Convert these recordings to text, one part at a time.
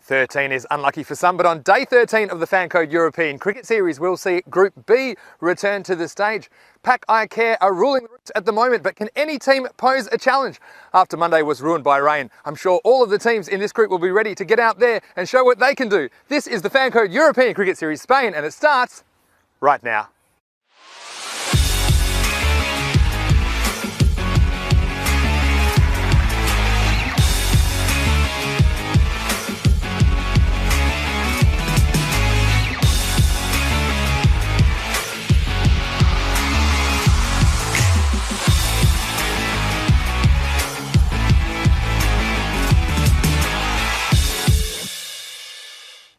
13 is unlucky for some, but on day 13 of the Fan Code European Cricket Series, we'll see Group B return to the stage. Pak I Care are ruling the roost at the moment, but can any team pose a challenge? After Monday was ruined by rain, I'm sure all of the teams in this group will be ready to get out there and show what they can do. This is the Fan Code European Cricket Series Spain, and it starts right now.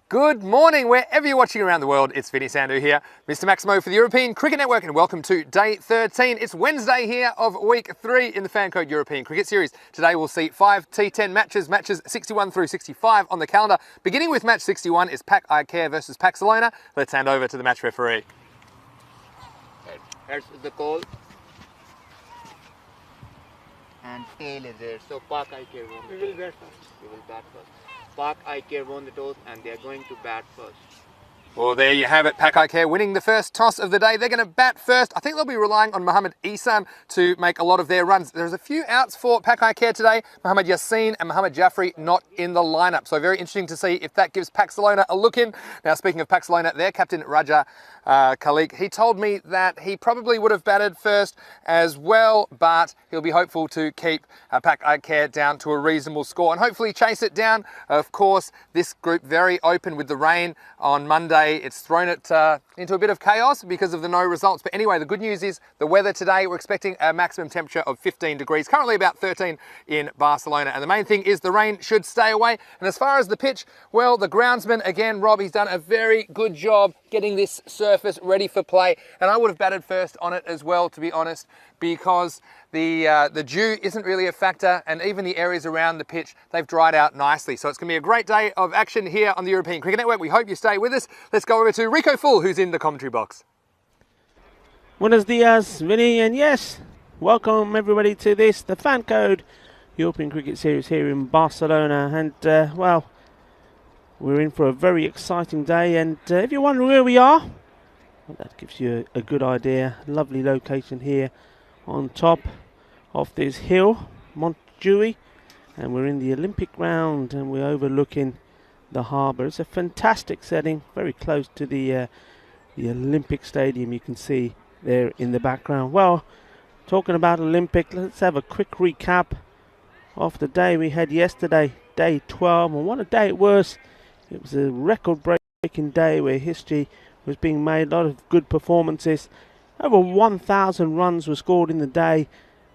Good morning, wherever you're watching around the world. It's Vinny Sandhu here, Mr. Maximo for the European Cricket Network, and welcome to day 13. It's Wednesday here of week 3 in the Fan Code European Cricket Series. Today we'll see 5 T10 matches, matches 61 through 65 on the calendar. Beginning with match 61 is Pak I Care versus Pakcelona. Let's hand over to the match referee. Heads is the call. And tail is there. So Pak I Care won. We will bat first. We will bat first. Pak I Care won the toss and they are going to bat first. Well, there you have it. Pak I Care winning the first toss of the day. They're going to bat first. I think they'll be relying on Mohammad Ihsan to make a lot of their runs. There's a few outs for Pak I Care today. Mohammad Yassin and Mohammad Jaffrey not in the lineup. So very interesting to see if that gives Pakcelona a look in. Now, speaking of Pakcelona, their captain Raja Khalik, he told me that he probably would have batted first as well, but he'll be hopeful to keep Pak I Care down to a reasonable score and hopefully chase it down. Of course, this group very open with the rain on Monday. It's thrown it into a bit of chaos because of the no results. But anyway, the good news is the weather today, we're expecting a maximum temperature of 15 degrees, currently about 13 in Barcelona. And the main thing is the rain should stay away. And as far as the pitch, well, the groundsman, again, Rob, he's done a very good job getting this surface ready for play. And I would have batted first on it as well, to be honest, because the dew isn't really a factor, and even the areas around the pitch, they've dried out nicely. So it's going to be a great day of action here on the European Cricket Network. We hope you stay with us. Let's go over to Rico Full, who's in the commentary box. Buenos dias, Vinny, and yes, welcome everybody to this, the Fan Code European Cricket Series here in Barcelona. And well, we're in for a very exciting day, and if you're wondering where we are, well, that gives you a good idea. Lovely location here on top of this hill, Montjuïc, and we're in the Olympic ground and we're overlooking the harbour. It's a fantastic setting, very close to the Olympic Stadium, you can see there in the background. Well, talking about Olympic, let's have a quick recap of the day we had yesterday, day 12, and what a day it was. It was a record-breaking day where history was being made, a lot of good performances. Over 1,000 runs were scored in the day,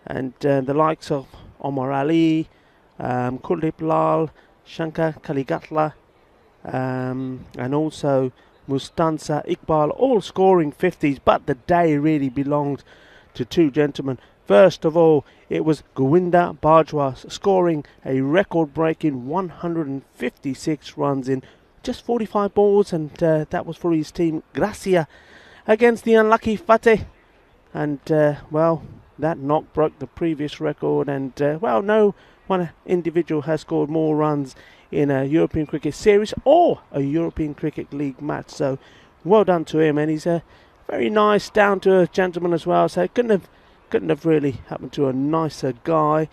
and the likes of Omar Ali, Kuldeep Lal, Shankar Kaligatla, and also Mustansa Iqbal, all scoring 50s, but the day really belonged to two gentlemen. First of all, it was Govinda Bajwa scoring a record-breaking 156 runs in just 45 balls, and that was for his team Gracia against the unlucky Fateh. And well, that knock broke the previous record, and well, no one individual has scored more runs in a European Cricket Series or a European Cricket League match. So well done to him, and he's a very nice, down-to-earth gentleman as well. So it couldn't have really happened to a nicer guy.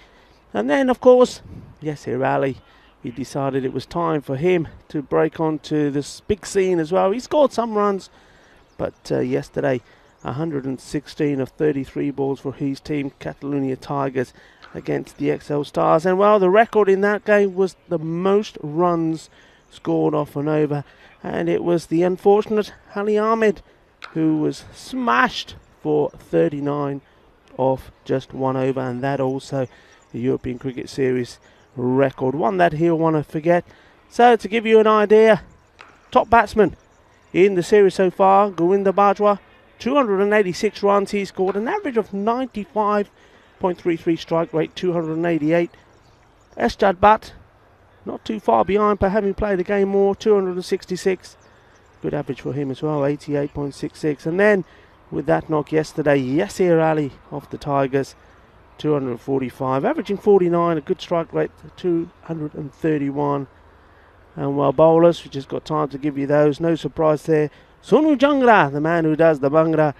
And then, of course, Yasir Ali, he decided it was time for him to break onto this big scene as well. He scored some runs, but yesterday, 116 of 33 balls for his team, Catalonia Tigers, against the XL Stars. And well, the record in that game was the most runs scored off and over. And it was the unfortunate Ali Ahmed who was smashed for 39 off just one over. And that also, the European Cricket Series record, one that he'll want to forget. So to give you an idea, top batsman in the series so far, Govinda Bajwa, 286 runs. He scored an average of 95.33 strike rate, 288. Eshjad Butt, not too far behind, but having played the game more, 266. Good average for him as well, 88.66. And then with that knock yesterday, Yasir Ali of the Tigers, 245, averaging 49, a good strike rate, 231. And well, bowlers, we just got time to give you those. No surprise there. Sonu Jangra, the man who does the Bhangra,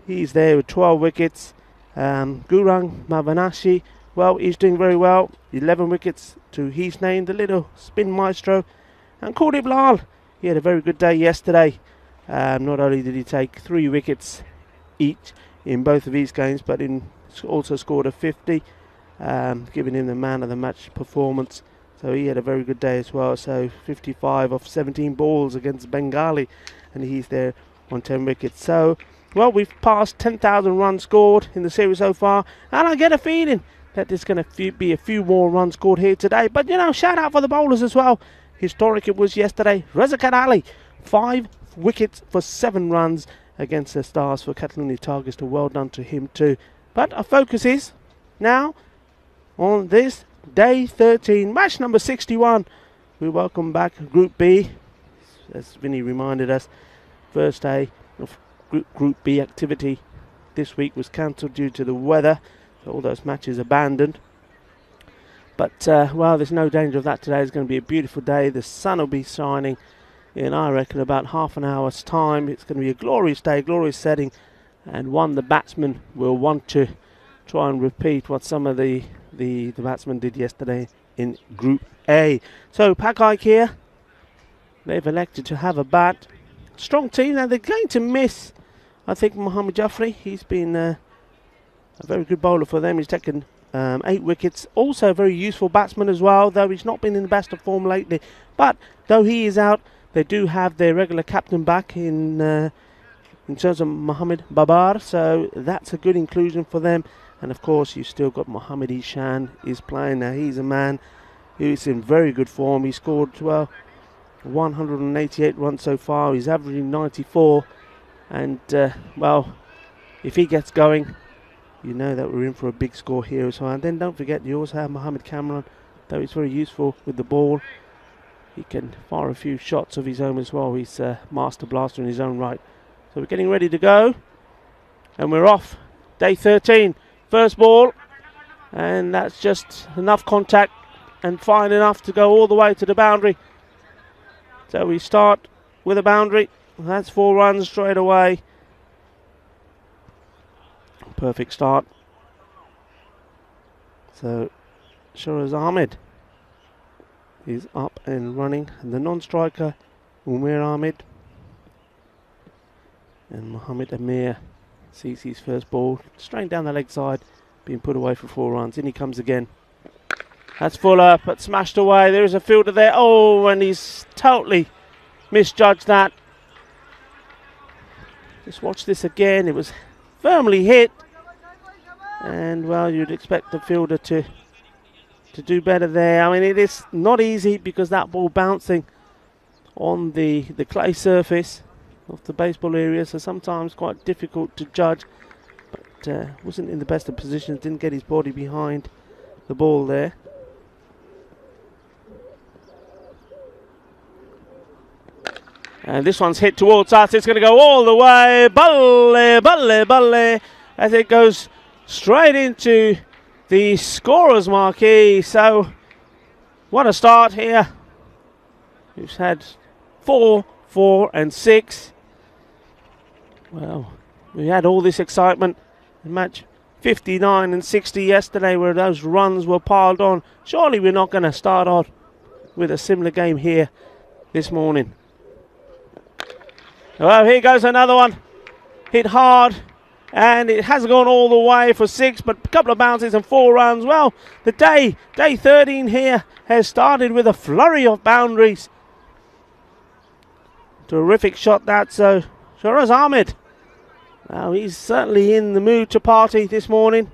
he's there with 12 wickets. Gurang Mavanashi, well, he's doing very well. 11 wickets to his name, the little spin maestro. And Kuldeep Lal, he had a very good day yesterday. Not only did he take 3 wickets each in both of his games, but also scored a 50, giving him the man of the match performance. So he had a very good day as well. So 55 off 17 balls against Bengali, and he's there on 10 wickets. So, well, we've passed 10,000 runs scored in the series so far, and I get a feeling that there's going to be a few more runs scored here today. But, you know, shout out for the bowlers as well. Historic it was yesterday. Razakat Ali, 5 wickets for 7 runs against the Stars for Pakcelona Tigers. So well done to him too. But our focus is now on this day 13, match number 61. We welcome back Group B. As Vinny reminded us, first day of Group B activity this week was cancelled due to the weather, so all those matches abandoned. But, well, there's no danger of that today. It's going to be a beautiful day. The sun will be shining in, I reckon, about half an hour's time. It's going to be a glorious day, glorious setting, and the batsmen will want to try and repeat what some of the batsmen did yesterday in Group A. So, Pak I Care, they've elected to have a bat. Strong team. Now, they're going to miss, I think, Mohammad Jafri. He's been a very good bowler for them. He's taken 8 wickets. Also a very useful batsman as well, though he's not been in the best of form lately. But though he is out, they do have their regular captain back in terms of Mohammad Babar, so that's a good inclusion for them. And of course, you've still got Mohammad Ishan is playing now. He's a man who's in very good form. He scored 188 runs so far. He's averaging 94, and well, if he gets going, you know that we're in for a big score here as well. And then don't forget, you also have Mohammed Kamran, though he's very useful with the ball. He can fire a few shots of his own as well. He's a master blaster in his own right. So we're getting ready to go, and we're off. Day 13, first ball, and that's just enough contact and fine enough to go all the way to the boundary. So we start with a boundary. That's 4 runs straight away. Perfect start. So Shiraz Ahmed is up and running, and the non-striker Umair Ahmed, and Mohammed Amir sees his first ball straight down the leg side, being put away for 4 runs. In he comes again. That's Fuller, but smashed away. There is a fielder there. Oh, and he's totally misjudged that. Just watch this again. It was firmly hit, and well, you'd expect the fielder to do better there. I mean, it is not easy because that ball bouncing on the clay surface of the baseball area, so sometimes quite difficult to judge. But wasn't in the best of positions, didn't get his body behind the ball there. And this one's hit towards us. It's going to go all the way. Balle, balle, balle, as it goes straight into the scorer's marquee. So, what a start here. We've had 4, 4 and 6. Well, we had all this excitement in match 59 and 60 yesterday, where those runs were piled on. Surely we're not going to start on with a similar game here this morning. Well, here goes another one. Hit hard, and it has gone all the way for 6, but a couple of bounces and 4 runs. Well, the day 13 here has started with a flurry of boundaries. Terrific shot that, so Shiraz Ahmed. Now, he's certainly in the mood to party this morning.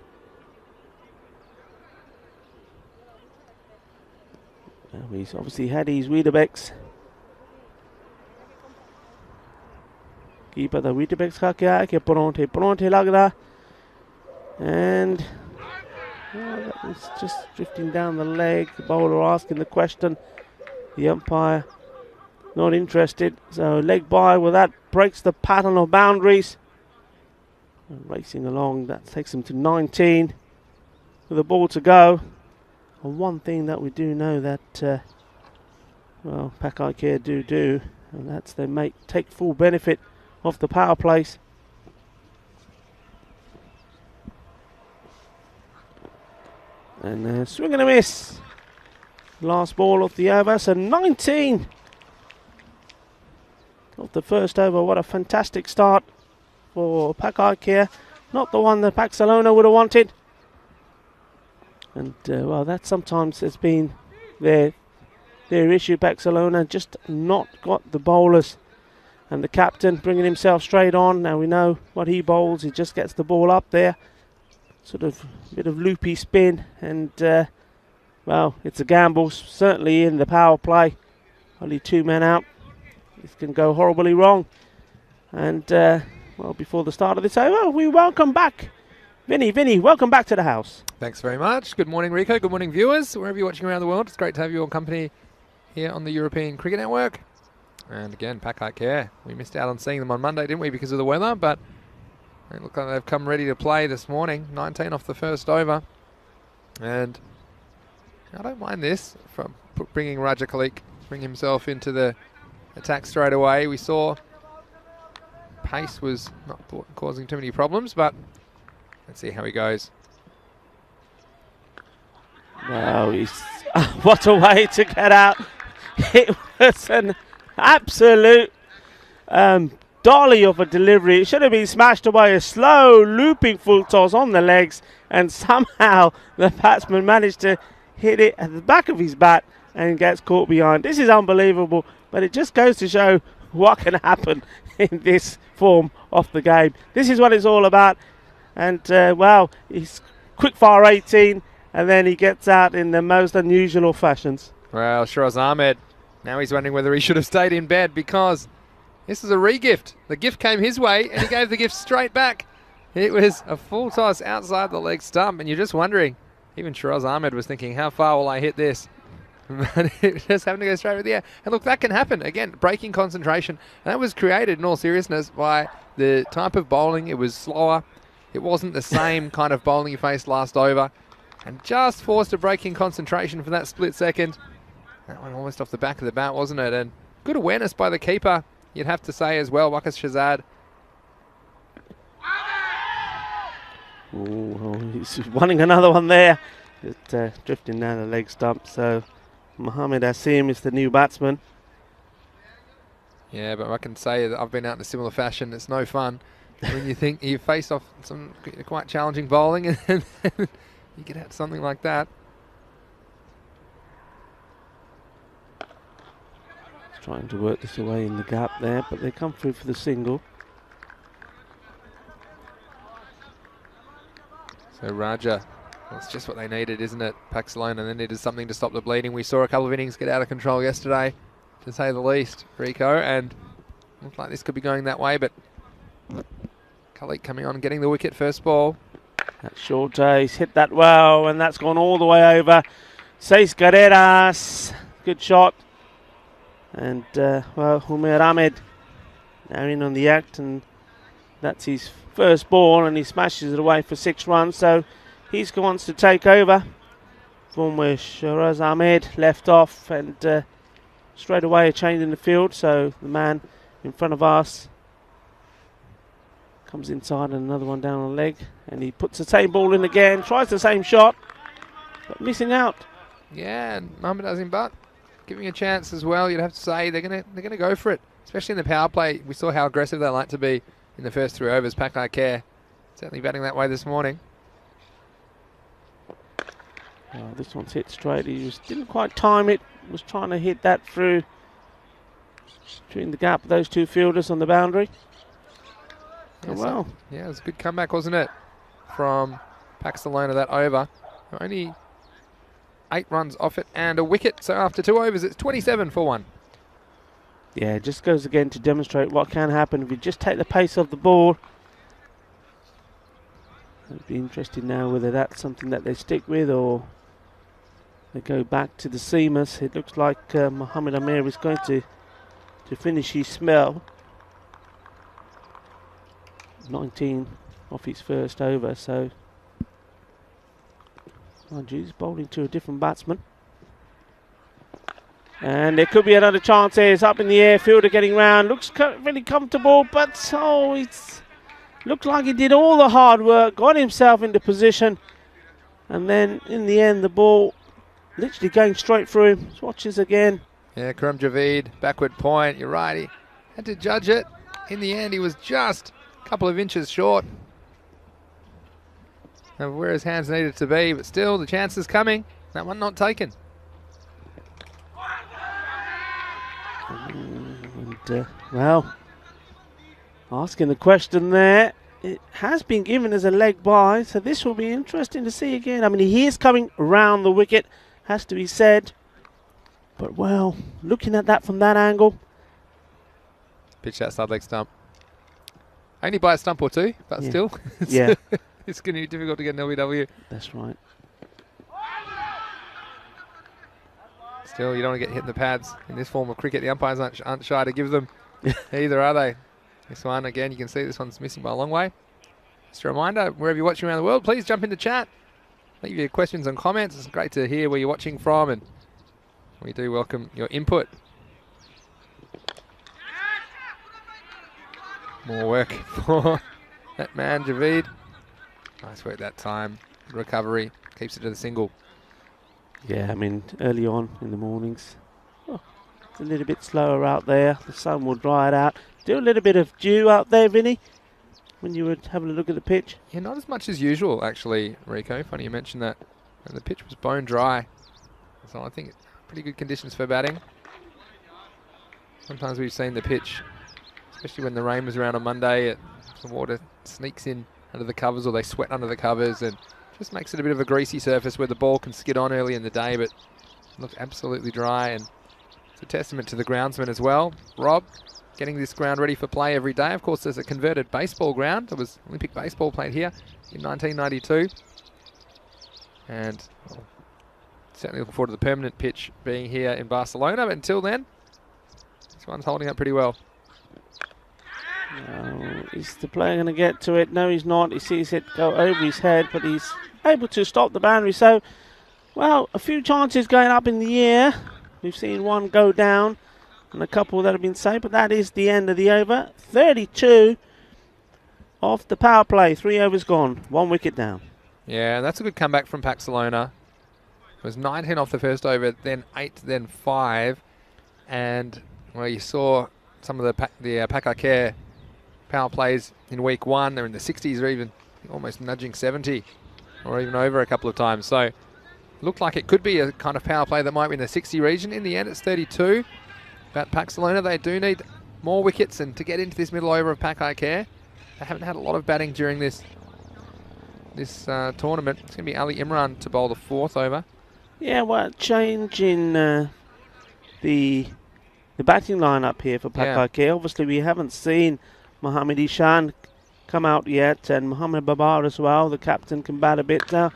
He's obviously had his Weetabix. Keeper the Weetabix खा के आया कि परोंठे लग रहा, and it's just drifting down the leg. The bowler asking the question, the umpire not interested. So leg by, well, that breaks the pattern of boundaries. Racing along, that takes him to 19 with a ball to go. And one thing that we do know that well, Pak I Care do, and that's they take full benefit of the power plays. And swing and a miss. Last ball of the over, so 19 of the first over. What a fantastic start for Pak I Care. Not the one that Pakcelona would have wanted. And well, that sometimes has been their issue. Pakcelona just not got the bowlers, and the captain bringing himself straight on. Now we know what he bowls. He just gets the ball up there, sort of a bit of loopy spin, and well, it's a gamble, certainly in the power play. Only 2 men out. This can go horribly wrong. And well, before the start of this over, we welcome back Vinny, welcome back to the house. Thanks very much. Good morning, Rico. Good morning, viewers, wherever you're watching around the world. It's great to have you on company here on the European Cricket Network. And again, Pak I Care. We missed out on seeing them on Monday, didn't we, because of the weather? But they look like they've come ready to play this morning. 19 off the first over. And I don't mind this from bringing Raja Khalik, bring himself into the attack straight away. We saw pace was not causing too many problems, but let's see how he goes. Wow, what a way to get out. It was an absolute dolly of a delivery. It should have been smashed away. A slow looping full toss on the legs, and somehow the batsman managed to hit it at the back of his bat and gets caught behind. This is unbelievable, but it just goes to show what can happen in this form of the game. This is what it's all about. And well, he's quick fire 18, and then he gets out in the most unusual fashions. Well, Shiraz Ahmed, now he's wondering whether he should have stayed in bed, because this is a re-gift. The gift came his way, and he gave the gift straight back. It was a full toss outside the leg stump, and you're just wondering, even Shiraz Ahmed was thinking, how far will I hit this? But it just happened to go straight with the air. And look, that can happen. Again, breaking concentration. And that was created, in all seriousness, by the type of bowling. It was slower. It wasn't the same kind of bowling you faced last over. And just forced a break in concentration for that split second. That one almost off the back of the bat, wasn't it? And good awareness by the keeper, you'd have to say as well, Waqas Shahzad. Oh, he's wanting another one there. Just drifting down the leg stump. So Mohamed Asim is the new batsman. Yeah, but I can say that I've been out in a similar fashion. It's no fun when you think you face off some quite challenging bowling and then you get out something like that. Trying to work this away in the gap there, but they come through for the single. So Raja, that's just what they needed, isn't it? Pakcelona, they needed something to stop the bleeding. We saw a couple of innings get out of control yesterday, to say the least, Rico, and looked like this could be going that way, but Khalik coming on and getting the wicket first ball. That short he's hit that well, and that's gone all the way over. Seis carreras, good shot. And well, Umair Ahmed now in on the act, and that's his first ball, and he smashes it away for 6 runs. So he's wants to take over from where Shiraz Ahmed left off, and straight away a change in the field. So the man in front of us comes inside, and another one down on the leg, and he puts the same ball in again, tries the same shot, but missing out. Yeah, and Mohamed Azim Butt giving a chance as well. You'd have to say they're gonna go for it, especially in the power play. We saw how aggressive they like to be in the first 3 overs. Pak I Care certainly batting that way this morning. This one's hit straight. He just didn't quite time it. Was trying to hit that through between the gap of those 2 fielders on the boundary. Yeah, well, yeah, it was a good comeback, wasn't it, from Pakcelona that over. Only 8 runs off it and a wicket. So after 2 overs, it's 27 for 1. Yeah, it just goes again to demonstrate what can happen if you just take the pace of the ball. It'd be interesting now whether that's something that they stick with or they go back to the seamers. It looks like Mohamed Amir is going to finish his spell. 19 off his first over, so mind you, he's bowling to a different batsman. And there could be another chance here. It's up in the air, fielder getting round, looks really comfortable, but oh, it's looked like he did all the hard work, got himself into position, and then in the end the ball literally going straight through him. Let's watch this again. Yeah, Karam Javid, backward point, you're right, he had to judge it. In the end, he was just a couple of inches short of where his hands needed to be, but still, the chance is coming. That one not taken. And, well, asking the question there, it has been given as a leg by, so this will be interesting to see again. I mean, he is coming round the wicket, has to be said. But, well, looking at that from that angle. Pitch that side leg stump. Only by a stump or two, but yeah. still. Yeah. It's going to be difficult to get an LBW. That's right. Still, you don't want to get hit in the pads. In this form of cricket, the umpires aren't shy to give them either, are they? This one, again, you can see this one's missing by a long way. Just a reminder, wherever you're watching around the world, please jump into chat. Leave your questions and comments. It's great to hear where you're watching from, and we do welcome your input. More work for that man, Javid. Nice work that time. Recovery. Keeps it to the single. Yeah, I mean, early on in the mornings, it's a little bit slower out there. The sun will dry it out. Still a little bit of dew out there, Vinny, when you were having a look at the pitch. Yeah, not as much as usual, actually, Rico. Funny you mentioned that. And the pitch was bone dry. So I think pretty good conditions for batting. Sometimes we've seen the pitch, especially when the rain was around on Monday, some water sneaks in under the covers, or they sweat under the covers, and just makes it a bit of a greasy surface where the ball can skid on early in the day, but it looks absolutely dry, and it's a testament to the groundsman as well. Rob, getting this ground ready for play every day. Of course, there's a converted baseball ground. There was Olympic baseball played here in 1992. And well, certainly looking forward to the permanent pitch being here in Barcelona, but until then, this one's holding up pretty well. Is the player going to get to it? No, he's not. He sees it go over his head, but he's able to stop the boundary. So, well, a few chances going up in the air. We've seen one go down and a couple that have been saved, but that is the end of the over. 32 off the power play. 3 overs gone. 1 wicket down. Yeah, that's a good comeback from Pakcelona. It was 19 off the first over, then 8, then 5. And, well, you saw some of the Pak I Care power plays in week 1. They're in the 60s or even almost nudging 70 or even over a couple of times. So looked like it could be a kind of power play that might be in the 60 region. In the end, it's 32. But Pakcelona, they do need more wickets, and to get into this middle over of Pak I Care, they haven't had a lot of batting during this tournament. It's going to be Ali Imran to bowl the 4th over. Yeah, well, change in the batting lineup here for Pak I Care. Obviously, we haven't seen Mohammad Ishan come out yet, and Mohammad Babar as well. The captain can bat a bit now.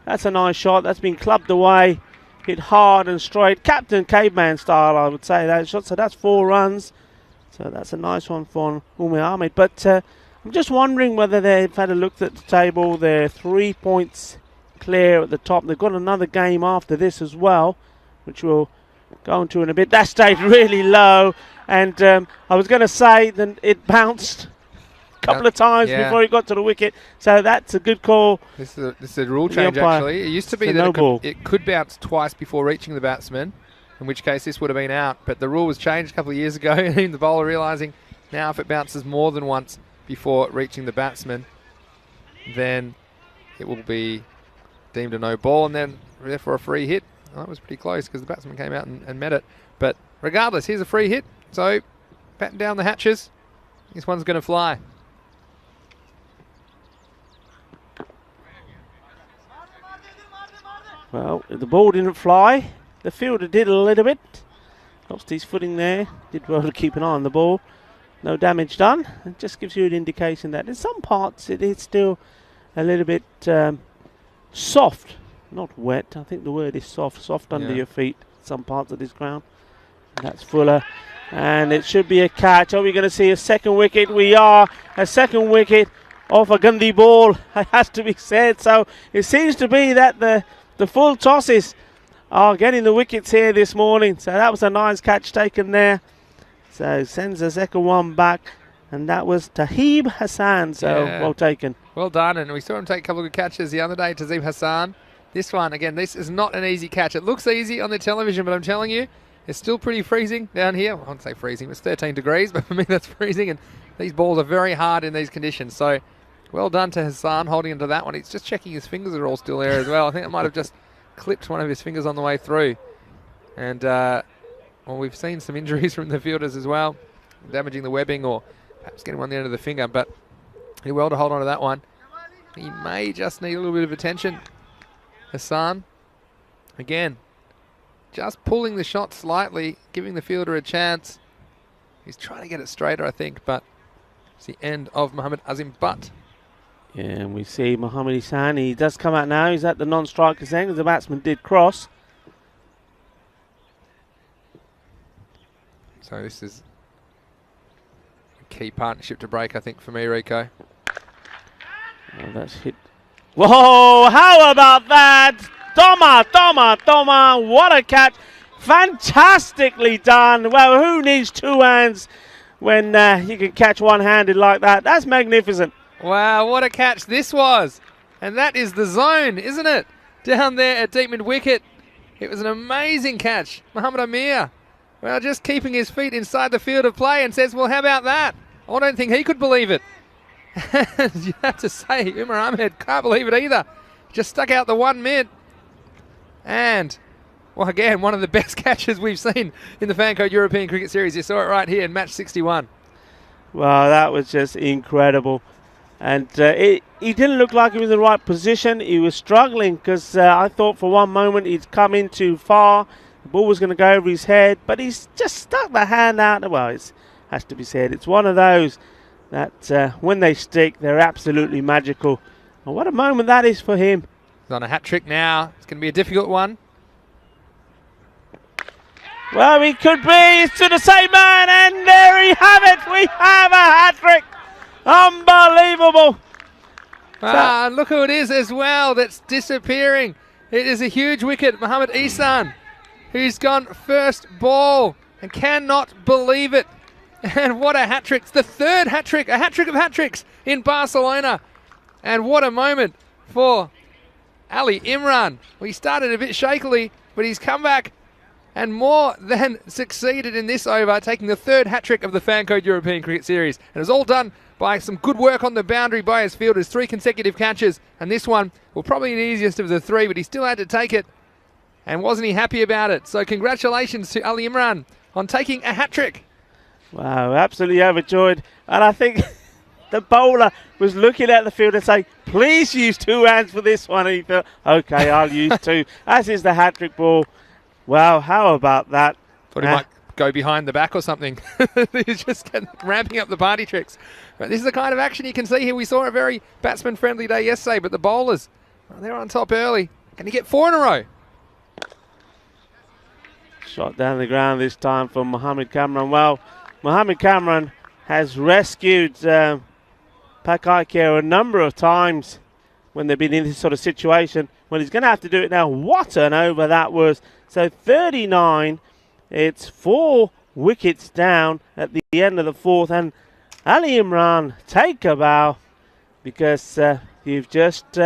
That's a nice shot. That's been clubbed away. Hit hard and straight. Captain Caveman style, I would say, that shot. So that's 4 runs. So that's a nice one for Umar Ahmed. But I'm just wondering whether they've had a look at the table. They're 3 points clear at the top. They've got another game after this as well, which we'll go into in a bit. That stayed really low. And I was going to say that it bounced a couple of times before it got to the wicket. So that's a good call. This is a rule change, actually. It used to be that it could bounce twice before reaching the batsman, in which case this would have been out. But the rule was changed a couple of years ago, and the bowler realising now if it bounces more than once before reaching the batsman, then it will be deemed a no ball, and then therefore a free hit. Well, that was pretty close because the batsman came out and met it. But regardless, here's a free hit. So batten down the hatches. This one's going to fly. Well, the ball didn't fly. The fielder did a little bit. Lost his footing there. Did well to keep an eye on the ball. No damage done. It just gives you an indication that in some parts it is still a little bit soft. Not wet. I think the word is soft. Soft under your feet. Some parts of this ground. And that's Fuller. And it should be a catch. Are we going to see a second wicket? We are. A second wicket off a Gandhi ball. It has to be said. So it seems to be that the full tosses are getting the wickets here this morning. So that was a nice catch taken there. So sends the second one back. And that was Tahib Hassan. So well taken. Well done. And we saw him take a couple of good catches the other day, Tahib Hassan. This one, again, this is not an easy catch. It looks easy on the television, but I'm telling you, it's still pretty freezing down here. Well, I wouldn't say freezing. It's 13 degrees, but for me that's freezing. And these balls are very hard in these conditions. So well done to Hassan holding into that one. He's just checking his fingers are all still there as well. I think it might have just clipped one of his fingers on the way through. And, well, we've seen some injuries from the fielders as well, damaging the webbing or perhaps getting one on the end of the finger. But he did well to hold on to that one. He may just need a little bit of attention. Hassan, again, just pulling the shot slightly, giving the fielder a chance. He's trying to get it straighter, I think, but it's the end of Mohammad Azim Butt. Yeah, and we see Mohammad Ihsan. He does come out now. He's at the non-striker's end because the batsman did cross. So this is a key partnership to break, I think, for me, Rico. Oh, that's hit. Whoa, how about that? Toma, what a catch. Fantastically done. Well, who needs two hands when you can catch one-handed like that? That's magnificent. Wow, what a catch this was. And that is the zone, isn't it? Down there at deep mid-wicket. It was an amazing catch. Mohammad Amir, well, just keeping his feet inside the field of play and says, well, how about that? I don't think he could believe it. You have to say, Umar Ahmed can't believe it either. Just stuck out the 1 mid. And, well, again, one of the best catches we've seen in the Fancode European Cricket Series. You saw it right here in match 61. Well, that was just incredible. And he didn't look like he was in the right position. He was struggling because I thought for one moment he'd come in too far. The ball was going to go over his head, but he's just stuck the hand out. Well, it has to be said, it's one of those that when they stick, they're absolutely magical. And what a moment that is for him. He's on a hat-trick now. It's going to be a difficult one. Well, he could be. It's to the same man, and there we have it. We have a hat-trick. Unbelievable. And look who it is as well that's disappearing. It is a huge wicket, Mohammad Ihsan, who's gone first ball and cannot believe it. And what a hat-trick. It's the third hat-trick, a hat-trick of hat-tricks in Barcelona. And what a moment for Ali Imran. Well, he started a bit shakily, but he's come back and more than succeeded in this over, taking the third hat-trick of the Fancode European Cricket Series. And it was all done by some good work on the boundary by his fielders, 3 consecutive catches. And this one, well, probably the easiest of the 3, but he still had to take it. And wasn't he happy about it? So congratulations to Ali Imran on taking a hat-trick. Wow, absolutely overjoyed. And I think the bowler was looking at the field and saying, please use 2 hands for this one. And he thought, okay, I'll use 2. As is the hat-trick ball. Wow, how about that? Thought he might go behind the back or something. He's just ramping up the party tricks. But this is the kind of action you can see here. We saw a very batsman-friendly day yesterday, but the bowlers, well, they're on top early. Can he get 4 in a row? Shot down the ground this time from Mohammad Kamran. Well, Mohammad Kamran has rescued Pak I Care a number of times when they've been in this sort of situation. Well, he's going to have to do it now. What an over that was. So 39, it's 4 wickets down at the end of the 4th. And Ali Imran, take a bow because you've just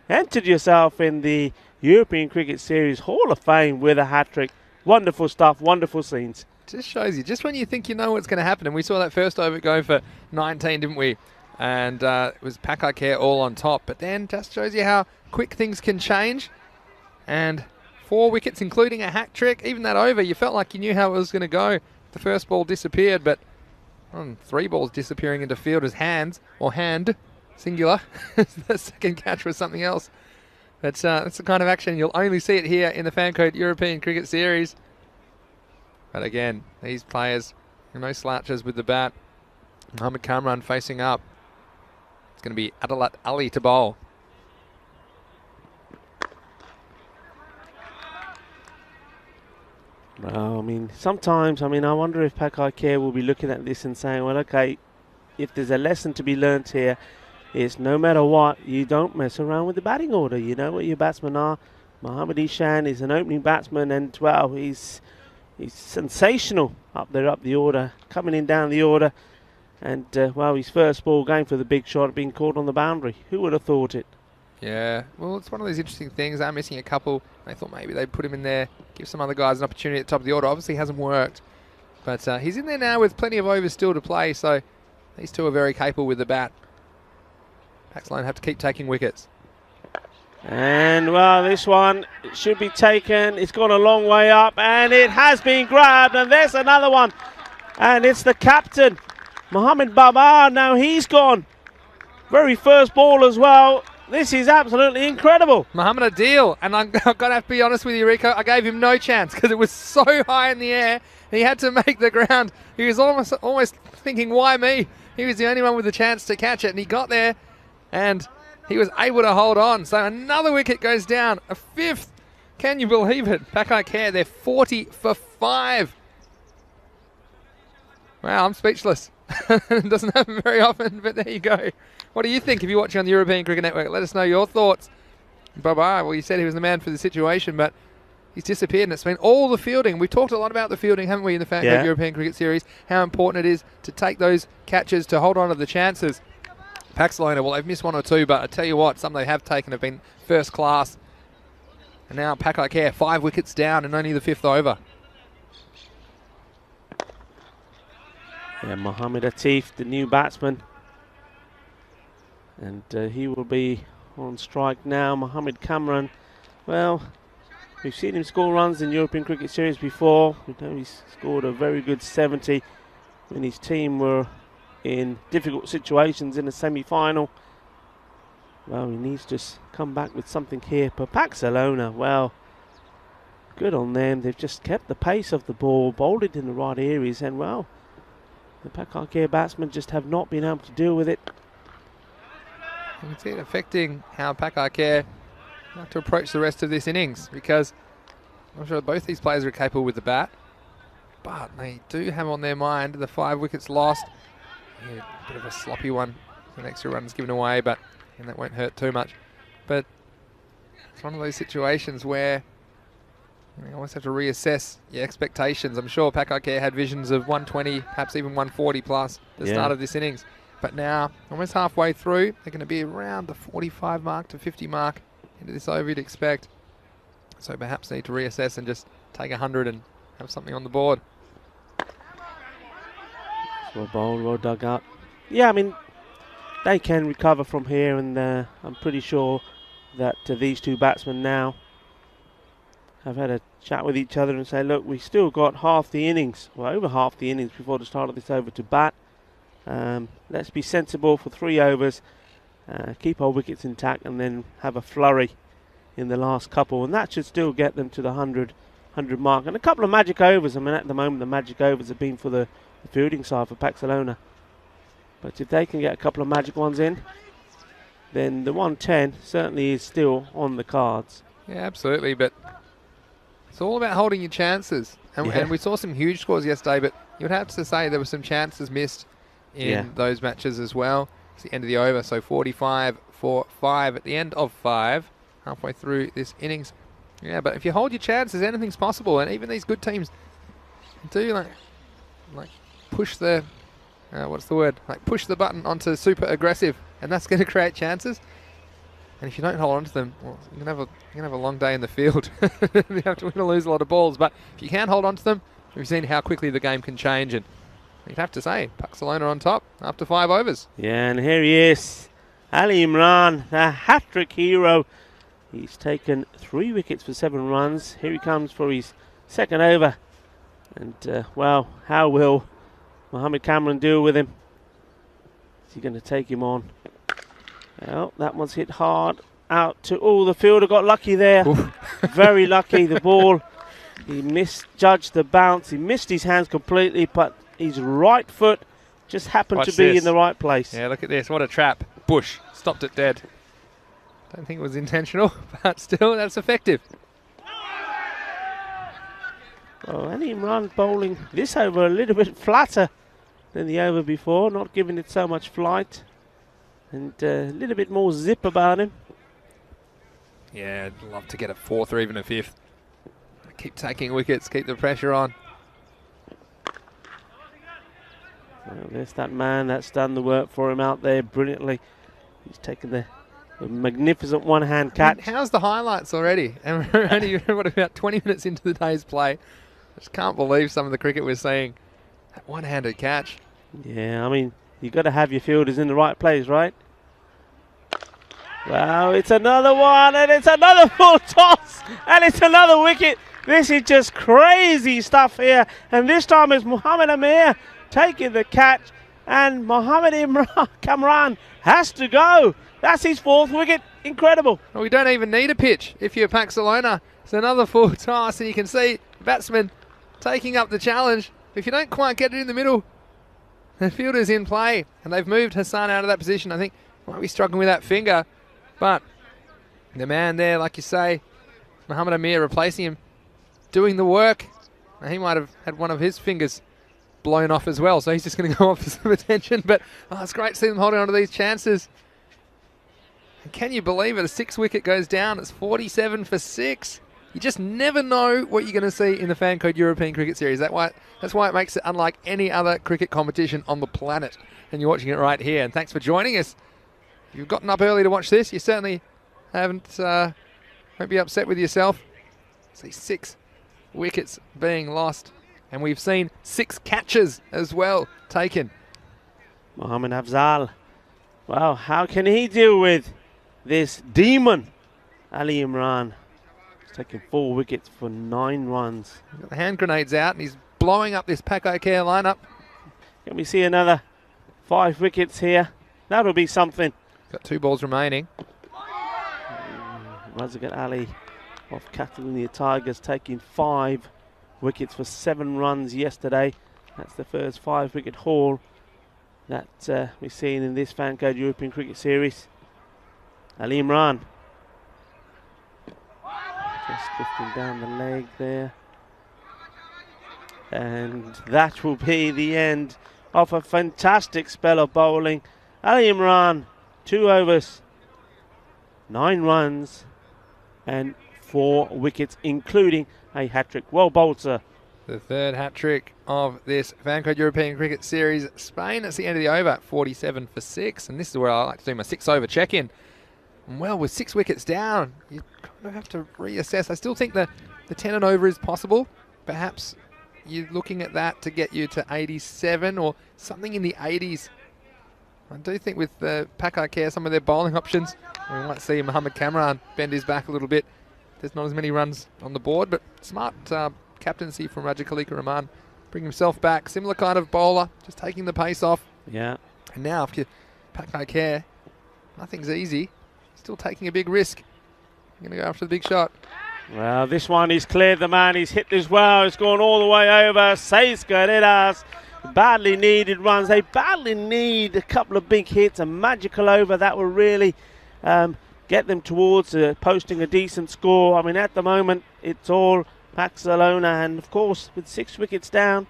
entered yourself in the European Cricket Series Hall of Fame with a hat-trick. Wonderful stuff, wonderful scenes. Just shows you, just when you think you know what's going to happen. And we saw that first over go for 19, didn't we? And it was Pak I Care all on top. But then just shows you how quick things can change. And 4 wickets, including a hat trick. Even that over, you felt like you knew how it was going to go. The first ball disappeared, but 3 balls disappearing into fielders' hands, or hand, singular. The second catch was something else. That's the kind of action you'll only see it here in the Fancode European Cricket Series. But again, these players, no slouches with the bat. Mohammad Kamran facing up. It's going to be Adalat Ali to bowl. Well, I mean, sometimes, I wonder if Pak I Care will be looking at this and saying, well, okay, if there's a lesson to be learnt here, it's no matter what, you don't mess around with the batting order. You know what your batsmen are. Mohamed Ishan is an opening batsman, and well, he's sensational up there up the order, coming in down the order, and well, his first ball going for the big shot being caught on the boundary. Who would have thought it? Yeah, well, it's one of those interesting things. They're missing a couple. They thought maybe they'd put him in there, give some other guys an opportunity at the top of the order. Obviously hasn't worked, but he's in there now with plenty of overs still to play, so these two are very capable with the bat. Pakcelona have to keep taking wickets. And well, this one should be taken. It's gone a long way up, and it has been grabbed, and there's another one. And it's the captain, Mohamed Babar. Now he's gone. Very first ball as well. This is absolutely incredible. Mohamed Adil, and I've got to have to be honest with you, Rico, I gave him no chance because it was so high in the air. And he had to make the ground. He was almost thinking, why me? He was the only one with the chance to catch it, and he got there, and he was able to hold on. So another wicket goes down, a fifth. Can you believe it? Pak I Care, they're 40 for 5. Wow, I'm speechless. It doesn't happen very often, but there you go. What do you think if you're watching on the European Cricket Network? Let us know your thoughts. Bye-bye. Well, you said he was the man for the situation, but he's disappeared, and it's been all the fielding. We've talked a lot about the fielding, haven't we, in the FanCode European Cricket Series, how important it is to take those catches, to hold on to the chances. Pakcelona, well, they've missed one or two, but I tell you what, some they have taken have been first class. And now Pak I Care, 5 wickets down and only the 5th over. Yeah, Mohamed Atif, the new batsman. And he will be on strike now. Mohamed Kamran, well, we've seen him score runs in European Cricket Series before. We know he's scored a very good 70 when his team were in difficult situations in the semi-final. Well, he needs to come back with something here. But Pakcelona, well, good on them. They've just kept the pace of the ball, bowled it in the right areas, and well, the Pak I Care batsmen just have not been able to deal with it. You can see it affecting how Pak I Care have to approach the rest of this innings, because I'm sure both these players are capable with the bat, but they do have on their mind the 5 wickets lost. Yeah, a bit of a sloppy one. An extra run's given away, but and that won't hurt too much. But it's one of those situations where you always have to reassess your expectations. I'm sure Pak I Care had visions of 120, perhaps even 140 plus at the start of this innings. But now, almost halfway through, they're going to be around the 45 mark to 50 mark into this over, you'd expect. So perhaps need to reassess and just take 100 and have something on the board. Well bowled, well dug up. Yeah, I mean, they can recover from here, and I'm pretty sure that these two batsmen now have had a chat with each other and say, look, we still got half the innings, well, over half the innings before the start of this over to bat. Let's be sensible for 3 overs, keep our wickets intact, and then have a flurry in the last couple, and that should still get them to the 100 mark. And a couple of magic overs. I mean, at the moment the magic overs have been for the fielding side for Pakcelona, but if they can get a couple of magic ones in, then the 110 certainly is still on the cards. Yeah, absolutely, but it's all about holding your chances, and we saw some huge scores yesterday, but you would have to say there were some chances missed in those matches as well. It's the end of the over, so 45 for 5 at the end of 5, halfway through this innings. Yeah, but if you hold your chances, anything's possible, and even these good teams do like push the push the button onto super aggressive, and that's going to create chances. And if you don't hold on to them, well, you can have a long day in the field. You have to win or lose a lot of balls, but if you can hold on to them, we've seen how quickly the game can change, and you'd have to say Pakcelona on top after 5 overs. Yeah, and here he is, Ali Imran, the hat-trick hero. He's taken 3 wickets for 7 runs. Here he comes for his second over. And, well, how will Mohamed Kamran deal with him? Is he going to take him on? Well, that one's hit hard out to... Oh, the fielder got lucky there. Very lucky, the ball. He misjudged the bounce. He missed his hands completely, but his right foot just happened to be in the right place. Yeah, look at this. What a trap. Bush stopped it dead. Don't think it was intentional, but still, that's effective. Well, Ali Imran bowling this over a little bit flatter than the over before, not giving it so much flight, and a little bit more zip about him. Yeah, I'd love to get a fourth or even a fifth. Keep taking wickets, keep the pressure on. Well, there's that man that's done the work for him out there brilliantly. He's taken the magnificent one-hand catch. I mean, how's the highlights already? And we're only what, about 20 minutes into the day's play. I just can't believe some of the cricket we're seeing. That one-handed catch. Yeah, I mean, you've got to have your fielders in the right place, right? Well, it's another one, and it's another full toss, and it's another wicket. This is just crazy stuff here. And this time it's Mohammad Amir taking the catch, and Mohammad Kamran has to go. That's his fourth wicket. Incredible. Well, we don't even need a pitch if you're Pakcelona. It's another full toss, and you can see the batsman taking up the challenge. If you don't quite get it in the middle, the fielder's in play, and they've moved Hassan out of that position. I think he might be struggling with that finger, but the man there, like you say, Mohammad Amir replacing him, doing the work. Now, he might have had one of his fingers blown off as well, so he's just going to go off for some attention. But it's great to see them holding on to these chances. And can you believe it? A 6 wicket goes down. It's 47 for 6. You just never know what you're going to see in the Fan Code European Cricket Series. That's why it makes it unlike any other cricket competition on the planet. And you're watching it right here. And thanks for joining us. If you've gotten up early to watch this, you certainly won't be upset with yourself. See 6 wickets being lost. And we've seen 6 catches as well taken. Mohammad Afzal. Well, how can he deal with this demon, Ali Imran? He's taken 4 wickets for 9 runs. He's got the hand grenades out, and he's blowing up this Pak I Care lineup. Can we see another 5 wickets here? That'll be something. Got 2 balls remaining. Razagat Ali of Catalonia Tigers taking 5 wickets for 7 runs yesterday. That's the first 5-wicket haul that we've seen in this Fan Code European Cricket Series. Ali Imran just lifting down the leg there. And that will be the end of a fantastic spell of bowling. Ali Imran, 2 overs, 9 runs and 4 wickets, including a hat-trick. Well bowled, sir. The third hat-trick of this Fan Code European Cricket Series. Spain, that's the end of the over, 47 for 6. And this is where I like to do my 6-over check-in. And well, with 6 wickets down, you kind of have to reassess. I still think the 10 and over is possible. Perhaps you're looking at that to get you to 87 or something in the 80s. I do think with the Pak I Care, some of their bowling options, we might see Mohammad Kamran bend his back a little bit. There's not as many runs on the board, but smart captaincy from Raja Khalika Rahman. Bring himself back. Similar kind of bowler, just taking the pace off. Yeah. And now, if you Pak I Care, nothing's easy. Still taking a big risk. Going to go after the big shot. Well, this one, he's cleared the man. He's hit as well. It's gone all the way over. 6 carreras. Badly needed runs. They badly need a couple of big hits. A magical over that will really get them towards posting a decent score. I mean, at the moment, it's all Pakcelona. And, of course, with 6 wickets down,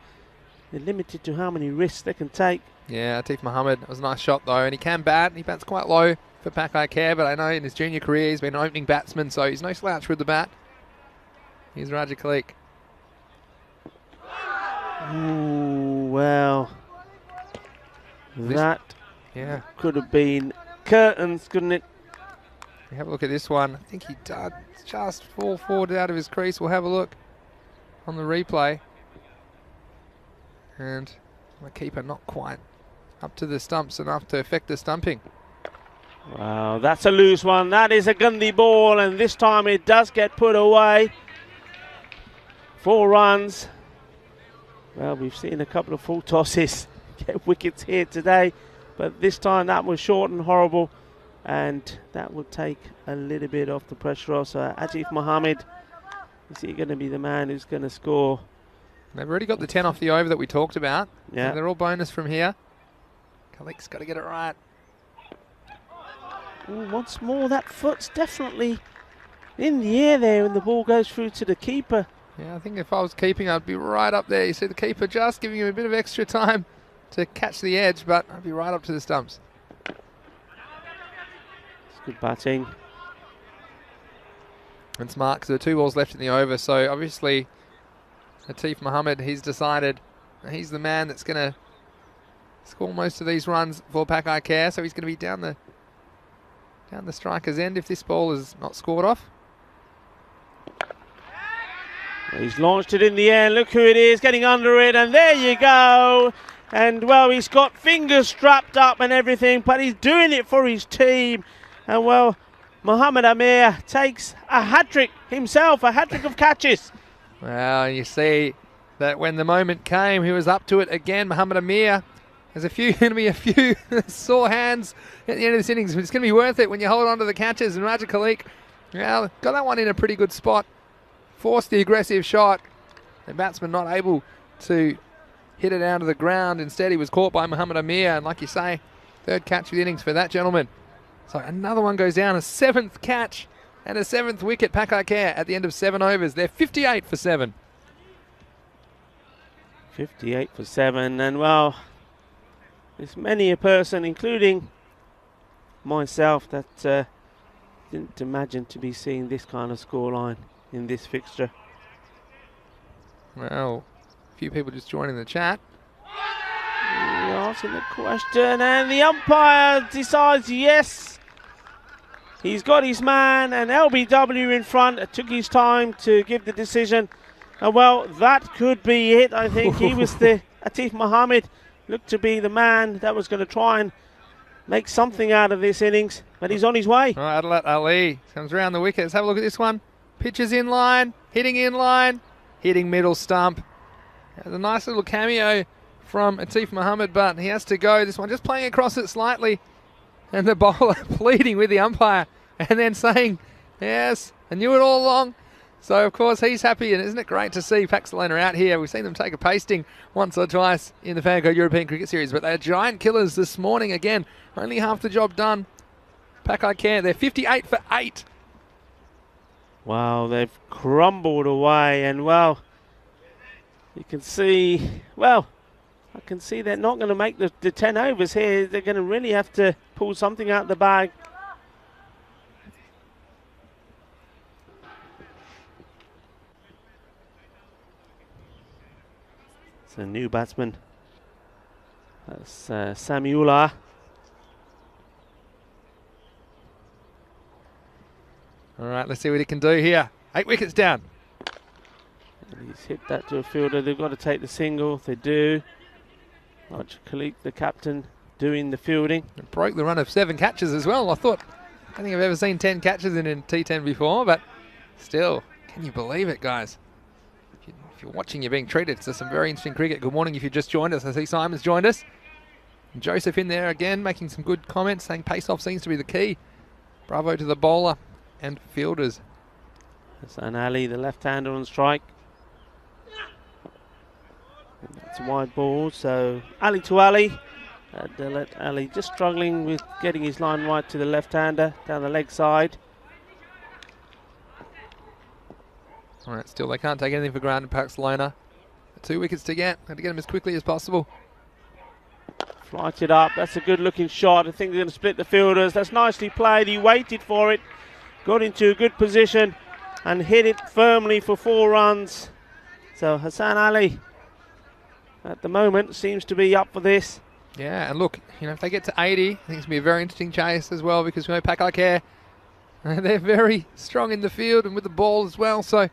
they're limited to how many risks they can take. Yeah, Atif Mohammed, that was a nice shot, though. And he can bat. He bats quite low for Pak I Care, but I know in his junior career he's been an opening batsman, so he's no slouch with the bat. Here's Raja Khalik. Ooh, well, that could have been curtains, couldn't it? Have a look at this one. I think he did just fall forward out of his crease. We'll have a look on the replay. And my keeper not quite up to the stumps enough to affect the stumping. Wow, that's a loose one. That is a Gandhi ball, and this time it does get put away. 4 runs. Well, we've seen a couple of full tosses get wickets here today, but this time that was short and horrible, and that will take a little bit off the pressure off. So Atif Mohammed, is he going to be the man who's going to score? They've already got the 10 off the over that we talked about. Yeah, so they're all bonus from here. Khalik's got to get it right. Ooh, once more, that foot's definitely in the air there, and the ball goes through to the keeper. Yeah, I think if I was keeping, I'd be right up there. You see the keeper just giving him a bit of extra time to catch the edge, but I'd be right up to the stumps. It's good batting. And smart, because there are 2 balls left in the over. So obviously, Atif Mohammed, he's decided he's the man that's going to score most of these runs for Pak I Care. So he's going to be down the striker's end if this ball is not scored off. He's launched it in the air. Look who it is getting under it, and there you go. And well, he's got fingers strapped up and everything, but he's doing it for his team. And well, Mohammed Amir takes a hat-trick himself, a hat-trick of catches. Well, you see that when the moment came, he was up to it again. Mohammed Amir. There's going to be a few sore hands at the end of this innings, but it's going to be worth it when you hold on to the catches. And Raja Khalik, well, got that one in a pretty good spot. Forced the aggressive shot. The batsman not able to hit it down to the ground. Instead, he was caught by Mohammed Amir. And like you say, 3rd catch of the innings for that gentleman. So another one goes down, a 7th catch and a 7th wicket. Pak I Care at the end of 7 overs. They're 58 for 7. 58 for 7, and well, there's many a person, including myself, that didn't imagine to be seeing this kind of scoreline in this fixture. Well, a few people just joining the chat. Asking the question, and the umpire decides yes. He's got his man, and LBW in front. It took his time to give the decision. And well, that could be it. I think he was the Atif Mohammed looked to be the man that was going to try and make something out of this innings, but he's on his way. All right, Adelaide Ali comes around the wicket. Let's have a look at this one. Pitches in line, hitting middle stump. There's a nice little cameo from Atif Mohammed, but he has to go. This one just playing across it slightly. And the bowler pleading with the umpire and then saying, yes, I knew it all along. So, of course, he's happy. And isn't it great to see Pakcelona out here? We've seen them take a pasting once or twice in the Fancode European Cricket Series, but they're giant killers this morning again. Only half the job done. Pak I Care, they're 58 for 8. Wow, they've crumbled away. And, well, you can see, well, I can see they're not going to make the 10 overs here. They're going to really have to pull something out of the bag. It's a new batsman. That's Samiullah. All right, let's see what he can do here. 8 wickets down. And he's hit that to a fielder. They've got to take the single. They do. Roger Khalik, the captain, doing the fielding. It broke the run of 7 catches as well. I don't think I've ever seen 10 catches in T10 before, but still, can you believe it, guys? If you're watching, you're being treated to some very interesting cricket. Good morning if you just joined us. I see Simon's joined us. And Joseph in there again, making some good comments, saying pace-off seems to be the key. Bravo to the bowler and fielders. Hassan Ali, the left-hander on strike. It's a wide ball, so Ali to Ali. They'll let Ali just struggling with getting his line right to the left-hander down the leg side. All right, still they can't take anything for granted. Pakcelona, 2 wickets to get. Got to get them as quickly as possible. Flight it up. That's a good-looking shot. I think they're going to split the fielders. That's nicely played. He waited for it, got into a good position, and hit it firmly for 4 runs. So Hassan Ali, at the moment, seems to be up for this. Yeah, and look, if they get to 80, I think it's going to be a very interesting chase as well, because we know Pak I Care, they're very strong in the field and with the ball as well, so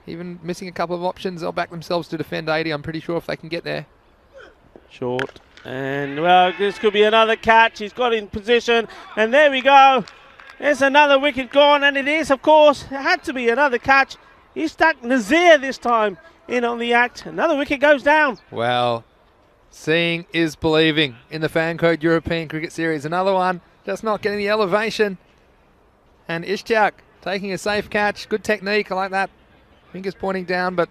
even missing a couple of options, they'll back themselves to defend 80, I'm pretty sure, if they can get there. Short, and well, this could be another catch. He's got in position, and there we go. There's another wicket gone, and it is, of course, it had to be another catch. He stuck Nazir this time in on the act. Another wicket goes down. Well, seeing is believing in the Fancode European Cricket Series. Another one, just not getting the elevation. And Ishtiaq taking a safe catch. Good technique, I like that. Fingers pointing down, but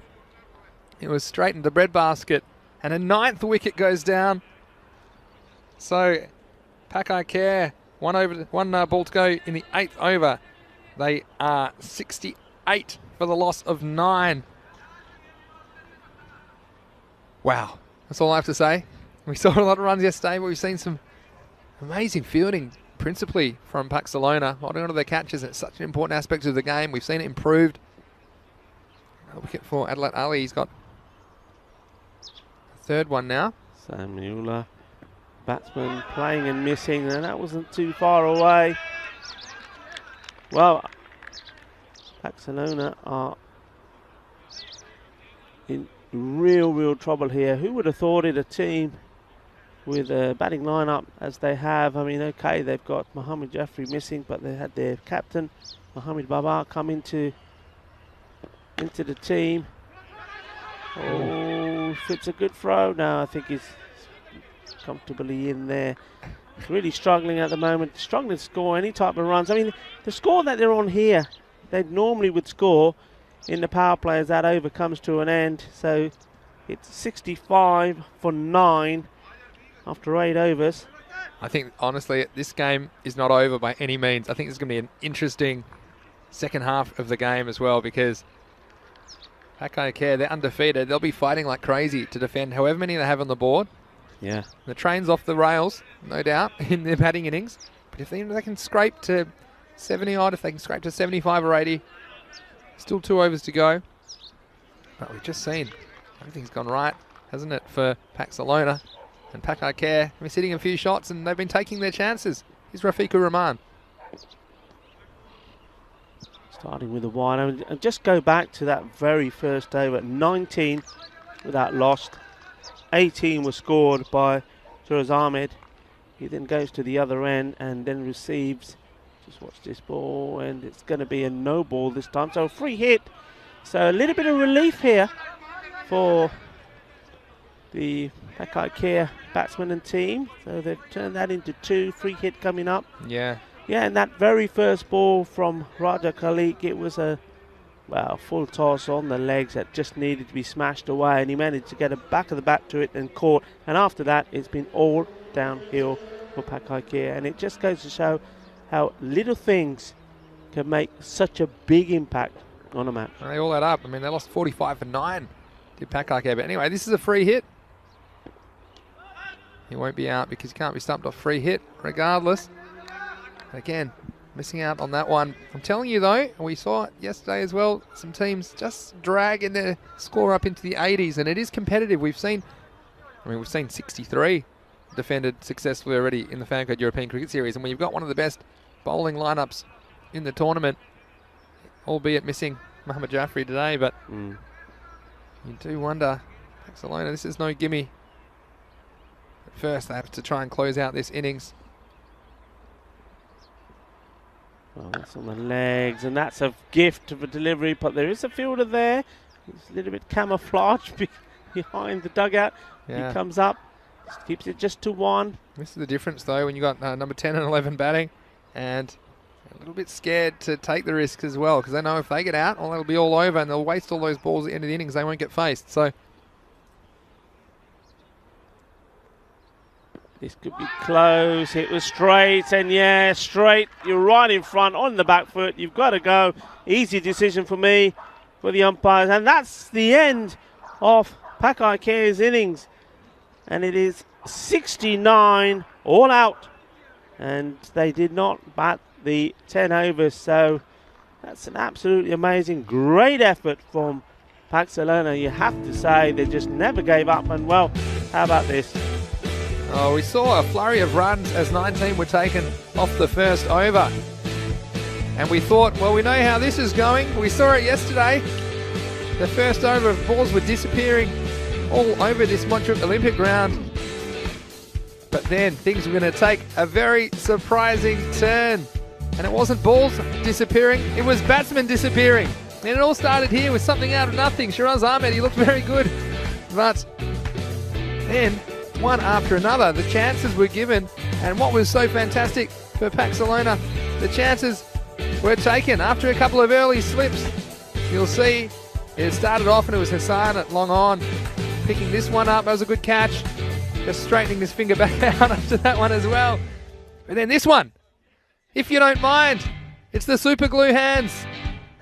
it was straight into the breadbasket. And a 9th wicket goes down. So, Pak I Care, one ball to go in the 8th over. They are 68 for the loss of 9. Wow, that's all I have to say. We saw a lot of runs yesterday, but we've seen some amazing fielding principally from Pakcelona, holding on to their catches. It's such an important aspect of the game. We've seen it improved. A wicket for Adelaide Ali. He's got a third one now. Samuela, batsman playing and missing, and that wasn't too far away. Well, Pakcelona are in real trouble here. Who would have thought it, a team with a batting lineup as they have? I mean, okay, they've got Mohamed Jaffrey missing, but they had their captain, Mohamed Babar, come into the team. Oh, if it's a good throw, no, I think he's comfortably in there. He's really struggling at the moment, struggling to score any type of runs. I mean, the score that they're on here, they normally would score in the power play as that over comes to an end. So it's 65 for 9 after 8 overs. I think, honestly, this game is not over by any means. I think it's going to be an interesting second half of the game as well, because Pak I Care, they're undefeated. They'll be fighting like crazy to defend however many they have on the board. Yeah. The train's off the rails, no doubt, in their batting innings. But if they can scrape to 70 odd, if they can scrape to 75 or 80, still 2 overs to go. But we've just seen everything's gone right, hasn't it, for Pakcelona. And Pak I Care have been hitting a few shots and they've been taking their chances. Here's Rafiqur Rahman. Starting with the wide. And just go back to that very first over. 19 without lost. 18 was scored by Suraj Ahmed. He then goes to the other end and then receives, just watch this ball, and it's going to be a no ball this time. So a free hit. So a little bit of relief here for the Pak I Care batsman and team. So they've turned that into 2. Free hit coming up. Yeah. Yeah, and that very first ball from Raja Khalik, it was a, well, full toss on the legs that just needed to be smashed away, and he managed to get a back of the bat to it and caught. And after that, it's been all downhill for Pak I Care, and it just goes to show how little things can make such a big impact on a match. They all add up. I mean, they lost 45 for 9 to Pak I Care. But anyway, this is a free hit. He won't be out because he can't be stumped off free hit regardless. Again, missing out on that one. I'm telling you though, and we saw it yesterday as well, some teams just dragging their score up into the 80s, and it is competitive. We've seen 63 defended successfully already in the Fancode European Cricket Series, and when you've got one of the best bowling lineups in the tournament, albeit missing Mohamed Jaffrey today, but you do wonder, Pakcelona, this is no gimme. At first, they have to try and close out this innings. Well, that's on the legs, and that's a gift of a delivery, but there is a fielder there. He's a little bit camouflaged behind the dugout. Yeah. He comes up, keeps it just to 1. This is the difference, though, when you got number 10 and 11 batting, and a little bit scared to take the risks as well, because they know if they get out, well, it'll be all over, and they'll waste all those balls at the end of the innings. They won't get faced. So this could be close. It was straight, and yeah, straight. You're right in front on the back foot. You've got to go. Easy decision for me, for the umpires. And that's the end of Pak I Care's innings. And it is 69 all out. And they did not bat the 10 overs. So that's an absolutely amazing, great effort from Pakcelona. You have to say they just never gave up. And well, how about this? oh, we saw a flurry of runs as 19 were taken off the first over. And we thought, well, we know how this is going. We saw it yesterday. The first over of balls were disappearing all over this Montreal Olympic ground. But then things were going to take a very surprising turn. And it wasn't balls disappearing, it was batsmen disappearing. And it all started here with something out of nothing. Shiraz Ahmed, he looked very good. But then, one after another, the chances were given. And what was so fantastic for Pakcelona, the chances were taken after a couple of early slips. You'll see it started off and it was Hassan at long on, picking this one up. That was a good catch. Just straightening his finger back out after that one as well. But then this one, if you don't mind, it's the super glue hands.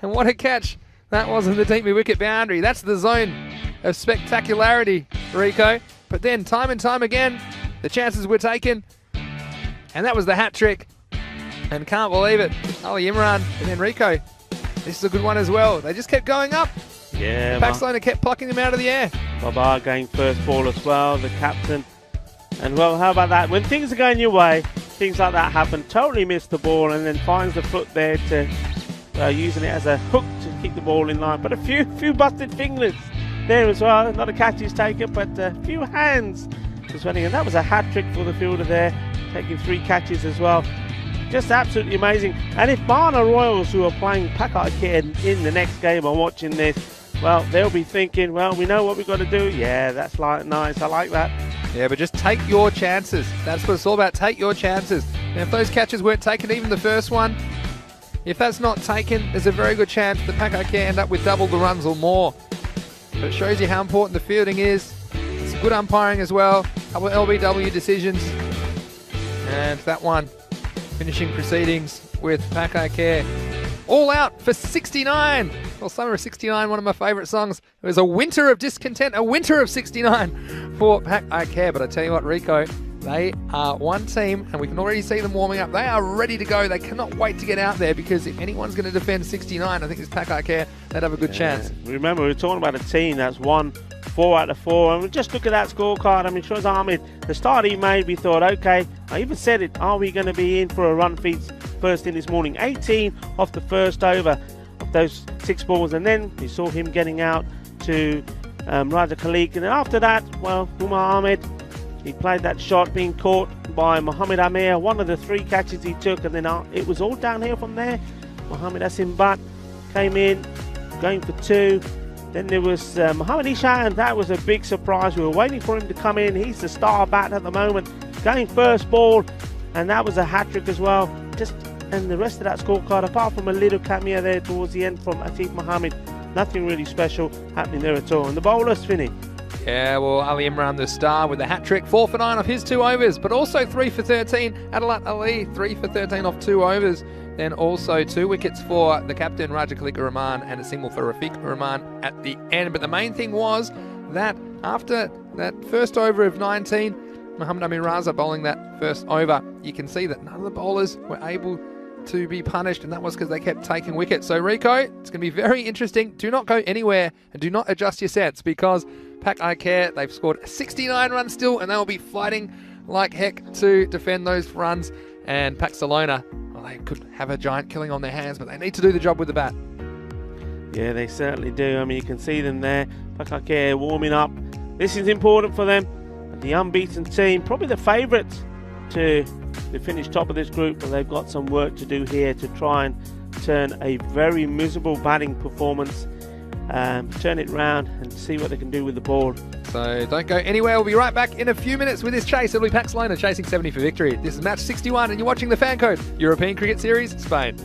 And what a catch that was in the deep mid-wicket boundary. That's the zone of spectacularity, Rico. But then time and time again, the chances were taken. And that was the hat trick And can't believe it. Ali Imran and then Rico. This is a good one as well. They just kept going up. Yeah, Pakcelona kept plucking them out of the air. Baba getting first ball as well, the captain. And well, how about that? When things are going your way, things like that happen. Totally missed the ball and then finds the foot there to using it as a hook to keep the ball in line. But a few busted fingers there as well. Not a catch he's taken, but a few hands as well. And that was a hat trick for the fielder there, taking 3 catches as well. Just absolutely amazing. And if Barna Royals, who are playing Pak I Care in the next game, are watching this, well, they'll be thinking, well, we know what we've got to do. Yeah, that's nice. I like that. Yeah, but just take your chances. That's what it's all about. Take your chances. Now, if those catches weren't taken, even the first one, if that's not taken, there's a very good chance that Pak I Care end up with double the runs or more. But it shows you how important the fielding is. It's good umpiring as well. Couple of LBW decisions. And that one, finishing proceedings with Pak I Care. All out for 69. Well, Summer of 69, one of my favourite songs. It was a winter of discontent, a winter of 69 for Pak I Care. But I tell you what, Rico, they are one team, and we can already see them warming up. They are ready to go. They cannot wait to get out there, because if anyone's going to defend 69, I think it's Pak I Care. They'd have a good chance. Remember, we're talking about a team that's won 4 out of 4, and just look at that scorecard. I mean, Shoz Ahmed, the start he made, we thought, okay, I even said it, are we going to be in for a run feast first in this morning? 18 off the first over of those 6 balls, and then we saw him getting out to Raja Khalik, and then after that, well, Umar Ahmed, he played that shot being caught by Mohamed Amir, one of the 3 catches he took, and then it was all downhill from there. Mohamed Asim Butt came in, going for 2. Then there was Mohamed Isha, and that was a big surprise. We were waiting for him to come in. He's the star bat at the moment, going first ball, and that was a hat-trick as well. And the rest of that scorecard, apart from a little cameo there towards the end from Atif Mohammed, nothing really special happening there at all. And the bowlers, Finney. Yeah, well, Ali Imran, the star, with a hat-trick, 4 for 9 off his 2 overs, but also 3 for 13. Adalat Ali, 3 for 13 off 2 overs. Then also 2 wickets for the captain, Raja Khalik Rahman, and a single for Rafiq Rahman at the end. But the main thing was that after that first over of 19, Mohamed Amir Raza bowling that first over, you can see that none of the bowlers were able to be punished, and that was because they kept taking wickets. So Rico, it's going to be very interesting. Do not go anywhere and do not adjust your sets, because Pak I Care, they've scored 69 runs still, and they will be fighting like heck to defend those runs. And Pakcelona, well, they could have a giant killing on their hands, but they need to do the job with the bat. Yeah, they certainly do. I mean, you can see them there. Pak I Care warming up. This is important for them. The unbeaten team, probably the favourites to finish top of this group, but they've got some work to do here to try and turn a very miserable batting performance, turn it round and see what they can do with the ball. So don't go anywhere. We'll be right back in a few minutes with this chase. It'll be Pakcelona chasing 70 for victory. This is match 61, and you're watching the Fan Code European Cricket Series, Spain.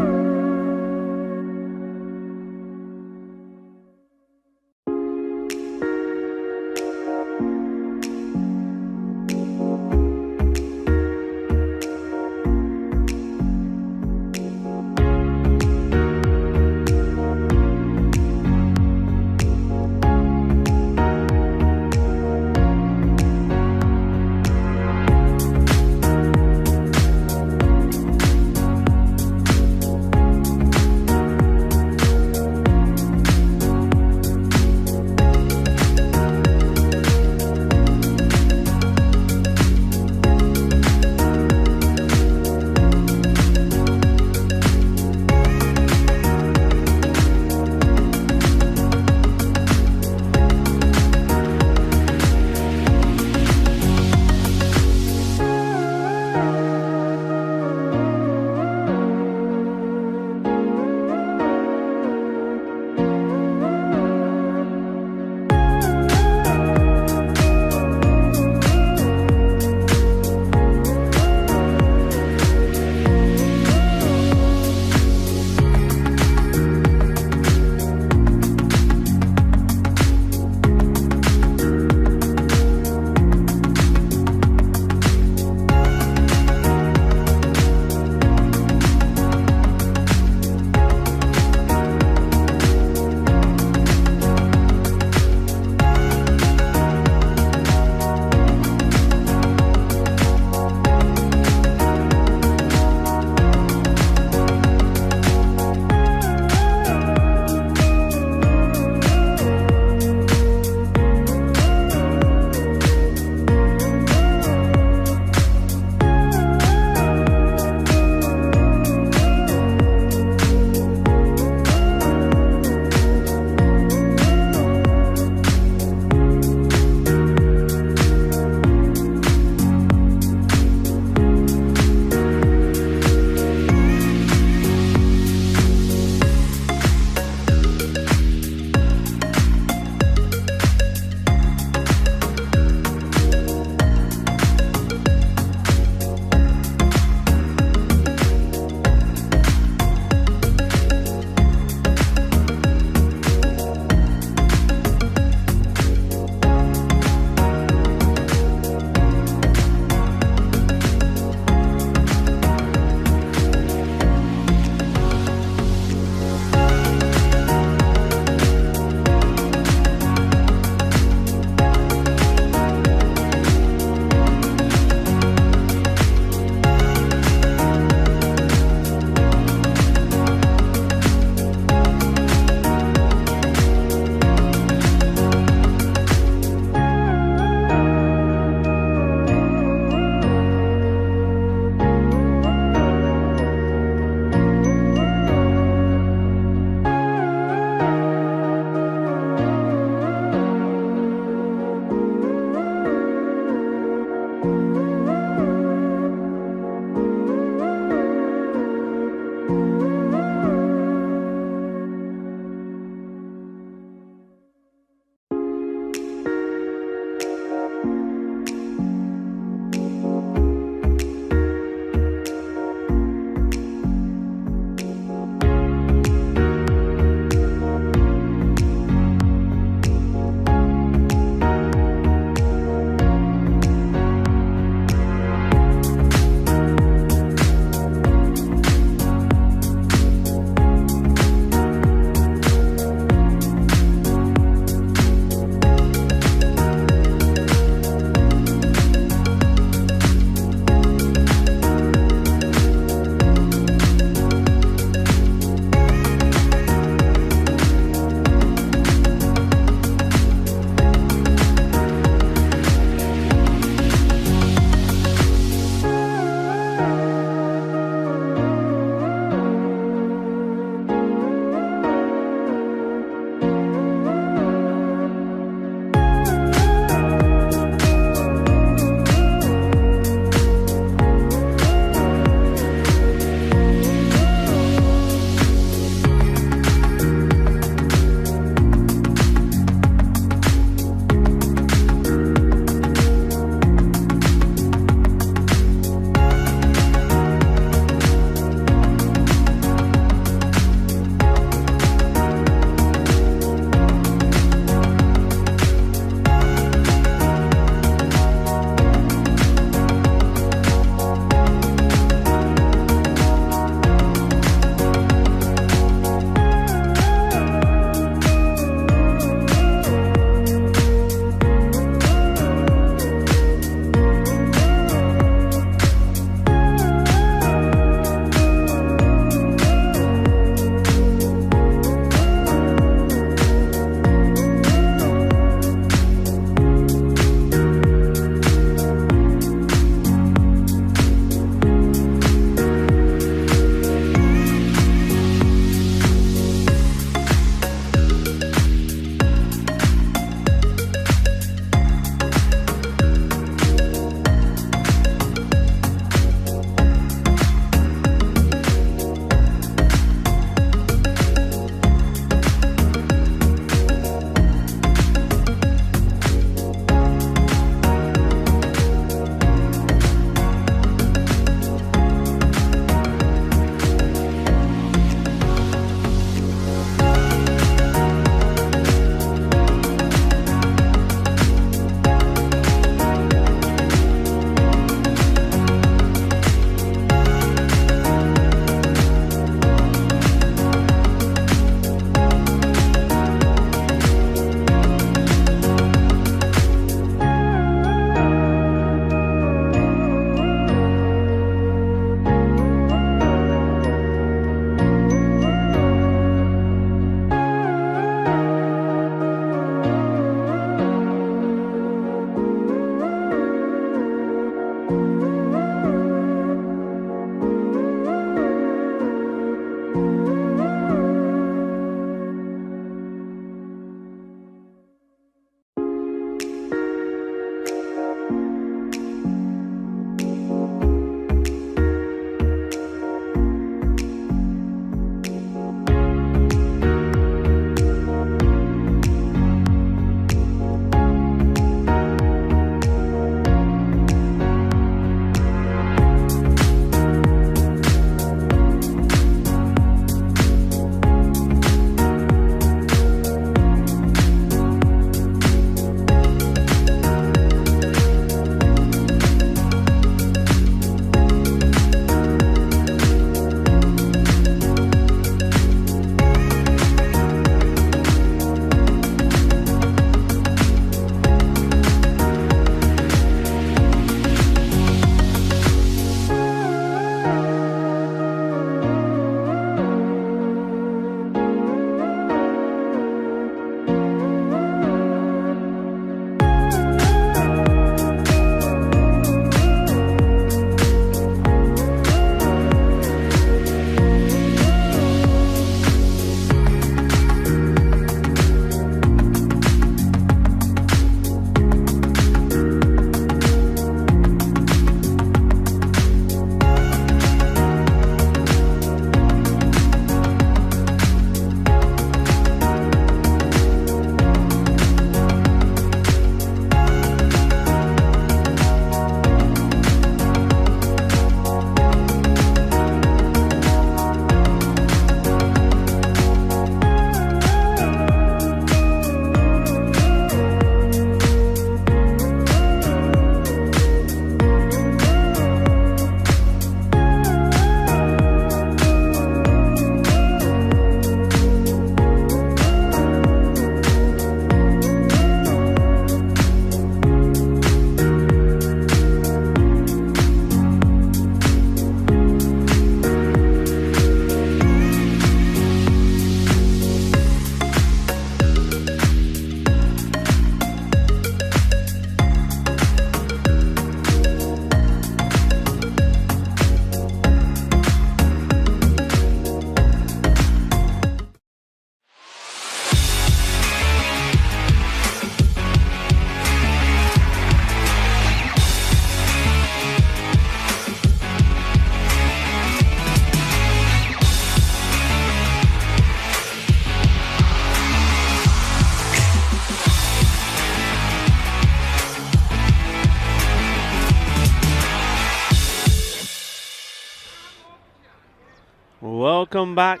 welcome back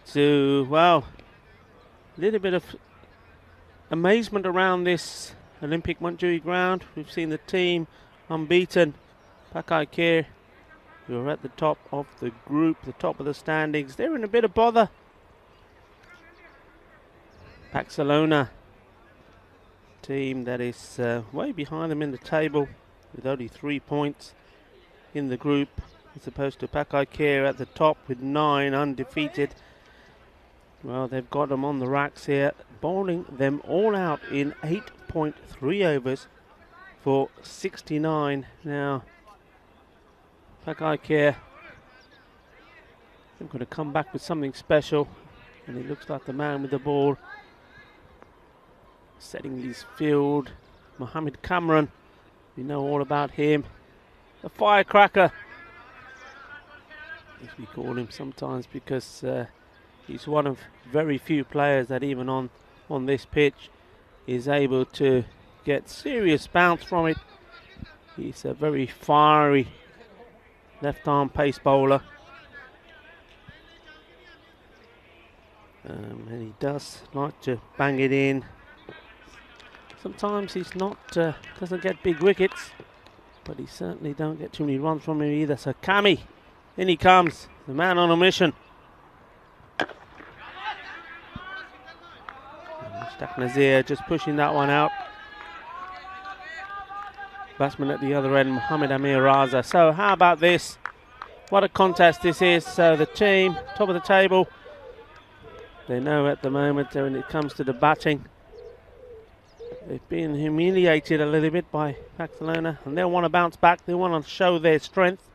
to, well, a little bit of amazement around this Olympic Montjuic ground. We've seen the team unbeaten, Pak I Care, who are at the top of the group, the top of the standings. They're in a bit of bother. Pakcelona, team that is way behind them in the table with only 3 points in the group, as opposed to Pak I Care at the top with 9 undefeated. Well, they've got them on the racks here, bowling them all out in 8.3 overs for 69. Now, Pak I Care, they're going to come back with something special, and it looks like the man with the ball setting his field, Mohammed Cameron. We know all about him, a firecracker, as we call him sometimes, because he's one of very few players that even on this pitch is able to get serious bounce from it. He's a very fiery left arm pace bowler, and he does like to bang it in. Sometimes he's not doesn't get big wickets, but he certainly don't get too many runs from him either. So Kami, in he comes, the man on a mission. Mushtaq Nazir just pushing that one out. Batsman at the other end, Mohammed Amir Raza. So how about this? What a contest this is. So the team, top of the table, they know at the moment when it comes to the batting, they've been humiliated a little bit by Pakcelona, and they'll want to bounce back. They want to show their strength.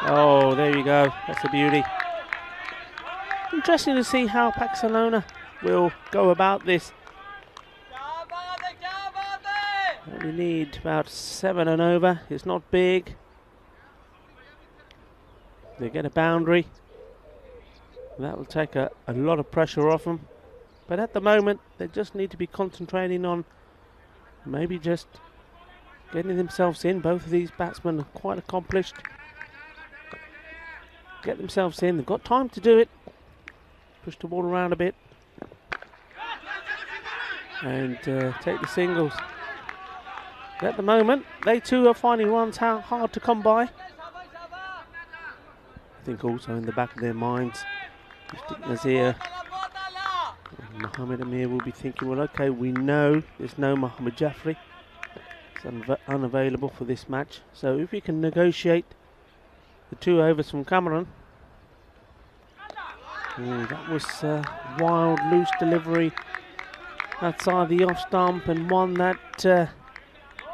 Oh, there you go. That's a beauty. Interesting to see how Pakcelona will go about this. We need about 7 and over. It's not big. They get a boundary. That will take a lot of pressure off them. But at the moment, they just need to be concentrating on maybe just getting themselves in. Both of these batsmen are quite accomplished. Get themselves in. They've got time to do it. Push the ball around a bit. And take the singles. But at the moment, they too are finding runs hard to come by. I think also in the back of their minds, Nazir, Mohammed Amir will be thinking, well, okay, we know there's no Mohammed Jaffrey. It's unavailable for this match. So if we can negotiate the 2 overs from Cameron. That was a wild, loose delivery outside the off stump, and one that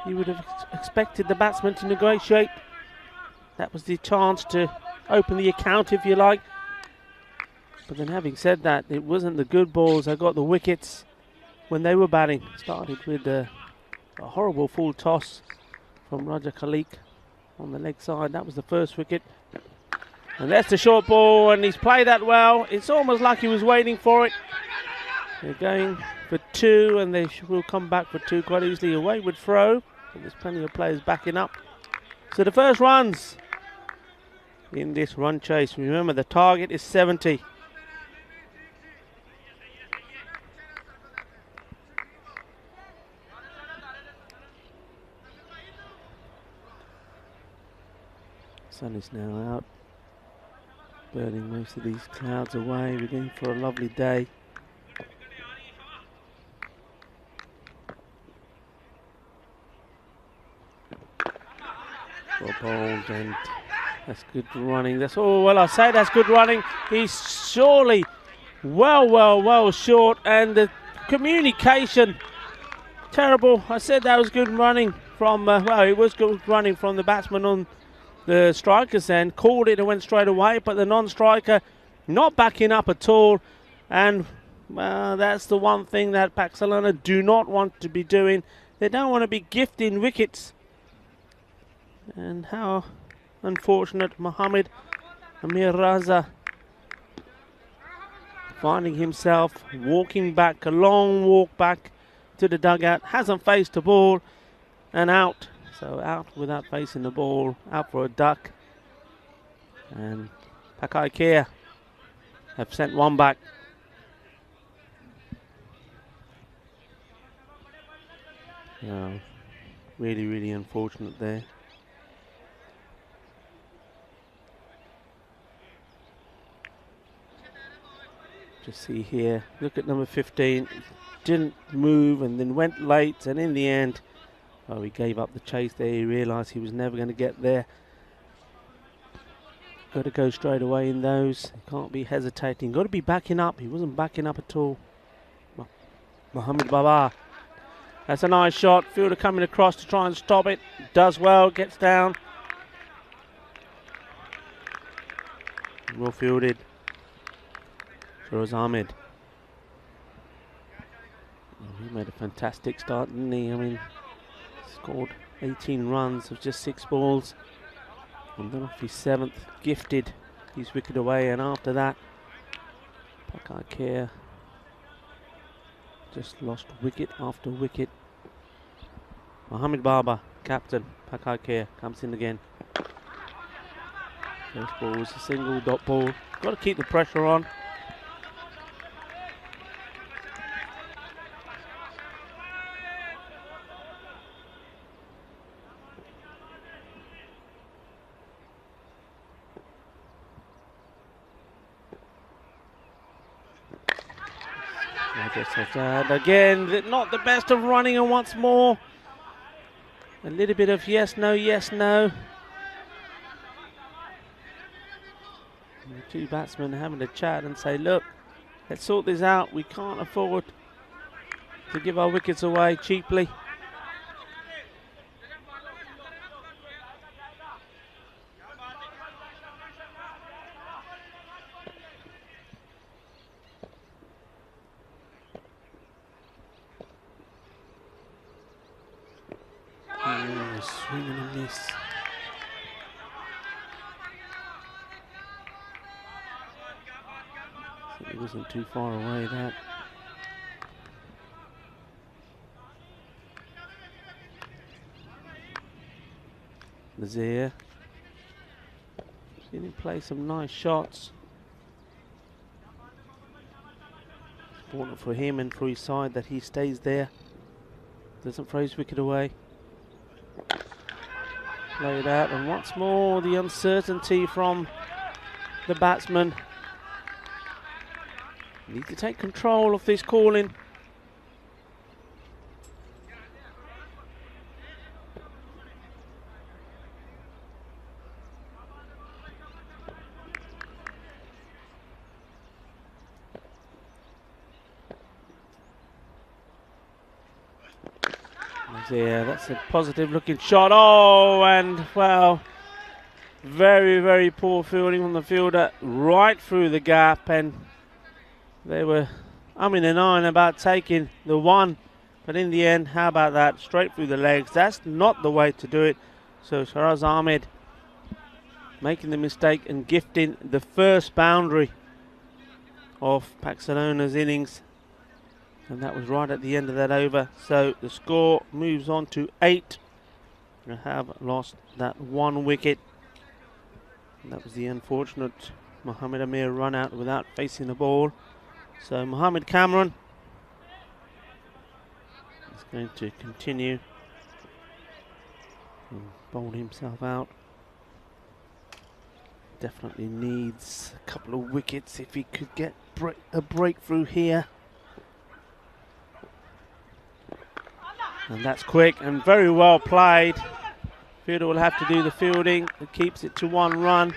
you would have expected the batsman to negotiate. That was the chance to open the account, if you like. But then having said that, it wasn't the good balls that got the wickets when they were batting. Started with a horrible full toss from Raja Khalik on the leg side. That was the first wicket. And that's the short ball, and he's played that well. It's almost like he was waiting for it. They're going for 2, and they will come back for 2 quite easily. A wayward throw, but there's plenty of players backing up. So the first runs in this run chase. Remember, the target is 70. Sun is now out, burning most of these clouds away. We're going for a lovely day. Well bowled, and that's good running. That's all. Well, I say that's good running. He's surely well short, and the communication terrible. I said that was good running from. Well, it was good running from the batsman on the striker's end. Called it and went straight away, but the non-striker not backing up at all. And that's the one thing that Pakcelona do not want to be doing. They don't want to be gifting wickets. And how unfortunate, Mohammed Amir Raza finding himself walking back, a long walk back to the dugout, hasn't faced the ball, and out. So out without facing the ball, out for a duck. And Pak I Care have sent one back. Oh, really, really unfortunate there. Just see here, look at number 15, didn't move and then went late, and in the end, oh, he gave up the chase there. He realised he was never going to get there. Got to go straight away in those. Can't be hesitating. Got to be backing up. He wasn't backing up at all. Mohammed Baba. That's a nice shot. Fielder coming across to try and stop it. Does well. Gets down. Well fielded. Firoz Ahmed. Oh, he made a fantastic start, didn't he? I mean, scored 18 runs of just 6 balls. And then off his 7th, gifted his wicket away, and after that, Pak I Care just lost wicket after wicket. Mohammed Baba, captain, Pak I Care, comes in again. First ball was a single dot ball. Got to keep the pressure on. Again, not the best of running, and once more a little bit of yes, no, yes, no. And the two batsmen having a chat and say, look, let's sort this out. We can't afford to give our wickets away cheaply. Swing and a miss. It wasn't too far away, that. Nazir. Seen him play some nice shots. It's important for him and for his side that he stays there. Doesn't throw his wicket away. Played out, and once more the uncertainty from the batsman. Need to take control of this calling. Yeah, that's a positive looking shot. Oh, and well, very, very poor fielding from the fielder right through the gap, and they were umming and ahhing about taking the one, but in the end, how about that? Straight through the legs. That's not the way to do it. So Firoz Ahmed making the mistake and gifting the first boundary of Pakcelona's innings. And that was right at the end of that over. So the score moves on to 8. They have lost that 1 wicket. And that was the unfortunate Mohammed Amir run out without facing the ball. So Mohammed Cameron is going to continue and bowl himself out. Definitely needs a couple of wickets if he could get a breakthrough here. And that's quick and very well played. Fielder will have to do the fielding. It keeps it to 1 run.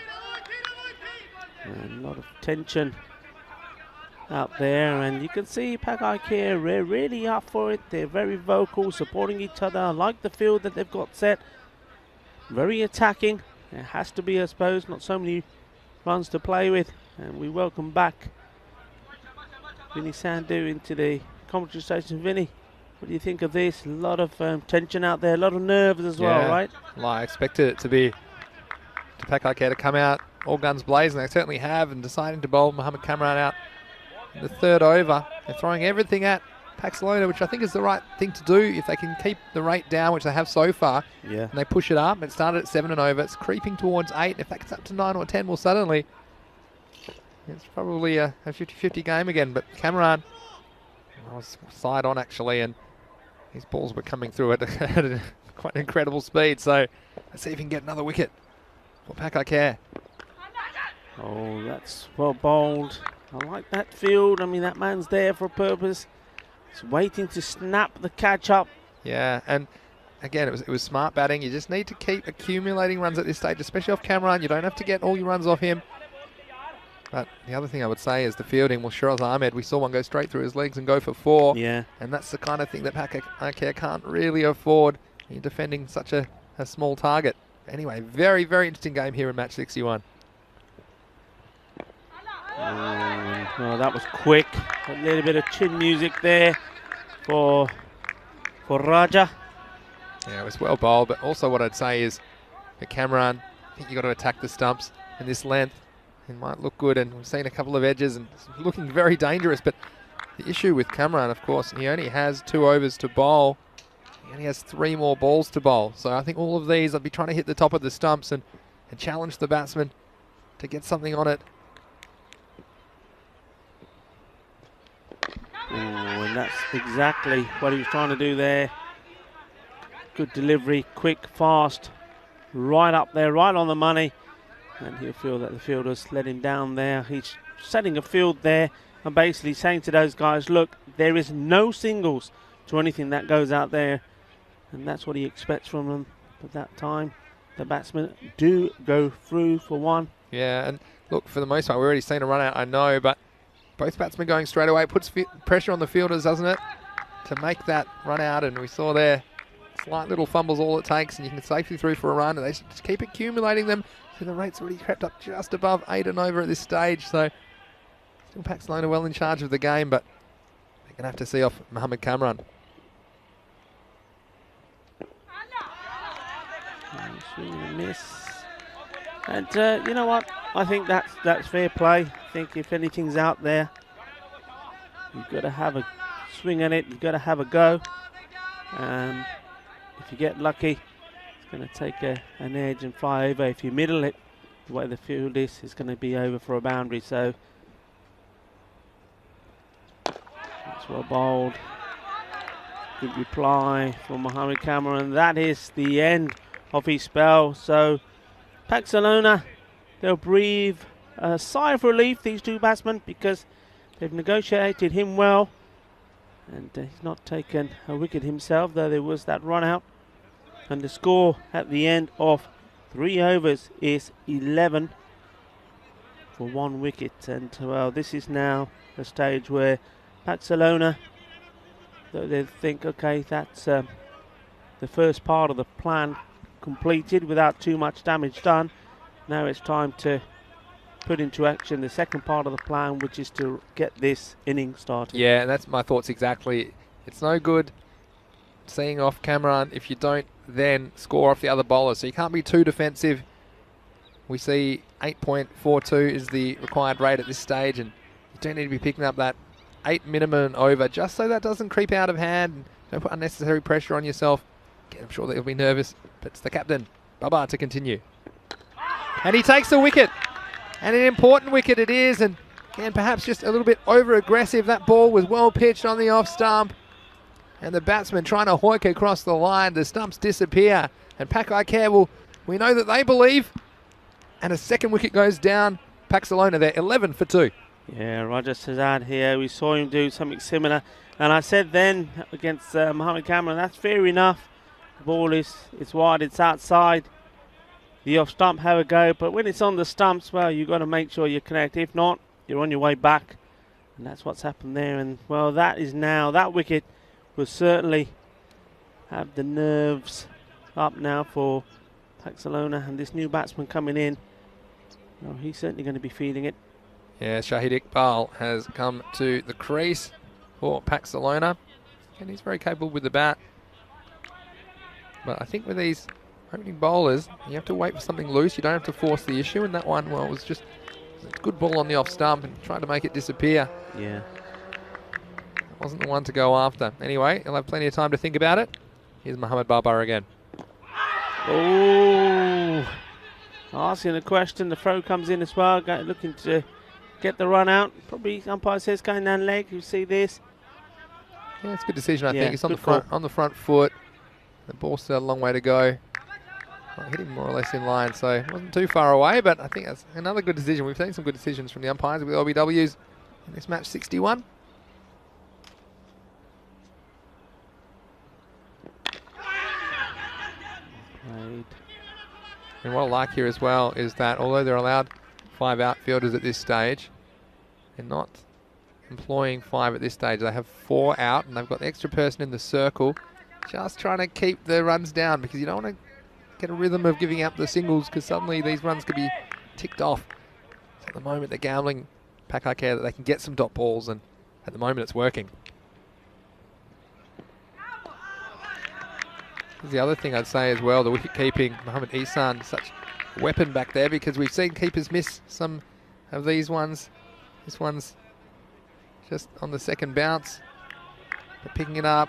And a lot of tension out there. And you can see Pak I Care, they're really up for it. They're very vocal, supporting each other. I like the field that they've got set. Very attacking. It has to be, I suppose, not so many runs to play with. And we welcome back Vinny Sandhu into the commentary station. Vinny, what do you think of this? A lot of tension out there, a lot of nerves as well, right? Well, I expected it to be to Pak I Care to come out all guns blazing. They certainly have, and deciding to bowl Mohammed Cameron out in the 3rd over. They're throwing everything at Pakcelona, which I think is the right thing to do if they can keep the rate down, which they have so far. Yeah. And they push it up. It started at 7 and over. It's creeping towards 8. If that gets up to 9 or 10, well, suddenly It's probably a 50-50 game again, but Cameron was side on actually, and his balls were coming through at quite incredible speed. So let's see if he can get another wicket for Pak I Care. Oh, that's well bowled. I like that field. I mean, that man's there for a purpose. He's waiting to snap the catch up. Yeah, and again, it was smart batting. You just need to keep accumulating runs at this stage, especially off Cameron. You don't have to get all your runs off him. But the other thing I would say is the fielding. Well, Shiraz Ahmed, we saw one go straight through his legs and go for 4. Yeah. And that's the kind of thing that Pak I Care can't really afford. You're defending such a small target. Anyway, very, very interesting game here in match 61. Well, that was quick. A little bit of chin music there for Raja. Yeah, it was well bowled, but also what I'd say is for Cameron, I think you've got to attack the stumps in this length. It might look good, and we've seen a couple of edges and it's looking very dangerous, but the issue with Cameron, of course, he only has 2 overs to bowl. He only has 3 more balls to bowl. So I think all of these, I'd be trying to hit the top of the stumps and challenge the batsman to get something on it. Oh, and that's exactly what he was trying to do there. Good delivery, quick, fast, right up there, right on the money. And he'll feel that the fielders let him down there. He's setting a field there and basically saying to those guys, look, there is no singles to anything that goes out there. And that's what he expects from them. At that time, the batsmen do go through for 1. Yeah, and look, for the most part, we've already seen a run out, I know, but both batsmen going straight away puts pressure on the fielders, doesn't it, to make that run out. And we saw there slight little fumbles all it takes, and you can safely through for a run, and they just keep accumulating them. So the rate's already crept up just above 8 and over at this stage. So still Pakcelona well in charge of the game, but they're going to have to see off Mohamed Kamran. Swing and a miss. And you know what? I think that's fair play. I think if anything's out there, you've got to have a swing at it. You've got to have a go. If you get lucky, it's going to take an edge and fly over. If you middle it, the way the field is, it's going to be over for a boundary. So that's well bowled. Good reply from Mohamed Kamran. That is the end of his spell. So Pakcelona, they'll breathe a sigh of relief, these 2 batsmen, because they've negotiated him well. And he's not taken a wicket himself, though there was that run out. And the score at the end of 3 overs is 11 for 1 wicket. And well, this is now a stage where Pakcelona, they think, okay, that's the first part of the plan completed without too much damage done. Now it's time to put into action the second part of the plan, which is to get this inning started. Yeah, and that's my thoughts exactly. It's no good seeing off Cameron if you don't then score off the other bowlers. So you can't be too defensive. We see 8.42 is the required rate at this stage, and you don't need to be picking up that 8 minimum over just so that doesn't creep out of hand and don't put unnecessary pressure on yourself. I'm sure that you'll be nervous, but it's the captain, Baba, to continue. And he takes the wicket. And an important wicket it is, and again, perhaps just a little bit over-aggressive. That ball was well pitched on the off stump, and the batsman trying to hoik across the line. The stumps disappear, and Pak I Care we know that they believe, and a second wicket goes down. Pakcelona there, 11 for 2. Yeah, Roger Sazad here. We saw him do something similar, and I said then against Mohamed Kamran, that's fair enough. The ball it's wide, it's outside. The off stump, have a go, but when it's on the stumps, well, you've got to make sure you connect. If not, you're on your way back, and that's what's happened there. And well, that wicket will certainly have the nerves up now for Pakcelona, and this new batsman coming in, well, he's certainly going to be feeling it. Yeah, Shahid Iqbal has come to the crease for Pakcelona, and he's very capable with the bat. But I think with these opening bowlers, you have to wait for something loose. You don't have to force the issue, and that one, well, was just a good ball on the off stump and trying to make it disappear. Yeah. It wasn't the one to go after. Anyway, he'll have plenty of time to think about it. Here's Mohamed Babar again. Oh, asking a question. The throw comes in as well, looking to get the run out. Probably umpire says going down leg. You see this. Yeah, it's a good decision, I Yeah, think. It's on the good front call. on the front foot. The ball's still a long way to go. Well, hit him more or less in line, so it wasn't too far away, but I think that's another good decision. We've seen some good decisions from the umpires with LBWs in this match 61. Played. And what I like here as well is that although they're allowed 5 outfielders at this stage, they're not employing 5 at this stage. They have 4 out, and they've got the extra person in the circle just trying to keep the runs down, because you don't want to get a rhythm of giving up the singles, because suddenly these runs could be ticked off. So at the moment they're gambling, Pak I Care, that they can get some dot balls, and at the moment it's working. The other thing I'd say as well, the wicket keeping, Mohamed Ihsan, such a weapon back there, because we've seen keepers miss some of these ones. This one's just on the second bounce. They're picking it up.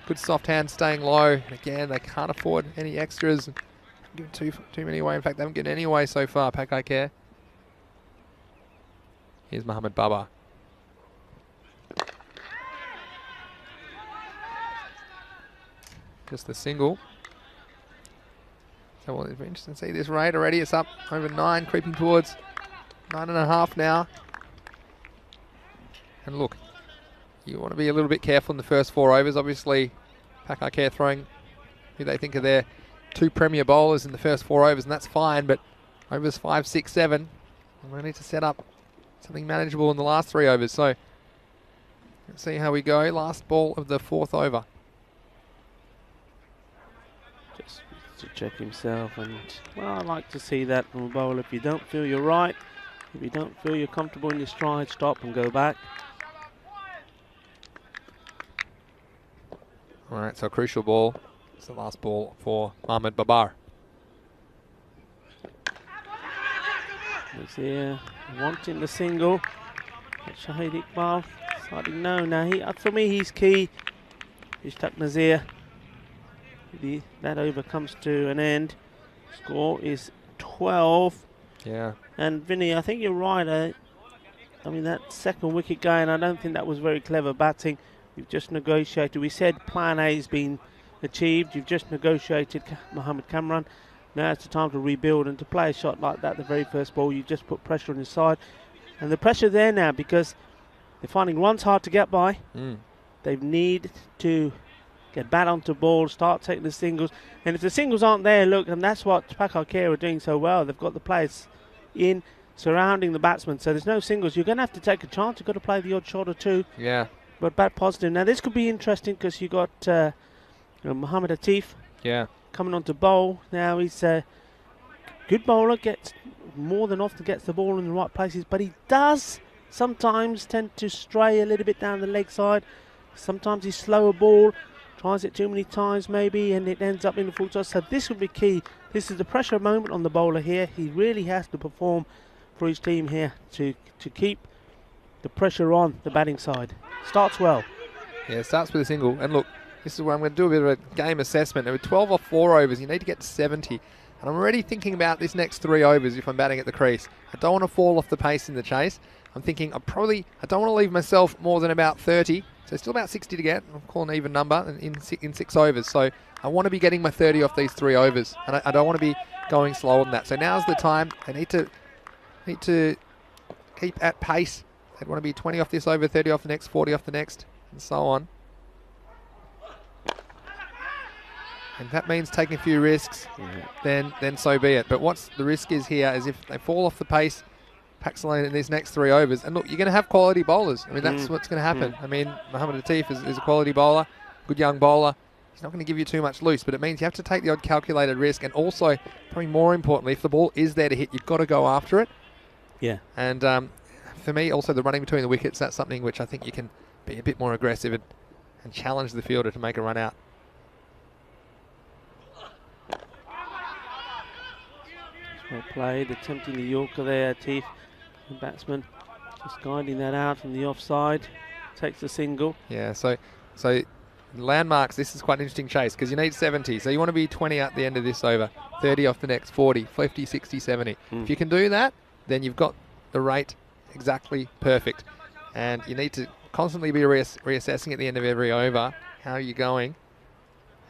Good soft hand, staying low. And again, they can't afford any extras. Give too many away. In fact, they haven't given any away so far, Pak I Care. Here's Mohamed Baba. Just the single. So well, it's interesting to see this rate already. It's up over 9, creeping towards 9.5 now. And look, you want to be a little bit careful in the first 4 overs. Obviously, Pak I Care throwing who they think are their 2 premier bowlers in the first 4 overs, and that's fine. But overs 5, 6, 7, we need to set up something manageable in the last 3 overs. So let's see how we go. Last ball of the 4th over. Just to check himself, and well, I like to see that from a bowler. If you don't feel you're right, if you don't feel you're comfortable in your stride, stop and go back. All right, so a crucial ball. It's the last ball for Mohamed Babar. He's here, wanting the single. But Shahid Iqbal deciding no. Now, for me, he's key. Ishtaq Nazir. That over comes to an end. Score is 12. Yeah. And Vinny, I think you're right. I mean, that second wicket going, I don't think that was very clever batting. You've just negotiated. We said plan A has been achieved. You've just negotiated Mohammed Kamran. Now it's the time to rebuild, and to play a shot like that, the very first ball, you just put pressure on his side. And the pressure there now, because they're finding runs hard to get by. They need to get bat onto ball, start taking the singles. And if the singles aren't there, look, and that's what Pak I Care are doing so well. They've got the players in, surrounding the batsman. So there's no singles. You're going to have to take a chance. You've got to play the odd shot or two. Yeah. But bat positive. Now this could be interesting, because you got Mohamed Atif coming on to bowl. Now he's a good bowler, gets more than often gets the ball in the right places, but he does sometimes tend to stray a little bit down the leg side. Sometimes he's slower ball, tries it too many times maybe, and it ends up in the full toss. So this will be key. This is the pressure moment on the bowler here. He really has to perform for his team here to keep the pressure on the batting side. Starts well. Yeah, it starts with a single. And look, this is where I'm going to do a bit of a game assessment. There were 12 off 4 overs. You need to get to 70. And I'm already thinking about this next 3 overs if I'm batting at the crease. I don't want to fall off the pace in the chase. I'm thinking I don't want to leave myself more than about 30. So still about 60 to get. I'll call an even number in 6 overs. So I want to be getting my 30 off these 3 overs. And I don't want to be going slower than that. So now's the time. I need to keep at pace. I'd want to be 20 off this over, 30 off the next, 40 off the next, and so on. And that means taking a few risks, then so be it. But what's the risk is here is if they fall off the pace, Pakcelona in these next 3 overs, and look, you're going to have quality bowlers. I mean, that's what's going to happen. I mean, Mohamed Atif is a quality bowler, good young bowler. He's not going to give you too much loose, but it means you have to take the odd calculated risk, and also, probably more importantly, if the ball is there to hit, you've got to go after it. Yeah. And for me, also the running between the wickets, that's something which I think you can be a bit more aggressive and challenge the fielder to make a run out. Well played, attempting the Yorker there, Atif, the batsman, just guiding that out from the offside, takes the single. Yeah, so landmarks, this is quite an interesting chase, because you need 70, so you want to be 20 at the end of this over, 30 off the next, 40, 50, 60, 70. If you can do that, then you've got the rate exactly perfect. And you need to constantly be reassessing at the end of every over. How are you going?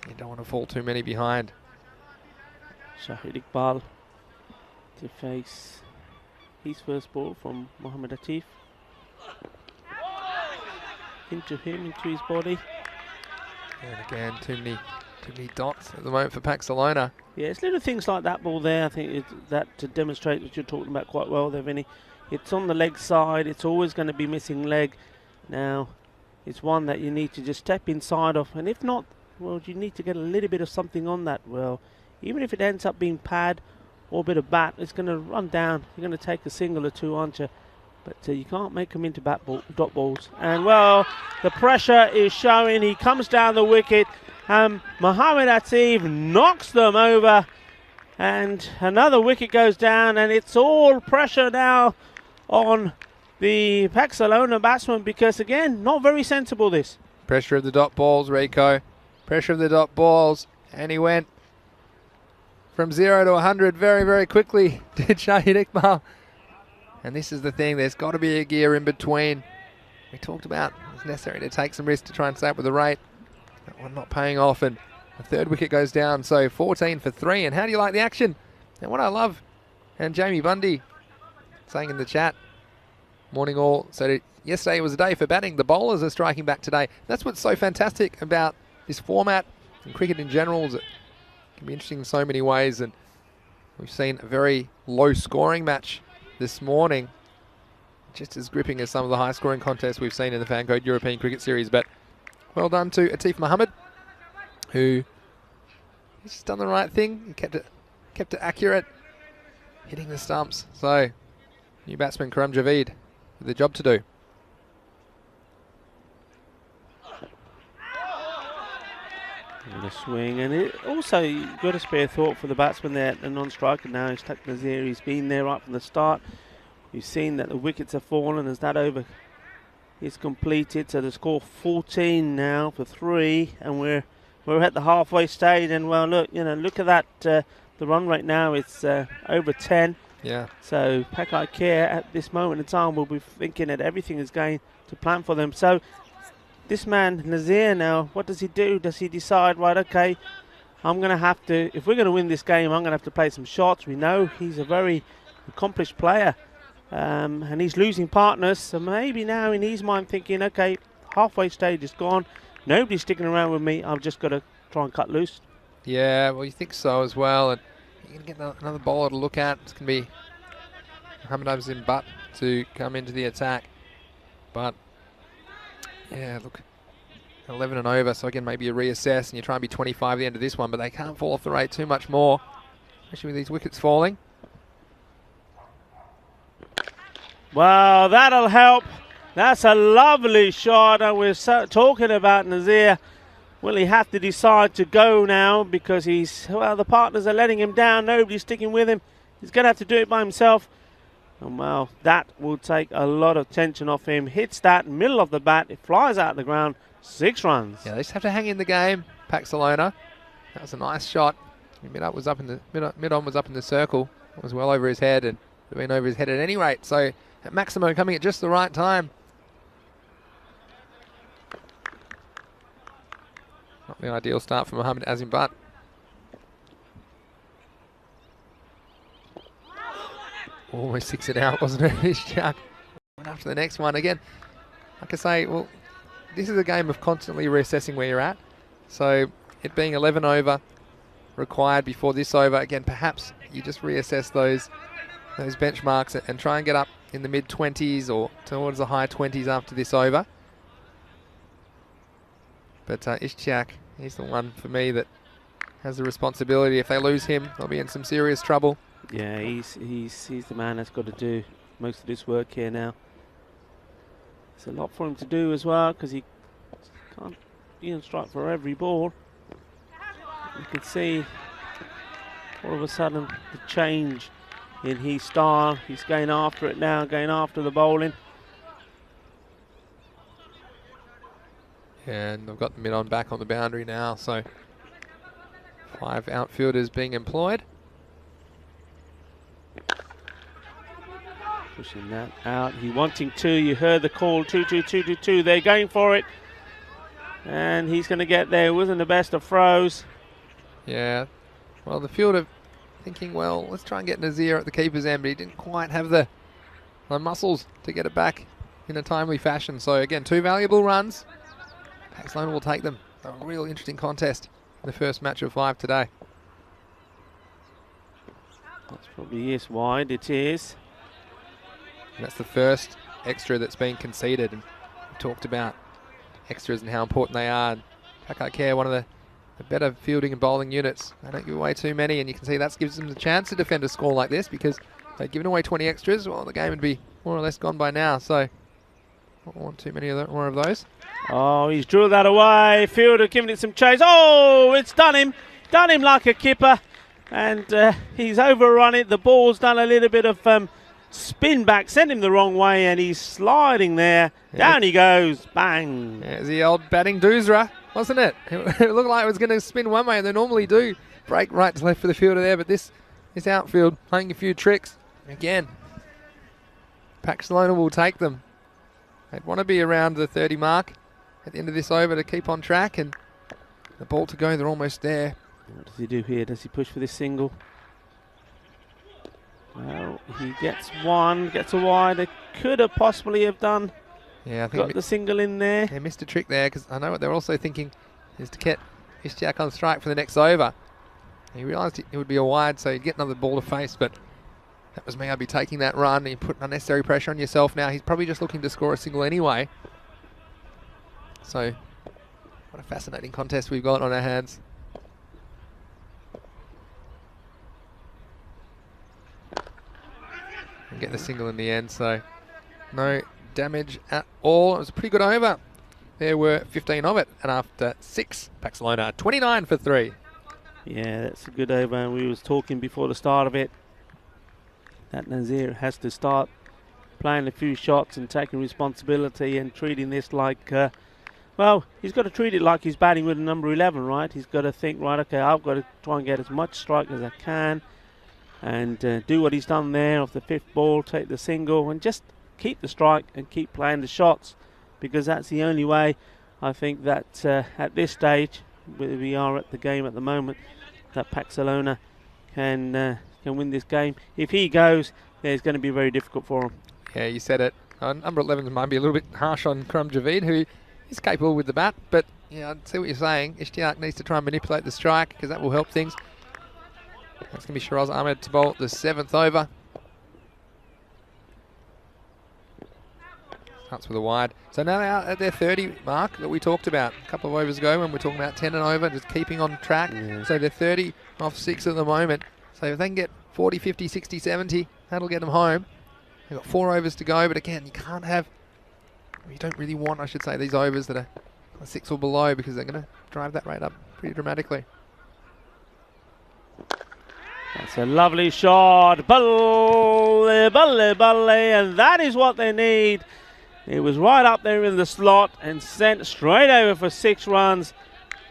You don't want to fall too many behind. Shahid Iqbal to face his first ball from Mohammad Atif. Into him, into his body. And again, too many dots at the moment for Pakcelona. Yeah, it's little things like that ball there. I think that to demonstrate what you're talking about quite well there, Vinny. It's on the leg side. It's always going to be missing leg. Now, it's one that you need to just step inside of. And if not, well, you need to get a little bit of something on that. Well, even if it ends up being pad or a bit of bat, it's going to run down. You're going to take a single or two, aren't you? But you can't make them into dot balls. And, well, the pressure is showing. He comes down the wicket. Mohammad Atif knocks them over. And another wicket goes down. And it's all pressure now on the Pakcelona batsman because, again, not very sensible this. Pressure of the dot balls, Rico. Pressure of the dot balls. And he went from 0 to 100 very, very quickly, did Shahid Iqbal. And this is the thing, there's got to be a gear in between. We talked about it's necessary to take some risk to try and stay up with the rate. That one not paying off, and the third wicket goes down, so 14 for 3. And how do you like the action? And what I love, and Jamie Bundy saying in the chat, morning all, so yesterday was a day for batting. The bowlers are striking back today. That's what's so fantastic about this format and cricket in general, is it can be interesting in so many ways. And we've seen a very low scoring match this morning, just as gripping as some of the high scoring contests we've seen in the Fan Code European Cricket Series. But well done to Atif Mohammed, who he's just done the right thing. He kept it accurate, hitting the stumps. So new batsman Karam Javeed with the job to do. And a swing, and it also you've got to spare thought for the batsman there, the non-striker now. He's Tuck Nazir. He's been there right from the start. We've seen that the wickets have fallen as that over is completed. So the score 14 now for 3, and we're at the halfway stage. And well, look at that. The run rate now it's over 10. Yeah. So Pak I Care at this moment in time will be thinking that everything is going to plan for them. So this man, Nazir, now, what does he do? Does he decide, right, okay, I'm going to have to, if we're going to win this game, I'm going to have to play some shots. We know he's a very accomplished player, and he's losing partners. So maybe now in his mind thinking, okay, halfway stage is gone. Nobody's sticking around with me. I've just got to try and cut loose. Yeah, well, you think so as well. And you're going to get another bowler to look at. It's going to be Mohammad Azim Butt to come into the attack. But yeah, look, 11 and over, so again, maybe you reassess and you try and be 25 at the end of this one, but they can't fall off the rate too much more, especially with these wickets falling. Well, that'll help. That's a lovely shot, and we're talking about Nazir. Will he have to decide to go now because the partners are letting him down, nobody's sticking with him. He's going to have to do it by himself. And well, that will take a lot of tension off him. Hits that middle of the bat. It flies out the ground. 6 runs. Yeah, they just have to hang in the game. Pakcelona. That was a nice shot. Mid-on was up in the circle. It was well over his head and would have been over his head at any rate. So at Maximo coming at just the right time. Not the ideal start for Mohammad Azim Butt. Almost 6 it out, wasn't it? This Chuck went after the next one again. Like I say, well, this is a game of constantly reassessing where you're at. So it being 11 over required before this over, again, perhaps you just reassess those benchmarks and try and get up in the mid-20s or towards the high 20s after this over. But Ishtiaq, he's the one for me that has the responsibility. If they lose him, they'll be in some serious trouble. Yeah, he's the man that's got to do most of this work here now. There's a lot for him to do as well because he can't strike for every ball. You can see all of a sudden the change in his style. He's going after it now, going after the bowling. And they've got the mid-on back on the boundary now, so 5 outfielders being employed. Pushing that out. He wanting 2. You heard the call. 2-2-2-2-2. They're going for it. And he's going to get there. It wasn't the best of throws. Yeah. Well, the fielder thinking, well, let's try and get Nazir at the keeper's end, but he didn't quite have the muscles to get it back in a timely fashion. So again, 2 valuable runs. Pakcelona will take them. A real interesting contest in the first match of 5 today. That's probably is wide. It is. And that's the first extra that's been conceded. And we talked about extras and how important they are. Pak I Care, one of the better fielding and bowling units. They don't give away too many, and you can see that gives them the chance to defend a score like this, because if they'd given away 20 extras, well, the game would be more or less gone by now. So, don't want too many more of those. Oh, he's drilled that away. Fielder giving it some chase. Oh, it's done him. Done him like a kipper. And he's overrun it. The ball's done a little bit of spin back, sent him the wrong way, and he's sliding there. Yeah. Down he goes. Bang. Yeah, it's the old batting doosra, wasn't it? It looked like it was going to spin one way, and they normally do break right to left for the fielder there, but this outfield playing a few tricks. Again, Pakcelona will take them. They'd want to be around the 30 mark at the end of this over to keep on track, and the ball to go, they're almost there. What does he do here? Does he push for this single? Well, he gets one, gets a wide. They could have possibly have done. Yeah, I think got the single in there. They missed a trick there, because I know what they're also thinking is to get Ishtiaq on strike for the next over. He realised it would be a wide, so he'd get another ball to face, but that was me. I'd be taking that run, and you put unnecessary pressure on yourself now. He's probably just looking to score a single anyway. So, what a fascinating contest we've got on our hands. And get the single in the end, so no damage at all. It was a pretty good over. There were 15 of it, and after 6, Pakcelona 29 for 3. Yeah, that's a good over, and we was talking before the start of it that Nazir has to start playing a few shots and taking responsibility and treating this like, well, he's got to treat it like he's batting with a number 11, right? He's got to think, right, okay, I've got to try and get as much strike as I can, and do what he's done there off the 5th ball, take the single, and just keep the strike and keep playing the shots, because that's the only way, I think, that at this stage, where we are at the game at the moment, that Pakcelona can win this game. If he goes, then it's going to be very difficult for him. Yeah, you said it. Number 11 might be a little bit harsh on Karam Javeed, who is capable with the bat, but yeah, I see what you're saying. Ishtiaq needs to try and manipulate the strike, because that will help things. That's going to be Shiraz Ahmed to bowl the 7th over. Starts with a wide. So now they're out at their 30 mark that we talked about a couple of overs ago when we're talking about 10 and over, just keeping on track. Yeah. So they're 30 off 6 at the moment. So if they can get 40, 50, 60, 70, that'll get them home. They've got 4 overs to go, but again, you can't have, you don't really want, I should say, these overs that are 6 or below, because they're going to drive that rate up pretty dramatically. That's a lovely shot. Balle, balle, balle, and that is what they need. It was right up there in the slot and sent straight over for 6 runs.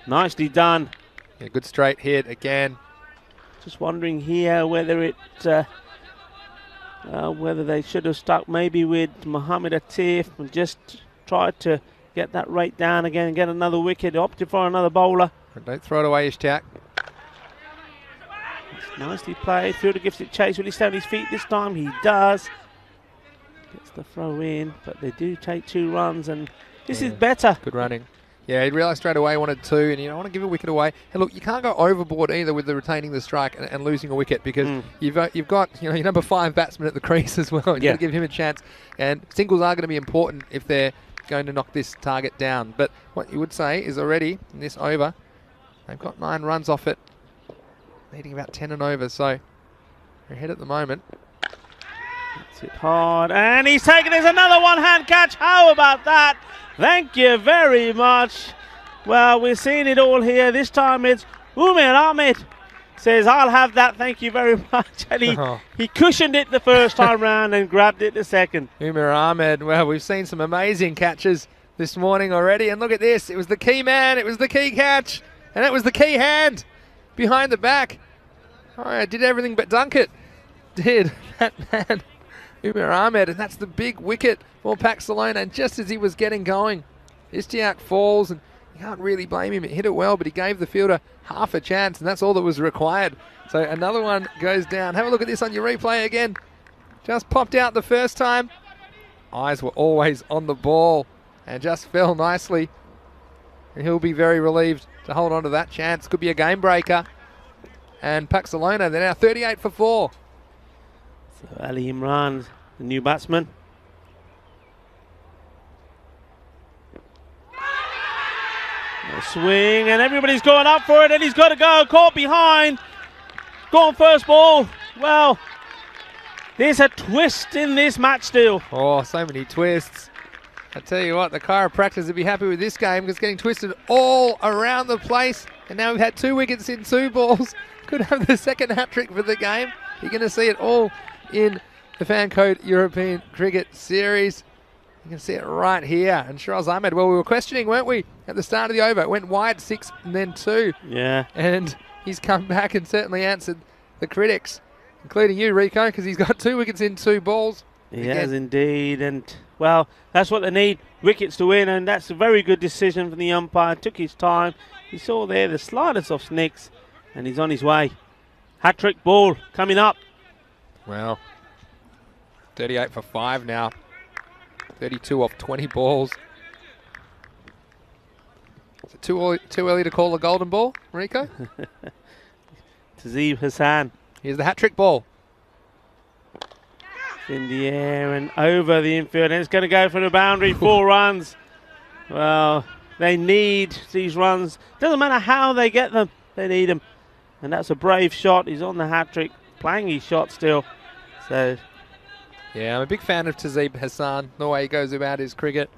Nicely done. Yeah, good straight hit again. Just wondering here whether whether they should have stuck maybe with Mohamed Atif and just tried to get that rate down again and get another wicket. Opted for another bowler. And don't throw it away, Ishtiaq. It's nicely played. Fielder gives it chase. Will he stay on his feet this time? He does. Gets the throw in, but they do take 2 runs, and this is better. Good running. Yeah, he realised straight away he wanted 2, and you don't want to give a wicket away. And look, you can't go overboard either with the retaining the strike and losing a wicket, because you've got your number 5 batsman at the crease as well. You've got to give him a chance, and singles are going to be important if they're going to knock this target down. But what you would say is already in this over, they've got 9 runs off it, needing about 10 and over, so they're ahead at the moment. Hits it hard, and he's taken. There's another one-hand catch. How about that? Thank you very much. Well, we're seeing it all here. This time it's Umar Ahmed says, I'll have that, thank you very much. And he cushioned it the first time round and grabbed it the second. Umar Ahmed, well, we've seen some amazing catches this morning already. And look at this. It was the key man. It was the key catch. And it was the key hand behind the back. Oh, I did everything but dunk it. Did that man. Umar Ahmed, and that's the big wicket for Pakcelona. And just as he was getting going, Ishtiaq falls, and you can't really blame him. He hit it well, but he gave the fielder half a chance, and that's all that was required. So another one goes down. Have a look at this on your replay again. Just popped out the first time. Eyes were always on the ball and just fell nicely. And he'll be very relieved to hold on to that chance. Could be a game breaker. And Pakcelona, they're now 38 for 4. So Ali Imran, the new batsman. A swing, and everybody's going up for it, and he's got to go. Caught behind. Gone first ball. Well, there's a twist in this match still. Oh, so many twists. I tell you what, the chiropractors would be happy with this game because it's getting twisted all around the place. And now we've had 2 wickets in 2 balls. Could have the second hat-trick for the game. You're going to see it all in the Fan Code European Cricket Series. You can see it right here. And Shiraz Ahmed, well, we were questioning, weren't we, at the start of the over. It went wide 6 and then 2. Yeah. And he's come back and certainly answered the critics, including you, Rico, because he's got 2 wickets in 2 balls. He has indeed, and well, that's what they need, wickets to win, and that's a very good decision from the umpire. Took his time. He saw there the sliders off Snicks, and he's on his way. Hat-trick ball coming up. Well, 38 for 5 now. 32 off 20 balls. Is it too early to call a golden ball, Rico? Tazeem Hassan. Here's the hat-trick ball. In the air and over the infield, and it's going to go for the boundary. 4 runs. Well, they need these runs. Doesn't matter how they get them, they need them. And that's a brave shot. He's on the hat-trick, playing his shot still. So, yeah, I'm a big fan of Tazeem Hassan, the way he goes about his cricket.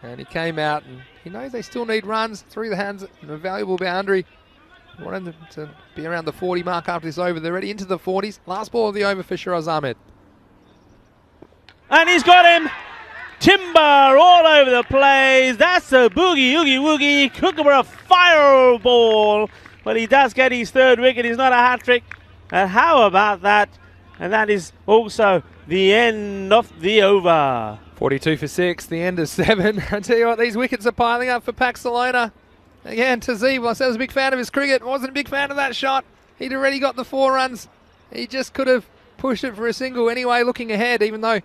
And he came out, and he knows they still need runs through the hands of a valuable boundary. He wanted them to be around the 40 mark after this over. They're already into the 40s. Last ball of the over for Shiraz Ahmed. and he's got him. Timber all over the place. That's a boogie, oogie, woogie. Kookaburra fireball. But he does get his 3rd wicket. He's not a hat-trick. And how about that? And that is also the end of the over. 42 for 6, the end of 7. I tell you what, these wickets are piling up for Pakcelona. Again, Tazeem, I said I was a big fan of his cricket. Wasn't a big fan of that shot. He'd already got the 4 runs. He just could have pushed it for a single anyway, looking ahead, even though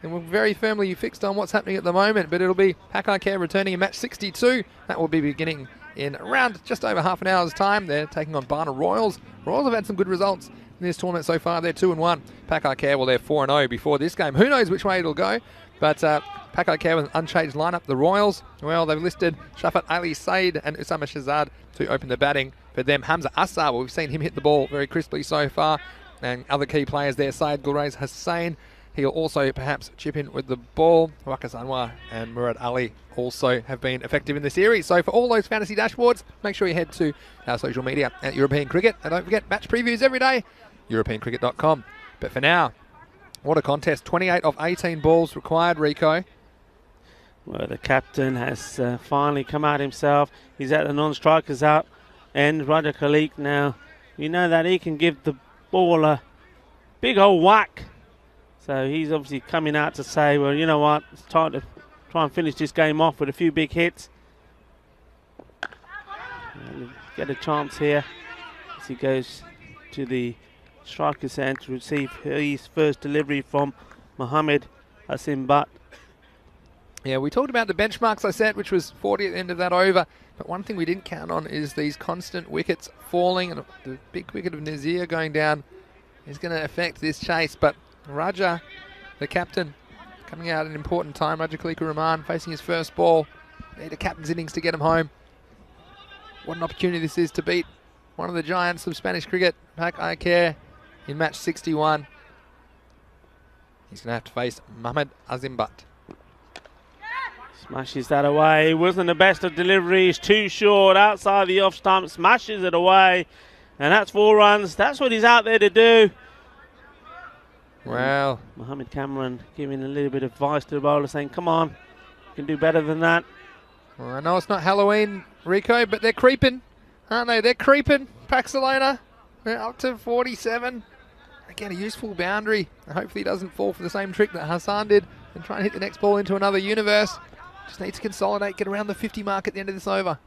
and we're very firmly fixed on what's happening at the moment. But it'll be Pak I Care returning in match 62. That will be beginning in around just over half an hour's time. They're taking on Barna Royals. Royals have had some good results in this tournament so far. They're 2-1. Pak I Care, well, they're 4-0 before this game. Who knows which way it'll go? But Pak I Care with an unchanged lineup. The Royals, well, they've listed Shafat Ali Said and Usama Shazad to open the batting. For them, Hamza Assar, well, we've seen him hit the ball very crisply so far. And other key players there, Syed Gulrez Hussain. He'll also perhaps chip in with the ball. Waqas Anwar and Murad Ali also have been effective in the series. So for all those fantasy dashboards, make sure you head to our social media at European Cricket. And don't forget, match previews every day, europeancricket.com. But for now, what a contest. 28 of 18 balls required, Rico. Well, the captain has finally come out himself. He's at the non-strikers out. And Raja Khalik now, you know that he can give the ball a big old whack. So he's obviously coming out to say, well, you know what, it's time to try and finish this game off with a few big hits. Get a chance here as he goes to the striker's end to receive his first delivery from Mohammed Asim Butt. Yeah, we talked about the benchmarks I set, which was 40 at the end of that over. But one thing we didn't count on is these constant wickets falling, and the big wicket of Nazir going down is going to affect this chase. But Raja, the captain, coming out at an important time. Raja Khaliqur Rahman facing his first ball. Need a captain's innings to get him home. What an opportunity this is to beat one of the giants of Spanish cricket, Pak I Care, in match 61. He's going to have to face Mohammed Asim Butt. Smashes that away. Wasn't the best of deliveries. Too short. Outside the off stump. Smashes it away. And that's 4 runs. That's what he's out there to do. Well, Mohammed Cameron giving a little bit of advice to the bowler, saying, come on, you can do better than that. Well, I know it's not Halloween, Rico, but they're creeping, aren't they? They're creeping. Pakcelona, they're up to 47. Again, a useful boundary. Hopefully he doesn't fall for the same trick that Hassan did and try and hit the next ball into another universe. Just needs to consolidate, get around the 50 mark at the end of this over.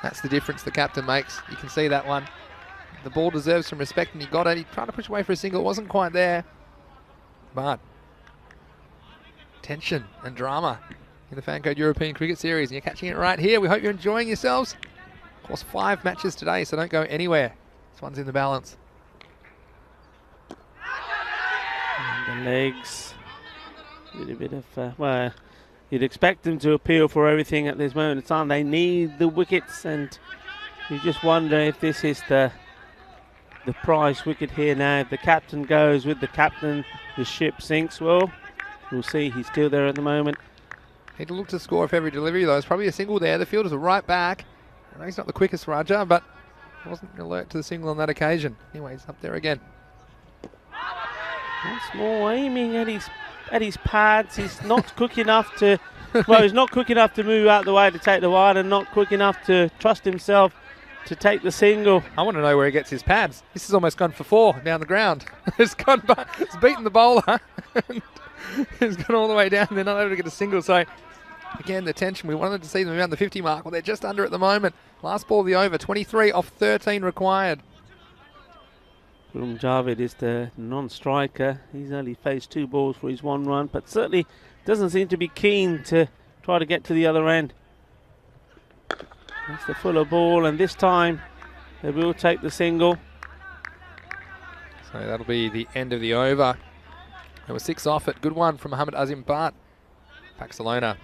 That's the difference the captain makes. You can see that one. The ball deserves some respect and he got it. He tried to push away for a single. It wasn't quite there. But tension and drama in the Fan Code European Cricket Series. And you're catching it right here. We hope you're enjoying yourselves. Of course, 5 matches today, so don't go anywhere. This one's in the balance. And the legs. A little bit of, well, you'd expect them to appeal for everything at this moment in time. They need the wickets, and you just wonder if this is the prize wicket here now. If the captain goes with the captain, the ship sinks. Well, we'll see. He's still there at the moment. Need to look to score off every delivery, though. It's probably a single there. The fielders are right back. I know he's not the quickest Raja, but wasn't alert to the single on that occasion. Anyway, he's up there again. Once more aiming at his pads. He's not quick enough to, well, he's not quick enough to move out the way to take the wide, and not quick enough to trust himself to take the single. I want to know where he gets his pads. This has almost gone for 4 down the ground. It's beaten the bowler. And it's gone all the way down. They're not able to get a single. So again, the tension. We wanted to see them around the 50 mark. Well, they're just under at the moment. Last ball of the over. 23 off 13 required. Javid is the non-striker. He's only faced 2 balls for his 1 run, but certainly doesn't seem to be keen to try to get to the other end. That's the fuller ball, and this time they will take the single. So that'll be the end of the over. There were 6 off it. Good one from Mohammad Azim Bart. Pakcelona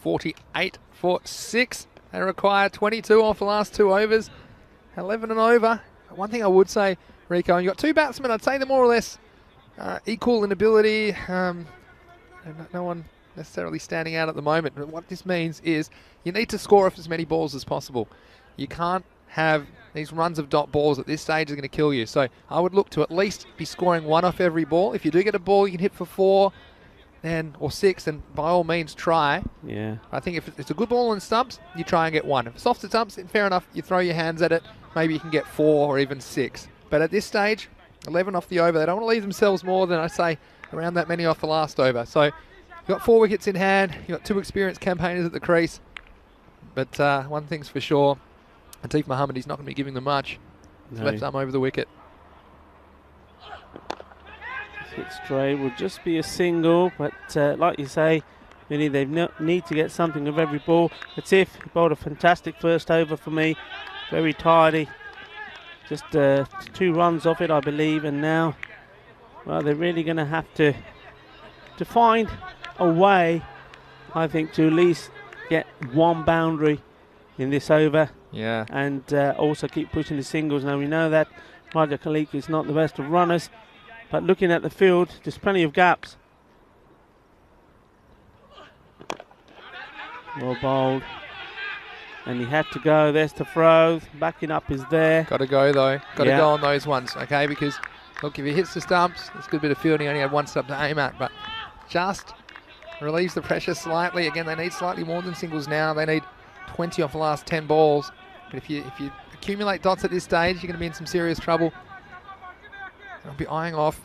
48 for 6. They require 22 off the last 2 overs. 11 and over. One thing I would say, Rico, you've got 2 batsmen. I'd say they're more or less equal in ability. No one necessarily standing out at the moment. But what this means is you need to score off as many balls as possible. You can't have these runs of dot balls at this stage are going to kill you. So I would look to at least be scoring 1 off every ball. If you do get a ball you can hit for 4 then or 6, then by all means try. Yeah. I think if it's a good ball on stumps, you try and get 1. If it's off the stumps, then fair enough, you throw your hands at it. Maybe you can get 4 or even 6. But at this stage, 11 off the over. They don't want to leave themselves more than, I say, around that many off the last over. So you've got 4 wickets in hand. You've got 2 experienced campaigners at the crease. But one thing's for sure, Atif Mohammed, he's not going to be giving them much. His left arm over the wicket. Hit straight will just be a single, but like you say, really they need to get something of every ball. Atif bowled a fantastic first over for me. Very tidy. Just 2 runs off it, I believe, and now, well, they're really going to have to find a way, I think, to at least get 1 boundary in this over. Yeah. And also keep pushing the singles. Now we know that Raja Khalik is not the best of runners, but looking at the field, there's plenty of gaps. Well bowled. And he had to go. There's the throw. Backing up is there. Got to go, though. Got to go on those ones, okay? Because, look, if he hits the stumps, it's a good bit of fielding. He only had 1 stump to aim at, but just relieves the pressure slightly. Again, they need slightly more than singles now. They need 20 off the last 10 balls. But if you accumulate dots at this stage, you're going to be in some serious trouble. I'll be eyeing off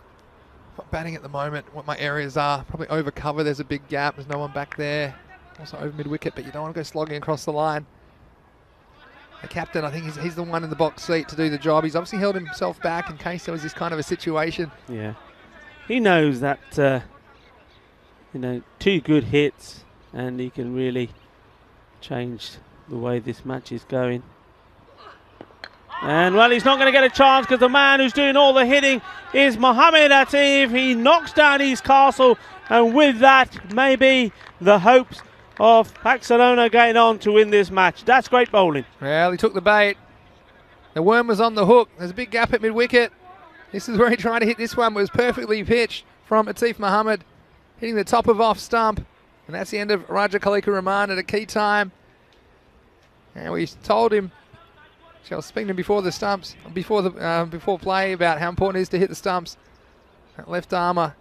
batting at the moment, what my areas are. Probably over cover. There's a big gap. There's no one back there. Also over mid-wicket, but you don't want to go slogging across the line. The captain, I think he's the one in the box seat to do the job. He's obviously held himself back in case there was this kind of a situation. Yeah. He knows that, 2 good hits and he can really change the way this match is going. And, well, he's not going to get a chance because the man who's doing all the hitting is Mohammad Atif. He knocks down his castle, and with that, maybe the hopes of Pakcelona going on to win this match. That's great bowling. Well, he took the bait. The worm was on the hook. There's a big gap at mid-wicket. This is where he tried to hit this one. It was perfectly pitched from Atif Mohammed, hitting the top of off stump. And that's the end of Raja Khalika Rahman at a key time. And we told him, I was speaking to him before the stumps, before play, about how important it is to hit the stumps. That left armour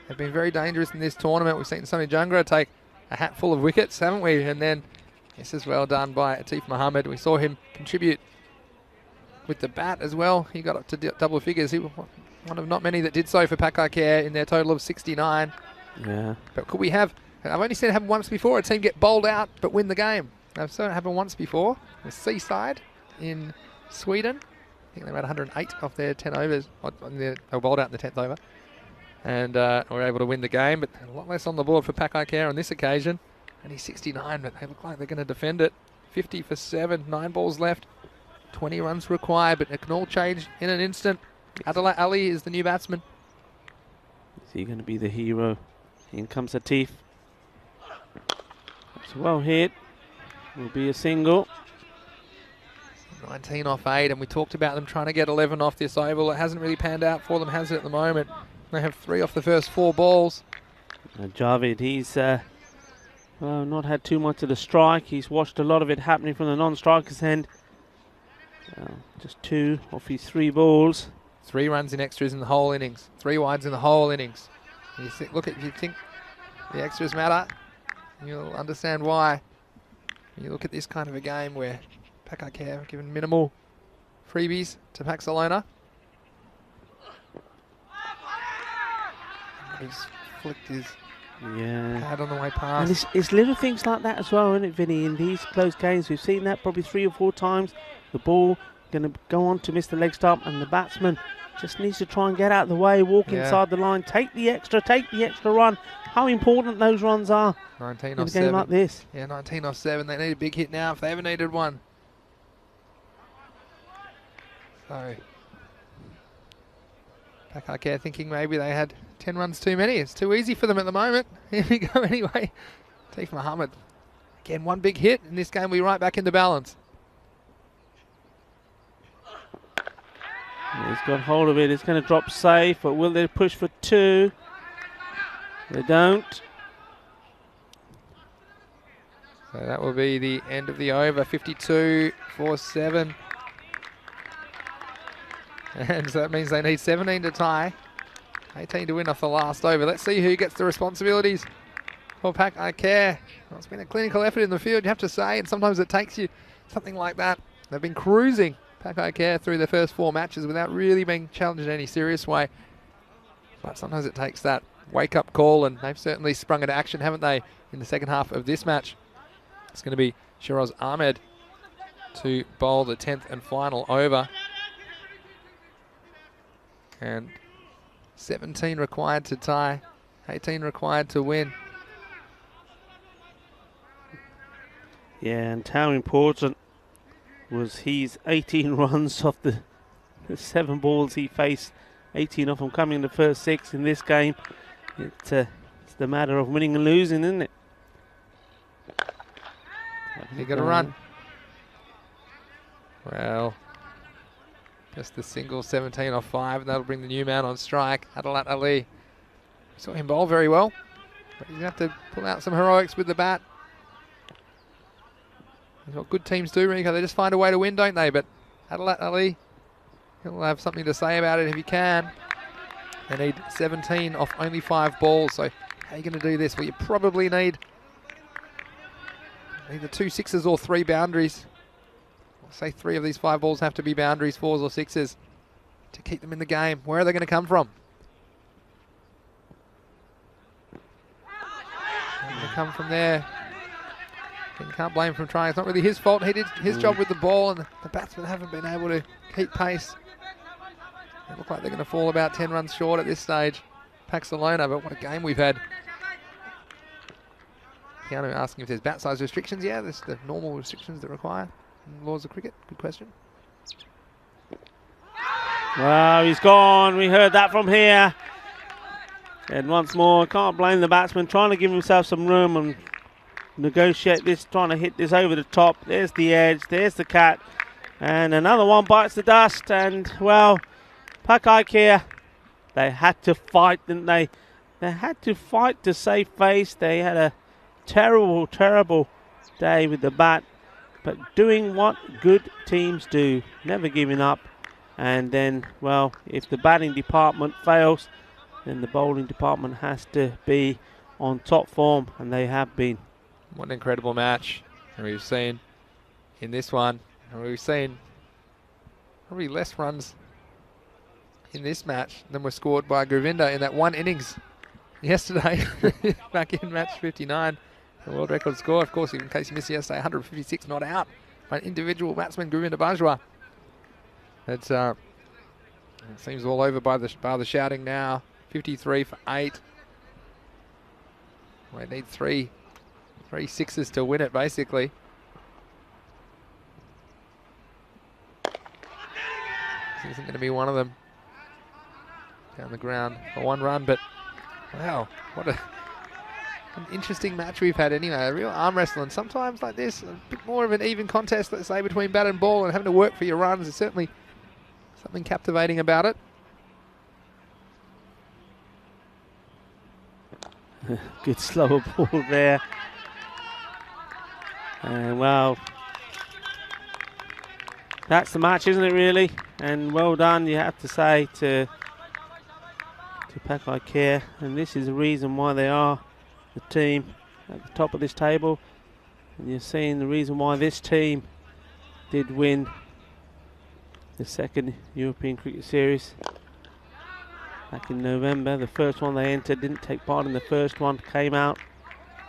have been very dangerous in this tournament. We've seen Sonny Jungra take a hatful of wickets, haven't we? And then This is well done by Atif Mohammed. We saw him contribute with the bat as well. He got up to double figures. He was one of not many that did so for Pak I Care in their total of 69. Yeah. But could we have, I've only seen it happen once before, a team get bowled out but win the game. I've seen it happen once before. The Seaside in Sweden. I think they made 108 off their 10 overs. They were bowled out in the 10th over. And were able to win the game, but a lot less on the board for Pak I Care on this occasion. And he's 69, but they look like they're going to defend it. 50 for 7, 9 balls left. 20 runs required, but it can all change in an instant. Adela Ali is the new batsman. Is he going to be the hero? In comes Atif. That's well hit. Will be a single. 19 off 8, and we talked about them trying to get 11 off this oval. It hasn't really panned out for them, has it, at the moment? They have 3 off the first 4 balls. Javid, he's well, not had too much of the strike. He's watched a lot of it happening from the non-striker's end. Just 2 off his 3 balls. 3 runs in extras in the whole innings. 3 wides in the whole innings. You think, if you think the extras matter, you'll understand why. When you look at this kind of a game where Pak I Care have given minimal freebies to Pakcelona. He's flicked his pad on the way past. And it's little things like that as well, isn't it, Vinny? In these close games, we've seen that probably 3 or 4 times. The ball going to go on to miss the leg stump, and the batsman just needs to try and get out of the way, walk inside the line, take the extra run. How important those runs are 19 in off a game 7. like this. Yeah, 19 off 7. They need a big hit now if they ever needed one. So, Pak I Care thinking maybe they had 10 runs too many. It's too easy for them at the moment. Here we go anyway. Atif Mohammed. Again, 1 big hit. In this game, we're right back into balance. He's got hold of it. It's going to drop safe, but will they push for 2? They don't. So that will be the end of the over. 52 for 7. And so that means they need 17 to tie. 18 to win off the last over. Let's see who gets the responsibilities for Pak I Care. Well, it's been a clinical effort in the field, you have to say, and sometimes it takes you something like that. They've been cruising Pak I Care through their first 4 matches without really being challenged in any serious way. But sometimes it takes that wake-up call, and they've certainly sprung into action, haven't they, in the second half of this match. It's going to be Shiraz Ahmed to bowl the 10th and final over. And 17 required to tie, 18 required to win. Yeah, and how important was his 18 runs off the 7 balls he faced, 18 of them coming in the first 6 in this game. It's the matter of winning and losing, isn't it? He got a run. Well, just the single, 17 off 5, and that'll bring the new man on strike, Adela Ali. We saw him bowl very well, but he's going to have to pull out some heroics with the bat. That's what good teams do, Rico. They just find a way to win, don't they? But Adela Ali, he'll have something to say about it if he can. They need 17 off only 5 balls, so how are you going to do this? Well, you probably need either 2 6s or 3 boundaries. I'll say 3 of these 5 balls have to be boundaries, 4s or 6s, to keep them in the game. Where are they going to come from? They're going to come from there. You can't blame him for trying. It's not really his fault. He did his job with the ball, and the batsmen haven't been able to keep pace. They look like they're going to fall about 10 runs short at this stage. Pakcelona, but what a game we've had. Keanu asking if there's bat size restrictions. Yeah, there's the normal restrictions that require in the laws of cricket. Good question. Well, he's gone. We heard that from here. And once more, can't blame the batsman, trying to give himself some room and negotiate this, trying to hit this over the top. There's the edge, there's the cat, and another one bites the dust. And well, Pak I Care, they had to fight, didn't they? They had to fight to save face. They had a terrible, terrible day with the bat, but doing what good teams do, never giving up. And then, well, if the batting department fails, then the bowling department has to be on top form, and they have been. What an incredible match. And we've seen in this one, and we've seen probably less runs in this match than were scored by Govinda in that one innings yesterday, back in match 59. The world record score, of course, in case you missed yesterday, 156 not out by an individual batsman, Govinda Bajwa. It seems all over by the shouting now. 53 for 8. We need three sixes to win it, basically. This isn't going to be one of them. Down the ground for 1 run, but wow, what an interesting match we've had anyway. A real arm wrestling. Sometimes like this, a bit more of an even contest, let's say, between bat and ball, and having to work for your runs is certainly something captivating about it. Good slower ball there. And well, that's the match, isn't it, really? And well done, you have to say, to Pak I Care. And this is the reason why they are the team at the top of this table. And you're seeing the reason why this team did win the second European Cricket Series back in November. The first one they entered, didn't take part in the first one, came out.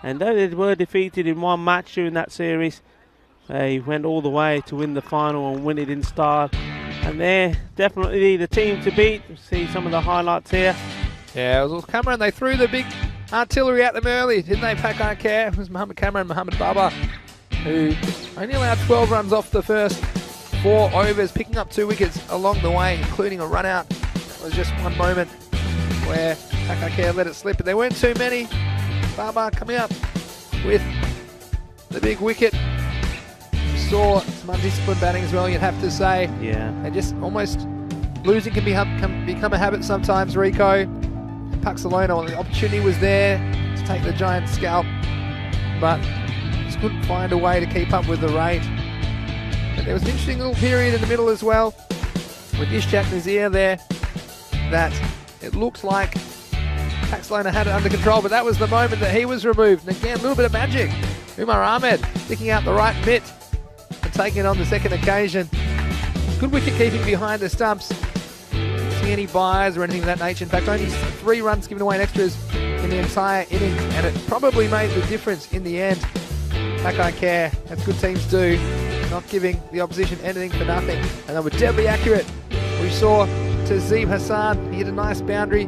And though they were defeated in one match during that series, they went all the way to win the final and win it in style. And they're definitely the team to beat. We'll see some of the highlights here. Yeah, it was Cameron. They threw the big artillery at them early, didn't they, Pak I Care? It was Mohammed Cameron, Mohammed Baba, who only allowed 12 runs off the first 4 overs, picking up 2 wickets along the way, including a run out. It was just one moment where Pak I Care let it slip, but there weren't too many. Baba coming up with the big wicket. Saw some undisciplined batting as well, you'd have to say. Yeah. And just almost losing can become a habit sometimes, Rico. Pakcelona, well, the opportunity was there to take the giant scalp, but just couldn't find a way to keep up with the rate. But there was an interesting little period in the middle as well, with Ishaq Nazir there, that it looked like Pakcelona had it under control, but that was the moment that he was removed. And again, a little bit of magic. Umar Ahmed sticking out the right mitt and taking it on the second occasion. Good wicket keeping behind the stumps. Didn't see any buys or anything of that nature. In fact, only 3 runs given away in extras in the entire innings, and it probably made the difference in the end. Pak I Care, as good teams do, not giving the opposition anything for nothing. And they were deadly accurate. We saw Tazeem Hassan, he hit a nice boundary,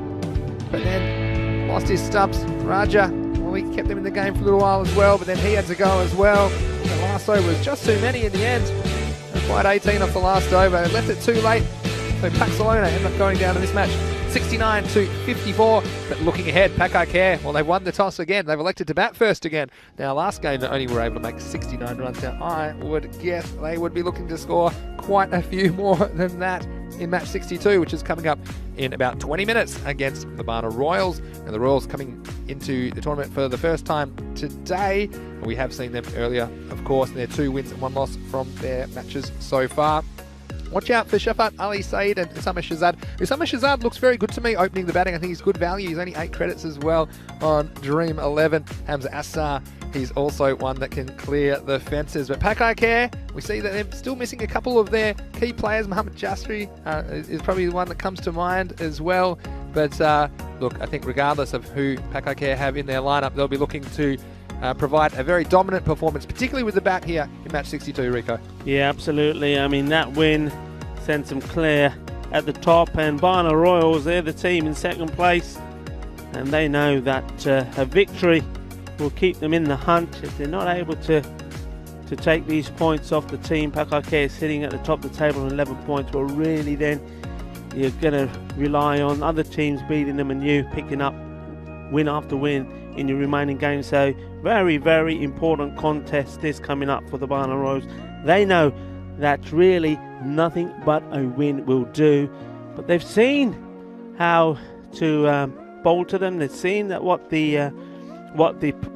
but then lost his stumps. Raja, well, he kept him in the game for a little while as well, but then he had to go as well. The last over was just too many in the end. Quite 18 off the last over. They left it too late. So Pakcelona ended up going down in this match 69 to 54. But looking ahead, Pak I Care, well, they've won the toss again. They've elected to bat first again. Now, last game, they only were able to make 69 runs. Now, I would guess they would be looking to score quite a few more than that in match 62, which is coming up in about 20 minutes against the Barna Royals. And the Royals coming into the tournament for the first time today. We have seen them earlier, of course, in their 2 wins and 1 loss from their matches so far. Watch out for Shafat Ali Saeed and Usama Shazad. Usama Shazad looks very good to me opening the batting. I think he's good value. He's only 8 credits as well on Dream 11. Hamza Assar, he's also one that can clear the fences. But Pak I Care, we see that they're still missing a couple of their key players. Mohammed Jasri is probably the one that comes to mind as well. But look, I think regardless of who Pak I Care have in their lineup, they'll be looking to provide a very dominant performance, particularly with the bat here in match 62, Rico. Yeah, absolutely. I mean, that win sends them clear at the top, and Barna Royals, they're the team in second place, and they know that a victory will keep them in the hunt. If they're not able to take these points off the team, Pak I Care sitting at the top of the table on 11 points, well, really then you're going to rely on other teams beating them and you picking up win after win in your remaining games. So very, very important contest this coming up for the Barna Royals. They know that really nothing but a win will do, but they've seen how to bowl to them. They've seen that what the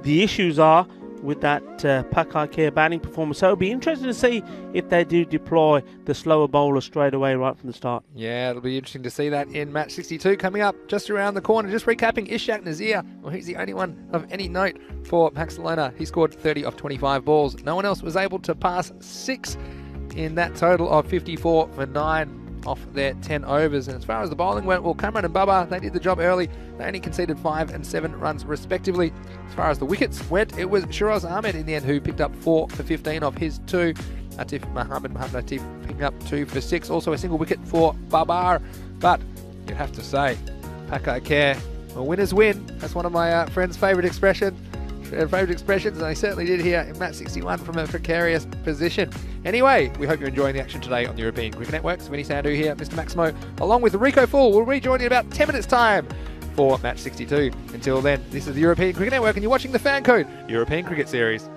issues are with that Pak I Care batting performance. So it'll be interesting to see if they do deploy the slower bowler straight away right from the start. Yeah, it'll be interesting to see that in match 62 coming up just around the corner. Just recapping, Ishaq Nazir, well, he's the only one of any note for Pakcelona. He scored 30 off 25 balls. No one else was able to pass 6 in that total of 54 for 9 off their 10 overs. And as far as the bowling went, well, Cameron and Bubba, they did the job early. They only conceded 5 and 7 runs respectively. As far as the wickets went, it was Shiraz Ahmed in the end who picked up 4 for 15 off his 2. Mohammad Atif picking up 2 for 6. Also a single wicket for Babar. But you have to say, Pak I Care, well, winners win. That's one of my friend's favourite expressions, and I certainly did here in match 61 from a precarious position. Anyway, we hope you're enjoying the action today on the European Cricket Network. Vinny Sandhu here, Mr. Maximo, along with Rico Full. We'll rejoin you in about 10 minutes' time for match 62. Until then, this is the European Cricket Network, and you're watching the Fan Code European Cricket Series.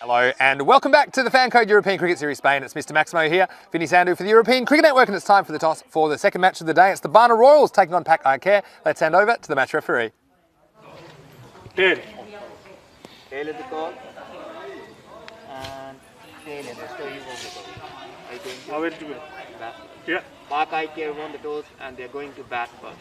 Hello and welcome back to the Fan Code European Cricket Series Spain. It's Mr. Maximo here, Vinny Sandu for the European Cricket Network, and it's time for the toss for the second match of the day. It's the Barna Royals taking on Pak I Care. Let's hand over to the match referee. Tail. Tail is the call. And tail is the so you won the toss. Bat. Yeah. Pak I Care won the toss and they're going to bat first.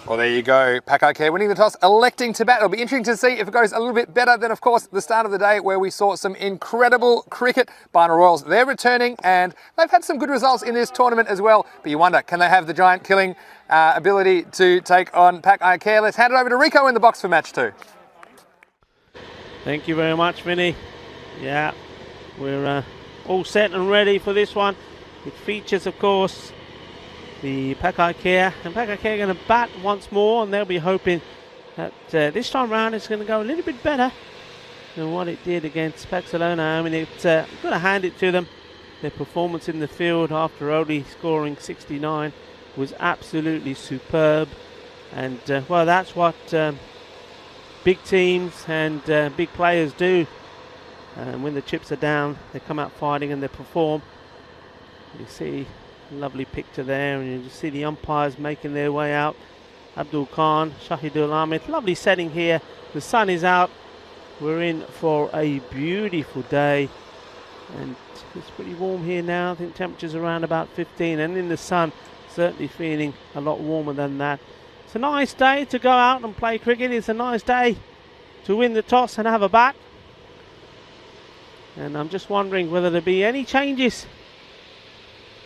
Well, there you go. Pak I Care winning the toss, electing to bat. It'll be interesting to see if it goes a little bit better than, of course, the start of the day where we saw some incredible cricket. Barna Royals, they're returning and they've had some good results in this tournament as well. But you wonder, can they have the giant killing ability to take on Pak I Care? Let's hand it over to Rico in the box for match 2. Thank you very much, Vinny. Yeah, we're all set and ready for this one. It features, of course, the Pak I Care, and Pak I Care are going to bat once more, and they'll be hoping that this time round it's going to go a little bit better than what it did against Pakcelona. I mean, it's got to hand it to them. Their performance in the field after only scoring 69 was absolutely superb, and well, that's what big teams and big players do. When the chips are down, they come out fighting and they perform. You see lovely picture there, and you just see the umpires making their way out. Abdul Khan, Shahidul Ahmed, lovely setting here. The sun is out. We're in for a beautiful day, and it's pretty warm here now. I think temperature's around about 15, and in the sun, certainly feeling a lot warmer than that. It's a nice day to go out and play cricket. It's a nice day to win the toss and have a bat. And I'm just wondering whether there'll be any changes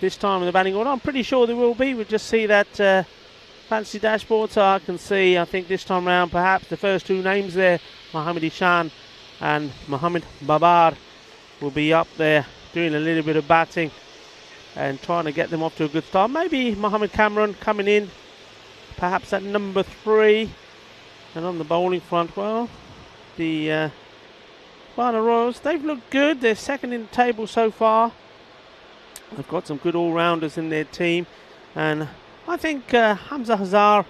this time in the batting order. I'm pretty sure there will be. We'll just see that fancy dashboard, so I can see, I think this time round perhaps the first two names there, Mohammad Ishan and Mohammad Babar, will be up there doing a little bit of batting and trying to get them off to a good start. Maybe Mohammad Cameron coming in perhaps at number 3. And on the bowling front, well, the Barna Royals, they've looked good. They're second in the table so far. They've got some good all-rounders in their team, and I think Hamza Hazar,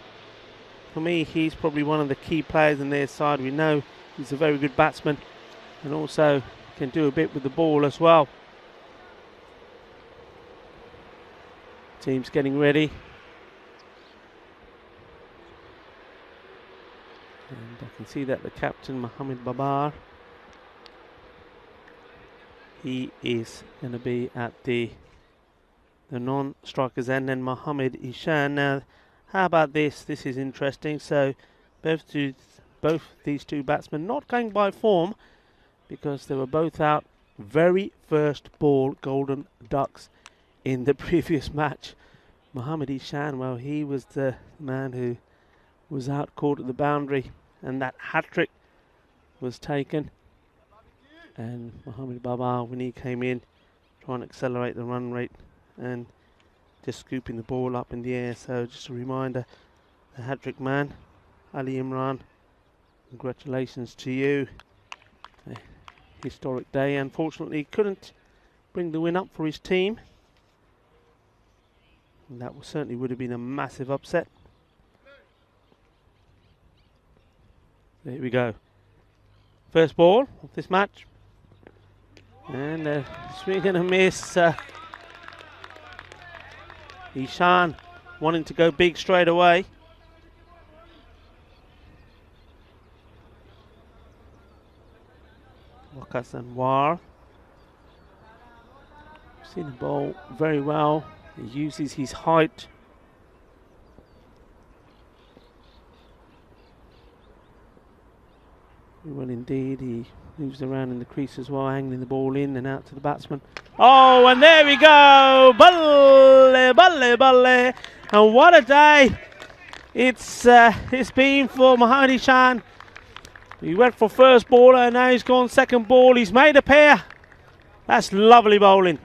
for me, he's probably one of the key players in their side. We know he's a very good batsman and also can do a bit with the ball as well. Team's getting ready. And I can see that the captain, Mohammad Babar, he is going to be at the non-strikers end, and Mohammad Ishan. Now, how about this? This is interesting. So, both these two batsmen not going by form because they were both out very first ball golden ducks in the previous match. Mohammad Ishan, well, he was the man who was out caught at the boundary, and that hat-trick was taken. And Mohammad Babar, when he came in, trying to accelerate the run rate and just scooping the ball up in the air. So just a reminder, the hat-trick man, Ali Imran, congratulations to you. A historic day. Unfortunately, couldn't bring the win up for his team. And that certainly would have been a massive upset. There we go. First ball of this match. And swing and a miss. Ishan wanting to go big straight away. Waqas Anwar. Seen the ball very well. He uses his height. Well, indeed, he moves around in the crease as well, angling the ball in and out to the batsman. Oh, and there we go! Balle, balle, balle! And what a day it's been for Mohammad Ishan. He went for first ball and now he's gone second ball. He's made a pair. That's lovely bowling.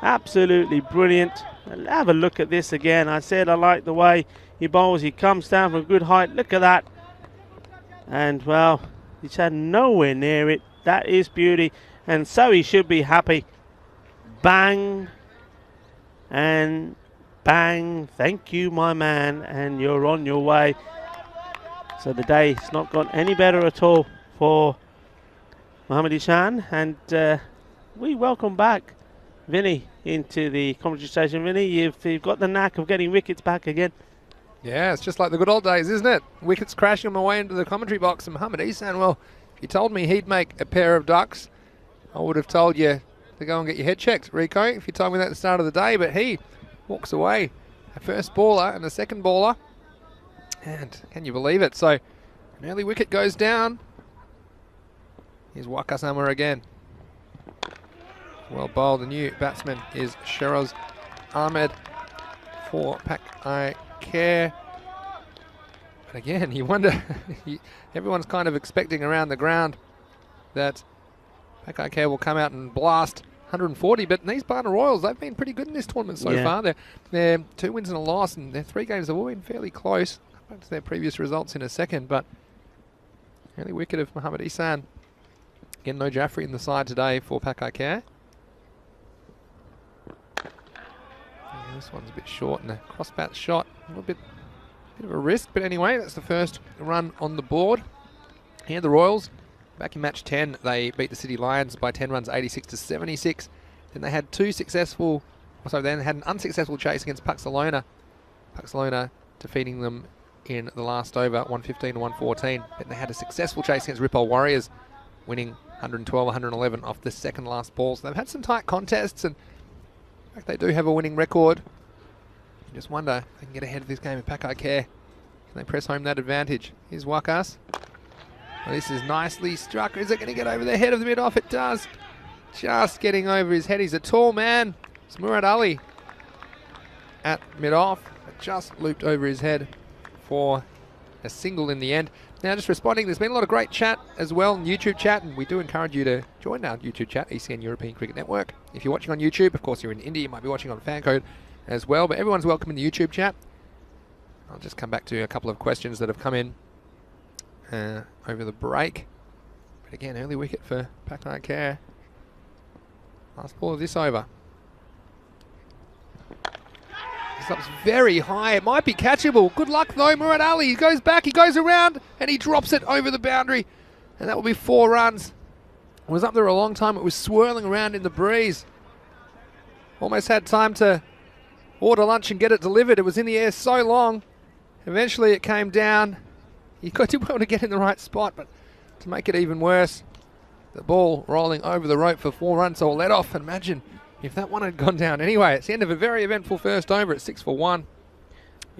Absolutely brilliant. And have a look at this again. I said I like the way he bowls. He comes down from good height. Look at that. And, well, he's had nowhere near it. That is beauty. And so he should be happy. Bang. And bang. Thank you, my man. And you're on your way. So the day's not got any better at all for Mohamed Ishan, and we welcome back Vinny into the commentary station. Vinny, you've got the knack of getting wickets back again. Yeah, it's just like the good old days, isn't it? Wickets crashing on my way into the commentary box. And Mohamed Isan, well, if you told me he'd make a pair of ducks, I would have told you to go and get your head checked, Rico, if you told me that at the start of the day. But he walks away, a first baller and a second baller. And can you believe it? So an early wicket goes down. Here's Waka Samar again. Well bowled. The new batsman is Sheraz Ahmed for Pak I Care. But again, you wonder, everyone's kind of expecting around the ground that Pak I Care will come out and blast 140, but these Barna Royals, they've been pretty good in this tournament so far. They're 2 wins and a loss, and their 3 games have all been fairly close. I'll come back to their previous results in a second, but early wicket of Mohamed Isan. Again, no Jaffrey in the side today for Pak I Care. This one's a bit short and a cross-bat shot. A little bit of a risk, but anyway, that's the first run on the board. Here the Royals, back in match 10, they beat the City Lions by 10 runs, 86 to 76. Then they had then had an unsuccessful chase against Pakcelona. Pakcelona defeating them in the last over, 115 to 114. Then they had a successful chase against Ripoll Warriors, winning 112, 111 off the second last ball. So they've had some tight contests, and in fact, they do have a winning record. You just wonder if they can get ahead of this game of Pak I Care. Can they press home that advantage? Here's Wakas. Well, this is nicely struck. Is it going to get over the head of the mid-off? It does. Just getting over his head. He's a tall man. It's Murad Ali at mid-off. It just looped over his head for a single in the end. Now, just responding, there's been a lot of great chat as well, YouTube chat, and we do encourage you to join our YouTube chat, ECN European Cricket Network. If you're watching on YouTube, of course you're in India, you might be watching on Fancode as well, but everyone's welcome in the YouTube chat. I'll just come back to a couple of questions that have come in over the break. But again, early wicket for Pak I Care. Last ball of this over. This up's very high. It might be catchable. Good luck though, Murad Ali. He goes back, he goes around, and he drops it over the boundary. And that will be 4 runs. It was up there a long time. It was swirling around in the breeze. Almost had time to order lunch and get it delivered. It was in the air so long. Eventually it came down. He did well to get in the right spot, but to make it even worse, the ball rolling over the rope for 4 runs, so a let off. And imagine if that one had gone down. Anyway, it's the end of a very eventful first over at 6 for 1.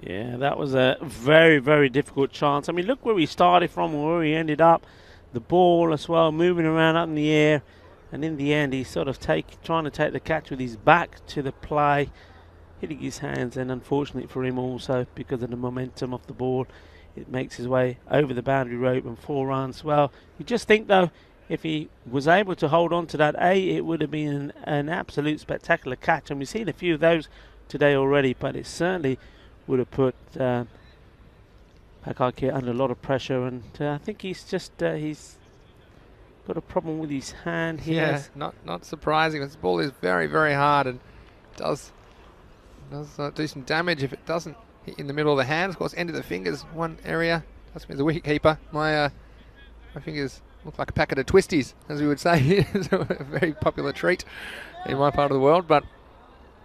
Yeah, that was a very, very difficult chance. I mean, look where we started from, where we ended up. The ball as well, moving around up in the air. And in the end, he's sort of trying to take the catch with his back to the play, hitting his hands. And unfortunately for him also, because of the momentum of the ball, it makes his way over the boundary rope and 4 runs. Well, you just think, though, if he was able to hold on to that, it would have been an absolute spectacular catch. And we've seen a few of those today already, but it certainly would have put Pak I Care under a lot of pressure. And I think he's just he's got a problem with his hand here. Yeah, not surprising. This ball is very, very hard and does do some damage if it doesn't hit in the middle of the hands. Of course, end of the fingers, one area. That's me as a wicket keeper. My fingers look like a packet of twisties, as we would say. It's a very popular treat in my part of the world, but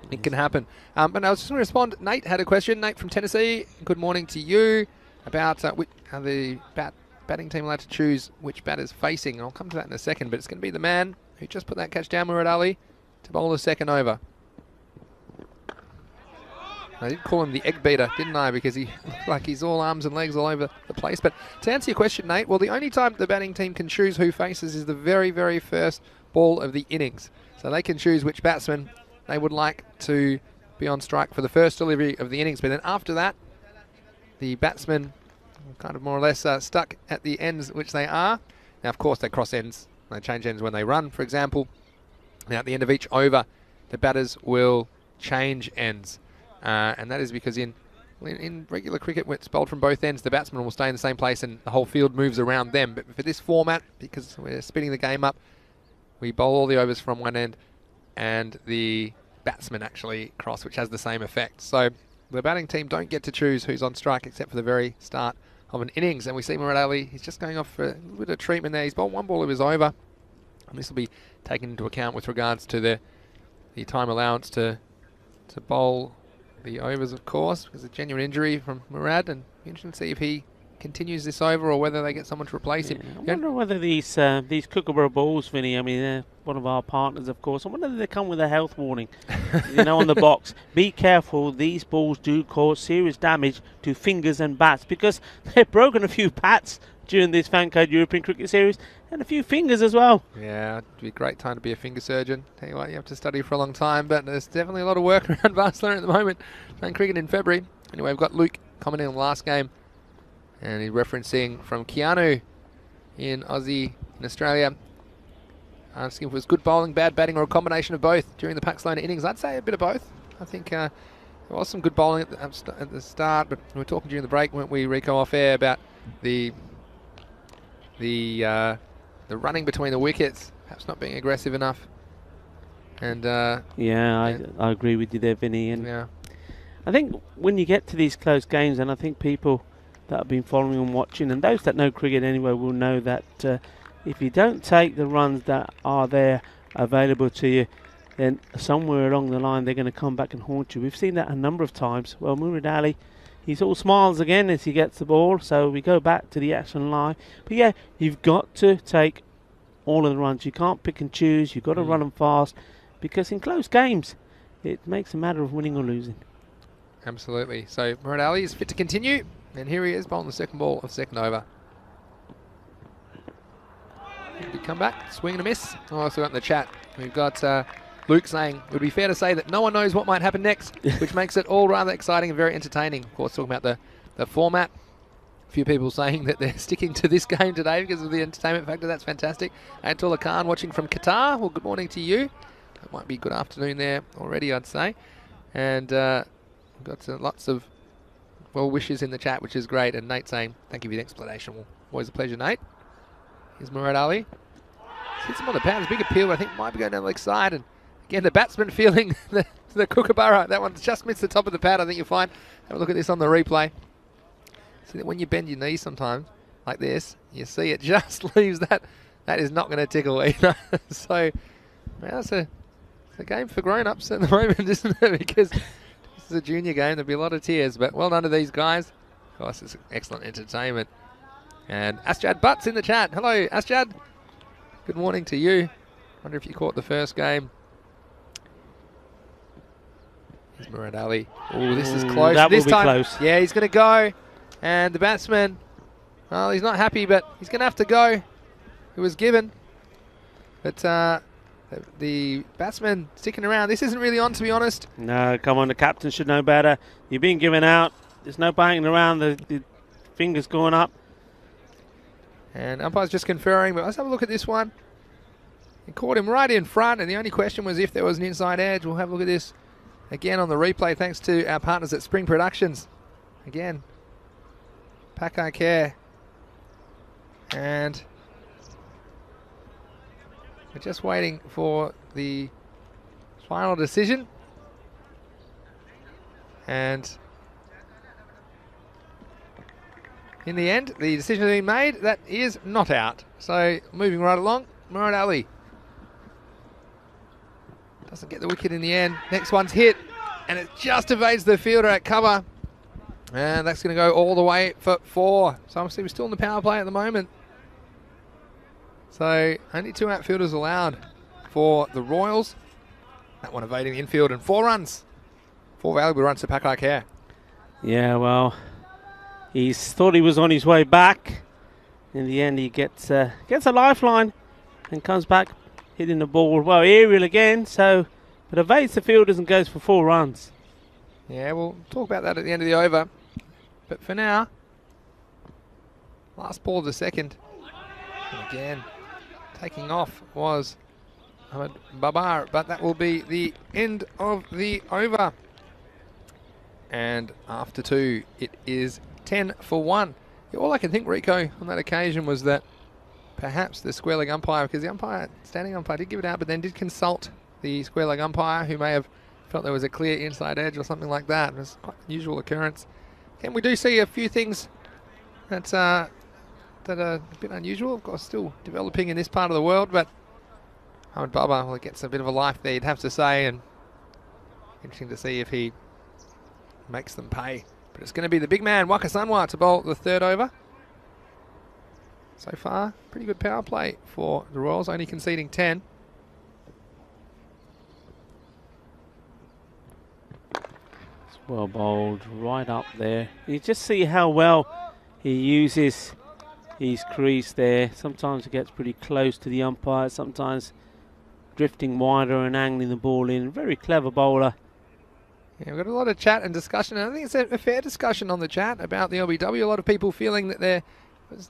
it can happen. But I was just going to respond. Nate had a question. Nate from Tennessee, good morning to you, about how the batting team allowed to choose which batter's facing. And I'll come to that in a second, but it's going to be the man who just put that catch down, Murad Ali, to bowl the second over. I did call him the egg beater, didn't I? Because he looks like he's all arms and legs all over the place. But to answer your question, Nate, well, the only time the batting team can choose who faces is the very, very first ball of the innings. So they can choose which batsman they would like to be on strike for the first delivery of the innings. But then after that, the batsmen are kind of more or less stuck at the ends which they are. Now, of course, they cross ends. They change ends when they run, for example. Now, at the end of each over, the batters will change ends. And that is because in regular cricket, when it's bowled from both ends, the batsman will stay in the same place and the whole field moves around them. But for this format, because we're spinning the game up, we bowl all the overs from one end and the batsmen actually cross, which has the same effect. So the batting team don't get to choose who's on strike except for the very start of an innings. And we see Murad Ali, he's just going off for a little bit of treatment there. He's bowled 1 ball of his over. And this will be taken into account with regards to the time allowance to bowl the overs, of course, because of a genuine injury from Murad, and interesting to see if he continues this over or whether they get someone to replace him. I wonder whether these Kookaburra balls, Vinny, I mean, they're one of our partners, of course. I wonder if they come with a health warning, on the box. Be careful, these balls do cause serious damage to fingers and bats, because they've broken a few bats during this Fancode European Cricket Series, and a few fingers as well. Yeah, it'd be a great time to be a finger surgeon. Tell you what, you have to study for a long time, but there's definitely a lot of work around Barcelona at the moment. Playing cricket in February. Anyway, we've got Luke commenting on the last game, and he's referencing from Keanu in Aussie, in Australia, asking if it was good bowling, bad batting, or a combination of both during the Pakcelona innings. I'd say a bit of both. I think there was some good bowling at the start, but we were talking during the break, weren't we, Rico, off air, about the running between the wickets, perhaps not being aggressive enough. And I agree with you there, Vinny. And yeah, I think when you get to these close games, and I think people that have been following and watching, and those that know cricket anyway, will know that if you don't take the runs that are there available to you, then somewhere along the line they're going to come back and haunt you. We've seen that a number of times. Well, Murad Ali, he's all smiles again as he gets the ball, so we go back to the action live. But yeah, you've got to take all of the runs. You can't pick and choose. You've got to run them fast, because in close games it makes a matter of winning or losing. absolutely. So Murad Ali is fit to continue, and here he is bowling the second ball of second over. Good comeback, swing and a miss. Oh, also got in the chat, we've got Luke saying it would be fair to say that no one knows what might happen next, which makes it all rather exciting and very entertaining. Of course, talking about the format. A few people saying that they're sticking to this game today because of the entertainment factor. That's fantastic. Antullah Khan watching from Qatar. Well, good morning to you. It might be good afternoon there already, I'd say. And we've got lots of well wishes in the chat, which is great. And Nate saying, thank you for the explanation. Well, always a pleasure, Nate. Here's Murad Ali. Hits him on the pad. His big appeal, I think, might be going down the leg side. And again, the batsman feeling the Kookaburra. That one just missed the top of the pad, I think you'll find. Have a look at this on the replay. See that when you bend your knees sometimes, like this, you see it just leaves that. That is not going to tickle either. So, well, it's a game for grown-ups at the moment, isn't it? Because this is a junior game. There'll be a lot of tears, but well done to these guys. Of course, it's excellent entertainment. And Asjad Butts in the chat. Hello, Asjad. Good morning to you. Wonder if you caught the first game. Here's Murad Ali. Oh, this is close. That this will be time, close. yeah, he's going to go. And the batsman, well, he's not happy, but he's going to have to go. It was given. But the batsman sticking around. This isn't really on, to be honest. No, come on, the captain should know better. You're being given out. There's no banging around. The fingers going up. And umpire's just conferring, but let's have a look at this one. He caught him right in front, and the only question was if there was an inside edge. We'll have a look at this again on the replay, thanks to our partners at Spring Productions. Again, Pak I Care. And we're just waiting for the final decision. And in the end, the decision being made, that is not out. So moving right along, Murad Ali doesn't get the wicket in the end. Next one's hit, and it just evades the fielder at cover. And that's going to go all the way for 4. So obviously we're still in the power play at the moment. So only 2 outfielders allowed for the Royals. That one evading the infield, and 4 runs. 4 valuable runs to Pak I Care. Yeah, well, he thought he was on his way back. In the end, he gets a lifeline and comes back hitting the ball. Well, aerial again, so but evades the fielders and goes for 4 runs. Yeah, we'll talk about that at the end of the over. But for now, last ball of the second. And again, taking off was Ahmed Babar, but that will be the end of the over. And after 2, it is 10 for 1. Yeah, all I can think, Rico, on that occasion was that perhaps the square leg umpire, because the standing umpire did give it out, but then did consult the square leg umpire, who may have felt there was a clear inside edge or something like that. It was quite an unusual occurrence. Again, we do see a few things that are a bit unusual. Of course, still developing in this part of the world, but Mohamed Baba, well, gets a bit of a life there, you'd have to say, and interesting to see if he makes them pay. But it's going to be the big man, Waka Sanwa, to bowl the third over. So far, pretty good power play for the Royals, only conceding 10. It's well bowled, right up there. You just see how well he uses his crease there. Sometimes he gets pretty close to the umpire, sometimes drifting wider and angling the ball in. Very clever bowler. Yeah, we've got a lot of chat and discussion, and I think it's a fair discussion on the chat about the LBW. A lot of people feeling that there was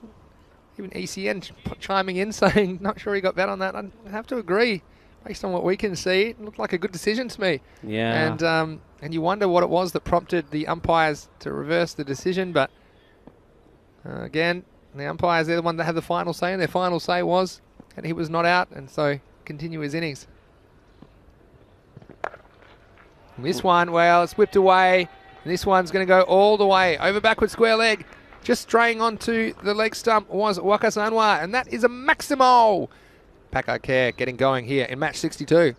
even ECN chiming in saying, not sure he got bet on that. I have to agree, based on what we can see. It looked like a good decision to me. Yeah. And you wonder what it was that prompted the umpires to reverse the decision, but again, the umpires, they're the one that have the final say, and their final say was that he was not out, and so continue his innings. And this one, well, it's whipped away. And this one's going to go all the way over backward square leg. Just straying onto the leg stump was Waka Sanwa, and that is a Maximo. Pak I Care getting going here in match 62.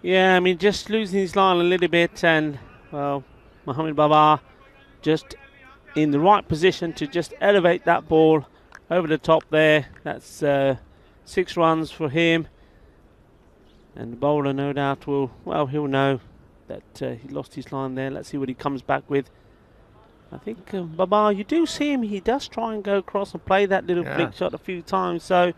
Yeah, I mean, just losing his line a little bit, and, well, Mohamed Baba just in the right position to just elevate that ball over the top there. That's 6 runs for him. And the bowler, no doubt, will, well, he'll know that he lost his line there. Let's see what he comes back with. I think Baba, you do see him, he does try and go across and play that little flick shot a few times. So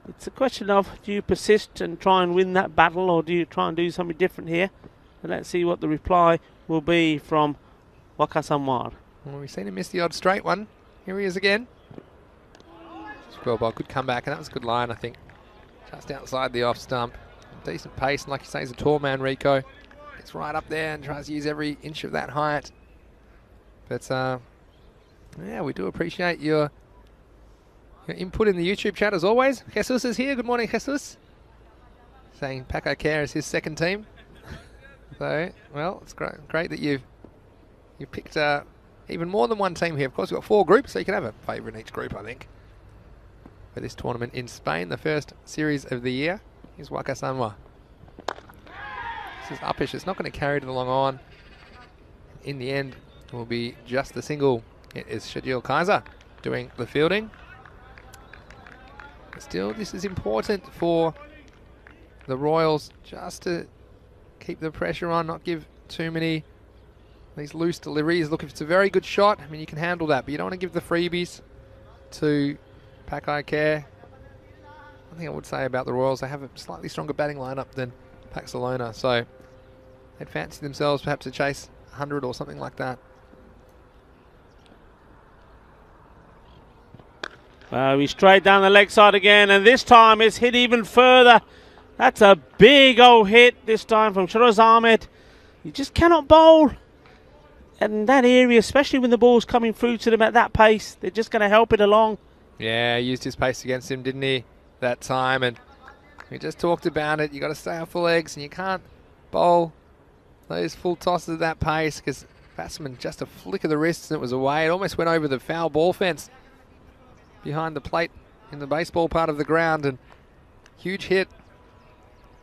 it's a question of, do you persist and try and win that battle, or do you try and do something different here? And let's see what the reply will be from Waka Sanwa. Well, we've seen him miss the odd straight one. Here he is again. Squirrel ball, good comeback, and that was a good line, I think. Just outside the off stump. Decent pace, and like you say, he's a tall man, Rico. Gets right up there and tries to use every inch of that height. But, yeah, we do appreciate your input in the YouTube chat as always. Jesus is here. Good morning, Jesus. Saying Pak I Care is his second team. So, well, it's great that you've picked even more than one team here. Of course, we've got 4 groups, so you can have a favourite in each group, I think. For this tournament in Spain, the first series of the year. Here's Waka Sanwa. This is uppish. It's not going to carry to the long on. In the end, it will be just the single. It is Shadil Kaiser doing the fielding. But still, this is important for the Royals, just to keep the pressure on, not give too many these loose deliveries. Look, if it's a very good shot, I mean, you can handle that, but you don't want to give the freebies to Pak I Care. One thing I would say about the Royals, they have a slightly stronger batting lineup than Pakcelona, so they'd fancy themselves perhaps to chase 100 or something like that. He's straight down the leg side again, and this time it's hit even further. That's a big old hit this time from Shiraz Ahmed. You just cannot bowl in that area, especially when the ball's coming through to them at that pace. They're just going to help it along. Yeah, he used his pace against him, didn't he, that time? And we just talked about it. You got to stay off the legs, and you can't bowl those full tosses at that pace, because batsman just a flick of the wrists and it was away. It almost went over the foul ball fence behind the plate in the baseball part of the ground, and huge hit.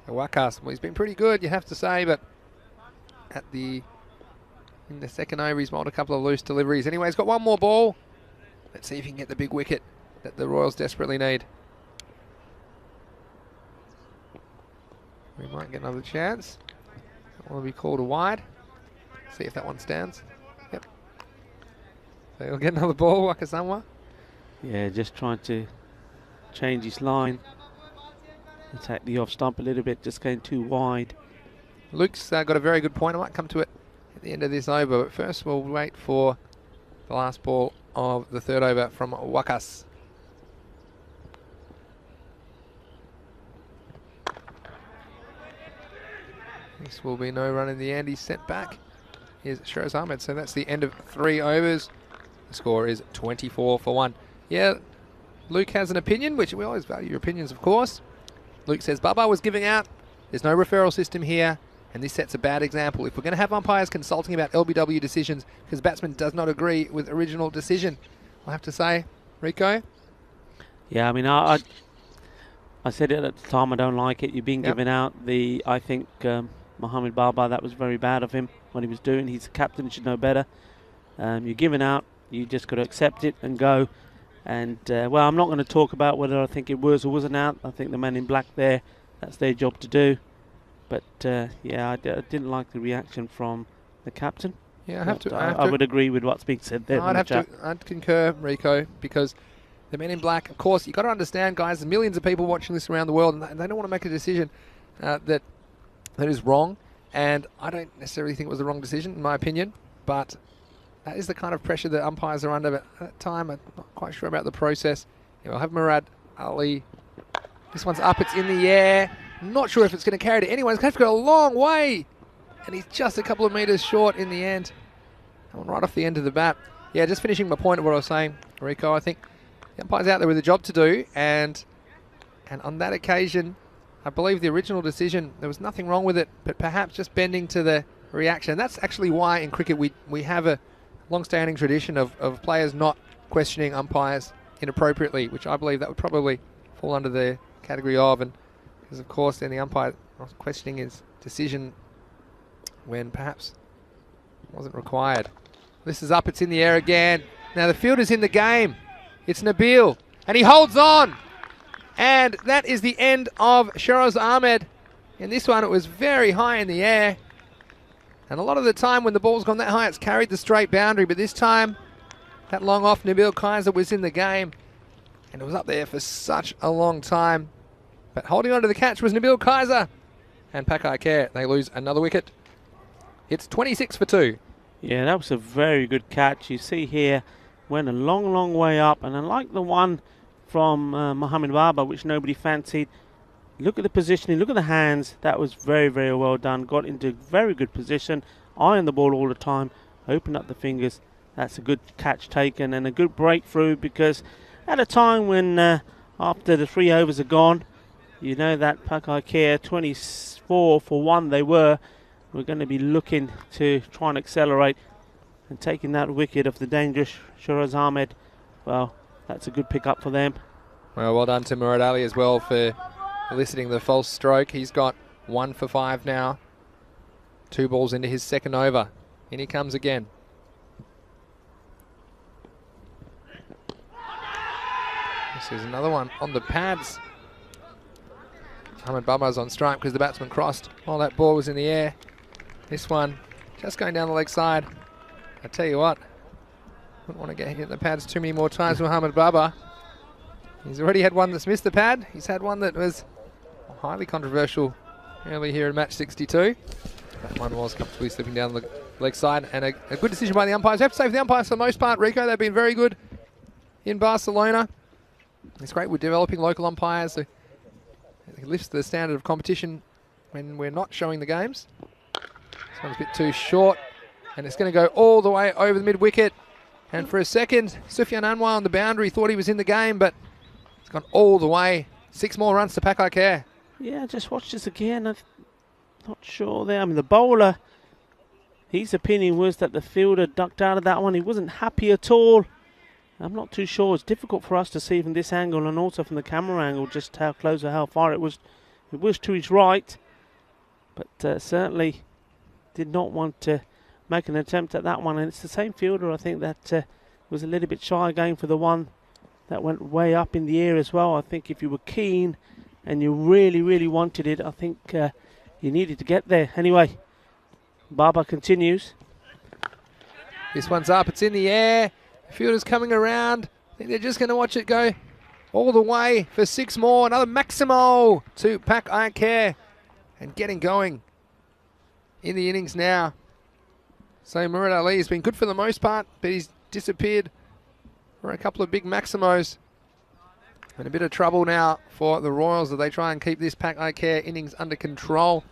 Wakas, well, he's been pretty good, you have to say, but in the second over he's mauled a couple of loose deliveries. Anyway, he's got one more ball. Let's see if he can get the big wicket that the Royals desperately need. We might get another chance. That one will be called a wide. See if that one stands. Yep. So he'll get another ball, Waka Sanwa. Yeah, just trying to change his line. Attack the off stump a little bit, just going too wide. Luke's got a very good point. I might come to it at the end of this over, but first we'll wait for the last ball of the third over from Wakas. This will be no run in the end. He's sent back. Here's Shiraz Ahmed. So that's the end of 3 overs. The score is 24 for 1. Yeah, Luke has an opinion, which we always value your opinions, of course. Luke says Baba was giving out. There's no referral system here, and this sets a bad example. If we're going to have umpires consulting about LBW decisions because batsman does not agree with original decision, I have to say, Rico. Yeah, I mean, I said it at the time, I don't like it. You've been giving out I think Mohamed Baba, that was very bad of him when he was doing. He's the captain, he should know better. You're giving out, you just got to accept it and go. And, well, I'm not going to talk about whether I think it was or wasn't out. I think the men in black there, that's their job to do. But, yeah, I didn't like the reaction from the captain. Yeah, I would agree with what's being said there. I'd concur, Rico, because the men in black, of course, you've got to understand, guys, there's millions of people watching this around the world, and they don't want to make a decision that is wrong. And I don't necessarily think it was the wrong decision, in my opinion, but that is the kind of pressure that umpires are under. But at that time, I'm not quite sure about the process. We'll have Murad Ali. This one's up, it's in the air. Not sure if it's going to carry it anyway. It's going to have to go a long way. And he's just a couple of metres short in the end. Coming right off the end of the bat. Yeah, just finishing my point of what I was saying, Rico. I think the umpire's out there with a job to do. And on that occasion, I believe the original decision, there was nothing wrong with it, but perhaps just bending to the reaction. That's actually why in cricket we have a long-standing tradition of players not questioning umpires inappropriately, which I believe that would probably fall under the category of. And because, of course, then the umpire was questioning his decision when perhaps it wasn't required. This is up, it's in the air again. Now the fielder's in the game. It's Nabil, and he holds on. And that is the end of Shiraz Ahmed. In this one, it was very high in the air. And a lot of the time when the ball's gone that high, it's carried the straight boundary. But this time, that long off Nabil Kaiser was in the game. And it was up there for such a long time. But holding on to the catch was Nabil Kaiser. And Pak I Care, they lose another wicket. It's 26 for 2. Yeah, that was a very good catch. You see here, went a long, long way up. And unlike the one from Mohamed Baba, which nobody fancied, look at the positioning, look at the hands. That was very, very well done. Got into very good position, eyeing the ball all the time, opened up the fingers. That's a good catch taken and a good breakthrough, because at a time when after the 3 overs are gone, you know that Pak I Care 24 for 1 they were. We're going to be looking to try and accelerate, and taking that wicket of the dangerous Shiraz Ahmed. Well, that's a good pick up for them. Well done to Murad Ali as well for eliciting the false stroke. He's got 1 for 5 now. 2 balls into his second over. In he comes again. This is another one on the pads. Mohamed Baba's on strike because the batsman crossed while that ball was in the air. This one just going down the leg side. I tell you what, wouldn't want to get hit in the pads too many more times with Mohamed Baba. He's already had one that's missed the pad. He's had one that was highly controversial early here in match 62. That one was comfortably slipping down the leg side, and a good decision by the umpires. I have to say for the umpires for the most part, Rico, they've been very good in Barcelona. It's great we're developing local umpires. It lifts the standard of competition when we're not showing the games. This one's a bit too short, and it's going to go all the way over the mid-wicket. And for a second, Sufyan Anwar on the boundary thought he was in the game, but it's gone all the way. 6 more runs to Pak I Care. Yeah, just watch this again. I'm not sure there. I mean, the bowler, his opinion was that the fielder ducked out of that one. He wasn't happy at all. I'm not too sure. It's difficult for us to see from this angle, and also from the camera angle, just how close or how far it was. It was to his right, but certainly did not want to make an attempt at that one. And it's the same fielder, I think, that was a little bit shy again for the one that went way up in the air as well. I think if you were keen and you really, really wanted it, I think you needed to get there. Anyway, Baba continues. This one's up, it's in the air. The fielder's coming around. I think they're just going to watch it go all the way for 6 more. Another Maximo to Pak I Care, and getting going in the innings now. So Murad Ali has been good for the most part, but he's disappeared for a couple of big Maximos. And a bit of trouble now for the Royals as they try and keep this Pak I Care innings under control.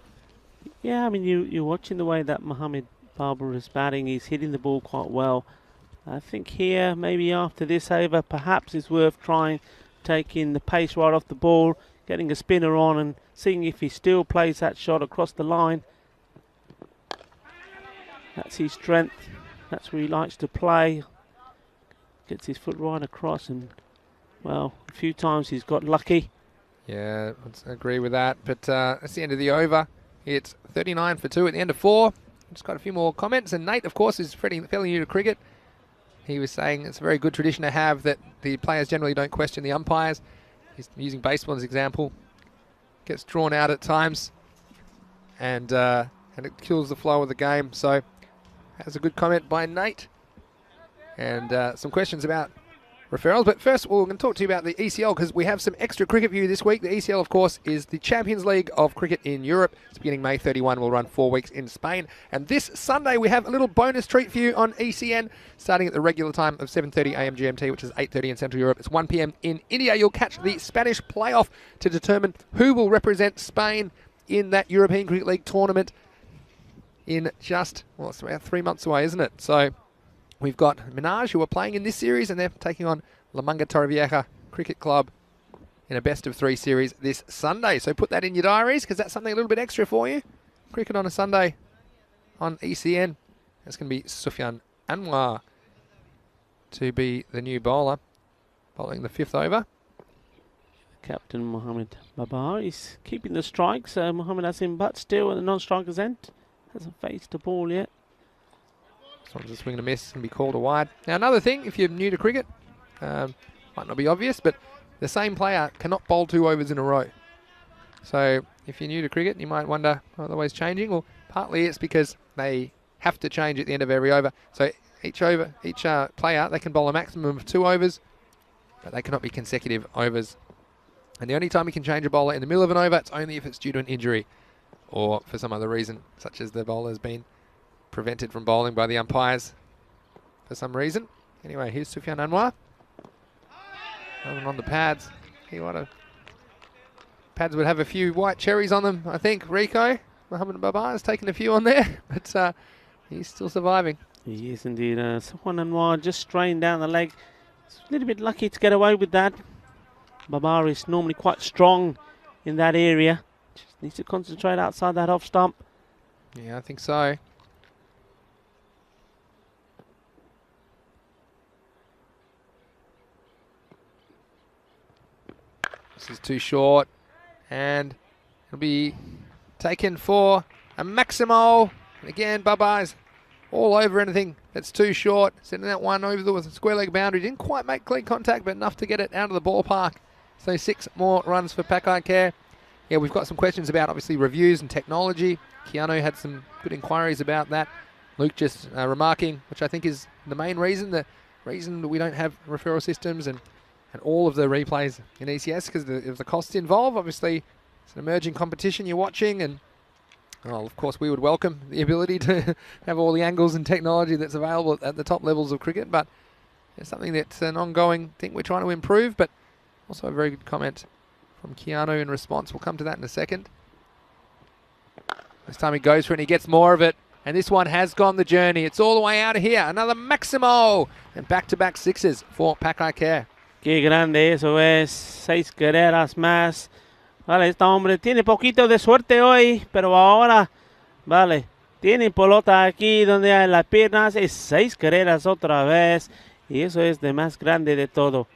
Yeah, I mean, you're watching the way that Mohamed Baba is batting. He's hitting the ball quite well. I think here, maybe after this over, perhaps it's worth trying taking the pace right off the ball, getting a spinner on and seeing if he still plays that shot across the line. That's his strength. That's where he likes to play. Gets his foot right across, and, well, a few times he's got lucky. Yeah, I agree with that. But that's the end of the over. It's 39 for 2 at the end of 4. Just got a few more comments. And Nate, of course, is fairly new to cricket. He was saying it's a very good tradition to have that the players generally don't question the umpires. He's using baseball as an example. Gets drawn out at times. And it kills the flow of the game. So that's a good comment by Nate. And some questions about referrals. But first, we're going to talk to you about the ECL because we have some extra cricket for you this week. The ECL, of course, is the Champions League of cricket in Europe. It's beginning May 31. We'll run 4 weeks in Spain. And this Sunday, we have a little bonus treat for you on ECN, starting at the regular time of 7:30 a.m. GMT, which is 8:30 in Central Europe. It's 1 p.m. in India. You'll catch the Spanish playoff to determine who will represent Spain in that European Cricket League tournament in just, well, it's about 3 months away, isn't it? So we've got Minaj, who are playing in this series, and they're taking on La Manga Torrevieja Cricket Club in a best-of-3 series this Sunday. So put that in your diaries, because that's something a little bit extra for you. Cricket on a Sunday on ECN. That's going to be Sufyan Anwar to be the new bowler, bowling the 5th over. Captain Mohammed Babar is keeping the strikes. Mohammed Asim Butt still at the non-striker's end. Hasn't faced the ball yet. This one's a swing and a miss and be called a wide. Now another thing, if you're new to cricket, might not be obvious, but the same player cannot bowl 2 overs in a row. So if you're new to cricket, you might wonder, are they always changing? Well, partly it's because they have to change at the end of every over. So each player, they can bowl a maximum of 2 overs, but they cannot be consecutive overs. And the only time you can change a bowler in the middle of an over, it's only if it's due to an injury or for some other reason, such as the bowler has been prevented from bowling by the umpires for some reason. Anyway, here's Sufyan Anwar. On the pads. Pads would have a few white cherries on them, I think. Rico, Mohammed Babar has taken a few on there, but he's still surviving. He is indeed. Sufyan Anwar just strained down the leg. He's a little bit lucky to get away with that. Babar is normally quite strong in that area. Just needs to concentrate outside that off stump. Yeah, I think so. This is too short, and it'll be taken for a Maximo. And again, Babar's all over anything that's too short. Sending that one over the square leg boundary. Didn't quite make clean contact, but enough to get it out of the ballpark. So 6 more runs for Pak I Care. Yeah, we've got some questions about, obviously, reviews and technology. Keanu had some good inquiries about that. Luke just remarking, which I think is the main reason, that we don't have referral systems and all of the replays in ECS, because of the costs involved. Obviously, it's an emerging competition you're watching, and well, of course, we would welcome the ability to have all the angles and technology that's available at the top levels of cricket, but it's something that's an ongoing thing we're trying to improve. But also a very good comment from Keanu in response. We'll come to that in a second. This time he goes for it and he gets more of it. And this one has gone the journey. It's all the way out of here. Another Maximo. And back-to-back sixes for Pak I Care. Qué grande eso es. 6 carreras más. Vale, este hombre tiene poquito de suerte hoy, pero ahora, vale, tiene pelota aquí donde hay las piernas. Es 6 carreras otra vez. Y eso es de más grande de todo.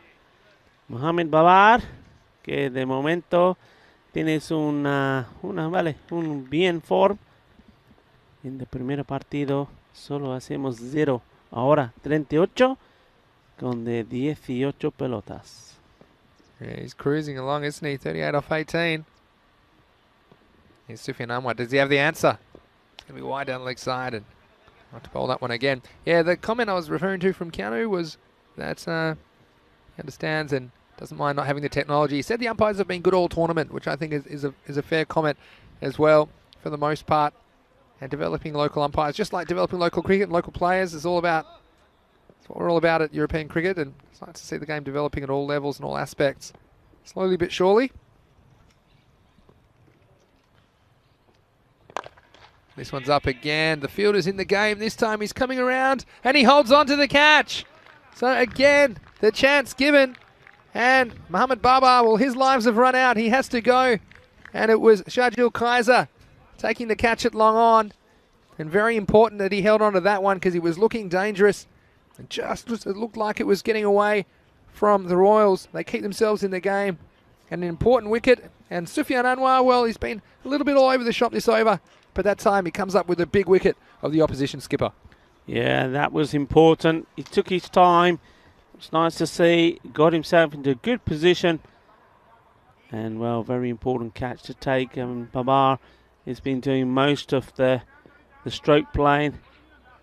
Mohammed Babar, que de momento tienes un bien form. En el primer partido solo hacemos 0. Ahora 38 con de 18 pelotas. Yeah, he's cruising along, isn't he? 38 off 18. Here's Sufyan Anwar. Does he have the answer? It's going to be wide down the leg side and have to bowl that one again. Yeah, the comment I was referring to from Keanu was that he understands and doesn't mind not having the technology. He said the umpires have been good all tournament, which I think is a fair comment as well for the most part. And developing local umpires, just like developing local cricket and local players, is all about. It's what we're all about at European cricket, and it's nice to see the game developing at all levels and all aspects, slowly but surely. This one's up again. The fielder's in the game. This time he's coming around, and he holds on to the catch. So again, the chance given, and Mohammed Babar, well, his lives have run out. He has to go, and it was Shajil Kaiser taking the catch at long on, and very important that he held on to that one because he was looking dangerous. And it looked like it was getting away from the Royals. They keep themselves in the game. and an important wicket. And Sufyan Anwar, well, he's been a little bit all over the shop this over, but that time he comes up with a big wicket of the opposition skipper. Yeah, that was important. He took his time. It's nice to see. Got himself into a good position. And, well, very important catch to take. Babar has been doing most of the stroke playing.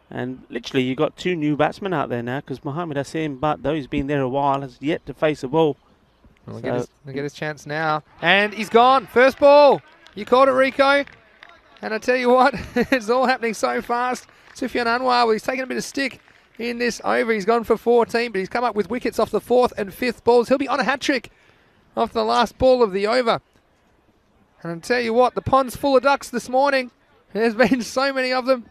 And literally, you've got two new batsmen out there now, because Mohamed Hassim, but though he's been there a while, has yet to face a ball. We'll get his chance now. And he's gone. First ball. You called it, Rico. And I tell you what, it's all happening so fast. Sufyan Anwar, well, he's taken a bit of stick in this over. He's gone for 14, but he's come up with wickets off the 4th and 5th balls. He'll be on a hat-trick off the last ball of the over. And I tell you what, the pond's full of ducks this morning. There's been so many of them.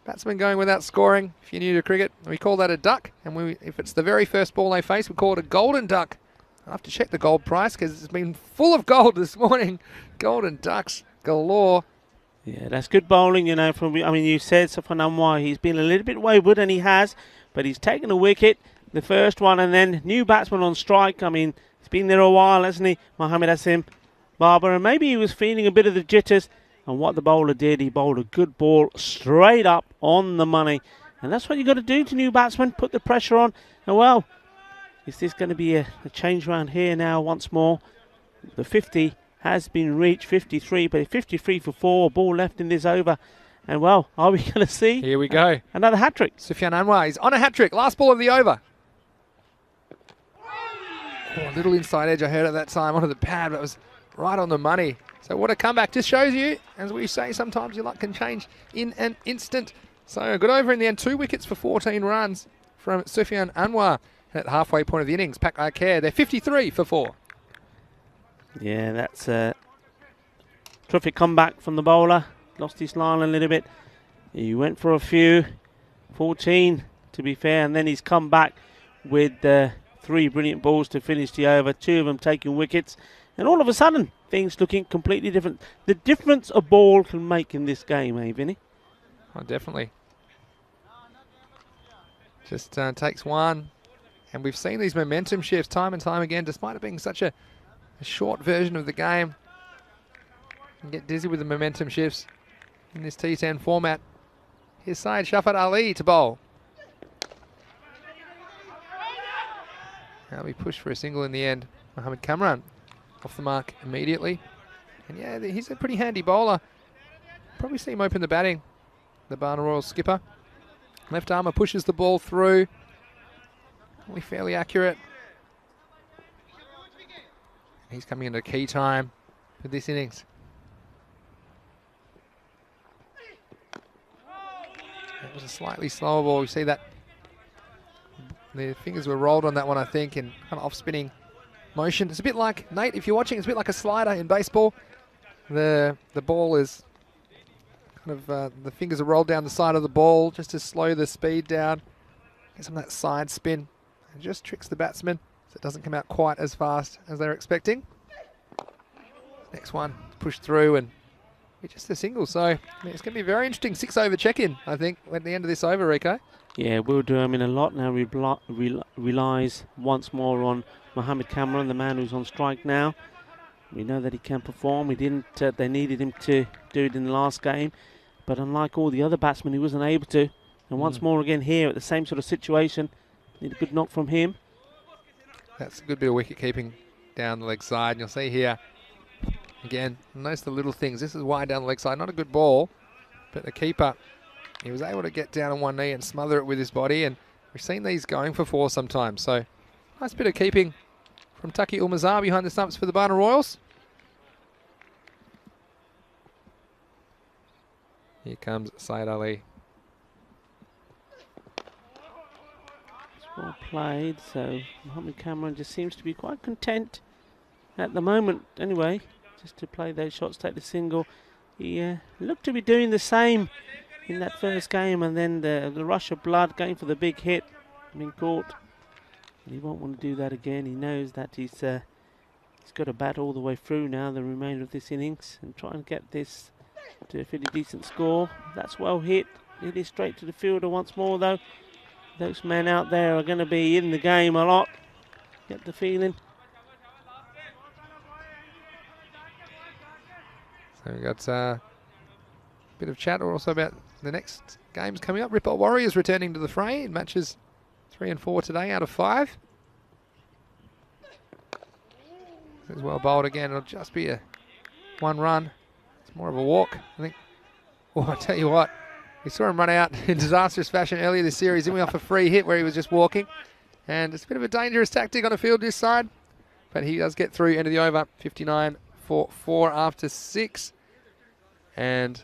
Batsmen going without scoring. If you're new to cricket, we call that a duck. And if it's the very first ball they face, we call it a golden duck. I'll have to check the gold price because it's been full of gold this morning. Golden ducks galore. Yeah, that's good bowling, you know. You said Sufyan Anwar, he's been a little bit wayward, and he has, but he's taken a wicket, the first one, and then new batsman on strike. I mean, he's been there a while, hasn't he? Mohamed Hassim Barber, and maybe he was feeling a bit of the jitters. And what the bowler did, he bowled a good ball straight up on the money. And that's what you got to do to new batsmen, put the pressure on. And well, is this going to be a change round here now once more? The 50 has been reached, 53, but 53 for 4, ball left in this over. And well, are we going to see? Here we go. Another hat-trick. Sufyan Anwar, he's on a hat-trick. Last ball of the over. Oh, a little inside edge I heard at that time onto the pad, but it was right on the money. So what a comeback. Just shows you, as we say, sometimes your luck can change in an instant. So good over in the end. 2 wickets for 14 runs from Sufyan Anwar at the halfway point of the innings. Pak I Care, they're 53 for 4. Yeah, that's a terrific comeback from the bowler. Lost his line a little bit. He went for a few. 14 to be fair, and then he's come back with 3 brilliant balls to finish the over. 2 of them taking wickets. And all of a sudden, things looking completely different. The difference a ball can make in this game, eh, Vinny? Oh, definitely. Just takes one. And we've seen these momentum shifts time and time again, despite it being such a short version of the game. You can get dizzy with the momentum shifts in this T10 format. Here's Syed Shafat Ali to bowl. Now we push for a single in the end. Mohamed Kamran off the mark immediately. And yeah, he's a pretty handy bowler. Probably see him open the batting. The Barna Royals skipper. Left armour pushes the ball through. Only fairly accurate. He's coming into key time for this innings. That was a slightly slower ball. You see that the fingers were rolled on that one, I think, in kind of off-spinning motion. It's a bit like, Nate, if you're watching, it's a bit like a slider in baseball. The ball is kind of, the fingers are rolled down the side of the ball just to slow the speed down. Get some of that side spin. It just tricks the batsman so it doesn't come out quite as fast as they're expecting. Next one, push through and it's just a single. So I mean, it's going to be a very interesting 6-over check-in, I think, at the end of this over, Rico. Yeah, will do. I mean, a lot now relies once more on Mohamed Kamran, the man who's on strike now. We know that he can perform. They needed him to do it in the last game. But unlike all the other batsmen, he wasn't able to. And once more again here at the same sort of situation. Need a good knock from him. That's a good bit of wicket keeping down the leg side. And you'll see here, again, notice the little things. This is wide down the leg side. Not a good ball, but the keeper, he was able to get down on one knee and smother it with his body. And we've seen these going for 4 sometimes. So nice bit of keeping from Taki Ulmazar behind the stumps for the Barna Royals. Here comes Syed Ali. Well played, so Mohamed Kamran just seems to be quite content at the moment anyway, just to play those shots, take the single. He looked to be doing the same in that first game, and then the rush of blood going for the big hit, being caught. And he won't want to do that again. He knows that he's got to bat all the way through now, the remainder of this innings, and try and get this to a pretty decent score. That's well hit. It is straight to the fielder once more though. Those men out there are going to be in the game a lot. Get the feeling. So we've got a bit of chat also about the next games coming up. Ripoll Warriors returning to the fray in matches 3 and 4 today out of 5. This is well bowled again. It'll just be a 1 run. It's more of a walk, I think. Oh, I tell you what, we saw him run out in disastrous fashion earlier this series. Then we off a free hit where he was just walking. And it's a bit of a dangerous tactic on a field this side. But he does get through into the over. 59 for 4 after 6. And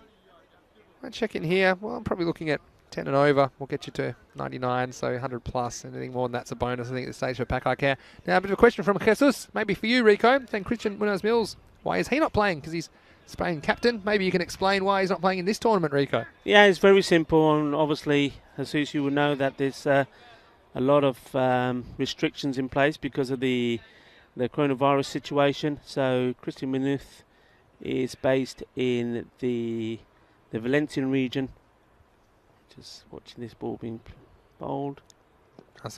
I'll check in here. Well, I'm probably looking at 10 and over. We'll get you to 99, so 100 plus. Anything more than that's a bonus, I think, at this stage for Pak I Care. Now, a bit of a question from Jesus. Maybe for you, Rico. Then Christian Munoz-Mills. Why is he not playing? Because he's Spain captain. Maybe you can explain why he's not playing in this tournament, Rico. Yeah, it's very simple. And obviously, Jesus, you will know that there's a lot of restrictions in place because of the coronavirus situation. So Christian Munoz is based in the Valencian region. Just watching this ball being bowled.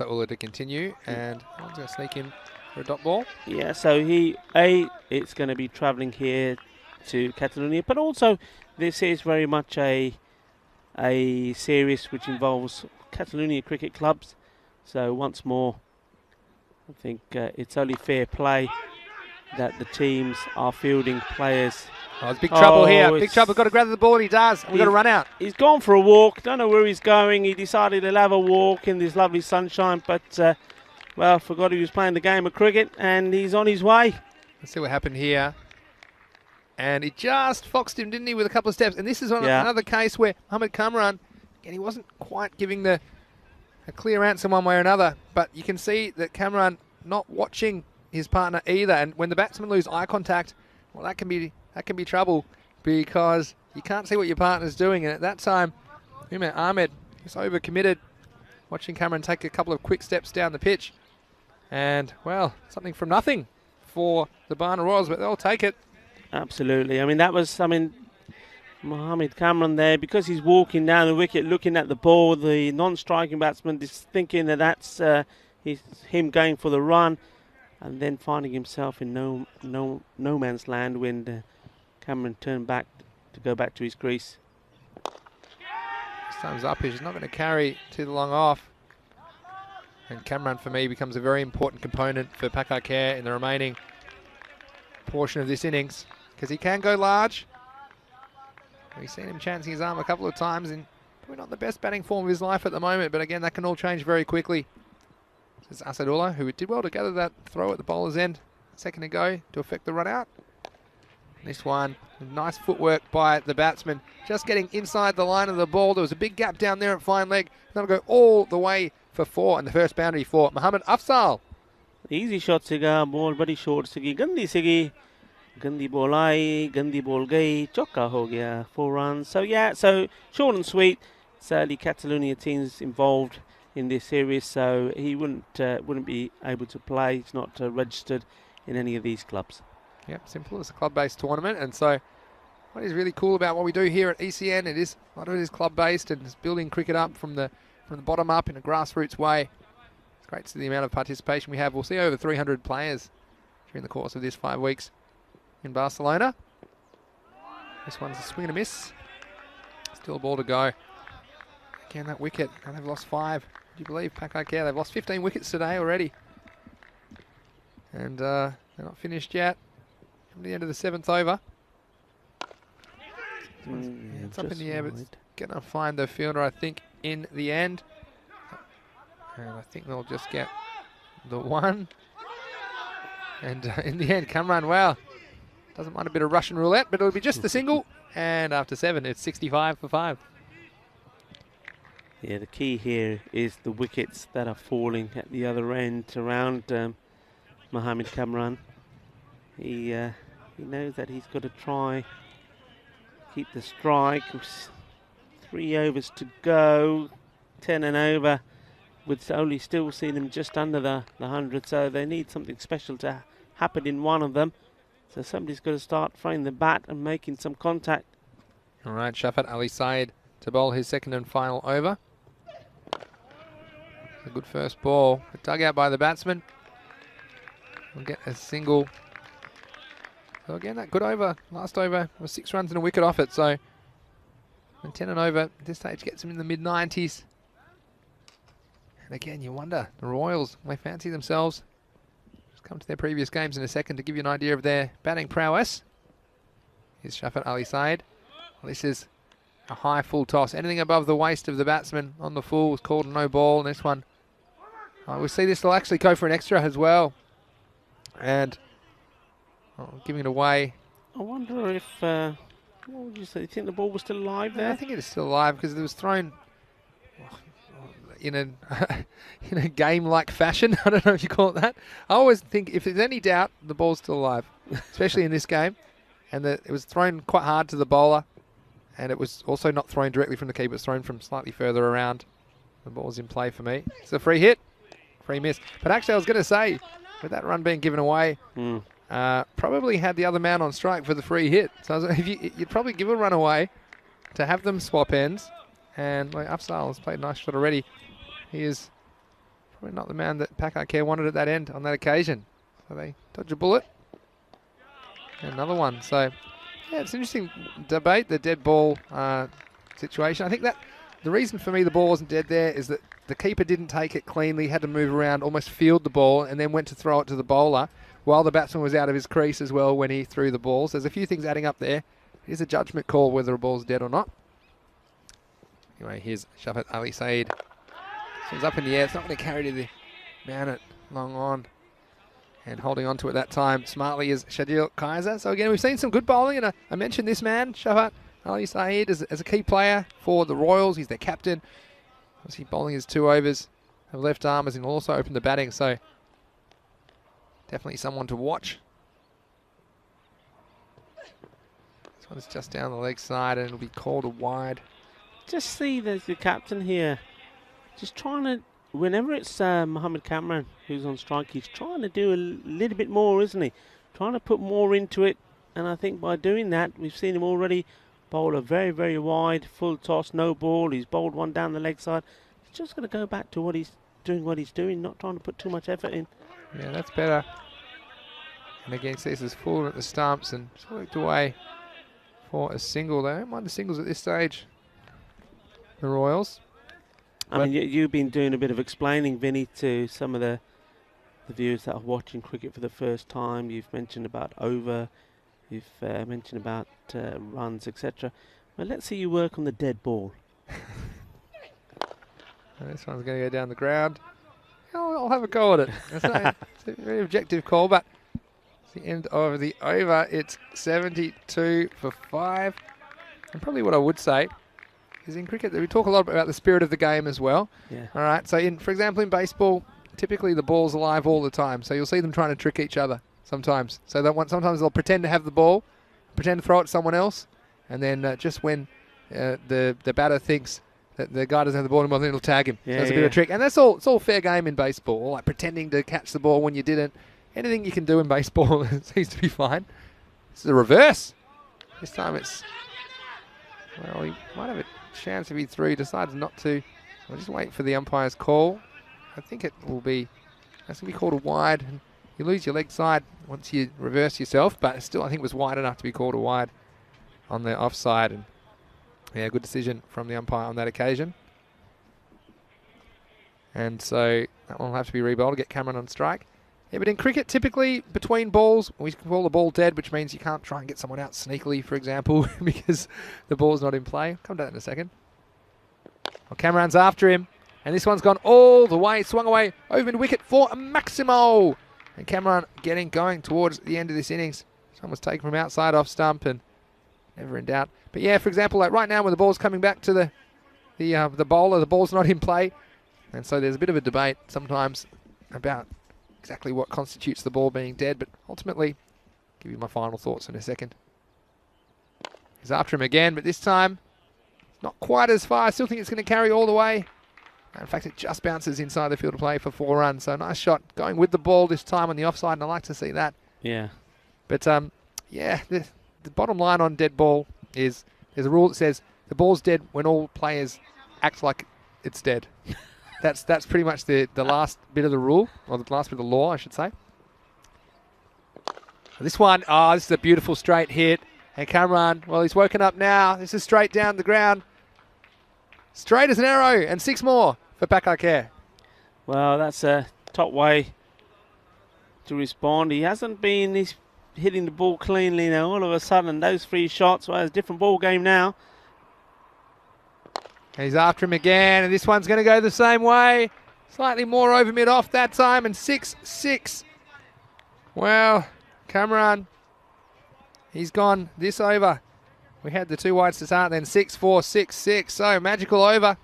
Ula to continue, and I'm going to sneak in for a dot ball. Yeah, so it's going to be travelling here to Catalonia, but also this is very much a series which involves Catalonia cricket clubs. So once more, I think it's only fair play that the teams are fielding players. Oh, there's big trouble here. Big trouble. Got to grab the ball, and he does. We've got to run out. He's gone for a walk. Don't know where he's going. He decided he'll have a walk in this lovely sunshine, but, well, forgot he was playing the game of cricket, and he's on his way. Let's see what happened here. And he just foxed him, didn't he, with a couple of steps. And this is another case where Mohamed Kamran, again, he wasn't quite giving a clear answer one way or another, but you can see that Kamran not watching his partner either. And when the batsmen lose eye contact, well, that can be trouble because you can't see what your partner's doing. And at that time, Ahmed is overcommitted, watching Cameron take a couple of quick steps down the pitch. And, well, something from nothing for the Barna Royals, but they'll take it. Absolutely. Mohamed Kamran there, because he's walking down the wicket, looking at the ball, the non-striking batsman is thinking that that's him going for the run, and then finding himself in no man's land when Cameron turned back to go back to his crease. His thumbs up. He's not going to carry too long off. And Cameron, for me, becomes a very important component for Pak I Care in the remaining portion of this innings, because he can go large. We've seen him chancing his arm a couple of times in probably not the best batting form of his life at the moment, but again, that can all change very quickly. This is Asadullah, who did well to gather that throw at the bowler's end a second ago to affect the run out. This one, nice footwork by the batsman, just getting inside the line of the ball. There was a big gap down there at fine leg. That'll go all the way for 4, and the first boundary for Mohamed Afzal. Easy shot सिगा, ball बड़ी short सिगी, गंदी सिगी, गंदी ball आई, गंदी ball गई, चौका हो गया, 4 runs. So yeah, so short and sweet. Certainly Catalonia teams involved in this series, so he wouldn't be able to play. He's not registered in any of these clubs. Yep, simple. It's a club-based tournament, and so what is really cool about what we do here at ECN, a lot of it is club-based and it's building cricket up from the bottom up in a grassroots way. It's great to see the amount of participation we have. We'll see over 300 players during the course of this 5 weeks in Barcelona. This one's a swing and a miss. Still a ball to go. Again, that wicket, and they've lost 5. Do you believe Pak I Care? They've lost 15 wickets today already. And they're not finished yet. Coming to the end of the 7th over. It's up in the air, but it's going to find the fielder, I think, in the end. And I think they'll just get the 1. And in the end, Kamran, well, doesn't mind a bit of Russian roulette, but it'll be just the single. And after 7, it's 65 for 5. Yeah, the key here is the wickets that are falling at the other end around Mohamed Kamran. He knows that he's got to try keep the strike. 3 overs to go, 10 and over. With only still seeing them just under the 100, so they need something special to happen in one of them. So somebody's got to start throwing the bat and making some contact. All right, Shafat Ali Saeed to bowl his second and final over. A good first ball, dug out by the batsman. We'll get a single So again, that good over. Last over was 6 runs and a wicket off it. So and 10 and over at this stage gets him in the mid-90s. And again, you wonder, the Royals, they fancy themselves. Just come to their previous games in a second to give you an idea of their batting prowess. Here's Shafat Ali Said. Well, this is a high full toss. Anything above the waist of the batsman on the full is called a no ball. And this one, we'll see this will actually go for an extra as well. And giving it away. I wonder if, what would you say, you think the ball was still alive there? I think it is still alive because it was thrown in a game-like fashion. I don't know if you call it that. I always think if there's any doubt, the ball's still alive, especially in this game. And it was thrown quite hard to the bowler, and it was also not thrown directly from the keeper. It was thrown from slightly further around. The ball's in play for me. It's a free hit, free miss. But actually, I was going to say, with that run being given away, probably had the other man on strike for the free hit. So you'd probably give a run away to have them swap ends. And Afzal has played a nice shot already. He is probably not the man that Pak I Care wanted at that end on that occasion. So they dodge a bullet. And another one. So, yeah, it's an interesting debate, the dead ball situation. I think that the reason for me the ball wasn't dead there is that the keeper didn't take it cleanly, had to move around, almost field the ball, and then went to throw it to the bowler while the batsman was out of his crease as well when he threw the balls. There's a few things adding up there. Here's a judgment call whether a ball's dead or not. Anyway, here's Shafat Ali Said. This one's up in the air. It's not going to carry to the man at long on. And holding on to it that time smartly is Shadil Kaiser. So again, we've seen some good bowling. And I mentioned this man, Shafat Ali Said, as a key player for the Royals. He's their captain. Obviously bowling his 2 overs of left armers and also opened the batting. So definitely someone to watch. This one's just down the leg side and it'll be called a wide. Just see the captain here, just trying to, whenever it's Mohammed Cameron who's on strike, he's trying to do a little bit more, isn't he? Trying to put more into it, and I think by doing that, we've seen him already bowl a very, very wide, full toss, no ball. He's bowled one down the leg side. He's just going to go back to what he's doing, not trying to put too much effort in. Yeah, that's better. And again, see this is full at the stumps and just worked away for a single. They don't mind the singles at this stage, the Royals. I mean, you've been doing a bit of explaining, Vinny, to some of the viewers that are watching cricket for the first time. You've mentioned about over, you've mentioned about runs, etc. Well, let's see you work on the dead ball. This one's going to go down the ground. I'll have a go at it. It's a very objective call, but it's the end of the over. It's 72 for 5. And probably what I would say is in cricket, we talk a lot about the spirit of the game as well. Yeah. All right. So, for example, in baseball, typically the ball's alive all the time. So you'll see them trying to trick each other sometimes. So sometimes they'll pretend to have the ball, pretend to throw it to someone else, and then just when the batter thinks that the guy doesn't have the ball anymore, then it'll tag him. Yeah, so it's a bit of a trick. And it's all fair game in baseball, like pretending to catch the ball when you didn't. Anything you can do in baseball seems to be fine. It's the reverse. This time it's, well, he might have a chance if he threw. He decides not to. I'll just wait for the umpire's call. I think it will be, that's going to be called a wide. And you lose your leg side once you reverse yourself, but still I think it was wide enough to be called a wide on the offside. And yeah, good decision from the umpire on that occasion. And so that one will have to be rebowled to get Cameron on strike. Yeah, but in cricket, typically between balls, we can call the ball dead, which means you can't try and get someone out sneakily, for example, because the ball's not in play. I'll come to that in a second. Well, Cameron's after him, and this one's gone all the way, swung away, over mid wicket for a Maximo. And Cameron going towards the end of this innings. Someone was taken from outside off stump and never in doubt. But yeah, for example, like right now when the ball's coming back to the bowler, the ball's not in play. And so there's a bit of a debate sometimes about exactly what constitutes the ball being dead, but ultimately, I'll give you my final thoughts in a second. He's after him again, but this time, not quite as far. I still think it's going to carry all the way. In fact, it just bounces inside the field of play for 4 runs. So nice shot going with the ball this time on the offside, and I like to see that. Yeah. But yeah, the bottom line on dead ball is there's a rule that says the ball's dead when all players act like it's dead. That's pretty much the last bit of the rule, or the last bit of the law, I should say. This one, oh, this is a beautiful straight hit. And Cameron, well, he's woken up now. This is straight down the ground. Straight as an arrow, and 6 more for Pak I Care. Well, that's a top way to respond. He hasn't been hitting the ball cleanly now. All of a sudden, those 3 shots, well, it's a different ball game now. He's after him again, and this one's going to go the same way. Slightly more over mid-off that time, and 6-6. Well, Cameron, he's gone this over. We had the 2 wides to start, then 6-4, 6-6. So, magical over.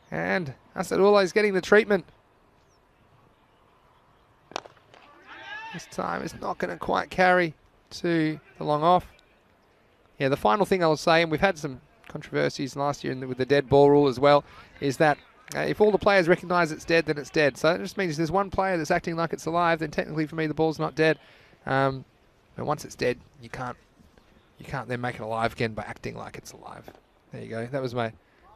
And Asadullah is getting the treatment. This time it's not going to quite carry to the long off. Yeah, the final thing I'll say, and we've had some controversies last year with the dead ball rule as well, is that if all the players recognise it's dead, then it's dead. So it just means if there's one player that's acting like it's alive, then technically for me the ball's not dead. But once it's dead, you can't then make it alive again by acting like it's alive. There you go. That was my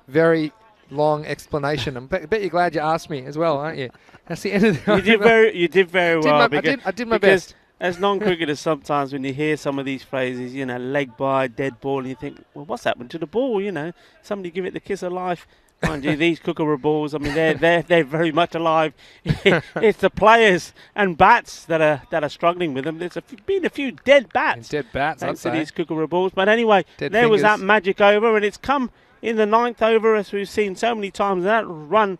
very long explanation. I bet you're glad you asked me as well, aren't you? That's the end of the You did very well. I did my best. As non-cricketers, sometimes when you hear some of these phrases, you know, leg by, dead ball, and you think, well, what's happened to the ball? You know, somebody give it the kiss of life. Mind you, these Kookaburra balls, I mean, they're very much alive. It's the players and bats that are struggling with them. There's been a few dead bats. Dead bats, thanks to these Kookaburra balls. But anyway, dead there fingers. was that magic over, and it's come in the 9th over, as we've seen so many times. That runs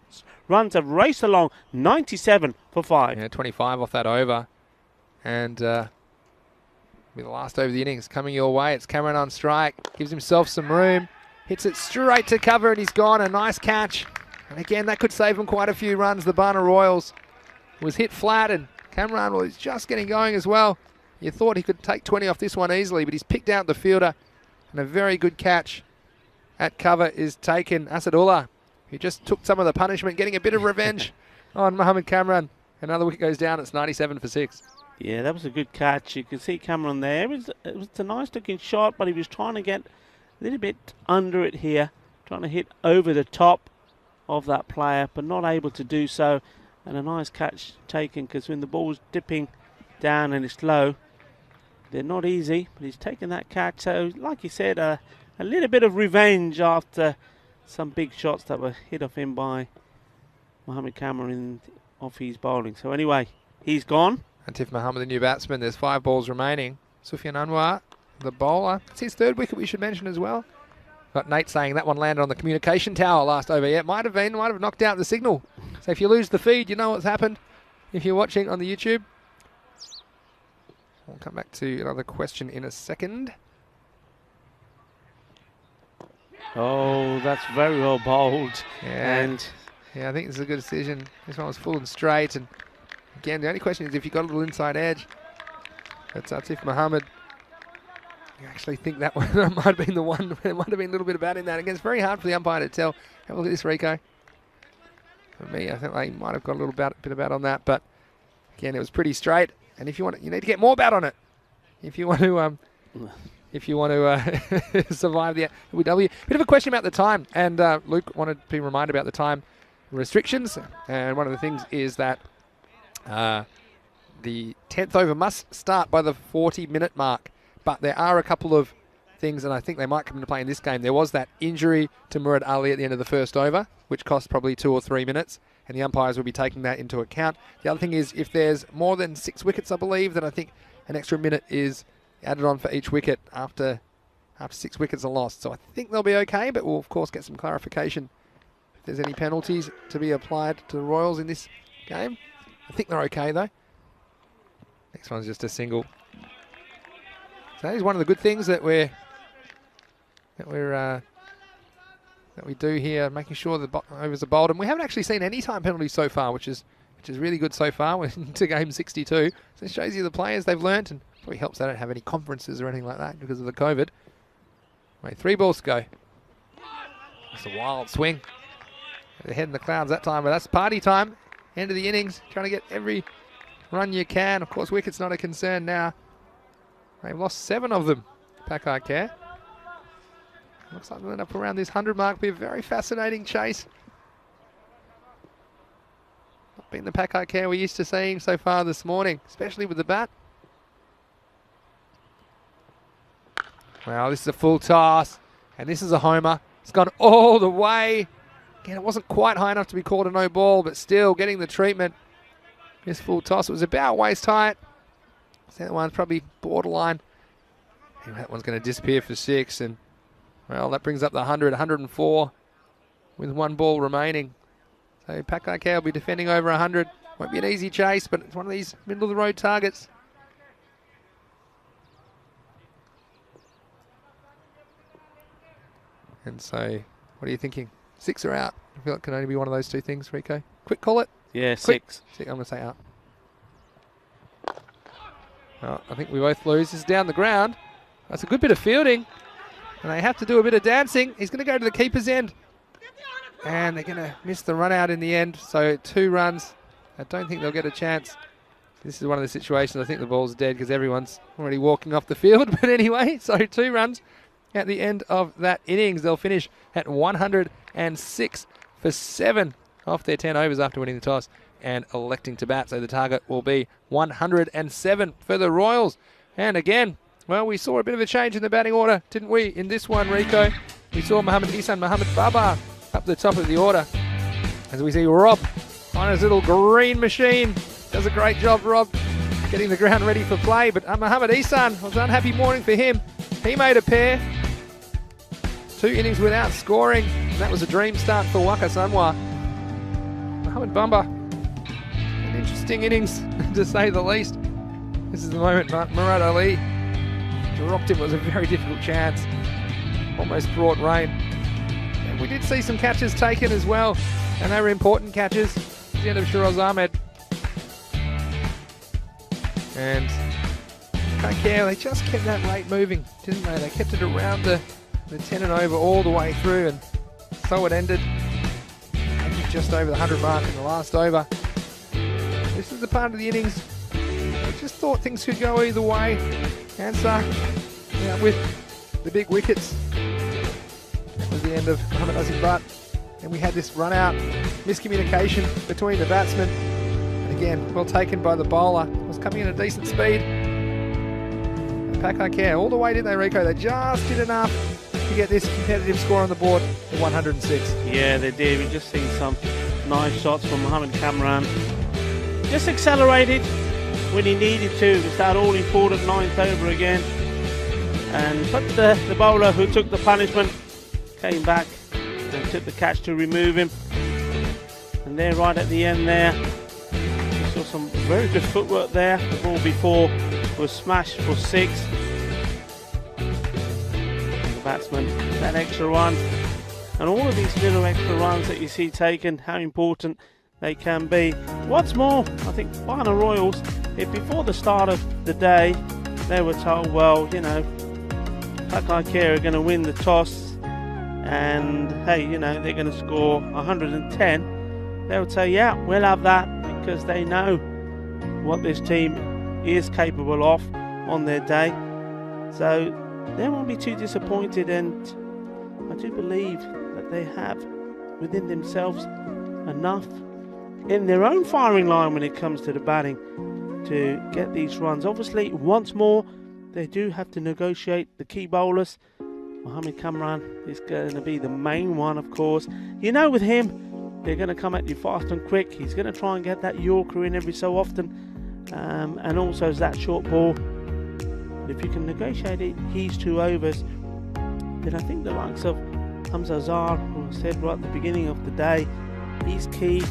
have raced along, 97 for 5. Yeah, 25 off that over. And with the last over of the innings coming your way, it's Cameron on strike. Gives himself some room. Hits it straight to cover, and he's gone. A nice catch. And again, that could save him quite a few runs. The Barna Royals was hit flat, and Cameron was just getting going as well. You thought he could take 20 off this one easily, but he's picked out the fielder. And a very good catch at cover is taken. Asadullah, who just took some of the punishment, getting a bit of revenge on Mohamed Cameron. Another wicket goes down. It's 97 for 6. Yeah, that was a good catch. You can see Cameron there. It was a nice looking shot, but he was trying to get a little bit under it here, trying to hit over the top of that player, but not able to do so. And a nice catch taken, because when the ball's dipping down and it's low, they're not easy, but he's taken that catch. So, like you said, a little bit of revenge after some big shots that were hit off him by Mohamed Cameron off his bowling. So anyway, he's gone. Atif Mohammed, the new batsman. There's 5 balls remaining. Sufyan Anwar, the bowler. It's his 3rd wicket we should mention as well. Got Nate saying that one landed on the communication tower last over. Yeah, might have knocked out the signal. So if you lose the feed, you know what's happened. If you're watching on the YouTube. We'll come back to another question in a second. Oh, that's very well bowled. Yeah, yeah, I think this is a good decision. This one was full and straight, and again, the only question is if you got a little inside edge. That's Atif Mohammed. I actually think that one might have been the one. There might have been a little bit of bat in that. Again, it's very hard for the umpire to tell. Have a look at this, Rico. For me, I think they might have got a little bit of bat on that, but again, it was pretty straight. And if you want, you need to get more bat on it. If you want to, survive the W. Bit of a question about the time, and Luke wanted to be reminded about the time restrictions. And one of the things is that the 10th over must start by the 40-minute mark. But there are a couple of things, and I think they might come into play in this game. There was that injury to Murad Ali at the end of the 1st over, which cost probably 2 or 3 minutes, and the umpires will be taking that into account. The other thing is, if there's more than 6 wickets, I believe, then I think an extra minute is added on for each wicket after 6 wickets are lost. So I think they'll be okay, but we'll, of course, get some clarification if there's any penalties to be applied to the Royals in this game. I think they're okay, though. Next one's just a single. So that is one of the good things that we do here, making sure the overs are bowled. And we haven't actually seen any time penalties so far, which is really good so far. We're into game 62. So it shows you the players they've learnt, and probably helps they don't have any conferences or anything like that because of the COVID. Wait, 3 balls to go. That's a wild swing. They're heading the clouds that time, but that's party time. End of the innings, trying to get every run you can. Of course, wicket's not a concern now. They've lost 7 of them, Pak I Care. Looks like they'll end up around this 100 mark. Be a very fascinating chase. Not been the Pak I Care we're used to seeing so far this morning, especially with the bat. Well, this is a full toss, and this is a homer. It's gone all the way. Again, it wasn't quite high enough to be called a no ball, but still getting the treatment. This full toss, it was about waist height. So that one's probably borderline. And that one's going to disappear for 6, and well, that brings up the 100, 104 with 1 ball remaining. So Pak I Care will be defending over 100. Won't be an easy chase, but it's one of these middle of the road targets. And so, what are you thinking? 6 are out. I feel it can only be one of those 2 things, Rico. Quick, call it. Yeah, Quick. 6. I'm going to say out. Well, I think we both lose. This is down the ground. That's a good bit of fielding. And they have to do a bit of dancing. He's going to go to the keeper's end. And they're going to miss the run out in the end. So 2 runs. I don't think they'll get a chance. This is one of the situations I think the ball's dead because everyone's already walking off the field. But anyway, so 2 runs at the end of that innings. They'll finish at 106 for 7 off their 10 overs after winning the toss and electing to bat. So the target will be 107 for the Royals. And again, well, we saw a bit of a change in the batting order, didn't we, in this one, Rico? We saw Mohamed Ihsan, Mohamed Baba up the top of the order. As we see Rob on his little green machine. Does a great job, Rob, getting the ground ready for play. But Mohamed Ihsan, it was an unhappy morning for him. He made a pair. 2 innings without scoring. That was a dream start for Waka Sanwa. Mohamed Bamba, an interesting innings to say the least. This is the moment Murad Ali dropped him. It was a very difficult chance. Almost brought rain. And we did see some catches taken as well, and they were important catches. At the end of Shiraz Ahmed. And Pak I Care, they just kept that rate moving, didn't they? They kept it around the 10 and over all the way through, and so it ended. Just over the 100 mark in the last over. This is the part of the innings I just thought things could go either way. Ansar with the big wickets. That was the end of Mohamed Azim Butt. And we had this run out, miscommunication between the batsmen. And again, well taken by the bowler. It was coming in at decent speed. And Pak I Care, all the way, didn't they, Rico? They just did enough to get this competitive score on the board at 106. Yeah, they did. We just seen some nice shots from Mohamed Kamran. Just accelerated when he needed to. It's that all-important 9th over again. But the bowler who took the punishment came back and took the catch to remove him. And there, right at the end there, we saw some very good footwork there. The ball before was smashed for 6. Batsman, that extra run, and all of these little extra runs that you see taken, how important they can be. What's more, I think Barna Royals, if before the start of the day they were told, well, you know, Pak I Care are going to win the toss and hey, you know, they're going to score 110, they would say, yeah, we'll have that, because they know what this team is capable of on their day. So they won't be too disappointed, and I do believe that they have within themselves enough in their own firing line when it comes to the batting to get these runs. Obviously, once more, they do have to negotiate the key bowlers. Mohamed Kamran is going to be the main one, of course. You know, with him, they're going to come at you fast and quick. He's going to try and get that Yorker in every so often, and also that short ball. If you can negotiate it, he's 2 overs, then I think the likes of Hamza Azhar, who I said right at the beginning of the day, he's key.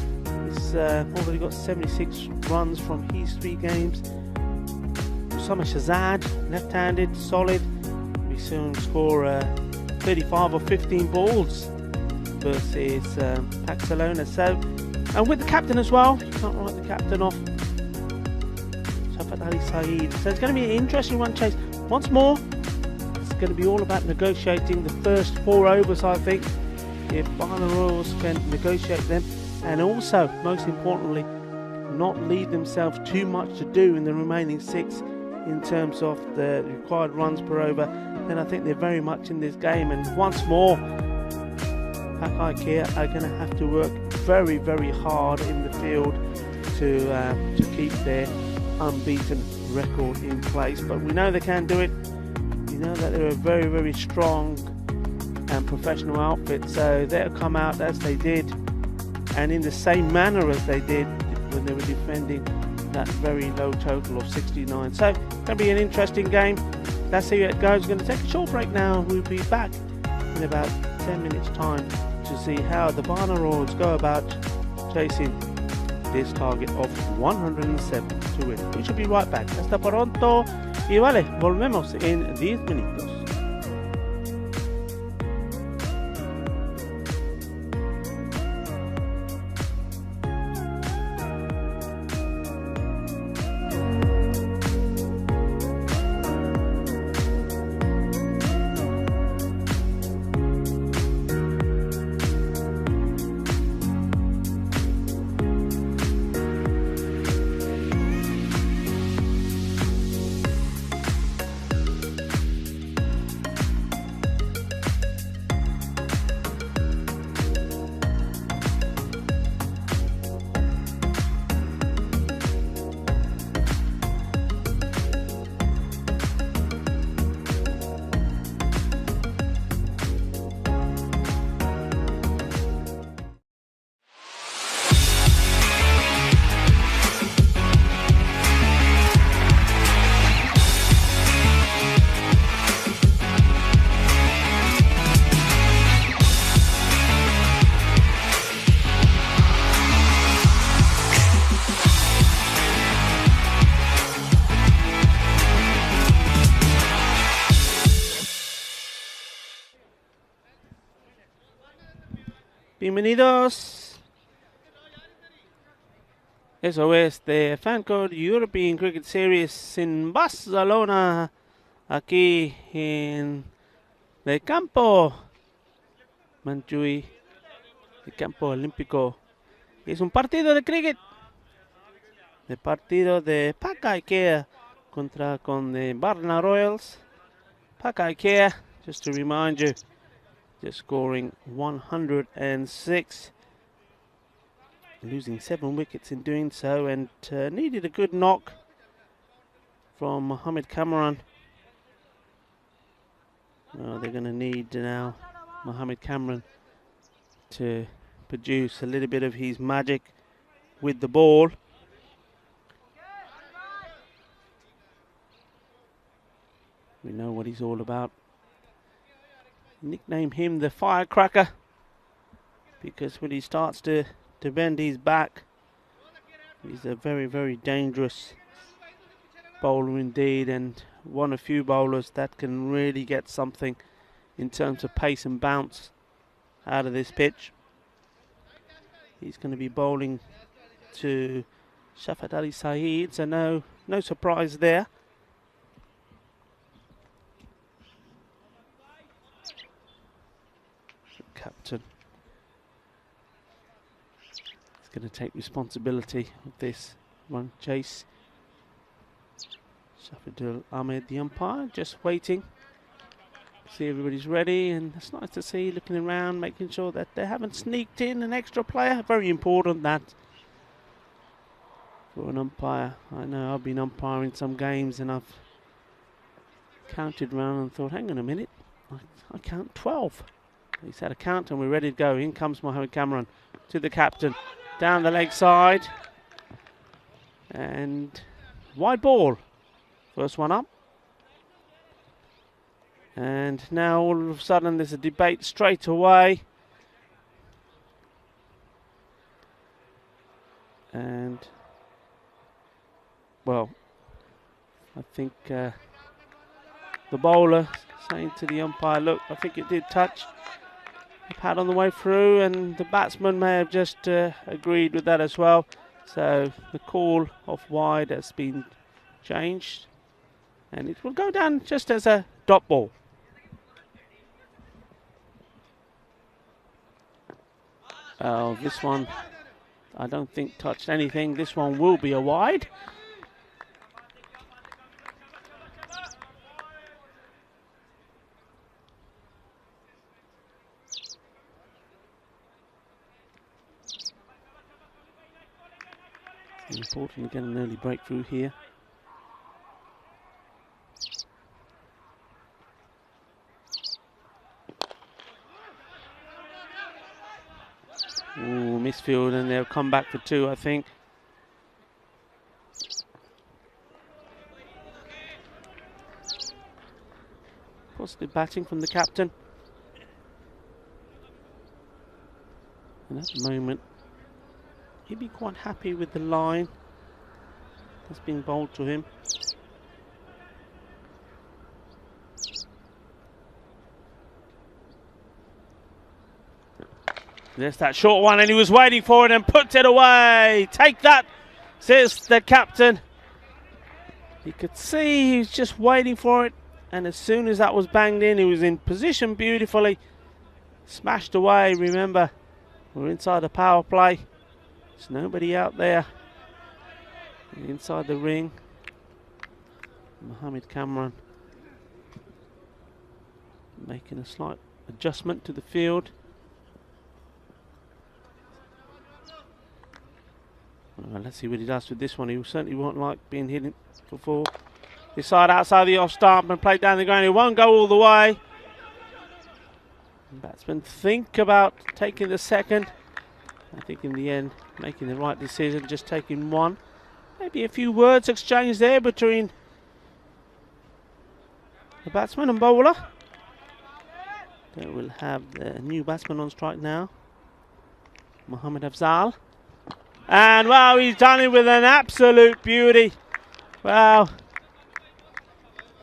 He's already got 76 runs from his 3 games. Usama Shahzad, left-handed, solid. We saw him score 35 or 15 balls versus Pakcelona. So, and with the captain as well, you can't write the captain off. Ali Saeed. So it's going to be an interesting one, Chase. Once more, it's going to be all about negotiating the first 4 overs, I think, if Barna Royals can negotiate them, and also, most importantly, not leave themselves too much to do in the remaining 6 in terms of the required runs per over. Then I think they're very much in this game, and once more, Pak I Care are going to have to work very, very hard in the field to keep their unbeaten record in place. But we know they can do it. You know that they're a very, very strong and professional outfit, so they'll come out as they did and in the same manner as they did when they were defending that very low total of 69. So going to be an interesting game. Let's see how it goes. We're going to take a short break now. We'll be back in about 10 minutes time to see how the Barna Royals go about chasing this target of 107 to win. We should be right back. Hasta pronto y vale, volvemos en 10 minutos. Bienvenidos. Eso es de Fancode European Cricket Series en Barcelona, aquí en el campo Manjui, el campo olímpico. Es un partido de cricket, el partido de Pak I Care con the Barna Royals. Pak I Care, just to remind you, just scoring 106, losing 7 wickets in doing so, and needed a good knock from Mohamed Kamran. Oh, they're going to need now Mohamed Kamran to produce a little bit of his magic with the ball. We know what he's all about. Nickname him the firecracker, because when he starts to bend his back, he's a very, very dangerous bowler indeed, and one of few bowlers that can really get something in terms of pace and bounce out of this pitch. He's going to be bowling to Shafat Ali Saeed, so no surprise there. Captain is going to take responsibility of this run chase. Shafadul Ahmed, the umpire, just waiting. See everybody's ready, and it's nice to see, looking around, making sure that they haven't sneaked in an extra player. Very important that for an umpire. I know I've been umpiring some games and I've counted round and thought, hang on a minute, I count 12. He's had a count and we're ready to go. In comes Mohamed Kamran to the captain. Down the leg side. And wide ball. First one up. And now all of a sudden there's a debate straight away. And, well, I think the bowler saying to the umpire, look, I think it did touch. Pad on the way through, and the batsman may have just agreed with that as well. So the call of wide has been changed, and it will go down just as a dot ball. Oh, this one I don't think touched anything. This one will be a wide. Important to get an early breakthrough here. Ooh, misfield, and they'll come back for 2, I think. Positive batting from the captain. And at the moment, he'd be quite happy with the line that's been bowled to him. There's that short one, and he was waiting for it and puts it away. Take that, says the captain. You could see he was just waiting for it, and as soon as that was banged in, he was in position beautifully. Smashed away. Remember, we're inside the power play. There's nobody out there. Inside the ring, Mohammed Kamran making a slight adjustment to the field. Well, let's see what he does with this one. He certainly won't like being hit for 4. This side outside the off stump and played down the ground. He won't go all the way. Batsmen think about taking the second. I think in the end, making the right decision, just taking 1. Maybe a few words exchanged there between the batsman and bowler. They will have the new batsman on strike now, Mohammed Afzal. And wow, he's done it with an absolute beauty. Wow.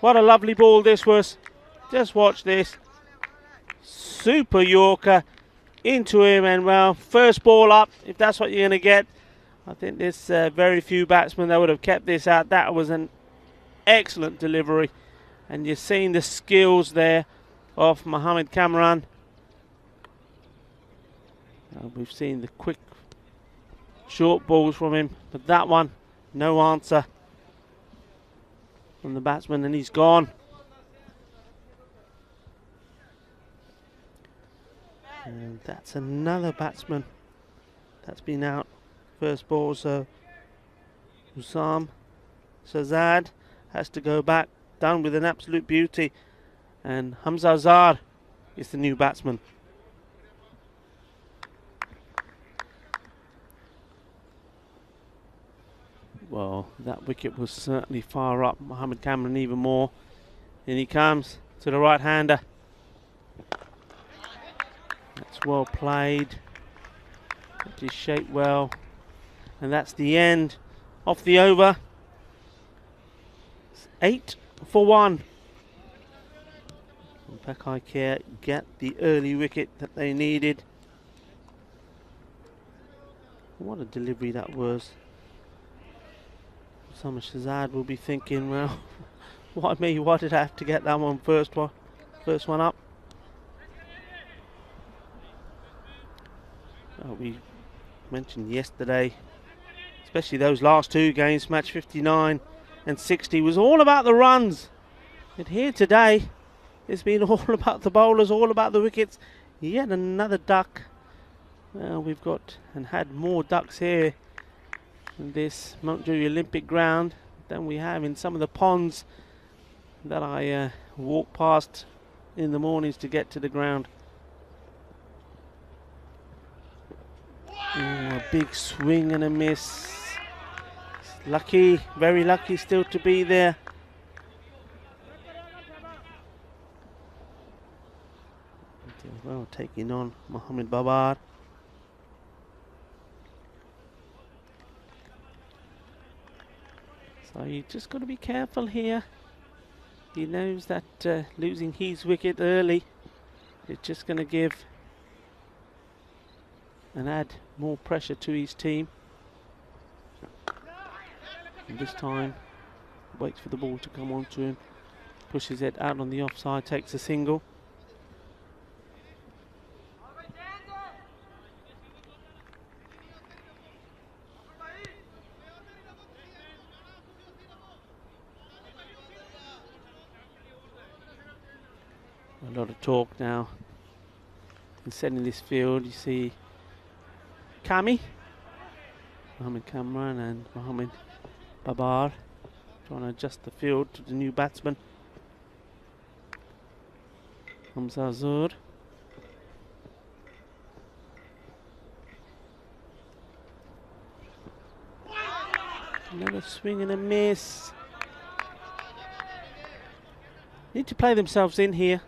What a lovely ball this was. Just watch this. Super Yorker into him, and well, first ball up, if that's what you're going to get. I think there's very few batsmen that would have kept this out. That was an excellent delivery. And you're seeing the skills there of Mohammed Kamran. We've seen the quick short balls from him, but that one, no answer from the batsman, and he's gone. And that's another batsman that's been out. First ball, so Usam Shazad has to go back, done with an absolute beauty, and Hamza Azhar is the new batsman. Well, that wicket was certainly far up. Mohammed Kamran even more. In he comes to the right-hander. That's well played. Kept his shape well. And that's the end of the over. It's 8 for 1. And Pak I Care get the early wicket that they needed. What a delivery that was. Osama Shazad will be thinking, well, why me? Why did I have to get that one first one up? Well, we mentioned yesterday, especially those last 2 games, match 59 and 60, was all about the runs. But here today, it's been all about the bowlers, all about the wickets. Yet another duck. Well, we've got and had more ducks here in this Mountjoy Olympic ground than we have in some of the ponds that I walk past in the mornings to get to the ground. Ooh, a big swing and a miss. Lucky, very lucky still to be there. Well, taking on Mohammed Babar. So you just got to be careful here. He knows that losing his wicket early is just going to give and add more pressure to his team. And this time, waits for the ball to come onto him, pushes it out on the offside, takes a single. A lot of talk now in setting this field. You see Kami, Mohammed Kamran and Mohammed Babar trying to adjust the field to the new batsman Hamza Azhar. Swing and a miss. Need to play themselves in here.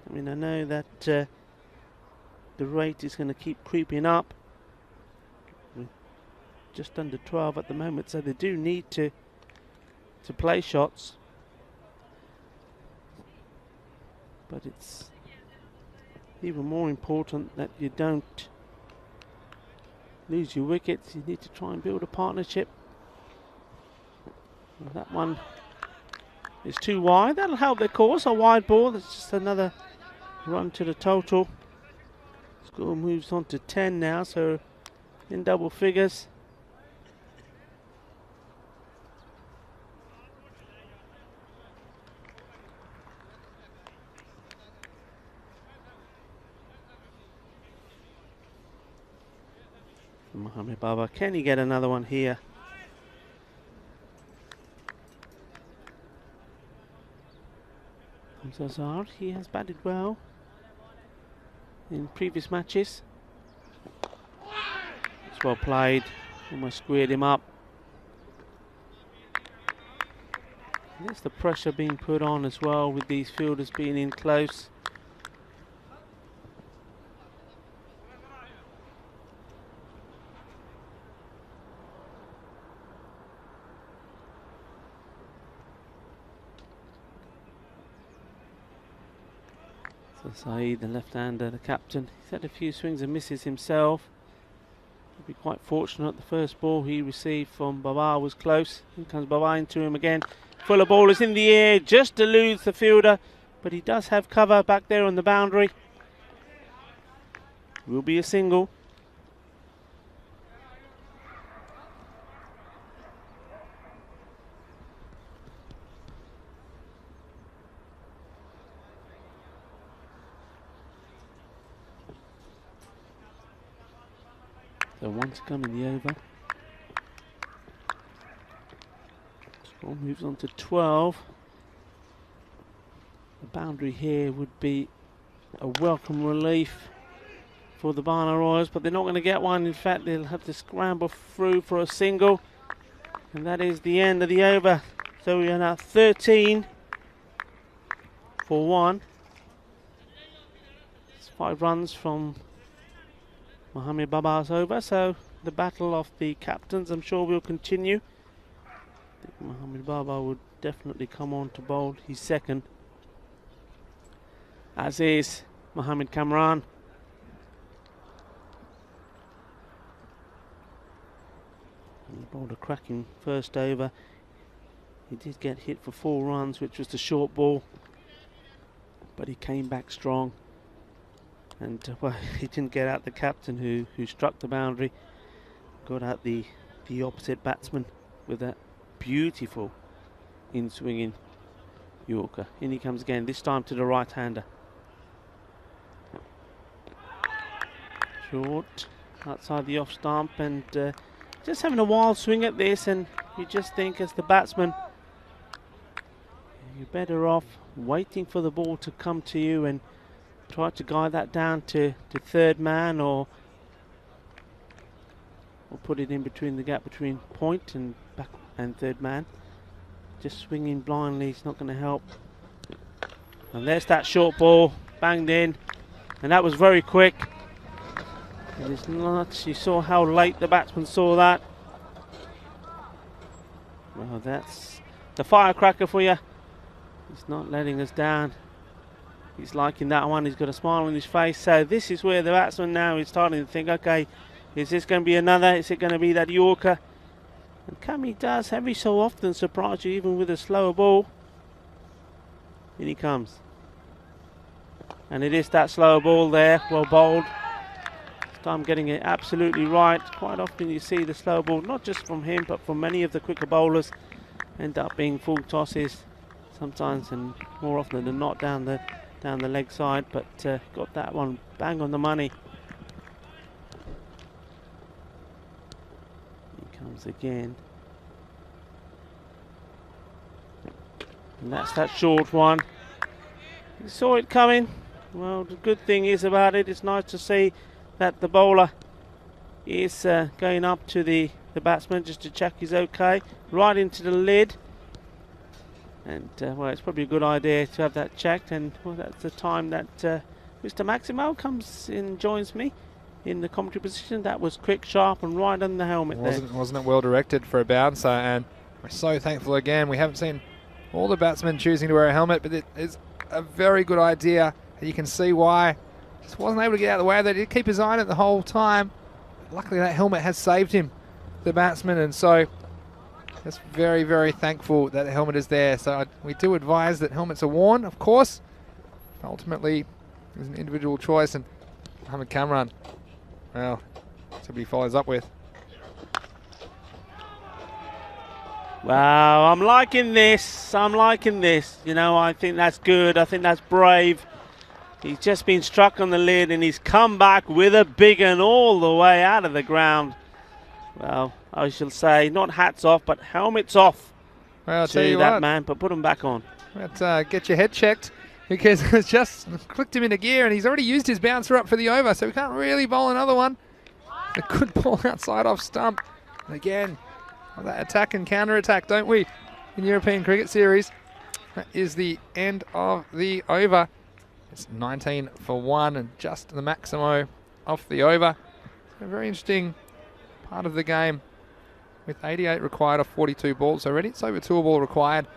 I mean, I know that the rate is going to keep creeping up. We're just under 12 at the moment, so they do need to play shots. But it's even more important that you don't lose your wickets. You need to try and build a partnership. Well, that one is too wide. That'll help their cause. A wide ball. That's just another run to the total. Score moves on to 10 now, so in double figures. Mohamed Baba, can he get another one here? Hamza, he has batted well in previous matches. It's well played, almost squared him up. There's the pressure being put on as well with these fielders being in close. Saeed, the left-hander, the captain, he's had a few swings and misses himself. He'll be quite fortunate. The first ball he received from Baba was close. Here comes Baba into him again. Fuller ball is in the air, just eludes the fielder, but he does have cover back there on the boundary. Will be a single. So one to come in the over. Score moves on to 12. The boundary here would be a welcome relief for the Barna Royals, but they're not going to get one. In fact, they'll have to scramble through for a single. And that is the end of the over. So we are now 13 for 1. It's 5 runs from Mohamed Baba's over, so the battle of the captains I'm sure will continue. I think Mohamed Baba would definitely come on to bowl his second, as is Mohamed Kamran. And he bowled a cracking first over. He did get hit for 4 runs, which was the short ball, but he came back strong. And well, he didn't get out the captain who struck the boundary. Got out the opposite batsman with that beautiful in-swinging Yorker. In he comes again, this time to the right-hander. Short, outside the off stump, and just having a wild swing at this, and you just think as the batsman, you're better off waiting for the ball to come to you and try to guide that down to third man, or put it in between the gap between point and back and third man. Just swinging blindly is not going to help. And there's that short ball banged in, and that was very quick. It is not. You saw how late the batsman saw that. Well, that's the firecracker for you. He's not letting us down. He's liking that one. He's got a smile on his face. So this is where the batsman now is starting to think, okay, is this going to be another? Is it going to be that Yorker? And Kami does every so often surprise you, even with a slower ball. In he comes. And it is that slower ball there, well bowled. This time getting it absolutely right. Quite often you see the slower ball, not just from him, but from many of the quicker bowlers, end up being full tosses sometimes, and more often than not down the leg side, but got that one bang on the money. He comes again. And that's that short one. You saw it coming. Well, the good thing is about it, it's nice to see that the bowler is going up to the the batsman, just to check he's okay. Right into the lid. And, well, it's probably a good idea to have that checked. And, well, that's the time that Mr. Maximo comes and joins me in the commentary position. That was quick, sharp, and right on the helmet there. Wasn't it well directed for a bouncer? And we're so thankful again. We haven't seen all the batsmen choosing to wear a helmet, but it is a very good idea. And you can see why. Just wasn't able to get out of the way. They did keep his eye on it the whole time. Luckily, that helmet has saved him, the batsman, and so just very, very thankful that the helmet is there. So we do advise that helmets are worn, of course. Ultimately, it's an individual choice, and Mohamed Kamran, well, that's what he follows up with. Wow, I'm liking this. I'm liking this. You know, I think that's good. I think that's brave. He's just been struck on the lid and he's come back with a big one all the way out of the ground. Well, I shall say, not hats off, but helmets off Well, I'll to tell you that what, man, but put them back on. let's get your head checked, because it's just clicked him into gear and he's already used his bouncer up for the over, so we can't really bowl another one. A good ball outside off stump. And again, that attack and counter-attack, don't we, in European Cricket Series? That is the end of the over. It's 19 for 1 and just the Maximo off the over. A very interesting part of the game with 88 required off 42 balls already. It's over 2 ball required.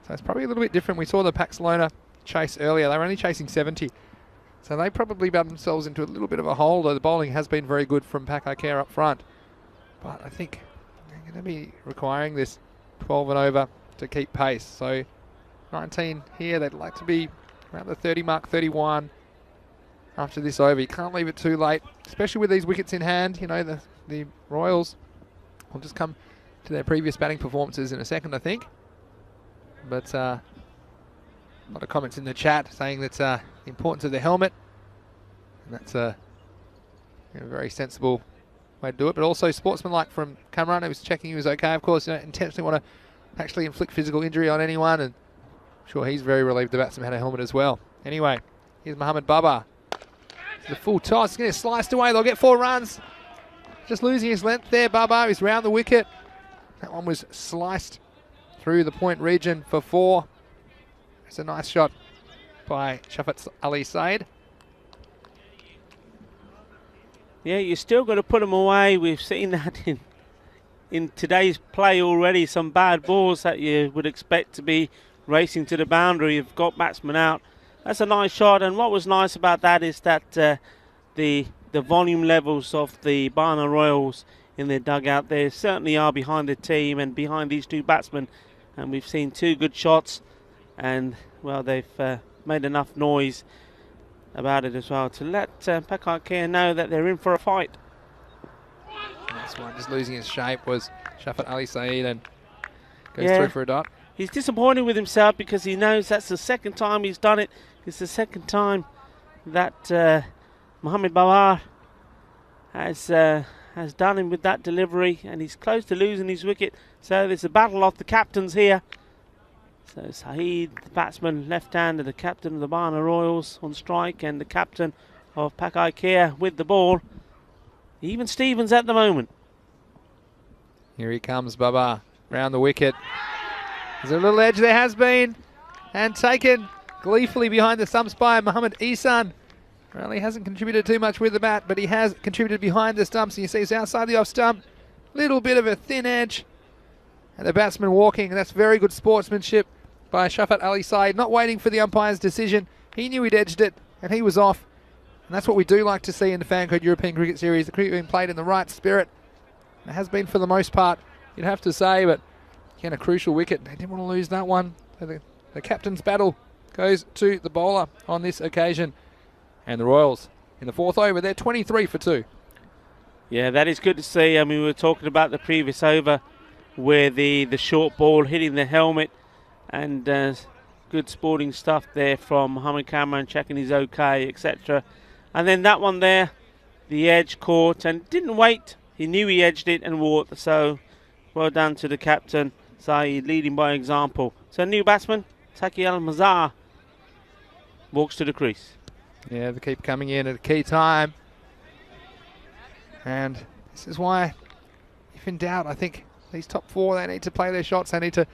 So it's probably a little bit different. We saw the Pakcelona chase earlier. They were only chasing 70. So they probably got themselves into a little bit of a hole, though the bowling has been very good from Pak I Care up front. But I think they're going to be requiring this 12 and over to keep pace. So 19 here, they'd like to be around the 30 mark, 31 after this over. You can't leave it too late, especially with these wickets in hand. You know, the Royals will just come to their previous batting performances in a second, I think. But a lot of comments in the chat saying that the importance of the helmet, and that's a very sensible way to do it. But also sportsmanlike from Kamran, who was checking he was okay. Of course, you don't intentionally want to actually inflict physical injury on anyone, and I'm sure he's very relieved the batsman had a helmet as well. Anyway, here's Mohamed Babar. The full toss, going to get sliced away. They'll get 4 runs. Just losing his length there, Babar. He's round the wicket. That one was sliced through the point region for 4. It's a nice shot by Shafat Ali Said. Yeah, you still got to put them away. We've seen that in today's play already. Some bad balls that you would expect to be racing to the boundary. You've got batsmen out. That's a nice shot, and what was nice about that is that the volume levels of the Barna Royals in their dugout there certainly are behind the team and behind these 2 batsmen, and we've seen 2 good shots, and well, they've made enough noise about it as well to let Pak I Care know that they're in for a fight. This one just losing his shape was Shafat Ali Said, and goes through for a dot. He's disappointed with himself because he knows that's the second time he's done it. It's the second time that Mohamed Babar has done him with that delivery, and he's close to losing his wicket. So there's a battle of the captains here. So Saeed, the batsman, left-hander, the captain of the Barna Royals on strike, and the captain of Pak I Care with the ball. Even Stevens at the moment. Here he comes, Babar, round the wicket. There's a little edge there, has been, and taken gleefully behind the stumps by Mohamed Ihsan. Well, he hasn't contributed too much with the bat, but he has contributed behind the stumps. And you see he's outside the off stump. Little bit of a thin edge. And the batsman walking, and that's very good sportsmanship by Shafat Ali Said, not waiting for the umpire's decision. He knew he'd edged it, and he was off. And that's what we do like to see in the Fan Code European Cricket Series. The cricket being played in the right spirit. It has been for the most part, you'd have to say, but again, a crucial wicket. They didn't want to lose that one. So the captain's battle goes to the bowler on this occasion. And the Royals in the 4th over, they're 23 for 2. Yeah, that is good to see. I mean, we were talking about the previous over where the short ball hitting the helmet, and good sporting stuff there from Mohamed Kamran, checking he's okay, etc. And then that one there, the edge caught and didn't wait. He knew he edged it and walked. So well done to the captain, Saeed, leading by example. So new batsman, Taki Al-Mazar, walks to the crease. Yeah, they keep coming in at a key time. And this is why if in doubt, I think these top 4, they need to play their shots. They need to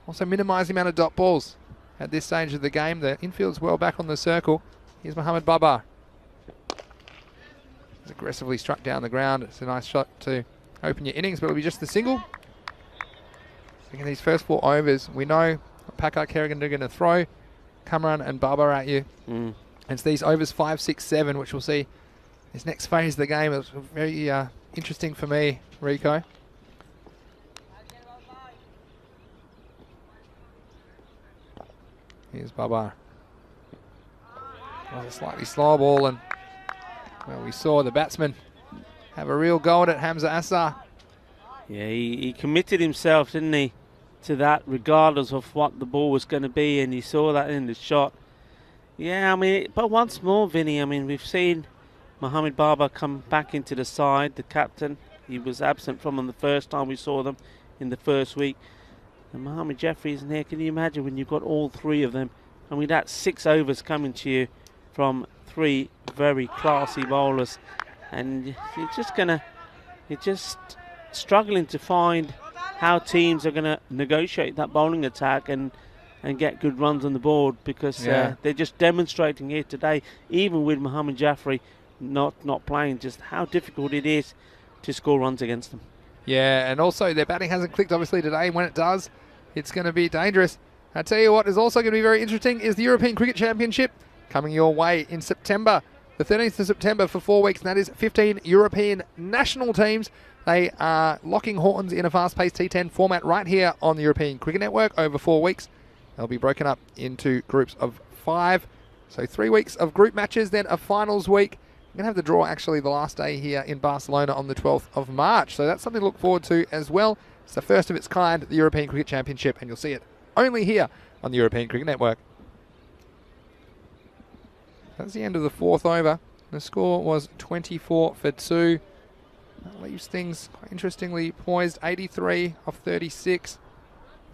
also minimise the amount of dot balls at this stage of the game. The infield's well back on the circle. Here's Mohamed Babar. He's aggressively struck down the ground. It's a nice shot to open your innings, but it'll be just the single. In these first 4 overs, we know what Pak I Care are going to throw Kamran and Babar at you. And it's these overs 5, 6, 7, which we'll see this next phase of the game. It's very interesting for me, Rico. Here's Babar. A slightly slower ball, and well, we saw the batsman have a real go at it, Hamza Assar. Yeah, he committed himself, didn't he, to that regardless of what the ball was going to be, and he saw that in the shot. Yeah, I mean, but once more, Vinny, I mean, we've seen Mohamed Babar come back into the side, the captain. He was absent from them the first time we saw them in the first week. And Mohamed Jaffrey isn't here. Can you imagine when you've got all 3 of them? I mean, that's 6 overs coming to you from 3 very classy bowlers. And you're just struggling to find how teams are going to negotiate that bowling attack and get good runs on the board, because they're just demonstrating here today, even with Mohamed Jaffrey not playing, just how difficult it is to score runs against them. Yeah, and also their batting hasn't clicked obviously today. When it does, it's going to be dangerous. I tell you what is also going to be very interesting is the European Cricket Championship coming your way in September, the 13th of September, for 4 weeks, and that is 15 European national teams. They are locking horns in a fast-paced T10 format right here on the European Cricket Network over 4 weeks. They'll be broken up into groups of 5. So 3 weeks of group matches, then a finals week. We're going to have the draw actually the last day here in Barcelona on the 12th of March. So that's something to look forward to as well. It's the first of its kind, the European Cricket Championship, and you'll see it only here on the European Cricket Network. That's the end of the 4th over. The score was 24 for 2. That leaves things quite interestingly poised. 83 off 36.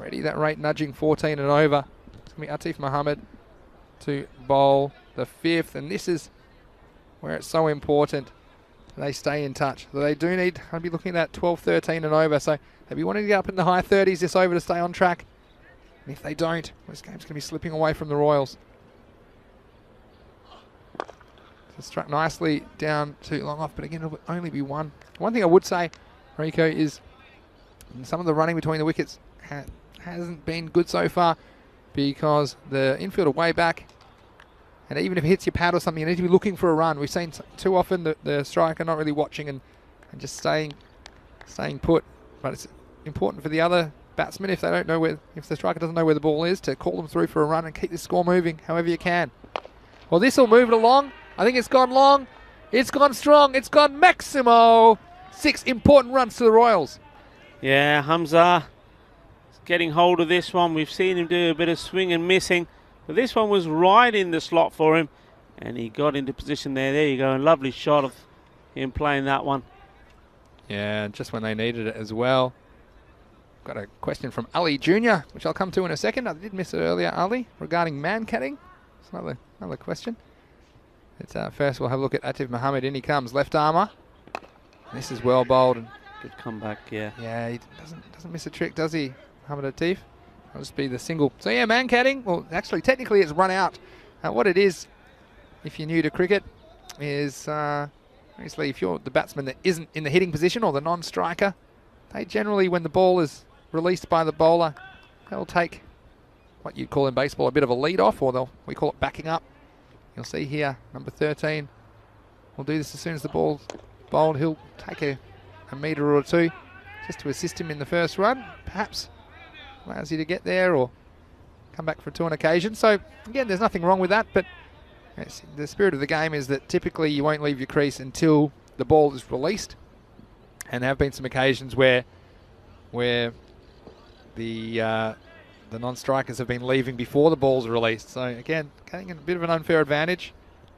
Already that rate nudging 14 and over. It's going to be Atif Mohammed to bowl the 5th. And this is where it's so important they stay in touch. So they do need, I'd be looking at 12, 13 and over. So they'll be wanting to get up in the high 30s this over to stay on track. And if they don't, this game's going to be slipping away from the Royals. So struck nicely down to long off, but again, it'll only be 1. One thing I would say, Rico, is some of the running between the wickets hasn't been good so far, because the infield are way back, and even if it hits your pad or something, you need to be looking for a run. We've seen too often the striker not really watching and just staying put. But it's important for the other batsmen, if the striker doesn't know where the ball is, to call them through for a run and keep this score moving however you can. Well, this will move it along. I think it's gone long. It's gone strong. It's gone Maximo. 6 important runs to the Royals. Yeah, Hamza getting hold of this one. We've seen him do a bit of swing and missing, but this one was right in the slot for him, and he got into position there. There you go, a lovely shot of him playing that one. Yeah, just when they needed it as well. Got a question from Ali Jr., which I'll come to in a second. I did miss it earlier, Ali, regarding man-catting. It's another question. It's, first we'll have a look at Atif Mohammed. In he comes, left armour. This is well bowled. And good comeback, yeah. Yeah, he doesn't miss a trick, does he, Mohammed Atif? That'll just be the single. So yeah, man-catting. Well, actually, technically it's run out. What it is, if you're new to cricket, is obviously if you're the batsman that isn't in the hitting position or the non-striker, they generally, when the ball is released by the bowler, they'll take what you'd call in baseball a bit of a lead off, or we call it backing up. You'll see here, number 13 will do this as soon as the ball's bowled. He'll take a metre or 2 just to assist him in the first run. Perhaps allows you to get there or come back for 2 on occasion. So again, there's nothing wrong with that, but the spirit of the game is that typically you won't leave your crease until the ball is released. And there have been some occasions where the non-strikers have been leaving before the ball's released. So again, getting a bit of an unfair advantage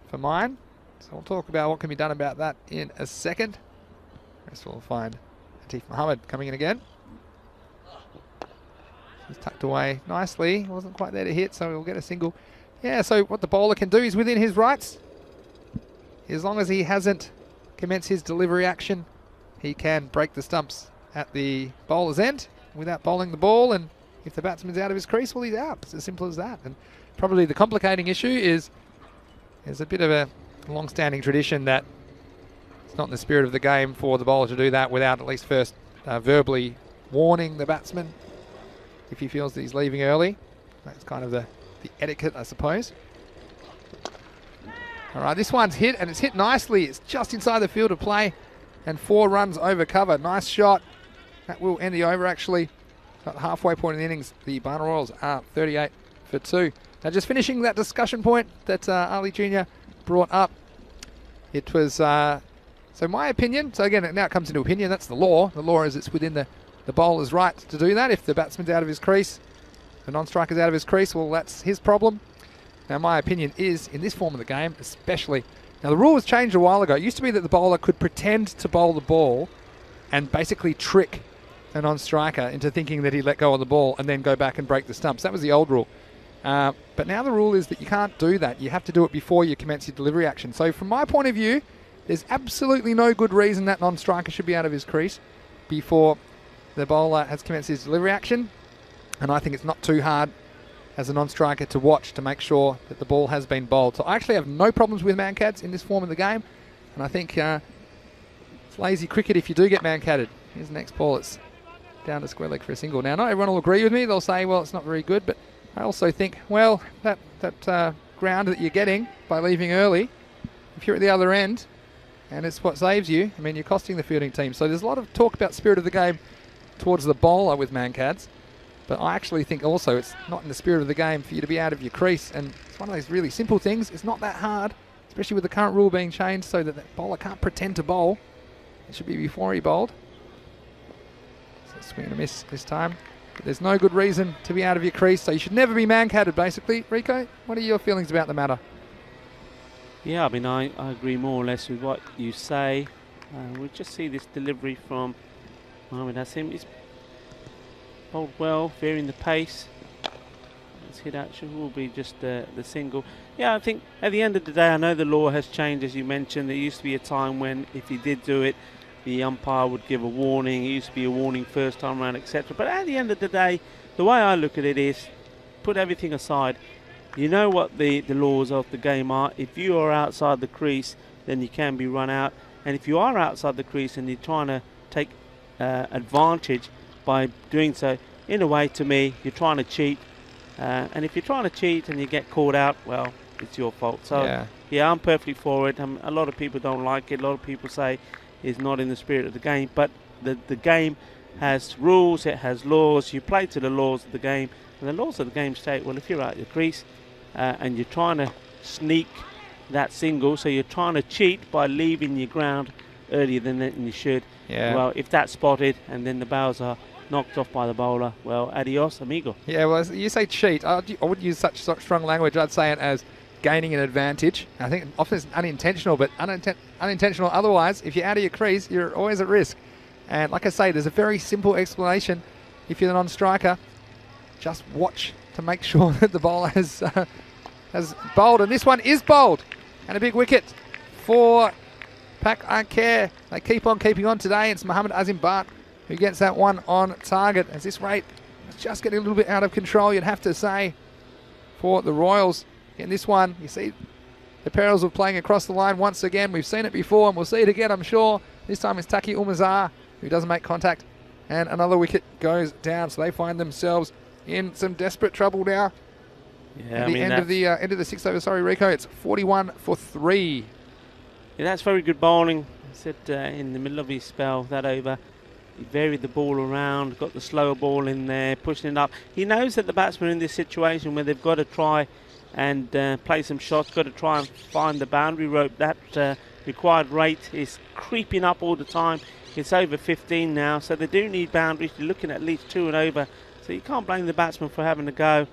for mine. So we'll talk about what can be done about that in a second. Rest we'll find Atif Mohammed coming in again. He's tucked away nicely. Wasn't quite there to hit, so he'll get a single. Yeah, so what the bowler can do is within his rights. As long as he hasn't commenced his delivery action, he can break the stumps at the bowler's end without bowling the ball, and if the batsman's out of his crease, well, he's out. It's as simple as that. And probably the complicating issue is there's a bit of a long-standing tradition that it's not in the spirit of the game for the bowler to do that without at least first verbally warning the batsman if he feels that he's leaving early. That's kind of the etiquette, I suppose. All right, this one's hit, and it's hit nicely. It's just inside the field of play, and 4 runs over cover. Nice shot. That will end the over, actually. At the halfway point in the innings, the Barna Royals are 38 for 2. Now, just finishing that discussion point that Ali Jr. brought up, it was, so my opinion, so again, now it comes into opinion, that's the law. The law is it's within the bowler's right to do that. If the batsman's out of his crease, the non-striker's out of his crease, well, that's his problem. Now, my opinion is, in this form of the game, especially, now the rule was changed a while ago. It used to be that the bowler could pretend to bowl the ball and basically trick a non-striker into thinking that he let go of the ball and then go back and break the stumps. That was the old rule. But now the rule is that you can't do that. You have to do it before you commence your delivery action. So from my point of view, there's absolutely no good reason that non-striker should be out of his crease before the bowler has commenced his delivery action. And I think it's not too hard as a non-striker to watch to make sure that the ball has been bowled. So I actually have no problems with man-cads in this form of the game. And I think it's lazy cricket if you do get man-cadded. Here's the next ball. It's down to square leg for a single. Now, not everyone will agree with me. They'll say, well, it's not very good. But I also think, well, that ground that you're getting by leaving early, if you're at the other end, and it's what saves you, I mean, you're costing the fielding team. So there's a lot of talk about spirit of the game towards the bowler with man-cads. But I actually think also it's not in the spirit of the game for you to be out of your crease. And it's one of those really simple things. It's not that hard, especially with the current rule being changed so that the bowler can't pretend to bowl. It should be before he bowled. Swing and a miss this time. But there's no good reason to be out of your crease, so you should never be man-cadded, basically. Rico, what are your feelings about the matter? Yeah, I mean, I agree more or less with what you say. We'll just see this delivery from Mohamed Hassim. He's bowled well, varying the pace. His hit action will be just the single. Yeah, I think at the end of the day, I know the law has changed, as you mentioned. There used to be a time when if he did do it, the umpire would give a warning. It used to be a warning first time around, etc. But at the end of the day, the way I look at it is, put everything aside. You know what the laws of the game are. If you are outside the crease, then you can be run out. And if you are outside the crease and you're trying to take advantage by doing so, in a way, to me, you're trying to cheat. And if you're trying to cheat and you get caught out, well, it's your fault. So, yeah, I'm perfectly for it. A lot of people don't like it. A lot of people say is not in the spirit of the game, but the game has rules, it has laws. You play to the laws of the game, and the laws of the game state, well, if you're out your crease and you're trying to sneak that single, so you're trying to cheat by leaving your ground earlier than you should, well, if that's spotted and then the bails are knocked off by the bowler, well, adios amigo. Yeah, well, you say cheat. I wouldn't use such strong language. I'd say it as gaining an advantage. I think often it's unintentional, but unintentional otherwise, if you're out of your crease, you're always at risk. And like I say, there's a very simple explanation. If you're the non-striker, just watch to make sure that the bowler has bowled. And this one is bowled. And a big wicket for Pak I Care. They keep on keeping on today. It's Mohamed Azim Bart who gets that one on target. As this rate is just getting a little bit out of control, you'd have to say, for the Royals. In this one, you see the perils of playing across the line once again. We've seen it before and we'll see it again, I'm sure. This time it's Taki Umazar who doesn't make contact, and another wicket goes down. So they find themselves in some desperate trouble now. Yeah, at the end of the sixth over, sorry, Rico, it's 41 for 3. Yeah, that's very good bowling. I said in the middle of his spell, that over, he varied the ball around, got the slower ball in there, pushing it up. He knows that the batsmen are in this situation where they've got to try and play some shots, got to try and find the boundary rope. That required rate is creeping up all the time. It's over 15 now, so they do need boundaries. You're looking at least 2 and over, so you can't blame the batsman for having a go.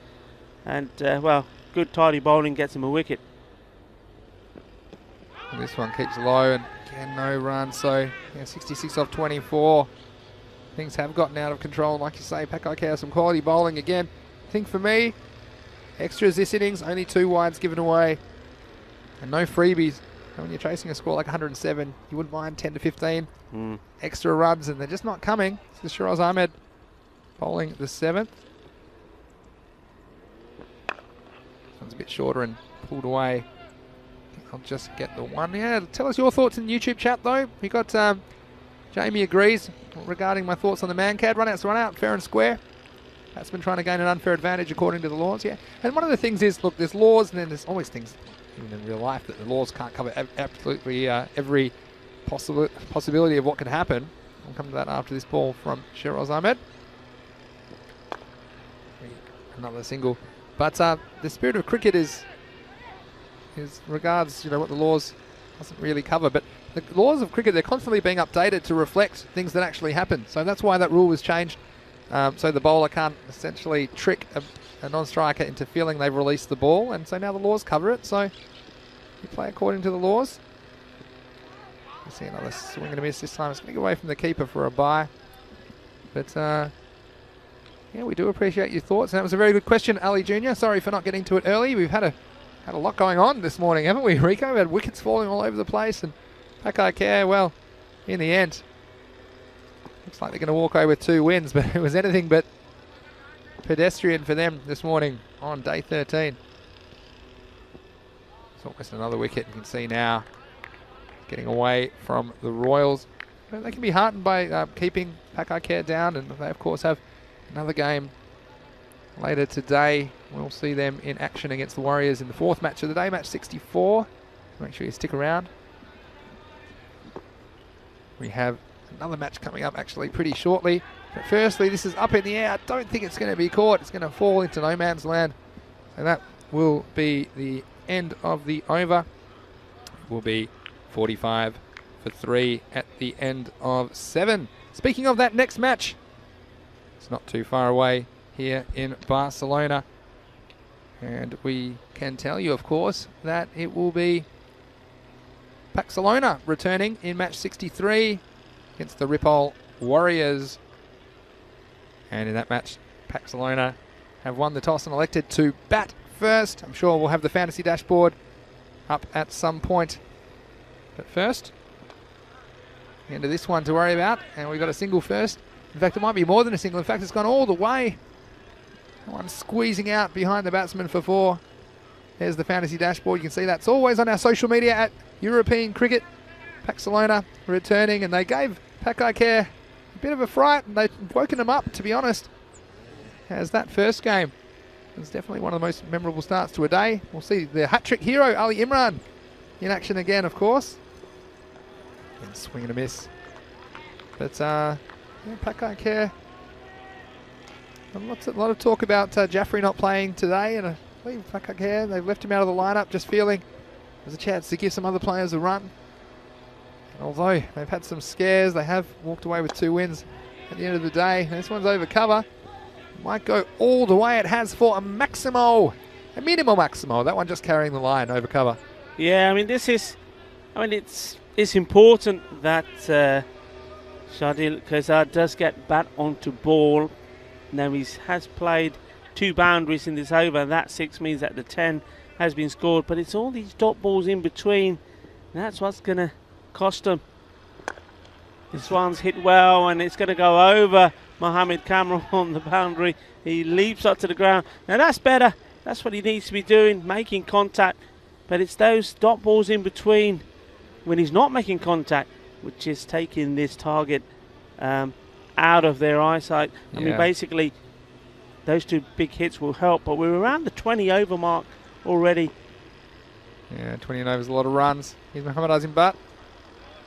And, well, good tidy bowling gets him a wicket. And this one keeps low, and again, no run. So, yeah, 66 off 24. Things have gotten out of control. Like you say, Pak I Care, some quality bowling again. I think for me, extras this innings, only 2 wides given away, and no freebies And when you're chasing a score like 107, you wouldn't mind 10 to 15 extra runs, and they're just not coming. So Shiraz Ahmed bowling the 7th. This one's a bit shorter and pulled away. I think I'll just get the 1. Yeah, tell us your thoughts in the YouTube chat though. We got Jamie agrees regarding my thoughts on the man-cad. Run out's run out, fair and square. Batsman trying to gain an unfair advantage according to the laws, yeah. And one of the things is, look, there's laws and then there's always things, even in real life, that the laws can't cover absolutely every possibility of what can happen. We'll come to that after this ball from Shiraz Ahmed. Another single. But the spirit of cricket is regards, what the laws doesn't really cover. But the laws of cricket, they're constantly being updated to reflect things that actually happen. So that's why that rule was changed. So the bowler can't essentially trick a non-striker into feeling they've released the ball. And so now the laws cover it. So you play according to the laws. You see another swing and a miss this time. It's going to go away from the keeper for a bye. But yeah, we do appreciate your thoughts. And that was a very good question, Ali Jr. Sorry for not getting to it early. We've had a lot going on this morning, haven't we, Rico? We had wickets falling all over the place, and Pak I Care, well, in the end, looks like they're going to walk away with 2 wins, but it was anything but pedestrian for them this morning on day 13. It's almost another wicket. You can see now getting away from the Royals. But they can be heartened by keeping Pak I Care down, and they, of course, have another game later today. We'll see them in action against the Warriors in the 4th match of the day, match 64. Make sure you stick around. We have another match coming up actually pretty shortly. But firstly, this is up in the air. I don't think it's going to be caught. It's going to fall into no man's land. So that will be the end of the over. It will be 45 for 3 at the end of 7. Speaking of that next match, it's not too far away here in Barcelona. And we can tell you, of course, that it will be Pakcelona returning in match 63 against the Ripoll Warriors. And in that match, Pakcelona have won the toss and elected to bat first. I'm sure we'll have the fantasy dashboard up at some point. But first, the end of this one to worry about. And we've got a single first. In fact, it might be more than a single. In fact, it's gone all the way. That one squeezing out behind the batsman for 4. There's the fantasy dashboard. You can see that's always on our social media at European Cricket. Pakcelona returning, and they gave Pak I Care a bit of a fright, and they've woken them up, to be honest, as that first game was definitely one of the most memorable starts to a day. We'll see the hat-trick hero, Ali Imran, in action again, of course. And swing and a miss. But yeah, Pak I Care. A lot of talk about Jaffrey not playing today, and I believe Pak I Care, they've left him out of the lineup, just feeling there's a chance to give some other players a run. And although they've had some scares, they have walked away with 2 wins at the end of the day. And this one's over cover. Might go all the way. It has for a minimal maximo. That one just carrying the line over cover. Yeah, I mean, it's important that Shadil Khazar does get bat onto ball. Now he has played 2 boundaries in this over. That 6 means that the 10 has been scored, but it's all these dot balls in between. That's what's going to cost them. This one's hit well, and it's going to go over Mohammed Kamran on the boundary. He leaps up to the ground. Now that's better. That's what he needs to be doing, making contact. But it's those dot balls in between when he's not making contact, which is taking this target out of their eyesight. I mean, basically, those 2 big hits will help, but we're around the 20 over mark already. Yeah, 20 and over is a lot of runs. Here's Mohammad Azim Butt.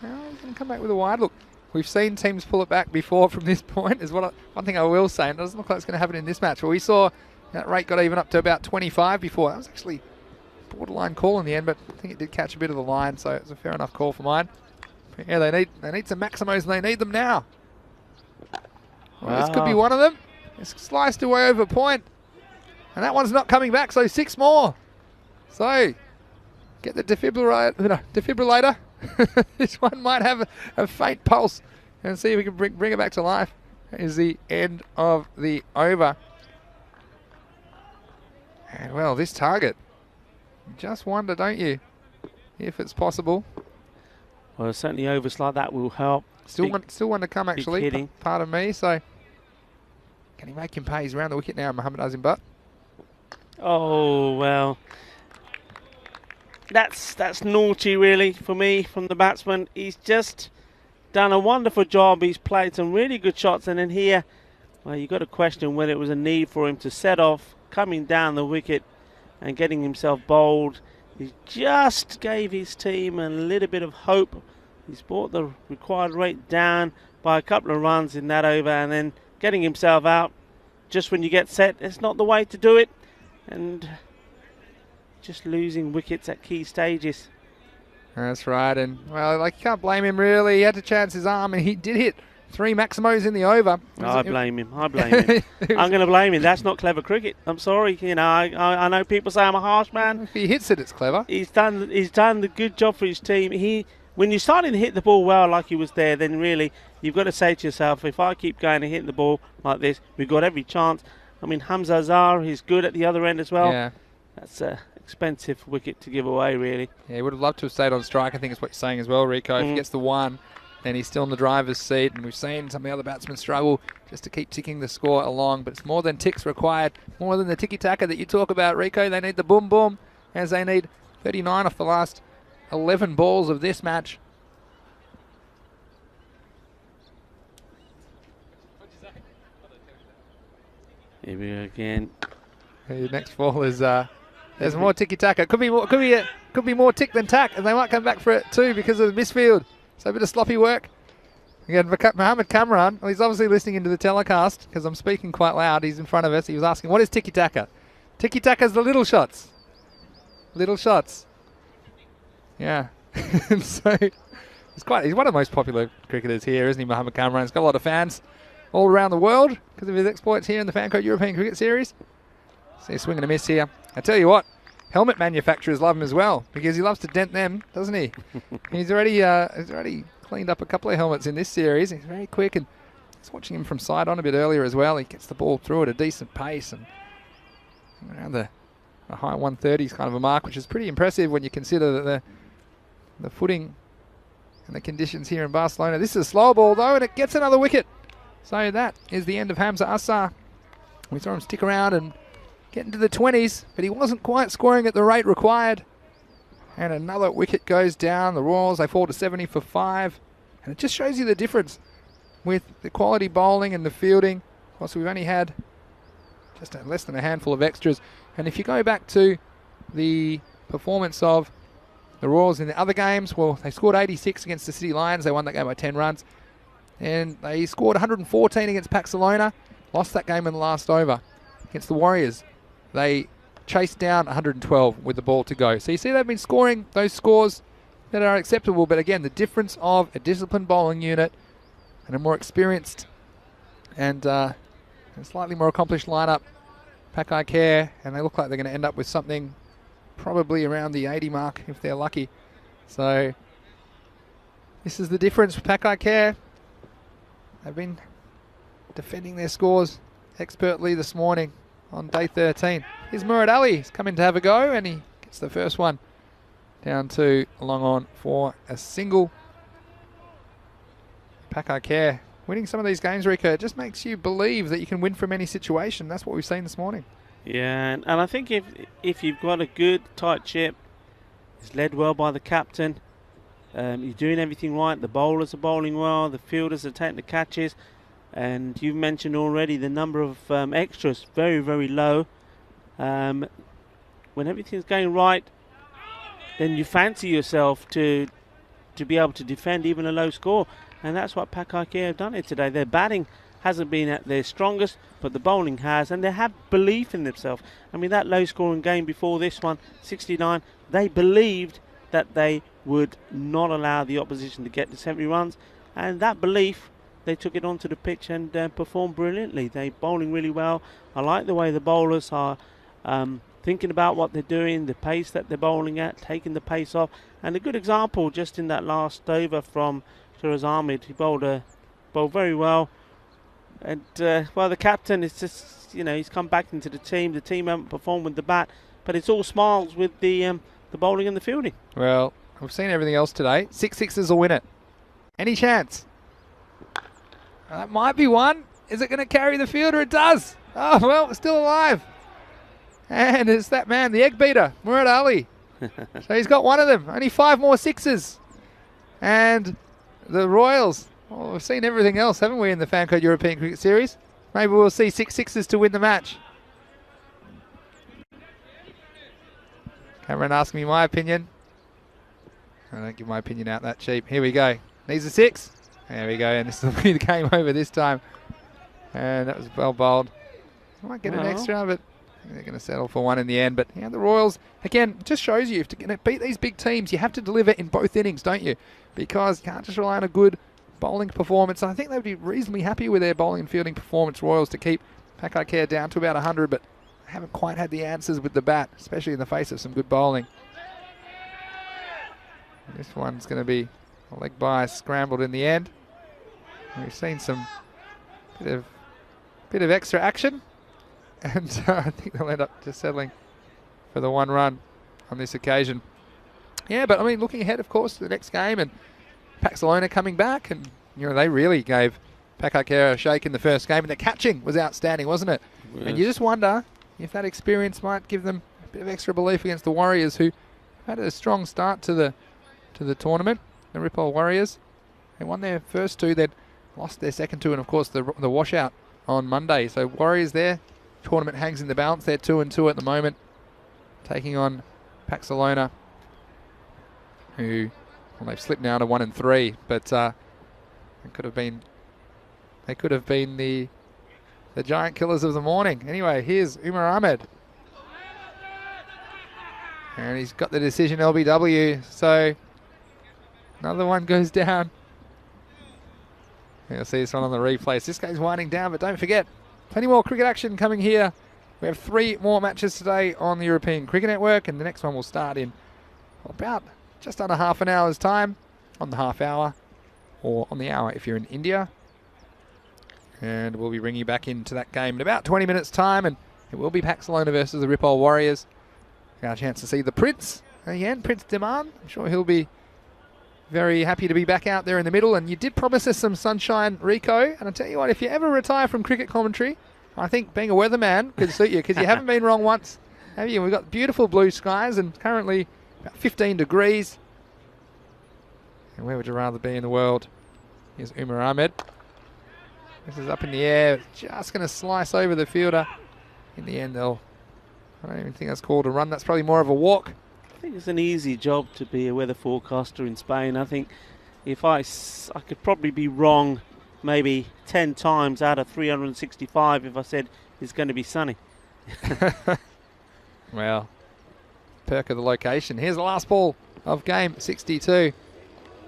Now he's going to come back with a wide. Look, we've seen teams pull it back before from this point, is one thing I will say, and it doesn't look like it's going to happen in this match. Well, we saw that rate got even up to about 25 before. That was actually a borderline call in the end, but I think it did catch a bit of the line, so it was a fair enough call for mine. But yeah, they need some maximos, and they need them now. Well, this could be one of them. It's sliced away over point. And that one's not coming back, so 6 more. So, get the defibrillator. This one might have a faint pulse. And see if we can bring it back to life. That is the end of the over. And well, this target, you just wonder, don't you? if it's possible. Well, certainly overs like that will help. Still one to come, actually. Pardon me. So, can he make him pay? He's around the wicket now, Mohamed Azim Butt. Oh, well. That's naughty, really, for me, from the batsman. He's just done a wonderful job. He's played some really good shots. And then here, well, you've got to question whether it was a need for him to set off, coming down the wicket and getting himself bowled. He just gave his team a little bit of hope. He's brought the required rate down by a couple of runs in that over, and then getting himself out just when you get set, it's not the way to do it. And just losing wickets at key stages. That's right, and well, like, you can't blame him really. He had to chance his arm, and he did hit 3 Maximos in the over. I blame him. I'm going to blame him. That's not clever cricket. I'm sorry. You know, I know people say I'm a harsh man. If he hits it, it's clever. He's done the good job for his team. When you're starting to hit the ball well like he was there, then really you've got to say to yourself, if I keep going and hitting the ball like this, we've got every chance. I mean, Hamza Azhar is good at the other end as well. Yeah. That's a expensive wicket to give away, really. Yeah, he would have loved to have stayed on strike, I think is what you're saying as well, Rico. If he gets the 1, then he's still in the driver's seat, and we've seen some of the other batsmen struggle just to keep ticking the score along, but it's more than ticks required, more than the tiki-taka that you talk about, Rico. They need the boom-boom, as they need 39 off the last 11 balls of this match. Here we go again. The next ball is there's more tiki-taka. Could be more tick than tack, and they might come back for it too because of the misfield. So a bit of sloppy work. Again, Mohammed Kamran, well, he's obviously listening into the telecast because I'm speaking quite loud. He's in front of us. He was asking, what is tiki-taka? Tiki-taka is the little shots. Little shots. Yeah. So he's one of the most popular cricketers here, isn't he, Mohammed Kamran? He's got a lot of fans all around the world because of his exploits here in the Fancode European Cricket Series. See a swing and a miss here. I tell you what, helmet manufacturers love him as well because he loves to dent them, doesn't he? He's already cleaned up a couple of helmets in this series. He's very quick, and just watching him from side on a bit earlier as well. He gets the ball through at a decent pace and around the high 130s kind of a mark, which is pretty impressive when you consider that the footing and the conditions here in Barcelona. This is a slow ball though, and it gets another wicket. So that is the end of Hamza Azhar. We saw him stick around and get into the 20s, but he wasn't quite scoring at the rate required. And another wicket goes down. The Royals, they fall to 70 for 5. And it just shows you the difference with the quality bowling and the fielding. Of course, we've only had just less than a handful of extras. And if you go back to the performance of the Royals in the other games, well, they scored 86 against the City Lions. They won that game by 10 runs. And they scored 114 against Pakcelona. Lost that game in the last over. Against the Warriors, they chased down 112 with the ball to go. So you see they've been scoring those scores that are acceptable. But again, the difference of a disciplined bowling unit and a more experienced and a slightly more accomplished lineup, Pak I Care, and they look like they're going to end up with something probably around the 80 mark if they're lucky. So this is the difference with Pak I Care. They've been defending their scores expertly this morning on day 13. Here's Murad Ali. He's come in to have a go, and he gets the first one down to long on for a single. Pak I Care winning some of these games, Rico, it just makes you believe that you can win from any situation. That's what we've seen this morning. Yeah, and I think if you've got a good, tight ship, it's led well by the captain, you're doing everything right, the bowlers are bowling well, the fielders are taking the catches, and you've mentioned already the number of extras, very, very low. When everything's going right, then you fancy yourself to be able to defend even a low score, and that's what Pak I Care have done here today. Their batting hasn't been at their strongest, but the bowling has, and they have belief in themselves. I mean, that low-scoring game before this one, 69, they believed that they would not allow the opposition to get to 70 runs, and that belief, they took it onto the pitch and performed brilliantly. They're bowling really well. I like the way the bowlers are thinking about what they're doing, the pace that they're bowling at, taking the pace off, and a good example just in that last over from Shiraz Ahmed. He bowled very well. And, well, the captain is just, he's come back into the team. The team haven't performed with the bat, but it's all smiles with the bowling and the fielding. Well, We've seen everything else today. 6 sixes will win it. Any chance? That might be one. Is it going to carry the fielder? It does. Oh, well, it's still alive. And it's that man, the egg beater, Murad Ali. So he's got one of them. Only 5 more sixes. And the Royals. Well, we've seen everything else, haven't we, in the Fancode European Cricket Series? Maybe we'll see 6 sixes to win the match. Cameron asking me my opinion. I don't give my opinion out that cheap. Here we go. Needs a 6. There we go. And this will be the game over this time. And that was well bowled. Might get an extra, but they're going to settle for one in the end. But yeah, the Royals, again, just shows you, if to beat these big teams, you have to deliver in both innings, don't you? Because you can't just rely on a good bowling performance. And I think they'd be reasonably happy with their bowling and fielding performance, Royals, to keep Pak I Care down to about 100, but haven't quite had the answers with the bat, especially in the face of some good bowling. This one's going to be a leg by, scrambled in the end. We've seen some bit of extra action, and I think they'll end up just settling for the 1 run on this occasion. Yeah, but I mean, looking ahead, of course, to the next game, and Pakcelona coming back, and you know they really gave Pak I Care a shake in the first game, and the catching was outstanding, wasn't it? Yes. And you just wonder if that experience might give them a bit of extra belief against the Warriors, who had a strong start to the tournament. The Ripoll Warriors, they won their first 2, they'd lost their second 2, and of course the washout on Monday. So Warriors there, tournament hangs in the balance. They're 2-2 at the moment, taking on Pakcelona, who, well, they've slipped now to 1-3, but they could have been the giant killers of the morning. Anyway, here's Umar Ahmed, and he's got the decision LBW. So another one goes down. You'll see this one on the replays. This game's winding down, but don't forget, plenty more cricket action coming here. We have 3 more matches today on the European Cricket Network, and the next one will start in about just under half an hour's time, on the half hour, or on the hour if you're in India. And we'll be bringing you back into that game in about 20 minutes' time, and it will be Pakcelona versus the Ripoll Warriors. Got a chance to see the Prince again, Prince Diman. I'm sure he'll be very happy to be back out there in the middle. And you did promise us some sunshine, Rico. And I tell you what, if you ever retire from cricket commentary, I think being a weatherman could suit you, because you haven't been wrong once, have you? We've got beautiful blue skies and currently about 15 degrees. And where would you rather be in the world? Here's Umar Ahmed. This is up in the air, just going to slice over the fielder. In the end, I don't even think that's called a run. That's probably more of a walk. I think it's an easy job to be a weather forecaster in Spain. I think if I could probably be wrong maybe 10 times out of 365 if I said it's going to be sunny. Well, perk of the location. Here's the last ball of game 62.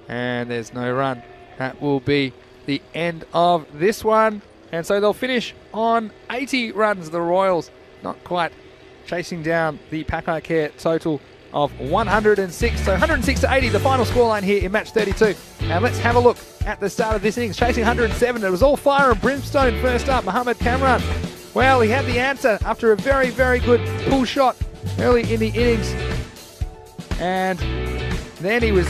And there's no run. That will be the end of this one. And so they'll finish on 80 runs, the Royals. Not quite chasing down the Pak I Care total of 106. So 106 to 80, the final scoreline here in match 32. And let's have a look at the start of this innings. Chasing 107. It was all fire and brimstone first up. Mohamed Kamran. Well, he had the answer after a very, very good pull shot early in the innings. And then he was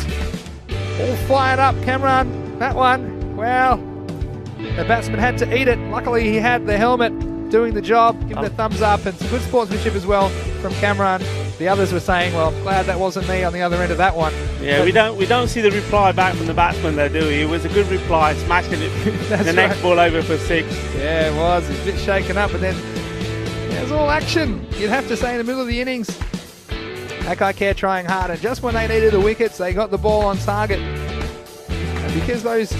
all fired up. Kamran, that one, well, the batsman had to eat it. Luckily, he had the helmet doing the job. Give him the thumbs up, and some good sportsmanship as well from Kamran. The others were saying, well, glad that wasn't me on the other end of that one. Yeah, we don't see the reply back from the batsman there, do we? It was a good reply, smashing it the next ball over for 6. Yeah, it was. It's a bit shaken up, but then it was all action. You'd have to say in the middle of the innings, Pak I Care trying hard, and just when they needed the wickets, they got the ball on target. And because those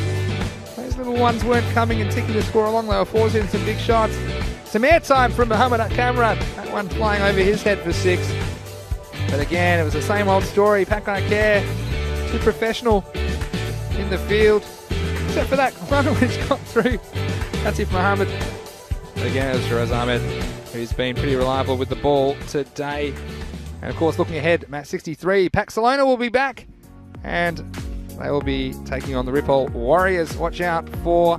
little ones weren't coming and ticking the score along, they were forcing some big shots. Some airtime from Mohamed Kamran. That one flying over his head for 6. But again, it was the same old story. Pak I Care, too professional in the field. Except for that run which got through. That's it, Mohamed. But again, it was Hira Sabadell, who's been pretty reliable with the ball today. And of course, looking ahead, match 63, Pakcelona will be back. And they will be taking on the Ripoll Warriors. Watch out for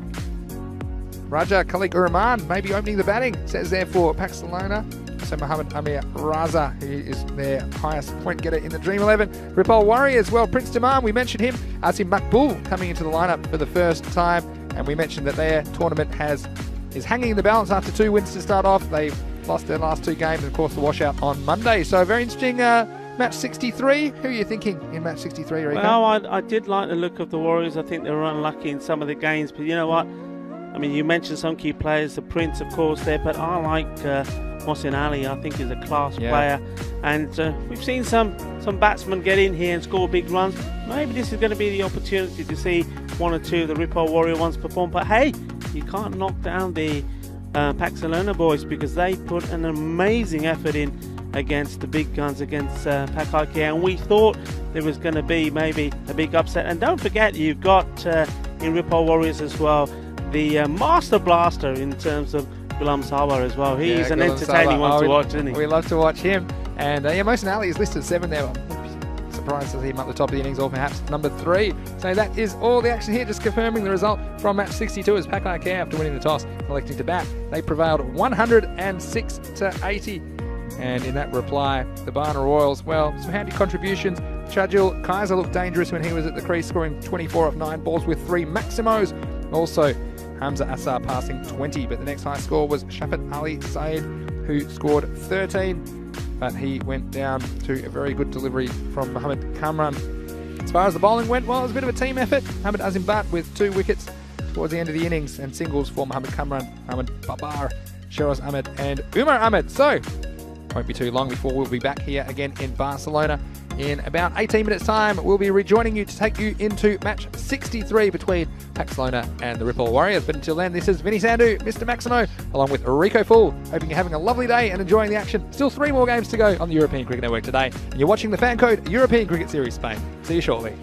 Raja Khalik Urrahman, maybe opening the batting, says there for Pakcelona. So Mohammad Amir Raza, who is their highest point getter in the Dream 11. Ripoll Warriors, well, Prince Damam, we mentioned him. Asim Makbul coming into the lineup for the first time. And we mentioned that their tournament is hanging in the balance after 2 wins to start off. They've lost their last 2 games, and of course the washout on Monday. So very interesting match 63. Who are you thinking in match 63, Rico? Well, I did like the look of the Warriors. I think they were unlucky in some of the games, but you know what? I mean, you mentioned some key players, the Prince, of course, there, but I like Mohsin Ali. I think he's a class player, and we've seen some batsmen get in here and score big runs. Maybe this is going to be the opportunity to see 1 or 2 of the Ripoll Warrior ones perform. But hey, you can't knock down the Pakcelona boys, because they put an amazing effort in against the big guns, against Pak I Care, and we thought there was going to be maybe a big upset. And don't forget, you've got in Ripoll Warriors as well the master blaster in terms of Gulam Sawar as well. He's an entertaining one to watch, isn't he? We love to watch him. And Mohsin Ali is listed 7 there. I'm surprised to see him up the top of the innings, or perhaps number 3. So that is all the action here, just confirming the result from match 62 as Pak I Care, after winning the toss, electing to bat. They prevailed 106 to 80. And in that reply, the Barna Royals, well, some handy contributions. Chadjil Kaiser looked dangerous when he was at the crease, scoring 24 off 9 balls with 3 maximos. Also, Hamza Assar passing 20, but the next high score was Shafat Ali Saeed, who scored 13, but he went down to a very good delivery from Mohammad Kamran. As far as the bowling went, well, it was a bit of a team effort. Mohammad Azim Bat with 2 wickets towards the end of the innings, and singles for Mohammad Kamran, Mohammad Babar, Shiraz Ahmed and Umar Ahmed. So, won't be too long before we'll be back here again in Barcelona. In about 18 minutes time, we'll be rejoining you to take you into match 63 between Pakcelona and the Ripoll Warriors. But until then, this is Vinny Sandhu, Mr. Maximo, along with Rico Full. Hoping you're having a lovely day and enjoying the action. Still 3 more games to go on the European Cricket Network today. And you're watching the Fan Code European Cricket Series Spain. See you shortly.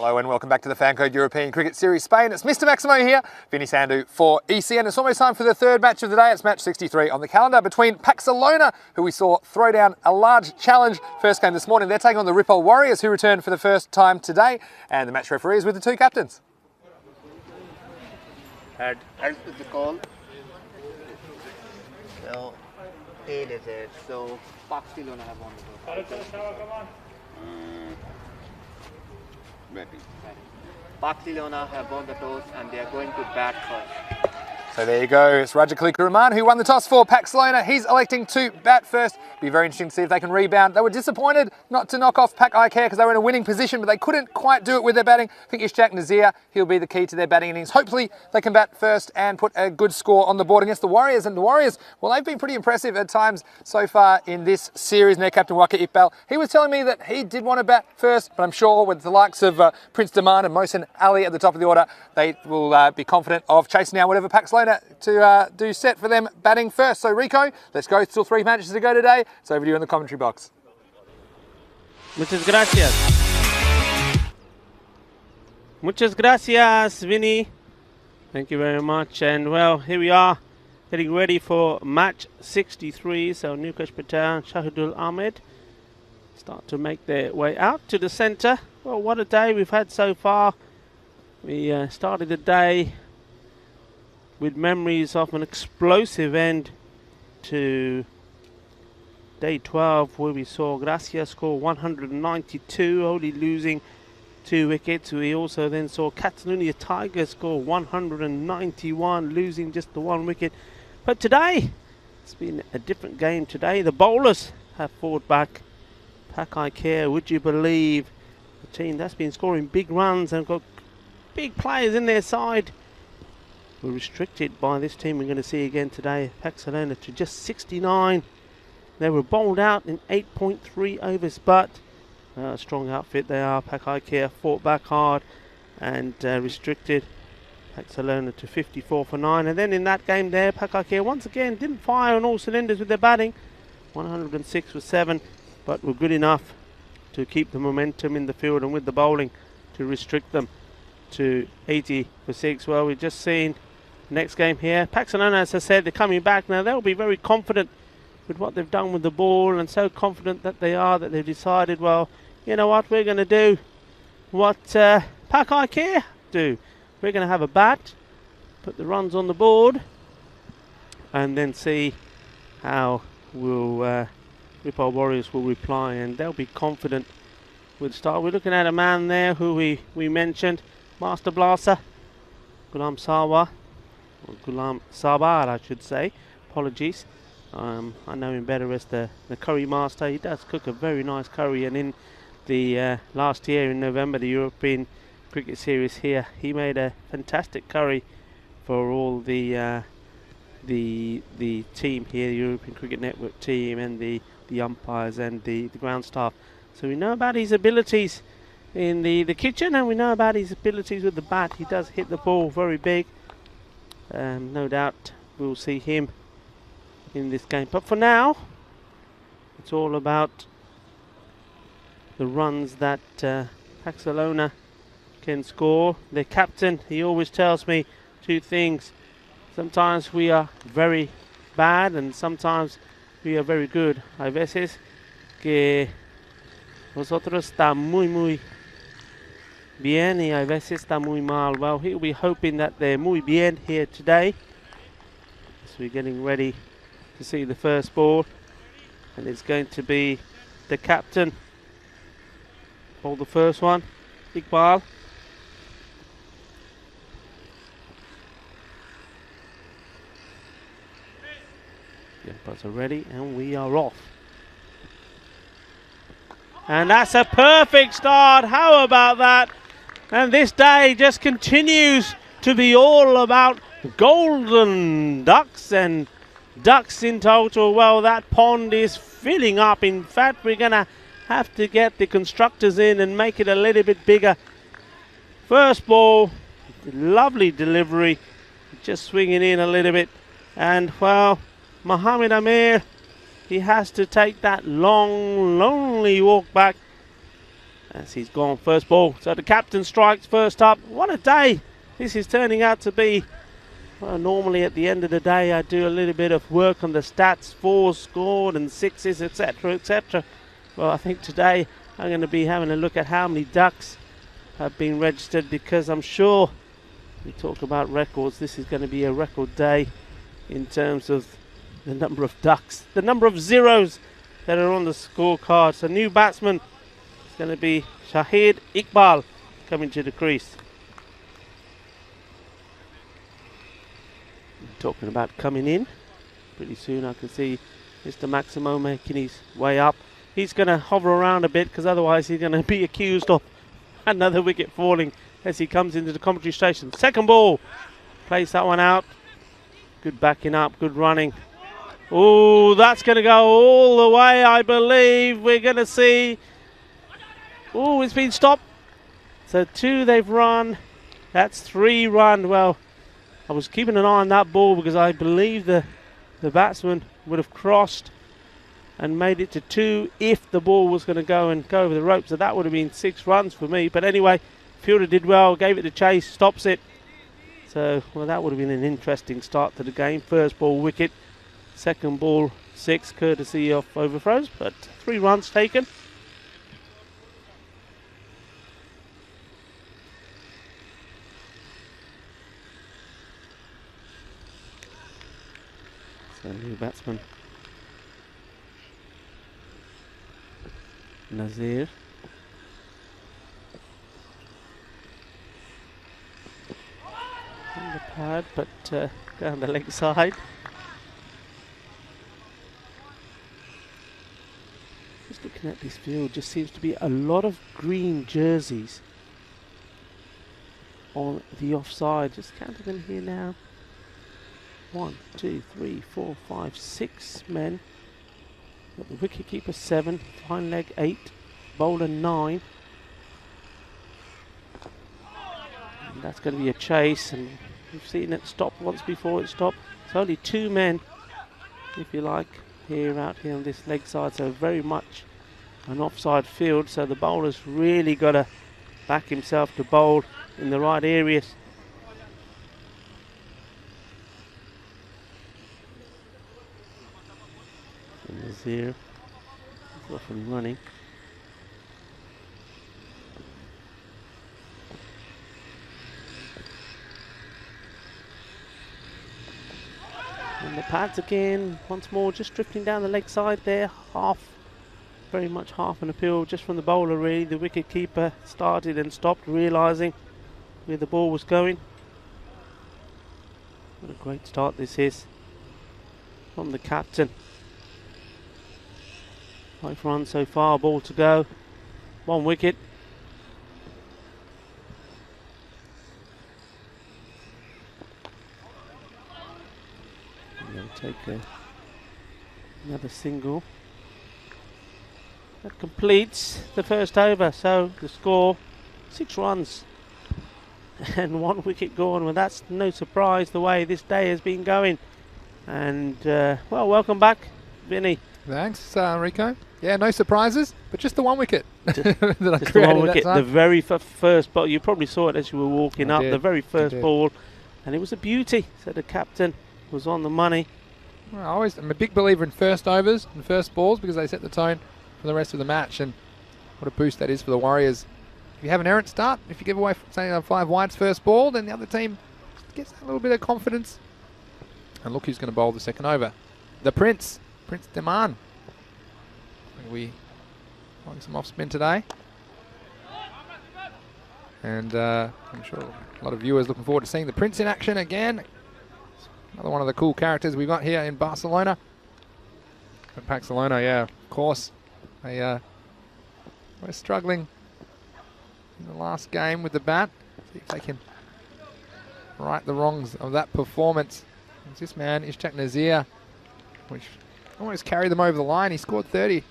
Hello and welcome back to the Fancode European Cricket Series Spain. It's Mr. Maximo here, Vinny Sandhu for ECN. It's almost time for the third match of the day. It's match 63 on the calendar between Pakcelona, who we saw throw down a large challenge first game this morning. They're taking on the Ripoll Warriors, who returned for the first time today. And the match referee is with the two captains. Head is the call. So tail is it. So Pakcelona have won the toss. Pakcelona have won the toss and they are going to bat first. So there you go, it's Raja Rahman who won the toss for Pakcelona. He's electing to bat first. Be very interesting to see if they can rebound. They were disappointed not to knock off Pak I Care because they were in a winning position, but they couldn't quite do it with their batting. I think Ishaq Nazir, he'll be the key to their batting innings. Hopefully they can bat first and put a good score on the board against the Warriors. And the Warriors, well, they've been pretty impressive at times so far in this series. And their captain, Waka Iqbal, he was telling me that he did want to bat first, but I'm sure with the likes of Prince Daman and Mohsin Ali at the top of the order, they will be confident of chasing down whatever Pakcelona to do set for them batting first. So Rico, let's go. Still 3 matches to go today. It's over to you in the commentary box. Muchas gracias. Muchas gracias, Vinny. Thank you very much. And well, here we are getting ready for match 63. So Nukesh Patel and Shahidul Ahmed start to make their way out to the centre. Well, what a day we've had so far. We started the day with memories of an explosive end to day 12, where we saw Gracia score 192, only losing 2 wickets. We also then saw Catalonia Tigers score 191, losing just the 1 wicket. But today, it's been a different game today. The bowlers have fought back. Pak I Care, would you believe, the team that's been scoring big runs and got big players in their side, were restricted by this team we're going to see again today, Pakcelona, to just 69. They were bowled out in 8.3 overs, but a strong outfit they are. Pak I Care fought back hard and restricted Pakcelona to 54 for 9. And then in that game there, Pak I Care once again didn't fire on all cylinders with their batting. 106 for 7, but were good enough to keep the momentum in the field and with the bowling to restrict them to 80 for 6. Well, we've just seen next game here. Pakcelona, as I said, they're coming back now. They'll be very confident with what they've done with the ball, and so confident that they are that they've decided, well, you know what, we're going to do what Pak I Care do. We're going to have a bat, put the runs on the board, and then see how will Ripoll Warriors will reply, and they'll be confident with the start. We're looking at a man there who we mentioned, Master Blaster, Ghulam Sawa, or Ghulam Sabar, I should say. Apologies. I know him better as the curry master. He does cook a very nice curry, and in the last year in November, the European Cricket Series here, he made a fantastic curry for all the team here, the European Cricket Network team, and the umpires and the ground staff. So we know about his abilities in the kitchen, and we know about his abilities with the bat. He does hit the ball very big. No doubt we'll see him in this game. But for now, it's all about the runs that Pakcelona can score. Their captain, he always tells me 2 things. Sometimes we are very bad and sometimes we are very good. Hay veces que nosotros está muy bien y hay veces está muy mal. Well, he'll be hoping that they're muy bien here today. So we're getting ready to see the first ball, and it's going to be the captain. Hold the first one, Iqbal. The umpires are ready, and we are off. And that's a perfect start. How about that? And this day just continues to be all about golden ducks and ducks in total. Well, that pond is filling up. In fact, we're going to have to get the constructors in and make it a little bit bigger. First ball, lovely delivery, just swinging in a little bit. And, well, Mohamed Amir, he has to take that long, lonely walk back as he's gone. First ball. So the captain strikes first up. What a day this is turning out to be. Well, normally at the end of the day I do a little bit of work on the stats, 4s scored and 6s, etc, etc. Well, I think today I'm going to be having a look at how many ducks have been registered, because I'm sure we talk about records, this is going to be a record day in terms of the number of ducks, the number of zeros that are on the scorecard. So new batsman is going to be Shahid Iqbal coming to the crease. Talking about coming in, pretty soon I can see Mr. Maximo making his way up. He's going to hover around a bit, because otherwise he's going to be accused of another wicket falling as he comes into the commentary station. Second ball, plays that one out. Good backing up, good running. Oh, that's going to go all the way, I believe. We're going to see. Oh, it's been stopped. So 2 they've run. That's 3 run. Well, I was keeping an eye on that ball because I believe the batsman would have crossed and made it to 2 if the ball was going to go over the rope. So that would have been 6 runs for me. But anyway, fielder did well, gave it the chase, stops it. So, well, that would have been an interesting start to the game. First ball wicket, second ball 6, courtesy of overthrows, but 3 runs taken. So new batsman Nazir. On the pad, but down the leg side. Just looking at this field, just seems to be a lot of green jerseys on the offside. Just counting them here now. 1, 2, 3, 4, 5, 6 men. Got the wicketkeeper 7, fine leg 8, bowler 9. And that's going to be a chase, and we've seen it stop once before it stopped. It's only 2 men, if you like, out here on this leg side, so very much an offside field. So the bowler's really got to back himself to bowl in the right areas. And Nazir is off and running. And the pads again, once more, just drifting down the leg side there, very much half an appeal just from the bowler really. The wicket keeper started and stopped, realising where the ball was going. What a great start this is from the captain. 5 runs so far, ball to go, 1 wicket. They'll take another single. That completes the first over, so the score 6 runs and 1 wicket gone. Well, that's no surprise the way this day has been going. And well, welcome back, Vinny. Thanks, Rico. Yeah, no surprises, but just the 1 wicket that I just created the 1 wicket, that time. the very first ball. You probably saw it as you were walking up. Did. The very first ball, and it was a beauty. So the captain was on the money. Well, I'm a big believer in first overs and first balls because they set the tone for the rest of the match, and what a boost that is for the Warriors. If you have an errant start, if you give away, say, 5 wides first ball, then the other team gets a little bit of confidence. And look who's going to bowl the second over. The Prince Deman. We having some off spin today. And I'm sure a lot of viewers looking forward to seeing the Prince in action again. Another one of the cool characters we got here in Barcelona. But Pakcelona, yeah, of course. They were struggling in the last game with the bat. See if they can right the wrongs of that performance. It's this man, Ishaq Nazir, which almost carried them over the line. He scored 30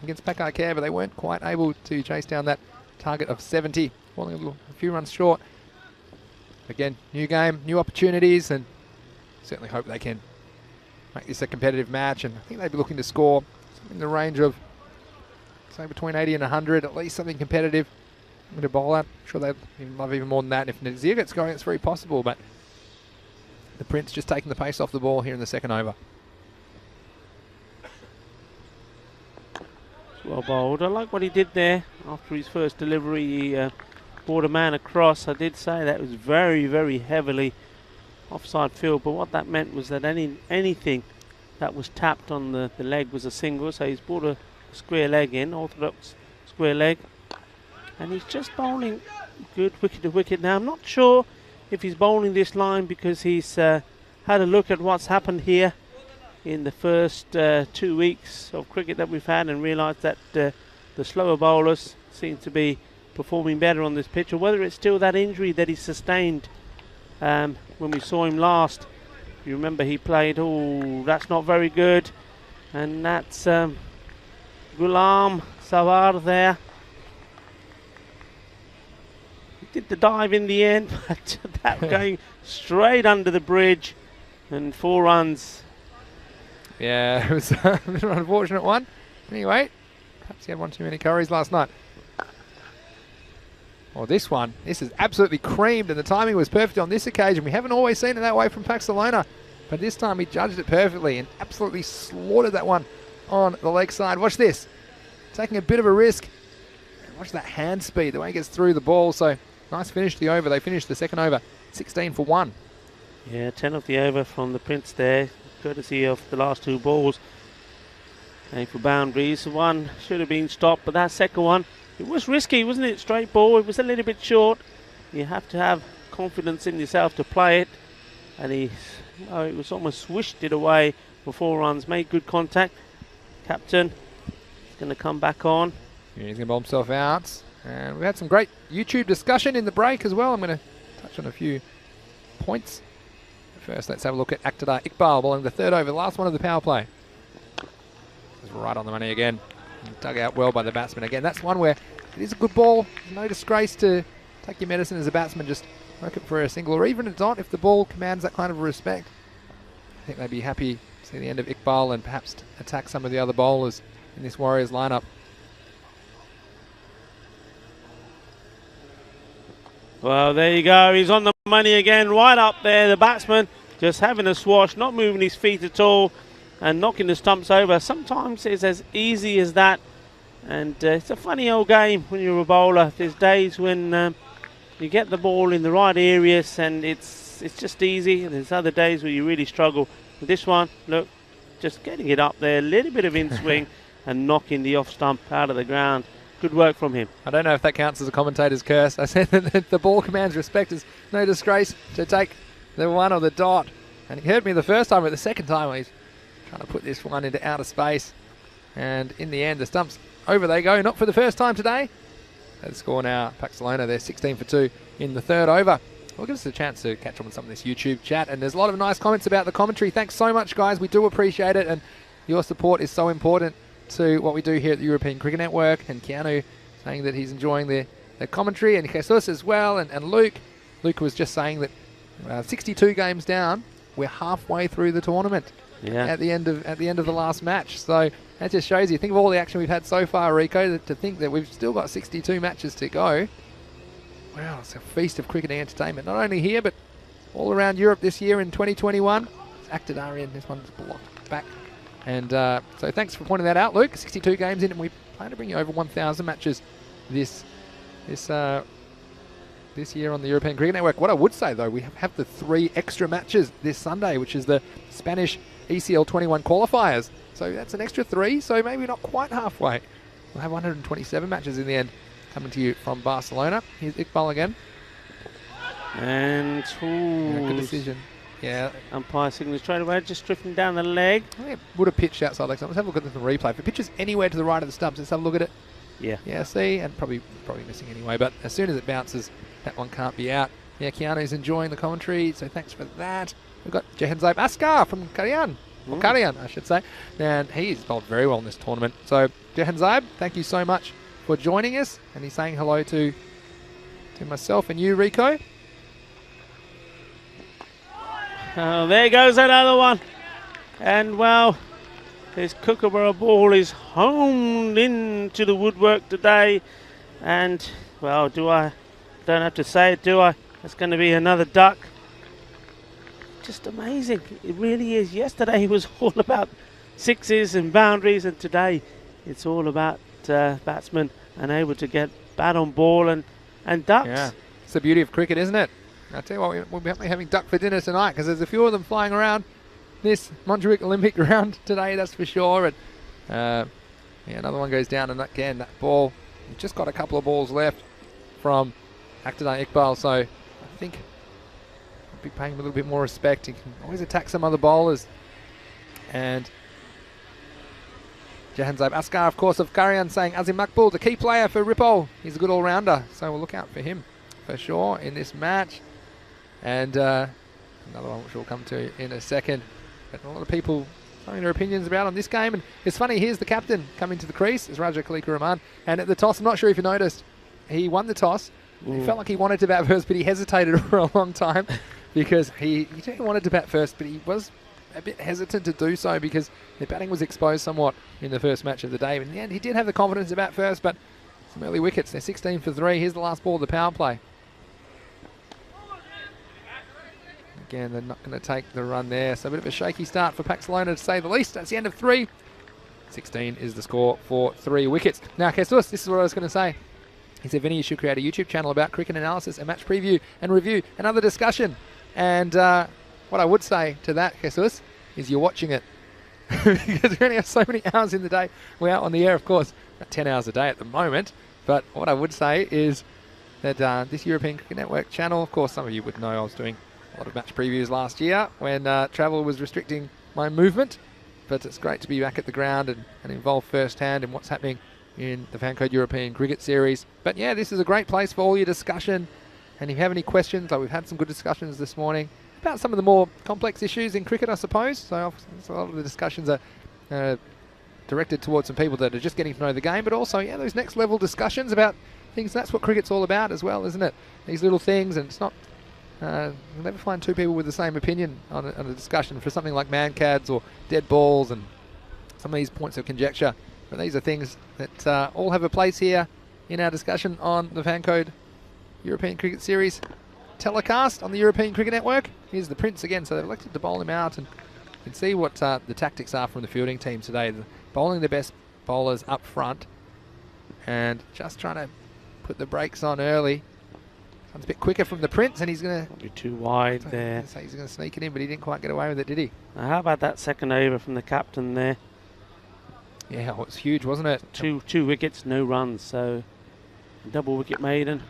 against Pak I Care, but they weren't quite able to chase down that target of 70, falling a few runs short. Again, new game, new opportunities, and certainly hope they can make this a competitive match. And I think they'd be looking to score in the range of say between 80 and 100, at least something competitive. I'm going to bowl out. I'm sure they'd love even more than that. And if Nazir gets going, it's very possible. But the Prince just taking the pace off the ball here in the second over. Well bowled. I like what he did there after his first delivery. He brought a man across. I did say that was very, very heavily offside field, but what that meant was that anything that was tapped on the leg was a single. So he's brought a square leg in, orthodox square leg, and he's just bowling good wicket to wicket. Now I'm not sure if he's bowling this line because he's had a look at what's happened here in the first 2 weeks of cricket that we've had and realised that the slower bowlers seem to be performing better on this pitch, or whether it's still that injury that he sustained when we saw him last. You remember he played, oh, that's not very good, and that's Ghulam Sawar there. He did the dive in the end, but that going straight under the bridge, and 4 runs. Yeah, it was a bit of an unfortunate one. Anyway, perhaps he had one too many curries last night. Well, this is absolutely creamed, and the timing was perfect on this occasion. We haven't always seen it that way from Pakcelona, but this time he judged it perfectly and absolutely slaughtered that one on the leg side. Watch this. Taking a bit of a risk. Watch that hand speed, the way he gets through the ball. So, nice finish to the over. They finished the second over 16 for 1. Yeah, 10 of the over from the Prince there, courtesy of the last 2 balls. Going for boundaries. One should have been stopped, but that second one, it was risky, wasn't it? Straight ball. It was a little bit short. You have to have confidence in yourself to play it. And it was almost swished it away for 4 runs. Made good contact. Captain is going to come back on. Yeah, he's going to bowl himself out. And we had some great YouTube discussion in the break as well. I'm going to touch on a few points. First, let's have a look at Aktadar Iqbal bowling the third over, the last one of the power play. It's right on the money again. Dug out well by the batsman again. That's one where it is a good ball. No disgrace to take your medicine as a batsman. Just work it for a single or even a dot if the ball commands that kind of respect. I think they'd be happy to see the end of Iqbal and perhaps attack some of the other bowlers in this Warriors lineup. Well, there you go. He's on the money again, right up there. The batsman just having a swash, not moving his feet at all, and knocking the stumps over. Sometimes it's as easy as that, and it's a funny old game when you're a bowler. There's days when you get the ball in the right areas and it's just easy, and there's other days where you really struggle. With this one, look, just getting it up there, a little bit of in swing and knocking the off stump out of the ground. Good work from him. I don't know if that counts as a commentator's curse. I said that the ball commands respect. Is no disgrace to take the one or the dot. And he heard me the first time, but the second time he's trying to put this one into outer space. And in the end, the stumps over they go. Not for the first time today. The score now, Pakcelona, they're 16 for 2 in the third over. We'll give us a chance to catch up on some of this YouTube chat. And there's a lot of nice comments about the commentary. Thanks so much, guys. We do appreciate it. And your support is so important to what we do here at the European Cricket Network. And Keanu saying that he's enjoying the commentary, and Jesus as well, and Luke. Luke was just saying that 62 games down, we're halfway through the tournament at the end of the last match. So that just shows you. Think of all the action we've had so far, Rico. To think that we've still got 62 matches to go. Wow, it's a feast of cricketing entertainment. Not only here, but all around Europe this year in 2021. It's Aktadar in. This one's blocked back. And so thanks for pointing that out, Luke. 62 games in, and we plan to bring you over 1,000 matches this year on the European Cricket Network. What I would say, though, we have the 3 extra matches this Sunday, which is the Spanish ECL 21 qualifiers. So that's an extra 3, so maybe not quite halfway. We'll have 127 matches in the end coming to you from Barcelona. Here's Iqbal again. And good decision. Yeah. Umpire signal straight away, just drifting down the leg. I think it would have pitched outside leg stump. Let's have a look at the replay. If it pitches anywhere to the right of the stumps, let's have a look at it. Yeah. Yeah, see, and probably missing anyway, but as soon as it bounces, that one can't be out. Yeah, Keanu's enjoying the commentary, so thanks for that. We've got Jahanzib Askar from Karian, or Karian, I should say, and he's bowled very well in this tournament. So, Jahanzib, thank you so much for joining us, and he's saying hello to myself and you, Rico. Oh, there goes another one. And, well, His Kookaburra ball is honed into the woodwork today. And, well, don't have to say it, do I? It's going to be another duck. Just amazing. It really is. Yesterday he was all about sixes and boundaries, and today it's all about batsmen and able to get bat on ball and ducks. Yeah, it's the beauty of cricket, isn't it? I tell you what, we'll be having duck for dinner tonight because there's a few of them flying around this Montjuic Olympic ground today, that's for sure. And yeah, another one goes down, and again, that ball, we've just got a couple of balls left from Akhtar Iqbal, so I think I'll be paying him a little bit more respect. He can always attack some other bowlers. And Jahanzeb Askar, of course, of Karian, saying Azim Makbul, the key player for Ripoll. He's a good all-rounder, so we'll look out for him for sure in this match. And another one which we'll come to in a second. But a lot of people showing their opinions about on this game. And it's funny, here's the captain coming to the crease, is Raja Khaliqa Rahman. And at the toss, I'm not sure if you noticed, he won the toss. He felt like he wanted to bat first, but he hesitated for a long time because he wanted to bat first, but he was a bit hesitant to do so because the batting was exposed somewhat in the first match of the day. But in the end, he did have the confidence to bat first, but some early wickets. They're 16 for 3. Here's the last ball of the power play. Again, they're not going to take the run there. So a bit of a shaky start for Pakcelona, to say the least. That's the end of 3. 16 is the score for 3 wickets. Now, Jesus, this is what I was going to say. He said, Vinny, you should create a YouTube channel about cricket analysis and match preview and review and other discussion. And what I would say to that, Jesus, is you're watching it. Because we only have so many hours in the day. We're out on the air, of course, about 10 hours a day at the moment. But what I would say is that this European Cricket Network channel, of course, some of you would know I was doing a lot of match previews last year when travel was restricting my movement. But it's great to be back at the ground and involved firsthand in what's happening in the Fancode European Cricket Series. But yeah, this is a great place for all your discussion. And if you have any questions, like we've had some good discussions this morning about some of the more complex issues in cricket, I suppose. So a lot of the discussions are directed towards some people that are just getting to know the game, but also, yeah, those next level discussions about things. That's what cricket's all about as well, isn't it? These little things, and it's not, you'll never find two people with the same opinion on a discussion for something like man-cads or dead balls and some of these points of conjecture. But these are things that all have a place here in our discussion on the Fancode European Cricket Series telecast on the European Cricket Network. Here's the Prince again, so they've elected to bowl him out, and you can see what the tactics are from the fielding team today. They're bowling the best bowlers up front and just trying to put the brakes on early. Sounds a bit quicker from the Prince, and he's going to... Be too wide there. He's going to sneak it in, but he didn't quite get away with it, did he? Now, how about that second over from the captain there? Yeah, it was huge, wasn't it? Two wickets, no runs, so double wicket maiden.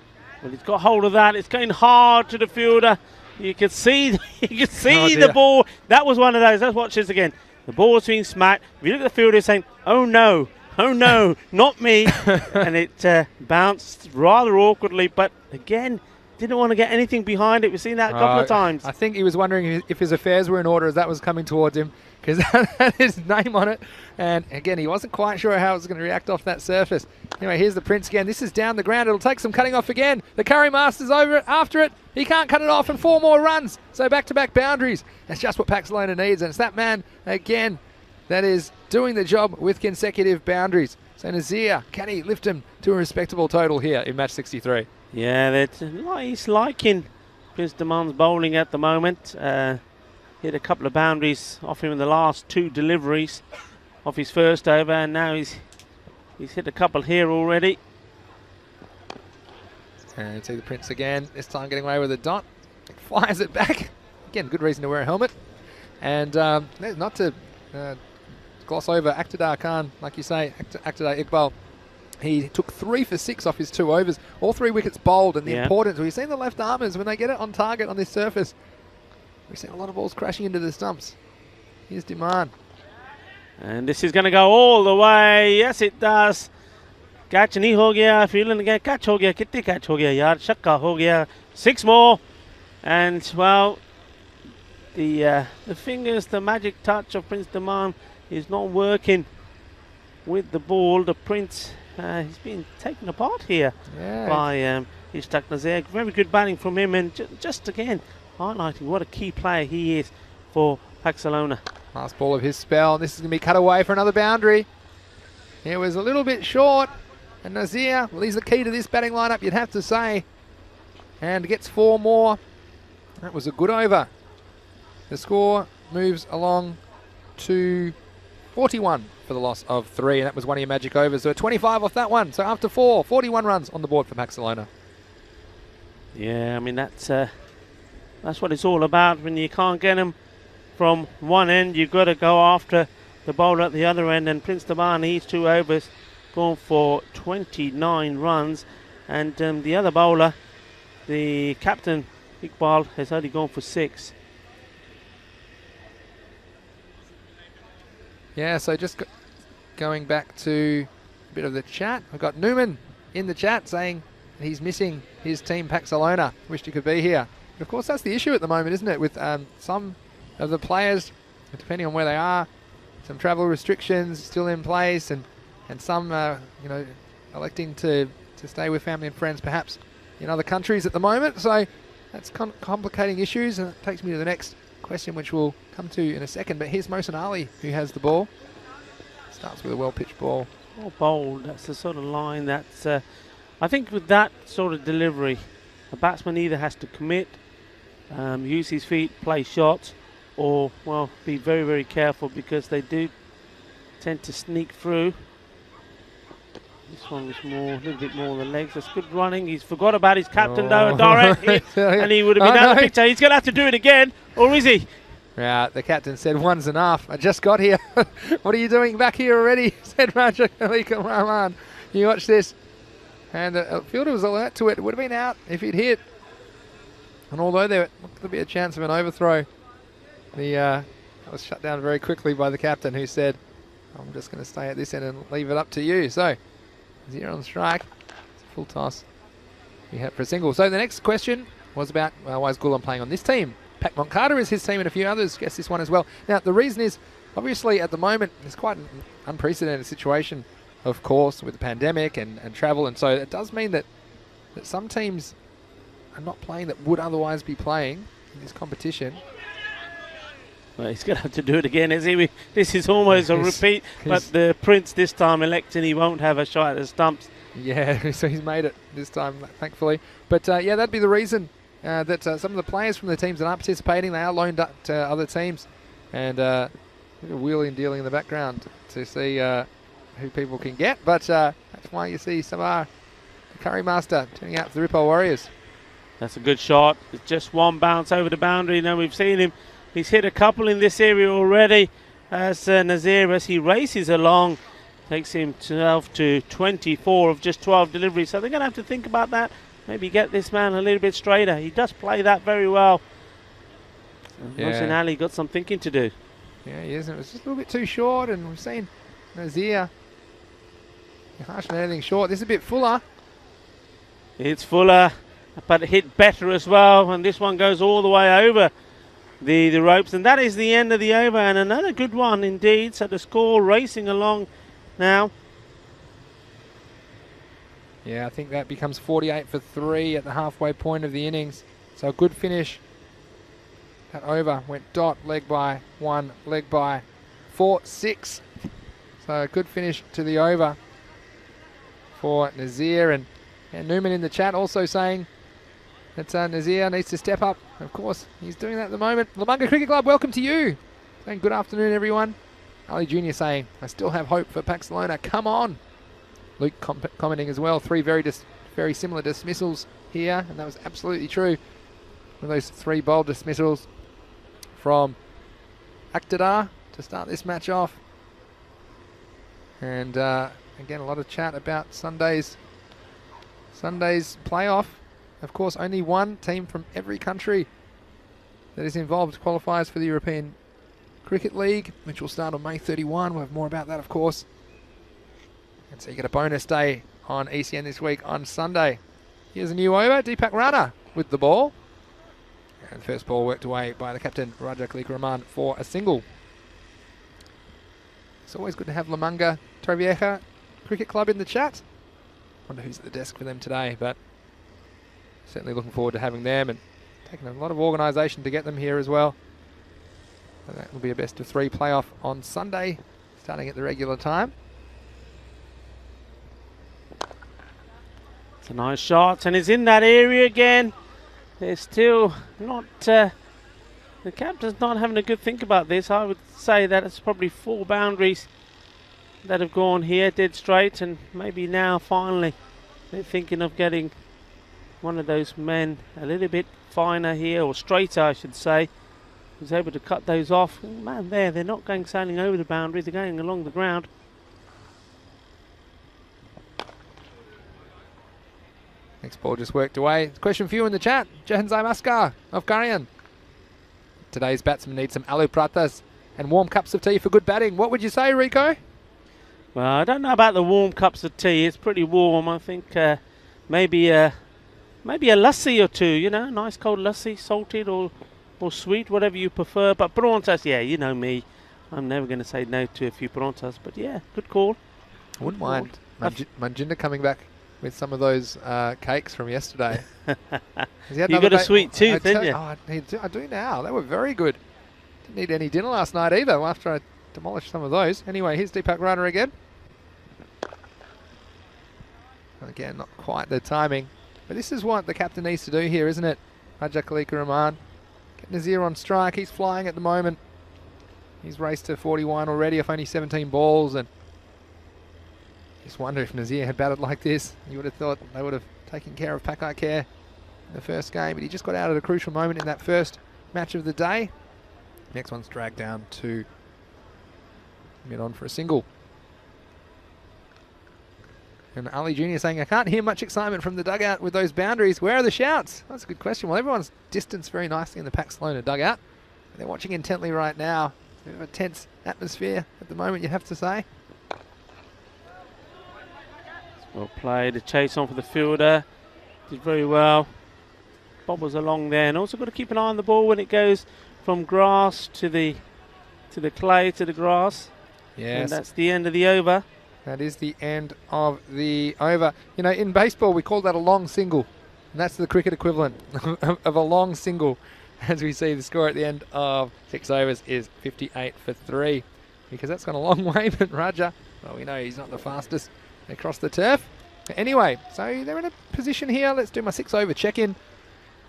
Well, he's got hold of that. It's going hard to the fielder. You can see, the ball. That was one of those. Let's watch this again. The ball was being smacked. If you look at the fielder saying, "Oh no, not me," and it bounced rather awkwardly. But again, didn't want to get anything behind it. We've seen that a couple of times. I think he was wondering if his affairs were in order as that was coming towards him, because that had his name on it. And again, he wasn't quite sure how it was going to react off that surface. Anyway, here's the Prince again. This is down the ground. It'll take some cutting off again. The Curry Master's over it, after it. He can't cut it off, and 4 more runs. So back-to-back boundaries. That's just what Pakcelona needs. And it's that man, again, that is doing the job with consecutive boundaries. So Nazir, can he lift him to a respectable total here in match 63? Yeah, he's liking Prince Daman's bowling at the moment. Hit a couple of boundaries off him in the last 2 deliveries off his first over, and now he's hit a couple here already. And see the Prince again, this time getting away with a dot. Flies it back. Again, good reason to wear a helmet. And not to gloss over Akhtar Khan, like you say, Akhtar Iqbal. He took 3 for 6 off his 2 overs. All 3 wickets bowled, and the importance. We've seen the left armers, when they get it on target on this surface, we've seen a lot of balls crashing into the stumps. Here's Daman. And this is going to go all the way. Yes, it does. Catch nahi ho gaya. Feeling again. Catch ho gaya. Kitne catch ho gaya yaar. Shakka ho gaya. 6 more. And, well, the fingers, the magic touch of Prince Daman is not working with the ball. The Prince, he's been taken apart here by Ishtaq Nazir. Very good batting from him, and just again highlighting what a key player he is for Pakcelona. Last ball of his spell. This is going to be cut away for another boundary. It was a little bit short. And Nazir, well, he's the key to this batting lineup, you'd have to say. And gets 4 more. That was a good over. The score moves along to 41 for the loss of 3, and that was one of your magic overs. So 25 off that one. So after 4, 41 runs on the board for Pakcelona. Yeah, I mean, that's what it's all about. When you can't get them from one end, you've got to go after the bowler at the other end. And Prince Tabani, he's 2 overs, gone for 29 runs. And the other bowler, the captain, Iqbal, has only gone for 6. Yeah, so just going back to a bit of the chat. We've got Newman in the chat saying he's missing his team Pakcelona. Wished he could be here. But of course, that's the issue at the moment, isn't it? With some of the players, depending on where they are, some travel restrictions still in place, and some, electing to stay with family and friends, perhaps in other countries at the moment. So that's complicating issues, and it takes me to the next question, which we'll come to in a second. But here's Mohsin Ali, who has the ball. Starts with a well-pitched ball. Well bowled. That's the sort of line that's... I think with that sort of delivery, a batsman either has to commit, use his feet, play shots, or, well, be very, very careful, because they do tend to sneak through. This one was a little bit more on the legs. That's good running. He's forgot about his captain, though, a direct hit, and he would have been out of the picture. He's going to have to do it again, or is he? Yeah, the captain said one's enough. I just got here. What are you doing back here already? Said Raja Khalika Rahman. You watch this. And the fielder was alert to it. It would have been out if he'd hit. And although there could be a chance of an overthrow, that was shut down very quickly by the captain, who said, I'm just going to stay at this end and leave it up to you. So 0 on strike. It's a full toss. We had for a single. So the next question was about why is Gulam playing on this team? Pat Moncada is his team, and a few others guess this one as well. Now, the reason is, obviously, at the moment, it's quite an unprecedented situation, of course, with the pandemic and travel. And so it does mean that some teams are not playing that would otherwise be playing in this competition. Well, he's going to have to do it again, is he? This is almost a repeat, but the Prince this time electing he won't have a shot at the stumps. Yeah, so he's made it this time, thankfully. But yeah, that'd be the reason that some of the players from the teams that aren't participating, they are loaned up to other teams. And a bit of wheeling and dealing in the background to see who people can get. But that's why you see Samar, the curry master, turning out for the Ripoll Warriors. That's a good shot. It's just one bounce over the boundary. Now we've seen him. He's hit a couple in this area already as Nazir, as he races along, takes him 12 to 24 of just 12 deliveries. So they're going to have to think about that. Maybe get this man a little bit straighter. He does play that very well. Mohsin Ali got some thinking to do. Yeah, he is. It was just a little bit too short, and we've seen Nazir harsh on anything short. This is a bit fuller. It's fuller, but it hit better as well. And this one goes all the way over the ropes. And that is the end of the over. And another good one indeed. So the score racing along now. Yeah, I think that becomes 48 for 3 at the halfway point of the innings. So a good finish. That over went dot, leg by 1, leg by 4, 6. So a good finish to the over for Nazir. And Newman in the chat also saying that Nazir needs to step up. Of course, he's doing that at the moment. Lamunga Cricket Club, welcome to you. Saying good afternoon, everyone. Ali Jr. saying, I still have hope for Pakcelona. Come on. Luke commenting as well. 3 very similar dismissals here, and that was absolutely true. One of those 3 bold dismissals from Akhtar to start this match off. And again, a lot of chat about Sunday's playoff. Of course, only one team from every country that is involved qualifies for the European Cricket League, which will start on May 31. We'll have more about that, of course. And so you get a bonus day on ECN this week on Sunday. Here's a new over. Deepak Rana with the ball. And the first ball worked away by the captain, Raja Khalika Rahman, for a single. It's always good to have Lamunga Torrevieja Cricket Club in the chat. Wonder who's at the desk for them today, but certainly looking forward to having them, and taking a lot of organisation to get them here as well. So that will be a best of 3 playoff on Sunday, starting at the regular time. It's a nice shot, and it's in that area again. They're still not... the captain's not having a good think about this. I would say that it's probably 4 boundaries that have gone here dead straight, and maybe now finally they're thinking of getting one of those men a little bit finer here, or straighter I should say, who's able to cut those off. Oh, man, they're not going sailing over the boundaries, they're going along the ground. Next ball just worked away. Question for you in the chat. Jahan Zaimaskar of Korean. Today's batsmen need some alu pratas and warm cups of tea for good batting. What would you say, Rico? Well, I don't know about the warm cups of tea. It's pretty warm. I think maybe a lassi or two, you know, nice cold lassi, salted or sweet, whatever you prefer. But prontas, yeah, you know me. I'm never going to say no to a few prontas. But yeah, good call. I wouldn't mind Manjinder coming back with some of those cakes from yesterday. You got a sweet tooth, didn't you? Oh, I do now. They were very good. Didn't need any dinner last night either after I demolished some of those. Anyway, here's Deepak Rana again. Again, not quite the timing. But this is what the captain needs to do here, isn't it? Raja Khalika Rahman. Get Nazir on strike. He's flying at the moment. He's raced to 41 already off only 17 balls. And just wonder if Nazir had batted like this. You would have thought they would have taken care of Pak I Care in the first game. But he just got out at a crucial moment in that first match of the day. Next one's dragged down to mid on for a single. And Ali Jr. saying, I can't hear much excitement from the dugout with those boundaries. Where are the shouts? That's a good question. Well, everyone's distanced very nicely in the Pakcelona dugout. They're watching intently right now. It's a bit of a tense atmosphere at the moment, you have to say. Well played. The chase on for the fielder. Did very well. Bobbles along there. And also got to keep an eye on the ball when it goes from grass to the clay to the grass. Yes. And that's the end of the over. That is the end of the over. You know, in baseball, we call that a long single. And that's the cricket equivalent of a long single. As we see, the score at the end of 6 overs is 58 for 3. Because that's gone a long way, but Raja, well, we know he's not the fastest across the turf. But anyway, so they're in a position here. Let's do my 6 over check-in.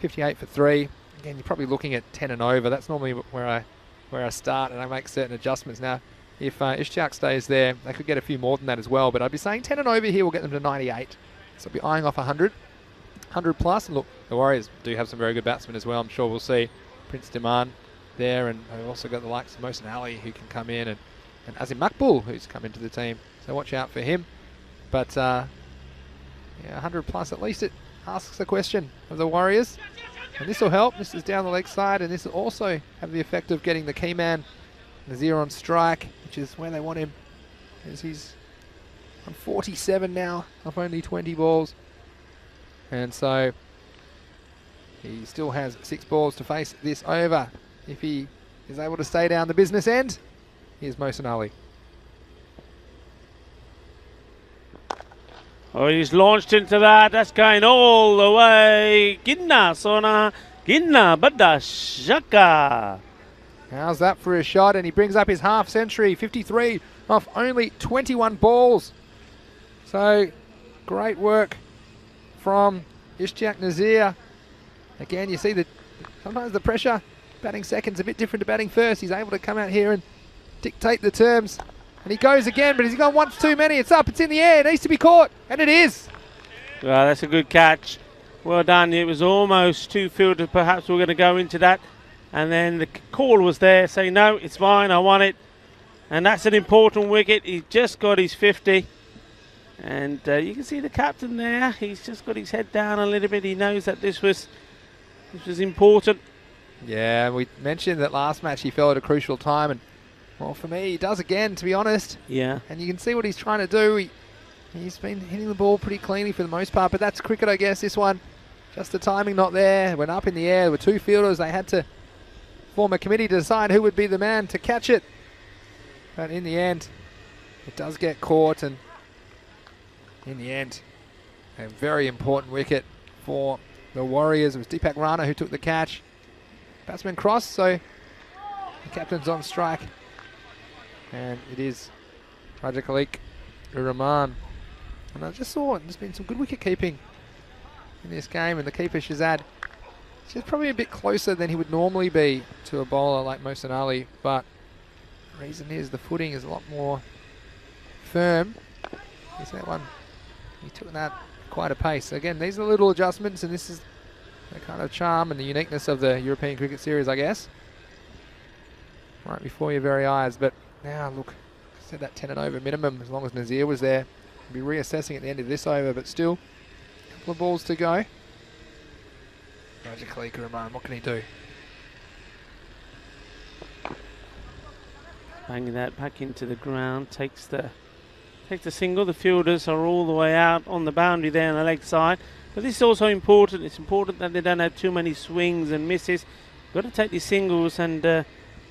58 for 3. Again, you're probably looking at 10 and over. That's normally where I start, and I make certain adjustments now. If Ishtiaq stays there, they could get a few more than that as well. But I'd be saying 10 and over here will get them to 98. So I'll be eyeing off 100. 100 plus. And look, the Warriors do have some very good batsmen as well. I'm sure we'll see Prince Diman there. And they've also got the likes of Mohsin Ali who can come in. And Azim Makbul who's come into the team. So watch out for him. But yeah, 100 plus, at least it asks a question of the Warriors. And this will help. This is down the leg side. And this will also have the effect of getting the key man Nazir on strike, which is where they want him, as he's on 47 now, off only 20 balls. And so he still has 6 balls to face this over. If he is able to stay down the business end, here's Mohsin Ali. Oh, he's launched into that. That's going all the way. Ginna, Sona, Ginna, Badda, Shaka. How's that for a shot? And he brings up his half century, 53 off only 21 balls. So great work from Ishtiaq Nazir. Again, you see that sometimes the pressure, batting second's a bit different to batting first. He's able to come out here and dictate the terms. And he goes again, but he's gone once too many. It's up, it's in the air, it needs to be caught, and it is. Well, that's a good catch. Well done. It was almost 2 fielders. Perhaps we're going to go into that. And then the call was there saying, no, it's fine, I want it. And that's an important wicket. He just got his 50. And you can see the captain there. He's just got his head down a little bit. He knows that this was important. Yeah, we mentioned that last match he fell at a crucial time. And, well, for me, he does again, to be honest. Yeah. And you can see what he's trying to do. He's been hitting the ball pretty cleanly for the most part. But that's cricket, I guess, this one. Just the timing not there. It went up in the air. There were 2 fielders. They had to form a committee to decide who would be the man to catch it. But in the end, it does get caught, and in the end, a very important wicket for the Warriors. It was Deepak Rana who took the catch. Batsman crossed, so The captain's on strike. And it is Raja Khalik Rahman. And I just saw there's been some good wicket keeping in this game, and the keeper Shazad, she's probably a bit closer than he would normally be to a bowler like Mohsin Ali, but the reason is the footing is a lot more firm. Here's that one. He took that quite a pace. So again, these are little adjustments, and this is the kind of charm and the uniqueness of the European Cricket Series, I guess. Right before your very eyes. But now, look, I said that 10 and over minimum as long as Nazir was there. We'll be reassessing at the end of this over, but still, a couple of balls to go. Raja Khalik Rahman, what can he do? Banging that back into the ground, takes the single. The fielders are all the way out on the boundary there on the leg side. But this is also important. It's important that they don't have too many swings and misses. Got to take these singles, and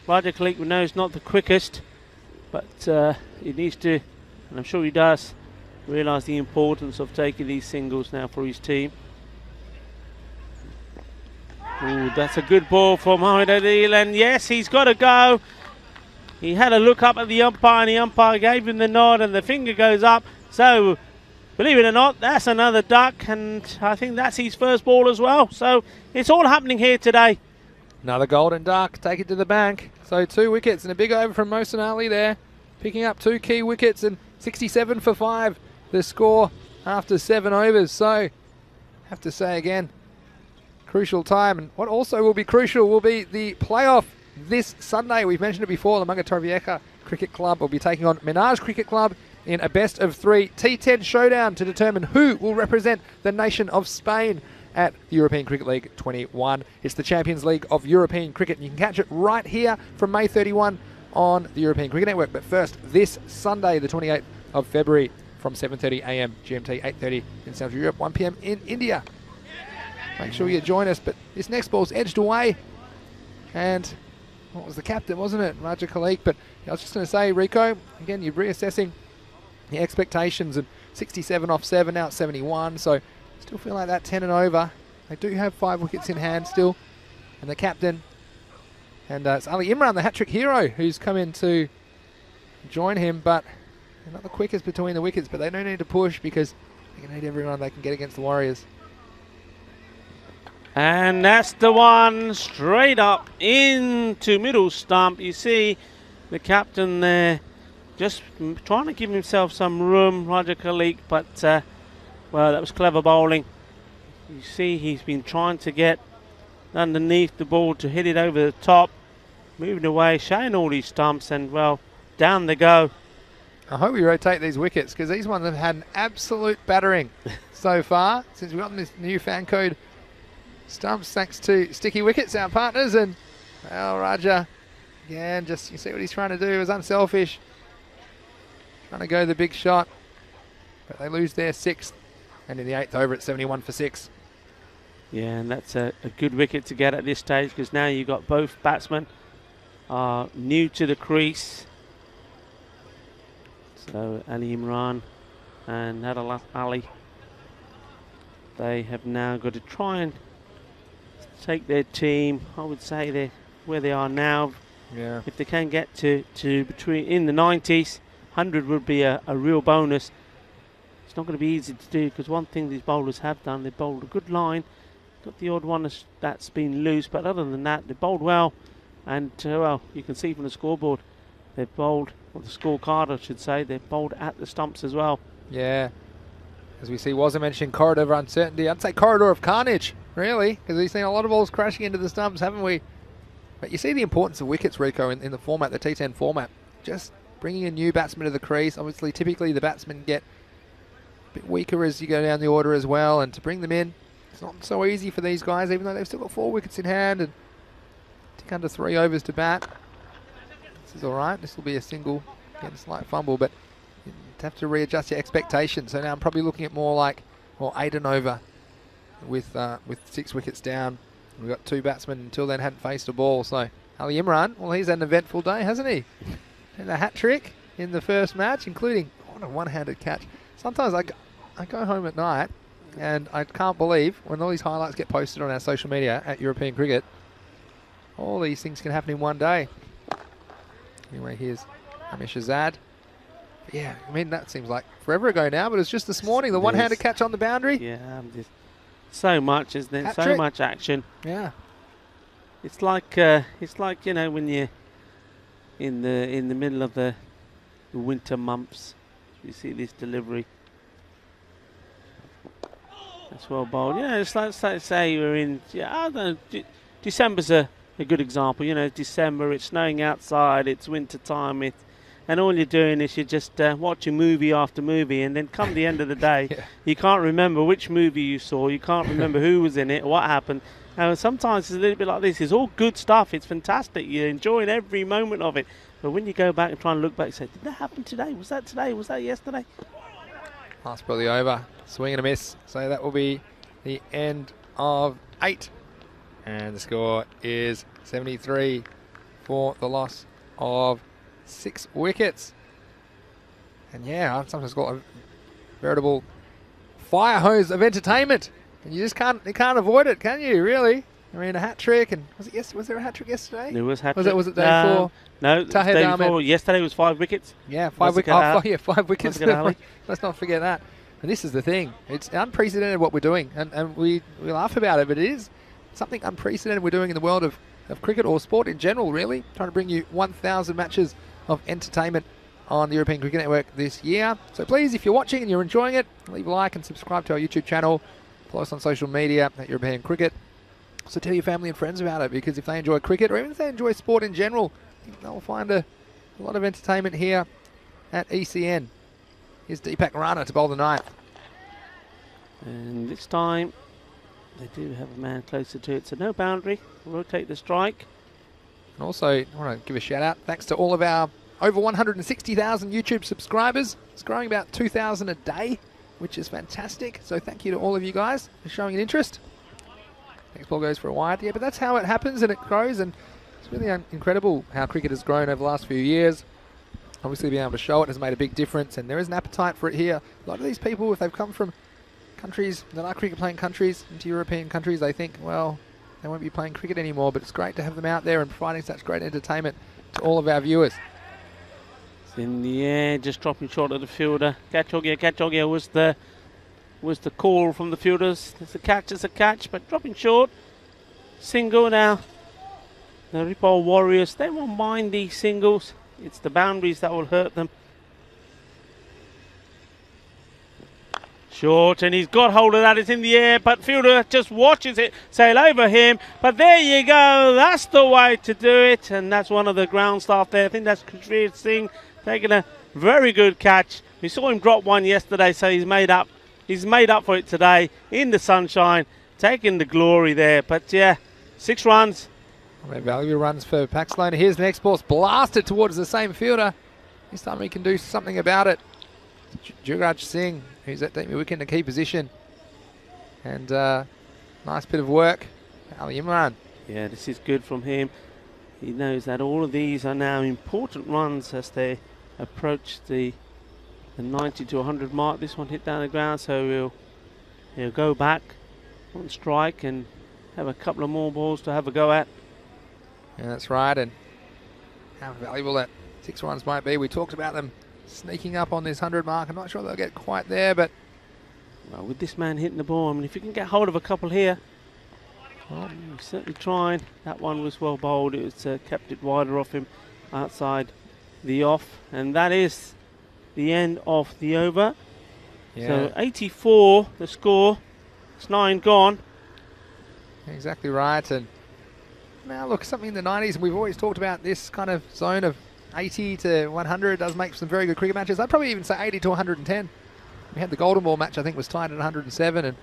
Raja Khalik, we know, is not the quickest, but he needs to, and I'm sure he does, realise the importance of taking these singles now for his team. Ooh, that's a good ball from Mohamed Adil, and yes, he's got to go. He had a look up at the umpire, and the umpire gave him the nod, and the finger goes up. So, believe it or not, that's another duck, and I think that's his first ball as well. So, it's all happening here today. Another golden duck, take it to the bank. So 2 wickets and a big over from Mohsin Ali there, picking up 2 key wickets and 67 for 5. The score after 7 overs. So, have to say again, crucial time, and what also will be crucial will be the playoff this Sunday. We've mentioned it before. The Manga Torrevieja Cricket Club will be taking on Menage Cricket Club in a best of 3 T10 showdown to determine who will represent the nation of Spain at the European Cricket League 21. It's the Champions League of European Cricket, and you can catch it right here from May 31 on the European Cricket Network. But first, this Sunday, the 28th of February, from 7:30 a.m. GMT, 8:30 in Central Europe, 1 p.m. in India. Make sure you join us. But this next ball's edged away, and what was the captain, wasn't it? Raja Khalik. But I was just going to say, Rico, again, you're reassessing the expectations, and 67 off 7, now it's 71, so still feel like that 10 and over. They do have 5 wickets in hand still, and the captain, and it's Ali Imran, the hat-trick hero, who's come in to join him, but they're not the quickest between the wickets, but they don't need to push because they need every run they can get against the Warriors. And that's the one straight up into middle stump. You see the captain there just trying to give himself some room, Raja Khalik, but well, that was clever bowling. You see he's been trying to get underneath the ball to hit it over the top, moving away, showing all these stumps, and well, down they go. I hope we rotate these wickets, because these ones have had an absolute battering so far since we've gotten this new fan code stumps, thanks to Sticky Wickets, our partners. And well, Raja, again, just you see what he's trying to do, is unselfish, trying to go the big shot, but they lose their 6th, and in the 8th over at 71 for 6. Yeah, and that's a good wicket to get at this stage, because now you've got both batsmen are new to the crease. So Ali Imran and Adil Ali, they have now got to try and take their team, I would say they're where they are now. Yeah. If they can get to between in the 90s, 100 would be a real bonus. It's not going to be easy to do, because one thing these bowlers have done, they bowled a good line, got the odd one that's been loose, but other than that, they bowled well. And well, you can see from the scoreboard, they've bowled, or the scorecard I should say, they've bowled at the stumps as well. Yeah, as we see, Wazza mentioned corridor of uncertainty. I'd say corridor of carnage, really, because we've seen a lot of balls crashing into the stumps, haven't we? But you see the importance of wickets, Rico, in the format, the T10 format. Just bringing a new batsman to the crease. Obviously, typically the batsmen get a bit weaker as you go down the order as well, and to bring them in, it's not so easy for these guys, even though they've still got 4 wickets in hand and tick under 3 overs to bat. This is all right. This will be a single, again, a slight fumble, but you have to readjust your expectations. So now I'm probably looking at more like, well, 8 and over with 6 wickets down. We've got 2 batsmen until then hadn't faced a ball. So Ali Imran, well, he's had an eventful day, hasn't he? And a hat trick in the first match, including what a one-handed catch. Sometimes I go home at night and I can't believe when all these highlights get posted on our social media at European Cricket, all these things can happen in one day. Anyway, here's Shahzad. Yeah, I mean, that seems like forever ago now, but it's just this morning, the one-handed catch on the boundary. Yeah, so much, isn't it? So much action. Yeah. It's like you know, when you're in the middle of the winter months, you see this delivery. That's well bowled. You know, it's like say we're in. Yeah, I don't know. December's a good example. You know, December. It's snowing outside. It's winter time. And all you're doing is you're just watching movie after movie, and then come the end of the day, you can't remember which movie you saw. You can't remember who was in it, what happened. And sometimes it's a little bit like this. It's all good stuff. It's fantastic. You're enjoying every moment of it. But when you go back and try and look back and say, did that happen today? Was that today? Was that yesterday? Last ball of the over. Swing and a miss. So that will be the end of 8. And the score is 73 for the loss of 6 wickets. And yeah, I've sometimes got a veritable fire hose of entertainment. And you just can't avoid it, can you, really? I mean, a hat-trick, and was there a hat-trick yesterday? There was hat-trick. Was it day 4? No, it was day before. Yesterday was 5 wickets. Yeah, 5 wickets. Oh, yeah, 5 wickets. Let's not forget that. And this is the thing. It's unprecedented what we're doing. And we laugh about it, but it is something unprecedented we're doing in the world of cricket or sport in general, really. Trying to bring you 1,000 matches of entertainment on the European Cricket Network this year. So please, if you're watching and you're enjoying it, leave a like and subscribe to our YouTube channel. Follow us on social media at European Cricket. So tell your family and friends about it, because if they enjoy cricket, or even if they enjoy sport in general, they'll find a lot of entertainment here at ECN. Here's Deepak Rana to bowl the 9th. And this time, they do have a man closer to it, so no boundary. Rotate the strike. And also, I want to give a shout out. Thanks to all of our over 160,000 YouTube subscribers. It's growing about 2,000 a day, which is fantastic. So thank you to all of you guys for showing an interest. Next ball goes for a wide. Yeah, but that's how it happens and it grows. And it's really incredible how cricket has grown over the last few years. Obviously, being able to show it has made a big difference. And there is an appetite for it here. A lot of these people, if they've come from countries that are cricket playing countries into European countries, they think, well, they won't be playing cricket anymore. But it's great to have them out there and providing such great entertainment to all of our viewers. It's in the air, just dropping short of the fielder. Catch Ogya was the call from the fielders. It's a catch, but dropping short. Single now. The Ripoll Warriors, they won't mind these singles. It's the boundaries that will hurt them. Short, and he's got hold of that. It's in the air, but fielder just watches it sail over him. But there you go. That's the way to do it. And that's one of the ground staff there. I think that's Kashmir Singh taking a very good catch. We saw him drop one yesterday, so he's made up. He's made up for it today in the sunshine, taking the glory there. But yeah, 6 runs. Valuable runs for Pakcelona. Here's the next ball. It's blasted towards the same fielder. This time he can do something about it. Jugraj Singh, who's at the wicket in a key position. And nice bit of work. Ali Imran. Yeah, this is good from him. He knows that all of these are now important runs as they approach the 90 to 100 mark. This one hit down the ground, so he'll go back on strike and have a couple of more balls to have a go at. Yeah, that's right. And how valuable that 6 runs might be. We talked about them sneaking up on this 100 mark. I'm not sure they'll get quite there, but well, with this man hitting the ball, I mean, if you can get hold of a couple here, well, he's certainly trying. That one was well bowled. It was kept it wider off him outside the off, and that is the end of the over. Yeah. So 84 the score. It's 9 gone. Exactly right. And now look, something in the 90s, and we've always talked about this kind of zone of 80 to 100 does make some very good cricket matches. I'd probably even say 80 to 110. We had the Golden Ball match, I think, was tied at 107, and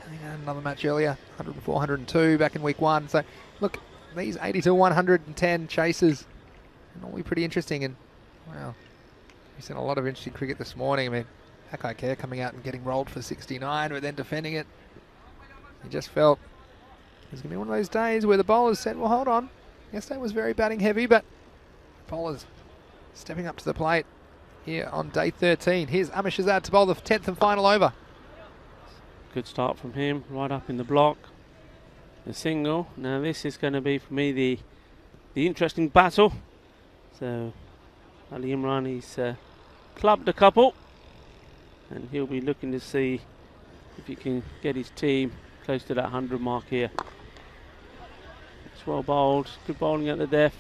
I think I had another match earlier, 104, 102 back in week 1. So look, these 80 to 110 chases will be pretty interesting. And wow, we've seen a lot of interesting cricket this morning. I mean, Pak I Care coming out and getting rolled for 69, but then defending it. You just felt it was going to be one of those days where the bowlers said, well, hold on. Yesterday was very batting heavy, but bowlers stepping up to the plate here on day 13. Here's Shahzad to bowl the 10th and final over. Good start from him, right up in the block. A single. Now this is going to be, for me, the interesting battle. So Ali Imran, he's clubbed a couple, and he'll be looking to see if he can get his team close to that 100 mark here. It's well bowled, good bowling at the death.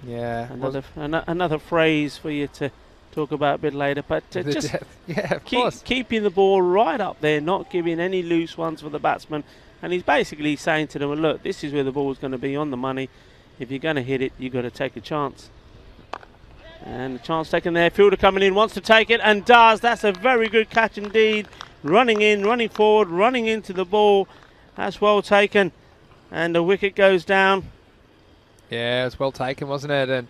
Yeah. Another phrase for you to talk about a bit later, but just yeah, of course. Keeping the ball right up there, not giving any loose ones for the batsman. And he's basically saying to them, well, look, this is where the ball's going to be on the money. If you're going to hit it, you've got to take a chance. And the chance taken there. Fielder coming in, wants to take it, and does. That's a very good catch indeed. Running in, running forward, running into the ball. That's well taken. And the wicket goes down. Yeah, it was well taken, wasn't it? And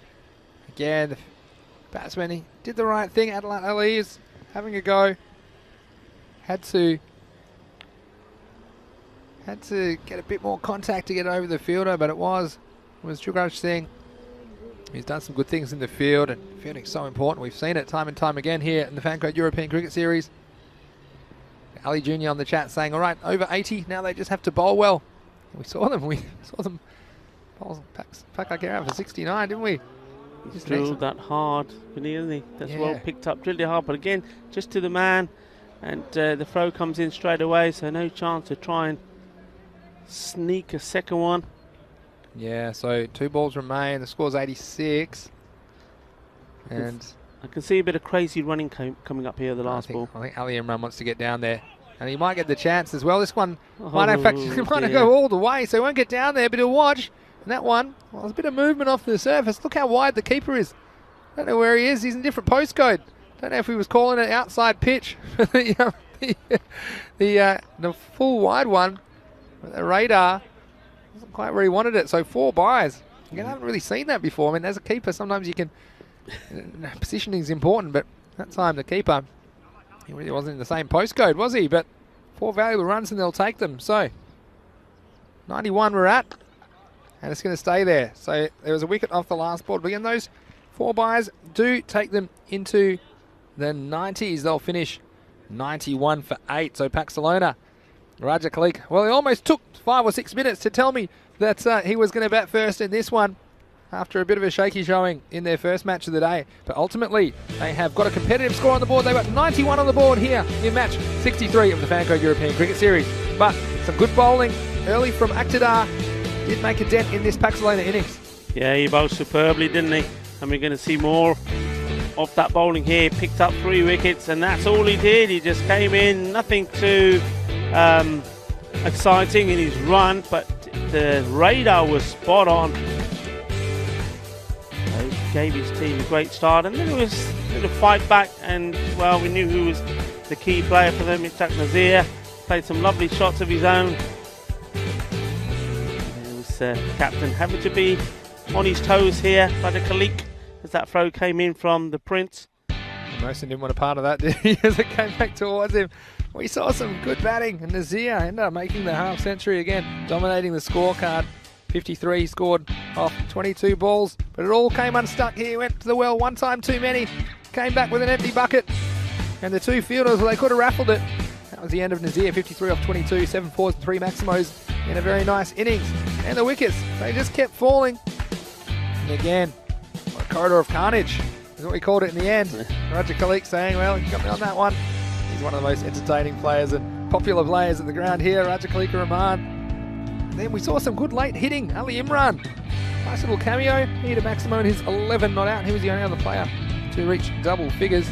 again, the batsman, he did the right thing. Adelaide Ali is having a go. Had to get a bit more contact to get over the fielder, but it was Jugraj Singh. He's done some good things in the field, and fielding's so important. We've seen it time and time again here in the Fancode European Cricket Series. Ali Jr. on the chat saying, all right, over 80, now they just have to bowl well. And we saw them bowl Pak I Care out for 69, didn't we? He's drilled that hard, didn't he? That's well picked up, drilled it hard, but again, just to the man, and the throw comes in straight away, so no chance to try and sneak a second one. Yeah, so 2 balls remain. The score's 86. And I can see a bit of crazy running coming up here, the last ball. I think Ali Imran wants to get down there. And he might get the chance as well. This one might in fact go all the way, so he won't get down there, but he'll watch. And that one, well, there's a bit of movement off the surface. Look how wide the keeper is. Don't know where he is. He's in a different postcode. Don't know if he was calling it outside pitch. the full wide one, the radar, wasn't quite where he wanted it. So 4 byes. I haven't really seen that before. I mean, as a keeper, sometimes you can... Positioning is important, but that time the keeper, he really wasn't in the same postcode, was he? But 4 valuable runs and they'll take them. So 91 we're at, and it's going to stay there. So there was a wicket off the last ball. But again, those 4 byes do take them into the 90s. They'll finish 91 for 8. So Pakcelona, Raja Khalik, well, he almost took 5 or 6 minutes to tell me that he was going to bat first in this one, after a bit of a shaky showing in their first match of the day. But ultimately, they have got a competitive score on the board. They've got 91 on the board here in match 63 of the Fancode European Cricket Series. But some good bowling early from Akhtar did make a dent in this Pakcelona innings. Yeah, he bowled superbly, didn't he? And we're going to see more of that bowling here. Picked up 3 wickets, and that's all he did. He just came in, nothing too exciting in his run, but the radar was spot on. Gave his team a great start, and then it was a bit of fight back, and well, we knew who was the key player for them. Ishaq Nazir played some lovely shots of his own. It was captain having to be on his toes here by the Khalik as that throw came in from the Prince. Mosen didn't want a part of that, did he, as it came back towards him. We saw some good batting, and Nazir ended up making the half century again, dominating the scorecard. 53 scored off 22 balls, but it all came unstuck here. Went to the well one time too many, came back with an empty bucket, and the 2 fielders, well, they could have raffled it. That was the end of Nazir, 53 off 22, 7 fours and 3 maximos in a very nice innings. And the wickets, they just kept falling. And again, a corridor of carnage is what we called it in the end. Raja Khalik saying, well, you got me on that one. He's one of the most entertaining players and popular players at the ground here, Raja Khalik Rahman. Then we saw some good late hitting. Ali Imran, nice little cameo. He to maximum his 11 not out. He was the only other player to reach double figures.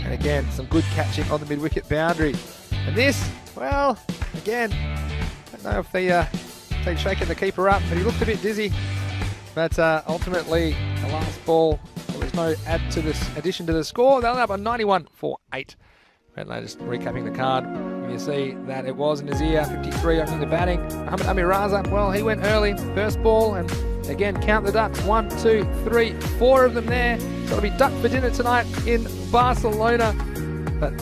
And again, some good catching on the mid-wicket boundary. And this, well, again, I don't know if they'd shaken the keeper up, but he looked a bit dizzy. But ultimately, the last ball, there was no addition to the score. They'll end up on 91 for 8. And just recapping the card, you see that it was Nazir, 53 on the batting. Muhammad Amir Raza, well, he went early, first ball, and again, count the ducks, 1, 2, 3, 4 of them there. So it'll be duck for dinner tonight in Barcelona. But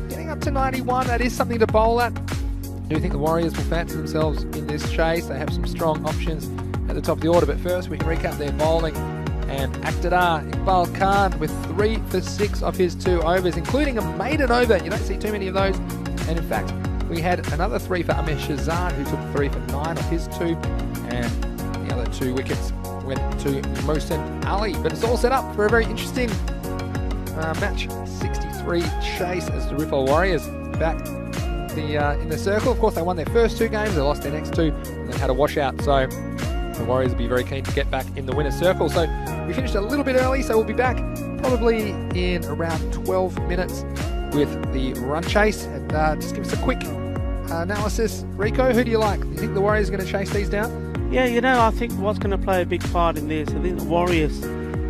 getting up to 91, that is something to bowl at. I do think the Warriors will fancy themselves in this chase. They have some strong options at the top of the order, but first we can recap their bowling. And Akhtar Iqbal Khan with 3 for 6 of his 2 overs, including a maiden over. You don't see too many of those. And in fact, we had another 3 for Amir Shahzad, who took 3 for 9 of his 2. And the other 2 wickets went to Mohsen Ali. But it's all set up for a very interesting match 63 chase as the Ripoll Warriors back in the circle. Of course, they won their first 2 games, they lost their next 2, and then had a washout. So the Warriors will be very keen to get back in the winner's circle. So we finished a little bit early, so we'll be back probably in around 12 minutes with the run chase. And just give us a quick analysis. Rico, who do you like? Do you think the Warriors are going to chase these down? Yeah, you know, I think what's going to play a big part in this, I think the Warriors,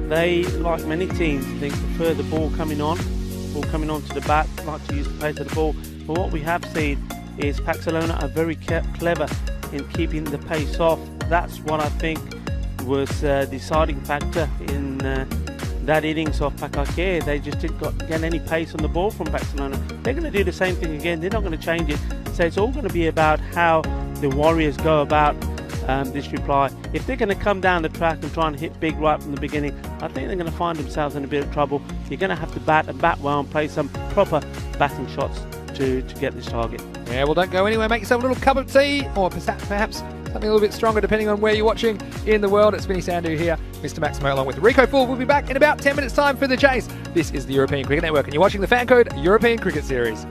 they, like many teams, I think prefer the ball coming onto the bat, like to use the pace of the ball. But what we have seen is Pakcelona are very clever in keeping the pace off. That's what I think was the deciding factor in that innings of Pak I Care. They just didn't get any pace on the ball from Pakcelona. They're going to do the same thing again. They're not going to change it. So it's all going to be about how the Warriors go about this reply. If they're going to come down the track and try and hit big right from the beginning, I think they're going to find themselves in a bit of trouble. You're going to have to bat well and play some proper batting shots to get this target. Yeah, well, don't go anywhere. Make yourself a little cup of tea, or perhaps something a little bit stronger depending on where you're watching in the world. It's Vinny Sandhu here, Mr. Maximo, along with Rico Full. We'll be back in about 10 minutes time for the chase. This is the European Cricket Network and you're watching the Fan Code European Cricket Series.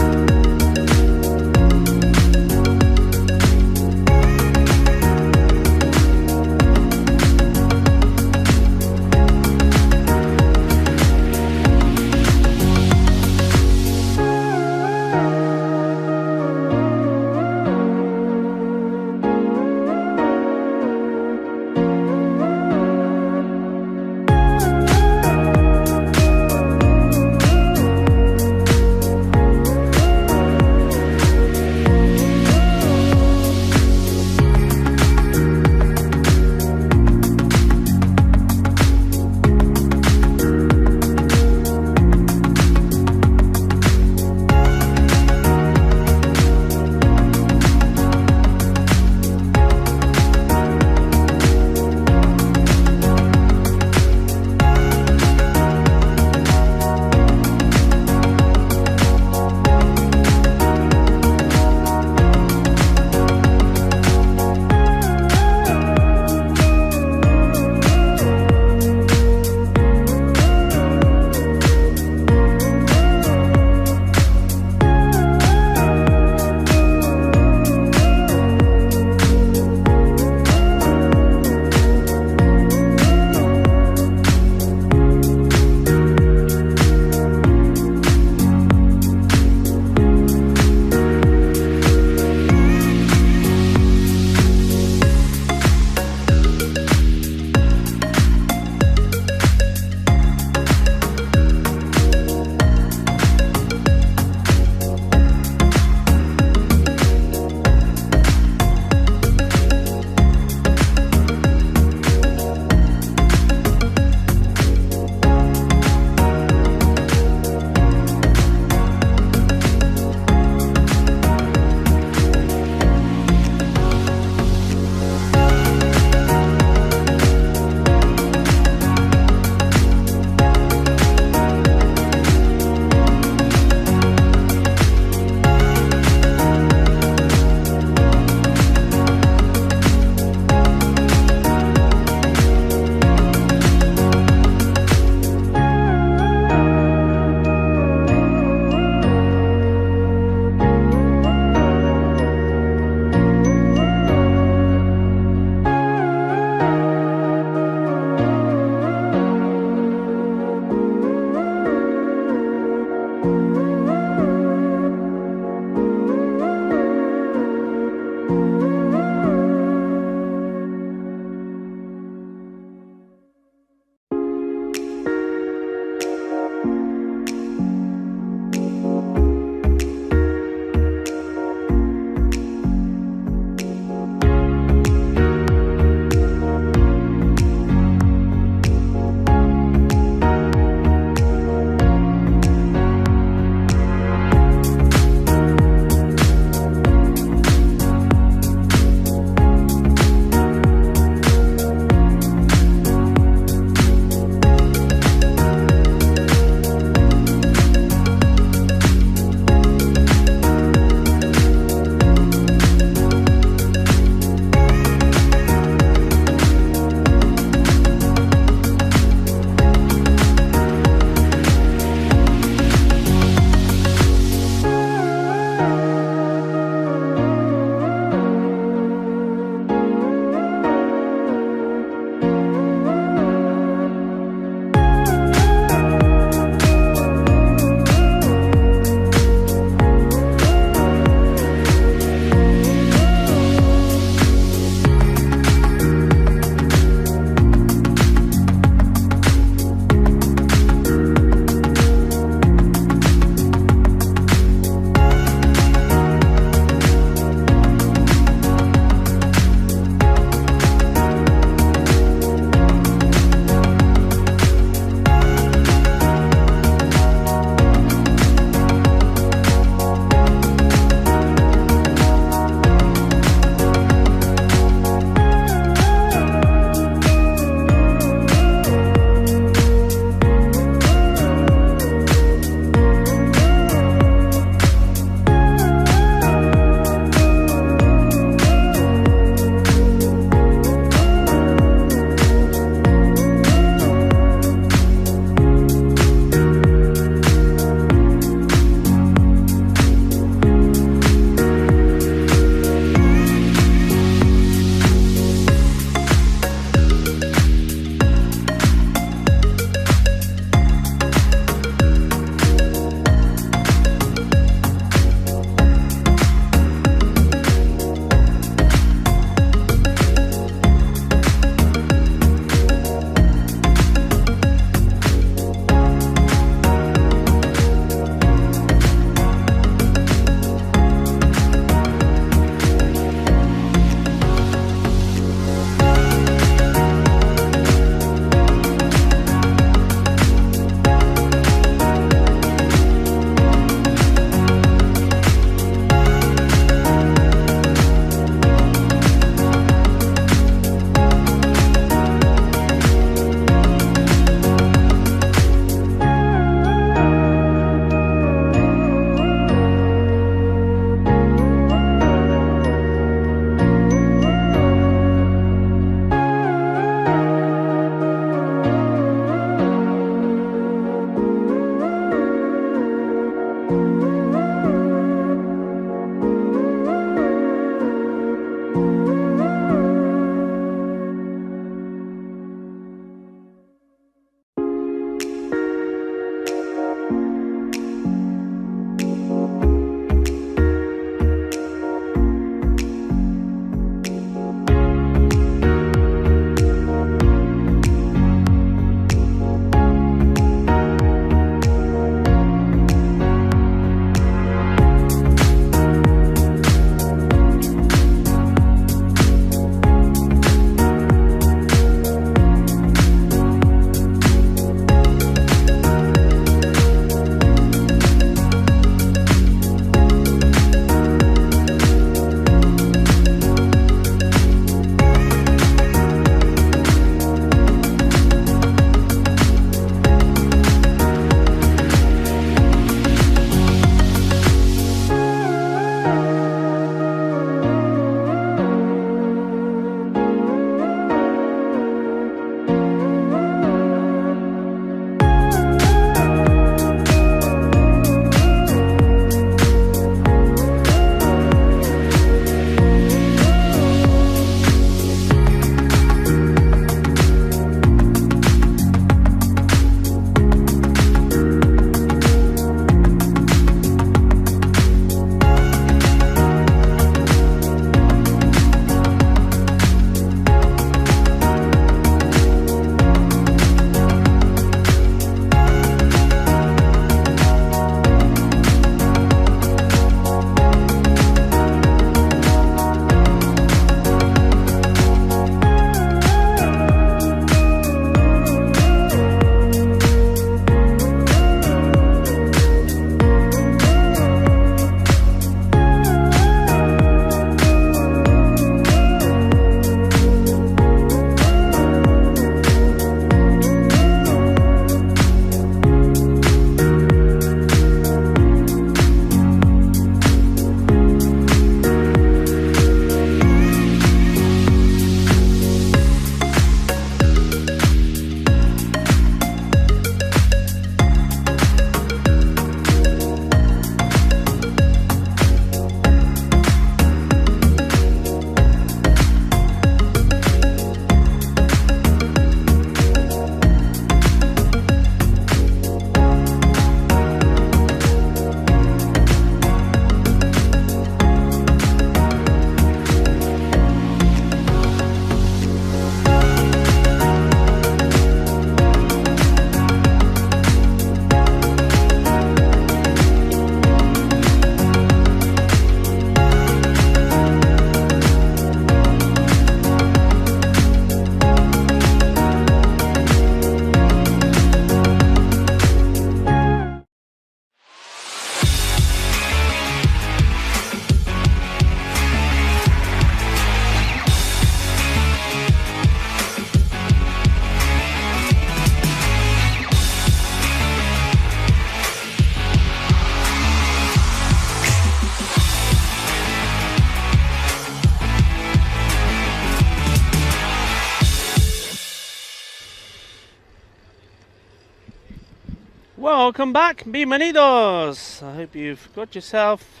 Welcome back, bienvenidos. I hope you've got yourself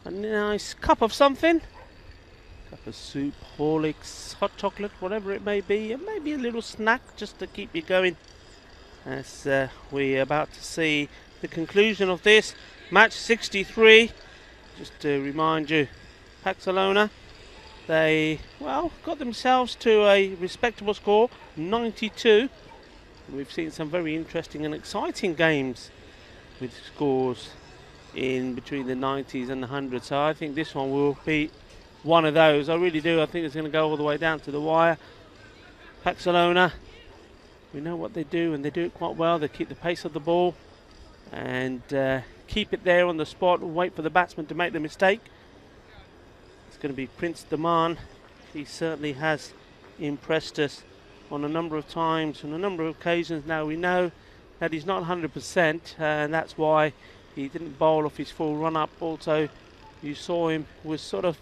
a nice cup of something. Cup of soup, Horlicks, hot chocolate, whatever it may be, and maybe a little snack just to keep you going. As we're about to see the conclusion of this match 63. Just to remind you, Pakcelona, they, well, got themselves to a respectable score, 92. We've seen some very interesting and exciting games with scores in between the 90s and the 100s. So I think this one will be one of those. I really do. I think it's going to go all the way down to the wire. Pakcelona, we know what they do, and they do it quite well. They keep the pace of the ball and keep it there on the spot and wait for the batsman to make the mistake. It's going to be Prince Daman. He certainly has impressed us on a number of times, on a number of occasions. Now we know that he's not 100%, and that's why he didn't bowl off his full run-up. Also, you saw him was sort of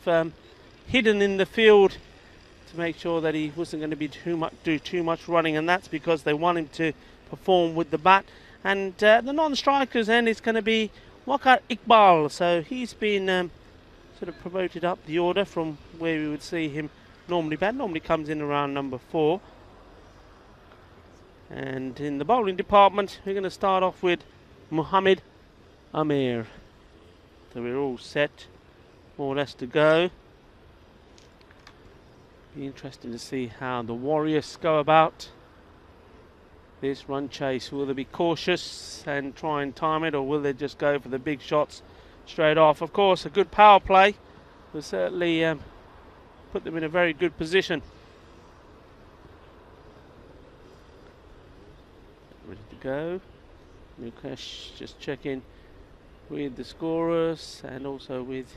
hidden in the field to make sure that he wasn't going to be do too much running, and that's because they want him to perform with the bat. And the non-strikers end is going to be Wakar Iqbal. So he's been sort of promoted up the order from where we would see him normally bat. Normally comes in around number 4. And in the bowling department, we're going to start off with Mohammed Amir. So we're all set, more or less, to go. Be interesting to see how the Warriors go about this run chase. Will they be cautious and try and time it, or will they just go for the big shots straight off? Of course, a good power play will certainly put them in a very good position. Ready to go. Mukesh just checking with the scorers and also with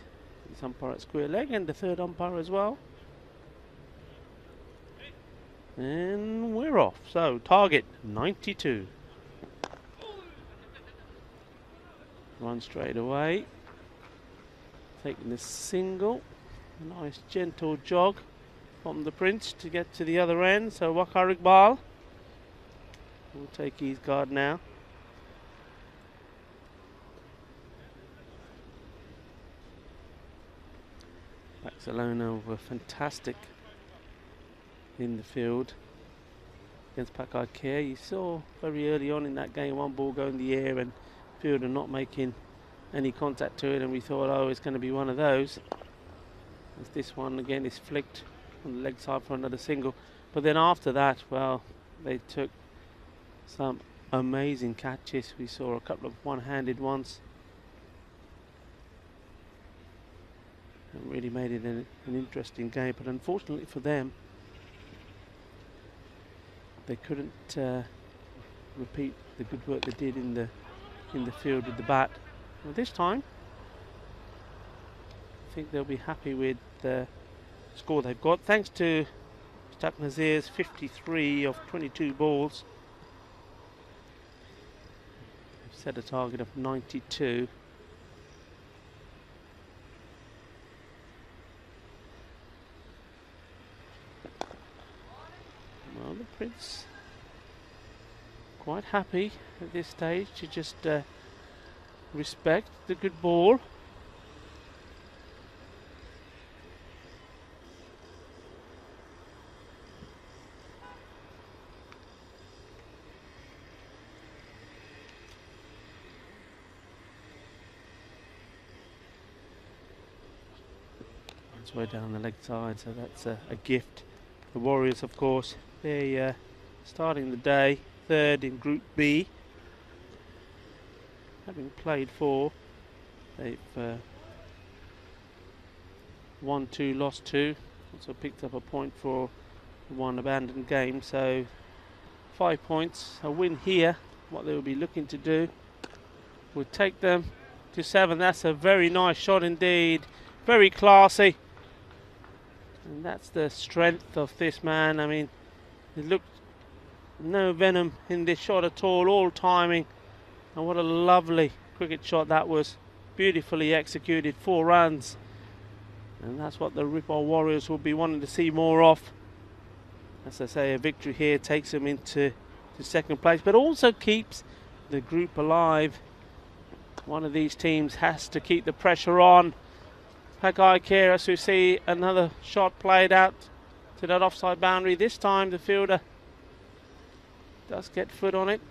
his umpire at square leg and the third umpire as well. And we're off. So target 92. Run straight away. Taking the single. A nice gentle jog from the Prince to get to the other end. So Wakar Iqbal will take his guard now. Pakcelona were fantastic in the field against Pak I Care. You saw very early on in that game one ball go in the air and fielder not making any contact to it, and we thought, oh, it's going to be one of those. As this one again is flicked on the leg side for another single. But then after that, well, they took some amazing catches. We saw a couple of one-handed ones. It really made it an interesting game, but unfortunately for them, they couldn't repeat the good work they did in the field with the bat. Well, this time, I think they'll be happy with the score they've got, thanks to Mustaq Nazir's 53 of 22 balls. They've set a target of 92. Well, the Prince quite happy at this stage to just respect the good ball. It's way down the leg side, so that's a gift. The Warriors, of course, they're starting the day third in Group B. Having played 4, they've won 2, lost 2. Also picked up a point for one abandoned game. So 5 points. A win here, what they will be looking to do, would take them to 7. That's a very nice shot indeed. Very classy. And that's the strength of this man. I mean, it looked no venom in this shot at all timing. And what a lovely cricket shot that was. Beautifully executed, 4 runs. And that's what the Ripoll Warriors will be wanting to see more of. As I say, a victory here takes them into second place, but also keeps the group alive. One of these teams has to keep the pressure on. Pak I Care, as we see another shot played out to that offside boundary. This time the fielder does get foot on it.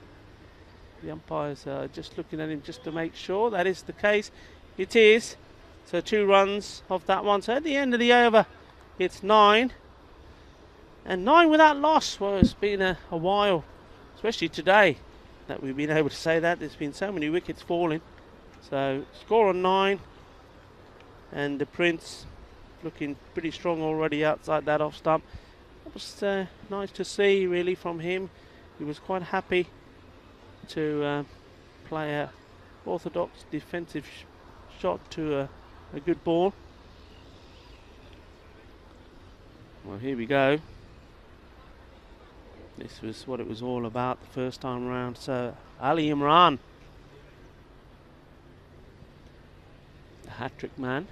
The umpires are just looking at him just to make sure that is the case. It is. So 2 runs off that one. So at the end of the over, it's 9. And 9 without loss. Well, it's been a while, especially today, that we've been able to say that. There's been so many wickets falling. So score on 9. And the Prince looking pretty strong already outside that off stump. It was nice to see, really, from him. He was quite happy to play a orthodox defensive shot to a good ball. Well, here we go. This was what it was all about the first time around. So Ali Imran, the hat-trick man.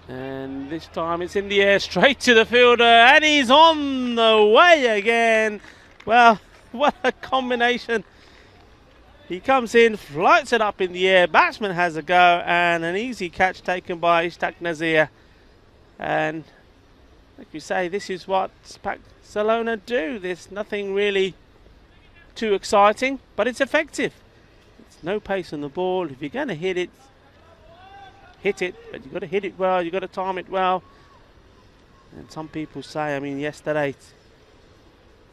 And this time it's in the air, straight to the fielder, and he's on the way again. Well, what a combination. He comes in, flights it up in the air, batsman has a go, and an easy catch taken by Ishtaq Nazir. And like you say, this is what Pakcelona do. There's nothing really too exciting, but it's effective. It's no pace on the ball. If you're going to hit it, but you've got to hit it well, you've got to time it well. And some people say, I mean, yesterday,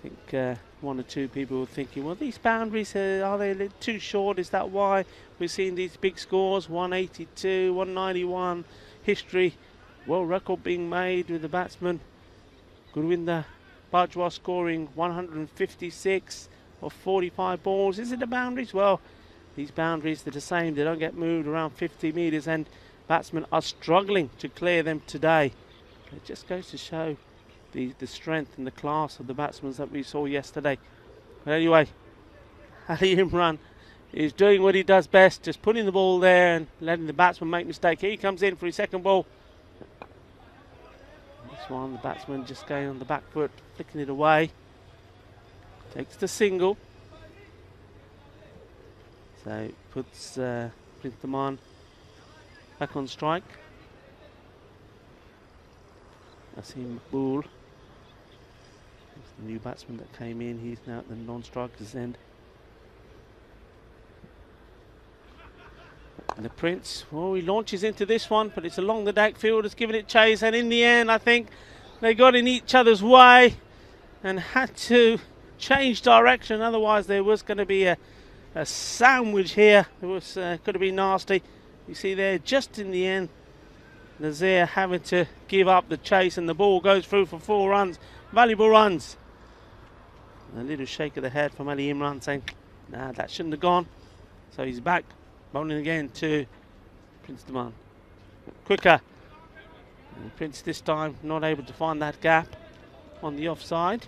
I think one or two people were thinking, well, these boundaries, are they a little too short? Is that why we're seeing these big scores? 182, 191, history, world record being made with the batsman Gurwinder Bajwa scoring 156 of 45 balls. Is it the boundaries? Well, these boundaries, they're the same. They don't get moved around 50 metres, and batsmen are struggling to clear them today. It just goes to show the strength and the class of the batsmen that we saw yesterday. But anyway, Ali Imran is doing what he does best, just putting the ball there and letting the batsman make mistake. He comes in for his second ball. This one, the batsman just going on the back foot, flicking it away. Takes the single. So puts Prince Daman back on strike. Asim Makbul, the new batsman that came in, he's now at the non-striker's end. And the Prince, well, he launches into this one, but it's along the deck, fielder's giving it chase, and in the end I think they got in each other's way and had to change direction, otherwise there was going to be a sandwich here. It was could have been nasty. You see there, just in the end, Nazir having to give up the chase, and the ball goes through for 4 runs. Valuable runs. A little shake of the head from Ali Imran saying, nah, that shouldn't have gone. So he's back, bowling again to Prince Daman. Quicker. And Prince this time not able to find that gap on the offside.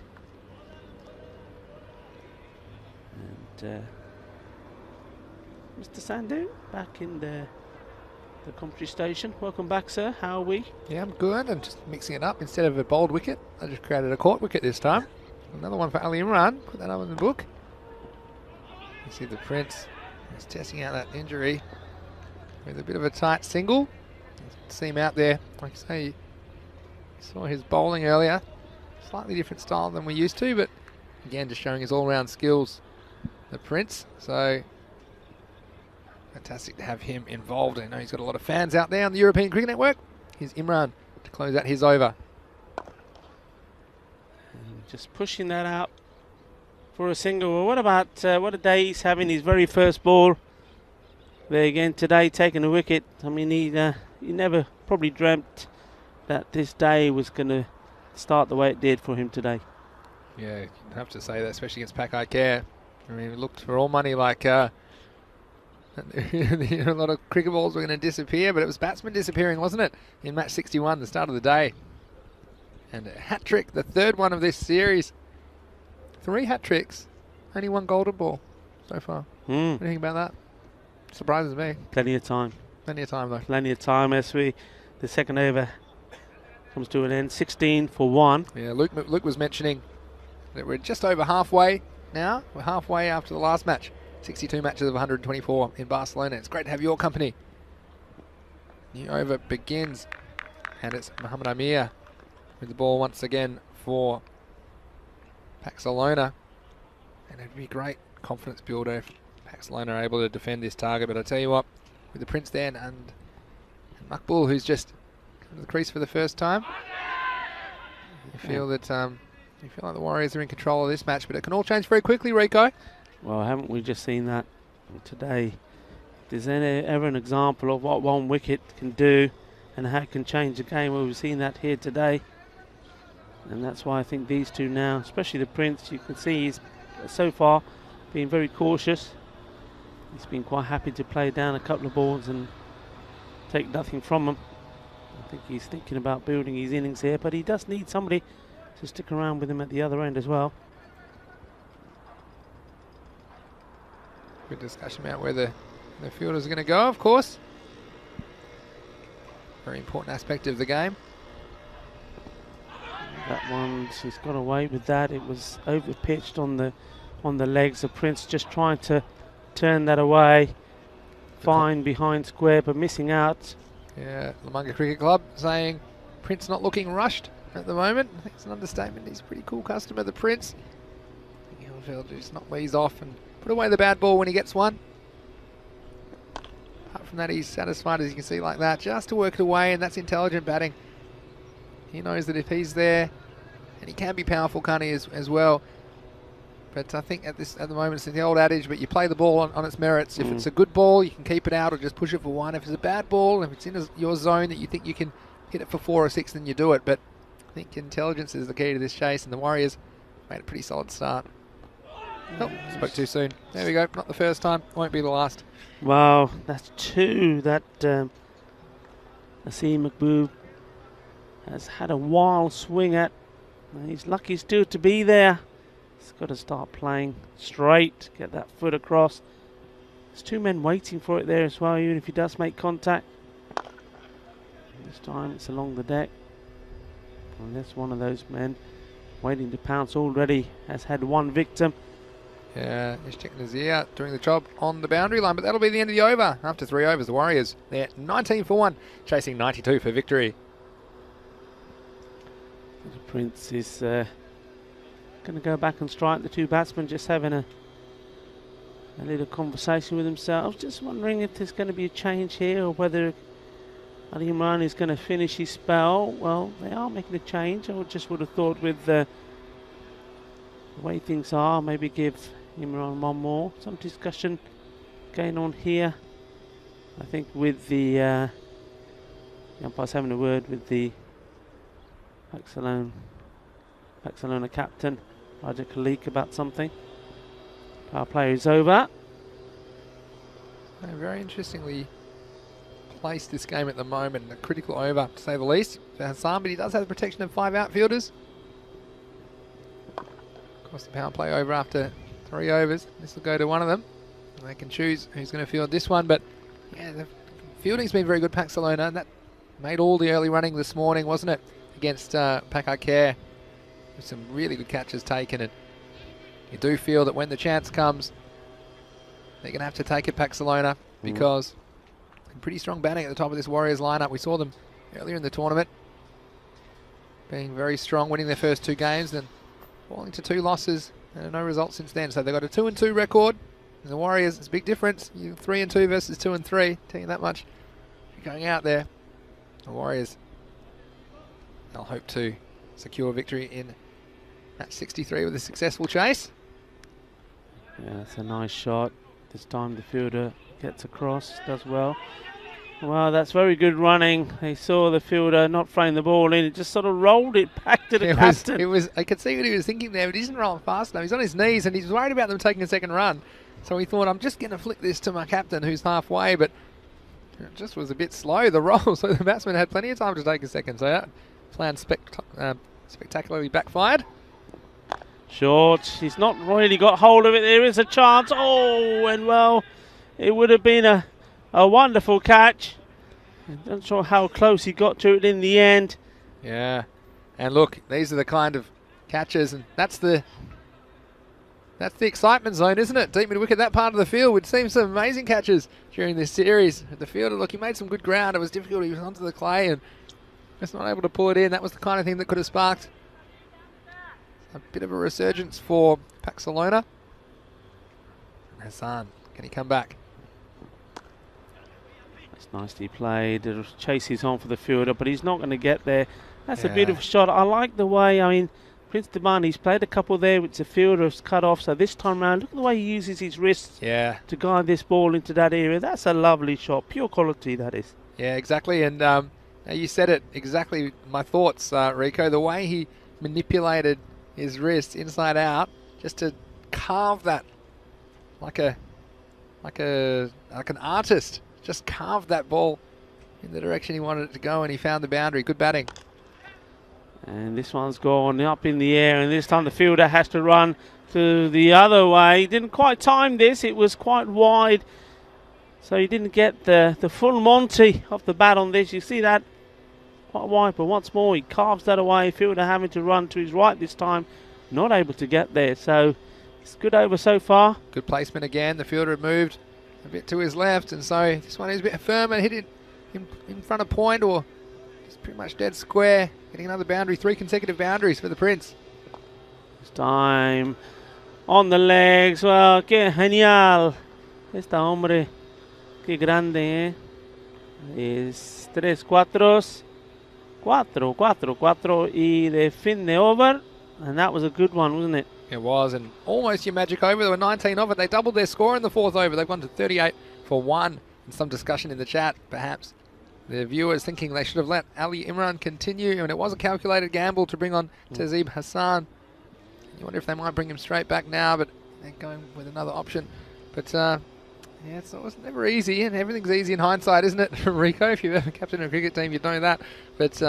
And Mr. Sandhu back in the commentary station. Welcome back, sir. How are we? Yeah, I'm good. I'm just mixing it up. Instead of a bowled wicket, I just created a caught wicket this time. Another one for Ali Imran. Put that up in the book. You see the Prince is testing out that injury with a bit of a tight single. See him out there. Like I say, you saw his bowling earlier. Slightly different style than we used to, but again, just showing his all-round skills, the Prince. So fantastic to have him involved. I know he's got a lot of fans out there on the European Cricket Network. Here's Imran to close out his over. And just pushing that out for a single. Well, what about what a day he's having, his very first ball. There again today, taking a wicket. I mean, he never probably dreamt that this day was going to start the way it did for him today. Yeah, you have to say that, especially against Pak I Care. I mean, it looked for all money like a lot of cricket balls were going to disappear, but it was batsmen disappearing, wasn't it? In match 61, the start of the day. And a hat-trick, the third one of this series. 3 hat-tricks, only 1 golden ball so far. What do you think about that? Surprises me. Plenty of time. Plenty of time, though. Plenty of time as the second over comes to an end. 16 for 1. Yeah, Luke was mentioning that we're just over halfway now. We're halfway after the last match. 62 matches of 124 in Barcelona. It's great to have your company. New over begins, and it's Mohamed Amir with the ball once again for Pakcelona. And it'd be a great confidence builder if Pakcelona are able to defend this target. But I tell you what, with the Prince there and Makbul, who's just come to the crease for the first time, you feel that you feel like the Warriors are in control of this match. But it can all change very quickly, Rico. Well, haven't we just seen that today? If there's ever an example of what one wicket can do and how it can change the game, well, we've seen that here today. And that's why I think these two now, especially the Prince, you can see he's so far been very cautious. He's been quite happy to play down a couple of balls and take nothing from them. I think he's thinking about building his innings here, but he does need somebody to stick around with him at the other end as well. Good discussion about where the fielders are going to go, of course. Very important aspect of the game. That one, she's got away with that. It was over pitched on the legs. The Prince just trying to turn that away. Fine behind square, but missing out. Yeah, Lamunga Cricket Club saying Prince not looking rushed at the moment. I think it's an understatement. He's a pretty cool customer, the Prince. I think he'll just not ease off and put away the bad ball when he gets one. Apart from that, he's satisfied, as you can see, like that, just to work it away, and that's intelligent batting. He knows that if he's there, and he can be powerful, can't he, as well. But I think at the moment it's the old adage, but you play the ball on its merits. If it's a good ball, you can keep it out or just push it for one. If it's a bad ball, if it's in your zone that you think you can hit it for 4 or 6, then you do it. But I think intelligence is the key to this chase, and the Warriors made a pretty solid start. Oh, spoke too soon. There we go. Not the first time. Won't be the last. Wow, that's 2 that Asim Makboob has had a wild swing at. He's lucky still to be there. He's got to start playing straight, get that foot across. There's 2 men waiting for it there as well, even if he does make contact. This time it's along the deck. And that's one of those men waiting to pounce already. Has had 1 victim. Yeah, Ishaq Nazir doing the job on the boundary line, but that'll be the end of the over. After 3 overs, the Warriors, they're 19 for 1, chasing 92 for victory. The Prince is going to go back and strike. The 2 batsmen just having a little conversation with themselves. Just wondering if there's going to be a change here or whether Ali Imran is going to finish his spell. Well, they are making a change. I just would have thought with the way things are, maybe give Imran 1 more. Some discussion going on here. I think with the umpires having a word with the Pakcelona captain, Raja Khalik, about something. Power play is over. Very interestingly placed this game at the moment. A critical over, to say the least, for Hassan, but he does have the protection of 5 outfielders. Of course, the power play over after 3 overs. This will go to one of them. And they can choose who's going to field this one. But yeah, the fielding's been very good, Pakcelona, and that made all the early running this morning, wasn't it? Against Pak I Care, with some really good catches taken, and you do feel that when the chance comes, they're going to have to take it, Pakcelona, because pretty strong batting at the top of this Warriors lineup. We saw them earlier in the tournament being very strong, winning their first 2 games, then falling to 2 losses and no results since then. So they've got a 2-2 record, and the Warriors, it's a big difference. 3-2 versus 2-3, tell you that much. If you're going out there, the Warriors, they'll hope to secure a victory in match 63 with a successful chase. Yeah, that's a nice shot. This time the fielder gets across, does well. Well, that's very good running. He saw the fielder not throwing the ball in. It just sort of rolled it back to the captain. I could see what he was thinking there, but he isn't rolling fast enough. He's on his knees and he's worried about them taking a second run. So he thought, I'm just going to flick this to my captain who's halfway, but it just was a bit slow, the roll. So the batsman had plenty of time to take a second. So that plan spectacularly backfired. Short. He's not really got hold of it. There is a chance. Oh, and well, it would have been a wonderful catch. I'm not sure how close he got to it in the end. Yeah. And look, these are the kind of catches, and that's the excitement zone, isn't it? Deep mid wicket, that part of the field. We'd seen some amazing catches during this series. The fielder, look, he made some good ground. It was difficult. He was onto the clay and just not able to pull it in. That was the kind of thing that could have sparked a bit of a resurgence for Pakcelona. Hassan, can he come back? That's nicely played. It'll chase his on for the fielder, but he's not going to get there. That's a beautiful shot. I like the way, I mean, Prince Devan, he's played a couple there which the fielder's cut off, so this time around, look at the way he uses his wrists to guide this ball into that area. That's a lovely shot, pure quality that is. Yeah, exactly, and you said it exactly, my thoughts, Rico, the way he manipulated his wrist inside out just to carve that like an artist, just carved that ball in the direction he wanted it to go, and he found the boundary. Good batting. And this one's gone up in the air, and this time the fielder has to run to the other way. He didn't quite time this, it was quite wide, so he didn't get the full Monty off the bat on this. You see that quite wide, but once more he carves that away. Fielder having to run to his right this time, not able to get there. So it's good over so far. Good placement again. The fielder had moved a bit to his left, and so this one is a bit firm and hit it in front of point, or just pretty much dead square. Getting another boundary, 3 consecutive boundaries for the Prince. This time on the legs. Well, qué genial. Esta hombre, qué grande, eh. Es 3-4. 4 y de fin de over. And that was a good one, wasn't it? It was, and almost your magic over. There were 19 of it. They doubled their score in the 4th over. They've gone to 38 for 1. And some discussion in the chat, perhaps. The viewers thinking they should have let Ali Imran continue, and it was a calculated gamble to bring on Tazib Hassan. You wonder if they might bring him straight back now, but they're going with another option. But yeah, it was never easy, and everything's easy in hindsight, isn't it, Rico? If you've ever captained a cricket team, you'd know that. But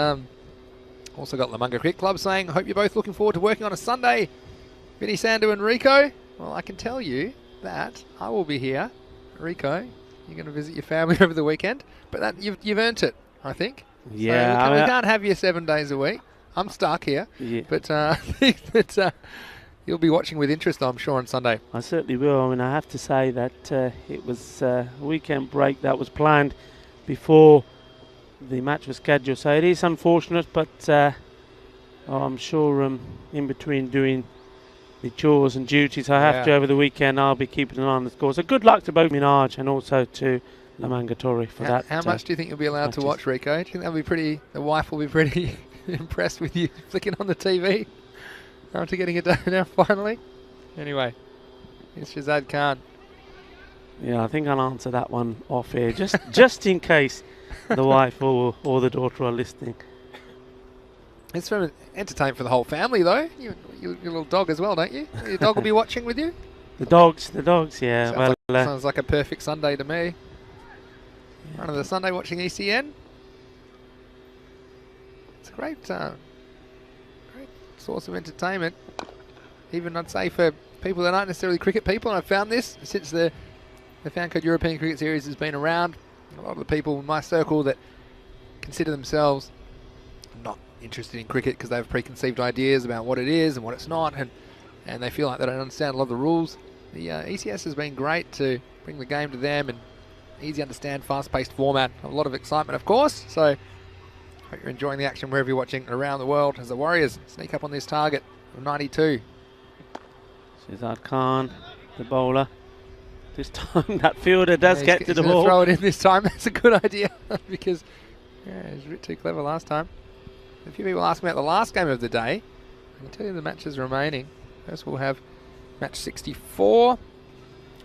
also got Lamunga Cricket Club saying, hope you're both looking forward to working on a Sunday. Vinny Sandu and Rico. Well, I can tell you that I will be here. Rico, you're going to visit your family over the weekend, but that you've earned it, I think. Yeah, so we can't have you 7 days a week. I'm stuck here, but you'll be watching with interest, I'm sure, on Sunday. I certainly will. I mean, I have to say that it was a weekend break that was planned before the match was scheduled, so it is unfortunate, but I'm sure in between doing the chores and duties I have to over the weekend, I'll be keeping an eye on the score. So good luck to both Minaj and also to Lamanga Tori for that. How much do you think you'll be allowed to watch, Rico? Do you think that'll be pretty? The wife will be pretty impressed with you flicking on the TV after getting it done now finally. Anyway, it's Shazad Khan. Yeah, I think I'll answer that one off air, just in case the wife or the daughter are listening. It's from entertainment for the whole family, though. Your little dog as well, don't you? Your dog will be watching with you? The dogs, yeah. Sounds like a perfect Sunday to me. Run of the Sunday watching ECN. It's a great source of entertainment. Even, I'd say, for people that aren't necessarily cricket people, and I've found this since the Fan Code European Cricket Series has been around. A lot of the people in my circle that consider themselves not interested in cricket because they have preconceived ideas about what it is and what it's not, and they feel like they don't understand a lot of the rules. The ECS has been great to bring the game to them, and easy to understand, fast-paced format. A lot of excitement, of course, so hope you're enjoying the action wherever you're watching around the world as the Warriors sneak up on this target of 92. Shazad Khan, the bowler. This time that fielder does get to the ball. Throw it in this time. That's a good idea because he was a bit too clever last time. A few people asked me about the last game of the day. I can tell you the matches remaining. First we'll have match 64,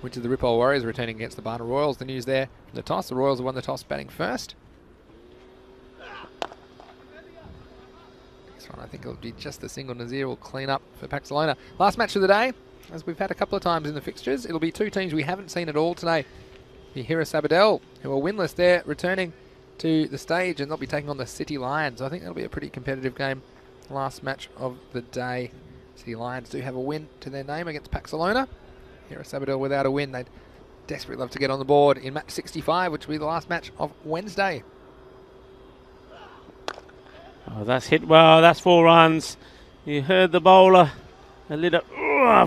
which is the Ripoll Warriors returning against the Barna Royals. The news there from the toss. The Royals have won the toss, batting first. This one I think it'll be just the single Nazir will clean up for Pakcelona. Last match of the day, as we've had a couple of times in the fixtures, it'll be 2 teams we haven't seen at all today. The Hira Sabadell, who are winless there, returning to the stage, and they'll be taking on the City Lions. I think that'll be a pretty competitive game. Last match of the day. City Lions do have a win to their name against Pakcelona. Hira Sabadell without a win. They'd desperately love to get on the board in match 65, which will be the last match of Wednesday. Oh, that's hit well. That's 4 runs. You heard the bowler a little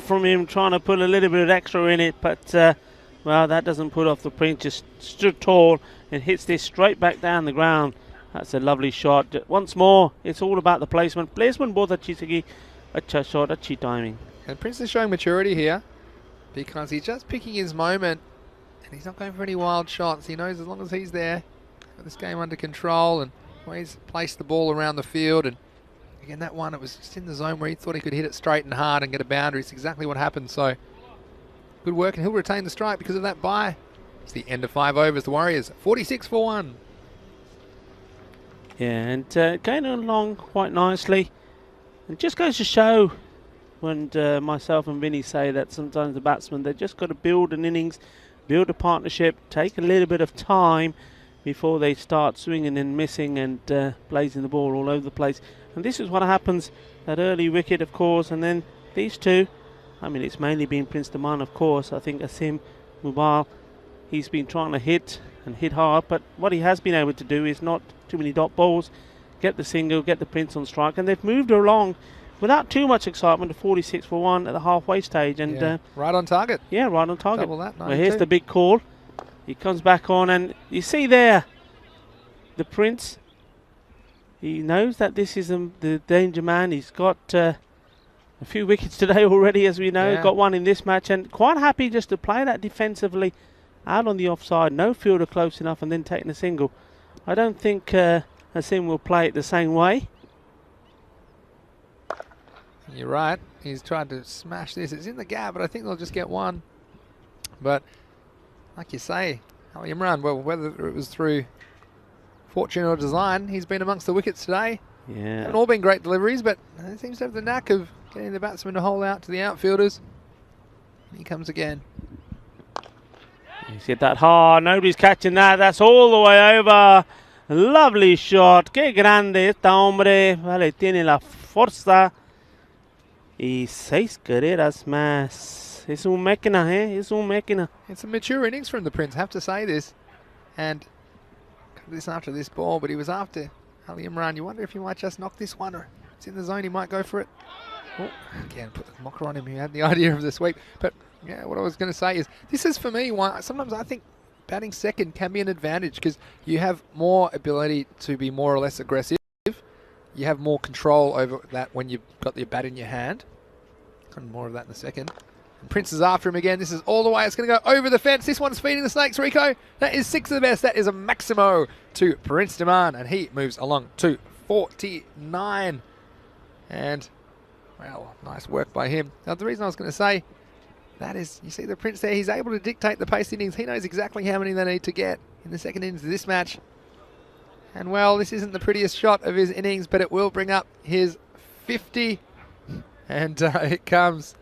from him trying to put a little bit of extra in it, but well, that doesn't put off the Prince. Just stood tall and hits this straight back down the ground. That's a lovely shot. Once more, it's all about the placement. Placement both अच्छी थी, अच्छा shot, अच्छी timing. And Prince is showing maturity here because he's just picking his moment and he's not going for any wild shots. He knows as long as he's there, got this game under control and he's placed the ball around the field. And again, that one, it was just in the zone where he thought he could hit it straight and hard and get a boundary. It's exactly what happened. So good work, and he'll retain the strike because of that bye. It's the end of 5 overs. The Warriors 46 for 1. Yeah, and going along quite nicely. It just goes to show when myself and Vinny say that sometimes the batsmen, they've just got to build an innings, build a partnership, take a little bit of time before they start swinging and missing and blazing the ball all over the place. And this is what happens at early wicket, of course, and then these two, I mean, it's mainly been Prince Daman, of course. I think Asim Mubal, he's been trying to hit and hit hard, but what he has been able to do is not too many dot balls, get the single, get the Prince on strike, and they've moved along without too much excitement to 46 for 1 at the halfway stage. And yeah, right on target. Yeah, right on target. Double that, well, here's 92. the big call. He comes back on, and you see there, the Prince, he knows that this is the danger man. He's got a few wickets today already, as we know. Yeah. Got one in this match, and quite happy just to play that defensively out on the offside. No fielder close enough, and then taking a single. I don't think Asim will play it the same way. You're right. He's tried to smash this. It's in the gap, but I think they'll just get one. But like you say, Ali Imran, well, whether it was through fortune or design, he's been amongst the wickets today. Yeah. Haven't all been great deliveries, but he seems to have the knack of getting the batsman to hold out to the outfielders. And he comes again. He's hit that hard. Nobody's catching that. That's all the way over. Lovely shot. Qué grande esta hombre. Vale, tiene la fuerza. Y 6 carreras más. Es un máquina, eh? Es un máquina. It's a mature innings from the Prince, have to say this. And this after this ball, but he was after Ali Imran. You wonder if he might just knock this one, or it's in the zone, he might go for it. Oh, again, put the mocker on him. He had the idea of the sweep. But yeah, what I was going to say is, this is for me why sometimes I think batting second can be an advantage, because you have more ability to be more or less aggressive. You have more control over that when you've got your bat in your hand. And more of that in the second. And Prince is after him again. This is all the way. It's going to go over the fence. This one's feeding the snakes, Rico. That is 6 of the best. That is a Maximo to Prince Daman. And he moves along to 49. And, well, nice work by him. Now, the reason I was going to say, that is, you see the Prince there, he's able to dictate the pace innings. He knows exactly how many they need to get in the second innings of this match. And, well, this isn't the prettiest shot of his innings, but it will bring up his 50. And it comes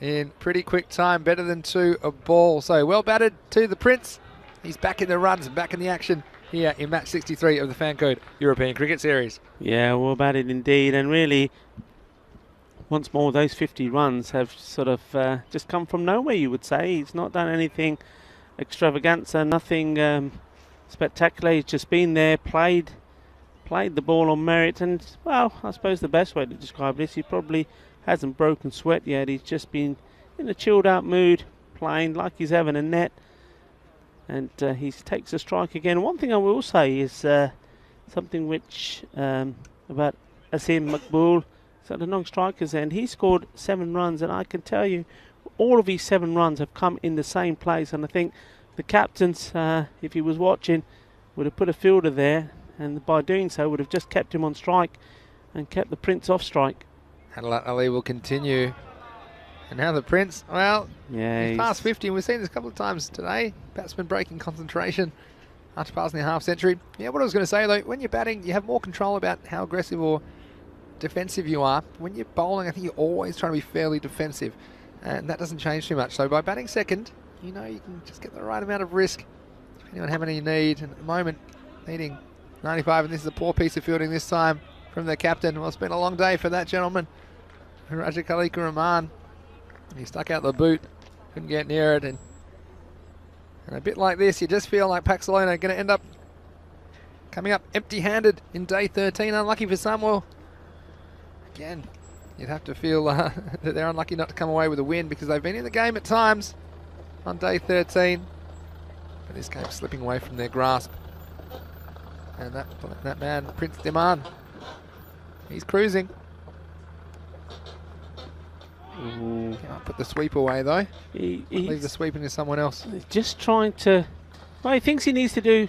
in pretty quick time, better than 2 a ball. So well batted to the Prince. He's back in the runs and back in the action here in match 63 of the Fancode European Cricket Series. Yeah, well batted indeed. And really, once more, those 50 runs have sort of just come from nowhere, you would say. He's not done anything extravaganza, nothing spectacular. He's just been there, played the ball on merit, and, well, I suppose the best way to describe this, he probably hasn't broken sweat yet. He's just been in a chilled out mood, playing like he's having a net, and he takes a strike again. One thing I will say is something which about Asim Makbul, so the non-strikers, and he scored 7 runs, and I can tell you all of his 7 runs have come in the same place, and I think the captains, if he was watching, would have put a fielder there, and by doing so would have just kept him on strike and kept the Prince off strike. Adelat Ali will continue. And now the Prince, well, yeah, he's past 50, and we've seen this a couple of times today. Batsman breaking concentration after passing the half century. Yeah, what I was going to say though, when you're batting, you have more control about how aggressive or defensive you are. When you're bowling, I think you're always trying to be fairly defensive, and that doesn't change too much. So by batting second, you know you can just get the right amount of risk, depending on how many you need. And at the moment, needing 95, and this is a poor piece of fielding this time from the captain. Well, it's been a long day for that gentleman, Raja Khalika Rahman. He stuck out the boot, couldn't get near it, and a bit like this, you just feel like Pakcelona are going to end up coming up empty-handed in day 13. Unlucky for some. Well, again, you'd have to feel that they're unlucky not to come away with a win because they've been in the game at times on day 13. But this game's slipping away from their grasp. And that man, Prince Demand, he's cruising. Can't put the sweep away though. Leave the sweeping to someone else. He's just trying to... Well, he thinks he needs to do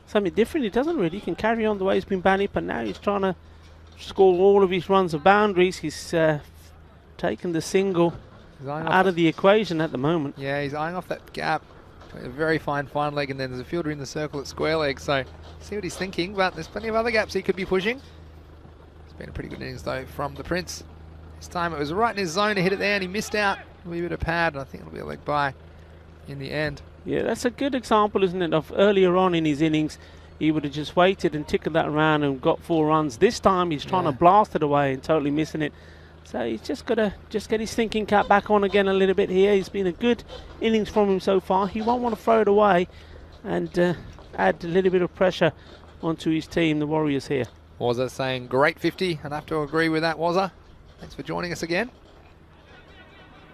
something different. He doesn't really. He can carry on the way he's been batting, but now he's trying to score all of his runs of boundaries. He's taken the single out of the equation at the moment. Yeah, he's eyeing off that gap. A very fine leg, and then there's a fielder in the circle at square leg, so see what he's thinking, but there's plenty of other gaps he could be pushing. It's been a pretty good innings though from the Prince. This time it was right in his zone to hit it there, and he missed out. A wee bit of pad, and I think it'll be a leg bye in the end. Yeah, that's a good example, isn't it, of earlier on in his innings, he would have just waited and ticketed that around and got 4 runs. This time he's trying to blast it away and totally missing it. So he's just got to get his thinking cap back on again a little bit here. It's been a good innings from him so far. He won't want to throw it away and add a little bit of pressure onto his team, the Warriors here. Wazza saying great 50, and I have to agree with that, Wazza. Thanks for joining us again.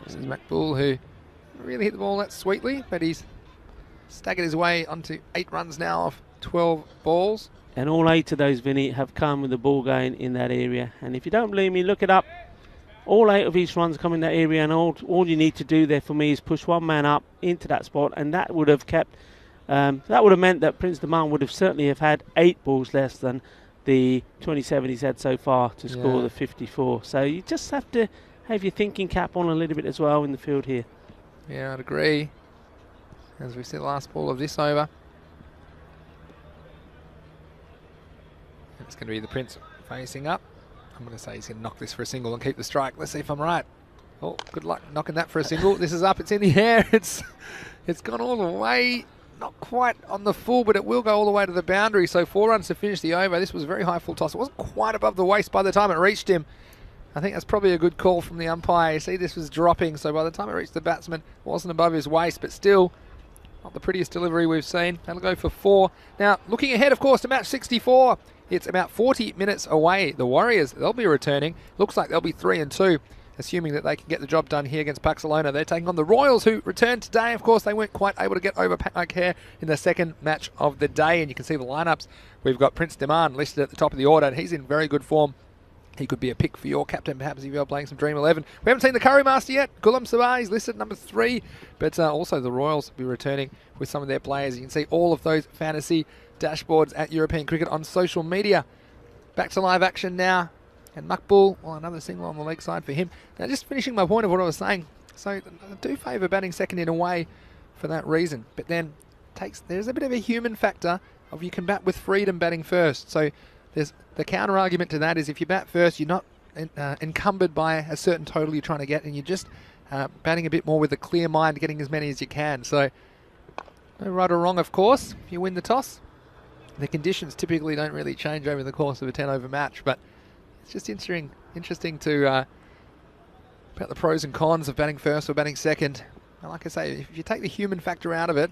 This is Makbul, who really hit the ball that sweetly, but he's staggered his way onto 8 runs now off 12 balls. And all 8 of those, Vinny, have come with the ball going in that area. And if you don't believe me, look it up. All 8 of his runs come in that area, and all you need to do there for me is push one man up into that spot, and that would have kept. That would have meant that Prince Demand would have certainly have had 8 balls less than the 27 he's had so far to score the 54. So you just have to have your thinking cap on a little bit as well in the field here. Yeah, I'd agree. As we see the last ball of this over. And it's going to be the Prince facing up. I'm going to say he's going to knock this for a single and keep the strike. Let's see if I'm right. Oh, good luck knocking that for a single. This is up. It's in the air. It's gone all the way. Not quite on the full, but it will go all the way to the boundary. So 4 runs to finish the over. This was a very high full toss. It wasn't quite above the waist by the time it reached him. I think that's probably a good call from the umpire. You see, this was dropping. So by the time it reached the batsman, it wasn't above his waist, but still not the prettiest delivery we've seen. That'll go for 4. Now, looking ahead, of course, to match 64. It's about 40 minutes away. The Warriors, they'll be returning. Looks like they'll be 3-2, assuming that they can get the job done here against Pakcelona. They're taking on the Royals, who returned today. Of course, they weren't quite able to get over Pak I Care in the second match of the day. And you can see the lineups. We've got Prince Demand listed at the top of the order, and he's in very good form. He could be a pick for your captain, perhaps, if you're playing some Dream 11. We haven't seen the Curry Master yet. Ghulam Sabah is listed number 3. But also the Royals will be returning with some of their players. You can see all of those fantasy dashboards at European Cricket on social media. Back to live action now. And Makbul, well, another single on the leg side for him. Now, just finishing my point of what I was saying. So, I do favour batting second in a way for that reason. But then, there's a bit of a human factor of you can bat with freedom batting first. So, there's the counter argument to that is if you bat first, you're not encumbered by a certain total you're trying to get, and you're just batting a bit more with a clear mind, getting as many as you can. So, no right or wrong, of course, if you win the toss. The conditions typically don't really change over the course of a 10-over match, but it's just interesting to about the pros and cons of batting first or batting second. And like I say, if you take the human factor out of it,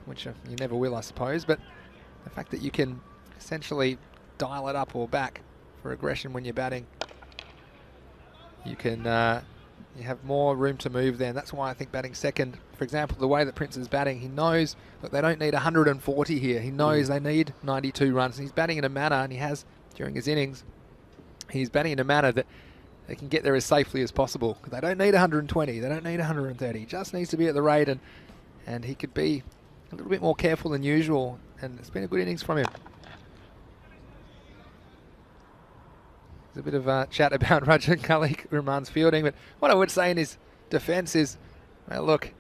which you never will, I suppose, but the fact that you can essentially dial it up or back for aggression when you're batting, you can you have more room to move there. And that's why I think batting second, for example, the way that Prince is batting, he knows that they don't need 140 here. He knows they need 92 runs. And he's batting in a manner, and he has during his innings, he's batting in a manner that they can get there as safely as possible. They don't need 120. They don't need 130. He just needs to be at the rate, and he could be a little bit more careful than usual. And it's been a good innings from him. There's a bit of chat about Rajat Khalik Rahman's fielding, but what I would say in his defence is, well, look,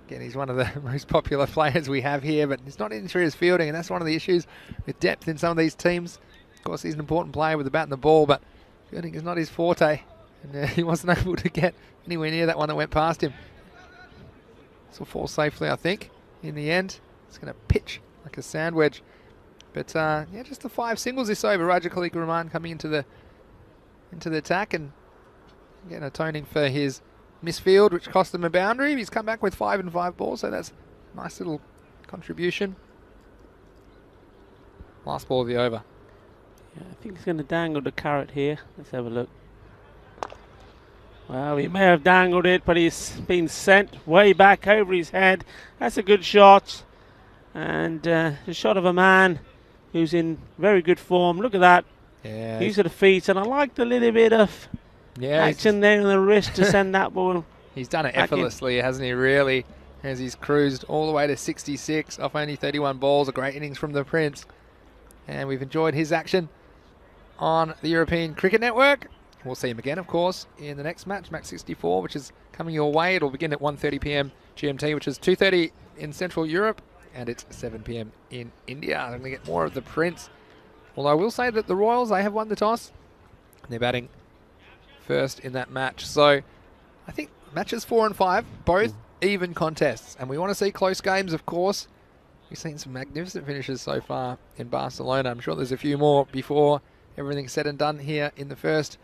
again, he's one of the most popular players we have here, but he's not into his fielding, and that's one of the issues with depth in some of these teams. Of course, he's an important player with the bat and the ball, but fielding is not his forte, and he wasn't able to get anywhere near that one that went past him. This will fall safely, I think, in the end. It's going to pitch like a sand wedge. But, yeah, just the 5 singles this over. Rajat Khalik Rahman coming into the attack and getting atoning for his misfield, which cost him a boundary. He's come back with 5 and 5 balls, so that's a nice little contribution. Last ball of the over. Yeah, I think he's going to dangle the carrot here. Let's have a look. Well, he may have dangled it, but he's been sent way back over his head. That's a good shot. And the shot of a man who's in very good form. Look at that. Yeah. These are the feet, and I like the little bit of action there on the wrist to send that ball. He's done it effortlessly, hasn't he, really? As he's cruised all the way to 66 off only 31 balls. A great innings from the Prince. And we've enjoyed his action on the European Cricket Network. We'll see him again, of course, in the next match, match 64, which is coming your way. It'll begin at 1:30 p.m. GMT, which is 2:30 in Central Europe, and it's 7 p.m. in India. I'm going to get more of the Prince. Although I will say that the Royals, they have won the toss. They're batting first in that match. So I think matches 4 and 5, both even contests. And we want to see close games, of course. We've seen some magnificent finishes so far in Barcelona. I'm sure there's a few more before everything's said and done here in the first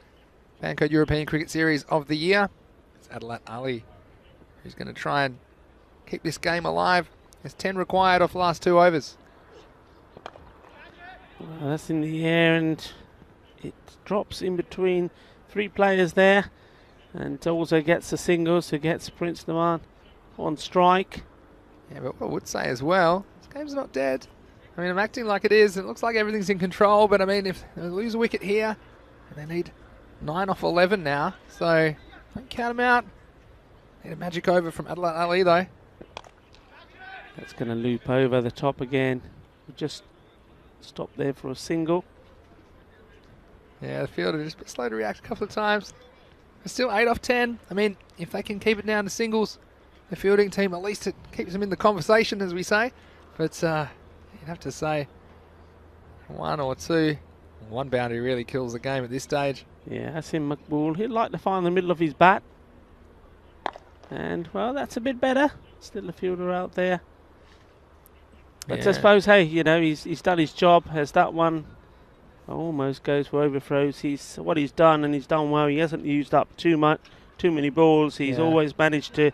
Fancode European Cricket Series of the year. It's Adlat Ali who's going to try and keep this game alive. There's 10 required off the last 2 overs. Well, that's in the air, and it drops in between 3 players there, and also gets a single, so gets Prince Naman on strike. Yeah, but what I would say as well, this game's not dead. I mean, I'm acting like it is. It looks like everything's in control, but I mean, if they lose a wicket here, and they need 9 off 11 now, so don't count them out. Need a magic over from Adlat Ali, though. That's going to loop over the top again. Just stop there for a single. Yeah, the fielder just a bit slow to react a couple of times. It's still 8 off 10. I mean, if they can keep it down to singles, the fielding team, at least it keeps them in the conversation, as we say. But you'd have to say 1 or 2. 1 boundary really kills the game at this stage. Yeah, that's him, Makbul. He'd like to find the middle of his bat. And, well, that's a bit better. Still a fielder out there. But I suppose, hey, you know, he's done his job. As that one almost goes for overthrows, what he's done, and he's done well. He hasn't used up too many balls. He's always managed to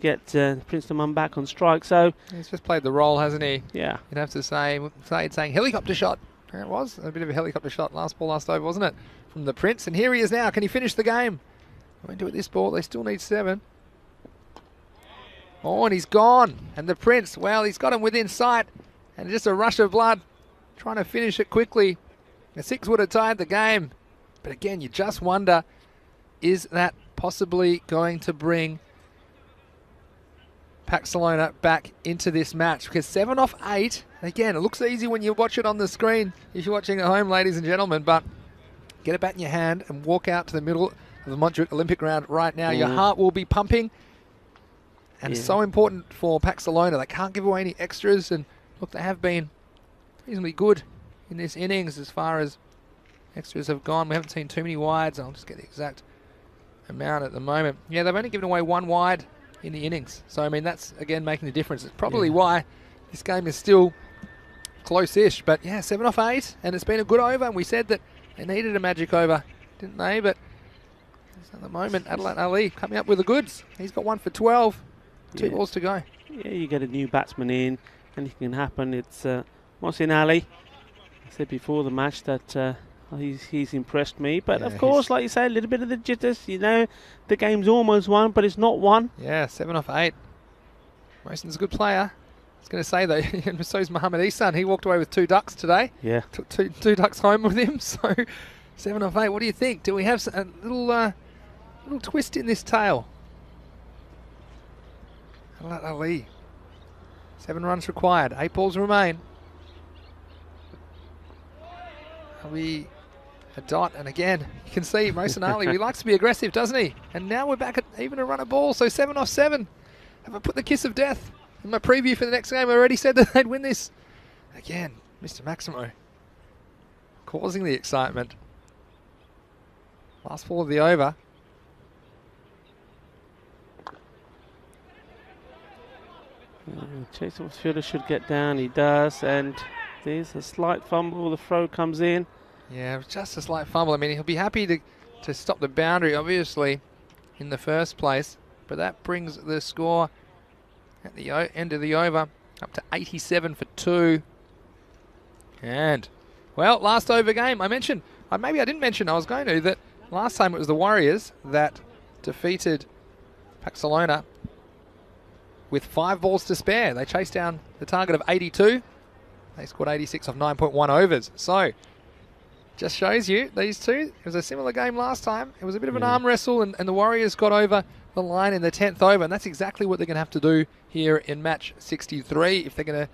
get Prince Naman back on strike. So he's just played the role, hasn't he? Yeah. You'd have to say it's saying helicopter shot. It was a bit of a helicopter shot last ball, last over, wasn't it? From the Prince. And here he is now. Can he finish the game? Went to it this ball. They still need 7. Oh, and he's gone. And the Prince, well, he's got him within sight. And just a rush of blood. Trying to finish it quickly. A 6 would have tied the game. But again, you just wonder, is that possibly going to bring Pakcelona back into this match? Because 7 off 8, again, it looks easy when you watch it on the screen, if you're watching at home, ladies and gentlemen, but get it back in your hand and walk out to the middle of the Montjuic Olympic ground right now. Your heart will be pumping, and it's so important for Pakcelona. They can't give away any extras, and look, they have been reasonably good in this innings as far as extras have gone. We haven't seen too many wides. I'll just get the exact amount at the moment. Yeah, they've only given away 1 wide in the innings. So, I mean, that's, again, making the difference. It's probably why this game is still close-ish. But, yeah, 7 off 8, and it's been a good over. And we said that they needed a magic over, didn't they? But at the moment, Adlat Ali coming up with the goods. He's got 1 for 12. 2 balls to go. Yeah, you get a new batsman in, anything can happen. It's Mohsin Ali. I said before the match that he's impressed me. But, of course, like you say, a little bit of the jitters. You know, the game's almost won, but it's not won. Yeah, 7 off 8. Mohsin's a good player. I was going to say, though, and so is Mohamed Ihsan. He walked away with 2 ducks today. Yeah. Took two ducks home with him. So, 7 off 8. What do you think? Do we have a little twist in this tale? Adlat Ali. 7 runs required. 8 balls remain. We a dot, and again, you can see Mohsin Ali, he likes to be aggressive, doesn't he? And now we're back at even a run of ball, so 7 off 7. Have I put the kiss of death in my preview for the next game? I already said that they'd win this. Again, Mr. Maximo causing the excitement. Last ball of the over. Chase fielder should get down, he does, and there's a slight fumble, the throw comes in. Yeah, just a slight fumble. I mean, he'll be happy to stop the boundary, obviously, in the first place, but that brings the score at the end of the over up to 87 for 2. And, well, last over game. I mentioned, maybe I didn't mention, I was going to, that last time it was the Warriors that defeated Pakcelona with 5 balls to spare. They chased down the target of 82. They scored 86 off 9.1 overs. So, just shows you, these two, it was a similar game last time. It was a bit of an arm wrestle, and the Warriors got over the line in the 10th over, and that's exactly what they're going to have to do here in match 63 if they're going to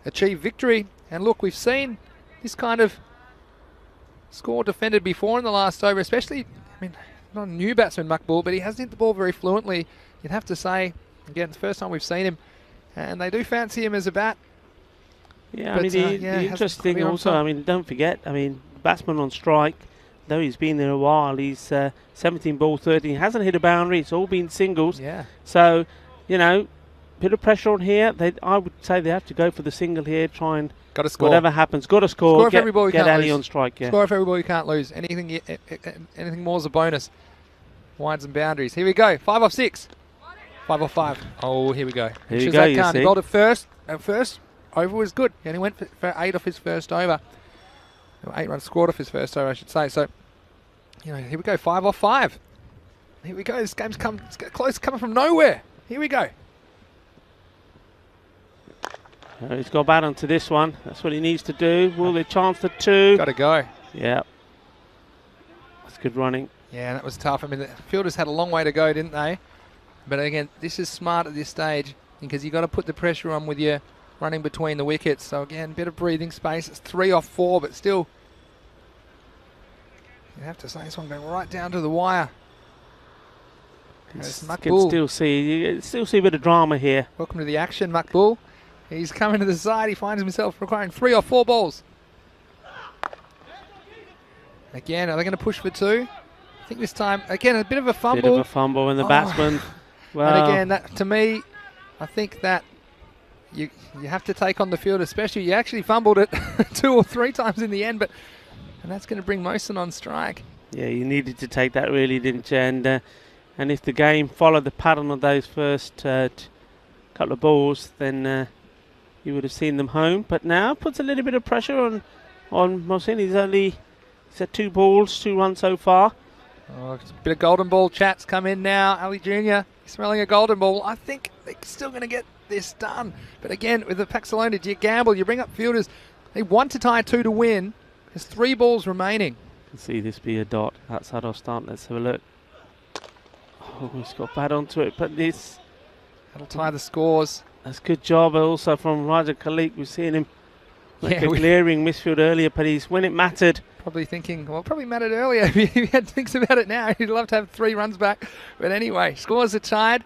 achieve victory. And look, we've seen this kind of score defended before in the last over, especially, I mean, not a new batsman, Makbul, but he hasn't hit the ball very fluently. You'd have to say, again, it's the first time we've seen him, and they do fancy him as a bat. Yeah, But, I mean, the interesting thing also, I mean, don't forget, I mean, batsman on strike, though he's been there a while, he's 17 ball 13, hasn't hit a boundary, it's all been singles. Yeah. So, you know, bit of pressure on here. I would say they have to go for the single here, try and got to score. Whatever happens, got to score. Score if every ball you get can't Ali lose. on strike. Yeah. Score if every ball you can't lose. Anything more is a bonus. Wides and boundaries. Here we go. 5 off 6. 5 off 5. Oh, here we go. Here you go. You see. He bowled it first. At first, over was good. He only went for 8 off his first over. 8 runs scored off his first over, I should say. So, you know, here we go. 5 off 5. Here we go. This game's close, coming from nowhere. Here we go. He's got bat onto this one. That's what he needs to do. Will they chance the 2? Got to go. Yeah. That's good running. Yeah, that was tough. I mean, the fielders had a long way to go, didn't they? But again, this is smart at this stage because you've got to put the pressure on with your running between the wickets. So again, bit of breathing space. It's 3 off 4, but still, you have to say this one going right down to the wire. You can still see a bit of drama here. Welcome to the action, Makbul. He's coming to the side. He finds himself requiring 3 or 4 balls. Again, are they going to push for 2? I think this time, again, a bit of a fumble. Bit of a fumble in the batsman. Well, and again, that to me, I think that you have to take on the field, especially you actually fumbled it 2 or 3 times in the end, and that's going to bring Mosen on strike. Yeah, you needed to take that really, didn't you? And if the game followed the pattern of those first couple of balls, then you would have seen them home. But now puts a little bit of pressure on Mosen. He's had 2 balls, 2 runs so far. Oh, a bit of golden ball chats come in now. Ali Jr. smelling a golden ball. I think they're still going to get this done. But again, with the Pakcelona, do you gamble? You bring up fielders. They want to tie 2 to win. There's 3 balls remaining. You can see this be a dot outside our start. Let's have a look. Oh, he's got bad onto it, but this... That'll tie the scores. That's a good job also from Raja Khalik. We've seen him make a glaring misfield earlier, but when it mattered... Probably thinking, well, it probably mattered earlier. If he had thinks about it now, he'd love to have 3 runs back. But anyway, scores are tied.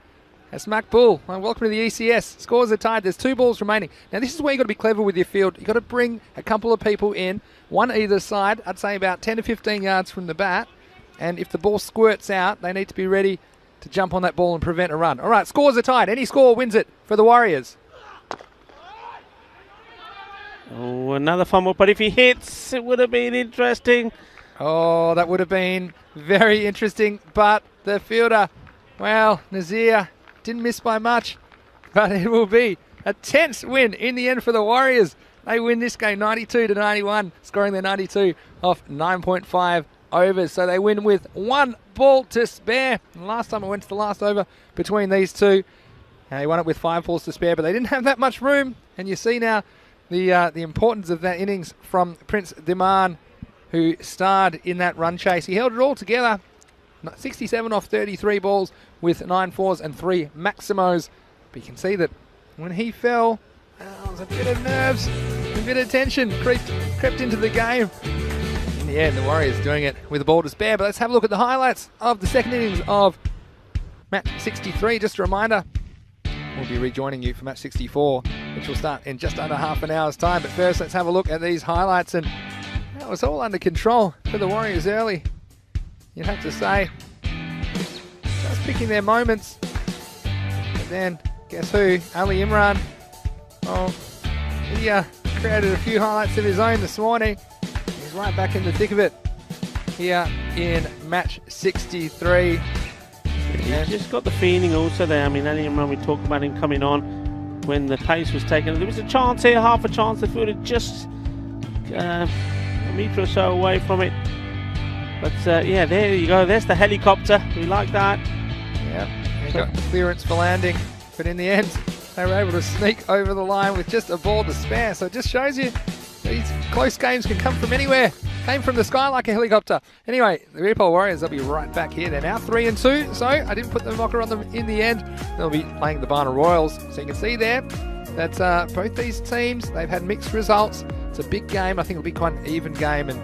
That's Makbul. Well, welcome to the ECS. Scores are tied. There's 2 balls remaining. Now, this is where you've got to be clever with your field. You've got to bring a couple of people in, one either side, I'd say about 10 to 15 yards from the bat. And if the ball squirts out, they need to be ready to jump on that ball and prevent a run. All right, scores are tied. Any score wins it for the Warriors. Oh, another fumble, but if he hits, it would have been interesting. Oh, that would have been very interesting, but the fielder, well, Nazir didn't miss by much, but it will be a tense win in the end for the Warriors. They win this game 92 to 91, scoring their 92 off 9.5 overs. So they win with 1 ball to spare. And last time I went to the last over between these two, they won it with 5 balls to spare, but they didn't have that much room. And you see now the importance of that innings from Prince Diman, who starred in that run chase. He held it all together, 67 off 33 balls with 9 fours and 3 maximos. But you can see that when he fell, there was a bit of nerves, a bit of tension crept into the game. In the end, the Warriors doing it with a ball to spare. But let's have a look at the highlights of the second innings of match 63. Just a reminder, we'll be rejoining you for match 64, which will start in just under half an hour's time. But first, let's have a look at these highlights. And that was all under control for the Warriors early. You'd have to say, just picking their moments. But then, guess who? Ali Imran. Well, he created a few highlights of his own this morning. He's right back in the thick of it here in match 63. He's just got the feeling also there. I mean, Ali Imran, we talked about him coming on when the pace was taken. There was a chance here, half a chance. The fielder just a metre or so away from it. But yeah, there you go. There's the helicopter. We like that. Yeah, they got clearance for landing, but in the end, they were able to sneak over the line with just a ball to spare. So it just shows you these close games can come from anywhere. Came from the sky like a helicopter. Anyway, the Ripoll Warriors, they'll be right back here. They're now 3-2, so I didn't put the mocker on them in the end. They'll be playing the Barna Royals. So you can see there that both these teams, they've had mixed results. It's a big game. I think it'll be quite an even game, and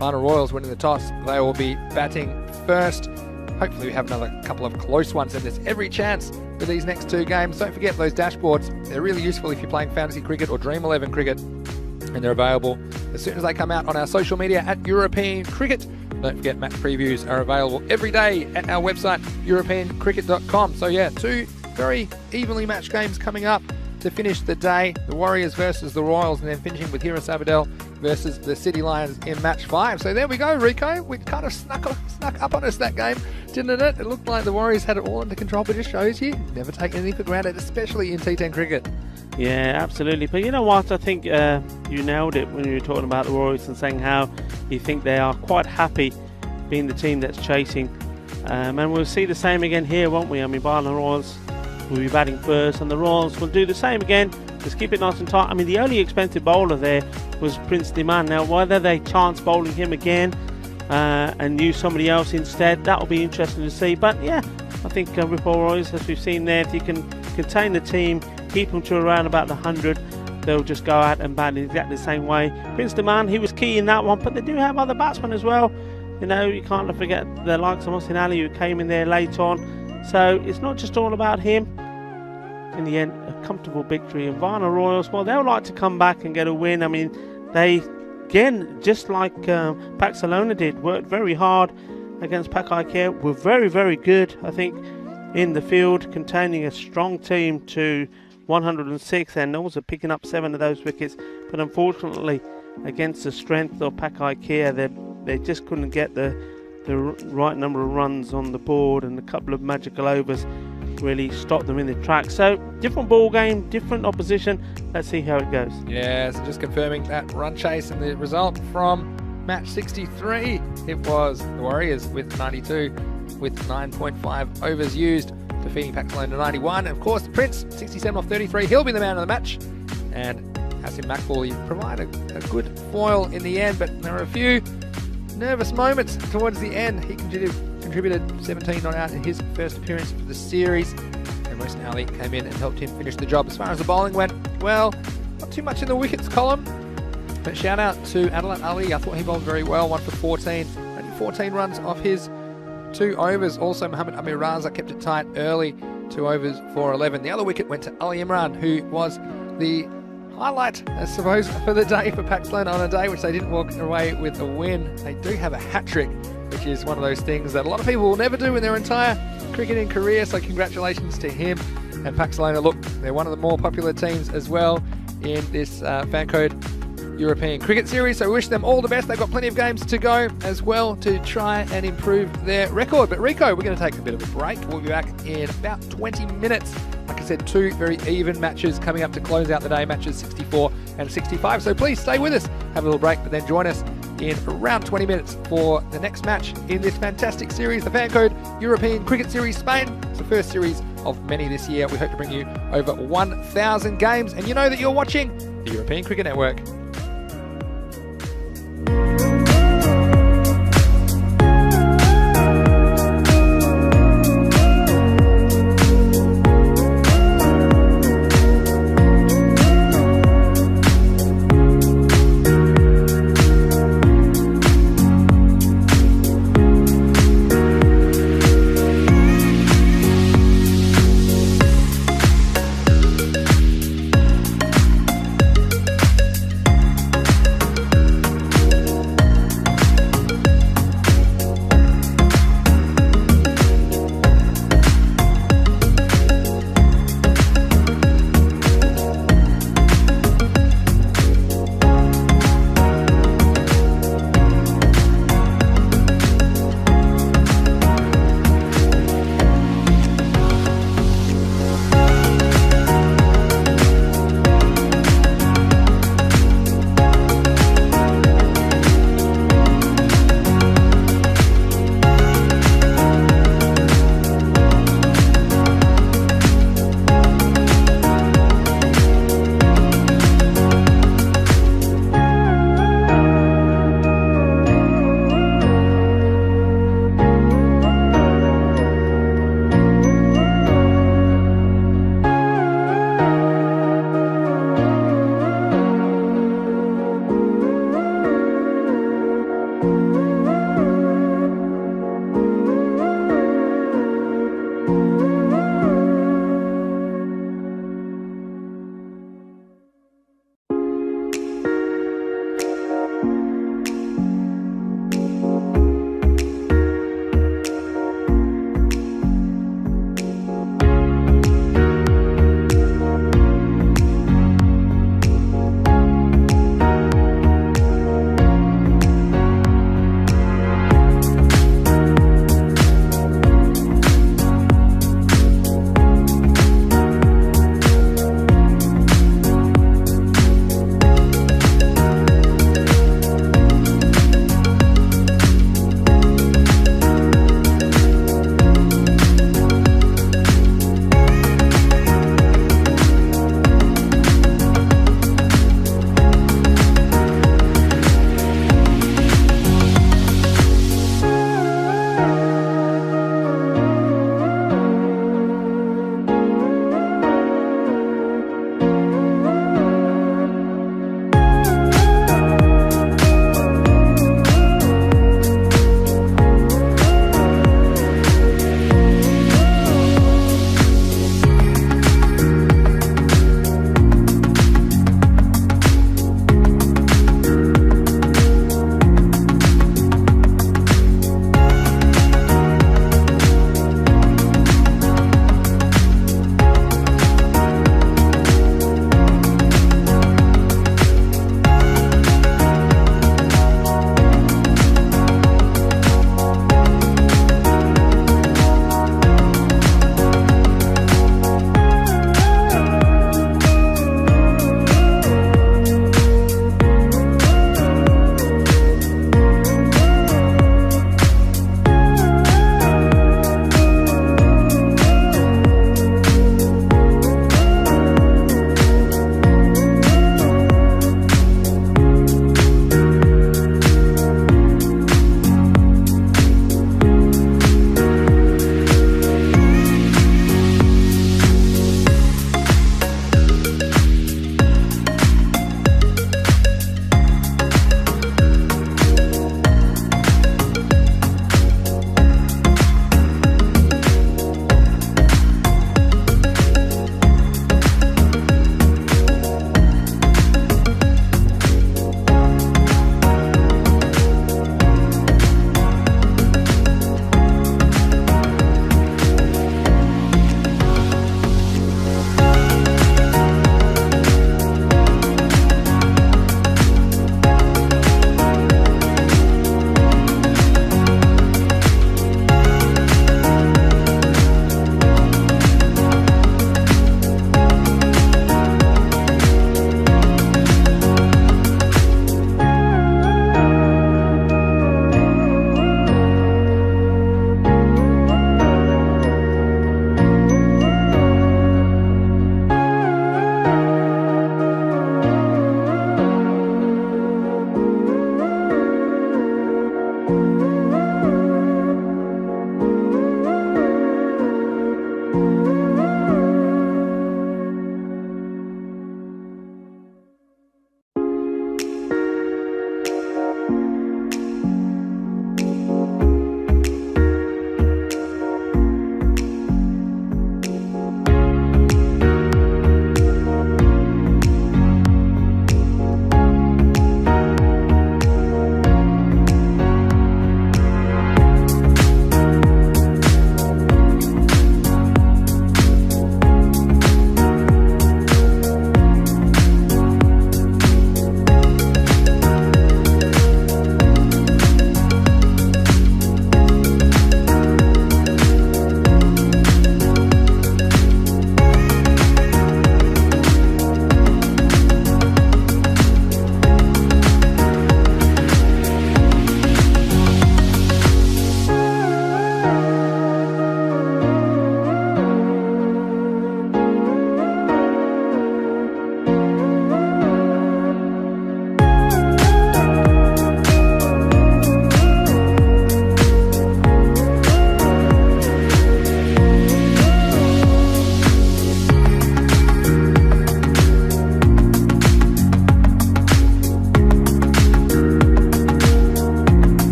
Barna Royals winning the toss. They will be batting first. Hopefully we have another couple of close ones, and there's every chance for these next two games. Don't forget those dashboards. They're really useful if you're playing fantasy cricket or Dream 11 cricket, and they're available as soon as they come out on our social media at European Cricket. Don't forget, match previews are available every day at our website, europeancricket.com. So yeah, two very evenly matched games coming up to finish the day. The Warriors versus the Royals, and then finishing with Hira Sabadell versus the City Lions in match 5. So there we go, Rico. We kind of snuck up on us that game, didn't it? It looked like the Warriors had it all under control, but it just shows you never take anything for granted, especially in T10 cricket. Yeah, absolutely. But you know what? I think you nailed it when you were talking about the Warriors and saying how you think they are quite happy being the team that's chasing. And we'll see the same again here, won't we? I mean, Barna Royals will be batting first, and the Royals will do the same again. Just keep it nice and tight. I mean, the only expensive bowler there was Prince Diman. Now, whether they chance bowling him again and use somebody else instead, that will be interesting to see. But yeah, I think Ripoll Warriors, as we've seen there, if you can contain the team, keep them to around about the 100, they'll just go out and bat in exactly the same way. Prince Diman, he was key in that one, but they do have other batsmen as well. You know, you can't forget the likes of Mohsin Ali, who came in there late on. So it's not just all about him. In the end, a comfortable victory. And Barna Royals, well, they'll like to come back and get a win. I mean, they, again, just like Pakcelona did, worked very hard against Pak I Care. Were very, very good, I think, in the field, containing a strong team to 106, and also picking up 7 of those wickets. But unfortunately, against the strength of Pak I Care, they just couldn't get the right number of runs on the board, and a couple of magical overs really stopped them in the track. So different ball game, different opposition. Let's see how it goes. Yeah, so just confirming that run chase and the result from match 63. It was the Warriors with 92 with 9.5 overs used, defeating Pakcelona 91. And of course, the Prince, 67 off 33. He'll be the man of the match. And Hasim Makbul, he provided a good foil in the end, but there were a few nervous moments towards the end. He contributed 17 not out in his first appearance for the series, and Mohsin Ali came in and helped him finish the job. As far as the bowling went, well, not too much in the wickets column, but shout out to Adil Ali. I thought he bowled very well, 1 for 14, only 14 runs off his 2 overs. Also, Mohammad Amir Raza kept it tight early, 2 overs for 11. The other wicket went to Ali Imran, who was the highlight, I suppose, for the day for Pakcelona on a day which they didn't walk away with a win. They do have a hat-trick, which is one of those things that a lot of people will never do in their entire cricketing career, so congratulations to him. And Pakcelona, look, they're one of the more popular teams as well in this fan code European Cricket Series, so we wish them all the best. They've got plenty of games to go as well to try and improve their record. But Rico, we're going to take a bit of a break. We'll be back in about 20 minutes. Like I said, 2 very even matches coming up to close out the day, matches 64 and 65. So please stay with us, have a little break, but then join us in around 20 minutes for the next match in this fantastic series, the fan code European Cricket Series Spain. It's the first series of many this year. We hope to bring you over 1,000 games, and you know that you're watching the European Cricket Network.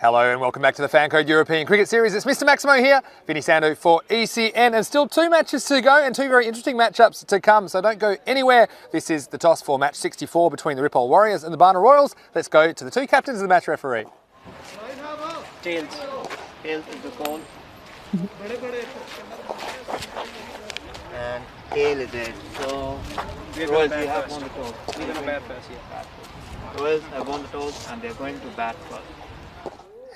Hello and welcome back to the Fancode European Cricket Series. It's Mr. Maximo here, Vinny Sandu for ECN, and still 2 matches to go and 2 very interesting matchups to come, so don't go anywhere. This is the toss for match 64 between the Ripoll Warriors and the Barna Royals. Let's go to the 2 captains and the match referee. Tails. Tails is the call. And tail is it. So Royals, we have won the toss. We're going to bat first, yeah. Royals have won the toss and they're going to bat first.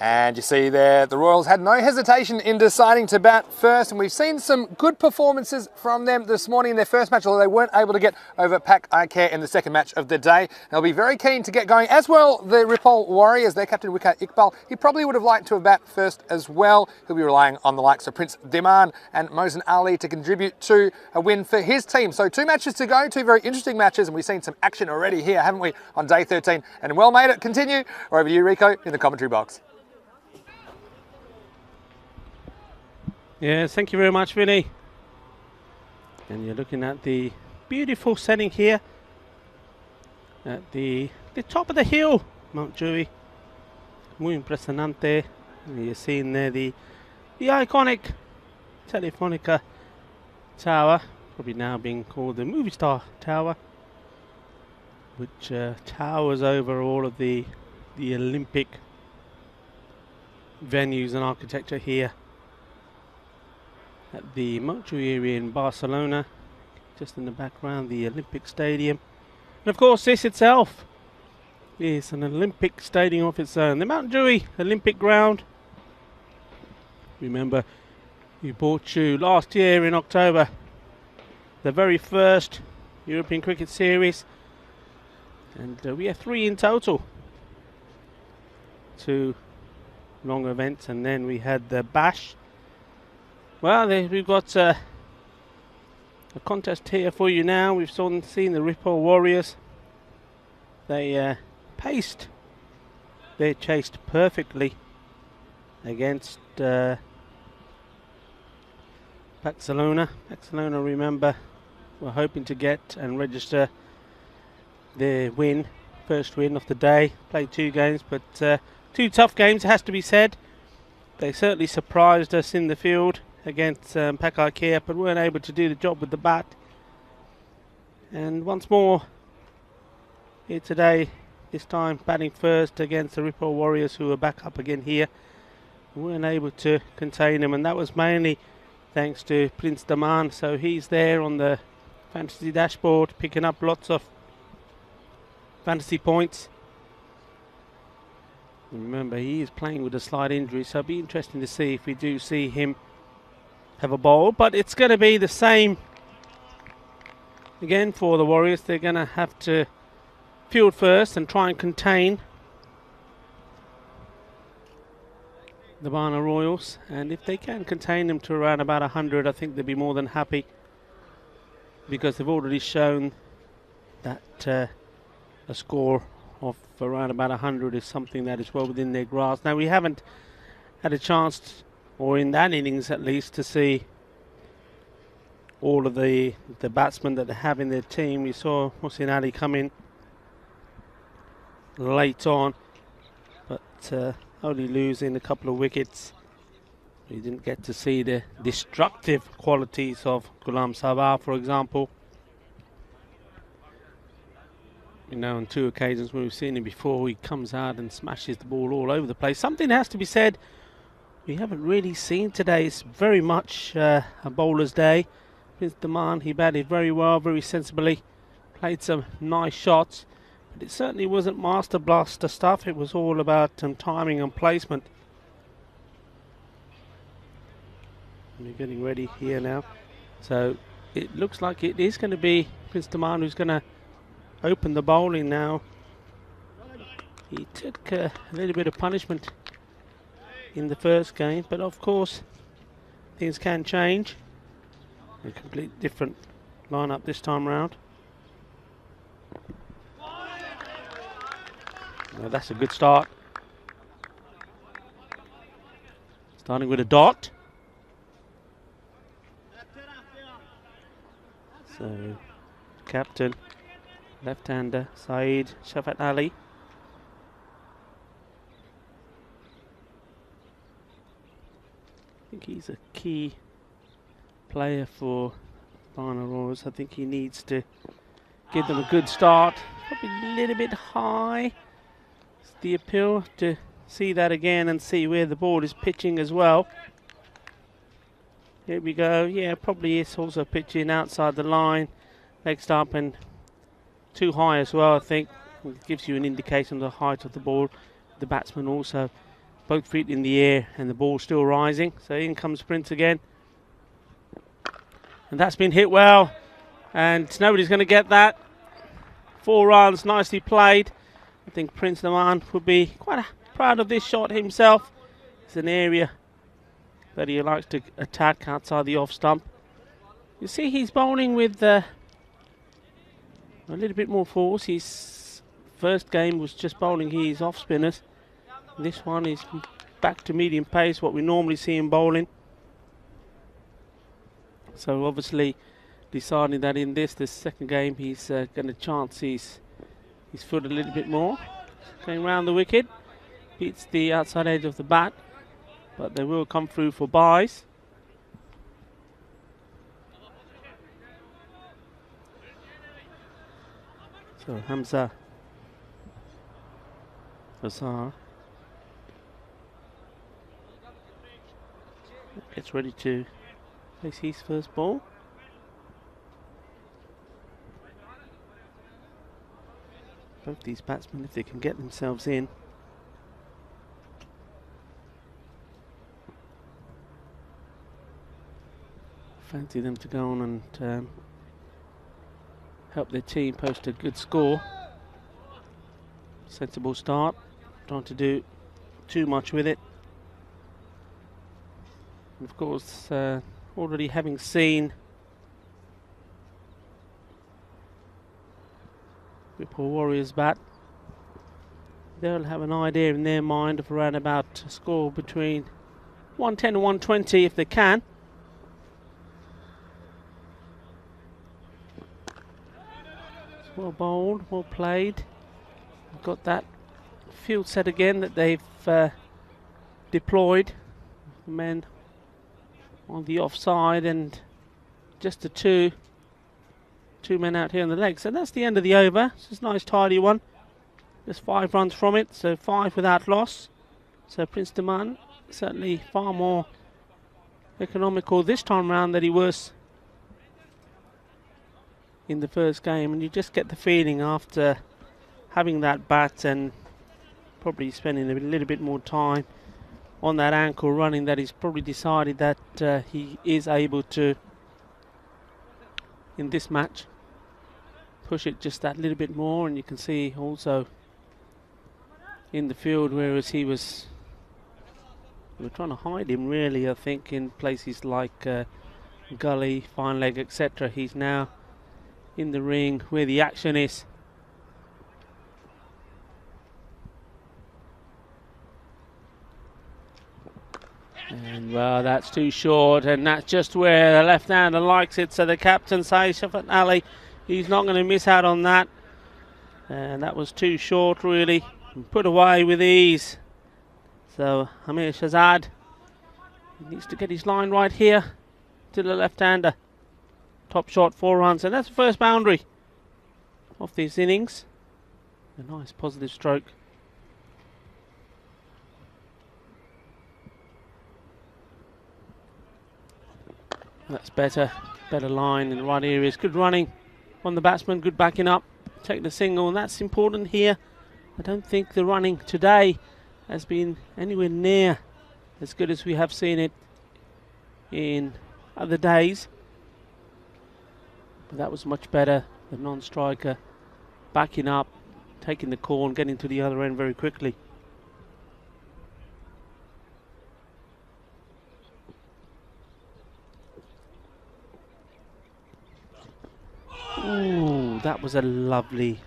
And you see there, the Royals had no hesitation in deciding to bat first, and we've seen some good performances from them this morning in their first match, although they weren't able to get over Pak I Care in the second match of the day. They'll be very keen to get going, as well the Ripoll Warriors, their captain Wicket Iqbal. He probably would have liked to have bat first as well. He'll be relying on the likes of Prince Diman and Mohsen Ali to contribute to a win for his team. So 2 matches to go, 2 very interesting matches, and we've seen some action already here, haven't we, on day 13. And well may it continue. Or over to you, Rico, in the commentary box. Yes, thank you very much, Vinny. And you're looking at the beautiful setting here at the top of the hill, Mount Dewey. Muy impresionante. And you're seeing there the iconic Telefonica Tower, probably now being called the Movie Star Tower, which towers over all of the Olympic venues and architecture here at the Montjuic area in Barcelona. Just in the background, the Olympic Stadium. And of course, this itself is an Olympic stadium of its own. The Mount Dewey Olympic Ground. Remember, we brought you last year in October the very first European Cricket Series. And we have 3 in total. 2 long events, and then we had the Bash. Well, we've got a contest here for you now. We've seen the Ripoll Warriors. They paced their chase perfectly against Pakcelona. Pakcelona, remember, were hoping to get and register their win, first win of the day. Played 2 games, but 2 tough games, it has to be said. They certainly surprised us in the field against Pak I Care, but weren't able to do the job with the bat. And once more here today, this time batting first against the Ripoll Warriors, who are back up again here. We weren't able to contain them, and that was mainly thanks to Prince Diman. So he's there on the fantasy dashboard picking up lots of fantasy points. And remember, he is playing with a slight injury, so it'll be interesting to see if we do see him have a bowl, but it's going to be the same again for the Warriors. They're going to have to field first and try and contain the Barna Royals, and if they can contain them to around about 100, I think they'll be more than happy, because they've already shown that a score of around about 100 is something that is well within their grasp. Now, we haven't had a chance, or in that innings at least, to see all of the batsmen that they have in their team. We saw Mohsen Ali come in late on, but only losing a couple of wickets. We didn't get to see the destructive qualities of Ghulam Sabah, for example. You know, on 2 occasions when we've seen him before, he comes out and smashes the ball all over the place. Something has to be said we haven't really seen today. It's very much a bowler's day. Prince Diman, he batted very well, very sensibly, played some nice shots, but it certainly wasn't master blaster stuff. It was all about timing and placement. We're getting ready here now, so it looks like it is going to be Prince Diman who's going to open the bowling now. He took a little bit of punishment in the first game, but of course things can change. A completely different lineup this time round. Well, that's a good start. Starting with a dot. So, captain, left-hander, Saeed Shafat Ali. think he's a key player for Barna Royals. I think he needs to give them a good start. Probably a little bit high. It's the appeal to see that again and see where the ball is pitching as well. Here we go. Yeah, probably is also pitching outside the line, next up, and too high as well, I think. It gives you an indication of the height of the ball. The batsman also both feet in the air and the ball still rising. So in comes Prince again. And that's been hit well. And nobody's going to get that. 4 runs, nicely played. I think Prince Naman would be quite proud of this shot himself. It's an area that he likes to attack outside the off stump. You see he's bowling with a little bit more force. His first game was just bowling his off spinners. This one is back to medium pace, what we normally see in bowling. So obviously deciding that in this second game he's going to chance his foot a little bit more. Going round the wicket, beats the outside edge of the bat, but they will come through for byes. So Hamza Azhar gets ready to place his first ball. Both these batsmen, if they can get themselves in, fancy them to go on and help their team post a good score. Sensible start, trying to do too much with it. And of course, already having seen Ripoll Warriors bat, they'll have an idea in their mind of around about a score between 110 and 120 if they can. It's well bowled, well played. Got that field set again that they've deployed. The men on the offside and just the two men out here on the leg. So that's the end of the over. It's a nice tidy one. Just 5 runs from it, so 5 without loss. So Prince Naman certainly far more economical this time round than he was in the first game. And you just get the feeling after having that bat and probably spending a little bit more time on that ankle running that he's probably decided that he is able to, in this match, push it just that little bit more. And you can see also in the field, whereas we were trying to hide him really, I think, in places like gully, fine leg, etc. He's now in the ring where the action is. And well, that's too short, and that's just where the left-hander likes it. So the captain says, Shafat Ali, he's not going to miss out on that. And that was too short, really. And put away with ease. So Amir Shazad needs to get his line right here to the left-hander. Top shot, 4 runs, and that's the first boundary of this innings. A nice positive stroke. That's better line in the right areas. Good running on the batsman, good backing up. Take the single, and that's important here. I don't think the running today has been anywhere near as good as we have seen it in other days. But that was much better. The non-striker backing up, taking the call and getting to the other end very quickly. Ooh, that was a lovely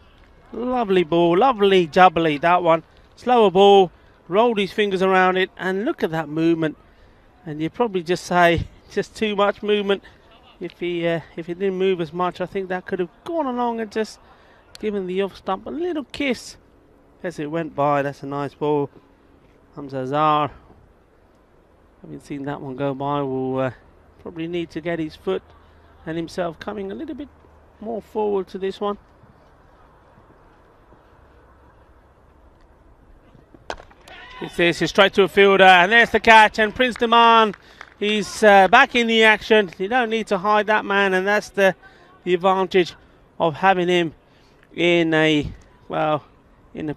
ball, lovely jubbly, that one. Slower ball, rolled his fingers around it, and look at that movement. And you probably just say, just too much movement. If he didn't move as much, I think that could have gone along and just given the off stump a little kiss as it went by. That's a nice ball. Hamza Azhar Having seen that one go by, will probably need to get his foot and himself coming a little bit more forward to this one. It's this, it's straight to a fielder, and there's the catch, and Prince Demand, he's back in the action. You don't need to hide that man, and that's the advantage of having him in a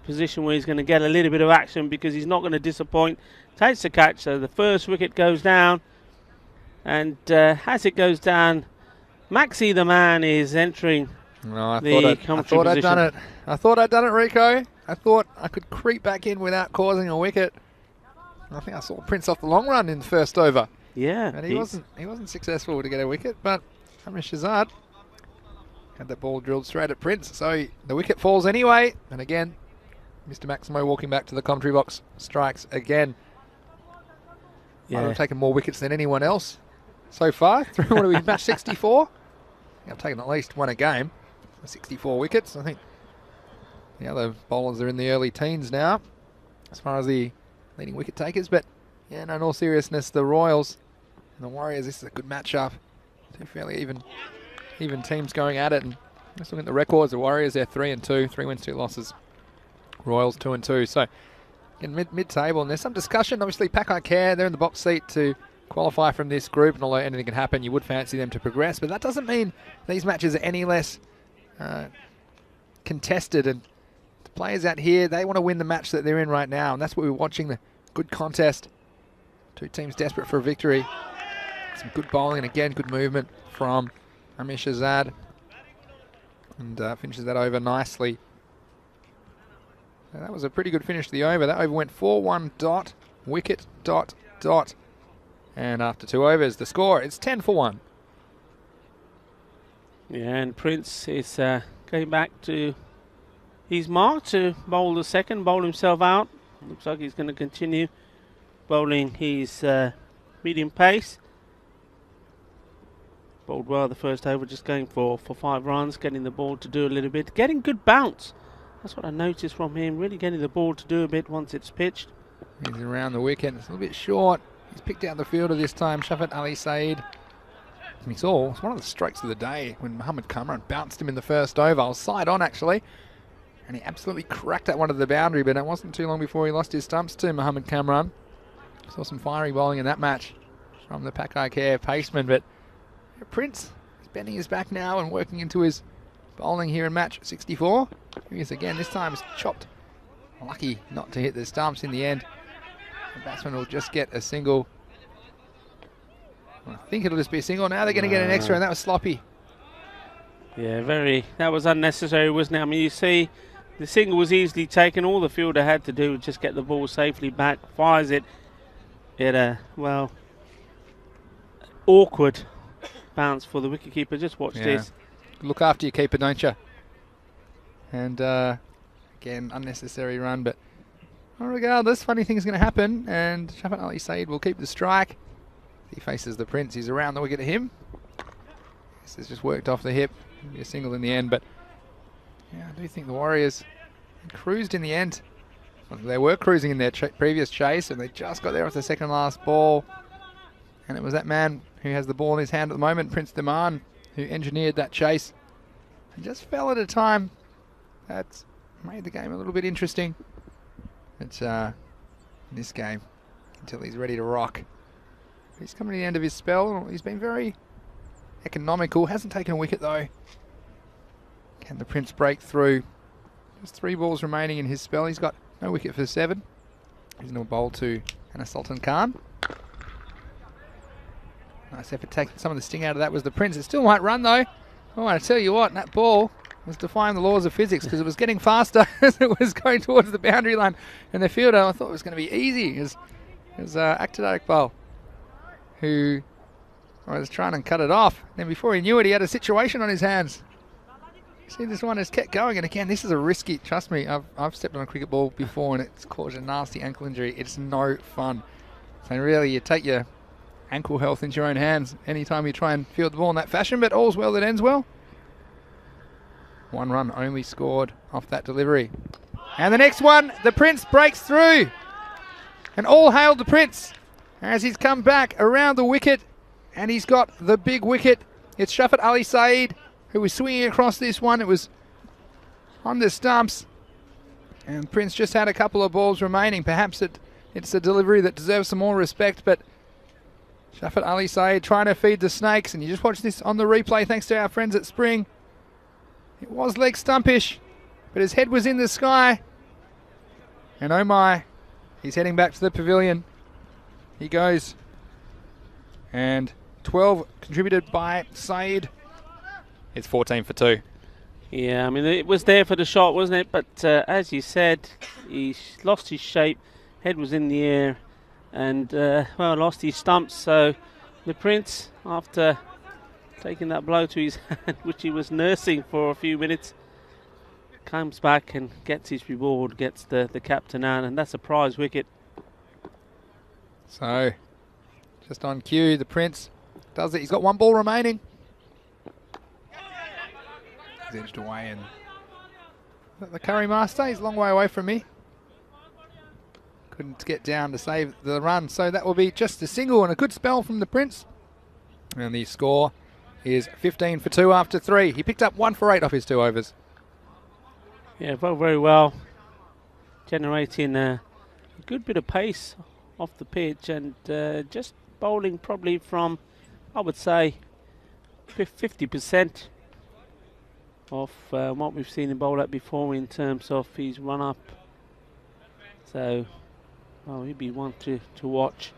position where he's going to get a little bit of action, because he's not going to disappoint. Takes the catch, so the first wicket goes down, and as it goes down, Maxi the man is entering the commentary position. I'd done it. I thought I'd done it, Rico. I thought I could creep back in without causing a wicket. I think I saw Prince off the long run in the first over. Yeah, and he wasn't successful to get a wicket, but Hamid Shahzad had that ball drilled straight at Prince, so the wicket falls anyway. And again, Mr. Maximo walking back to the commentary box, strikes again. Yeah. I've taken more wickets than anyone else so far. What are we, match 64? I've taken at least one a game. 64 wickets. I think the other bowlers are in the early teens now, as far as the leading wicket takers. But yeah, no, in all seriousness, the Royals and the Warriors, this is a good matchup. Two fairly even teams going at it. And just looking at the records, the Warriors, they're 3-2, 3 wins, 2 losses. Royals 2-2. So in mid-table, and there's some discussion. Obviously, Pak I Care, they're in the box seat to qualify from this group, and although anything can happen, you would fancy them to progress. But that doesn't mean these matches are any less contested. And the players out here, they want to win the match that they're in right now, and that's what we're watching, the good contest. Two teams desperate for a victory. Some good bowling, and again, good movement from Hamid Shahzad. And finishes that over nicely. So that was a pretty good finish to the over. That over went 4-1 dot, wicket dot dot. And after 2 overs, the score is 10 for 1. Yeah, and Prince is going back to his mark to bowl the second, bowl himself out. Looks like he's going to continue bowling his medium pace. Bowled well the first over, just going for 5 runs, getting the ball to do a little bit, getting good bounce. That's what I noticed from him, really getting the ball to do a bit once it's pitched. He's around the wicket, it's a little bit short. He's picked out the fielder this time, Shafat Ali Saeed. And it's one of the strokes of the day when Mohammad Kamran bounced him in the first over. I was side on actually, and he absolutely cracked that one to the boundary, but it wasn't too long before he lost his stumps to Mohammad Kamran. Saw some fiery bowling in that match from the Pak I Care paceman, but Prince is bending his back now and working into his bowling here in match 64. Here he is again, this time is chopped. Lucky not to hit the stumps in the end. The batsman will just get a single. I think it'll just be a single. Now they're going to get an extra, and that was sloppy. Yeah, that was unnecessary, wasn't it? I mean, you see, the single was easily taken. All the fielder had to do was just get the ball safely back, fires it at a, awkward bounce for the wicketkeeper. Just watch this. Look after your keeper, don't you? And again, unnecessary run, but regardless, funny thing's going to happen, and Shafat Ali Saeed will keep the strike. He faces the Prince. He's around the wicket to him. This has just worked off the hip. It'll be a single in the end, but yeah, I do think the Warriors cruised in the end. Well, they were cruising in their previous chase, and they just got there off the second last ball. And it was that man who has the ball in his hand at the moment, Prince Daman, who engineered that chase. And just fell at a time that's made the game a little bit interesting. It's in this game until he's ready to rock. He's coming to the end of his spell. He's been very economical. Hasn't taken a wicket though. Can the Prince break through? There's 3 balls remaining in his spell. He's got no wicket for 7. He's no bowl to Anna Sultan Khan. Nice effort taking some of the sting out of that was the Prince. It still might run though. Oh, I tell you what, that ball was defying the laws of physics because it was getting faster as it was going towards the boundary line. And the fielder, I thought it was going to be easy. It was Akhtar Iqbal who was trying to cut it off. Then before he knew it, he had a situation on his hands. See, this one has kept going, and again, this is a risky, trust me, I've stepped on a cricket ball before and it's caused a nasty ankle injury. It's no fun. So really, you take your ankle health into your own hands anytime you try and field the ball in that fashion, but all's well that ends well. 1 run only scored off that delivery. And the next one, the Prince breaks through. And all hail the Prince. as he's come back around the wicket, and he's got the big wicket. It's Shafat Ali Saeed who was swinging across this one. It was on the stumps, and Prince just had a couple of balls remaining. Perhaps it's a delivery that deserves some more respect, but Shafat Ali Saeed trying to feed the snakes, and you just watch this on the replay thanks to our friends at Spring. It was leg stumpish, but his head was in the sky. And oh my, he's heading back to the pavilion. He goes. And 12 contributed by Saeed. It's 14 for 2. Yeah, I mean, it was there for the shot, wasn't it? But as you said, he lost his shape, head was in the air, and, well, lost his stumps. So the Prince, after taking that blow to his hand, which he was nursing for a few minutes, comes back and gets his reward, gets the captain out, and that's a prize wicket. So, just on cue, the Prince does it. He's got one ball remaining. He's edged away, and the Curry Master, he's a long way away from me. Couldn't get down to save the run, so that will be just a single and a good spell from the Prince. And the score is 15 for 2 after 3. He picked up 1 for 8 off his 2 overs. Yeah, very well, generating a good bit of pace off the pitch, and just bowling probably from, I would say, 50% of what we've seen him bowl at before in terms of his run up. So, well, he'd be one to watch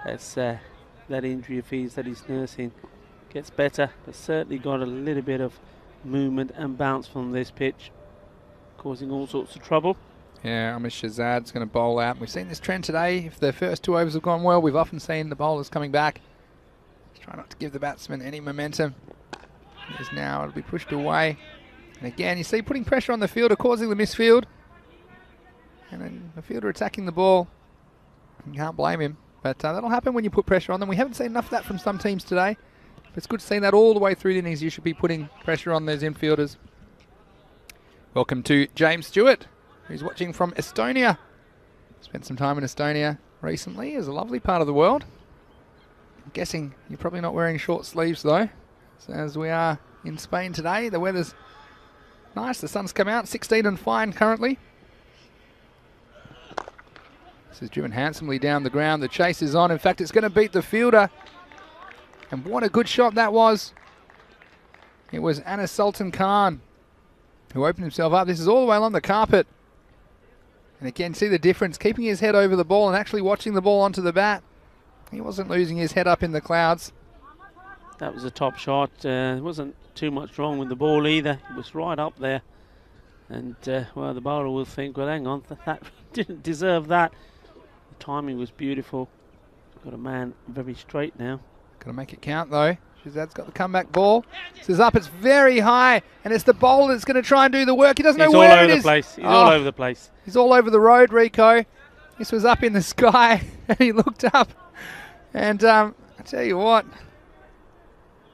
as that injury of his that he's nursing gets better, but certainly got a little bit of movement and bounce from this pitch, causing all sorts of trouble. Yeah, Amish Shazad's going to bowl out. We've seen this trend today. If the first 2 overs have gone well, we've often seen the bowlers coming back. Just try not to give the batsman any momentum. As now it'll be pushed away. And again, you see putting pressure on the fielder, causing the misfield. And then the fielder attacking the ball. You can't blame him. But that'll happen when you put pressure on them. We haven't seen enough of that from some teams today. But it's good to see that all the way through the innings. You should be putting pressure on those infielders. Welcome to James Stewart, who's watching from Estonia. Spent some time in Estonia recently. It's a lovely part of the world. I'm guessing you're probably not wearing short sleeves though. So as we are in Spain today, the weather's nice. The sun's come out, 16 and fine currently. This is driven handsomely down the ground. The chase is on. In fact, it's going to beat the fielder. And what a good shot that was. It was Anas Sultan Khan who opened himself up. This is all the way along the carpet. And again, see the difference. Keeping his head over the ball and actually watching the ball onto the bat. He wasn't losing his head up in the clouds. That was a top shot. There wasn't too much wrong with the ball either. It was right up there. And, well, the bowler will think, well, hang on, that didn't deserve that. The timing was beautiful. Got a man very straight now. Got to make it count, though. Shazad's got the comeback ball. This is up. It's very high. And it's the bowler that's going to try and do the work. He doesn't know where it is. He's all over the place. He's all over the road, Rico. This was up in the sky. And he looked up. And I tell you what,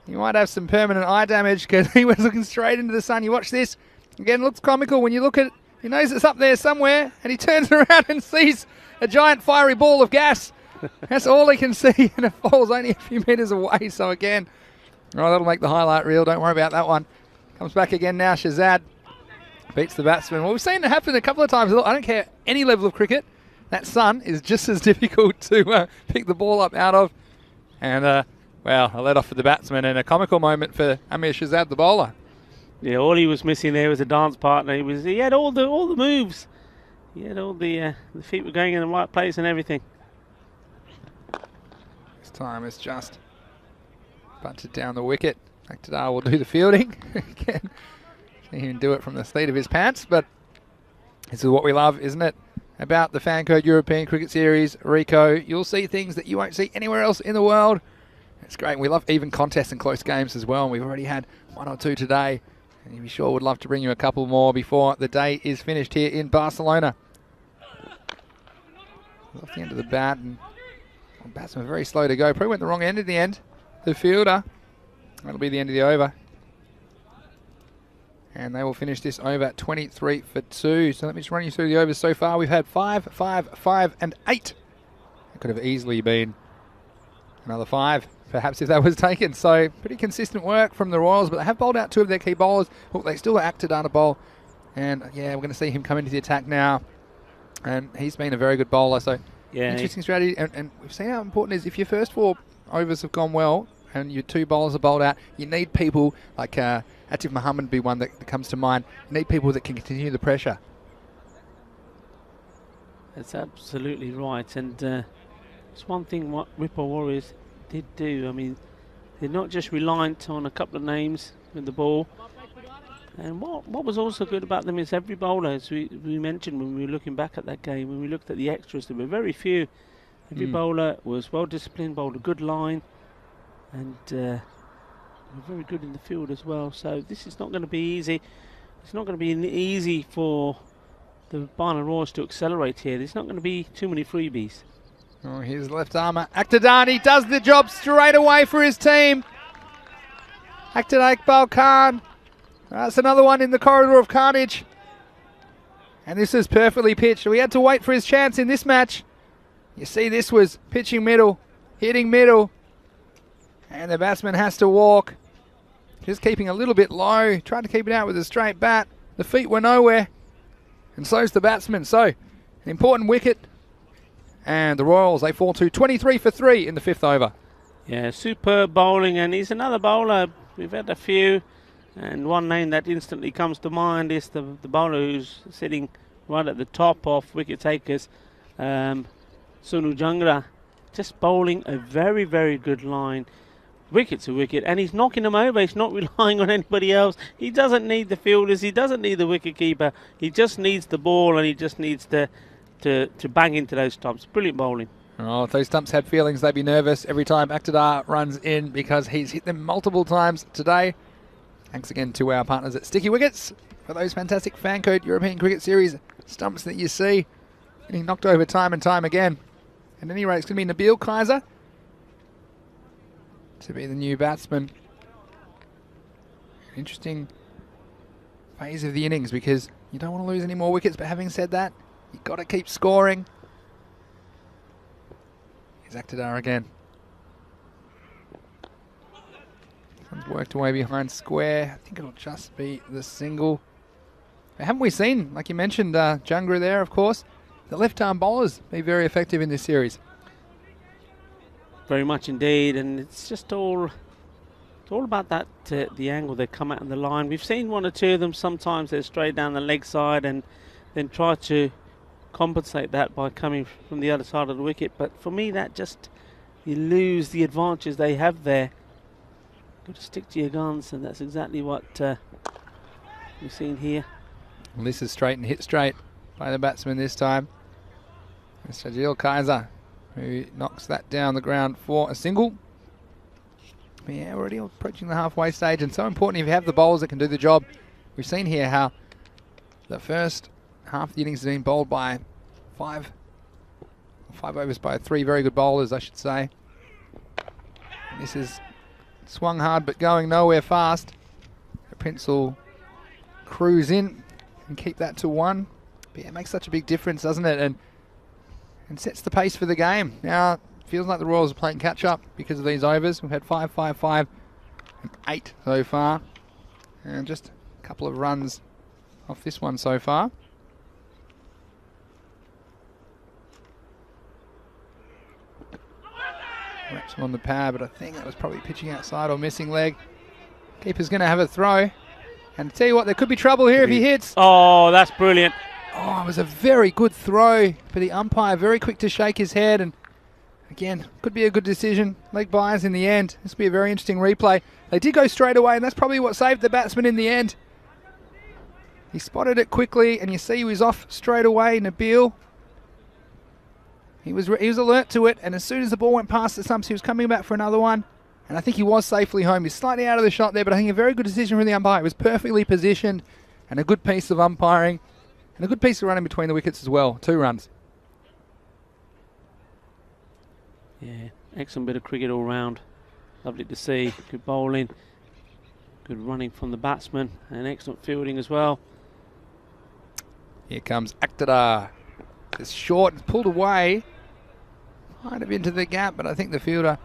you might have some permanent eye damage because he was looking straight into the sun. You watch this. Again, it looks comical when you look at it. He knows it's up there somewhere. And he turns around and sees a giant fiery ball of gas. That's all he can see, and it falls only a few metres away. So again, oh, that'll make the highlight reel. Don't worry about that one. Comes back again now. Shazad beats the batsman. Well, we've seen it happen a couple of times. I don't care any level of cricket. That sun is just as difficult to pick the ball up out of. And, well, a let off for the batsman and a comical moment for Amir Shazad, the bowler. Yeah, all he was missing there was a dance partner. He had all the moves. He had all the feet were going in the right place and everything. Time is just bunted down the wicket. Aktadar will do the fielding. Again, see him do it from the seat of his pants, but this is what we love, isn't it? About the Fancode European Cricket Series, Rico, you'll see things that you won't see anywhere else in the world. It's great. We love even contests and close games as well, and we've already had 1 or 2 today, and we sure would love to bring you a couple more before the day is finished here in Barcelona. Off the end of the bat, and batsman very slow to go. Probably went the wrong end in the end. The fielder. That'll be the end of the over. And they will finish this over at 23 for 2. So let me just run you through the overs so far. We've had 5, 5, 5 and 8. It could have easily been another 5, perhaps, if that was taken. So pretty consistent work from the Royals, but they have bowled out 2 of their key bowlers. Look, they still acted on a bowl. And yeah, we're going to see him come into the attack now. And he's been a very good bowler. So Yeah, interesting strategy. And we've seen how important it is. If your first 4 overs have gone well and your 2 bowlers are bowled out, you need people like Atif Muhammad be one that comes to mind. You need people that can continue the pressure. That's absolutely right. And it's one thing what Ripoll Warriors did do. I mean, they're not just reliant on a couple of names with the ball. And what was also good about them is every bowler, as we mentioned when we were looking back at that game, when we looked at the extras, there were very few. Every bowler was well disciplined, bowled a good line, and were very good in the field as well. So this is not going to be easy. It's not going to be easy for the Barna Royals to accelerate here. There's not going to be too many freebies. Oh, here's left armour. Aktadani does the job straight away for his team. Aktad Iqbal Khan. That's another one in the corridor of carnage. And this is perfectly pitched. We had to wait for his chance in this match. You see, this was pitching middle, hitting middle. And the batsman has to walk. Just keeping a little bit low. Tried to keep it out with a straight bat. The feet were nowhere. And so's the batsman. So, an important wicket. And the Royals, they fall to 23 for 3 in the 5th over. Yeah, superb bowling. And he's another bowler. We've had a few. And one name that instantly comes to mind is the bowler who's sitting right at the top of wicket takers, Sonu Jangra, just bowling a very, very good line. Wicket to wicket, and he's knocking them over. He's not relying on anybody else. He doesn't need the fielders. He doesn't need the wicket keeper. He just needs the ball, and he just needs to bang into those stumps. Brilliant bowling. Oh, if those stumps had feelings, they'd be nervous every time Aktadar runs in because he's hit them multiple times today. Thanks again to our partners at Sticky Wickets for those fantastic fan code European Cricket Series stumps that you see getting knocked over time and time again. At any rate, it's going to be Nabil Kaiser to be the new batsman. Interesting phase of the innings because you don't want to lose any more wickets, but having said that, you've got to keep scoring. Here's Aktadar again. Worked away behind square. I think it'll just be the single. But haven't we seen, like you mentioned, Jangra there, of course, the left-arm bowlers be very effective in this series. Very much indeed, and it's just all about that the angle they come out on the line. We've seen 1 or 2 of them. Sometimes they're straight down the leg side and then try to compensate that by coming from the other side of the wicket. But for me, that just, you lose the advantage they have there. Got to stick to your guns, and that's exactly what we've seen here. Well, this is straight and hit straight by the batsman this time. It's Sajil Kaiser who knocks that down the ground for a single. But yeah, we're already approaching the halfway stage, and so important if you have the bowlers that can do the job. We've seen here how the first half of the innings has been bowled by 5 overs by 3 very good bowlers, I should say. And this is swung hard but going nowhere fast. Prince will cruise in and keep that to 1. But yeah, it makes such a big difference, doesn't it? And sets the pace for the game. Now, it feels like the Royals are playing catch-up because of these overs. We've had 5, 5, 5 and 8 so far. And just a couple of runs off this one so far. Wraps him on the pad, but I think that was probably pitching outside or missing leg. Keeper's going to have a throw. And I tell you what, there could be trouble here if he hits. Oh, that's brilliant. Oh, it was a very good throw for the umpire. Very quick to shake his head. And again, could be a good decision. Leg bias in the end. This will be a very interesting replay. They did go straight away, and that's probably what saved the batsman in the end. He spotted it quickly, and you see he was off straight away, Nabil. He was alert to it, and as soon as the ball went past the stumps, he was coming back for another one. And I think he was safely home. He's slightly out of the shot there, but I think a very good decision from the umpire. It was perfectly positioned, and a good piece of umpiring, and a good piece of running between the wickets as well. 2 runs. Yeah, excellent bit of cricket all round. Lovely to see. Good bowling, good running from the batsman, and excellent fielding as well. Here comes Aktadar. It's short, it's pulled away. Kind of into the gap, but I think the fielder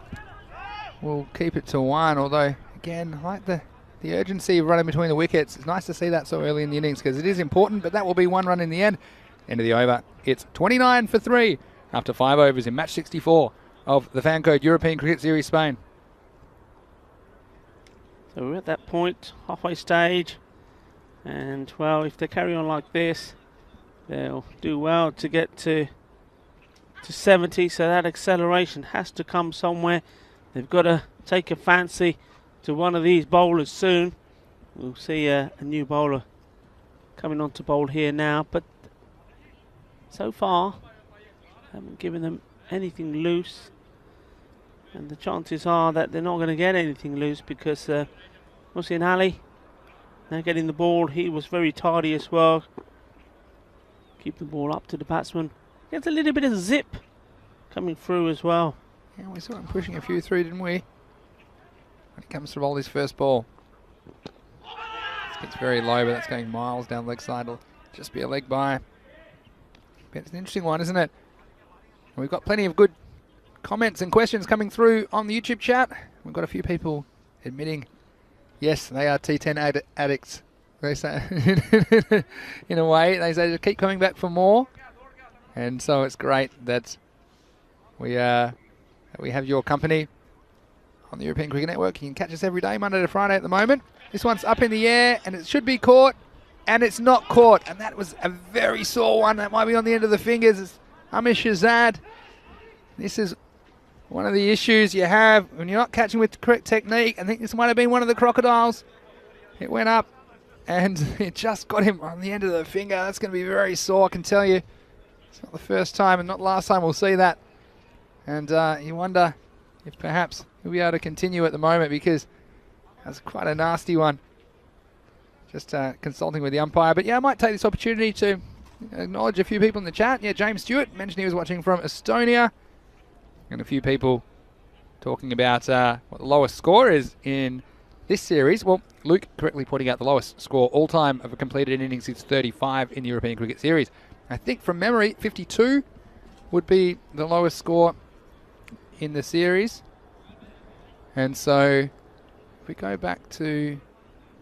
will keep it to 1. Although, again, I like the urgency of running between the wickets. It's nice to see that so early in the innings because it is important, but that will be 1 run in the end. End of the over. It's 29 for 3 after 5 overs in match 64 of the Fan Code European Cricket Series Spain. So we're at that point, halfway stage, and well, if they carry on like this, they'll do well to get to 70, so that acceleration has to come somewhere. They've got to take a fancy to one of these bowlers soon. We'll see a new bowler coming on to bowl here now, but so far haven't given them anything loose, and the chances are that they're not going to get anything loose because Hussain Ali now getting the ball. He was very tardy as well. Keep the ball up to the batsman. Gets a little bit of zip coming through as well. Yeah, we saw him pushing a few through, didn't we? When it comes to roll his first ball. It's very low, but that's going miles down leg side. It'll just be a leg by. But it's an interesting one, isn't it? We've got plenty of good comments and questions coming through on the YouTube chat. We've got a few people admitting, yes, they are T10 addicts. They say, in a way, they say keep coming back for more. And so it's great that we have your company on the European Cricket Network. You can catch us every day, Monday to Friday at the moment. This one's up in the air, and it should be caught, and it's not caught. And that was a very sore one. That might be on the end of the fingers. It's Amish Shazad. This is one of the issues you have when you're not catching with the correct technique. I think this might have been one of the crocodiles. It went up, and it just got him on the end of the finger. That's going to be very sore, I can tell you. It's not the first time and not the last time we'll see that. And you wonder if perhaps he'll be able to continue at the moment because that's quite a nasty one. Just consulting with the umpire. But yeah, I might take this opportunity to acknowledge a few people in the chat. Yeah, James Stewart mentioned he was watching from Estonia. And a few people talking about what the lowest score is in this series. Well, Luke correctly pointing out the lowest score all time of a completed innings is 35 in the European Cricket Series. I think from memory, 52 would be the lowest score in the series. And so if we go back to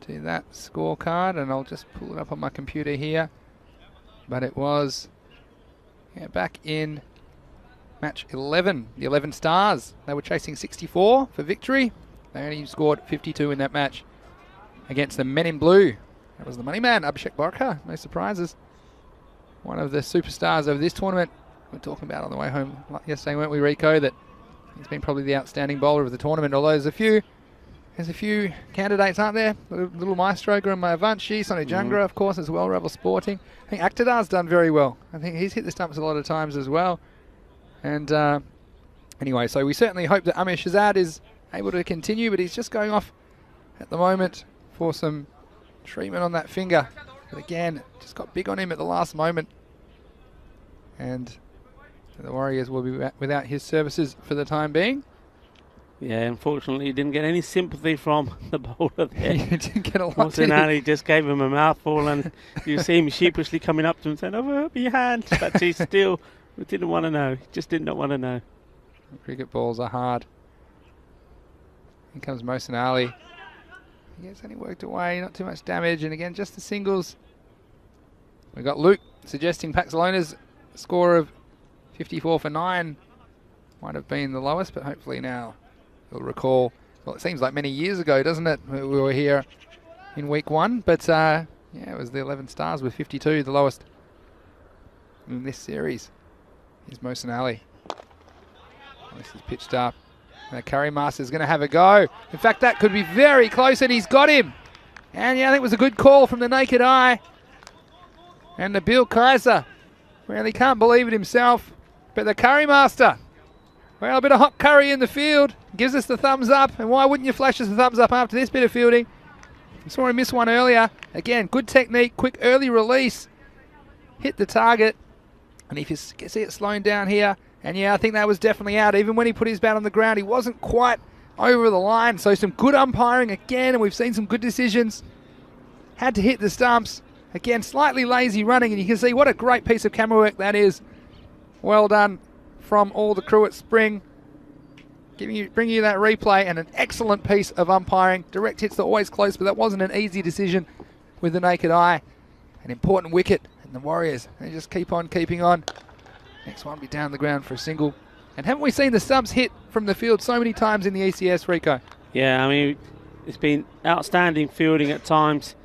that scorecard, and I'll just pull it up on my computer here. But it was back in match 11, the 11 Stars. They were chasing 64 for victory. They only scored 52 in that match against the Men in Blue. That was the money man, Abhishek Barkar. No surprises. One of the superstars of this tournament. We were talking about on the way home yesterday, weren't we, Rico, that he's been probably the outstanding bowler of the tournament. Although there's a few candidates, aren't there? Little Maestro, Guramayavanshi, Sonu Jangra, of course, as well, Rebel Sporting. I think Akhtardar's done very well. I think he's hit the stumps a lot of times as well. And anyway, so we certainly hope that Amish Shazad is able to continue, but he's just going off at the moment for some treatment on that finger. But again, just got big on him at the last moment. And the Warriors will be without his services for the time being. Yeah, unfortunately, he didn't get any sympathy from the bowler there. He didn't get a lot. Hussain Ali just gave him a mouthful, and you see him sheepishly coming up to him saying, "Oh, help me your hand." But he still didn't want to know. He just did not want to know. Cricket balls are hard. Here comes Hussain Ali. He gets only worked away, not too much damage, and again, just the singles. We got Luke suggesting Pakcelona's score of 54 for 9 might have been the lowest, but hopefully now you'll recall. Well, it seems like many years ago, doesn't it? We were here in week 1, but yeah, it was the 11 Stars with 52, the lowest in this series. Here's Hussain Ali. This is pitched up. Now Curry Master's going to have a go. In fact, that could be very close, and he's got him. And yeah, I think it was a good call from the naked eye. And the Bill Kaiser really can't believe it himself. But the Curry Master, well, a bit of hot curry in the field, gives us the thumbs up. And why wouldn't you flash us the thumbs up after this bit of fielding? We saw him miss one earlier. Again, good technique, quick early release. Hit the target. And if you see it slowing down here, and yeah, I think that was definitely out. Even when he put his bat on the ground, he wasn't quite over the line. So some good umpiring again, and we've seen some good decisions. Had to hit the stumps. Again, slightly lazy running, and you can see what a great piece of camera work that is. Well done from all the crew at Spring, bringing you that replay and an excellent piece of umpiring. Direct hits are always close, but that wasn't an easy decision with the naked eye. An important wicket, and the Warriors, they just keep on keeping on. Next one will be down the ground for a single. And haven't we seen the subs hit from the field so many times in the ECS, Rico? Yeah, I mean, it's been outstanding fielding at times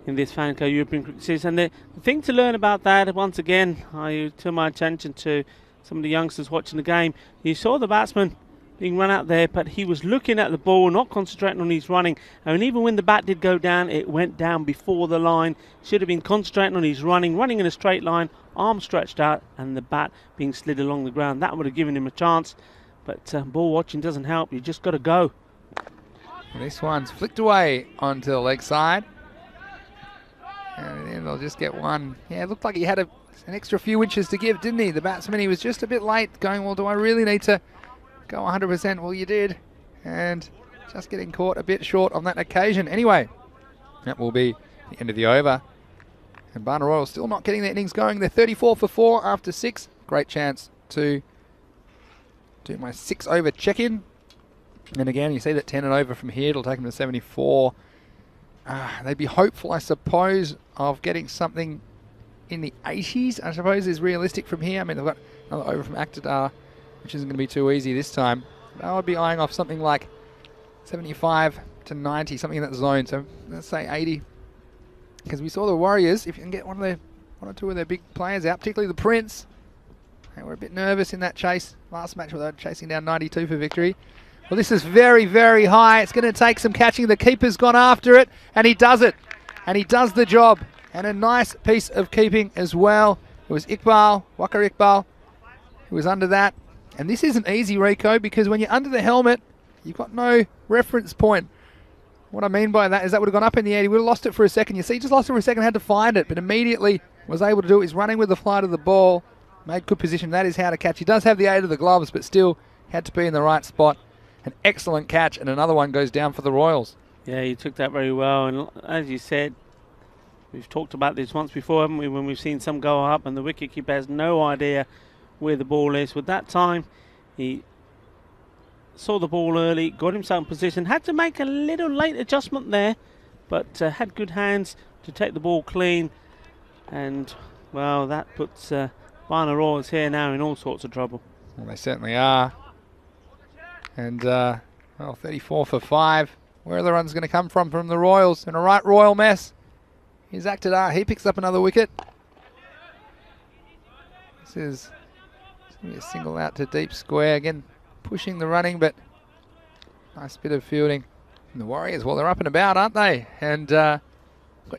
in this Fanco European Cricket Series. And the thing to learn about that, once again, I turn my attention to some of the youngsters watching the game. You saw the batsman being run out there, but he was looking at the ball, not concentrating on his running. And even when the bat did go down, it went down before the line. Should have been concentrating on his running in a straight line, arms stretched out, and the bat being slid along the ground. That would have given him a chance. But ball watching doesn't help. You just got to go. This one's flicked away onto the leg side. And then they'll just get one. Yeah, it looked like he had an extra few inches to give, didn't he? The batsman, he was just a bit late going, well, do I really need to go 100%? Well, you did. And just getting caught a bit short on that occasion. Anyway, that will be the end of the over. And Barna Royals still not getting their innings going. They're 34 for 4 after 6. Great chance to do my 6 over check-in. And again, you see that 10 and over from here. It'll take them to 74. They'd be hopeful, I suppose, of getting something in the 80s, I suppose, is realistic from here. I mean, they've got another over from Aktadar, which isn't going to be too easy this time. I would be eyeing off something like 75 to 90, something in that zone. So let's say 80. Because we saw the Warriors, if you can get one or two of their big players out, particularly the Prince. They were a bit nervous in that chase. Last match where they were chasing down 92 for victory. Well, this is very, very high. It's going to take some catching. The keeper's gone after it, and he does it. And he does the job. And a nice piece of keeping as well. It was Iqbal, Wakar Iqbal, who was under that. And this isn't easy, Rico, because when you're under the helmet, you've got no reference point. What I mean by that is that would have gone up in the air. He would have lost it for a second. You see, he just lost it for a second, had to find it, but immediately was able to do it. He's running with the flight of the ball, made good position. That is how to catch. He does have the aid of the gloves, but still had to be in the right spot. An excellent catch, and another one goes down for the Royals. Yeah, he took that very well, and as you said, we've talked about this once before, haven't we, when we've seen some go up and the wicketkeeper has no idea where the ball is. With that time, he saw the ball early, got himself in position, had to make a little late adjustment there, but had good hands to take the ball clean, and, well, that puts Barna Royals here now in all sorts of trouble. Well, they certainly are. And, well, 34 for 5. Where are the runs going to come from the Royals? In a right royal mess. Here's Aktadar. He picks up another wicket. This is going to be a single out to deep square. Again, pushing the running, but nice bit of fielding. And the Warriors, well, they're up and about, aren't they? And got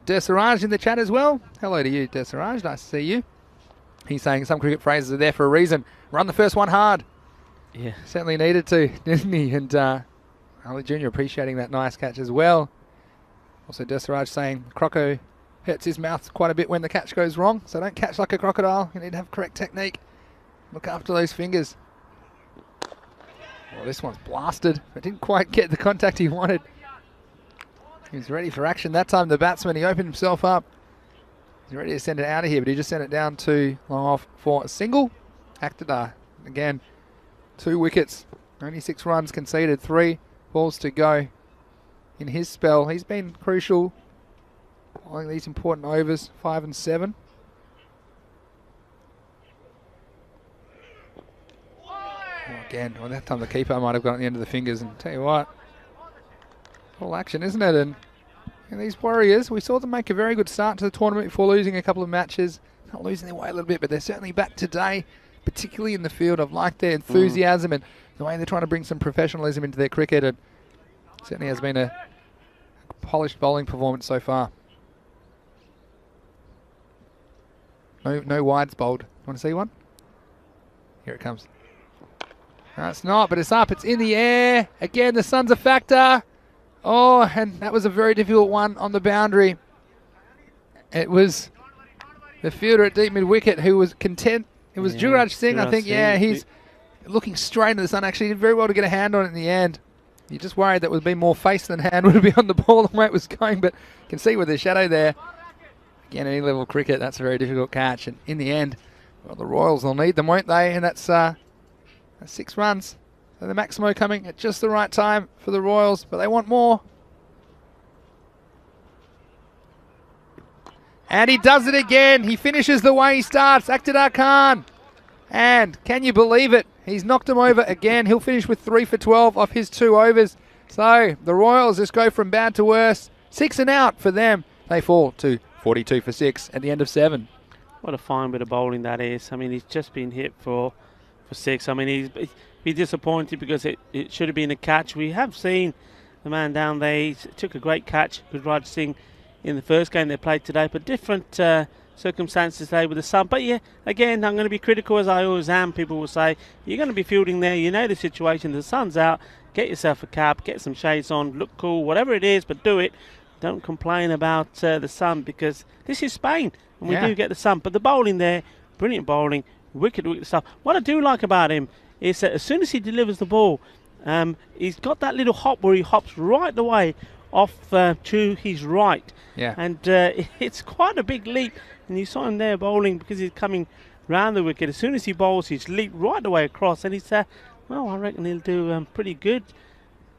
Dersiraj in the chat as well. Hello to you, Dersiraj. Nice to see you. He's saying some cricket phrases are there for a reason. Run the first one hard. Yeah, certainly needed to, didn't he? And Ali Jr. appreciating that nice catch as well. Also, Dersiraj saying Croco hurts his mouth quite a bit when the catch goes wrong, so don't catch like a crocodile. You need to have correct technique. Look after those fingers. Well, this one's blasted, but didn't quite get the contact he wanted. He was ready for action that time. The batsman, he opened himself up. He's ready to send it out of here, but he just sent it down to long off for a single. Aktadar, again, 2 wickets, only 6 runs conceded, 3 balls to go in his spell. He's been crucial on these important overs, 5 and 7. Again, well, that time the keeper might have got on the end of the fingers, and tell you what, all action, isn't it? And these Warriors, we saw them make a very good start to the tournament before losing a couple of matches. Not losing their way a little bit, but they're certainly back today, particularly in the field. I've liked their enthusiasm and the way they're trying to bring some professionalism into their cricket. And certainly has been a polished bowling performance so far. No wides bowled. Want to see one? Here it comes. No, it's not, but it's up. It's in the air. Again, the sun's a factor. Oh, and that was a very difficult one on the boundary. It was the fielder at deep mid-wicket who was content. It was Juraj Singh, I think. Yeah, he's looking straight into the sun. Actually, did very well to get a hand on it in the end. You're just worried that would be more face than hand would be on the ball the way it was going, but you can see with the shadow there. Again, any level cricket, that's a very difficult catch. And in the end, well, the Royals will need them, won't they? And that's That's 6 runs. So the Maximo coming at just the right time for the Royals, but they want more. And he does it again. He finishes the way he starts. Akhtar Khan. And can you believe it? He's knocked him over again. He'll finish with 3 for 12 off his 2 overs. So the Royals just go from bad to worse. 6 and out for them. They fall to 42 for 6 at the end of 7. What a fine bit of bowling that is. I mean, he's just been hit for 6. I mean, he's disappointed because it should have been a catch. We have seen the man down there. He took a great catch, Gurraj Singh, in the first game they played today, but different circumstances today with the sun. But yeah, again, I'm going to be critical as I always am. People will say, you're going to be fielding there, you know the situation, the sun's out, get yourself a cap, get some shades on, look cool, whatever it is, but do it. Don't complain about the sun, because this is Spain and we do get the sun. But the bowling there, brilliant bowling, wicked stuff. What I do like about him is that as soon as he delivers the ball, he's got that little hop where he hops right the way off to his right. Yeah. And it's quite a big leap. And you saw him there bowling because he's coming round the wicket. As soon as he bowls, he's leaped right the way across. And he's, well, I reckon he'll do pretty good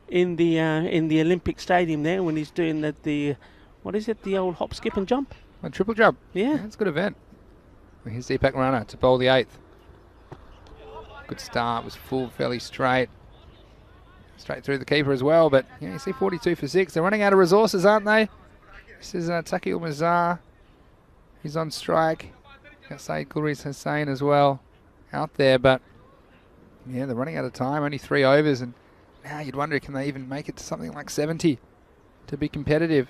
in the Olympic Stadium there when he's doing the what is it, the old hop, skip and jump? A triple jump. Yeah. It's a good event. Here's Deepak Rana to bowl the 8th. Good start, was full, fairly straight. Straight through the keeper as well, but yeah, you see 42 for 6. They're running out of resources, aren't they? This is Taqi Mazar. He's on strike. Got Saeed Gulriz Hussain as well out there, but yeah, they're running out of time. Only 3 overs, and now you'd wonder, can they even make it to something like 70 to be competitive?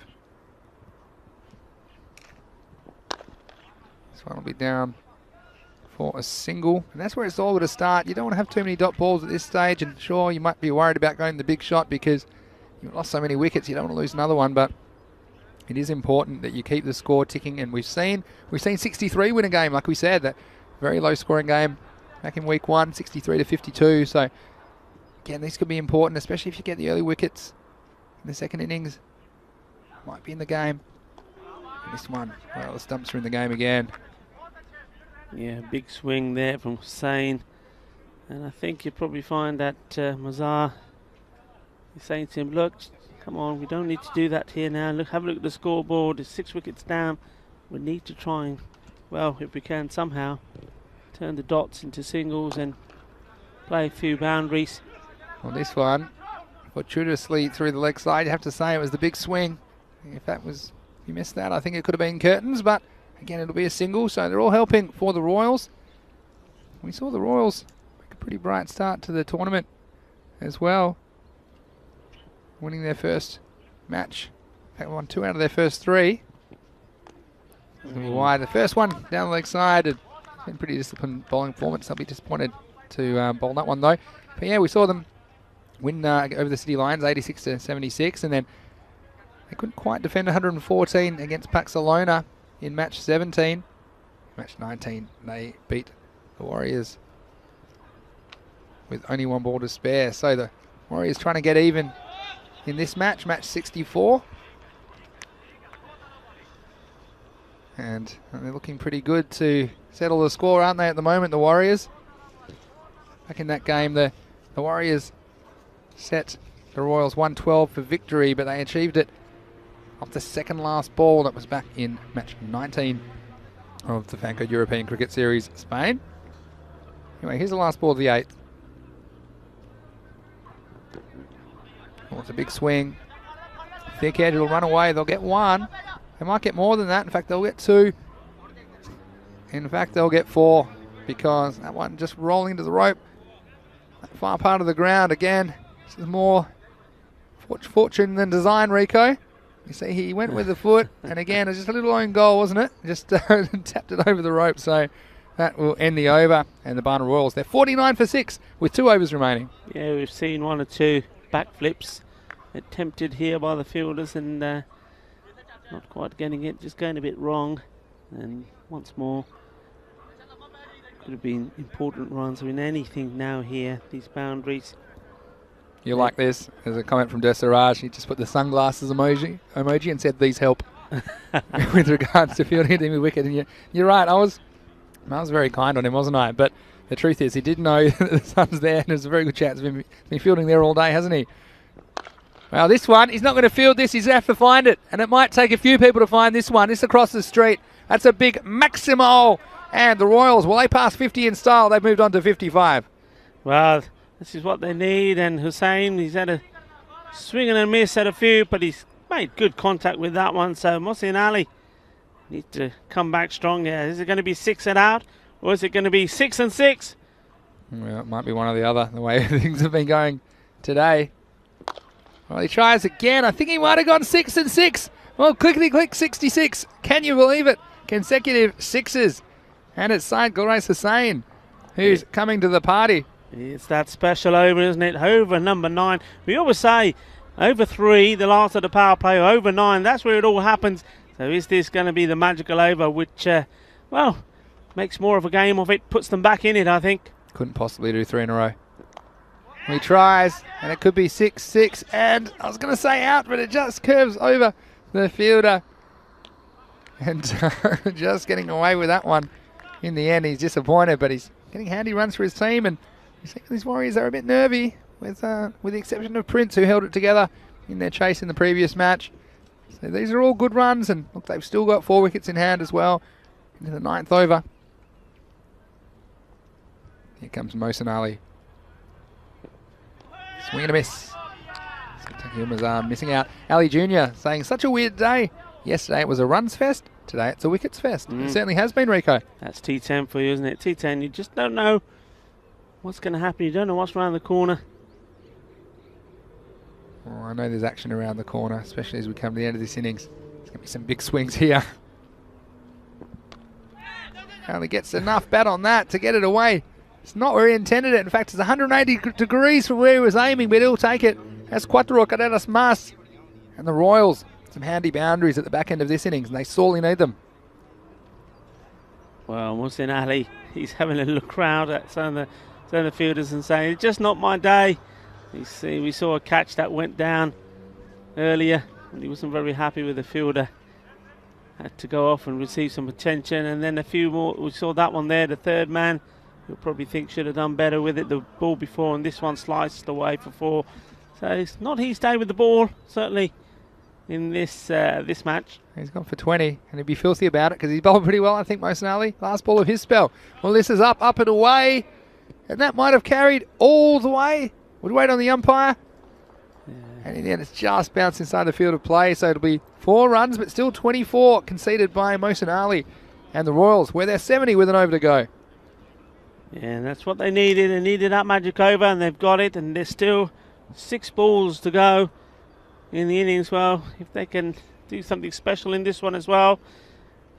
This one will be down for a single, and that's where it's all going to start. You don't want to have too many dot balls at this stage, and sure, you might be worried about going the big shot because you've lost so many wickets, you don't want to lose another one, but it is important that you keep the score ticking. And we've seen 63 win a game, like we said, that very low scoring game back in week 1, 63 to 52. So again, these could be important, especially if you get the early wickets in the second innings. Might be in the game. And this one, well, the stumps are in the game again. Yeah, big swing there from Hussain. And I think you'll probably find that Mazar is saying to him, look, come on, we don't need to do that here now. Look, have a look at the scoreboard. It's 6 wickets down. We need to try and, well, if we can somehow, turn the dots into singles and play a few boundaries. Well, this one, fortuitously through the leg side, you have to say it was the big swing. If you missed that, I think it could have been curtains, but again, it'll be a single, so they're all helping for the Royals. We saw the Royals make a pretty bright start to the tournament as well, winning their first match. They won 2 out of their first 3. Wide. The first one down the leg side. It's been pretty disciplined bowling performance. I'll be disappointed to bowl that one though. But yeah, we saw them win over the City Lions, 86 to 76, and then they couldn't quite defend 114 against Pakcelona in match 17. Match 19, they beat the Warriors with only 1 ball to spare. So the Warriors trying to get even in this match, match 64. And they're looking pretty good to settle the score, aren't they, at the moment, the Warriors? Back in that game, the Warriors set the Royals 112 for victory, but they achieved it off the second last ball. That was back in match 19 of the Fanco European Cricket Series, Spain. Anyway, here's the last ball of the 8th. Oh, it's a big swing. Thick edge will run away. They'll get 1. They might get more than that. In fact, they'll get 2. In fact, they'll get 4 because that one just rolling into the rope. That far part of the ground again. This is more fortune than design, Rico. You see, he went with the foot, and again, it's just a little own goal, wasn't it? Just tapped it over the rope, so that will end the over. And the Barna Royals, they're 49 for 6 with 2 overs remaining. Yeah, we've seen 1 or 2 backflips attempted here by the fielders, and not quite getting it, just going a bit wrong. And once more, could have been important runs. I mean, anything now here, these boundaries. You like this? There's a comment from Desiraj. He just put the sunglasses emoji and said, "These help." With regards to fielding a wicket, and you're right. I was very kind on him, wasn't I? But the truth is he did know that the sun's there, and there's a very good chance of him been fielding there all day, hasn't he? Well, this one, he's not going to field this. He's going to have to find it, and it might take a few people to find this one. This across the street. That's a big Maximo. And the Royals, well, they passed 50 in style. They've moved on to 55. Well, this is what they need, and Hussain, he's had a swing and a miss at a few, but he's made good contact with that one. So Mohsin Ali needs to come back strong here. Is it going to be 6 and out, or is it going to be 6 and 6? Well, it might be one or the other, the way things have been going today. Well, he tries again. I think he might have gone 6 and 6. Well, click 66. Can you believe it? Consecutive sixes. And it's Saeed Gulrais Hussain who's coming to the party. It's that special over, isn't it? Over number 9. We always say over 3, the last of the power play, over 9. That's where it all happens. So is this going to be the magical over, which, well, makes more of a game of it, puts them back in it, I think. Couldn't possibly do 3 in a row. He tries, and it could be 6-6, and I was going to say out, but it just curves over the fielder. And just getting away with that one. In the end, he's disappointed, but he's getting handy runs for his team, and you see these Warriors are a bit nervy, with the exception of Prince, who held it together in their chase in the previous match. So these are all good runs, and look, they've still got 4 wickets in hand as well into the 9th over. Here comes Mohsin Ali. Swing and a miss. Taqi Mazar missing out. Ali Jr. saying, such a weird day. Yesterday it was a runs fest. Today it's a wickets fest. It certainly has been, Rico. That's T10 for you, isn't it? T10, you just don't know what's going to happen. You don't know what's around the corner. Oh, I know there's action around the corner, especially as we come to the end of this innings. There's going to be some big swings here. Only gets enough bat on that to get it away. It's not where he intended it. In fact, it's 180 degrees from where he was aiming, but he'll take it. That's Cuatro Carreras Mas. And the Royals, some handy boundaries at the back end of this innings, and they sorely need them. Well, Mohsin Ali, he's having a look round at some of the fielders and saying, it's just not my day. We saw a catch that went down earlier, and he wasn't very happy with the fielder. Had to go off and receive some attention, and then a few more. We saw that one there, the third man. You'll probably think should have done better with it, the ball before, and this one sliced away for 4. So it's not his day with the ball, certainly, in this this match. He's gone for 20, and he'd be filthy about it because he's bowled pretty well, I think, Mohsin Ali. Last ball of his spell. Well, this is up and away, and that might have carried all the way. Would wait on the umpire. Yeah. And in the end, it's just bounced inside the field of play, so it'll be 4 runs, but still 24 conceded by Mohsin Ali and the Royals, where they're 70 with an over to go. Yeah, and that's what they needed. They needed that magic over, and they've got it, and there's still 6 balls to go in the innings. Well, if they can do something special in this one as well,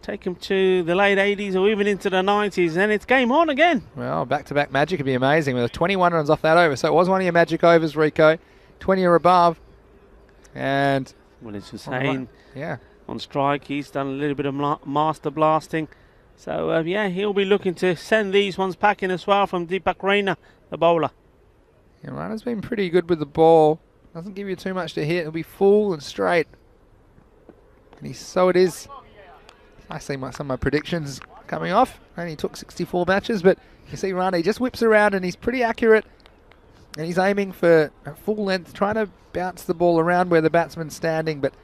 take them to the late 80s or even into the 90s, and it's game on again. Well, back-to-back magic would be amazing with 21 runs off that over. So it was one of your magic overs, Rico. 20 or above. And well, it's Hussain yeah, on strike. He's done a little bit of master blasting. So, yeah, he'll be looking to send these ones packing as well from Deepak Raina, the bowler. Yeah, Raina's been pretty good with the ball. Doesn't give you too much to hit. It'll be full and straight. And so it is. I see some of my predictions coming off. Only took 64 matches, but you see Raina, he just whips around and he's pretty accurate. And he's aiming for a full length, trying to bounce the ball around where the batsman's standing, but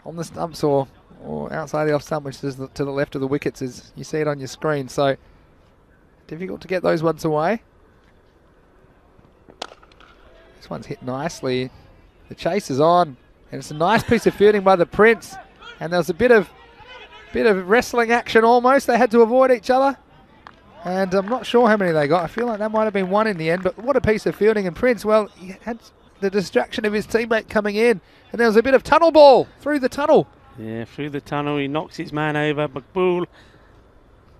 on the stumps or outside the off stump, which is to the left of the wickets, as you see it on your screen. So difficult to get those ones away. This one's hit nicely. The chase is on, and it's a nice piece of fielding by the Prince. And there was a bit of wrestling action almost. They had to avoid each other. And I'm not sure how many they got. I feel like that might have been 1 in the end, but what a piece of fielding. And Prince, well, he had the distraction of his teammate coming in, and there was a bit of tunnel ball through the tunnel. Yeah, through the tunnel, he knocks his man over, Makbul.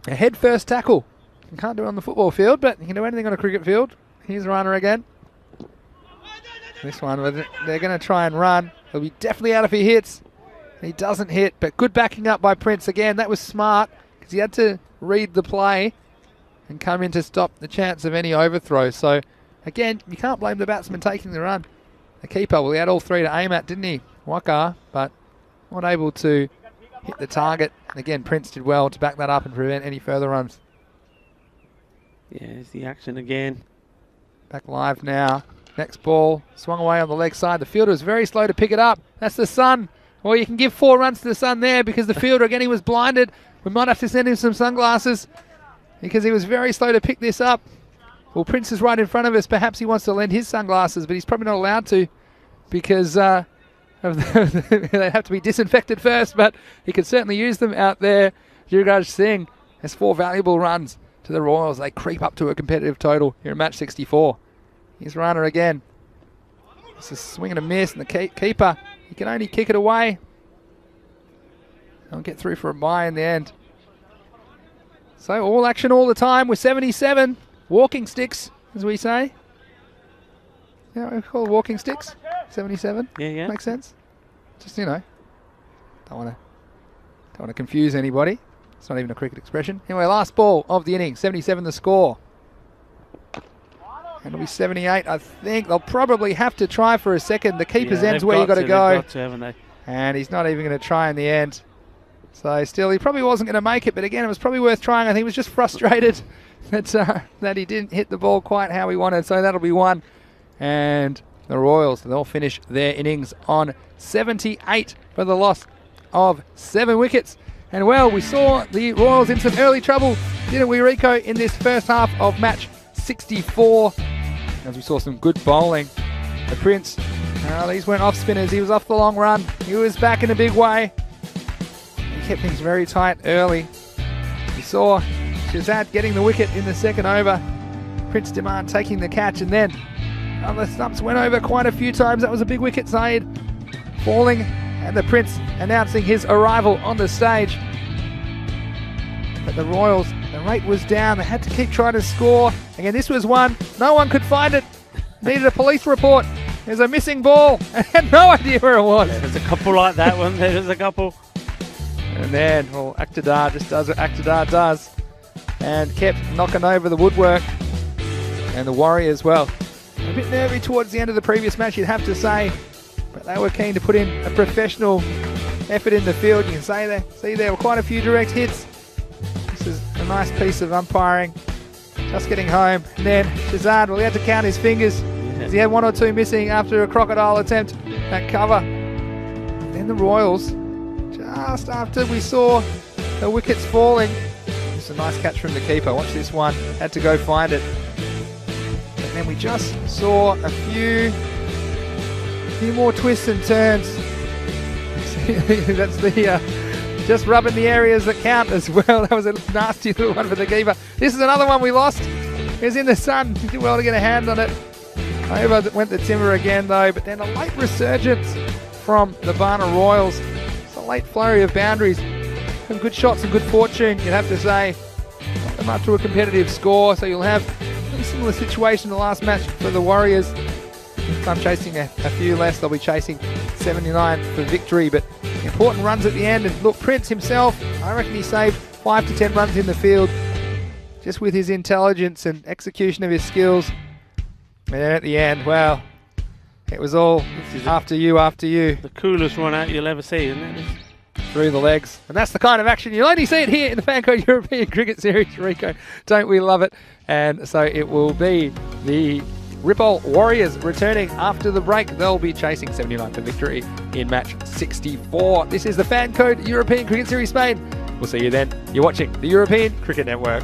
A head first tackle. You can't do it on the football field, but you can do anything on a cricket field. Here's a runner again. This one, they're going to try and run. He'll be definitely out if he hits. He doesn't hit, but good backing up by Prince. Again, that was smart because he had to read the play and come in to stop the chance of any overthrow. So, again, you can't blame the batsman taking the run. The keeper, well, he had all 3 to aim at, didn't he? Waka, but not able to hit the target. And again, Prince did well to back that up and prevent any further runs. Yeah, there's the action again. Back live now. Next ball swung away on the leg side. The fielder was very slow to pick it up. That's the Sun. Well, you can give 4 runs to the Sun there because the fielder, again, he was blinded. We might have to send him some sunglasses because he was very slow to pick this up. Well, Prince is right in front of us. Perhaps he wants to lend his sunglasses, but he's probably not allowed to because they have to be disinfected first, but he could certainly use them out there. Yuvraj Singh has 4 valuable runs to the Royals. They creep up to a competitive total here in match 64. Here's runner again. It's a swing and a miss, and the keeper, he can only kick it away. They'll get through for a bye in the end. So all action all the time with 77. Walking sticks, as we say. Yeah, we call it walking sticks. 77. Yeah. Makes sense. Just, don't want to confuse anybody. It's not even a cricket expression. Anyway, last ball of the inning. 77 the score. And it'll be 78, I think. They'll probably have to try for a second. The keeper's end's where you got to go. Got to, haven't they? And he's not even going to try in the end. So still, he probably wasn't going to make it. But again, it was probably worth trying. I think he was just frustrated that he didn't hit the ball quite how he wanted. So that'll be 1. And the Royals, they'll finish their innings on 78 for the loss of 7 wickets. And well, we saw the Royals in some early trouble, didn't we, Rico, in this first half of match 64. As we saw some good bowling. The Prince, these weren't off spinners. He was off the long run. He was back in a big way. He kept things very tight early. We saw Shazad getting the wicket in the second over. Prince Demand taking the catch, and then the stumps went over quite a few times. That was a big wicket, Saeed. Falling, and the Prince announcing his arrival on the stage. But the Royals, the rate was down. They had to keep trying to score. Again, this was one. No one could find it. Needed a police report. There's a missing ball. I had no idea where it was. Yeah, there's a couple like that one. There's a couple. And then, well, Akhtar just does what Akhtar does. And kept knocking over the woodwork. And the Warriors, well, a bit nervy towards the end of the previous match, you'd have to say. But they were keen to put in a professional effort in the field. You can see there were quite a few direct hits. This is a nice piece of umpiring. Just getting home. And then Shazad, well, he had to count his fingers. As he had 1 or 2 missing after a crocodile attempt at cover. And then the Royals, just after we saw the wickets falling. It's a nice catch from the keeper. Watch this one. Had to go find it. And then we just saw a few more twists and turns. That's the just rubbing the areas that count as well. That was a nasty little one for the keeper. This is another one we lost. It was in the sun. He did well to get a hand on it. Over went the timber again though, but then a late resurgence from the Barna Royals. It's a late flurry of boundaries. Some good shots and good fortune, you'd have to say. Got them up to a competitive score, so you'll have a similar situation in the last match for the Warriors. I'm chasing a few less. They'll be chasing 79 for victory, but important runs at the end. And look, Prince himself, I reckon he saved 5 to 10 runs in the field just with his intelligence and execution of his skills. And then at the end, well, it was all after you. The coolest run out you'll ever see, isn't it? Through the legs. And that's the kind of action you'll only see it here in the Fancode European Cricket Series, Rico. Don't we love it? And so it will be the Ripoll Warriors returning after the break. They'll be chasing 79 for victory in match 64. This is the Fancode European Cricket Series Spain. We'll see you then. You're watching the European Cricket Network.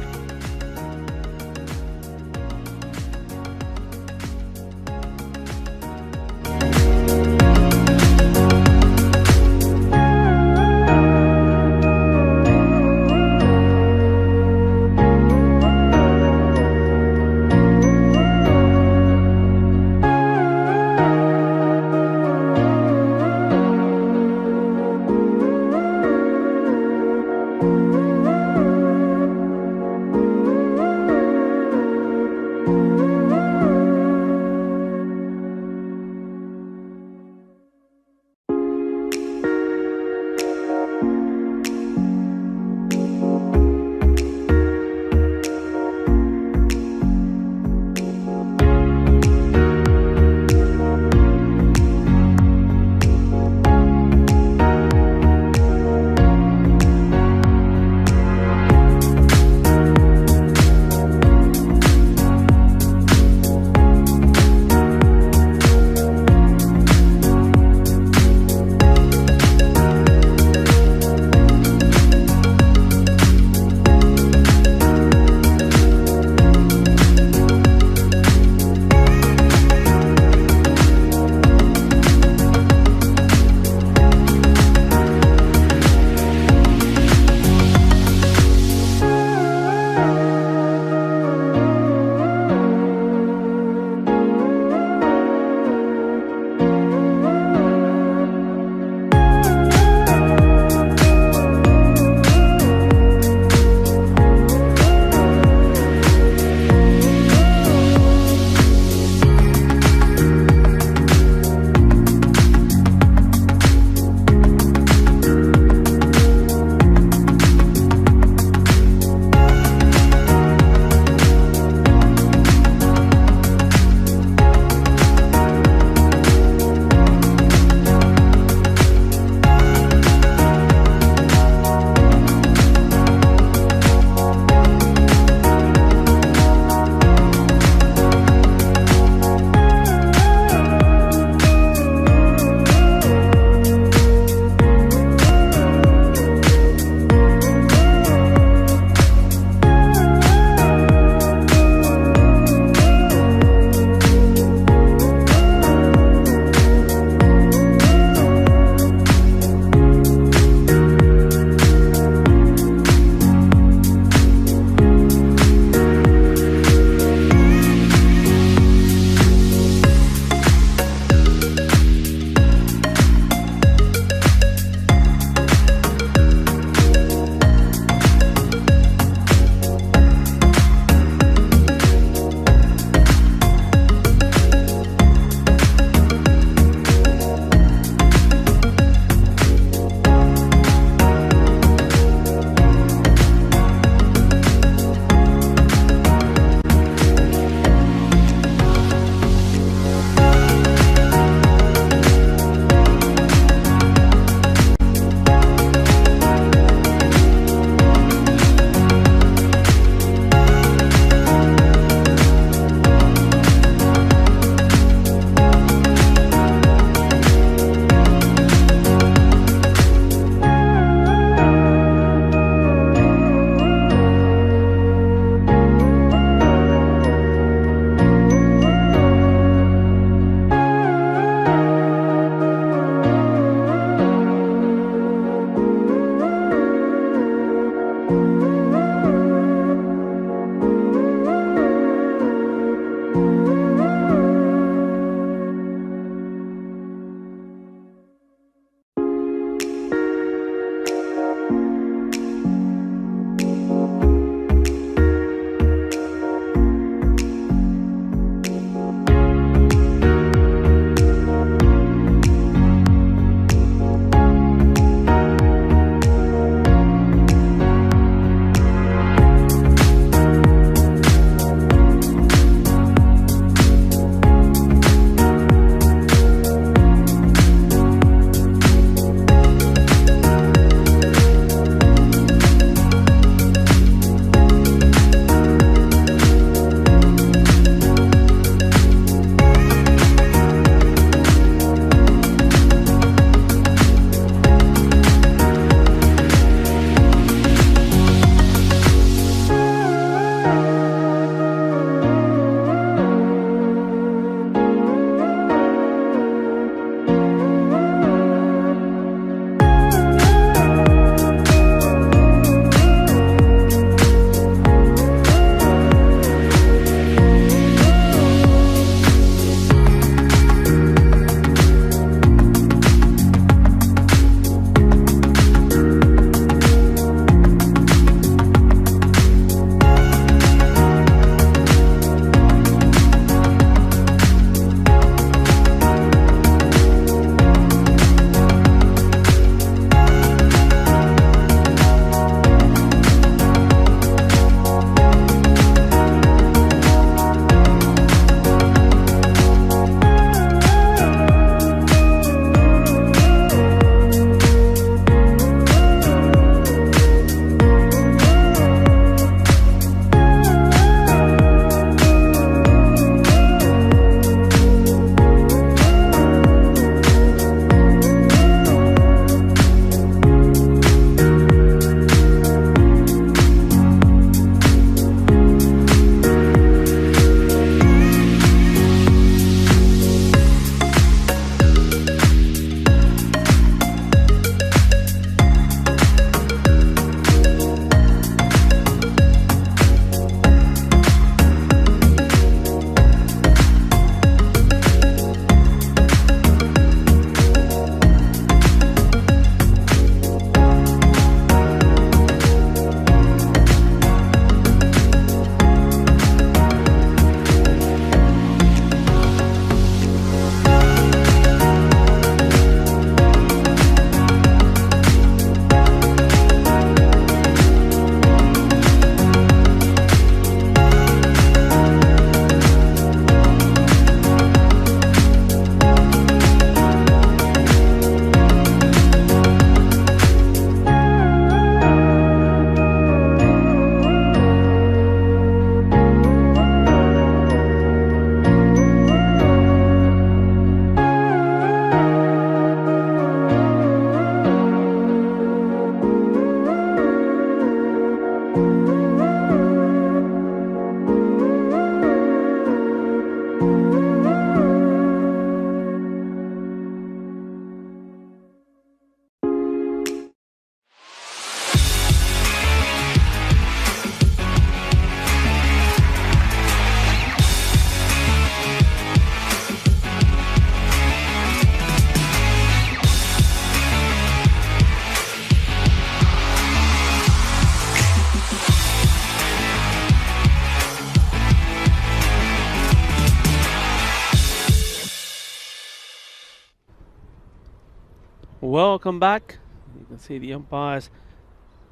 Welcome back. You can see the umpires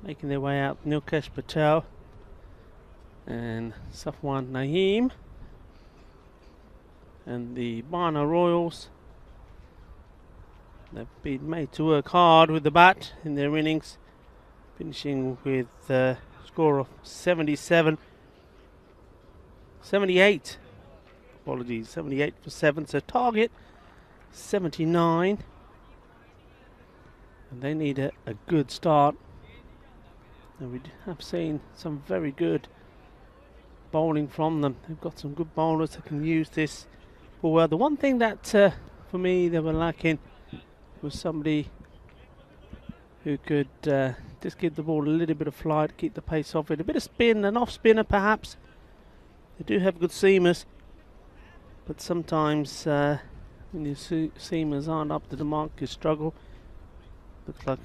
making their way out. Nilkesh Patel and Safwan Naeem. And the Barna Royals, they've been made to work hard with the bat in their innings, finishing with a score of 78. Apologies, 78 for 7. So target 79. And they need a good start. And we have seen some very good bowling from them. They've got some good bowlers that can use this ball well. The one thing that for me they were lacking was somebody who could just give the ball a little bit of flight, keep the pace off it, a bit of spin, an off spinner perhaps. They do have good seamers, but sometimes when your seamers aren't up to the mark, you struggle. Looks like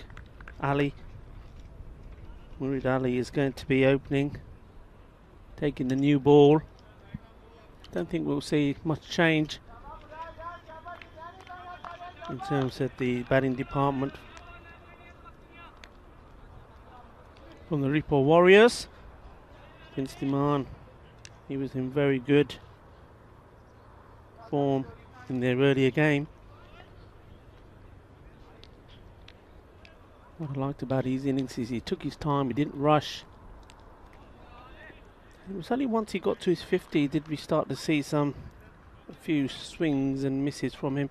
Murid Ali is going to be opening, taking the new ball. Don't think we'll see much change in terms of the batting department from the Ripoll Warriors. Prince Diman, he was in very good form in their earlier game. What I liked about his innings is he took his time, he didn't rush. It was only once he got to his 50 did we start to see a few swings and misses from him.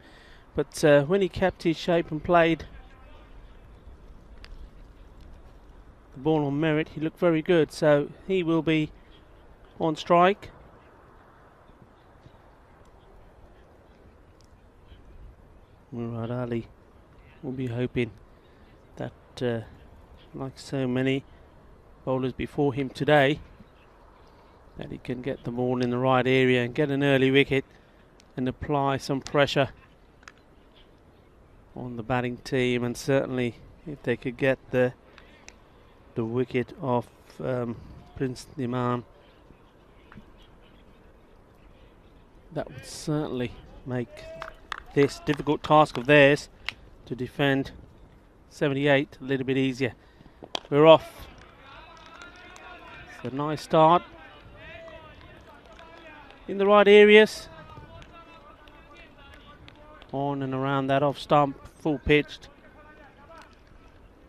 But when he kept his shape and played the ball on merit, he looked very good. So he will be on strike. Murad Ali will be hoping that, like so many bowlers before him today, that he can get the ball in the right area and get an early wicket and apply some pressure on the batting team. And certainly if they could get the wicket off Prince Diman, that would certainly make this difficult task of theirs to defend 78 a little bit easier. We're off. It's a nice start in the right areas, on and around that off stump, full pitched.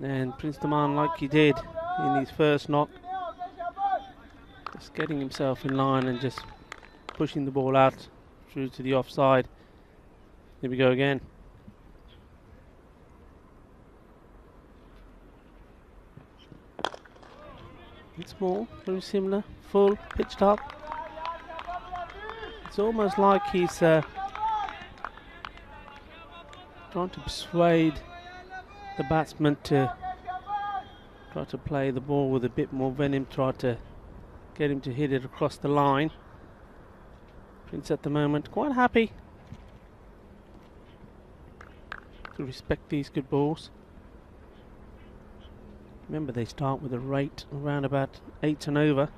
And Prince Diman, like he did in his first knock, just getting himself in line and just pushing the ball out through to the offside. Here we go again. It's small, very similar, full, pitched up. It's almost like he's trying to persuade the batsman to try to play the ball with a bit more venom, try to get him to hit it across the line. Prince at the moment quite happy to respect these good balls. Remember, they start with a rate around about 8 and over.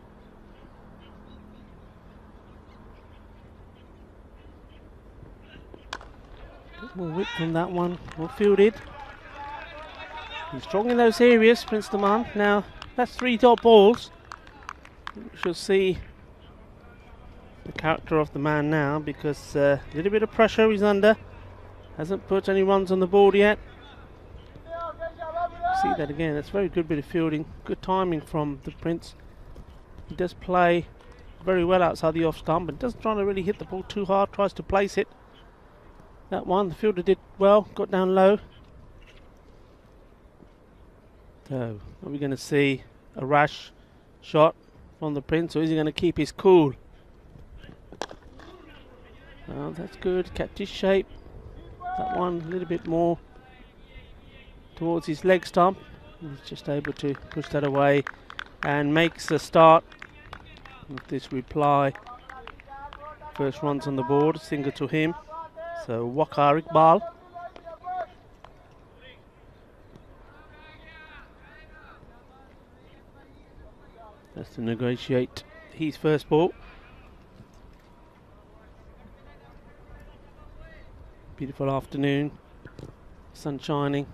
Bit more width from that one, well fielded. He's strong in those areas, Prince Diman. Now, that's 3 top balls. We shall see the character of the man now, because a little bit of pressure he's under. Hasn't put any runs on the board yet. See that again, that's very good bit of fielding, good timing from the Prince. He does play very well outside the off stump, but doesn't try to really hit the ball too hard, tries to place it. That one, the fielder did well, got down low. So, are we going to see a rash shot from the Prince, or is he going to keep his cool? Oh, that's good, kept his shape. That one a little bit more towards his leg stump. He's just able to push that away and makes a start with this reply. First runs on the board, single to him. So Waqar Iqbal. That's to negotiate his first ball. Beautiful afternoon. sun shining,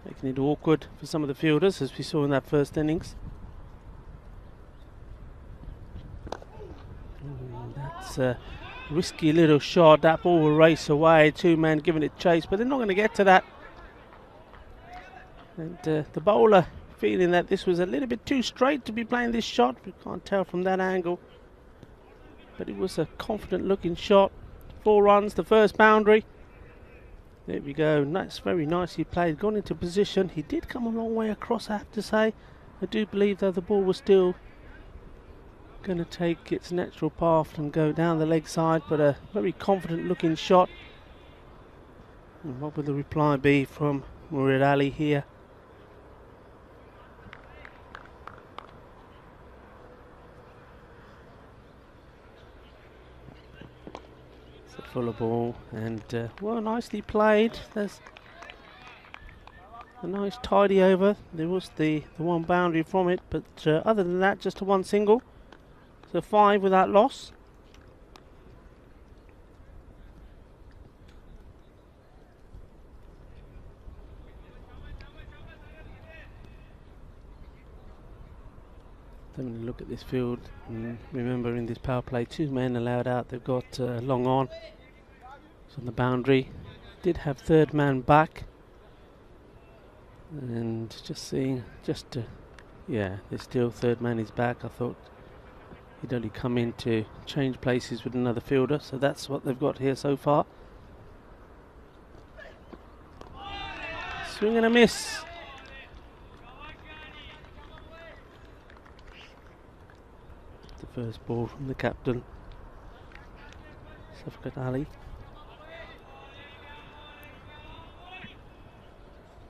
making it awkward for some of the fielders, as we saw in that first innings. That's a risky little shot. That ball will race away. Two men giving it chase, but they're not going to get to that. And the bowler feeling that this was a little bit too straight to be playing this shot. We can't tell from that angle, but it was a confident looking shot. 4 runs, the first boundary. There we go. That's very nicely played. Gone into position. He did come a long way across, I have to say. I do believe that the ball was still going to take its natural path and go down the leg side, but a very confident looking shot. And what will the reply be from Murid Ali here? It's a fuller ball, and well, nicely played. There's a nice tidy over. There was the one boundary from it, but other than that, just a 1 single. So 5 without loss. Having a look at this field, and remember in this power play, 2 men allowed out. They've got long on. It's on the boundary. Did have 3rd man back. And just seeing, yeah, there's still 3rd man is back. I thought he'd only come in to change places with another fielder, so that's what they've got here so far. Swing and a miss. The first ball from the captain, Shafqat Ali.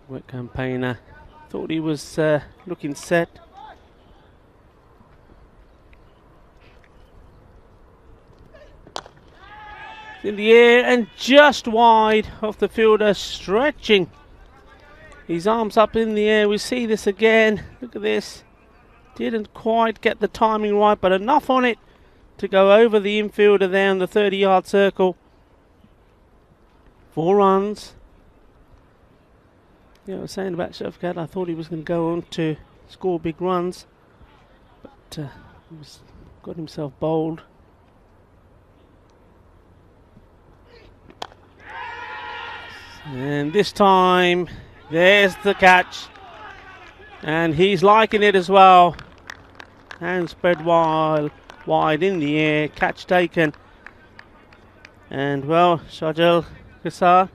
Wet campaigner. Thought he was looking set. In the air and just wide of the fielder, stretching his arms up in the air. We see this again. Look at this. Didn't quite get the timing right, but enough on it to go over the infielder there in the 30-yard circle. 4 runs. Yeah, I was saying about Shafqat, I thought he was going to go on to score big runs, but he got himself bowled. And this time, there's the catch. And he's liking it as well. Hands spread wide in the air. Catch taken. And well, Shajal Qasar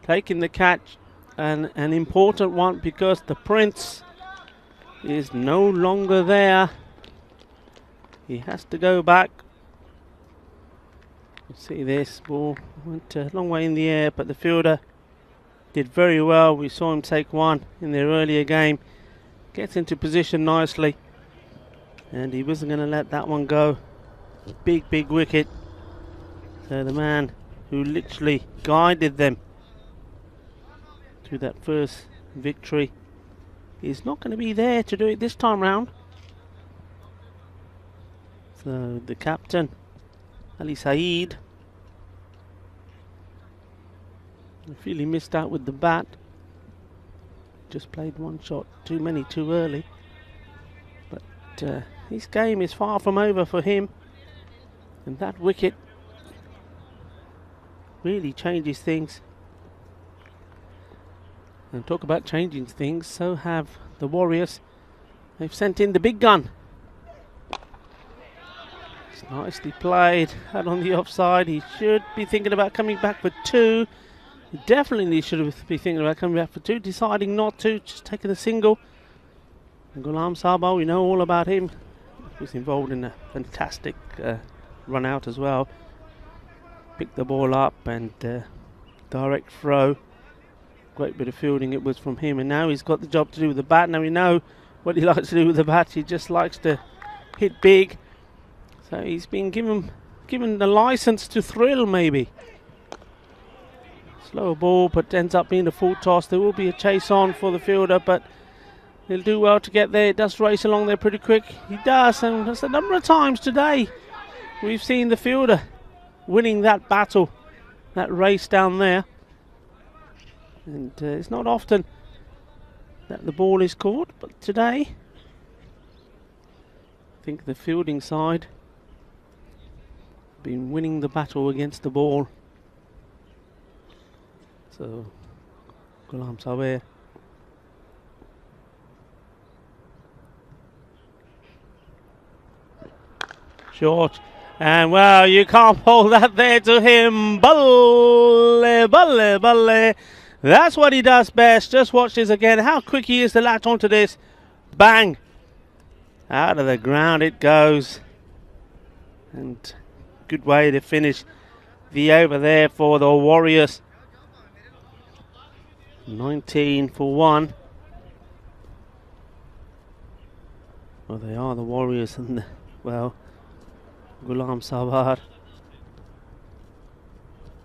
taking the catch. And an important one, because the Prince is no longer there. He has to go back. You see this ball went a long way in the air, but the fielder did very well. We saw him take one in their earlier game. Gets into position nicely, and he wasn't going to let that one go. Big wicket. So the man who literally guided them to that first victory is not going to be there to do it this time round. So the captain, Ali Saeed, I feel he missed out with the bat. Just played one shot too many too early. But his game is far from over for him. And that wicket really changes things. And talk about changing things, so have the Warriors. They've sent in the big gun. It's nicely played. Out on the offside. He should be thinking about coming back for 2. He definitely should be thinking about coming back for 2. Deciding not to, just taking a single. And Ghulam Saba, we know all about him. He was involved in a fantastic run out as well. Picked the ball up and direct throw. Great bit of fielding it was from him, and now he's got the job to do with the bat. Now we know what he likes to do with the bat. He just likes to hit big. So he's been given the license to thrill, maybe. Slower ball, but ends up being a full toss. There will be a chase on for the fielder, but he'll do well to get there. It does race along there pretty quick. He does, and that's a number of times today we've seen the fielder winning that battle, that race down there. And it's not often that the ball is caught, but today I think the fielding side been winning the battle against the ball. So Ghulam Sabadell. Short. And well, you can't pull that there to him. Balle, balle, balle. That's what he does best. Just watch this again. How quick he is to latch onto this. Bang. Out of the ground it goes. And good way to finish the over there for the Warriors. 19 for 1. Well, they are the Warriors, and well, Ghulam Sabadell.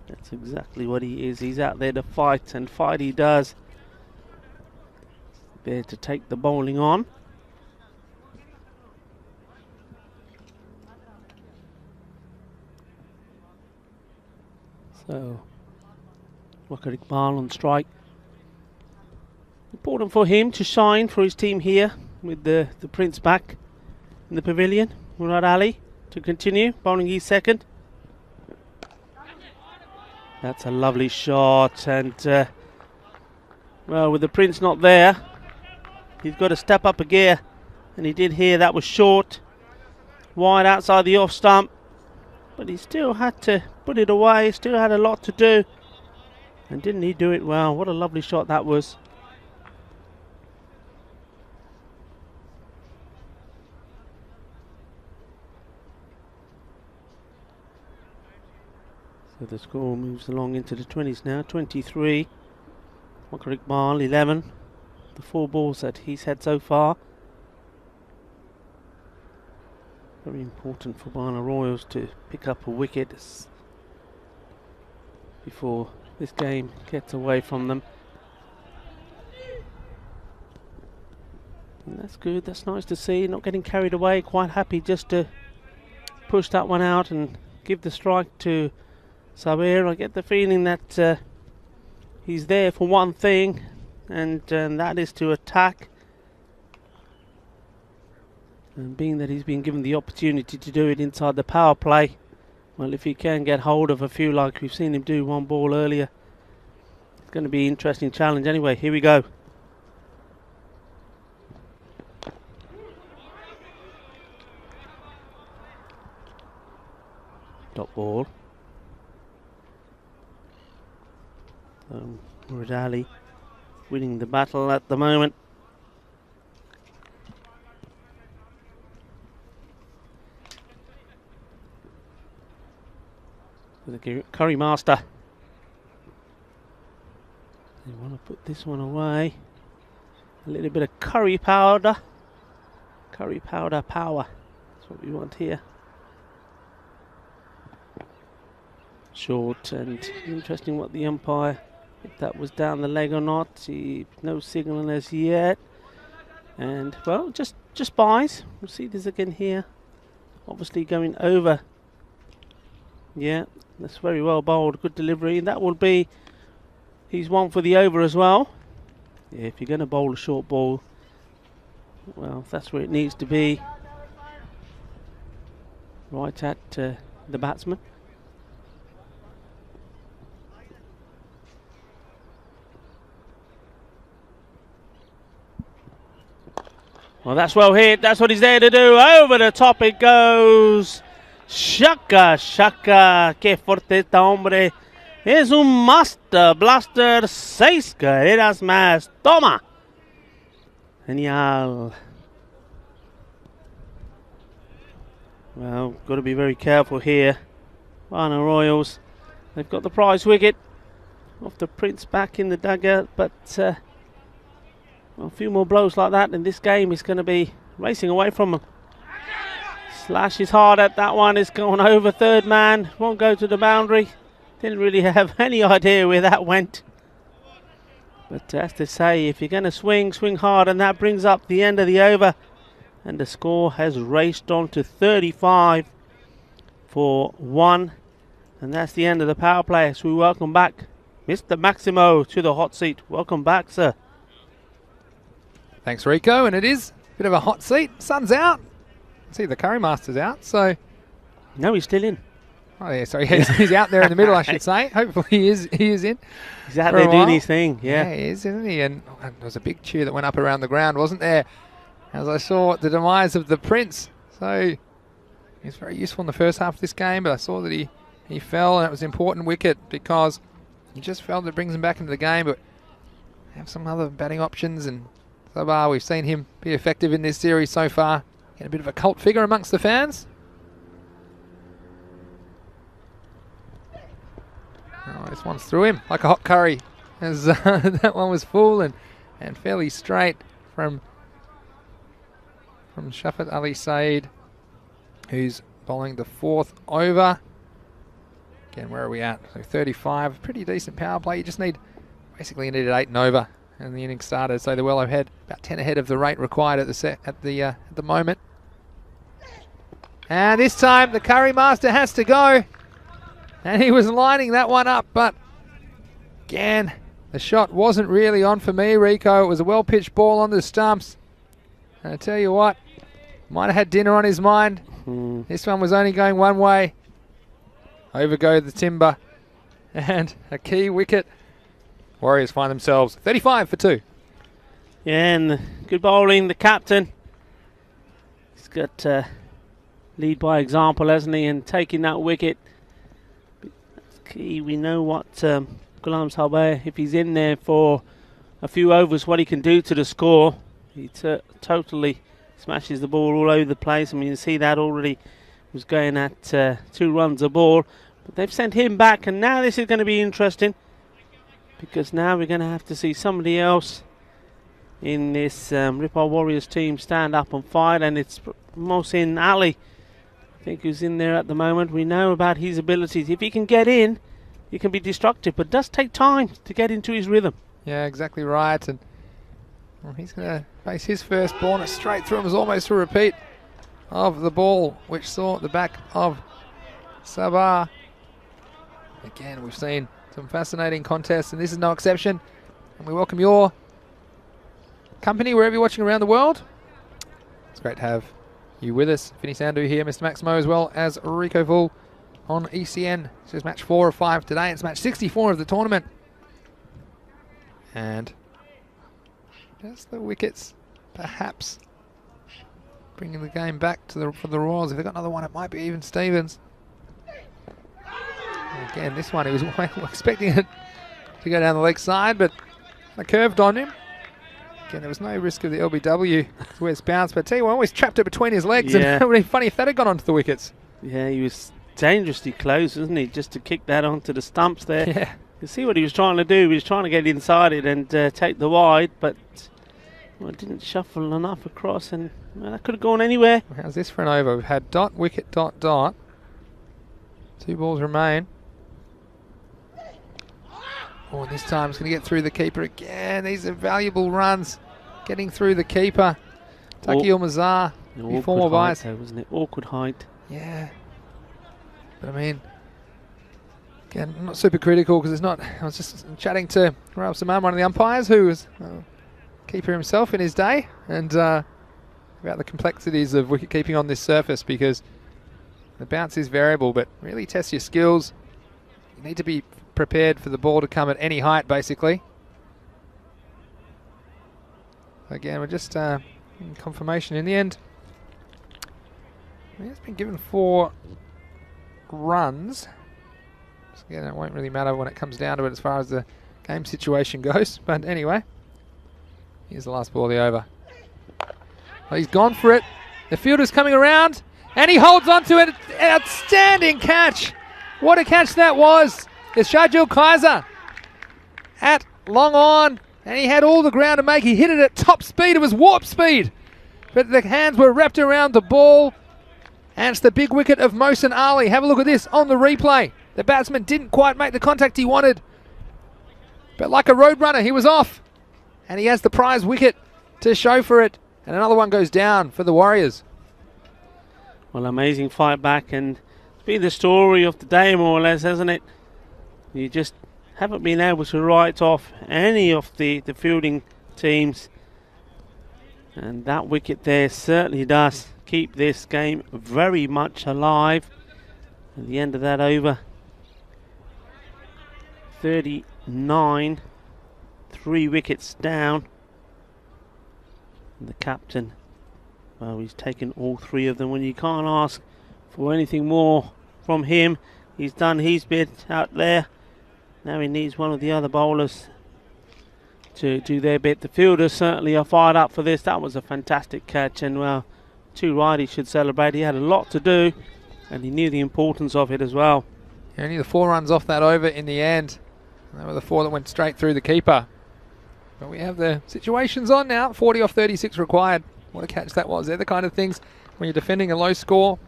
That's exactly what he is. He's out there to fight, and fight he does. There to take the bowling on. So, Wakar Iqbal on strike. Important for him to shine for his team here with the Prince back in the pavilion. Murad Ali to continue, bowling his second. That's a lovely shot, and well, with the Prince not there, he's got to step up a gear, and he did here. That was short, wide outside the off stump, but he still had to put it away, still had a lot to do, and didn't he do it well? What a lovely shot that was. So the score moves along into the 20s now. 23. Wakar Iqbal 11. The 4 balls that he's had so far. Very important for Barna Royals to pick up a wicket before this game gets away from them. And that's good. That's nice to see. Not getting carried away. Quite happy just to push that one out and give the strike to Sabadell. I get the feeling that he's there for one thing, and that is to attack. And being that he's been given the opportunity to do it inside the power play, well, if he can get hold of a few like we've seen him do one ball earlier, it's going to be an interesting challenge. Anyway, here we go. Dot ball. Murad Ali winning the battle at the moment. With the curry master. They want to put this one away. A little bit of curry powder. Curry powder power. That's what we want here. Short, and interesting what the umpire, if that was down the leg or not. No signal as yet, and well, just buys. We'll see this again here. Obviously going over. Yeah, that's very well bowled. Good delivery, and that will be. He's one for the over as well. Yeah, if you're going to bowl a short ball, well, that's where it needs to be. Right at the batsman. Well, that's well hit. That's what he's there to do. Over the top it goes. Shaka, shaka. Que fuerte está, hombre. Es un master blaster. 6 carreras más. Toma. Genial. Well, got to be very careful here. Barna Royals. They've got the prize wicket off the Prince back in the dugout, but well, a few more blows like that and this game is going to be racing away from them. Slash is hard at that one. It's gone over third man. Won't go to the boundary. Didn't really have any idea where that went. But as they say, if you're going to swing, swing hard, and that brings up the end of the over. And the score has raced on to 35 for 1. And that's the end of the power play. So we welcome back Mr. Maximo to the hot seat. Welcome back, sir. Thanks, Rico. And it is a bit of a hot seat. Sun's out. See, the Curry Master's out, so... No, he's still in. Oh, yeah, sorry. He's out there in the middle, I should say. Hopefully he is in. He's out there doing his thing, Yeah, he is, isn't he? And there was a big cheer that went up around the ground, wasn't there? As I saw the demise of the Prince. So he's very useful in the first half of this game, but I saw that he fell, and it was an important wicket because he just felt it brings him back into the game, but have some other batting options, and so far we've seen him be effective in this series so far. Get a bit of a cult figure amongst the fans. Oh, this one's through him like a hot curry, as that one was full and fairly straight from Shafat Ali Saeed, who's bowling the 4th over. Again, where are we at? So 35, pretty decent power play. You just basically needed 8 and over, and the innings started. So they're well ahead, about 10 ahead of the rate required at the moment. And this time the Curry Master has to go, and he was lining that one up, but again, the shot wasn't really on for me, Rico. It was a well-pitched ball on the stumps. And I tell you what, might have had dinner on his mind. This one was only going one way. Over go the timber. And a key wicket. Warriors find themselves 35 for 2. Yeah, and good bowling, the captain. He's got lead by example, hasn't he? And taking that wicket. That's key. We know what Ghulam Salbeh, if he's in there for a few overs, what he can do to the score. He totally smashes the ball all over the place. I mean, you see that already was going at 2 runs a ball. But they've sent him back, and now this is going to be interesting, because now we're going to have to see somebody else in this Ripoll Warriors team stand up and fight, and it's Mohsin Ali, I think, who's in there at the moment. We know about his abilities. If he can get in, he can be destructive, but it does take time to get into his rhythm. Yeah, exactly right. And well, he's going to face his first ball, and it's straight through him. It was almost a repeat of the ball, which saw the back of Sabah. Again, we've seen some fascinating contests, and this is no exception. And we welcome your company wherever you're watching around the world. It's great to have you with us. Finny Sandhu here, Mr. Maximo, as well as Rico Vull on ECN. This is match 4 of 5 today. It's match 64 of the tournament. And just the wickets, perhaps bringing the game back to for the Royals. If they've got another one, it might be even Stevens. And again, this one, he was expecting it to go down the leg side, but I curved on him. Again, there was no risk of the LBW to where it's bounced, but I tell you what, always trapped it between his legs, and it would be funny if that had gone onto the wickets. Yeah, he was dangerously close, wasn't he, just to kick that onto the stumps there. Yeah. You see what he was trying to do. He was trying to get inside it and take the wide, but well, it didn't shuffle enough across, and well, that could have gone anywhere. How's this for an over? We've had dot, wicket, dot, dot. 2 balls remain. Oh, this time it's going to get through the keeper again. These are valuable runs. Getting through the keeper. Taki Mazar. Before more bias. Wasn't it? Awkward height. Yeah. But I mean, again, I'm not super critical because it's not. I was just chatting to Ralph Samam, one of the umpires, who was keeper himself in his day, and about the complexities of wicket keeping on this surface, because the bounce is variable, but really test your skills. You need to be prepared for the ball to come at any height, basically. Again, we're just in confirmation in the end. He's been given 4 runs. So again, it won't really matter when it comes down to it as far as the game situation goes. But anyway, here's the last ball of the over. Well, he's gone for it. The fielder's coming around, and he holds on to it. Outstanding catch. What a catch that was. It's Shajil Kaiser at long on, and he had all the ground to make. He hit it at top speed. It was warp speed, but the hands were wrapped around the ball, and it's the big wicket of Mohsin Ali. Have a look at this on the replay. The batsman didn't quite make the contact he wanted, but like a road runner, he was off, and he has the prize wicket to show for it, and another one goes down for the Warriors. Well, amazing fight back, and it's been the story of the day, more or less, hasn't it? You just haven't been able to write off any of the fielding teams. And that wicket there certainly does keep this game very much alive. At the end of that over, 39, 3 wickets down. And the captain, well, he's taken all 3 of them when you can't ask for anything more from him. He's done his bit out there. Now he needs one of the other bowlers to do their bit. The fielders certainly are fired up for this. That was a fantastic catch, and well, too right he should celebrate. He had a lot to do and he knew the importance of it as well. Only the 4 runs off that over in the end. They were the 4 that went straight through the keeper. But we have the situations on now. 40 off 36 required. What a catch that was. They're the kind of things when you're defending a low score.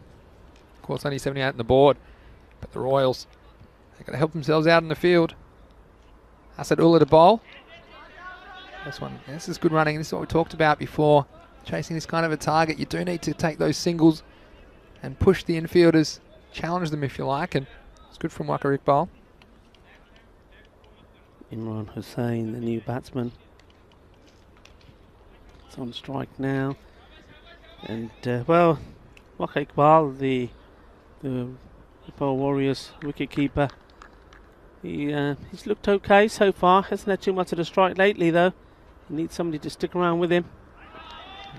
Of course, only 78 on the board. But the Royals, they've got to help themselves out in the field. Sabadell to bowl. This is good running. This is what we talked about before. Chasing this kind of a target, you do need to take those singles and push the infielders, challenge them if you like, and it's good from Ripoll. Imran Hussain, the new batsman, it's on strike now, and well, Ripoll, the Ripoll Warriors wicketkeeper, he's looked okay so far. Hasn't had too much of a strike lately though. He needs somebody to stick around with him.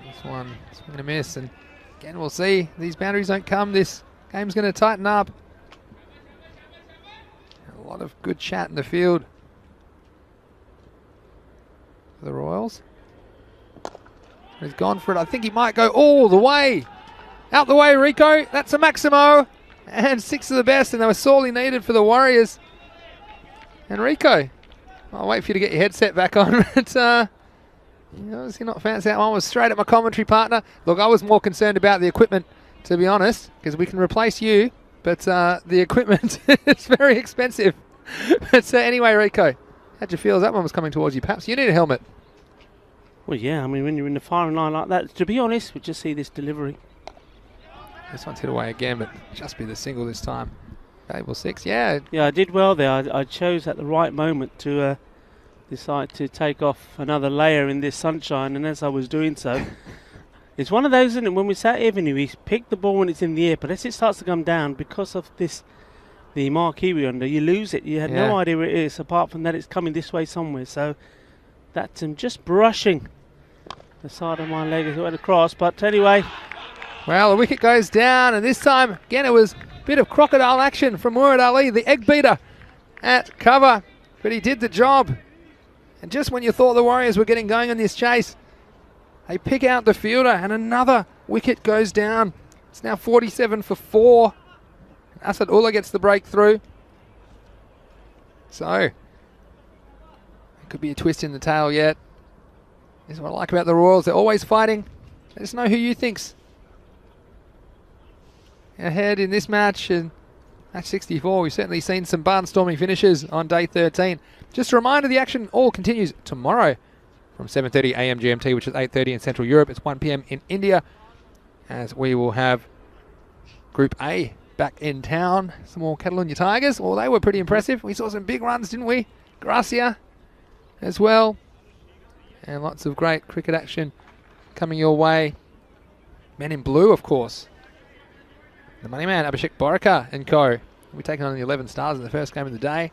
This one, swing and a miss, and again we'll see. These boundaries don't come. This game's going to tighten up. A lot of good chat in the field for the Royals. He's gone for it. I think he might go all the way. Out the way, Rico. That's a Maximo. And 6 of the best, and they were sorely needed for the Warriors. And Rico, I'll wait for you to get your headset back on. But you obviously not fancy that one. Was straight at my commentary partner. Look, I was more concerned about the equipment, to be honest, because we can replace you, but the equipment is very expensive. But anyway, Rico, how'd you feel as that one was coming towards you? Perhaps you need a helmet. Well, yeah, I mean, when you're in the firing line like that, to be honest, we just see this delivery. This one's hit away again, but just be the single this time. Table 6, yeah. Yeah, I did well there. I chose at the right moment to decide to take off another layer in this sunshine, and as I was doing so, it's one of those, isn't it, when we sat here, we pick the ball when it's in the air, but as it starts to come down, because of this, the marquee we're under, you lose it. You had no idea where it is, apart from that it's coming this way somewhere. So that's just brushing the side of my leg as it went across. But anyway, well, the wicket goes down, and this time, again, it was a bit of crocodile action from Murad Ali, the egg beater at cover, but he did the job. And just when you thought the Warriors were getting going on this chase, they pick out the fielder, and another wicket goes down. It's now 47 for 4. Sabadell gets the breakthrough. So, it could be a twist in the tail yet. This is what I like about the Royals. They're always fighting. Let us know who you think's ahead in this match. And match 64, we've certainly seen some barnstorming finishes on day 13. Just a reminder, the action all continues tomorrow from 7:30 AM GMT, which is 8:30 in Central Europe. It's 1 PM in India, as we will have Group A back in town. Some more Catalonia Tigers. Well, they were pretty impressive. We saw some big runs, didn't we? Gracia as well. And lots of great cricket action coming your way. Men in Blue, of course. The money man, Abhishek Borika and co. We'll be taking on the 11 stars in the first game of the day.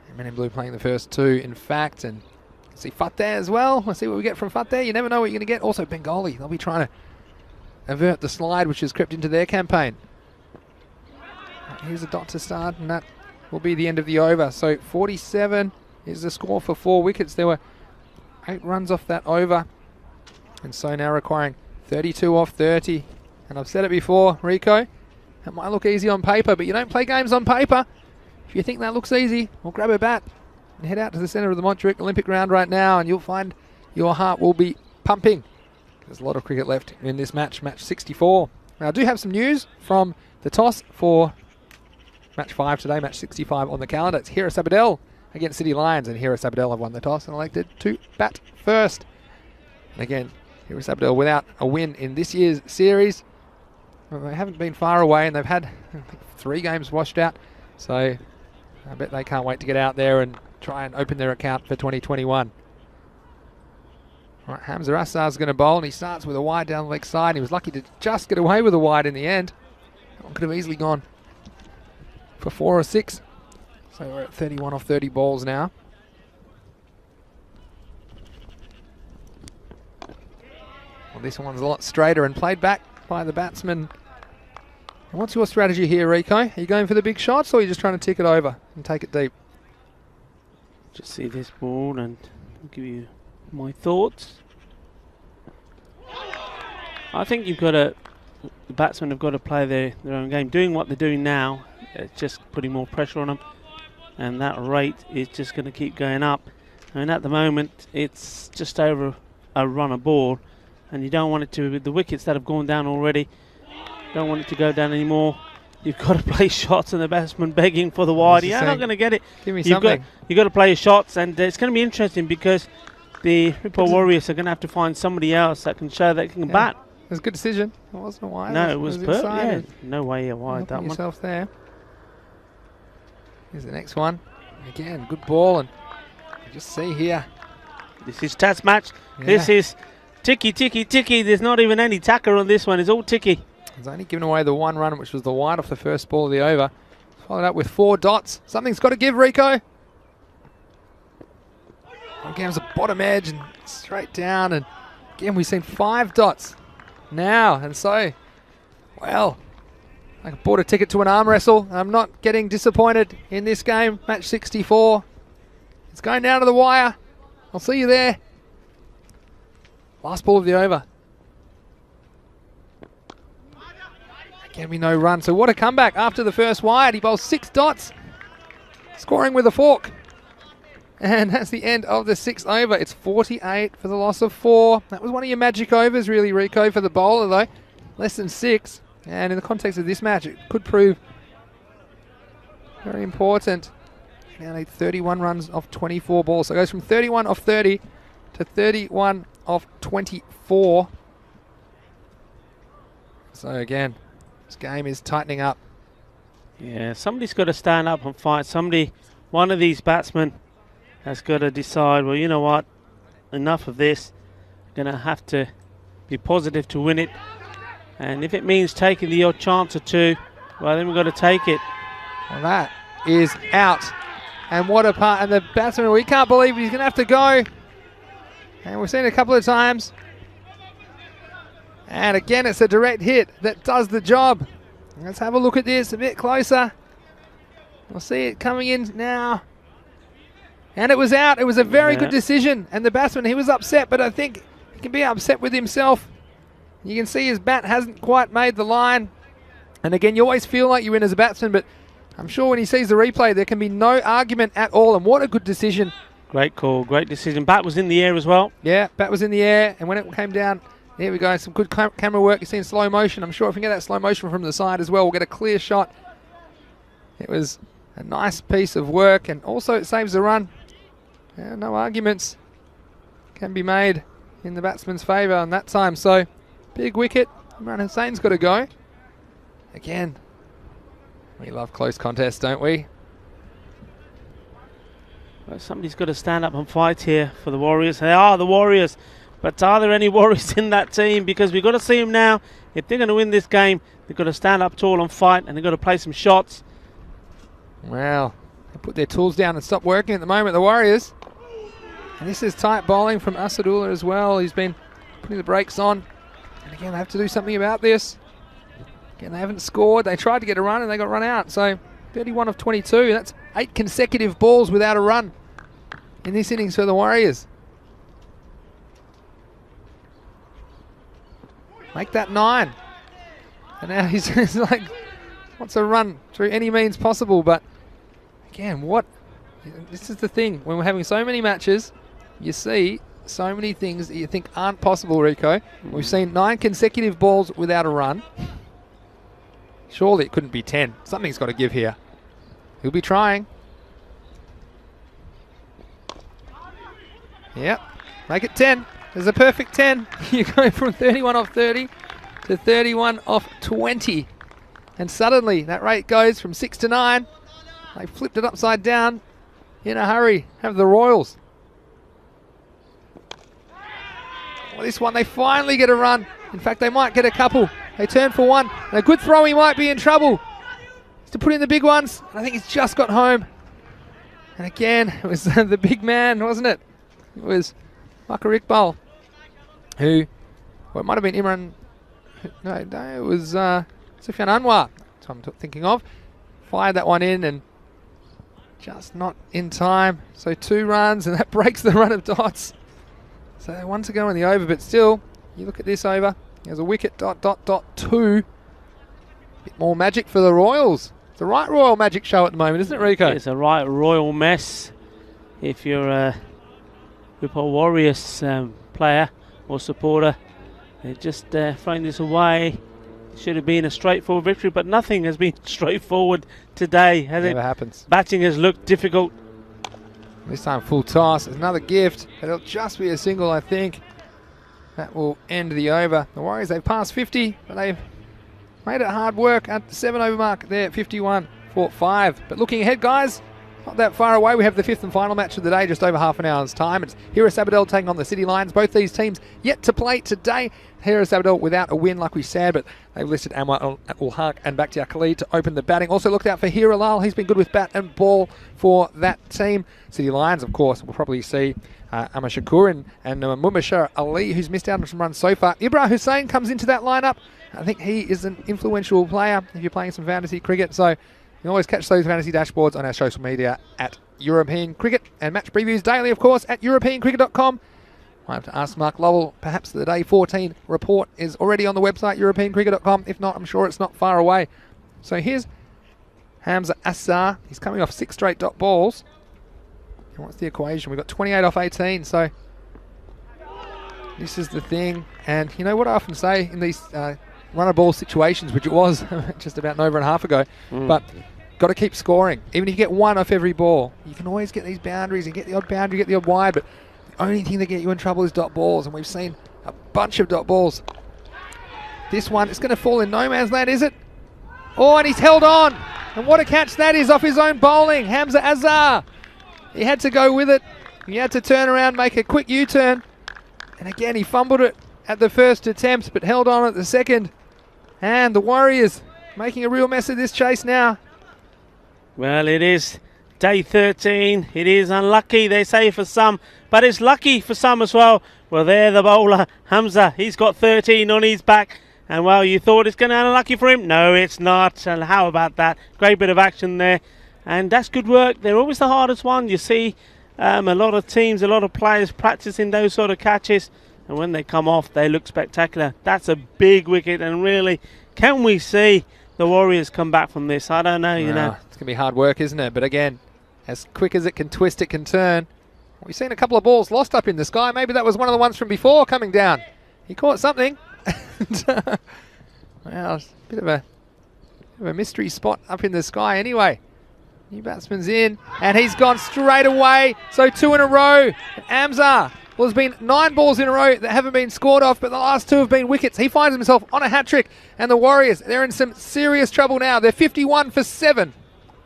And Men in Blue playing the first 2, in fact. And see Fateh as well. Let's see what we get from Fateh. You never know what you're going to get. Also Bengali. They'll be trying to avert the slide which has crept into their campaign. Here's a dot to start, and that will be the end of the over. So 47 is the score for 4 wickets. There were 8 runs off that over. And so now requiring 32 off 30. And I've said it before, Rico, it might look easy on paper, but you don't play games on paper. If you think that looks easy, well, grab a bat and head out to the centre of the Montjuic Olympic ground right now, and you'll find your heart will be pumping. There's a lot of cricket left in this match, match 64. Now, I do have some news from the toss for match 5 today, match 65 on the calendar. It's Hira Sabadell against City Lions, and Hira Sabadell have won the toss and elected to bat first. And again, Hira Sabadell without a win in this year's series. Well, they haven't been far away, and they've had, I think, 3 games washed out. So I bet they can't wait to get out there and try and open their account for 2021. All right, Hamza Assar's going to bowl, and he starts with a wide down the leg side. He was lucky to just get away with a wide in the end. That one could have easily gone for 4 or 6. So we're at 31 off 30 balls now. Well, this one's a lot straighter and played back by the batsman. And what's your strategy here, Rico? Are you going for the big shots, or are you just trying to tick it over and take it deep? Just see this ball and I'll give you my thoughts. I think the batsmen have got to play their own game. Doing what they're doing now, it's just putting more pressure on them, and that rate is just going to keep going up. I mean, at the moment, it's just over a run a ball, and you don't want it to, with the wickets that have gone down already, don't want it to go down anymore. You've got to play shots, and the batsman begging for the wide. You're not going to get it. Give me something. You've got to play your shots, and it's going to be interesting because the Ripoll Warriors are going to have to find somebody else that can show that they can bat. It was a good decision. It wasn't a wide. No, it was perfect. Yeah. No way you're wide that one. Yourself there. Here's the next one. Again, good ball, and you just see here. This is Test match. Yeah. This is ticky, ticky, ticky. There's not even any tacker on this one. It's all ticky. He's only given away the one run, which was the wide off the first ball of the over. Followed up with 4 dots. Something's got to give, Rico. Again, it was a bottom edge and straight down. And again, we've seen 5 dots now. And so, well, I bought a ticket to an arm wrestle. I'm not getting disappointed in this game. Match 64. It's going down to the wire. I'll see you there. Last ball of the over. Again, we no run. So what a comeback after the first wide. He bowls 6 dots, scoring with a fork. And that's the end of the 6th over. It's 48 for the loss of 4. That was one of your magic overs, really, Rico, for the bowler, though. Less than 6. And in the context of this match, it could prove very important. Now need 31 runs off 24 balls. So it goes from 31 off 30 to 31 off 24. So again, this game is tightening up. Yeah, somebody's got to stand up and fight. One of these batsmen has got to decide, well, you know what, enough of this. Going to have to be positive to win it. And if it means taking the odd chance or 2, well, then we've got to take it. Well, that is out. And what a part. And the batsman, we can't believe he's going to have to go. And we've seen it a couple of times. And again, it's a direct hit that does the job. Let's have a look at this a bit closer. We'll see it coming in now. And it was out. It was a very good decision. And the batsman, he was upset, but I think he can be upset with himself. You can see his bat hasn't quite made the line. And again, you always feel like you win as a batsman, but I'm sure when he sees the replay, there can be no argument at all. And what a good decision. Great call, great decision. Bat was in the air as well. Yeah, bat was in the air. And when it came down, there we go. Some good camera work. You see in slow motion. I'm sure if we get that slow motion from the side as well, we'll get a clear shot. It was a nice piece of work. And also it saves the run. Yeah, no arguments can be made in the batsman's favour on that time. So, big wicket. Imran Hussein's got to go. Again, we love close contests, don't we? Well, somebody's got to stand up and fight here for the Warriors. They are the Warriors. But are there any Warriors in that team? Because we've got to see them now. If they're going to win this game, they've got to stand up tall and fight, and they've got to play some shots. Well, they put their tools down and stop working at the moment, the Warriors. And this is tight bowling from Asadullah as well. He's been putting the brakes on. And again, they have to do something about this. Again, they haven't scored. They tried to get a run and they got run out. So 31 of 22. That's 8 consecutive balls without a run in this innings for the Warriors. Make that 9. And now he's just like, wants a run through any means possible. But again, this is the thing. When we're having so many matches, you see so many things that you think aren't possible, Rico. We've seen 9 consecutive balls without a run. Surely it couldn't be 10. Something's got to give here. He'll be trying. Yep. Make it 10. There's a perfect 10. You go from 31 off 30 to 31 off 20. And suddenly that rate goes from 6 to 9. They flipped it upside down in a hurry, have the Royals. Well, this one, they finally get a run. In fact, they might get a couple. They turn for one. And a good throw, he might be in trouble. He's to put in the big ones. I think he's just got home. And again, it was the big man, wasn't it? It was Ripoll, who, well, it might have been Imran. No, it was Sufyan Anwar. That's what I'm thinking of. Fired that one in and just not in time. So 2 runs, and that breaks the run of dots. So 1 to go in the over, but still, you look at this over. There's a wicket, ... 2. Bit more magic for the Royals. It's a right royal magic show at the moment, isn't it, Rico? It's a right royal mess. If you're a Ripoll Warriors player or supporter, they're just throwing this away. It should have been a straightforward victory, but nothing has been straightforward today, has it? Never happens. Batting has looked difficult. This time full toss. There's another gift. It'll just be a single, I think. That will end the over. The Warriors, they've passed 50, but they've made it hard work at the 7 over mark there at 51 for 5. But looking ahead, guys, not that far away. We have the 5th and final match of the day, just over half an hour's time. It's Hira Sabadell taking on the City Lions. Both these teams yet to play today. Hira Sabadell without a win, like we said, but they've listed Anwar Ul-Haq and Bakhtiar Khalid to open the batting. Also looked out for Hira Lal. He's been good with bat and ball for that team. City Lions, of course, will probably see Amar Shakur and Mubashir Ali, who's missed out on some runs so far. Ibrah Hussain comes into that lineup. I think he is an influential player if you're playing some fantasy cricket. So you can always catch those fantasy dashboards on our social media at European Cricket, and match previews daily, of course, at europeancricket.com. I have to ask Mark Lovell. Perhaps the Day 14 report is already on the website, europeancricket.com. If not, I'm sure it's not far away. So here's Hamza Assar. He's coming off 6 straight dot balls. And what's the equation? We've got 28 off 18, so this is the thing. And you know what I often say in these run-a-ball situations, which it was just about an over and a half ago, but got to keep scoring. Even if you get 1 off every ball, you can always get these boundaries and get the odd boundary, get the odd wide, but the only thing that get you in trouble is dot balls, and we've seen a bunch of dot balls. This one, it's going to fall in no man's land, is it? Oh, and he's held on. And what a catch that is off his own bowling. Hamza Azhar. He had to go with it. He had to turn around, make a quick U-turn. And again, he fumbled it at the first attempt, but held on at the second. And the Warriors making a real mess of this chase now. Well, it is day 13. It is unlucky, they say, for some, but it's lucky for some as well. Well, there the bowler, Hamza, he's got 13 on his back. And, well, you thought it's going to be unlucky for him? No, it's not. And how about that? Great bit of action there. And that's good work. They're always the hardest one. You see a lot of teams, a lot of players practicing those sort of catches. And when they come off, they look spectacular. That's a big wicket. And really, can we see the Warriors come back from this? I don't know, you know. It's going to be hard work, isn't it? But again, as quick as it can twist, it can turn. We've seen a couple of balls lost up in the sky. Maybe that was one of the ones from before coming down. He caught something. Well, it's a bit of a mystery spot up in the sky anyway. New batsman's in, and he's gone straight away. So 2 in a row. And Amzar, well, there's been 9 balls in a row that haven't been scored off, but the last 2 have been wickets. He finds himself on a hat-trick, and the Warriors, they're in some serious trouble now. They're 51 for 7.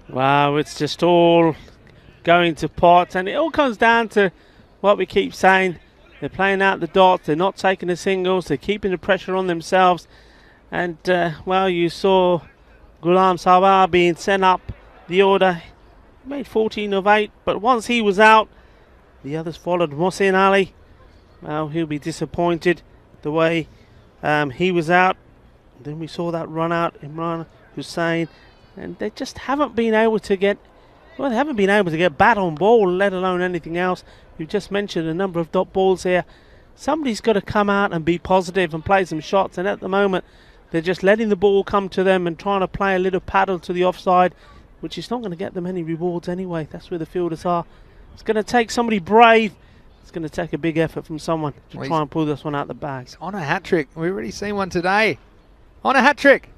Wow, it's just all going to pot, and it all comes down to what we keep saying. They're playing out the dots, they're not taking the singles, they're keeping the pressure on themselves. And, well, you saw Ghulam Sabah being sent up the order. He made 14 of 8, but once he was out, the others followed. Mohsin Ali, well, he'll be disappointed the way he was out. Then we saw that run out, Imran Hussain, and they just haven't been able to get, well, they haven't been able to get bat on ball, let alone anything else. You've just mentioned a number of dot balls here. Somebody's got to come out and be positive and play some shots, and at the moment they're just letting the ball come to them and trying to play a little paddle to the offside, which is not going to get them any rewards anyway. That's where the fielders are. It's going to take somebody brave. It's going to take a big effort from someone to try and pull this one out the bag. He's on a hat-trick. We've already seen one today. On a hat-trick.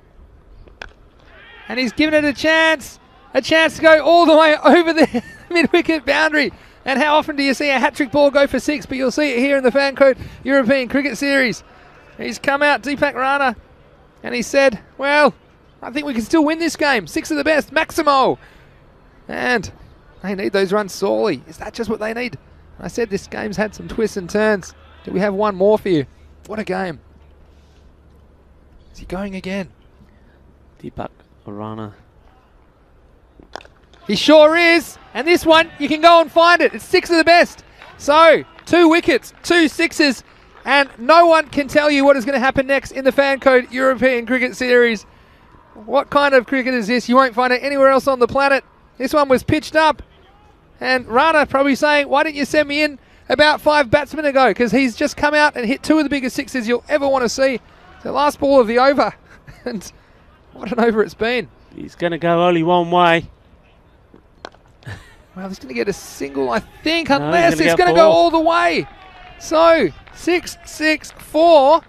And he's given it a chance to go all the way over the mid-wicket boundary. And how often do you see a hat-trick ball go for 6? But you'll see it here in the Fan Code European Cricket Series. He's come out, Deepak Rana, and he said, well, I think we can still win this game. 6 of the best, Maximo. And they need those runs sorely. Is that just what they need? I said this game's had some twists and turns. Do we have one more for you? What a game. Is he going again? Deepak Arana. He sure is. And this one, you can go and find it. It's 6 of the best. So, 2 wickets, 2 sixes, and no one can tell you what is going to happen next in the Fancode European Cricket Series. What kind of cricket is this? You won't find it anywhere else on the planet. This one was pitched up. And Rana probably saying, why didn't you send me in about 5 batsmen ago? Because he's just come out and hit 2 of the biggest sixes you'll ever want to see. The last ball of the over. And what an over it's been. He's going to go only one way. Well, he's going to get a single, I think, unless it's going to go all the way. So, 6, 6, 4.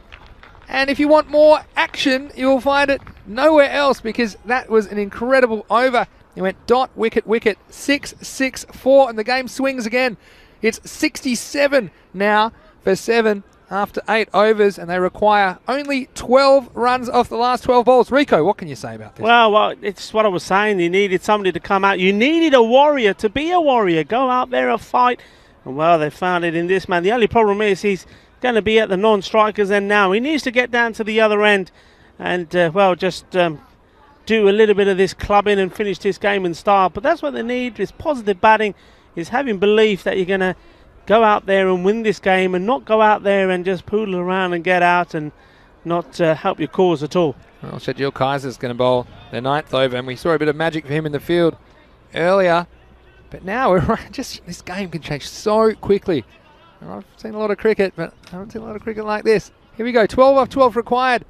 And if you want more action, you'll find it nowhere else because that was an incredible over. He went dot, wicket, wicket, 6, 6, 4, and the game swings again. It's 67 now for 7 after 8 overs, and they require only 12 runs off the last 12 balls. Rico, what can you say about this? Well, it's what I was saying. You needed somebody to come out. You needed a warrior to be a warrior. Go out there and fight. And, well, they found it in this man. The only problem is he's going to be at the non-strikers end now. He needs to get down to the other end and, just do a little bit of this clubbing and finish this game in style. But that's what they need, is positive batting, is having belief that you're going to go out there and win this game and not go out there and just poodle around and get out and not help your cause at all. Well, Shadil Kaiser's going to bowl the 9th over, and we saw a bit of magic for him in the field earlier. But now, this game can change so quickly. I've seen a lot of cricket, but I haven't seen a lot of cricket like this. Here we go, 12 off 12 required.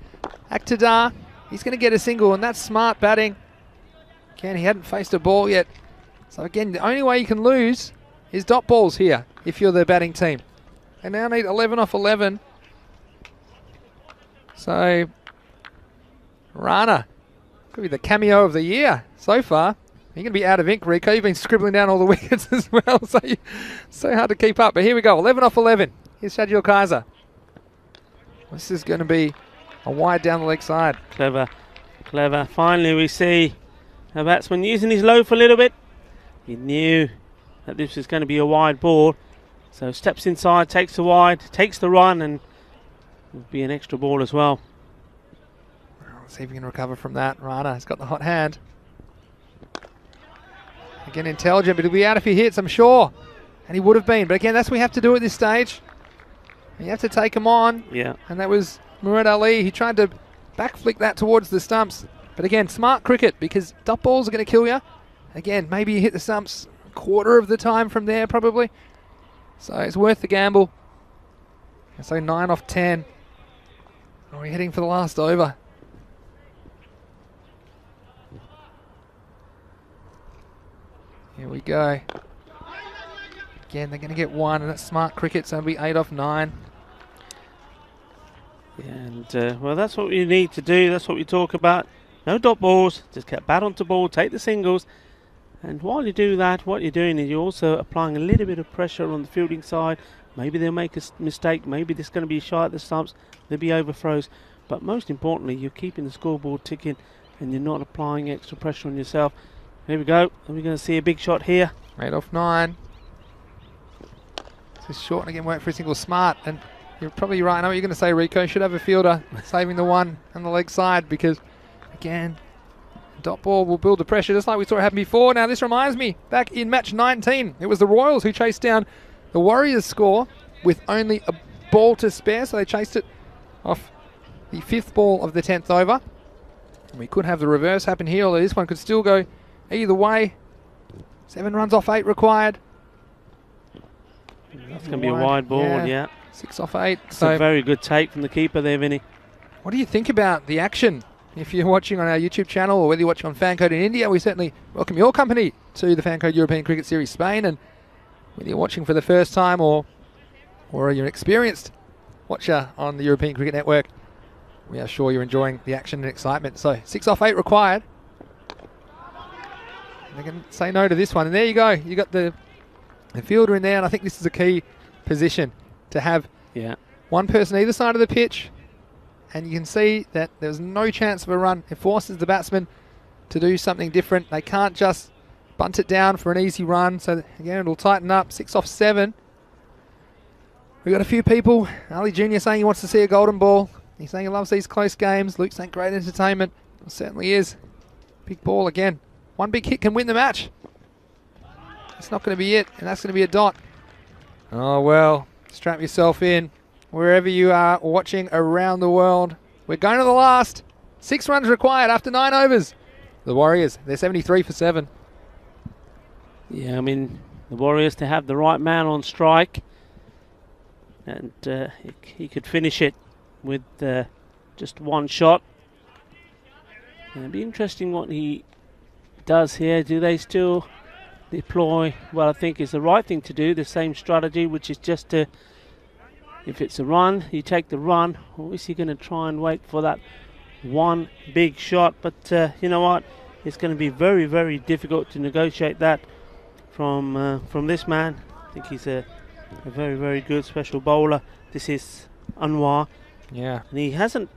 Akhtar, he's going to get a single, and that's smart batting. Again, he hadn't faced a ball yet. So again, the only way you can lose is dot balls here if you're the batting team. They now need 11 off 11. So, Rana could be the cameo of the year so far. You're going to be out of ink, Rico. You've been scribbling down all the wickets as well, so hard to keep up. But here we go, 11 off 11. Here's Shadil Kaiser. This is going to be a wide down the leg side. Clever, clever. Finally we see a batsman using his loaf a little bit. He knew that this was going to be a wide ball. So steps inside, takes the wide, takes the run, and will be an extra ball as well. Let's see if we can recover from that. Rana has got the hot hand. Again, intelligent, but he'll be out if he hits, I'm sure. And he would have been. But again, that's what we have to do at this stage. You have to take him on. Yeah. And that was Murad Ali. He tried to back flick that towards the stumps. But again, smart cricket, because dot balls are going to kill you. Again, maybe you hit the stumps a quarter of the time from there, probably. So it's worth the gamble. So 9 off 10. Are we heading for the last over? Here we go. Again, they're going to get 1, and that's smart cricket, so it'll be 8 off 9. Yeah, and well, that's what you need to do. That's what we talk about. No dot balls. Just get bat onto ball, take the singles. And while you do that, what you're doing is you're also applying a little bit of pressure on the fielding side. Maybe they'll make a mistake. Maybe there's going to be a shot at the stumps. There'll be overthrows. But most importantly, you're keeping the scoreboard ticking and you're not applying extra pressure on yourself. Here we go. Are we going to see a big shot here? 8 off 9. This is short and again, wait for a single. Smart. And you're probably right. I know what you're going to say, Rico. Should have a fielder saving the one on the leg side because, again, dot ball will build the pressure just like we saw it happen before. Now, this reminds me, back in match 19, it was the Royals who chased down the Warriors' score with only a ball to spare. So they chased it off the 5th ball of the 10th over. And we could have the reverse happen here, although this one could still go either way. 7 runs off 8 required. That's going to be a wide ball, yeah. 6 off 8. It's a very good take from the keeper there, Vinny. What do you think about the action? If you're watching on our YouTube channel or whether you're watching on Fancode in India, we certainly welcome your company to the Fancode European Cricket Series Spain. And whether you're watching for the first time or you're an experienced watcher on the European Cricket Network, we are sure you're enjoying the action and excitement. So 6 off 8 required. They're going to say no to this one. And there you go. You got the fielder in there. And I think this is a key position to have one person either side of the pitch. And you can see that there's no chance of a run. It forces the batsman to do something different. They can't just bunt it down for an easy run. So again, it'll tighten up. 6 off 7. We've got a few people. Ali Jr. saying he wants to see a golden ball. He's saying he loves these close games. Luke's saying great entertainment. It certainly is. Big ball again. One big hit can win the match. It's not going to be it, and that's going to be a dot. Oh, well, strap yourself in. Wherever you are watching around the world. We're going to the last. 6 runs required after 9 overs. The Warriors, they're 73 for 7. Yeah, I mean, the Warriors to have the right man on strike. And he could finish it with just one shot. And it'd be interesting what he does here. Do they still deploy, well, I think it's the right thing to do, the same strategy, which is just to, if it's a run, you take the run, or is he going to try and wait for that one big shot? But you know what, it's going to be very, very difficult to negotiate that from this man. I think he's a very, very good special bowler. This is Anwar. Yeah. And he hasn't,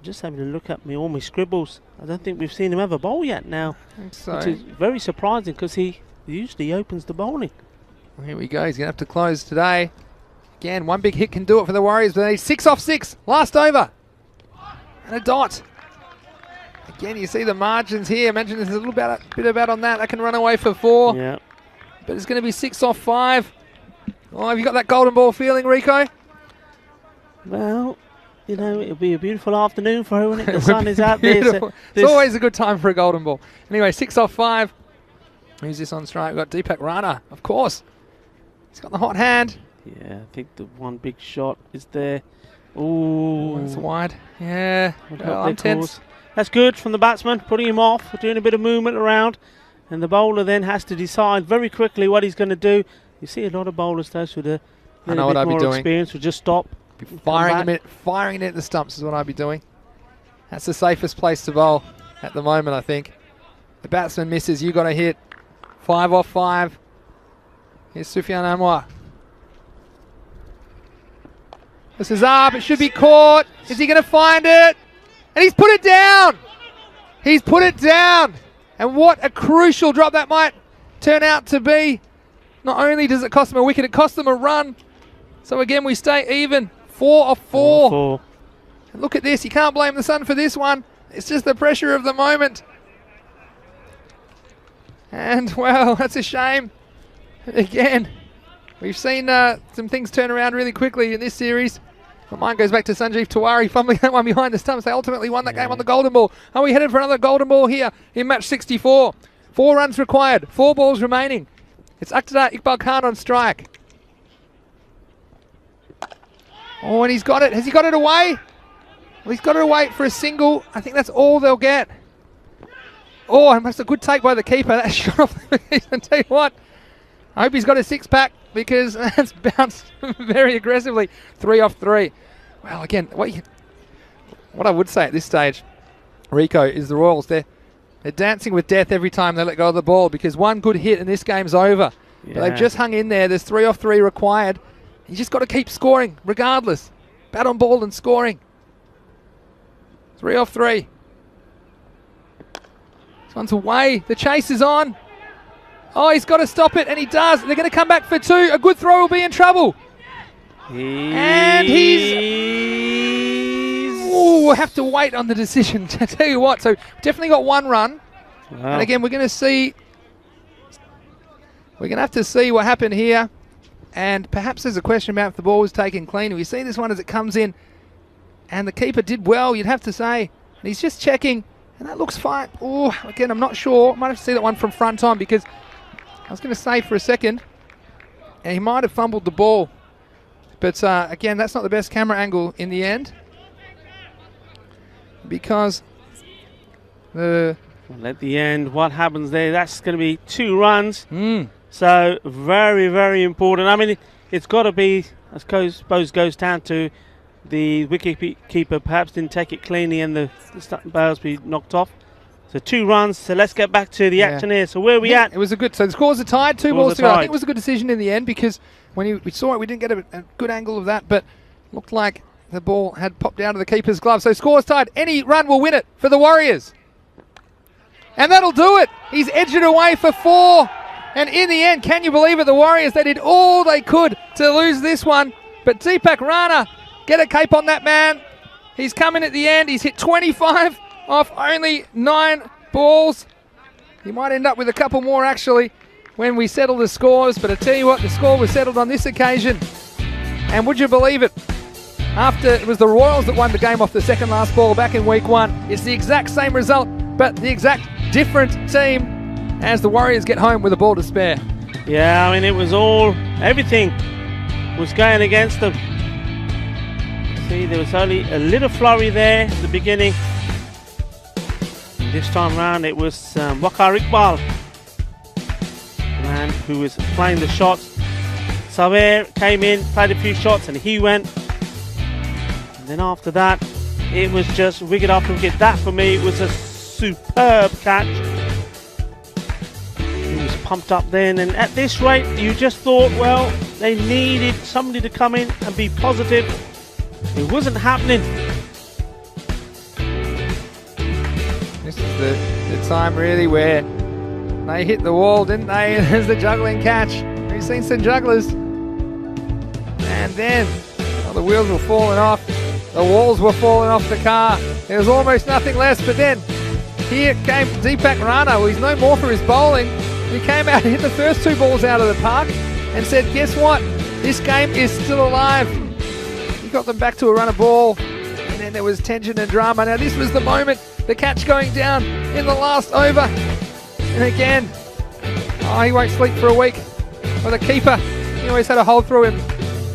just having a look at all my scribbles, I don't think we've seen him ever bowl yet now. I think so. Which is very surprising because he usually opens the bowling. Well, here we go. He's going to have to close today. Again, one big hit can do it for the Warriors, but they need 6 off 6. Last over. And a dot. Again, you see the margins here. Imagine there's a little bit about on that. That can run away for 4. Yeah. But it's going to be 6 off 5. Oh, have you got that golden ball feeling, Rico? Well, you know, it'll be a beautiful afternoon for her when the sun is out there. So it's always a good time for a golden ball. Anyway, 6 off 5. Who's this on strike? We've got Deepak Rana, of course. He's got the hot hand. Yeah, I think the one big shot is there. Ooh. It's wide. Yeah. Well, I'm tense. That's good from the batsman, putting him off, doing a bit of movement around. And the bowler then has to decide very quickly what he's going to do. You see a lot of bowlers, those with a little bit more experience, will just stop. Firing it at the stumps is what I'd be doing. That's the safest place to bowl at the moment, I think. The batsman misses, you got a hit. 5 off 5. Here's Sufyan Anwar. This is up, it should be caught. Is he going to find it? And he's put it down. He's put it down. And what a crucial drop that might turn out to be. Not only does it cost them a wicket, it costs them a run. So again, we stay even. 4 off 4. And look at this. You can't blame the sun for this one. It's just the pressure of the moment. And, well, that's a shame. Again, we've seen some things turn around really quickly in this series. My mind goes back to Sanjeev Tiwari fumbling that one behind the stumps. They ultimately won that game on the golden ball. Are we headed for another golden ball here in match 64? 4 runs required. 4 balls remaining. It's Akhtar Iqbal Khan on strike. Oh, and he's got it. Has he got it away? Well, he's got it away for a single. I think that's all they'll get. Oh, and that's a good take by the keeper. That shot off the keeper. And tell you what, I hope he's got a 6-pack because that's bounced very aggressively. 3 off 3. Well, again, what I would say at this stage, Rico, is the Royals, they're dancing with death every time they let go of the ball because one good hit and this game's over. Yeah. But they've just hung in there. There's 3 off 3 required. You just got to keep scoring regardless. Bat on ball and scoring. 3 off 3. This one's away. The chase is on. Oh, he's got to stop it, and he does. They're going to come back for 2. A good throw will be in trouble. And we'll have to wait on the decision. I tell you what, so definitely got 1 run. Wow. And again, we're going to have to see what happened here. And perhaps there's a question about if the ball was taken clean. We see this one as it comes in, and the keeper did well, you'd have to say. And he's just checking, and that looks fine. Oh, again, I'm not sure. Might have to see that one from front on because I was going to say for a second, and he might have fumbled the ball. But again, that's not the best camera angle in the end because at the end, what happens there? That's going to be 2 runs. So very, very important. I mean, it's got to be, I suppose, goes down to the wicket keeper perhaps didn't take it cleanly and the bails be knocked off. So 2 runs. So let's get back to the action here. So where are we at? It was a good. So the scores are tied. 2 balls to go. I think it was a good decision in the end because when we saw it, we didn't get a good angle of that, but looked like the ball had popped out of the keeper's glove. So scores tied. Any run will win it for the Warriors. And that'll do it. He's edged it away for 4. And in the end, can you believe it, the Warriors, they did all they could to lose this one. But Deepak Rana, get a cape on that man. He's come in at the end. He's hit 25 off only 9 balls. He might end up with a couple more, actually, when we settle the scores. But I tell you what, the score was settled on this occasion. And would you believe it? After it was the Royals that won the game off the second last ball back in week 1. It's the exact same result, but the exact different team as the Warriors get home with a ball to spare. Yeah, I mean, it was everything was going against them. See, there was only a little flurry there at the beginning. This time round it was Ripoll, the man who was playing the shots. Saber came in, played a few shots, and he went. And then after that, it was just wicket after wicket. That for me was a superb catch. He was pumped up then, and at this rate, you just thought, well, they needed somebody to come in and be positive. It wasn't happening. This is the time really where they hit the wall, didn't they? There's the juggling catch. We've seen some jugglers. And then the wheels were falling off. The walls were falling off the car. There was almost nothing less. But then here came Deepak Rana. Well, he's no more for his bowling. He came out and hit the first 2 balls out of the park and said, guess what? This game is still alive. He got them back to a run of ball. And then there was tension and drama. Now this was the moment. The catch going down in the last over. And again, he won't sleep for a week. Or the keeper, he always had a hole through him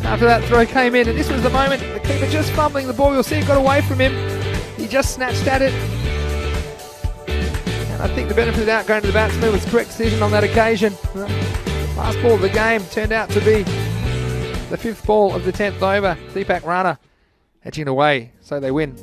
after that throw came in. And this was the moment, the keeper just fumbling the ball. You'll see it got away from him. He just snatched at it. And I think the benefit of that going to the batsman was correct decision on that occasion. Last ball of the game turned out to be the 5th ball of the 10th over. Deepak Rana edging away, so they win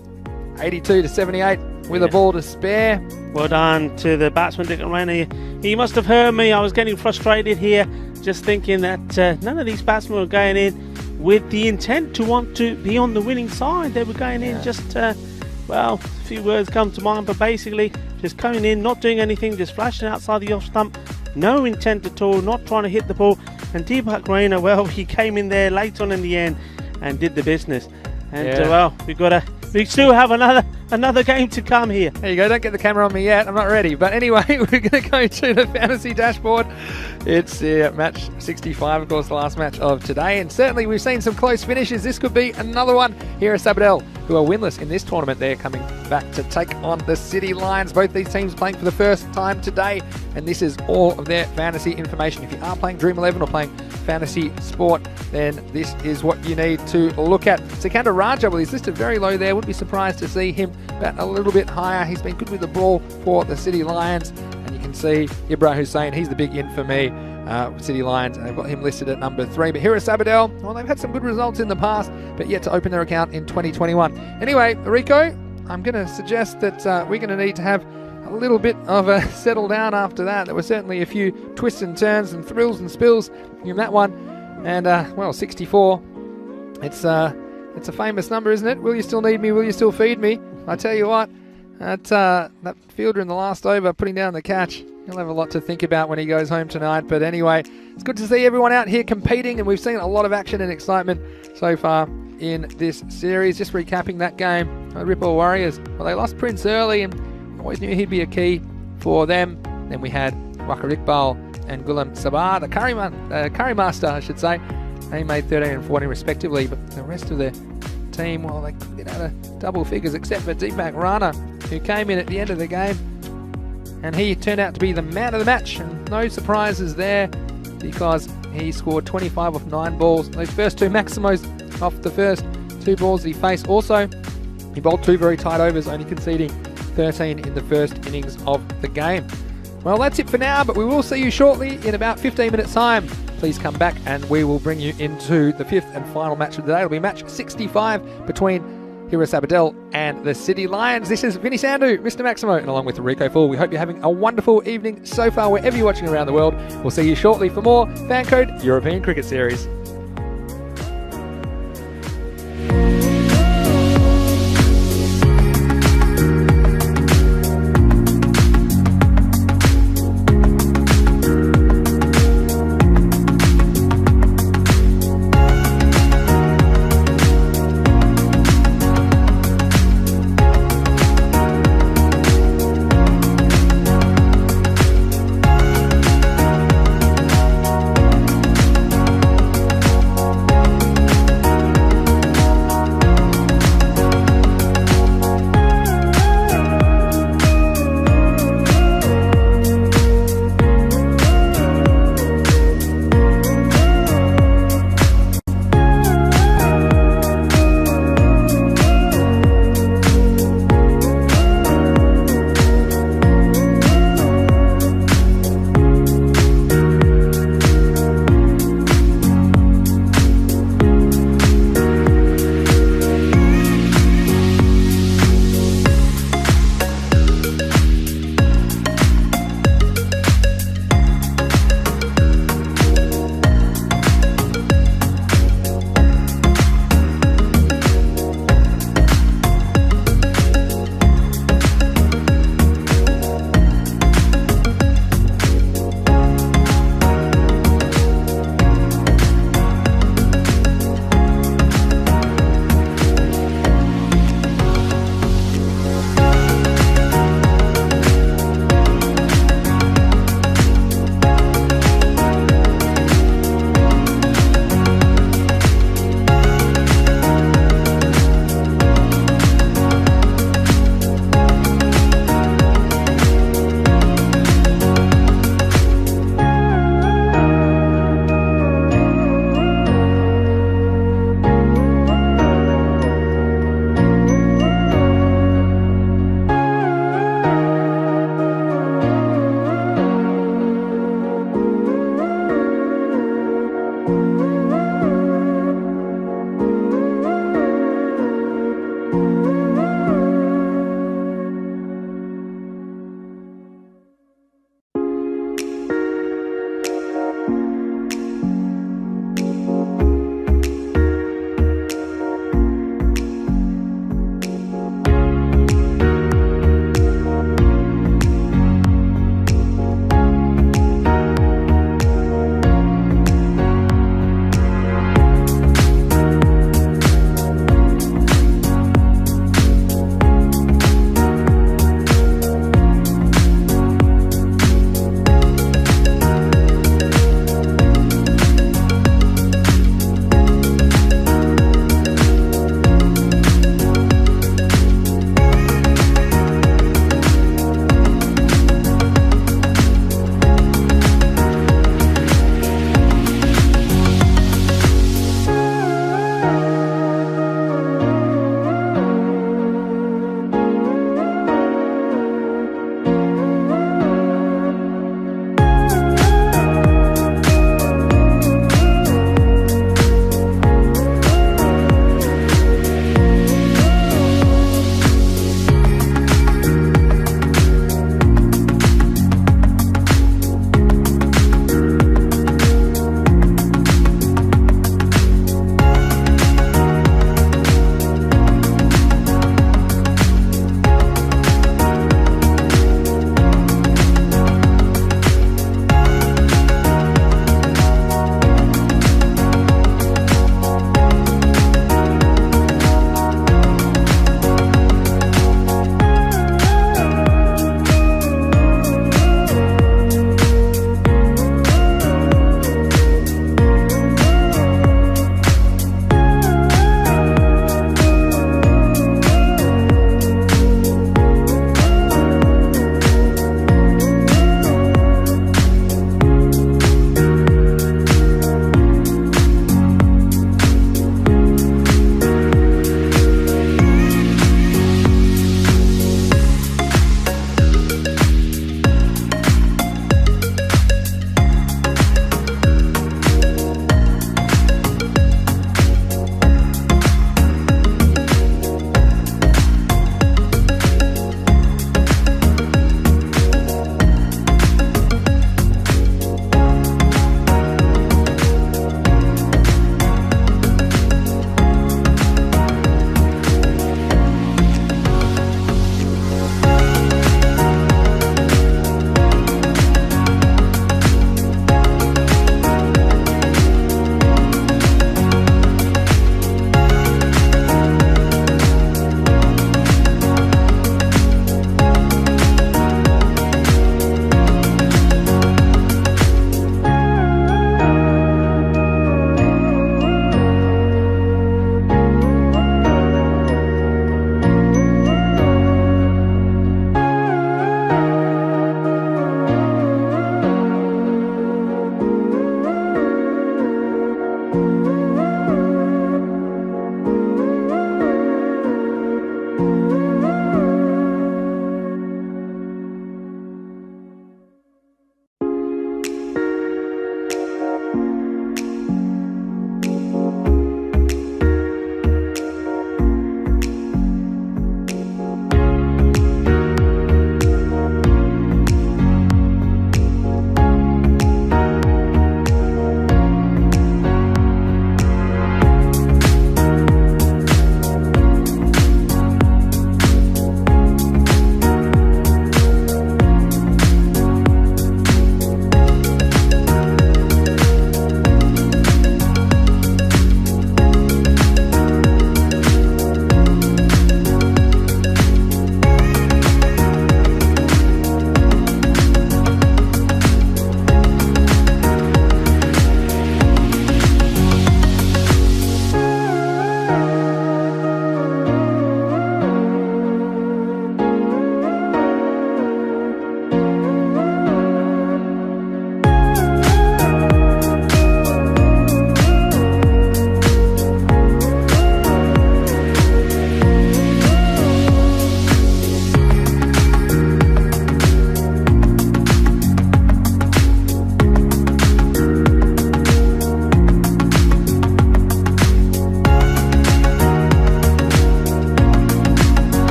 82-78 with a ball to spare. Well done to the batsman, Dick Rana. He must have heard me. I was getting frustrated here, just thinking that none of these batsmen were going in with the intent to want to be on the winning side. They were going in just, well, a few words come to mind, but basically just coming in, not doing anything, just flashing outside the off stump. No intent at all, not trying to hit the ball. And Deepak Rana, well, he came in there late on in the end and did the business. And well, we still have another game to come here. There you go. Don't get the camera on me yet. I'm not ready. But anyway, we're going to go to the fantasy dashboard. It's match 65, of course, the last match of today. And certainly we've seen some close finishes. This could be another one. Hira Sabadell, who are winless in this tournament, they're coming back to take on the City Lions. Both these teams playing for the first time today. And this is all of their fantasy information. If you are playing Dream 11 or playing fantasy sport, then this is what you need to look at. Sikandar Raja, well, he's listed very low there. Wouldn't be surprised to see him bat a little bit higher. He's been good with the ball for the City Lions. And you can see Ibrahim Hussain, he's the big in for me, City Lions, and they've got him listed at number 3. But Hira Sabadell, well, they've had some good results in the past, but yet to open their account in 2021. Anyway, Rico, I'm going to suggest that we're going to need to have a little bit of a settle down after that. There were certainly a few twists and turns and thrills and spills in that one. And, well, 64, it's a famous number, isn't it? Will you still need me? Will you still feed me? I tell you what, that fielder in the last over putting down the catch, he'll have a lot to think about when he goes home tonight. But anyway, it's good to see everyone out here competing, and we've seen a lot of action and excitement so far in this series. Just recapping that game, Ripoll Warriors, well, they lost Prince early, and always knew he'd be a key for them. Then we had Ripoll and Gulam Sabah, the curry master, I should say. They made 13 and 14 respectively, but the rest of the team, well, they couldn't get out of double figures except for Deepak Rana, who came in at the end of the game, and he turned out to be the man of the match. And no surprises there, because he scored 25 off 9 balls. Those first 2 Maximos off the first 2 balls that he faced. Also, he bowled 2 very tight overs, only conceding 13 in the first innings of the game. Well, that's it for now, but we will see you shortly in about 15 minutes time. Please come back and we will bring you into the 5th and final match of the day. It'll be match 65 between Hira Sabadell and the City Lions. This is Vinny Sandhu, Mr. Maximo, and along with Rico Full. We hope you're having a wonderful evening so far wherever you're watching around the world. We'll see you shortly for more Fancode European Cricket Series.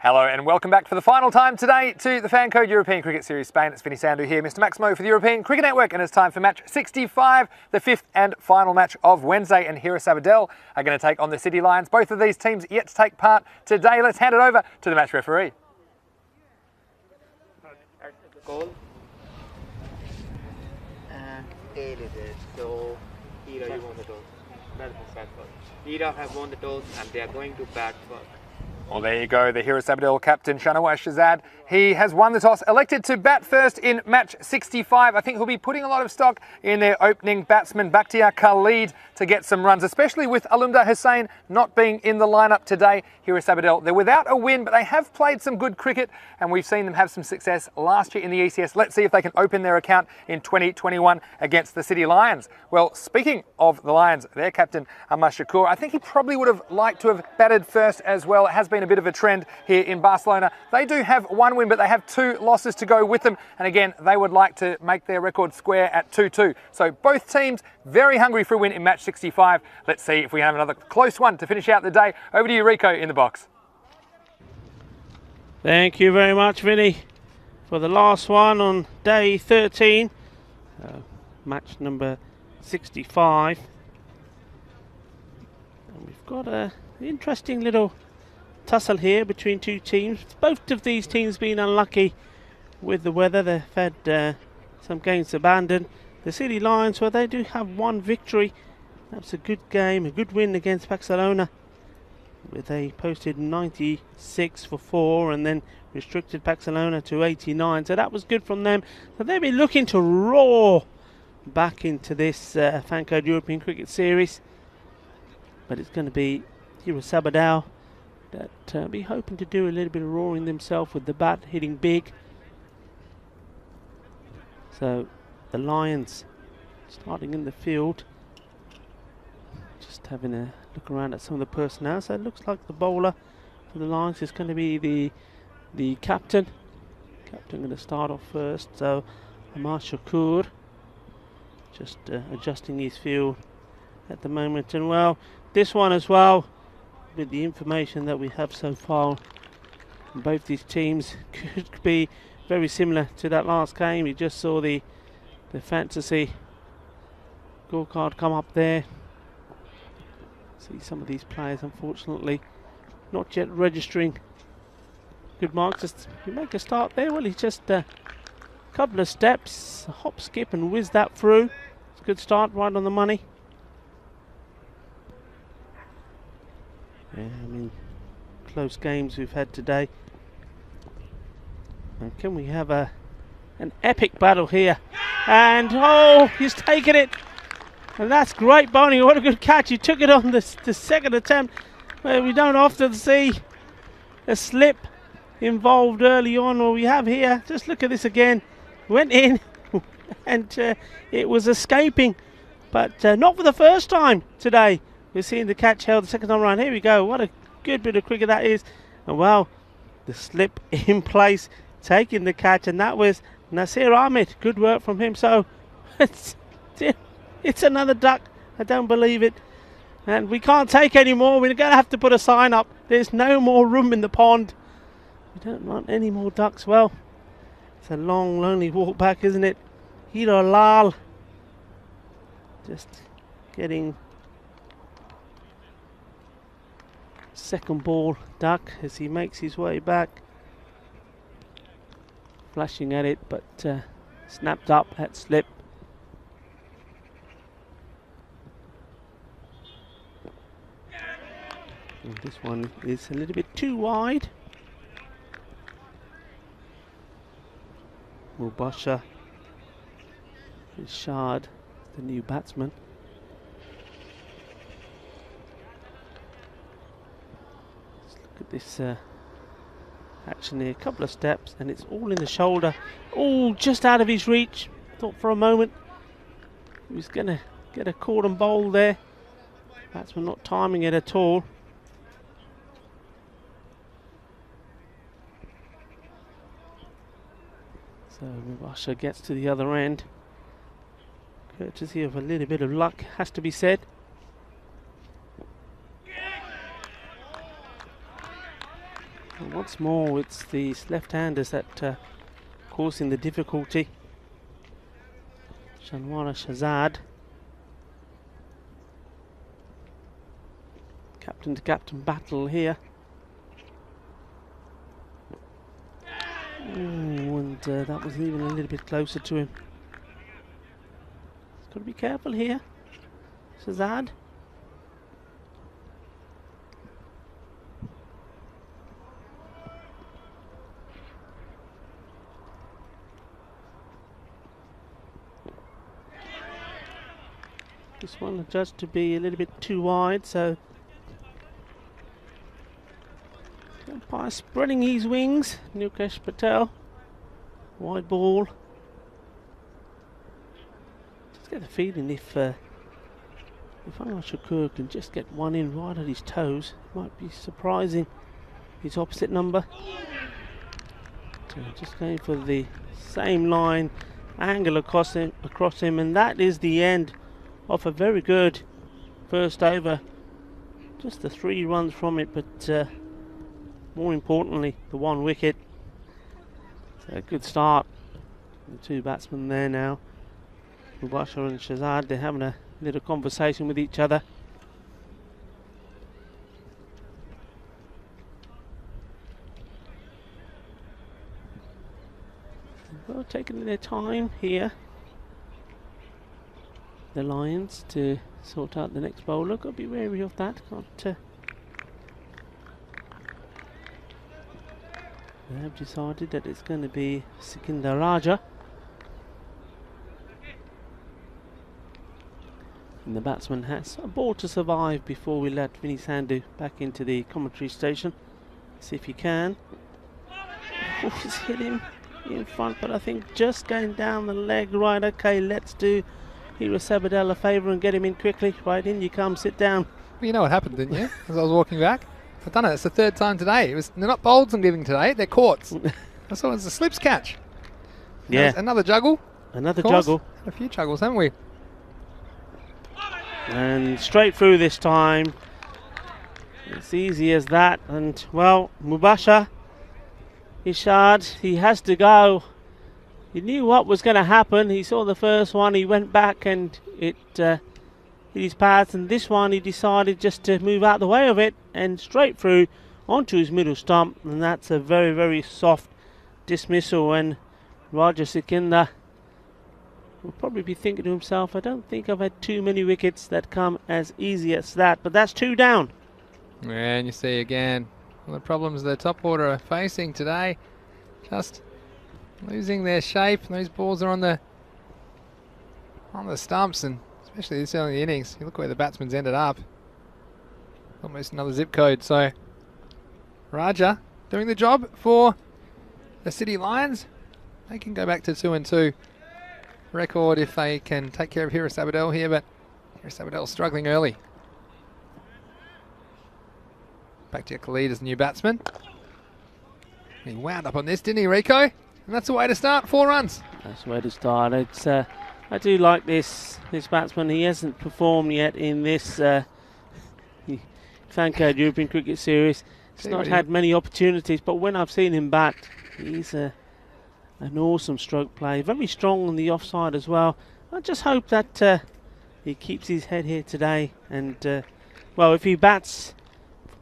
Hello and welcome back for the final time today to the Fan Code European Cricket Series Spain. It's Vinny Sandu here, Mr. Maximo for the European Cricket Network, and it's time for match 65, the fifth and final match of Wednesday, and Hira Sabadell are going to take on the City Lions. Both of these teams yet to take part today. Let's hand it over to the match referee. Goal and tail is it. So Hira, you won the toss. Bat first. Hira have won the toss and they are going to bat first. Well, there you go, the Hira Sabadell captain, Shanawaz Shahzad. He has won the toss, elected to bat first in match 65. I think he'll be putting a lot of stock in their opening batsman, Bakhtiar Khalid, to get some runs, especially with Alumdar Hussain not being in the lineup today. Hira Sabadell, they're without a win, but they have played some good cricket, and we've seen them have some success last year in the ECS. Let's see if they can open their account in 2021 against the City Lions. Well, speaking of the Lions, their captain, Ahmad Shakur, I think he probably would have liked to have batted first as well. It has been a bit of a trend here in Barcelona. They do have one win, but they have 2 losses to go with them. And again, they would like to make their record square at 2-2. So both teams very hungry for a win in match 65. Let's see if we have another close one to finish out the day. Over to you, Rico, in the box. Thank you very much, Vinny, for the last one on day 13. Match number 65. And we've got an interesting little tussle here between two teams. Both of these teams being unlucky with the weather. They've had some games abandoned. The City Lions, well, they do have one victory. That's a good game, a good win against Pakcelona. They posted 96 for 4 and then restricted Pakcelona to 89. So that was good from them. So they'll be looking to roar back into this Fan Code European Cricket Series. But it's going to be Hira Sabadell that be hoping to do a little bit of roaring themselves with the bat, hitting big. So the Lions starting in the field, just having a look around at some of the personnel. So it looks like the bowler for the Lions is going to be the captain. Captain going to start off first. So Ahmad Shakur just adjusting his field at the moment. And well, this one as well, with the information that we have so far, both these teams could be very similar to that last game. You just saw the fantasy scorecard come up there. See some of these players, unfortunately, not yet registering good marks. Just you make a start there. Well, he's just a couple of steps, a hop, skip, and whiz that through. It's a good start, right on the money. Yeah, I mean, close games we've had today. And can we have an epic battle here? And oh, he's taken it. And that's great bowling. What a good catch. He took it on the second attempt, where we don't often see a slip involved early on. Or we have here, just look at this again. Went in and it was escaping. But not for the first time today. We're seeing the catch held the second time around. Here we go. What a good bit of cricket that is. And well, the slip in place, taking the catch. And that was Nasir Ahmed. Good work from him. So it's another duck. I don't believe it. And we can't take any more. We're going to have to put a sign up. There's no more room in the pond. We don't want any more ducks. Well, it's a long, lonely walk back, isn't it? Hira Lal just getting second ball duck as he makes his way back, flashing at it, but snapped up at slip. And this one is a little bit too wide. Mubasha Shard, the new batsman. Look at this action here, a couple of steps and it's all in the shoulder. Oh, just out of his reach. Thought for a moment he was going to get a cordon bowl there. Batsman not timing it at all. So Mubasha gets to the other end. Courtesy of a little bit of luck, has to be said. And once more it's these left-handers that causing the difficulty. Shanwara Shahzad, captain to captain battle here. Ooh, and that was even a little bit closer to him. Got to be careful here, Shahzad. This one adjudged to be a little bit too wide, so umpire spreading his wings. Nilkesh Patel, wide ball. Just get the feeling if Anwar Shakur can just get one in right at his toes, might be surprising his opposite number. So just going for the same line, angle across him, and that is the end of a very good first over. Just the 3 runs from it, but more importantly, the 1 wicket. So a good start. The 2 batsmen there now, Mubashir and Shahzad. They're having a little conversation with each other. Well, taking their time here, the Lions, to sort out the next bowler. Got to be wary of that. Can't. They have decided that it's going to be Sikinder Raja. And the batsman has a ball to survive before we let Vinny Sandhu back into the commentary station. See if he can. Oh, he's hit him in front, but I think just going down the leg. Right, okay, let's do Hira Sabadell a favour and get him in quickly. Right, in you come, sit down. Well, you know what happened, didn't you? As I was walking back. I've done it. It's the 3rd time today. They're not bowls I'm giving today. They're courts. I saw it was a slips catch. Yeah. Another juggle. Another juggle. Had a few juggles, haven't we? And straight through this time. It's easy as that. And, well, Mubashir Ishad, he has to go. He knew what was going to happen. He saw the first one. He went back and it hit his path. And this one, he decided just to move out the way of it and straight through onto his middle stump. And that's a very, very soft dismissal. And Raja Sikinder will probably be thinking to himself, I don't think I've had too many wickets that come as easy as that. But that's 2 down. And you see again the problems the top order are facing today. Just losing their shape. Those balls are on the stumps, and especially this early in the innings. You look where the batsman's ended up. Almost another zip code. So Raja doing the job for the City Lions. They can go back to 2-2 record if they can take care of Hira Sabadell here, but Hira Sabadell struggling early. Back to Khalid as the new batsman. He wound up on this, didn't he, Rico? And that's the way to start. 4 runs. That's the way to start. It's I do like this batsman. He hasn't performed yet in this Fancode European Cricket Series. He's not had many opportunities, but when I've seen him bat, he's an awesome stroke play. Very strong on the offside as well. I just hope that he keeps his head here today. And, well, if he bats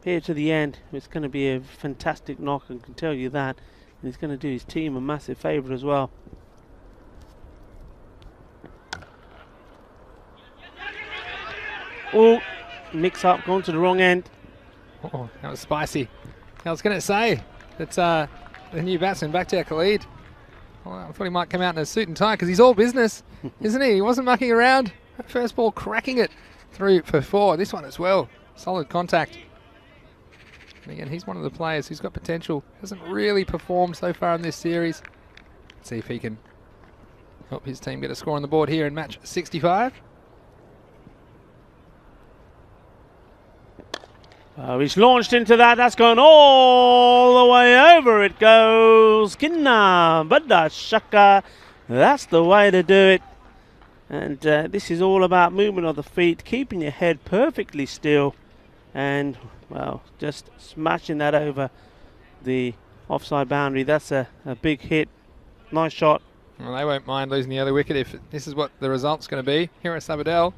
here to the end, it's going to be a fantastic knock, I can tell you that. And he's going to do his team a massive favour as well. Oh, mix up, gone to the wrong end. Oh, that was spicy. I was going to say that the new batsman, back to Khalid. Well, I thought he might come out in a suit and tie because he's all business, isn't he? He wasn't mucking around. That first ball cracking it through for 4. This one as well. Solid contact. And again, he's one of the players who's got potential. Hasn't really performed so far in this series. Let's see if he can help his team get a score on the board here in match 65. Oh, he's launched into that. That's gone all the way over. It goes. Kinna, Badda, Shaka. That's the way to do it. And this is all about movement of the feet, keeping your head perfectly still. And, well, just smashing that over the offside boundary. That's a big hit. Nice shot. Well, they won't mind losing the early wicket if this is what the result's going to be. Hira Sabadell.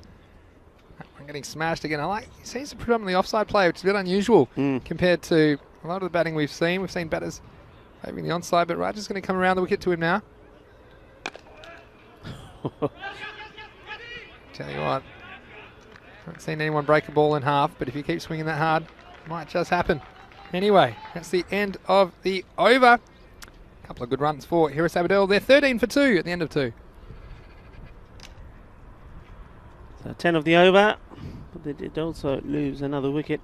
I'm getting smashed again. He seems a predominantly offside player, which is a bit unusual compared to a lot of the batting we've seen. We've seen batters favouring the onside, but Raja's going to come around the wicket to him now. Tell you what, I haven't seen anyone break a ball in half, but if you keep swinging that hard, it might just happen. Anyway, that's the end of the over. A couple of good runs for Hira Sabadell. They're 13 for 2 at the end of 2. So 10 of the over, but they did also lose another wicket.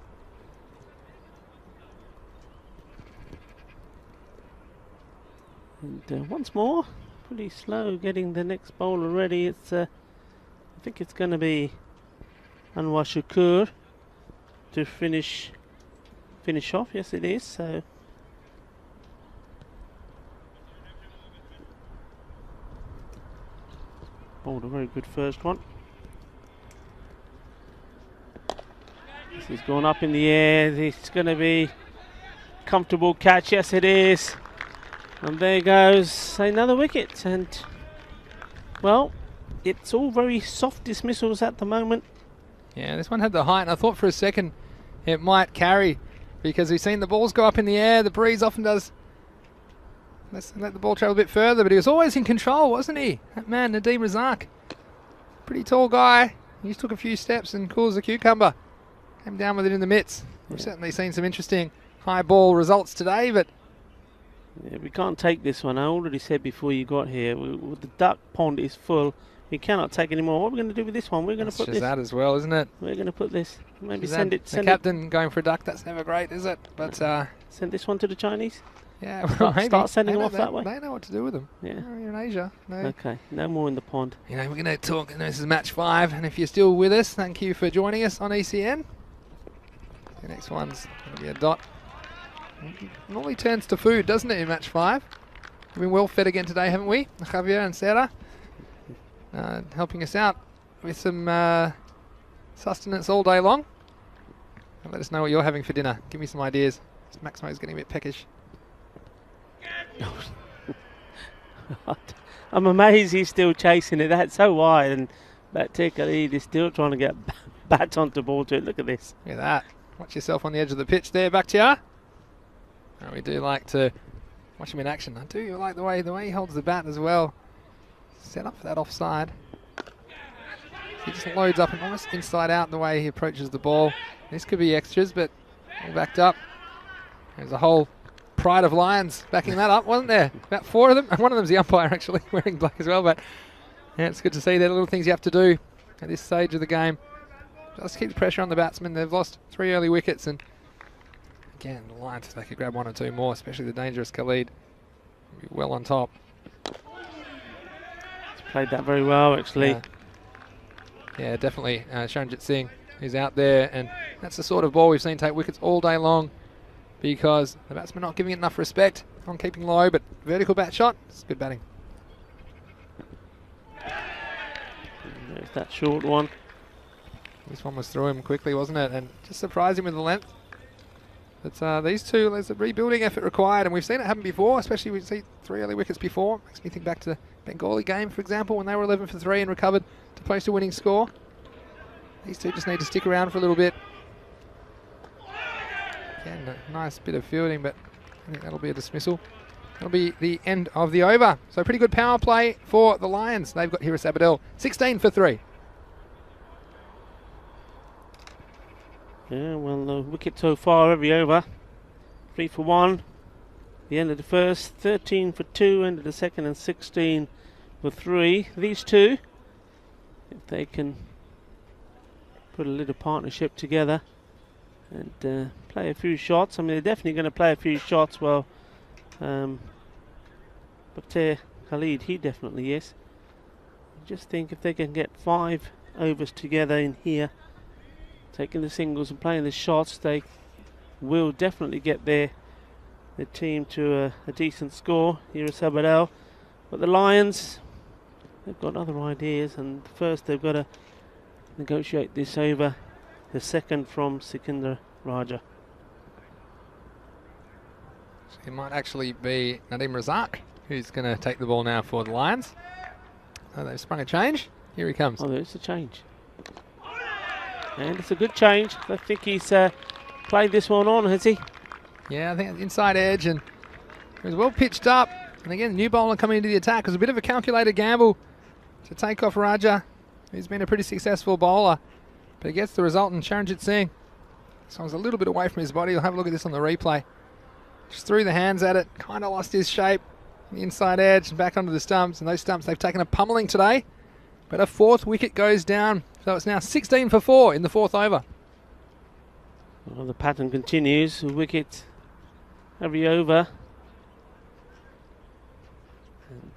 And once more, pretty slow getting the next bowler ready. It's I think it's going to be Anwar Shakur to finish off. Yes, it is. So bowled a very good first one. This is going up in the air. It's going to be comfortable catch. Yes, it is. And there goes another wicket. And well, it's all very soft dismissals at the moment. Yeah, this one had the height, and I thought for a second it might carry because we've seen the balls go up in the air. The breeze often does. Let's let the ball travel a bit further, but he was always in control, wasn't he? That man, Nadeem Razak. Pretty tall guy. He just took a few steps and cool as a cucumber. Came down with it in the mitts. We've certainly seen some interesting high ball results today, but yeah, we can't take this one. I already said before you got here, the duck pond is full. We cannot take any more. What are we going to do with this one? We're going to put this. That as well, isn't it? We're going to put this. Maybe Shazad, send it. the captain going for a duck. That's never great, is it? But send this one to the Chinese. Yeah, well, start sending them off that way. They know what to do with them. Yeah, you're in Asia. No. Okay, no more in the pond. You know, we're going to talk. You know, this is match 5, and if you're still with us, thank you for joining us on ECN. The next one's going to be a dot. It normally turns to food, doesn't it, in match 5? We've been well fed again today, haven't we? Javier and Sarah helping us out with some sustenance all day long. And let us know what you're having for dinner. Give me some ideas. Maximo's getting a bit peckish. I'm amazed he's still chasing it. That's so wide, and that Khalid is still trying to get bat onto ball to it. Look at this. Look at that. Watch yourself on the edge of the pitch there, Bakhtiar. We do like to watch him in action. I do like the way he holds the bat as well. Set up for that offside. He just loads up and almost inside out the way he approaches the ball. This could be extras, but all backed up. There's a whole pride of Lions backing that up, wasn't there? About 4 of them. And one of them's the umpire, actually, wearing black as well. But yeah, it's good to see. They're the little things you have to do at this stage of the game. Just keep the pressure on the batsmen. They've lost 3 early wickets, and again, the Lions, if they could grab 1 or 2 more, especially the dangerous Khalid, be well on top. He's played that very well, actually. Yeah, definitely. Shanjit Singh is out there, and that's the sort of ball we've seen take wickets all day long because the batsmen not giving it enough respect on keeping low, but vertical bat shot, it's good batting. And there's that short one. This one was through him quickly, wasn't it? And just surprised him with the length. But these two, there's a rebuilding effort required, and we've seen it happen before, especially we see 3 early wickets before. Makes me think back to the Bengali game, for example, when they were 11 for 3 and recovered to post a winning score. These two just need to stick around for a little bit. Again, a nice bit of fielding, but I think that'll be a dismissal. That'll be the end of the over. So pretty good power play for the Lions. They've got Hira Sabadell, 16 for 3. Yeah, well, the wicket so far every over. 3 for 1. The end of the first, 13 for 2. End of the second, and 16 for 3. These two, if they can put a little partnership together and play a few shots. I mean, they're definitely going to play a few shots. Well, but Khalid, he definitely is. Just think if they can get 5 overs together in here, taking the singles and playing the shots, they will definitely get the team to a decent score. Hira Sabadell. But the Lions, they've got other ideas, and first they've got to negotiate this over. The second from Sikandar Raja. So it might actually be Nadeem Razak who's going to take the ball now for the Lions. Oh, they've sprung a change. Here he comes. Oh, there's a change. And it's a good change. I think he's played this one on, has he? Yeah, I think inside edge, and it was well pitched up. And again, the new bowler coming into the attack. It was a bit of a calculated gamble to take off Raja, who's been a pretty successful bowler. But he gets the result, and Charanjit Singh, so he's a little bit away from his body. You'll have a look at this on the replay. Just threw the hands at it, kind of lost his shape. The inside edge and back onto the stumps, and those stumps they've taken a pummeling today. But a 4th wicket goes down, so it's now 16 for 4 in the 4th over. Well, the pattern continues. A wicket every over.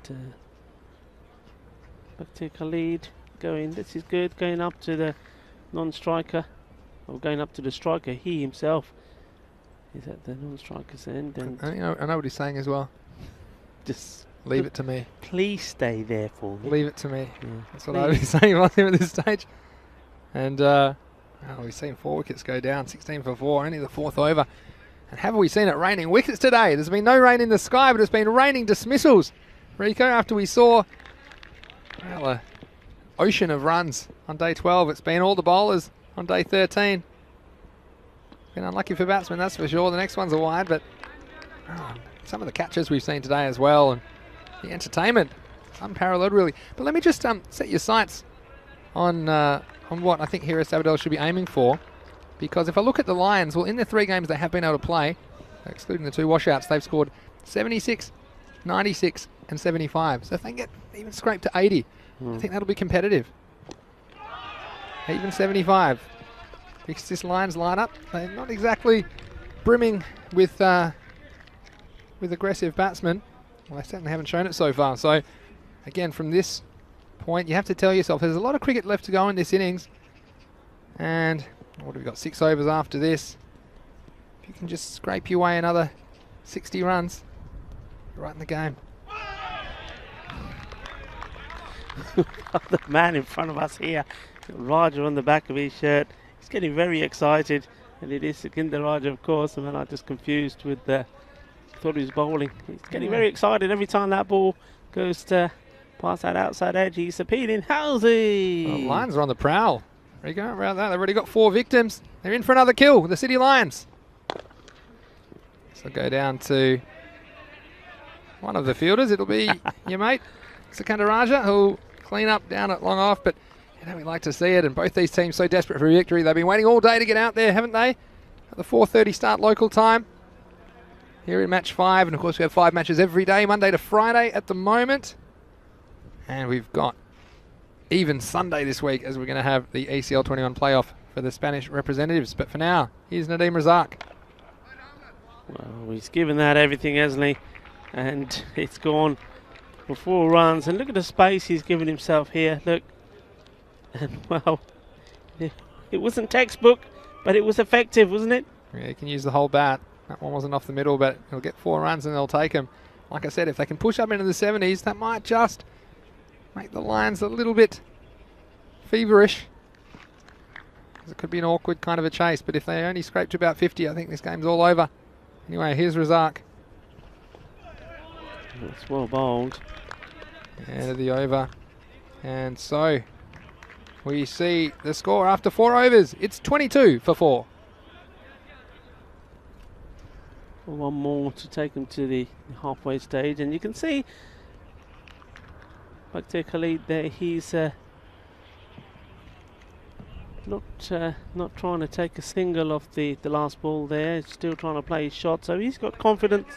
And back to Khalid going. This is good. Going up to the non-striker, or going up to the striker. He himself is at the non-striker's end. And I know what he's saying as well. Just leave it to me. Please stay there for me. Leave it to me. Yeah, that's what I would be saying about him at this stage. And we've seen 4 wickets go down, 16 for 4, only the 4th over. And have we seen it raining wickets today? There's been no rain in the sky, but it's been raining dismissals. Rico, after we saw an ocean of runs on day 12, it's been all the bowlers on day 13. Been unlucky for batsmen, that's for sure. The next one's a wide, but some of the catches we've seen today as well, and the entertainment, it's unparalleled really. But let me just set your sights on what I think Hira Sabadell should be aiming for, because if I look at the Lions, well, in the 3 games they have been able to play, excluding the 2 washouts, they've scored 76, 96 and 75. So if they can get even scraped to 80, I think that'll be competitive. Even 75. Because this Lions lineup, they're not exactly brimming with aggressive batsmen. Well, they certainly haven't shown it so far. So again, from this point, you have to tell yourself there's a lot of cricket left to go in this innings. And what have we got? 6 overs after this. If you can just scrape your way another 60 runs, you're right in the game. The man in front of us here, Raja on the back of his shirt. He's getting very excited, and it is Sukinder Raja, of course. And then I just confused with thought he was bowling. He's getting very excited every time that ball goes to pass that outside edge. He's appealing. Halsey! Well, Lions are on the prowl. There you go, around that. They've already got 4 victims. They're in for another kill, the City Lions. So go down to one of the fielders. It'll be your mate, Sukinder Raja, who'll clean up down at long off. But you know, we like to see it, and both these teams so desperate for a victory. They've been waiting all day to get out there, haven't they? At the 4:30 start local time here in match 5, and of course we have 5 matches every day, Monday to Friday at the moment. And we've got even Sunday this week, as we're going to have the ECL 21 playoff for the Spanish representatives. But for now, here's Nadeem Razak. Well, he's given that everything, hasn't he? And it's gone for 4 runs. And look at the space he's given himself here. Look. And well, it wasn't textbook, but it was effective, wasn't it? Yeah, you can use the whole bat. That one wasn't off the middle, but he'll get 4 runs and they'll take him. Like I said, if they can push up into the 70s, that might just make the Lions a little bit feverish. It could be an awkward kind of a chase, but if they only scrape to about 50, I think this game's all over. Anyway, here's Razak. It's well bowled. End of the over. And so we see the score after 4 overs. It's 22 for 4. One more to take them to the halfway stage, and you can see back to Khalid there. He's not trying to take a single off the last ball there. He's still trying to play his shot, so he's got confidence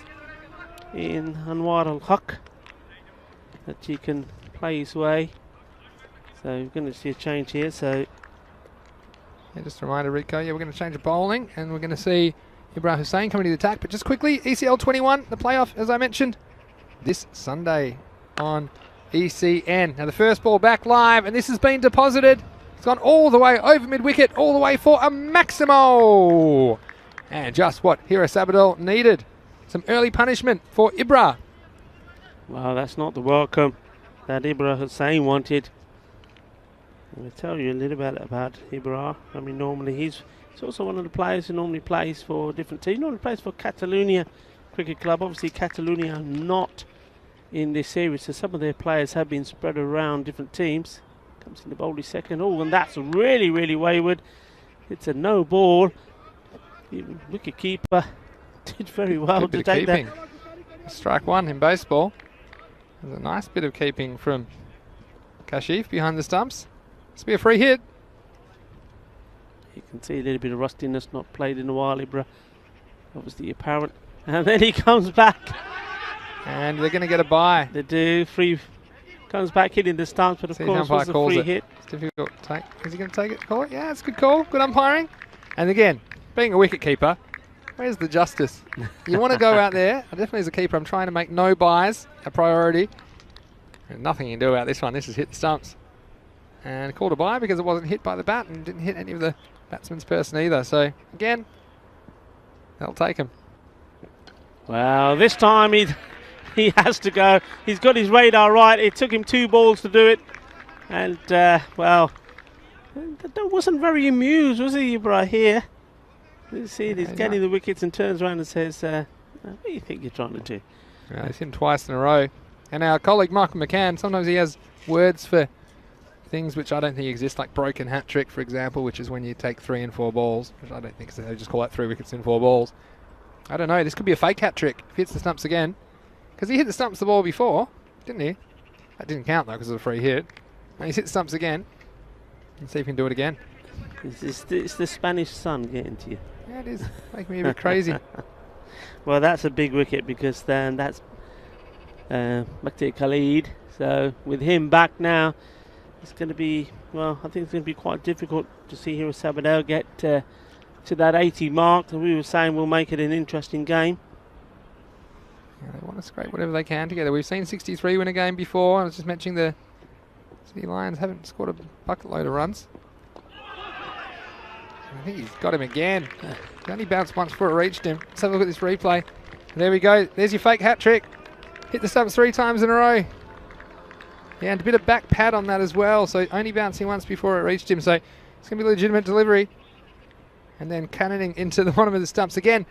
in Anwar al-Haq that he can play his way. So we're going to see a change here. So yeah, just a reminder, Rico. Yeah, we're going to change the bowling, and we're going to see Ibrahim Hussain coming to the attack. But just quickly, ECL 21, the playoff, as I mentioned, this Sunday on ECN. Now the first ball back live, and this has been deposited. It's gone all the way over mid-wicket, all the way for a Maximo. And just what Hira Sabadell needed. Some early punishment for Ibra. Well, that's not the welcome that Ibrahim Hussain wanted. I'll tell you a little bit about Ibra. I mean, normally he's also one of the players who normally plays for different teams. He normally plays for Catalonia Cricket Club. Obviously, Catalonia are not in this series, so some of their players have been spread around different teams. Comes in the bowley second. Oh, and that's really, really wayward. It's a no ball. The wicket keeper did very well to take that. Strike one in baseball. There's a nice bit of keeping from Kashif behind the stumps. This will be a free hit. You can see a little bit of rustiness, not played in a while, Ibra. Obviously apparent. And then he comes back. And they're going to get a bye. They do. Free comes back hitting the stance, but of course was a free hit. It's difficult to take. Is he going to take it? Call it? Yeah, it's a good call. Good umpiring. And again, being a wicket keeper, where's the justice? You want to go out there. Definitely as a keeper, I'm trying to make no buys a priority. And nothing you can do about this one. This has hit the stumps. And called a bye because it wasn't hit by the bat and didn't hit any of the batsman's person either. So again, they'll take him. Well, this time he has to go. He's got his radar right. It took him 2 balls to do it. And, well, that wasn't very amused, was he, Ibra, here? You see, he's getting the wickets and turns around and says, what do you think you're trying to do? Yeah, he's hit him twice in a row. And our colleague Michael McCann, sometimes he has words for things which I don't think exist, like broken hat trick, for example, which is when you take 3 and 4 balls, which I don't think so. They just call that 3 wickets in 4 balls. I don't know. This could be a fake hat trick if he hits the stumps again. Because he hit the stumps the ball before, didn't he? That didn't count, though, because of a free hit. And he's hit the stumps again. Let's see if he can do it again. It's the Spanish sun getting to you. Yeah, it is. Making me a bit crazy. Well, that's a big wicket because then that's Makti Khalid. So with him back now, it's going to be, well, I think it's going to be quite difficult to see Hira Sabadell get to that 80 mark. And we were saying we'll make it an interesting game. Yeah, they want to scrape whatever they can together. We've seen 63 win a game before. I was just mentioning the City Lions haven't scored a bucket load of runs. I think he's got him again. He only bounced once before it reached him. Let's have a look at this replay. There we go. There's your fake hat trick. Hit the stumps 3 times in a row. Yeah, and a bit of back pad on that as well. So only bouncing once before it reached him. So it's going to be a legitimate delivery. And then cannoning into the bottom of the stumps again.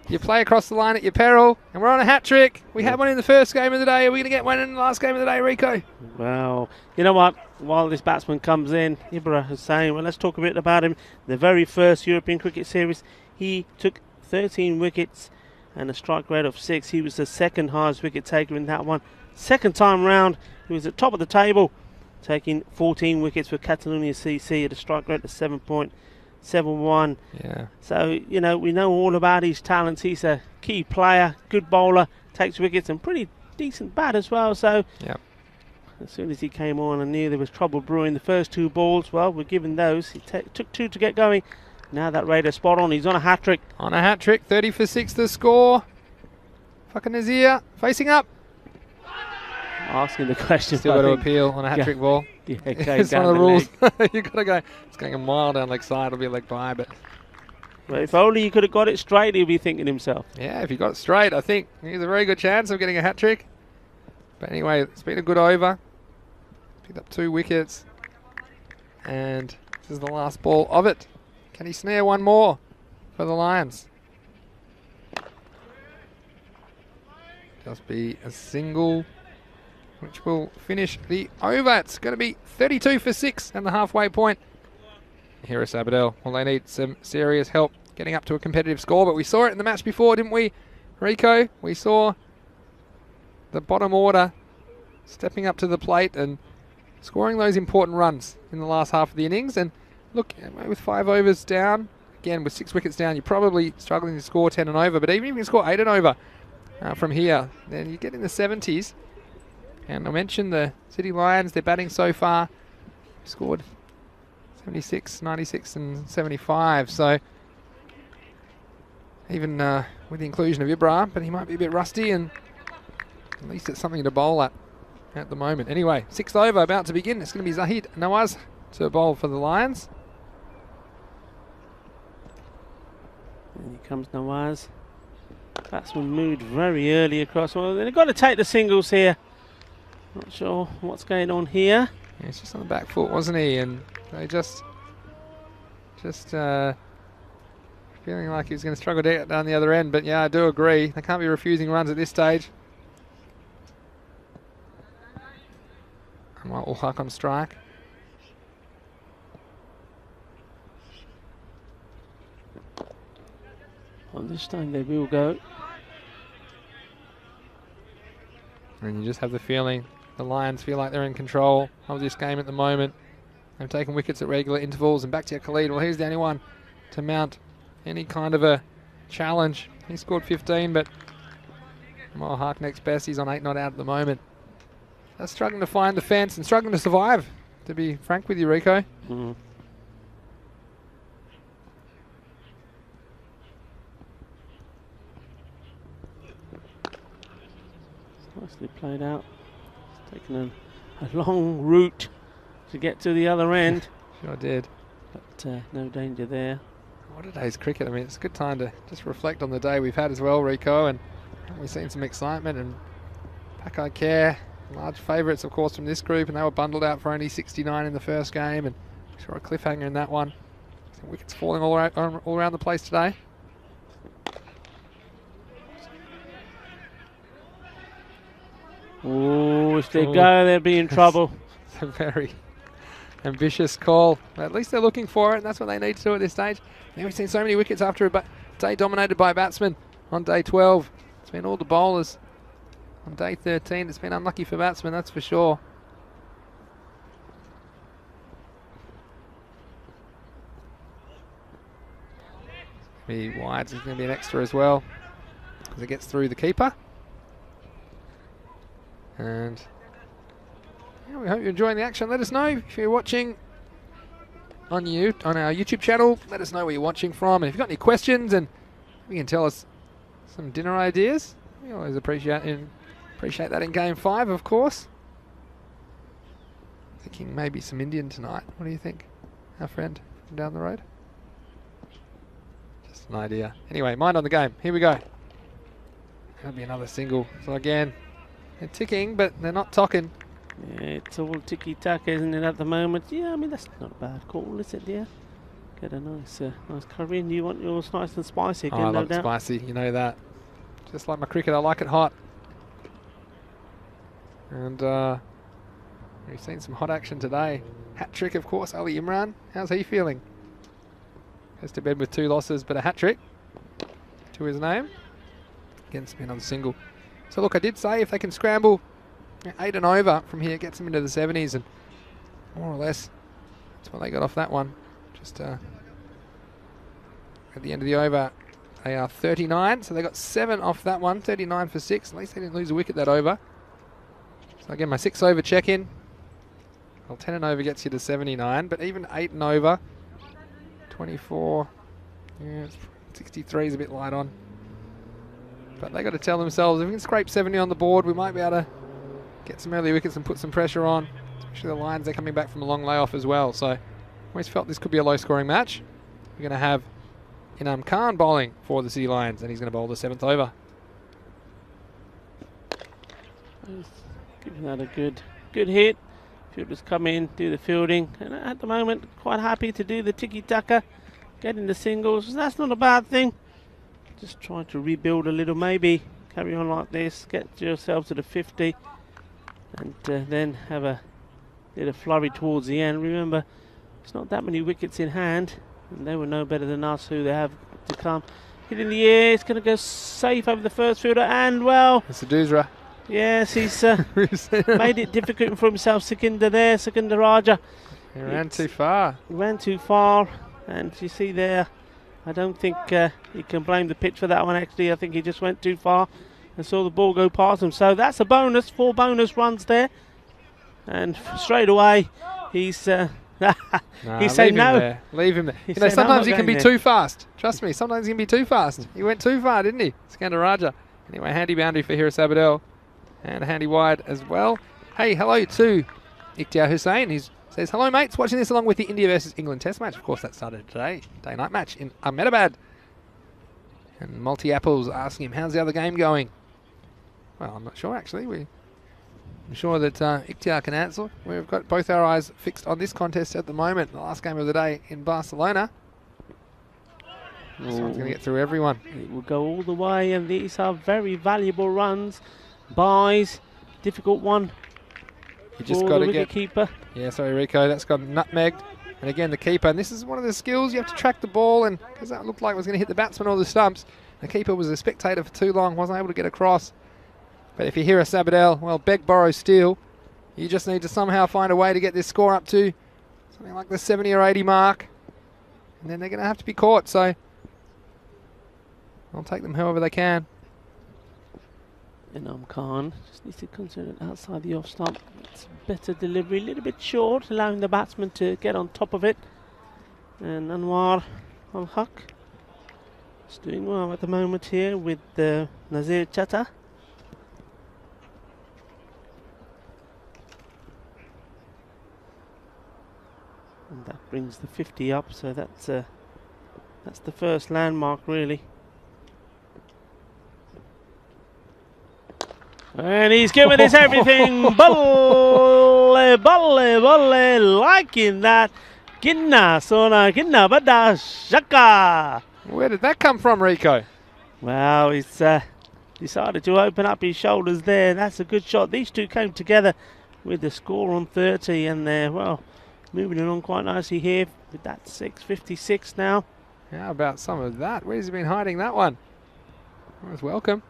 You play across the line at your peril. And we're on a hat trick. We had one in the first game of the day. Are we going to get one in the last game of the day, Rico? Well, you know what? While this batsman comes in, Ibra is saying, well, let's talk a bit about him. The very first European Cricket Series, he took 13 wickets and a strike rate of 6. He was the second highest wicket taker in that one. Second time round, he was at top of the table, taking 14 wickets for Catalonia CC at a strike rate of 7.71. Yeah. So, you know, we know all about his talents. He's a key player, good bowler, takes wickets and pretty decent bat as well. So, yep. As soon as he came on, I knew there was trouble brewing. The first 2 balls, well, we're given those. It took 2 to get going. Now that radar spot on. He's on a hat trick. On a hat trick, 30 for 6 the score. Fucking Nazir facing up. Asking the question. Still got to appeal on a hat trick ball. Yeah, it's one of the rules. You got to go. It's going a mile down leg side. It'll be a leg by, but. Well, if only he could have got it straight, he'd be thinking himself. Yeah, if he got it straight, I think he's a very good chance of getting a hat trick. But anyway, it's been a good over. Picked up 2 wickets. And this is the last ball of it. Can he snare one more for the Lions? Just be a single, which will finish the over. It's going to be 32 for 6 and the halfway point. Hira Sabadell, well, they need some serious help getting up to a competitive score, but we saw it in the match before, didn't we, Rico? We saw the bottom order stepping up to the plate and scoring those important runs in the last half of the innings. And look, with 5 overs down, again with 6 wickets down, you're probably struggling to score 10 and over, but even if you can score 8 and over from here, then you get in the 70s. And I mentioned the City Lions, their batting so far scored 76, 96 and 75. So even with the inclusion of Ibra, but he might be a bit rusty, and at least it's something to bowl at the moment. Anyway, 6th over about to begin. It's going to be Zahid Nawaz to bowl for the Lions. And here comes Nawaz. Batsman moved very early across. Well, they've got to take the singles here. Not sure what's going on here. Yeah, it's just on the back foot, wasn't he? And they just Feeling like he was going to struggle to get down the other end, but yeah, I do agree. They can't be refusing runs at this stage. And Ul Haq on strike. On this time they will go. And you just have the feeling the Lions feel like they're in control of this game at the moment. They've taken wickets at regular intervals, and back to Khalid. Well, he's the only one to mount any kind of a challenge. He scored 15, but Ul Haq next best. He's on 8 not out at the moment. They're struggling to find defence and struggling to survive, to be frank with you, Rico. Mm. Nicely played out. It's taken a long route to get to the other end. Sure did. But no danger there. What a day's cricket. I mean, it's a good time to just reflect on the day we've had as well, Rico, and we've seen some excitement. And Pak I Care, large favourites, of course, from this group, and they were bundled out for only 69 in the first game, and saw a cliffhanger in that one. Some wickets falling all around the place today. Oh, if they go, they'll be in trouble. It's a very ambitious call. But at least they're looking for it, and that's what they need to do at this stage. Now we've seen so many wickets after a day dominated by batsmen on day 12. It's been all the bowlers. On day 13, it's been unlucky for batsmen, that's for sure. The wides is going to be an extra as well, as it gets through the keeper. And yeah, we hope you're enjoying the action. Let us know if you're watching on our YouTube channel. Let us know where you're watching from, and if you've got any questions, and you can tell us some dinner ideas. We always appreciate that in Game 5, of course. Thinking maybe some Indian tonight. What do you think, our friend from down the road? Just an idea. Anyway, mind on the game. Here we go. That'll be another single. So again, they're ticking, but they're not talking. Yeah, it's all ticky-tack, isn't it, at the moment? Yeah, I mean, that's not a bad call, is it, dear? Get a nice curry, and you want yours nice and spicy again, I no love it doubt. spicy, you know that. Just like my cricket, I like it hot. And we've seen some hot action today. Hat-trick, of course, Ali Imran. How's he feeling? Goes to bed with 2 losses, but a hat-trick to his name. Against me another single. So look, I did say if they can scramble 8 and over from here, gets them into the 70s, and more or less that's what they got off that one. Just at the end of the over, they are 39, so they got 7 off that one, 39 for 6. At least they didn't lose a wicket that over. So again, my 6 over check-in. Well, 10 and over gets you to 79, but even 8 and over, 24, yeah, 63 is a bit light on. But they got to tell themselves, if we can scrape 70 on the board, we might be able to get some early wickets and put some pressure on. Especially the Lions, they're coming back from a long layoff as well. So I always felt this could be a low-scoring match. We're going to have Inam Khan bowling for the City Lions, and he's going to bowl the 7th over. Giving that a good hit. Fielders come in, do the fielding, and at the moment, quite happy to do the tiki-taka, getting the singles. That's not a bad thing. Just trying to rebuild a little, maybe carry on like this, get yourself to the 50, and then have a little flurry towards the end. Remember, it's not that many wickets in hand, and they will know better than us who they have to come. Hit in the air, it's going to go safe over the first fielder, and well, It's a Doosra. yes, he's made it difficult for himself. Sekinder Raja. He ran too far. He ran too far, and you see there, I don't think you can blame the pitch for that one, actually. I think he just went too far and saw the ball go past him. So that's a bonus, 4 bonus runs there. And straight away, he's saying no. Leave him there. You know, sometimes he can be too fast. Trust me, sometimes he can be too fast. He went too far, didn't he? Sekinder Raja. Anyway, handy boundary for Hira Sabadell. And a handy wide as well. Hey, hello to Ikhtiar Hussain. He says, hello mates, watching this along with the India versus England test match. Of course, that started today. Day-night match in Ahmedabad. And Multi-Apples asking him, how's the other game going? Well, I'm not sure, actually. I'm sure that Ikhtiar can answer. We've got both our eyes fixed on this contest at the moment. The last game of the day in Barcelona. This one's going to get through everyone. It will go all the way, and these are very valuable runs. Buys, difficult one. You just got to get keeper. Yeah, sorry, Rico. That's got nutmegged. And again, the keeper. And this is one of the skills. You have to track the ball, and because that looked like it was going to hit the batsman or the stumps, the keeper was a spectator for too long, wasn't able to get across. But if you hear a Sabadell, well, beg, borrow, steal. You just need to somehow find a way to get this score up to something like the 70 or 80 mark. And then they're going to have to be caught. So I'll take them however they can. And Khan just needs to consider it outside the off stump. It's a better delivery, a little bit short, allowing the batsman to get on top of it. And Anwar al-Haq is doing well at the moment here with Nazir Chatta. And that brings the 50 up, so that's the first landmark really. And he's giving us everything. Balle, balle, balle, liking that. Ginna, sona, ginna, bada, shaka. Where did that come from, Rico? Well, he's decided to open up his shoulders there. That's a good shot. These two came together with the score on 30, and they're, well, moving along quite nicely here with that 6.56 now. How about some of that? Where's he been hiding that one? That was welcome.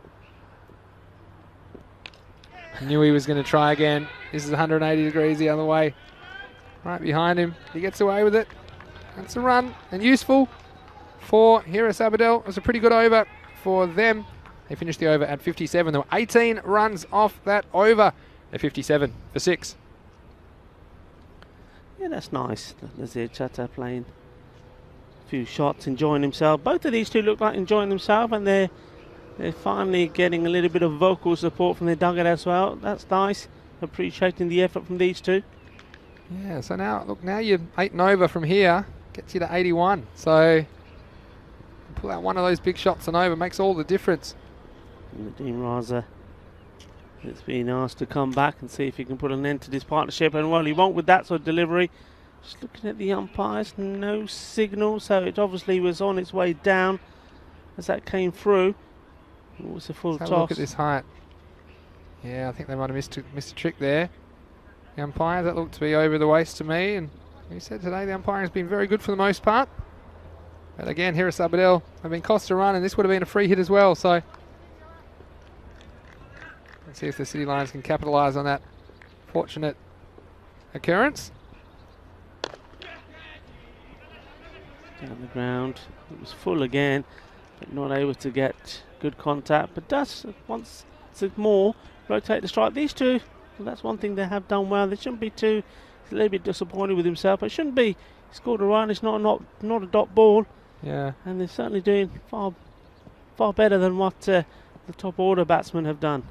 Knew he was going to try again. This is 180 degrees the other way. Right behind him. He gets away with it. That's a run and useful for Hira Sabadell. It was a pretty good over for them. They finished the over at 57. There were 18 runs off that over at 57 for 6. Yeah, that's nice. Nazir Chatta playing a few shots, enjoying himself. Both of these two look like enjoying themselves, and they're finally getting a little bit of vocal support from their dugout as well. That's nice. Appreciating the effort from these two. Yeah, so now, look, now you're 8 and over from here. Gets you to 81. So pull out one of those big shots and over. Makes all the difference. Nadeem Raza has been asked to come back and see if he can put an end to this partnership. And, well, he won't with that sort of delivery. Just looking at the umpires, no signal. So it obviously was on its way down as that came through. It was a full toss. Look at this height. Yeah, I think they might have missed a trick there. The umpire, that looked to be over the waist to me, and he said today the umpiring has been very good for the most part. But again, Hira Sabadell have been cost a run, and this would have been a free hit as well. So let's see if the City Lions can capitalise on that fortunate occurrence. Down the ground, it was full again, but not able to get good contact. But does once more rotate the strike. These two, well, that's one thing they have done well. They shouldn't be too. He's a little bit disappointed with himself. It shouldn't be. He scored a run. It's not a dot ball. Yeah. And they're certainly doing far better than what the top order batsmen have done.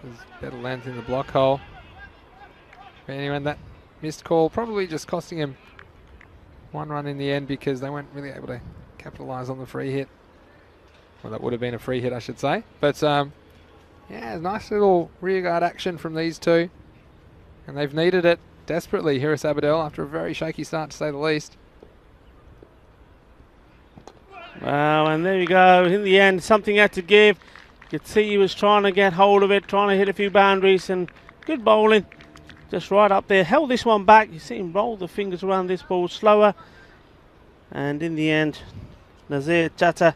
There's better length in the block hole. But anyway, that missed call probably just costing him one run in the end because they weren't really able to capitalise on the free hit. Well, that would have been a free hit, I should say. But yeah, nice little rearguard action from these two, and they've needed it desperately. Hira Sabadell after a very shaky start, to say the least. Wow, and there you go. In the end, something had to give. You could see he was trying to get hold of it, trying to hit a few boundaries, and good bowling. Just right up there. Held this one back. You see him roll the fingers around this ball slower. And in the end, Nazir Chatta,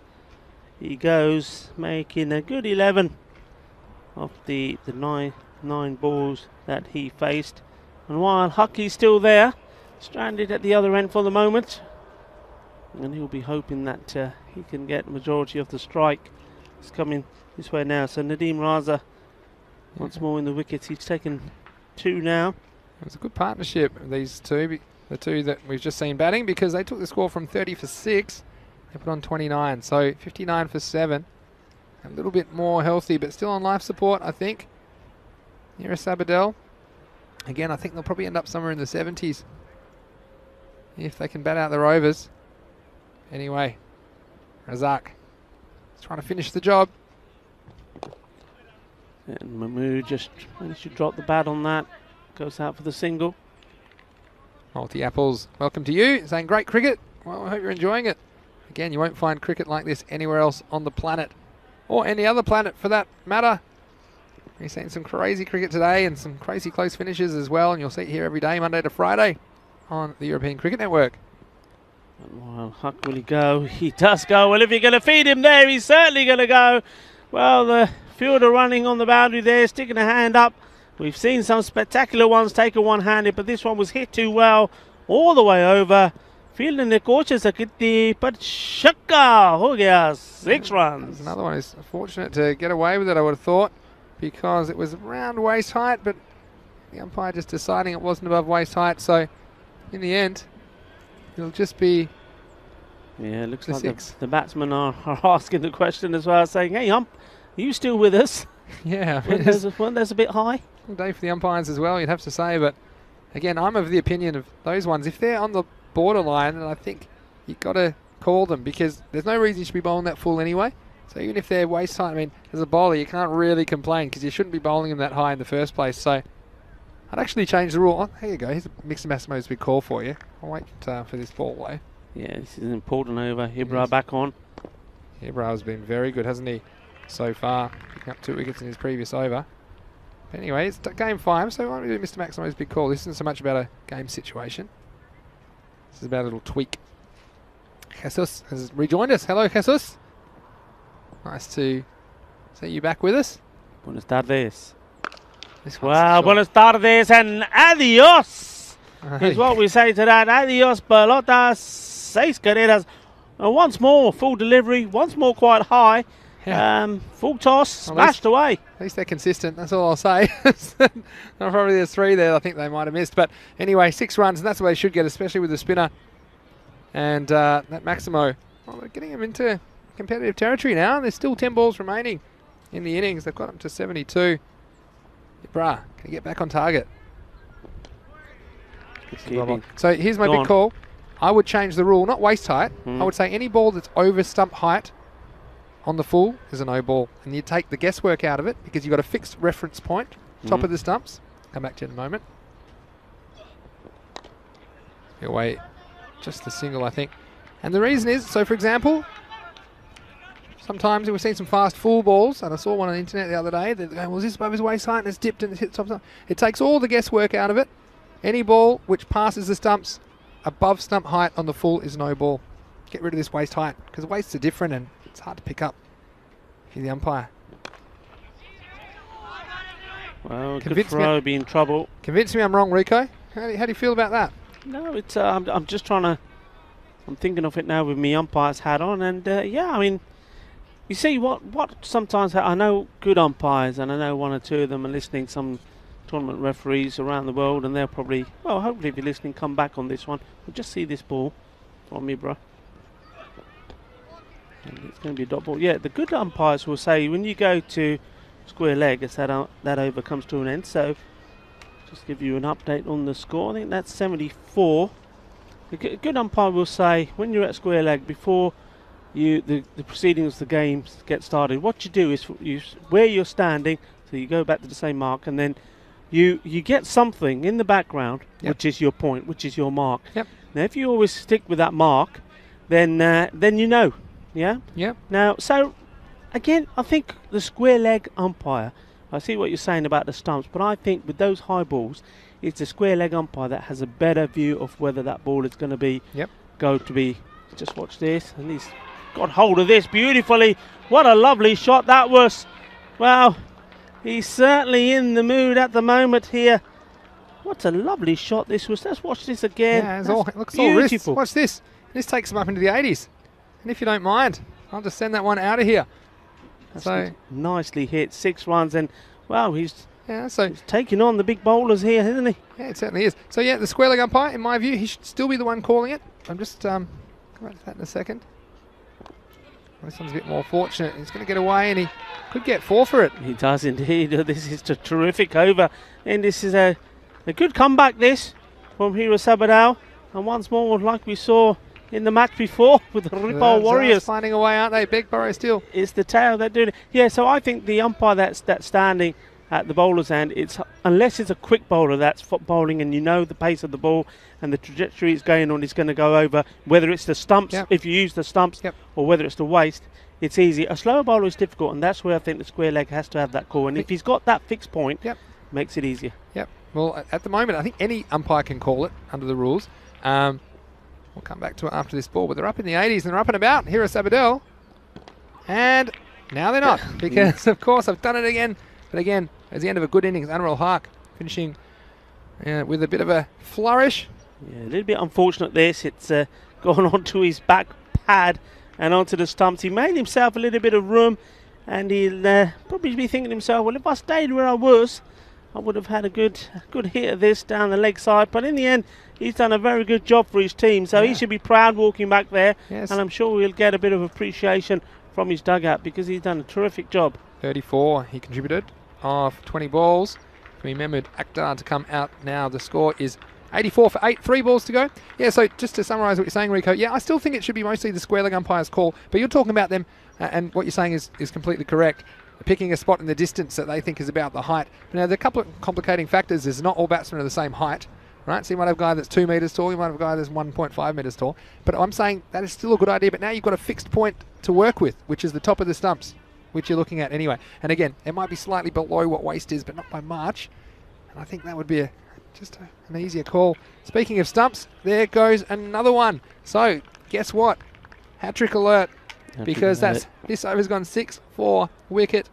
he goes making a good 11 of the nine balls that he faced. And while Hucky's still there, stranded at the other end for the moment, and he'll be hoping that he can get the majority of the strike. It's coming this way now. So Nadeem Raza once more in the wickets. He's taken 2 now. It was a good partnership, these two, the two that we've just seen batting, because they took the score from 30 for 6. They put on 29, so 59 for 7. A little bit more healthy, but still on life support, I think. Hira Sabadell. Again, I think they'll probably end up somewhere in the 70s if they can bat out their overs. Anyway, Razak is trying to finish the job. And Mahmood just managed to drop the bat on that. Goes out for the single. Multi Apples, welcome to you. Saying great cricket. Well, I hope you're enjoying it. Again, you won't find cricket like this anywhere else on the planet, or any other planet for that matter. We've seen some crazy cricket today and some crazy close finishes as well, and you'll see it here every day, Monday to Friday, on the European Cricket Network. Well, Huck, will he go? He does go. Well, if you're going to feed him there, he's certainly going to go. Well, the fielder running on the boundary there, sticking a hand up. We've seen some spectacular ones taken one-handed, but this one was hit too well all the way over. Fielding the cautious Akiti, but Shaka, ho gaya, 6 runs. Another one is fortunate to get away with it, I would have thought, because it was around waist height, but the umpire just deciding it wasn't above waist height, so in the end, it'll just be. Yeah, it looks the like 6. the batsmen are asking the question as well, saying, hey, ump, are you still with us? Yeah, When there's a bit high. Good day for the umpires as well, you'd have to say, but again, I'm of the opinion of those ones, if they're on the borderline, and I think you've got to call them, because there's no reason you should be bowling that full anyway. So even if they're waist height, I mean, as a bowler, you can't really complain, because you shouldn't be bowling them that high in the first place. So I'd actually change the rule. Oh, here you go. Here's a Mixed Massimo's big call for you. I'll wait for this ball though. Yeah, this is important over. Hibra back on. Hibra has been very good, hasn't he, so far, picking up 2 wickets in his previous over. But anyway, it's game 5, so why don't we do Mr. Maximo's big call? This isn't so much about a game situation. This is about a little tweak. Jesus has rejoined us. Hello, Jesus. Nice to see you back with us. Buenas tardes. This one's Well, short. buenas tardes and adios Hey. is what we say to that. Adios, pelotas, 6 carreras. And once more, full delivery. Once more, quite high. Yeah. Full toss, Well, smashed away. At least they're consistent, that's all I'll say. Probably there's 3 there I think they might have missed. But anyway, 6 runs, and that's what they should get, especially with the spinner. And that Maximo, well, they're getting him into competitive territory now. There's still 10 balls remaining in the innings. They've got him to 72. Bruh, can he get back on target? So here's my big call. I would change the rule, not waist height. I would say any ball that's over stump height on the full is a no ball, and you take the guesswork out of it because you've got a fixed reference point, top of the stumps. Come back to it in a moment. Wait, just the single, I think. And the reason is, so for example, sometimes we've seen some fast full balls, and I saw one on the internet the other day. They're going, well, is this above his waist height? And it's dipped and it's hit the top stump. It takes all the guesswork out of it. Any ball which passes the stumps above stump height on the full is no ball. Get rid of this waist height, because the waists are different and it's hard to pick up if you're the umpire. Well, good throw, be in trouble. Convince me I'm wrong, Rico. How do you feel about that? No, it's I'm just trying to. I'm thinking of it now with me umpire's hat on, and yeah, I mean, you see what sometimes I know good umpires, and I know 1 or 2 of them are listening. Some tournament referees around the world, and they'll probably, well, hopefully if you're listening, come back on this one. We'll just see this ball from me, bro. And it's going to be a dot ball. Yeah, the good umpires will say when you go to square leg, it's that over comes to an end. So just give you an update on the score. I think that's 74. A good umpire will say when you're at square leg, before the proceedings of the game get started, what you do is where you're standing, so you go back to the same mark, and then you get something in the background, which is your point, which is your mark. Now, if you always stick with that mark, then you know. Yeah? Yep. Now, so, again, I think the square leg umpire, I see what you're saying about the stumps, but I think with those high balls, it's the square leg umpire that has a better view of whether that ball is going to be, just watch this, and he's got hold of this beautifully. What a lovely shot that was. Well, he's certainly in the mood at the moment here. What a lovely shot this was. Let's watch this again. Yeah, it looks all wrists. Watch this. This takes him up into the 80s. And if you don't mind, I'll just send that one out of here. So nicely hit, 6 runs, and wow, he's he's taking on the big bowlers here, isn't he? Yeah, it certainly is. So yeah, the square leg umpire, in my view, he should still be the one calling it. I'm just come back to that in a second. This one's a bit more fortunate. He's going to get away, and he could get 4 for it. He does indeed. This is a terrific over, and this is a good comeback. This from Hira Sabadell, and once more, like we saw in the match before with the Ripoll Warriors. Finding a way, aren't they? Big Burrow still. It's the tail that doing it. Yeah, so I think the umpire that's standing at the bowler's end, unless it's a quick bowler that's bowling and you know the pace of the ball and the trajectory it's going on is going to go over, whether it's the stumps, if you use the stumps, or whether it's the waist, it's easy. A slower bowler is difficult, and that's where I think the square leg has to have that call. And if he's got that fixed point, makes it easier. Well, at the moment, I think any umpire can call it under the rules. We'll come back to it after this ball, but they're up in the 80s and they're up and about. Hira Sabadell. And now they're not, because, of course, I've done it again. But again, at the end of a good innings, Anurul Haque finishing with a bit of a flourish. Yeah, a little bit unfortunate this. It's gone onto his back pad and onto the stumps. He made himself a little bit of room, and he'll probably be thinking to himself, well, if I stayed where I was, I would have had a good hit of this down the leg side. But in the end, he's done a very good job for his team, so he should be proud walking back there. And I'm sure he'll get a bit of appreciation from his dugout, because he's done a terrific job. 34 he contributed off 20 balls. We remembered Akhtar to come out now. The score is 84 for 8, 3 balls to go. Yeah, so just to summarise what you're saying, Rico, I still think it should be mostly the square leg umpire's call, but you're talking about them, and what you're saying is completely correct. Picking a spot in the distance that they think is about the height. Now, there are a couple of complicating factors. Is not all batsmen are the same height, right? So you might have a guy that's 2 metres tall, you might have a guy that's 1.5 metres tall. But I'm saying that is still a good idea, but now you've got a fixed point to work with, which is the top of the stumps, which you're looking at anyway. And again, it might be slightly below what waist is, but not by much. And I think that would be an easier call. Speaking of stumps, there goes another one. So, guess what? Hat-trick alert. Because this over's gone 6-4, wicket.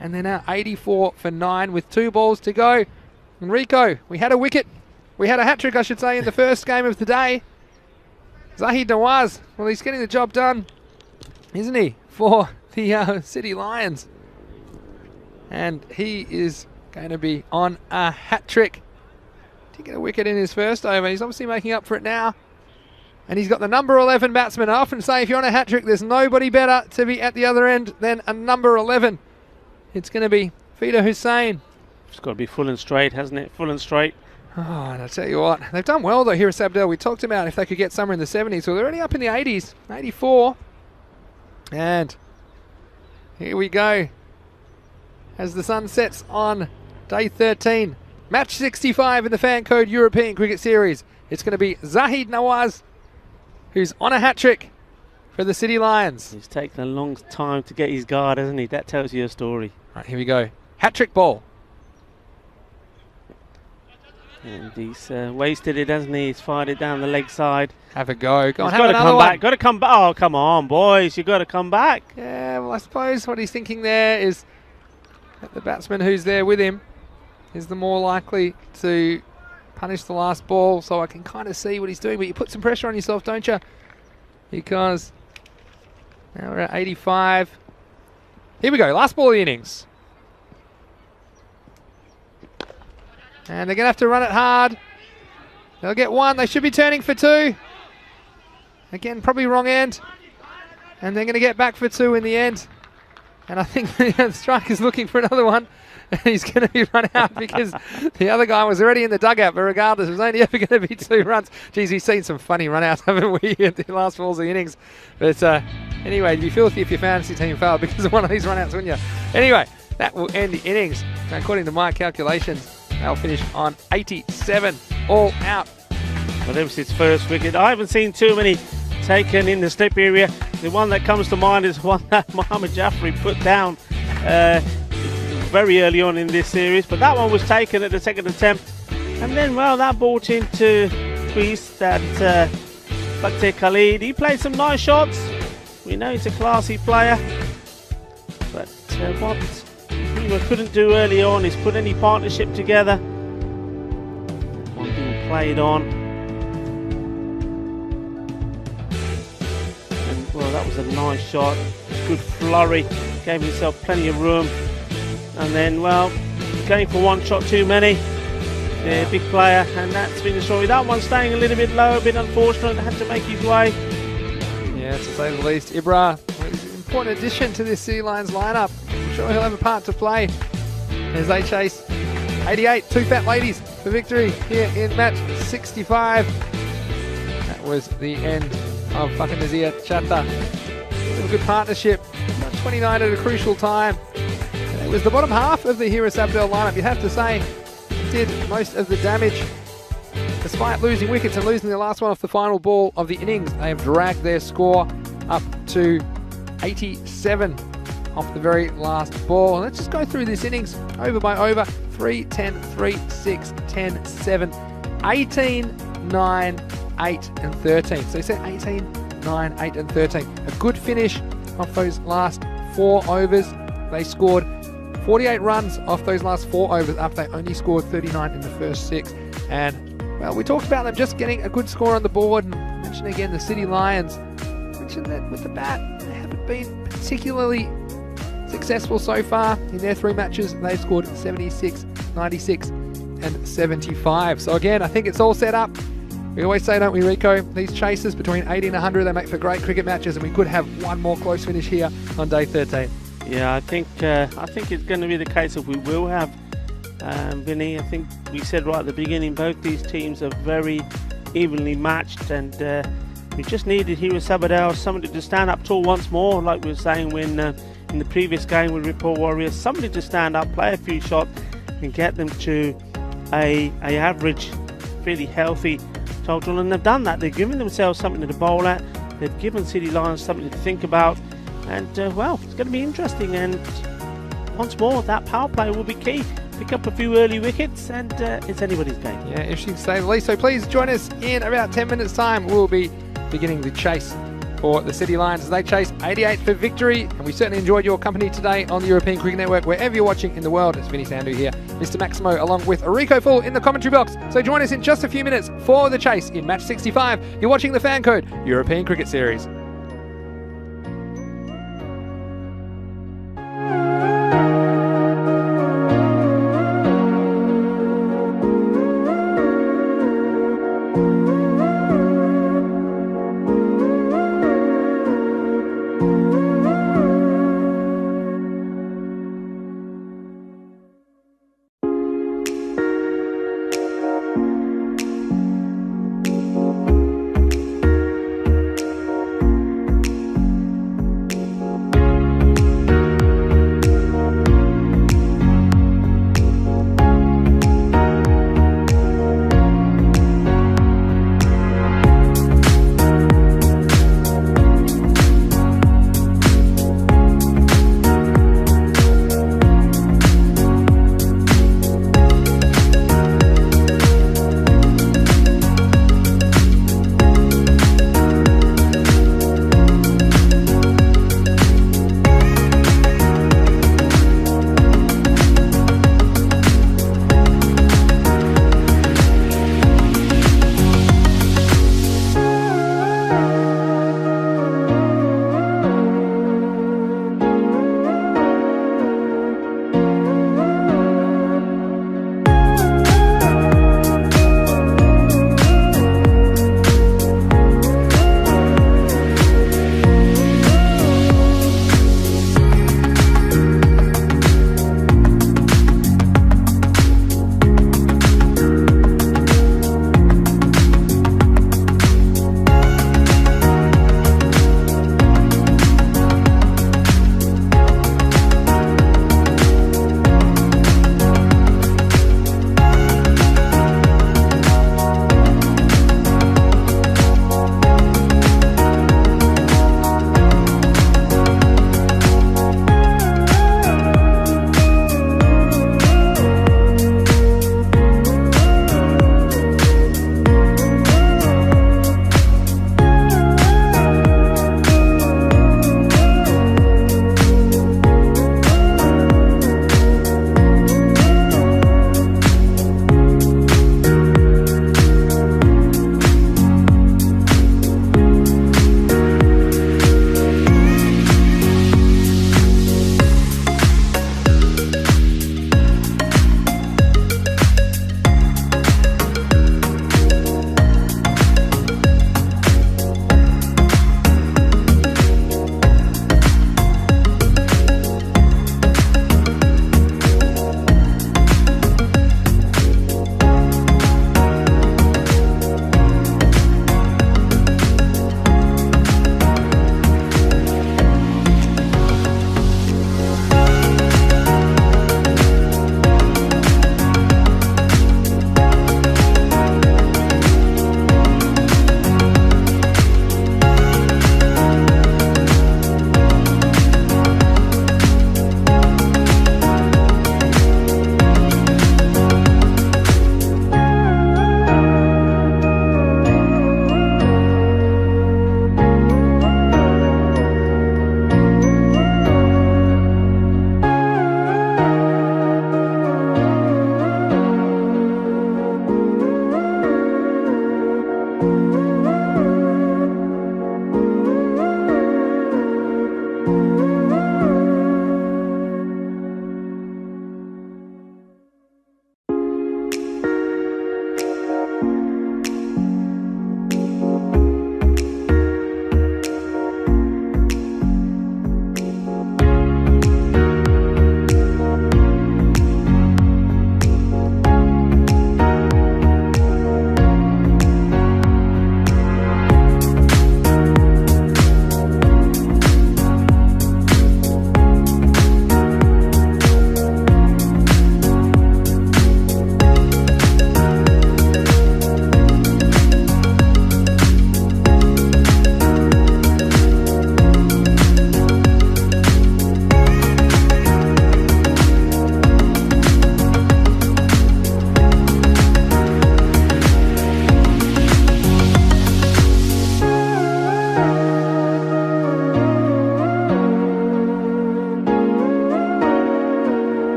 And they're now 84 for 9 with 2 balls to go. And Rico, we had a wicket. We had a hat-trick, I should say, in the first game of the day. Zahid Nawaz, well, he's getting the job done, isn't he, for the City Lions. And he is going to be on a hat-trick. Did get a wicket in his first over. He's obviously making up for it now. And he's got the number 11 batsman. I often say if you're on a hat-trick, there's nobody better to be at the other end than a number 11. It's going to be Fida Hussain. It's got to be full and straight, hasn't it? Full and straight. Oh, and I tell you what, they've done well though, Hira Sabadell. We talked about if they could get somewhere in the 70s. Well, they're already up in the 80s, 84. And here we go. As the sun sets on day 13. Match 65 in the Fan Code European Cricket Series. It's going to be Zahid Nawaz, who's on a hat-trick for the City Lions. He's taken a long time to get his guard, hasn't he? That tells you a story. Right, here we go. Hat-trick ball. And he's wasted it, hasn't he? He's fired it down the leg side. Have a go. Go on, he's got to come back. Got to come back. Oh, come on, boys. You've got to come back. Yeah, well, I suppose what he's thinking there is that the batsman who's there with him is the more likely to punish the last ball, so I can kind of see what he's doing, but you put some pressure on yourself, don't you? Because now we're at 85. Here we go, last ball of the innings. And they're going to have to run it hard. They'll get 1, they should be turning for 2. Again, probably wrong end. And they're going to get back for 2 in the end. And I think the striker's looking for another one. And he's going to be run out because the other guy was already in the dugout, but regardless, it was only ever going to be 2 runs. Geez, we've seen some funny run-outs, haven't we, at the last balls of the innings. But anyway, you'd be filthy if your fantasy team failed because of one of these run-outs, wouldn't you? Anyway, that will end the innings. According to my calculations, they'll finish on 87, all out. Well, that was his first wicket. I haven't seen too many taken in the slip area. The one that comes to mind is one that Mohammad Jafri put down very early on in this series, but that one was taken at the second attempt, and then, well, that brought into crease that Baktir Khalid. He played some nice shots. We know he's a classy player, but what he couldn't do early on is put any partnership together. One being played on, and well, that was a nice shot, good flurry, gave himself plenty of room. And then, well, going for 1 shot too many. Yeah, big player, and that's been the story. That one staying a little bit low, a bit unfortunate, had to make his way. Yeah, to say the least. Ibra is an important addition to this Sea Lions lineup. I'm sure he'll have a part to play as they chase 88, 2 fat ladies for victory here in match 65. That was the end of Fakir Nazir Chatta. A good partnership. 29 at a crucial time. was the bottom half of the Hira Sabadell lineup. You'd have to say did most of the damage. Despite losing wickets and losing the last one off the final ball of the innings, they have dragged their score up to 87 off the very last ball. Let's just go through this innings over by over. 3, 10, 3, 6, 10, 7, 18, 9, 8 and 13. So you said 18, 9, 8 and 13. A good finish off those last 4 overs. They scored 48 runs off those last 4 overs after they only scored 39 in the first 6. And, well, we talked about them just getting a good score on the board. And mention again the City Lions. Mentioned that with the bat, they haven't been particularly successful so far. In their 3 matches, they've scored 76, 96 and 75. So again, I think it's all set up. We always say, don't we, Rico? These chases between 80 and 100, they make for great cricket matches, and we could have one more close finish here on day 13. Yeah, I think it's going to be the case if we will have, Vinny. I think we said right at the beginning, both these teams are very evenly matched, and we just needed Hira Sabadell, somebody to stand up tall once more, like we were saying when in the previous game with Ripoll Warriors, somebody to stand up, play a few shots, and get them to a average, fairly healthy total. And they've done that. They've given themselves something to bowl at. They've given City Lions something to think about. And well, it's going to be interesting. And once more, that power play will be key. Pick up a few early wickets, and it's anybody's game. Yeah, interesting to say the least. So please join us in about 10 minutes' time. We'll be beginning the chase for the City Lions as they chase 88 for victory. And we certainly enjoyed your company today on the European Cricket Network, wherever you're watching in the world. It's Vinny Sandhu here, Mr. Maximo, along with Rico Full in the commentary box. So join us in just a few minutes for the chase in match 65. You're watching the Fan Code European Cricket Series.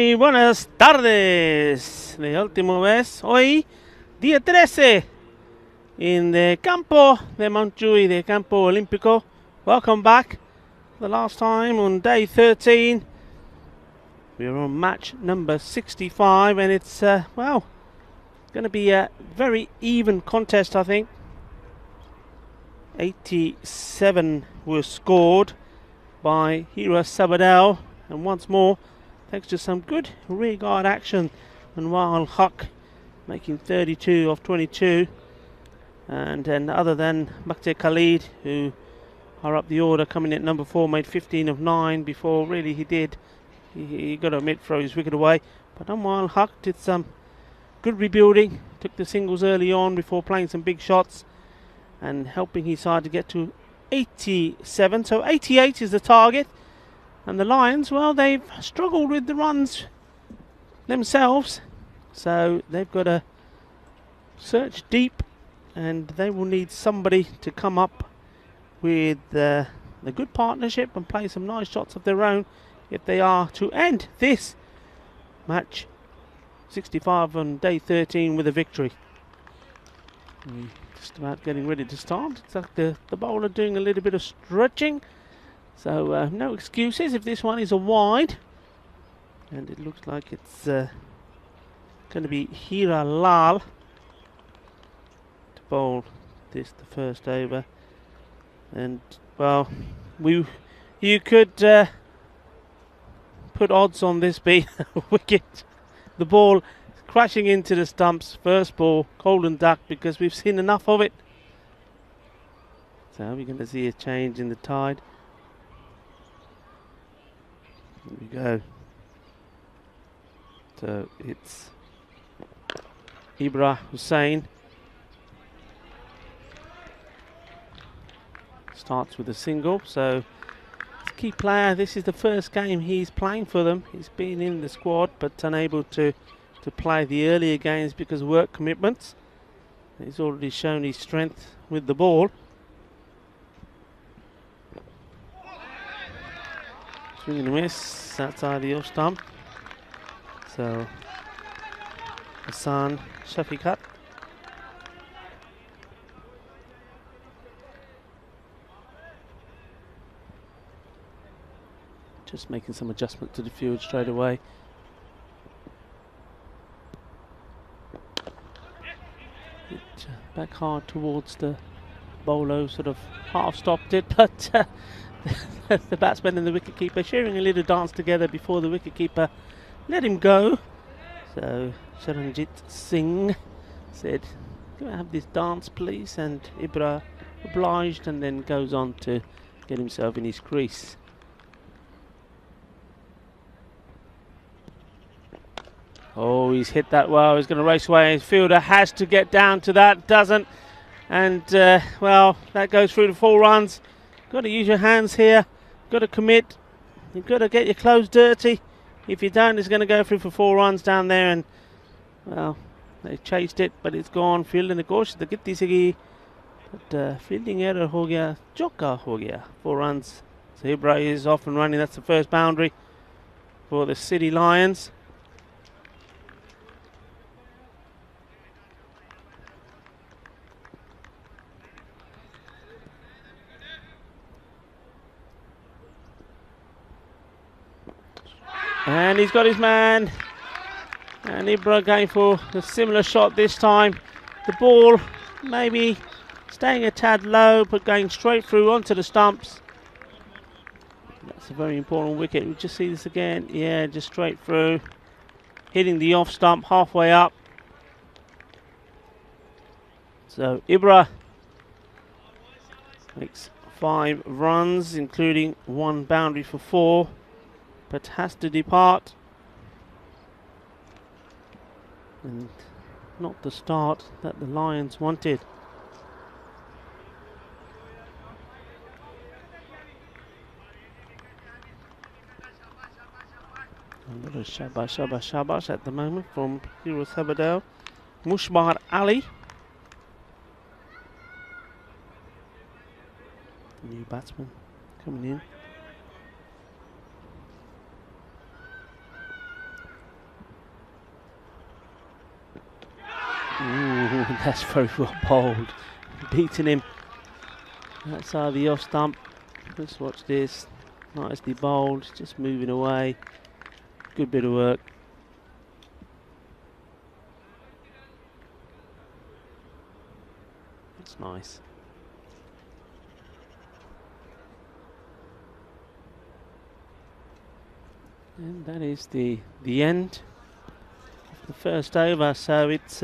Muy buenas tardes. De última vez, hoy, día 13, in the campo de Montjuïc, the campo olímpico. Welcome back. The last time on day 13. We're on match number 65, and it's, well, going to be a very even contest, I think. 87 were scored by Hira Sabadell, and once more, thanks to some good rear guard action, and Wael Huck making 32 off 22, and then other than Makte Khalid, who are up the order, coming in at number 4, made 15 of 9 before really he got a mid-throw his wicket away. But Wael Huck did some good rebuilding, took the singles early on before playing some big shots and helping his side to get to 87. So 88 is the target. And the Lions, well, they've struggled with the runs themselves. So they've got to search deep, and they will need somebody to come up with the good partnership and play some nice shots of their own if they are to end this match 65 on day 13 with a victory. Just about getting ready to start. It's like the bowler doing a little bit of stretching. So no excuses if this one is a wide. And it looks like it's going to be Hira Lal to bowl this, the first over. And, well, you could put odds on this being a wicket. The ball crashing into the stumps, first ball, golden duck, because we've seen enough of it. So we're going to see a change in the tide. Here we go. So it's Ibra Hussain. Starts with a single, so it's a key player. This is the first game he's playing for them. He's been in the squad but unable to play the earlier games because of work commitments. He's already shown his strength with the ball. Swing and a miss outside the off stump. So Hassan Shafiqat. Just making some adjustment to the field straight away. Back hard towards the bowler, sort of half stopped it, but the batsman and the wicketkeeper sharing a little dance together before the wicketkeeper let him go. So Charanjit Singh said, "Can I have this dance please?" And Ibra obliged, and then goes on to get himself in his crease. Oh, he's hit that well. He's going to race away. His fielder has to get down to that. Doesn't. And, well, that goes through to 4 runs. Got to use your hands here. Got to commit. You've got to get your clothes dirty. If you don't, it's going to go through for 4 runs down there. And, well, they chased it, but it's gone. Fielding the course. The gitti sigi. But fielding error ho gaya. Chokka ho gaya. 4 runs. So Ibra is off and running. That's the first boundary for the City Lions. And he's got his man. And Ibra going for a similar shot this time. The ball maybe staying a tad low, but going straight through onto the stumps. That's a very important wicket. We just see this again. Yeah, just straight through. Hitting the off stump halfway up. So Ibra makes 5 runs, including 1 boundary for 4. But has to depart, and not the start that the Lions wanted. A little shabash at the moment from Hira Sabadell. Mushbar Ali, new batsman coming in. Ooh, that's very well bowled. Beating him outside the off stump. Let's watch this. Nicely bowled, just moving away. Good bit of work. That's nice. And that is the end of the first over. So it's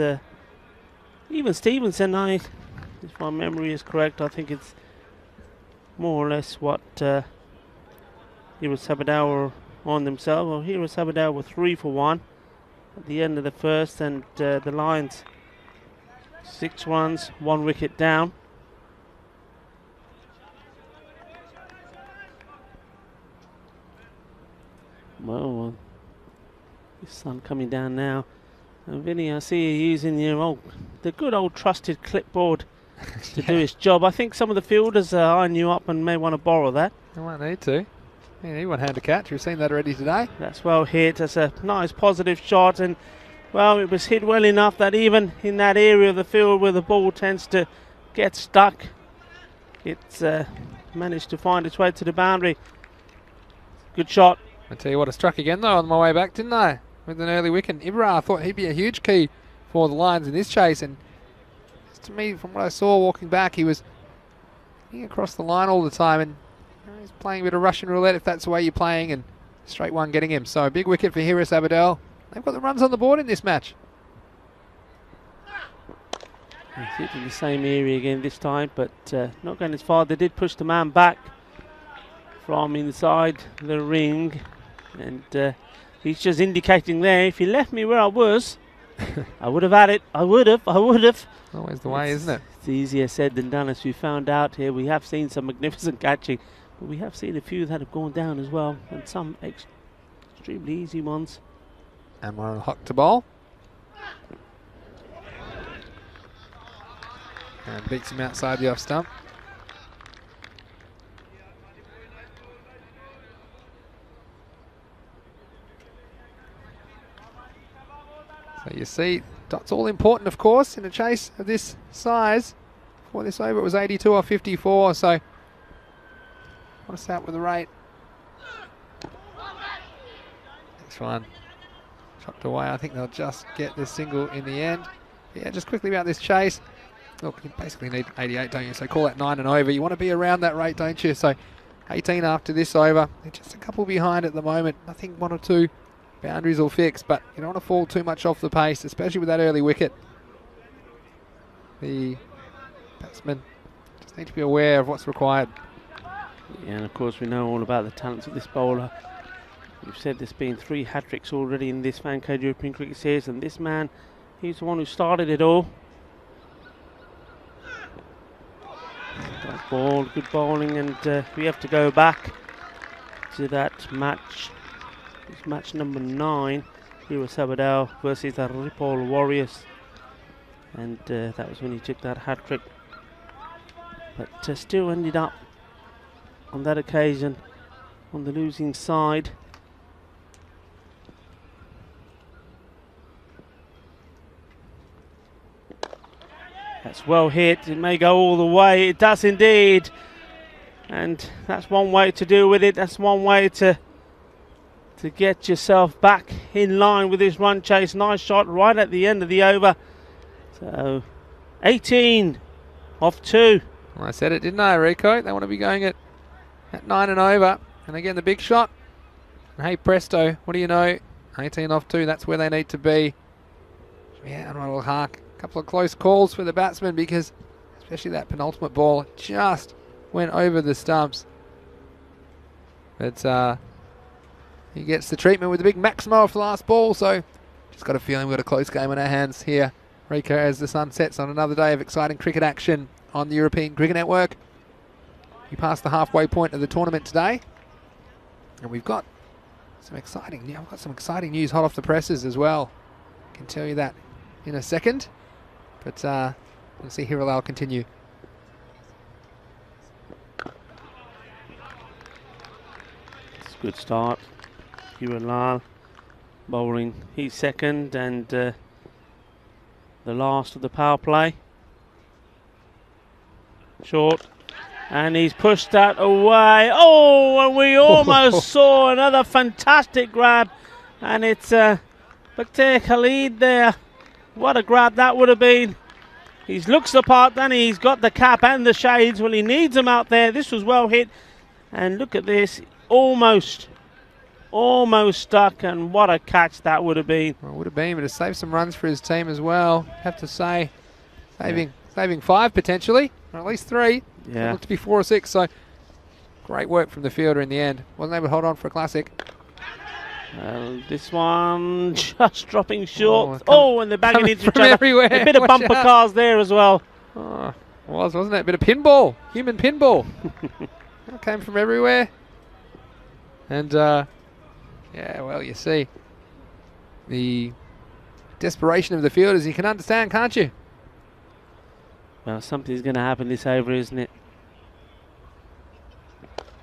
even Stevenson. If my memory is correct, I think it's more or less what Hira Sabadell were on themselves. Well, Hira Sabadell were 3 for 1 at the end of the first, and the Lions 6 runs, 1 wicket down. Well, the sun coming down now. And Vinny, I see you using the good old trusted clipboard to do his job. I think some of the fielders are eyeing you up and may want to borrow that. I might need to. Yeah, he one hand to catch. We've seen that already today. That's well hit. That's a nice positive shot, and well, it was hit well enough that even in that area of the field where the ball tends to get stuck, it's managed to find its way to the boundary. Good shot. I tell you what, I struck again though on my way back, didn't I? With an early wicket. Ibra, I thought he'd be a huge key for the Lions in this chase, and to me, from what I saw walking back, he was across the line all the time, and he's playing a bit of Russian roulette if that's the way you're playing, and straight one getting him. So a big wicket for Hira Sabadell. They've got the runs on the board in this match. He's hit in the same area again this time, but not going as far. They did push the man back from inside the ring, and he's just indicating there, if you left me where I was, I would have had it. I would have. Always the way, isn't it? It's easier said than done, as we found out here. We have seen some magnificent catching, but we have seen a few that have gone down as well, and some extremely easy ones. And one on Hock to bowl. And beats him outside the off stump. So you see, dot's all important, of course, in a chase of this size. For this over, it was 82 or 54, so want to start with the rate. Next one, chopped away. I think they'll just get the single in the end. Yeah, just quickly about this chase. Look, you basically need 88, don't you? So call that 9 and over. You want to be around that rate, don't you? So 18 after this over. They're just a couple behind at the moment. I think 1 or 2 boundaries will fix, but you don't want to fall too much off the pace, especially with that early wicket. The batsmen just need to be aware of what's required. Yeah, and of course we know all about the talents of this bowler. We've said there's been 3 hat-tricks already in this Fancode European Cricket Series, and this man, he's the one who started it all. Good bowling, and we have to go back to that match. It's match number 9, Hira Sabadell versus the Ripoll Warriors, and that was when he took that hat-trick, but still ended up on that occasion on the losing side. That's well hit. It may go all the way. It does indeed, and that's one way to deal with it. That's one way to get yourself back in line with this run chase. Nice shot right at the end of the over. So 18 off 2. Well, I said it, didn't I, Rico? They want to be going at 9 and over. And again, the big shot. And hey, presto, what do you know? 18 off 2, that's where they need to be. Yeah, and a little hark. A couple of close calls for the batsman, because especially that penultimate ball just went over the stumps. But he gets the treatment with the big Maximo off the last ball, so just got a feeling we've got a close game on our hands here, Rico, as the sun sets on another day of exciting cricket action on the European Cricket Network. We passed the halfway point of the tournament today, and we've got some exciting news hot off the presses as well. I can tell you that in a second, but we'll see Hira continue. It's a good start. Hira bowling, he's second, and the last of the power play. Short. And he's pushed that away. Oh, and we almost saw another fantastic grab. And it's Bakhtiyar Khalid there. What a grab that would have been. He looks the part, then he's got the cap and the shades. Well, he needs them out there. This was well hit. And look at this. Almost stuck. And what a catch that would have been. Well, it would have been, but it saved some runs for his team as well. Have to say, saving 5 potentially, or at least 3. Yeah. It looked to be 4 or 6, so great work from the fielder in the end. Wasn't able to hold on for a classic. This one just dropping short. And they're banging into each other. Everywhere. A bit of bumper cars there as well. Oh, wasn't it? A bit of pinball, human pinball. That came from everywhere. And yeah, well, you see the desperation of the fielders. You can understand, can't you? Well, something's going to happen this over, isn't it?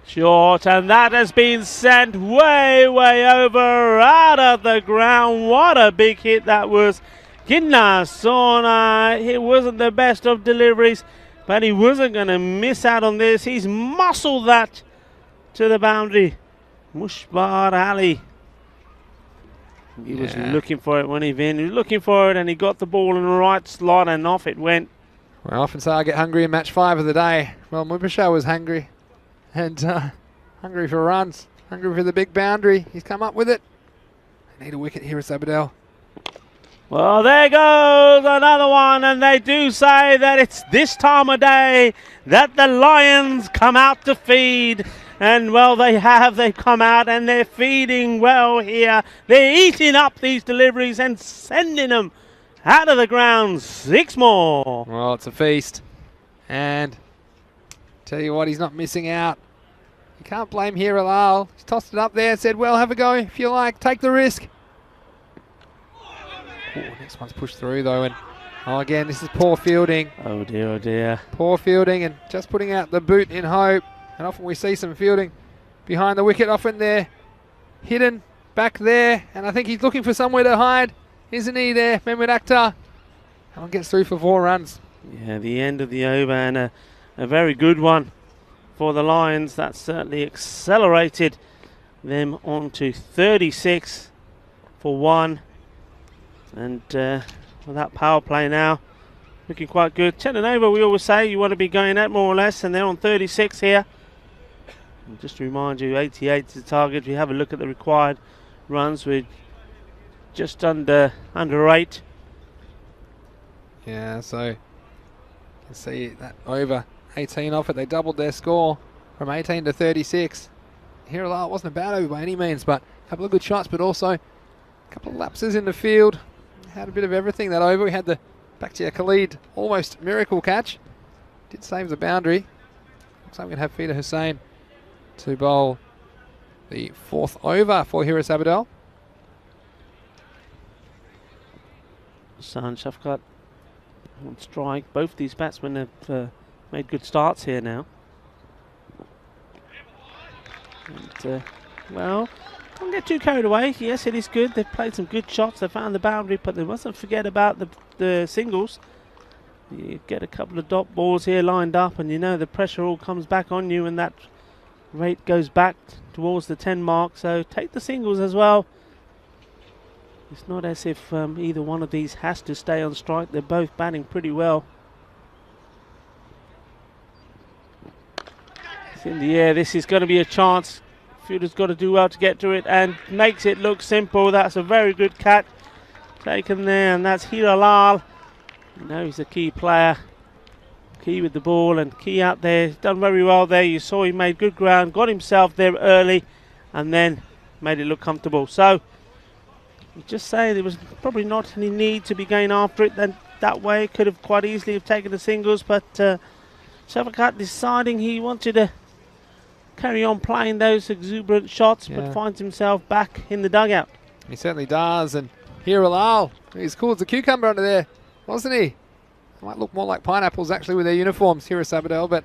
Short, and that has been sent way over, out of the ground. What a big hit that was. Sona, it wasn't the best of deliveries, but he wasn't going to miss out on this. He's muscled that to the boundary. Mushbar Ali. He was looking for it when he was looking for it, and he got the ball in the right slot, and off it went. Well, I often say I get hungry in match 5 of the day. Well, Mubashar was hungry. And hungry for runs, hungry for the big boundary. He's come up with it. They need a wicket here at Sabadell. Well, there goes another one, and they do say that it's this time of day that the Lions come out to feed. And, well, they have. They've come out and they're feeding well here. They're eating up these deliveries and sending them out of the ground. 6 more. Well, it's a feast. And tell you what, he's not missing out. You can't blame Hira Lal. He's tossed it up there and said, well, have a go if you like. Take the risk. Ooh, next one's pushed through, though. And again, this is poor fielding. Oh, dear, oh, dear. Poor fielding and just putting out the boot in hope. And often we see some fielding behind the wicket. Often they're hidden back there. And I think he's looking for somewhere to hide. Isn't he there, Mehmet Akhtar? And gets through for 4 runs. Yeah, the end of the over, and a very good one for the Lions. That certainly accelerated them on to 36 for 1. And with that power play now looking quite good. 10 and over, we always say you want to be going at more or less, and they're on 36 here. And just to remind you, 88 is the target. If you have a look at the required runs, we're just under 8. Yeah, so you can see that over 18 off it. They doubled their score from 18 to 36. Hira Lal wasn't a bad over by any means, but a couple of good shots, but also a couple of lapses in the field. Had a bit of everything that over. We had the Bakhtiyar Khalid almost miracle catch. Did save the boundary. Looks like we're going to have Fida Hussain to bowl the 4th over for Hira Sabadell. San Shafqat on strike. Both these batsmen have made good starts here now. And, well, don't get too carried away. Yes, it is good. They've played some good shots. They found the boundary, but they mustn't forget about the singles. You get a couple of dot balls here lined up, and you know the pressure all comes back on you, and that rate goes back towards the 10 mark. So take the singles as well. It's not as if either one of these has to stay on strike. They're both batting pretty well. It's in the air. This is going to be a chance. Fielder's got to do well to get to it and makes it look simple. That's a very good catch taken there, and that's Hira Lal. You know, he's a key player. Key with the ball and key out there. He's done very well there. You saw he made good ground, got himself there early, and then made it look comfortable. So just say there was probably not any need to be going after it then that way. Could have quite easily have taken the singles, but Shafqat deciding he wanted to carry on playing those exuberant shots, but finds himself back in the dugout. He certainly does, and Hira Lal, he's cool as a cucumber under there, wasn't he? Might look more like pineapples actually with their uniforms, Hira Sabadell, but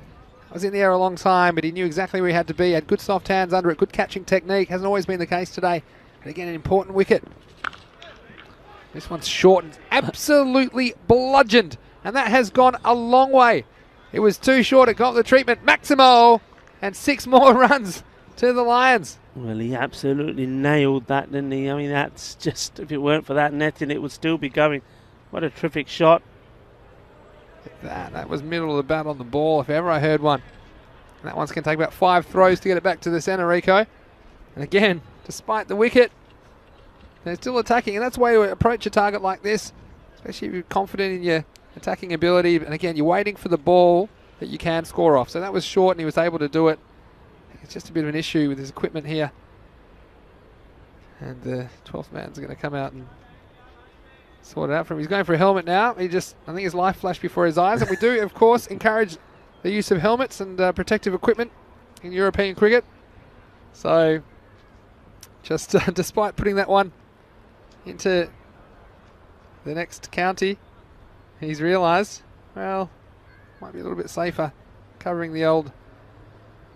was in the air a long time, but he knew exactly where he had to be, had good soft hands under it, good catching technique. Hasn't always been the case today, but again an important wicket. This one's short and absolutely bludgeoned, and that has gone a long way. It was too short, it got the treatment. Maximo, and 6 more runs to the Lions. Well, he absolutely nailed that, didn't he? I mean, that's just, if it weren't for that netting, it would still be going. What a terrific shot. That was middle of the bat on the ball, if ever I heard one. And that one's going to take about 5 throws to get it back to the centre, Rico. And again, despite the wicket, they're still attacking, and that's the way to approach a target like this, especially if you're confident in your attacking ability. And again, you're waiting for the ball that you can score off. So that was short, and he was able to do it. It's just a bit of an issue with his equipment here. And the 12th man's going to come out and sort it out for him. He's going for a helmet now. I think his life flashed before his eyes. And we do, of course, encourage the use of helmets and protective equipment in European cricket. So, just despite putting that one into the next county, he's realised, well, might be a little bit safer covering the old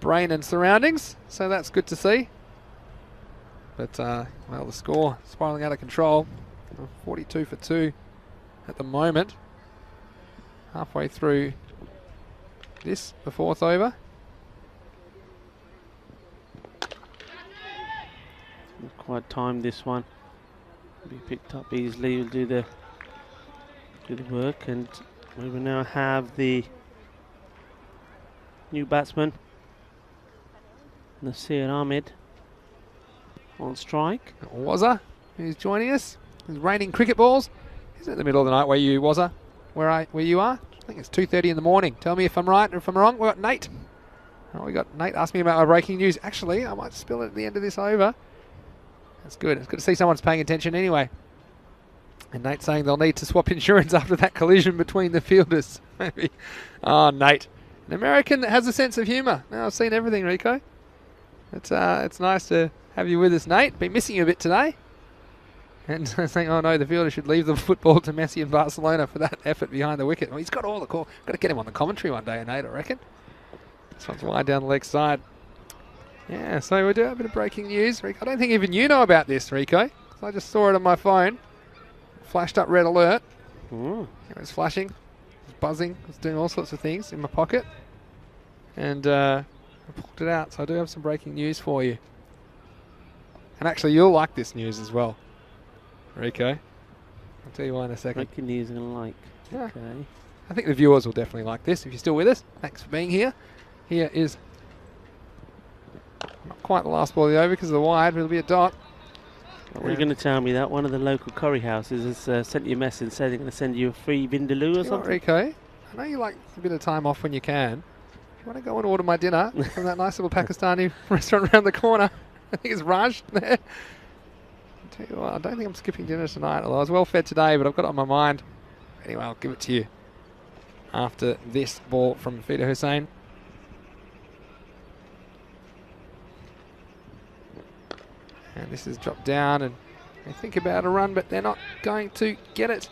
brain and surroundings. So that's good to see. But, well, the score spiralling out of control. 42 for 2 at the moment. Halfway through this, the 4th over. Not quite timed this one. Be picked up easily. Will do the work, and we will now have the new batsman, Nasir Ahmed, on strike. Wazza, who's joining us. He's raining cricket balls. He's in the middle of the night where you, Wazza, where you are. I think it's 2:30 in the morning. Tell me if I'm right or if I'm wrong. We've got Nate. Oh, we got Nate asking me about my breaking news. Actually, I might spill it at the end of this over. That's good. It's good to see someone's paying attention anyway. And Nate's saying they'll need to swap insurance after that collision between the fielders. Maybe. Oh, Nate. An American that has a sense of humour. Now, I've seen everything, Rico. It's nice to have you with us, Nate. Been missing you a bit today. And saying, oh no, the fielder should leave the football to Messi in Barcelona for that effort behind the wicket. Well, he's got all the call. Got to get him on the commentary one day, Nate, I reckon. This one's wide down the leg side. Yeah, so we do have a bit of breaking news. Rico, I don't think even you know about this, Rico. I just saw it on my phone. Flashed up red alert. It was flashing. It was buzzing. It was doing all sorts of things in my pocket. And I pulled it out. So I do have some breaking news for you. And actually, you'll like this news as well, Rico. I'll tell you why in a second. Breaking news and like. Yeah. Okay. I think the viewers will definitely like this if you're still with us. Thanks for being here. Here is not quite the last ball of the over because of the wide, but it'll be a dot. What are you going to tell me that one of the local curry houses has sent you a message saying they're going to send you a free vindaloo or something? Rico, I know you like a bit of time off when you can. If you want to go and order my dinner from that nice little Pakistani restaurant around the corner, I think it's Raj there. I'll tell you what, I don't think I'm skipping dinner tonight, although I was well fed today, but I've got it on my mind. Anyway, I'll give it to you after this ball from Fida Hussain. And this is dropped down, and they think about a run, but they're not going to get it.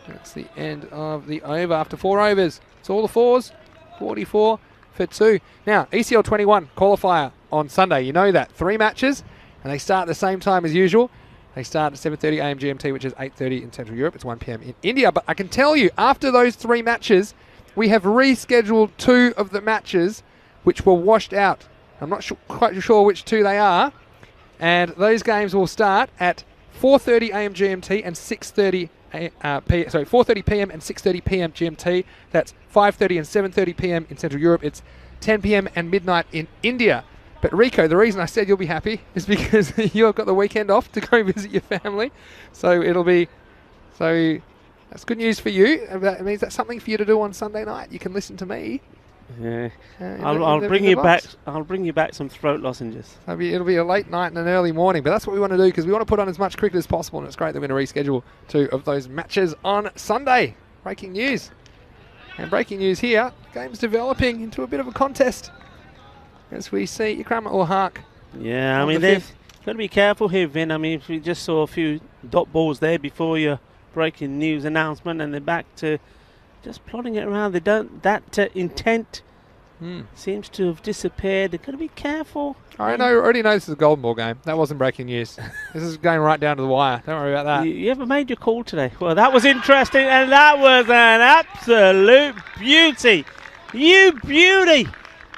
That's the end of the over after 4 overs. It's all the 4s, 44 for 2. Now, ECL 21 qualifier on Sunday. You know that. 3 matches, and they start at the same time as usual. They start at 7:30 a.m. GMT, which is 8:30 in Central Europe. It's 1 p.m. in India. But I can tell you, after those 3 matches, we have rescheduled 2 of the matches which were washed out. I'm not quite sure which 2 they are. And those games will start at 4:30 a.m. GMT and 6:30 4:30 p.m. and 6:30 p.m. GMT. That's 5:30 and 7:30 p.m. in Central Europe. It's 10 p.m. and midnight in India. But Rico, the reason I said you'll be happy is because you've got the weekend off to go visit your family. So that's good news for you. It means that's something for you to do on Sunday night. You can listen to me. Yeah, I'll bring you back. I'll bring you back some throat lozenges. It'll be a late night and an early morning, but that's what we want to do because we want to put on as much cricket as possible, and it's great that we're going to reschedule 2 of those matches on Sunday. Breaking news, and breaking news here: game's developing into a bit of a contest as we see Ikram ul Haq. Yeah, I mean they've got to be careful here, Vin. I mean, if we just saw a few dot balls there before your breaking news announcement, and they're back to just plotting it around. They don't that intent seems to have disappeared. They've got to be careful. I already know this is a golden ball game. That wasn't breaking news. This is going right down to the wire. Don't worry about that. You ever made your call today? Well, that was interesting, and that was an absolute beauty. You beauty.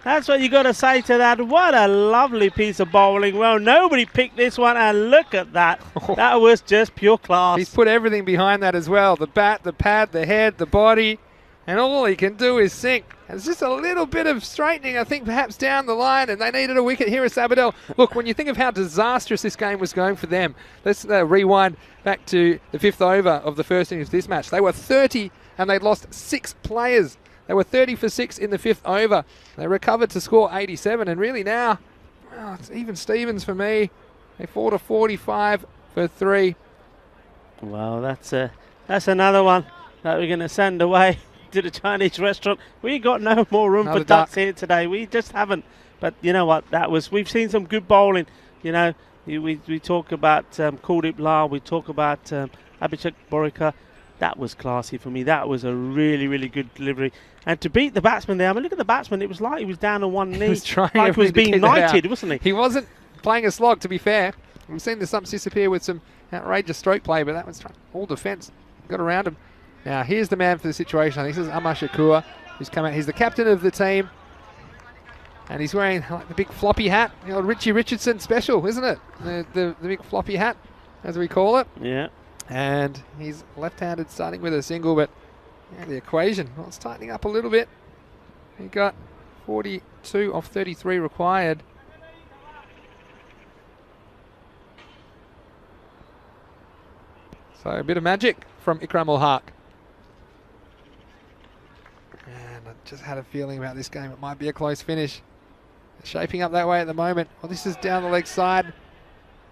That's what you got to say to that. What a lovely piece of bowling. Well, nobody picked this one, and look at that. That was just pure class. He's put everything behind that as well. The bat, the pad, the head, the body, and all he can do is sink. It's just a little bit of straightening, I think, perhaps down the line, and they needed a wicket. Hira Sabadell. Look, when you think of how disastrous this game was going for them, let's rewind back to the 5th over of the first innings of this match. They were 30, and they'd lost 6 players. They were 30 for 6 in the 5th over. They recovered to score 87, and really now, well, it's even Stevens for me. They fall to 45 for 3. Well, that's another one that we're going to send away to the Chinese restaurant. We got no more room Another for ducks duck here today. We just haven't. But you know what? We've seen some good bowling. You know, we talk about Kuldeep Lal. We talk about Abhishek Borikar. That was classy for me. That was a really, really good delivery. And to beat the batsman there, I mean, look at the batsman. It was like he was down on one knee. He was trying like he was being knighted, wasn't he? He wasn't playing a slog, to be fair. We've seen the stumps disappear with some outrageous stroke play, but that was all defence. Got around him. Now, here's the man for the situation. I think this is Amar Shakur, who's come out. He's the captain of the team. And he's wearing like the big floppy hat. The old Richie Richardson special, isn't it? The big floppy hat, as we call it. Yeah. And he's left-handed, starting with a single, but the equation, well, it's tightening up a little bit. He got 42 off 33 required. So a bit of magic from Ikram Ul-Haq. And I just had a feeling about this game. It might be a close finish. It's shaping up that way at the moment. Well, this is down the leg side.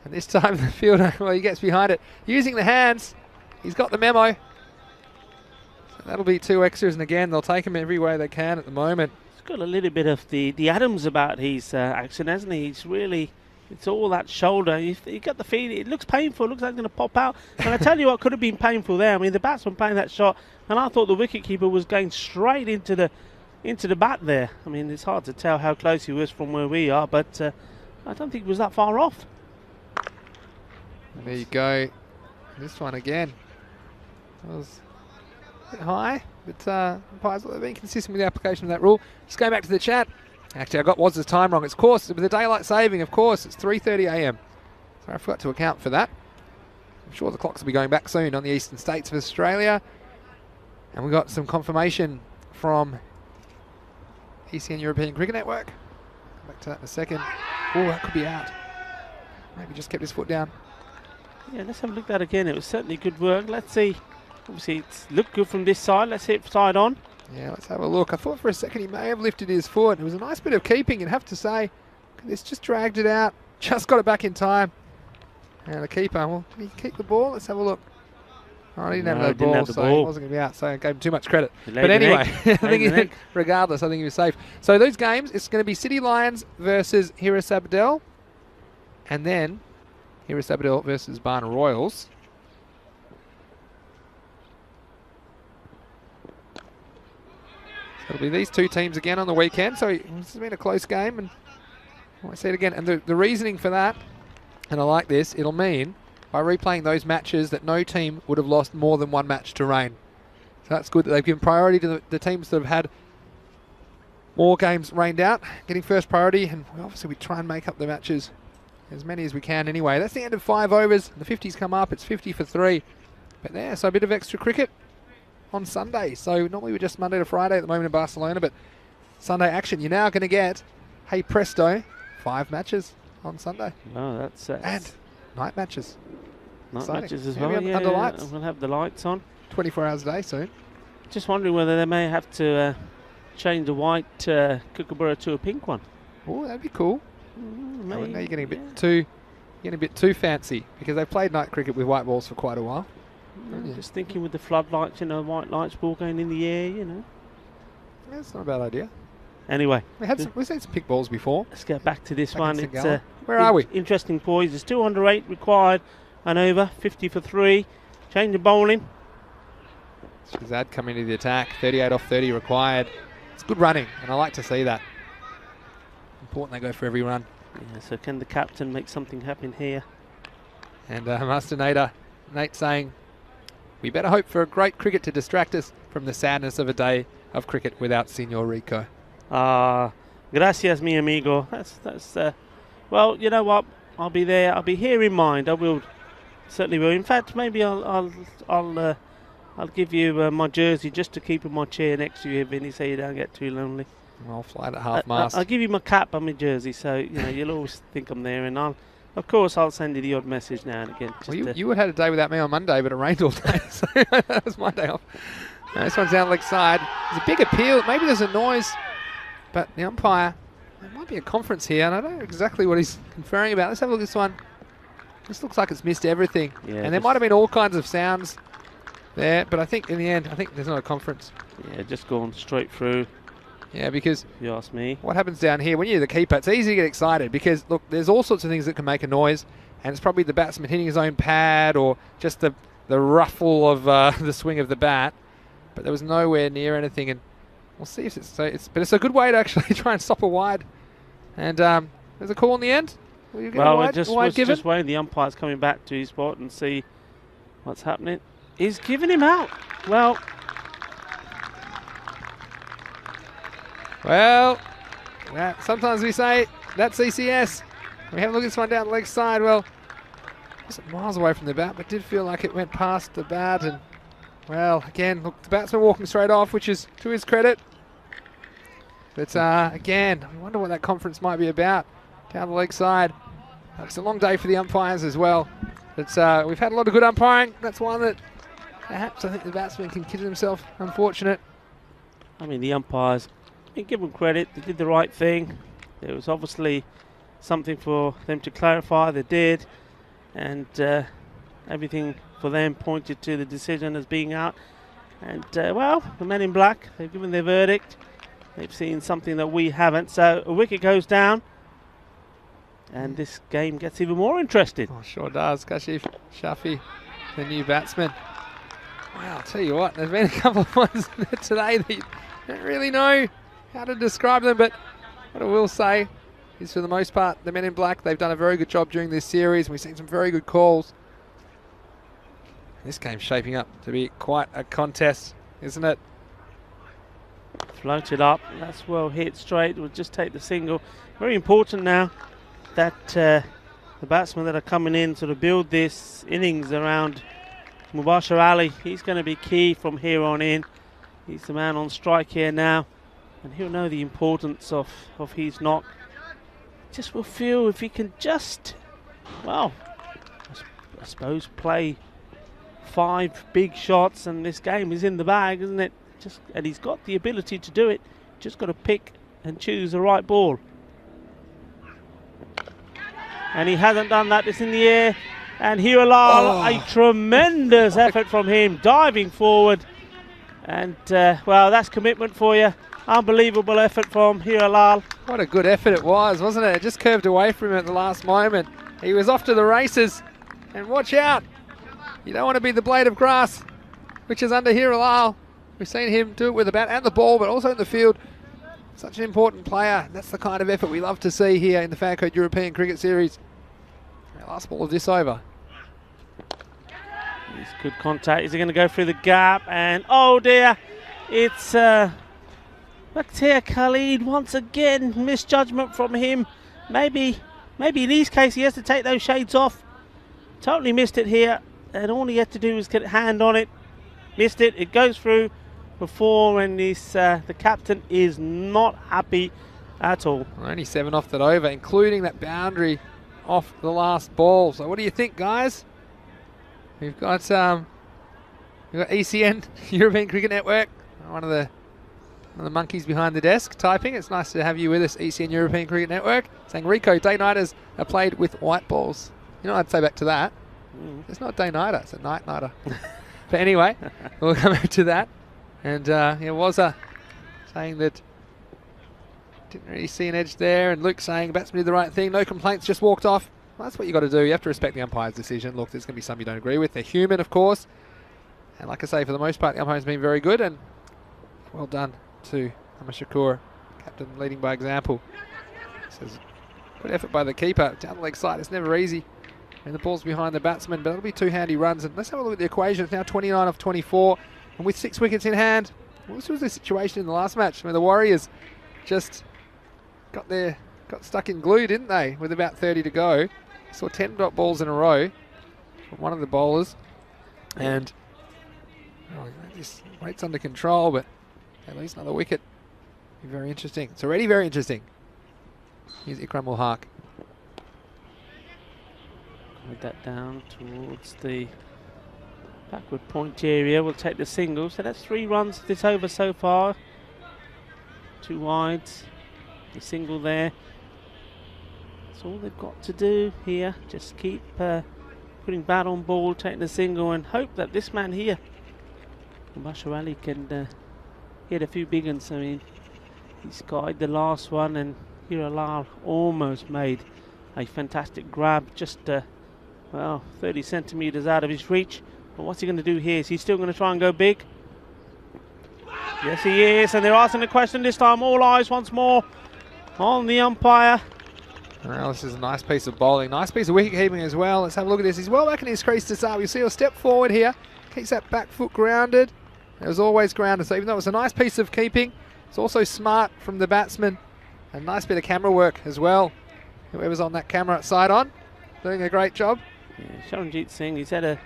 And this time the fielder, well, he gets behind it. Using the hands, he's got the memo. So that'll be 2 extras, and again, they'll take him every way they can at the moment. He's got a little bit of the Adams about his action, hasn't he? He's really, it's all that shoulder. You got the feeling, it looks painful, it looks like it's going to pop out. And I tell you what could have been painful there. I mean, the batsman playing that shot, and I thought the wicketkeeper was going straight into the bat there. I mean, it's hard to tell how close he was from where we are, but I don't think he was that far off. And there you go. This one again. That was a bit high, but umpires have been consistent with the application of that rule. Just going back to the chat. Actually, I got Waz's time wrong. It's of course with the daylight saving. Of course, it's 3:30 a.m. So I forgot to account for that. I'm sure the clocks will be going back soon on the eastern states of Australia. And we got some confirmation from ECN European Cricket Network. Come back to that in a second. Oh, that could be out. Maybe just kept his foot down. Yeah, let's have a look at that again. It was certainly good work. Let's see. Obviously, it's looked good from this side. Let's hit side on. Yeah, let's have a look. I thought for a second he may have lifted his foot. It was a nice bit of keeping, you'd have to say. This just dragged it out. Just got it back in time. And the keeper, well, did he keep the ball? Let's have a look. Oh, he didn't have the ball, so he wasn't going to be out. So I gave him too much credit. But anyway, I think regardless, I think he was safe. So those games, it's going to be City Lions versus Hira Sabadell. And then Hira Sabadell versus Barna Royals. So it'll be these 2 teams again on the weekend. So this has been a close game, and I won't say it again. And the reasoning for that, and I like this, it'll mean by replaying those matches that no team would have lost more than 1 match to rain. So that's good that they've given priority to the teams that have had more games rained out, getting first priority, and obviously we try and make up the matches as many as we can anyway. That's the end of 5 overs. The 50s come up. It's 50 for 3. But there, so a bit of extra cricket on Sunday. So normally we're just Monday to Friday at the moment in Barcelona, but Sunday action. You're now going to get, hey presto, 5 matches on Sunday. Oh, that's and night matches. Night Exciting. matches as Maybe well. under lights. We'll have the lights on. 24 hours a day soon. Just wondering whether they may have to change the white kookaburra to a pink one. Oh, that'd be cool. Maybe, now you're getting a bit too fancy, because they've played night cricket with white balls for quite a while. Just thinking with the floodlights, white lights ball going in the air, Yeah, it's not a bad idea. Anyway, we've seen some pink balls before. Let's get back to this one. It's where are we? Interesting poise. There's 2 under 8 required and over. 50 for 3. Change of bowling. Shazad coming into the attack. 38 off 30 required. It's good running, and I like to see that. Important they go for every run. Yeah, so can the captain make something happen here? And Master Nate saying, we better hope for a great cricket to distract us from the sadness of a day of cricket without Senor Rico. Gracias, mi amigo. That's well, you know what? I'll be there. I'll be here in mind. I will, certainly will. In fact, maybe I'll give you my jersey just to keep in my chair next to you, Vinny, so you don't get too lonely. I'll fly at half mast. I'll give you my cap and my jersey, so you know you'll always think I'm there, and of course I'll send you the odd message now and again. Well, you would have had a day without me on Monday, but it rained all day, so that was my day off. This one's down leg side. There's a big appeal. Maybe there's a noise, but the umpire, there might be a conference here, and I don't know exactly what he's conferring about. Let's have a look at this one. This looks like it's missed everything, and there might have been all kinds of sounds there, but I think in the end, I think there's not a conference. Yeah, just going straight through. Yeah, because if you ask me, what happens down here, when you're the keeper, it's easy to get excited because, look, there's all sorts of things that can make a noise, and it's probably the batsman hitting his own pad or just the ruffle of the swing of the bat, but there was nowhere near anything, and we'll see if but it's a good way to actually try and stop a wide. And there's a call in the end. Well, we're just waiting. The umpire's coming back to his spot and see what's happening. He's giving him out. Well, sometimes we say that's ECS. We have a look at this one down the leg side. Well, it wasn't miles away from the bat, but did feel like it went past the bat. And, well, again, look, the batsman walking straight off, which is to his credit. But, again, I wonder what that conference might be about down the leg side. It's a long day for the umpires as well. But we've had a lot of good umpiring. That's one that perhaps I think the batsman can consider himself unfortunate. I mean, the umpires, give them credit, they did the right thing. There was obviously something for them to clarify, they did, and everything for them pointed to the decision as being out. And well, the men in black, they've given their verdict. They've seen something that we haven't, so a wicket goes down and this game gets even more interesting. Oh, sure does. Kashif Shafi, the new batsman. Well, I'll tell you what, there's been a couple of ones today that you don't really know how to describe them, but what I will say is for the most part, the men in black, they've done a very good job during this series. We've seen some very good calls. This game's shaping up to be quite a contest, isn't it? Floated up, that's well hit straight, we'll just take the single. Very important now that the batsmen that are coming in sort of build this innings around Mubashir Ali. He's going to be key from here on in. He's the man on strike here now, and he'll know the importance of his knock. Just will feel if he can just, well, I suppose play 5 big shots and this game is in the bag, isn't it? And he's got the ability to do it. Just got to pick and choose the right ball. And he hasn't done that. It's in the air. And Hira a tremendous effort from him, diving forward. And, well, that's commitment for you. Unbelievable effort from Hira. What a good effort it was, wasn't it? It just curved away from him at the last moment. He was off to the races. And watch out. You don't want to be the blade of grass, which is under Hira. We've seen him do it with the bat and the ball, but also in the field. Such an important player. That's the kind of effort we love to see here in the Fancode European Cricket Series. The last ball of this over. It's good contact. Is he going to go through the gap? And oh dear, it's Bakhtiar Khalid once again. Misjudgment from him. Maybe in his case he has to take those shades off. Totally missed it here, and all he had to do was get a hand on it. Missed it. It goes through before, and the captain is not happy at all. Only 7 off that over, including that boundary off the last ball. So what do you think, guys? We've got ECN, European Cricket Network, one of the monkeys behind the desk typing. It's nice to have you with us, ECN European Cricket Network, saying Rico, day-nighters are played with white balls. You know what I'd say back to that? It's not day-nighter, it's a night-nighter. But anyway, we'll come back to that. And Wazza saying that didn't really see an edge there. And Luke saying batsman did the right thing. No complaints, just walked off. Well, that's what you got to do. You have to respect the umpire's decision. Look, there's going to be some you don't agree with. They're human, of course. And like I say, for the most part, the umpire's been very good. And well done to Shakur, captain leading by example. Says, good effort by the keeper. Down the leg side, it's never easy. And the ball's behind the batsman, but it'll be 2 handy runs. And let's have a look at the equation. It's now 29 off 24. And with 6 wickets in hand, well, this was the situation in the last match where the Warriors just got stuck in glue, didn't they? With about 30 to go. Saw 10 dot balls in a row from one of the bowlers. And this weight's under control, but at least another wicket. Be very interesting. It's already very interesting. Here's Ikram ul Haq. With that down towards the backward point area. We'll take the single. So that's 3 runs this over so far. 2 wides. The single there. That's all they've got to do here. Just keep putting bat on ball, taking the single, and hope that this man here, Bashar Ali, can hit a few big ones. I mean, he skied the last one, and Hira Lal almost made a fantastic grab, just well, 30 centimetres out of his reach. But what's he going to do here? Is he still going to try and go big? Yes, he is, and they're asking the question this time. All eyes once more on the umpire. Well, this is a nice piece of bowling. Nice piece of wicket keeping as well. Let's have a look at this. He's well back in his crease to start. You see a step forward here. Keeps that back foot grounded. It was always grounded. So even though it was a nice piece of keeping, it's also smart from the batsman. A nice bit of camera work as well. Whoever's on that camera side on, doing a great job. Yeah, Charanjit Singh, he's had a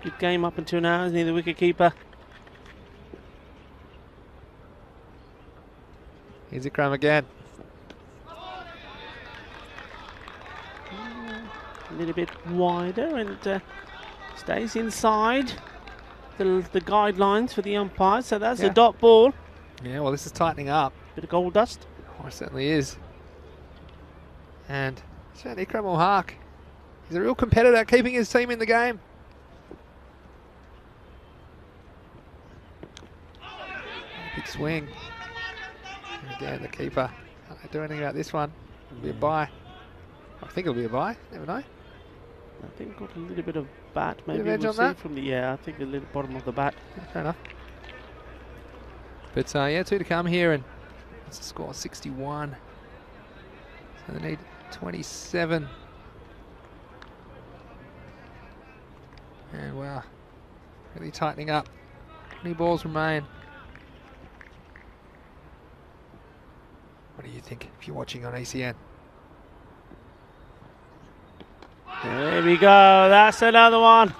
good game up until now, isn't he, the wicket keeper? Here's Ikram again. A little bit wider and stays inside the guidelines for the umpire. So that's a dot ball. Yeah, well, this is tightening up. Bit of gold dust. Oh, it certainly is. And certainly Ikram ul Haq, he's a real competitor, keeping his team in the game. Big swing. And again, the keeper can't do anything about this one. It'll be a bye. I think it'll be a bye. Never know. I think got a little bit of bat. Maybe Bit of edge we'll on see that? from the I think a little bottom of the bat. Yeah, fair enough. But yeah, 2 to come here, and it's a score 61. So they need 27. And wow, really tightening up. 20 balls remain. What do you think if you're watching on ECN? There we go. That's another one.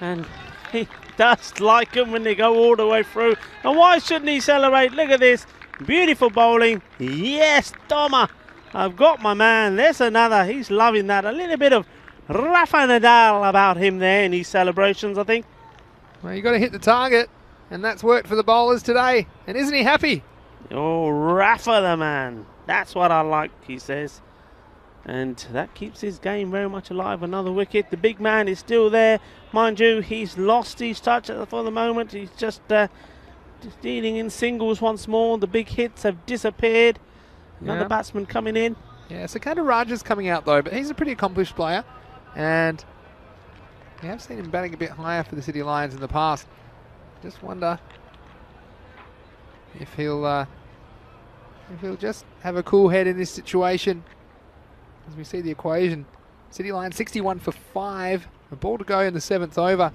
And he does like them when they go all the way through. And why shouldn't he celebrate? Look at this. Beautiful bowling. Yes, Toma. I've got my man. There's another. He's loving that. A little bit of Rafa Nadal about him there in his celebrations, I think. Well, you've got to hit the target, and that's worked for the bowlers today. And isn't he happy? Oh, Rafa the man. That's what I like, he says. And that keeps his game very much alive. Another wicket. The big man is still there. Mind you, he's lost his touch for the moment. He's just dealing in singles once more. The big hits have disappeared. Another batsman coming in. Yeah, so Kander Raja's coming out though, but he's a pretty accomplished player. And we have seen him batting a bit higher for the City Lions in the past. Just wonder if he'll just have a cool head in this situation. As we see the equation, City Lions 61 for 5, a ball to go in the 7th over.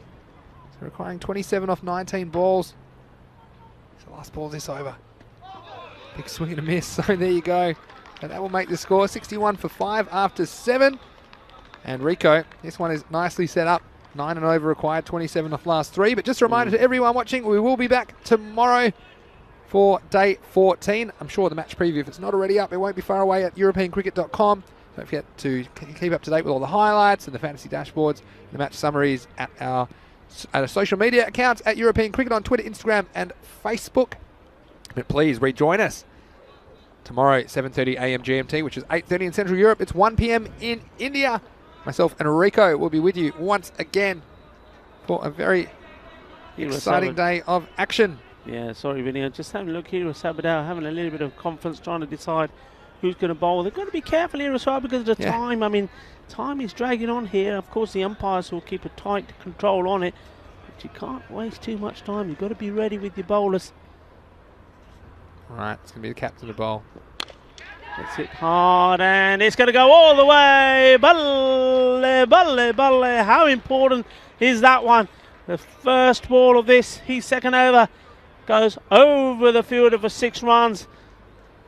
So requiring 27 off 19 balls. It's the last ball this over. Big swing and a miss, so there you go. And that will make the score 61 for 5 after 7. And Rico, this one is nicely set up. 9 and over required, 27 off last 3. But just a reminder to everyone watching, we will be back tomorrow for day 14. I'm sure the match preview, if it's not already up, it won't be far away at europeancricket.com. Don't forget to keep up to date with all the highlights and the fantasy dashboards, the match summaries at our social media accounts at European Cricket on Twitter, Instagram and Facebook. But please rejoin us tomorrow at 7:30 a.m. GMT, which is 8:30 in Central Europe. It's 1 p.m. in India. Myself and Rico will be with you once again for a very exciting day of action. Yeah, sorry, Vinny. I'm just having a look here with Sabadell, having a little bit of conference, trying to decide who's going to bowl. They've got to be careful here as well because of the time. I mean, time is dragging on here. Of course, the umpires will keep a tight control on it, but you can't waste too much time. You've got to be ready with your bowlers. Right, it's going to be the captain to bowl. It's hit hard and it's going to go all the way. Balle, balle, balle. How important is that one? The first ball of this, his second over, goes over the fielder for 6 runs.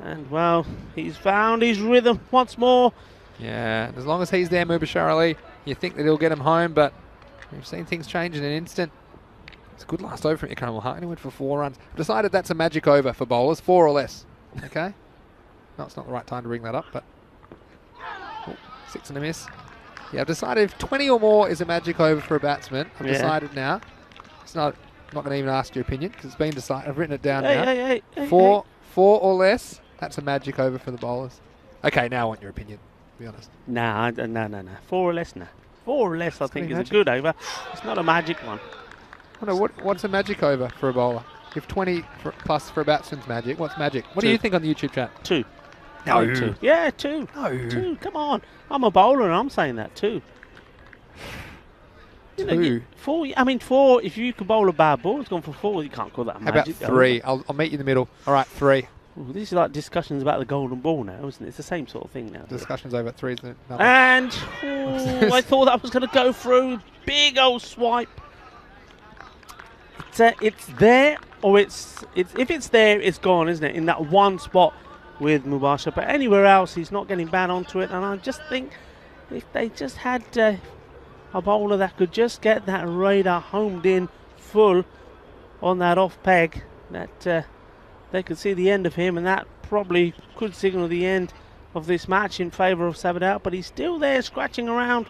And, well, he's found his rhythm once more. Yeah, as long as he's there, Mubashir Ali, you think that he'll get him home, but we've seen things change in an instant. It's a good last over from Ikram Hart. He went for 4 runs. I've decided that's a magic over for bowlers, 4 or less. Okay? No, it's not the right time to bring that up, but 6 and a miss. Yeah, I've decided if 20 or more is a magic over for a batsman. I've decided now. It's not going to even ask your opinion because it's been decided. I've written it down now. Hey, 4 or less, that's a magic over for the bowlers. Okay, now I want your opinion, to be honest. No. 4 or less, no. 4 or less, I think, is a good over. It's not a magic one. I don't know, what's a magic over for a bowler? If 20 plus for a batsman's magic, what's magic? What do you think on the YouTube chat? 2. No. 2. Yeah, 2. No. 2, come on. I'm a bowler and I'm saying that, 2. 2. 4, I mean, 4, if you can bowl a bad ball, it's gone for 4. You can't call that a magic. How about 3? I'll meet you in the middle. All right, 3. Ooh, this is like discussions about the golden ball now, isn't it? It's the same sort of thing now. Discussions over 3, isn't it? And I thought that was going to go through. Big old swipe. It's there, or if it's there, it's gone, isn't it? In that one spot with Mubashir, but anywhere else, he's not getting bad onto it. And I just think if they just had a bowler that could just get that radar homed in full on that off peg, that they could see the end of him, and that probably could signal the end of this match in favour of Sabadell. But he's still there scratching around.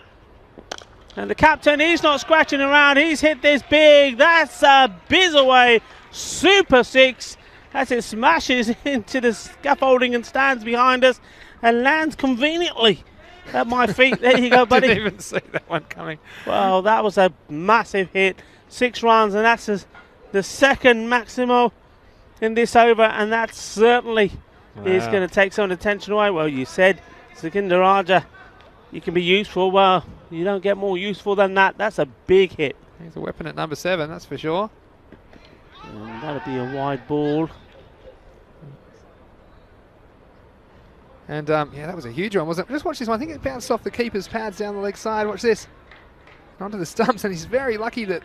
And the captain, he's not scratching around. He's hit this big. That's a biz away. Super 6. As it smashes into the scaffolding and stands behind us and lands conveniently at my feet. There you go, buddy. Didn't even see that one coming. Well, that was a massive hit. 6 runs, and that's the second Maximo in this over, and that certainly is going to take some attention away. Well, you said Sekinder Raja, you can be useful. Well, you don't get more useful than that. That's a big hit. He's a weapon at number 7, that's for sure. And that'll be a wide ball. And yeah, that was a huge one, wasn't it? Just watch this one. I think it bounced off the keeper's pads down the leg side. Watch this. Onto the stumps, and he's very lucky that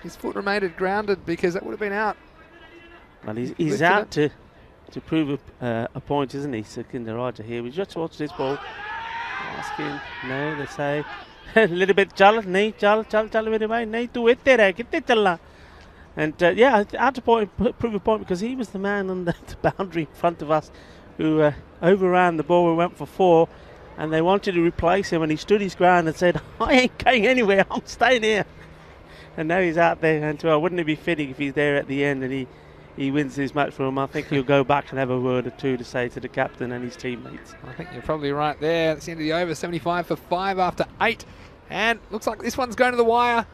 his foot remained grounded because that would have been out. Well, he's out to prove a point, isn't he, Sekinder Raja here. We just watch this ball. Asking, no, they say a little bit chal mere bhai nahi tu itte reh kitte chalna. And yeah, I had to prove a point because he was the man on the boundary in front of us who overran the ball and went for 4, and they wanted to replace him, and he stood his ground and said, I ain't going anywhere, I'm staying here. And now he's out there, and well, wouldn't it be fitting if he's there at the end and he wins this match for him? I think he'll go back and have a word or two to say to the captain and his teammates. I think you're probably right there. That's the end of the over. 75 for 5 after 8. And looks like this one's going to the wire.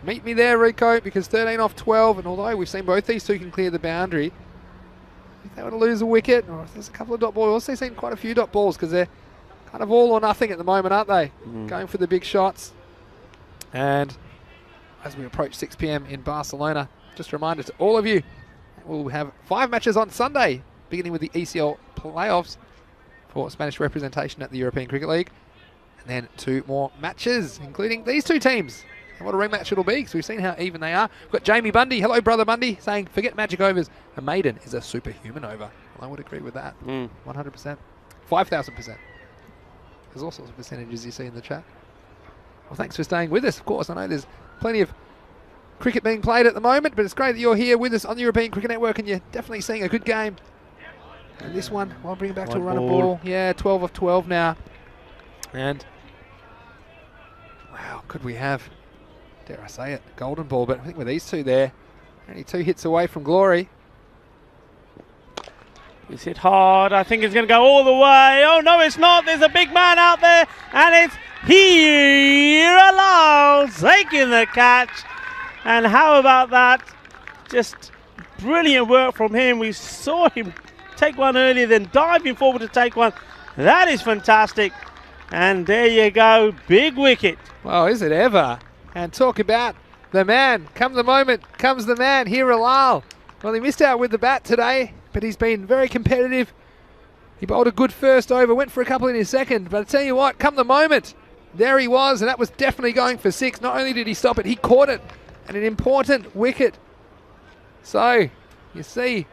Meet me there, Rico, because 13 off 12. And although we've seen both these two can clear the boundary, if they were to lose a wicket, or if there's a couple of dot balls, we've also seen quite a few dot balls because they're kind of all or nothing at the moment, aren't they? Going for the big shots. And as we approach 6 p.m. in Barcelona, just a reminder to all of you, we'll have 5 matches on Sunday, beginning with the ECL playoffs for Spanish representation at the European Cricket League. And then 2 more matches, including these 2 teams. And what a rematch it'll be, because we've seen how even they are. We've got Jamie Bundy, hello brother Bundy, saying forget magic overs. A maiden is a superhuman over. Well, I would agree with that. 100%. 5,000%. There's all sorts of percentages you see in the chat. Well, thanks for staying with us. Of course, I know there's plenty of cricket being played at the moment, but it's great that you're here with us on the European Cricket Network, and you're definitely seeing a good game. And this one, I'll bring it back to a run of ball. Yeah, 12 off 12 now. And wow, could we have, dare I say it, golden ball, but I think with these 2 there, only 2 hits away from glory. It's hit hard. I think it's going to go all the way. Oh, no, it's not. There's a big man out there, and it's Hira Sabadell taking the catch. And how about that? Just brilliant work from him. We saw him take one earlier, then diving forward to take one. That is fantastic. And there you go, big wicket. Well, is it ever? And talk about the man. Come the moment, comes the man, Hira Sabadell. Well, he missed out with the bat today. but he's been very competitive. He bowled a good first over, went for a couple in his second, but I tell you what, come the moment, there he was, and that was definitely going for 6. Not only did he stop it, he caught it, and an important wicket. So, you see,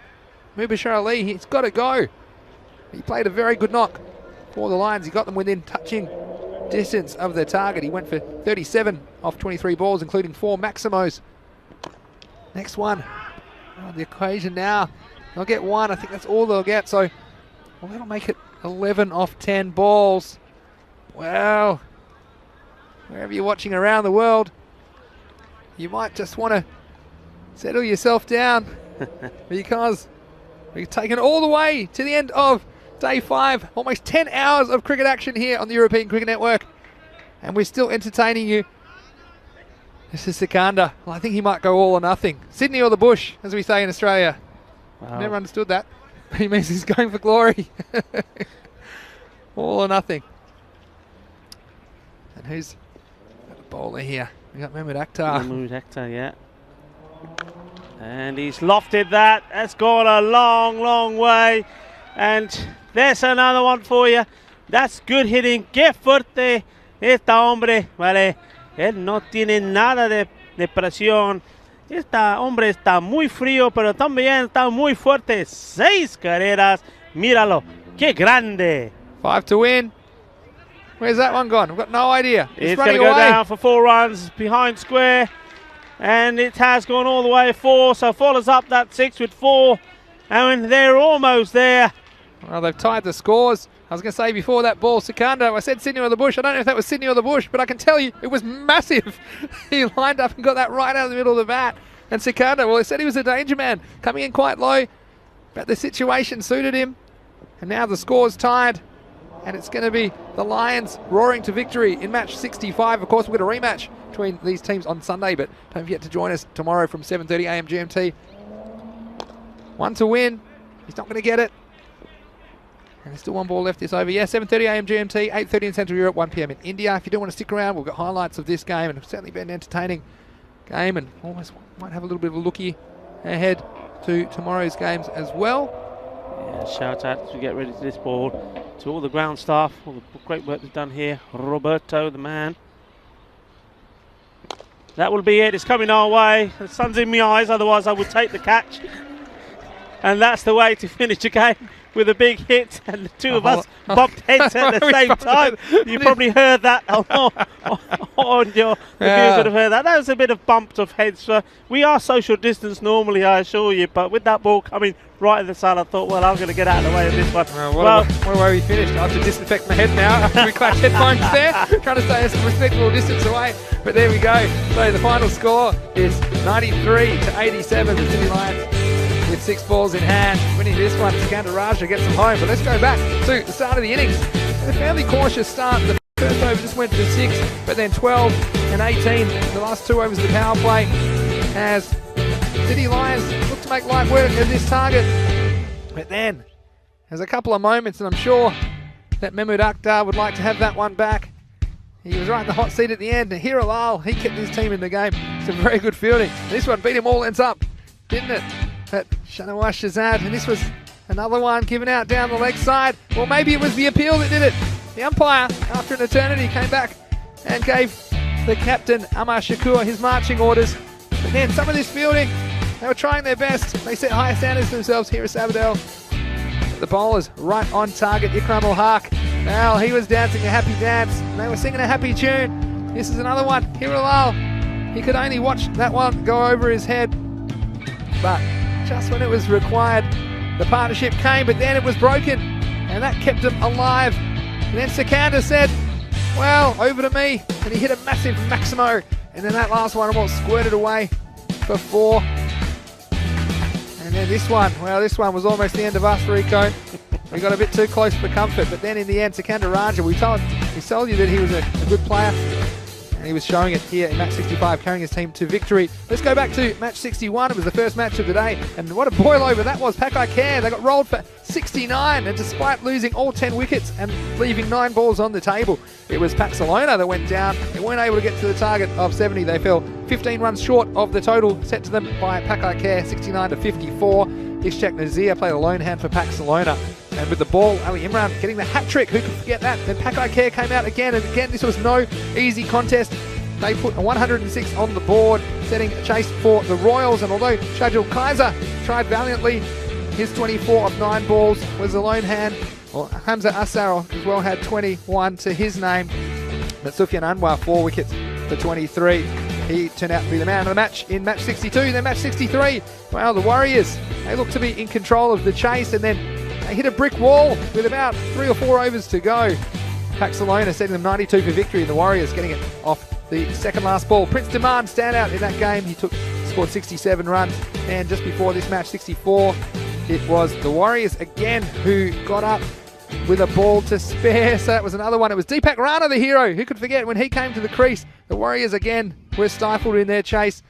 Mubashir Ali, he's got to go. He played a very good knock for the Lions. He got them within touching distance of their target. He went for 37 off 23 balls, including 4 Maximos. Next one on the equation now. They'll get 1. I think that's all they'll get. So, well, that'll make it 11 off 10 balls. Well, wherever you're watching around the world, you might just want to settle yourself down because we've taken all the way to the end of Day 5, almost 10 hours of cricket action here on the European Cricket Network, and we're still entertaining you. This is Sikandar. Well, I think he might go all or nothing. Sydney or the bush, as we say in Australia. Wow. Never understood that. He means he's going for glory. All or nothing. And who's the bowler here? We got Mahmood Akhtar. Mahmood Akhtar, yeah. And he's lofted that. That's gone a long, long way. And there's another one for you. That's good hitting. Qué fuerte esta hombre. Vale. Él no tiene nada de presión. Esta hombre está muy frío, pero también está muy fuerte. 6 carreras. Míralo. Qué grande. 5 to win. Where's that one gone? I've got no idea. It's going to go down for 4 runs behind square. And it has gone all the way 4. So follows up that 6 with 4. And they're almost there. Well, they've tied the scores. I was going to say before that ball, Sikandar, I said Sydney or the bush. I don't know if that was Sydney or the bush, but I can tell you it was massive. He lined up and got that right out of the middle of the bat. And Sikandar, well, they said he was a danger man, coming in quite low, but the situation suited him. And now the score's tied, and it's going to be the Lions roaring to victory in match 65. Of course, we've got a rematch between these teams on Sunday, but don't forget to join us tomorrow from 7:30 a.m. GMT. 1 to win. He's not going to get it. And there's still 1 ball left this over. Yeah, 7:30 a.m. GMT, 8:30 in Central Europe, 1 p.m. in India. If you do want to stick around, we've got highlights of this game, and it's certainly been an entertaining game, and almost might have a little bit of a looky ahead to tomorrow's games as well. Yeah, shout out as we get ready to this ball to all the ground staff, all the great work they've done here. Roberto, the man. That will be it. It's coming our way. The sun's in my eyes, otherwise I would take the catch. And that's the way to finish a game, with a big hit, and the two of us bumped heads at the same time. You probably heard that on your the viewers would have heard that. That was a bit of bumped of heads. We are social distance normally, I assure you, but with that ball coming right in the sun, I thought, well, I'm going to get out of the way of this one. What a way we finished. I have to disinfect my head now after we clapped headphones there, trying to stay a respectable distance away. But there we go. So the final score is 93 to 87 for Sydney Lions, with 6 balls in hand. Winning this one, Sikandar Raja gets them home. But let's go back to the start of the innings. A fairly cautious start. The first over just went to 6, but then 12 and 18. The last 2 overs of the power play, as City Lions look to make light work of this target. But then there's a couple of moments, and I'm sure that Mahmood Akhtar would like to have that one back. He was right in the hot seat at the end. And Hira Sabadell, he kept his team in the game. Some very good fielding. And this one beat him all ends up, didn't it? But Shanawaz Shahzad, and this was another one given out down the leg side. Well, maybe it was the appeal that did it. The umpire, after an eternity, came back and gave the captain, Amar Shakur, his marching orders. But then some of this fielding, they were trying their best. They set higher standards for themselves. Hira Sabadell, the bowlers right on target. Ikram Ul-Haq, well, he was dancing a happy dance. They were singing a happy tune. This is another one. Hira Sabadell, he could only watch that one go over his head. But just when it was required, the partnership came, but then it was broken, and that kept him alive. And then Sikandar said, well, over to me, and he hit a massive Maximo, and then that last one almost squirted away for 4. And then this one, well, this one was almost the end of us, Rico. We got a bit too close for comfort, but then in the end, Sikandar Raja, we told you that he was a good player, and he was showing it here in match 65, carrying his team to victory. Let's go back to match 61. It was the first match of the day, and what a boil over that was. Pak I Care, they got rolled for 69, and despite losing all 10 wickets and leaving 9 balls on the table, it was Pakcelona that went down. They weren't able to get to the target of 70. They fell 15 runs short of the total set to them by Pak I Care, 69 to 54. Ishak Nazir played a lone hand for Pakcelona. And with the ball, Ali Imran getting the hat-trick. Who could forget that? Then Pak I Care came out again, and again, this was no easy contest. They put a 106 on the board, setting a chase for the Royals. And although Shajul Kaiser tried valiantly, his 24 of 9 balls was a lone hand. Well, Hamza Asar as well had 21 to his name. But Sufyan Anwar, 4 wickets for 23. He turned out to be the man of the match in match 62. Then match 63. Wow, the Warriors, they look to be in control of the chase, and then they hit a brick wall with about 3 or 4 overs to go. Pakcelona setting them 92 for victory, and the Warriors getting it off the second last ball. Prince Demand standout in that game. He scored 67 runs, and just before this match, 64, it was the Warriors again who got up with a ball to spare. So that was another one. It was Deepak Rana, the hero. Who could forget when he came to the crease? The Warriors again were stifled in their chase,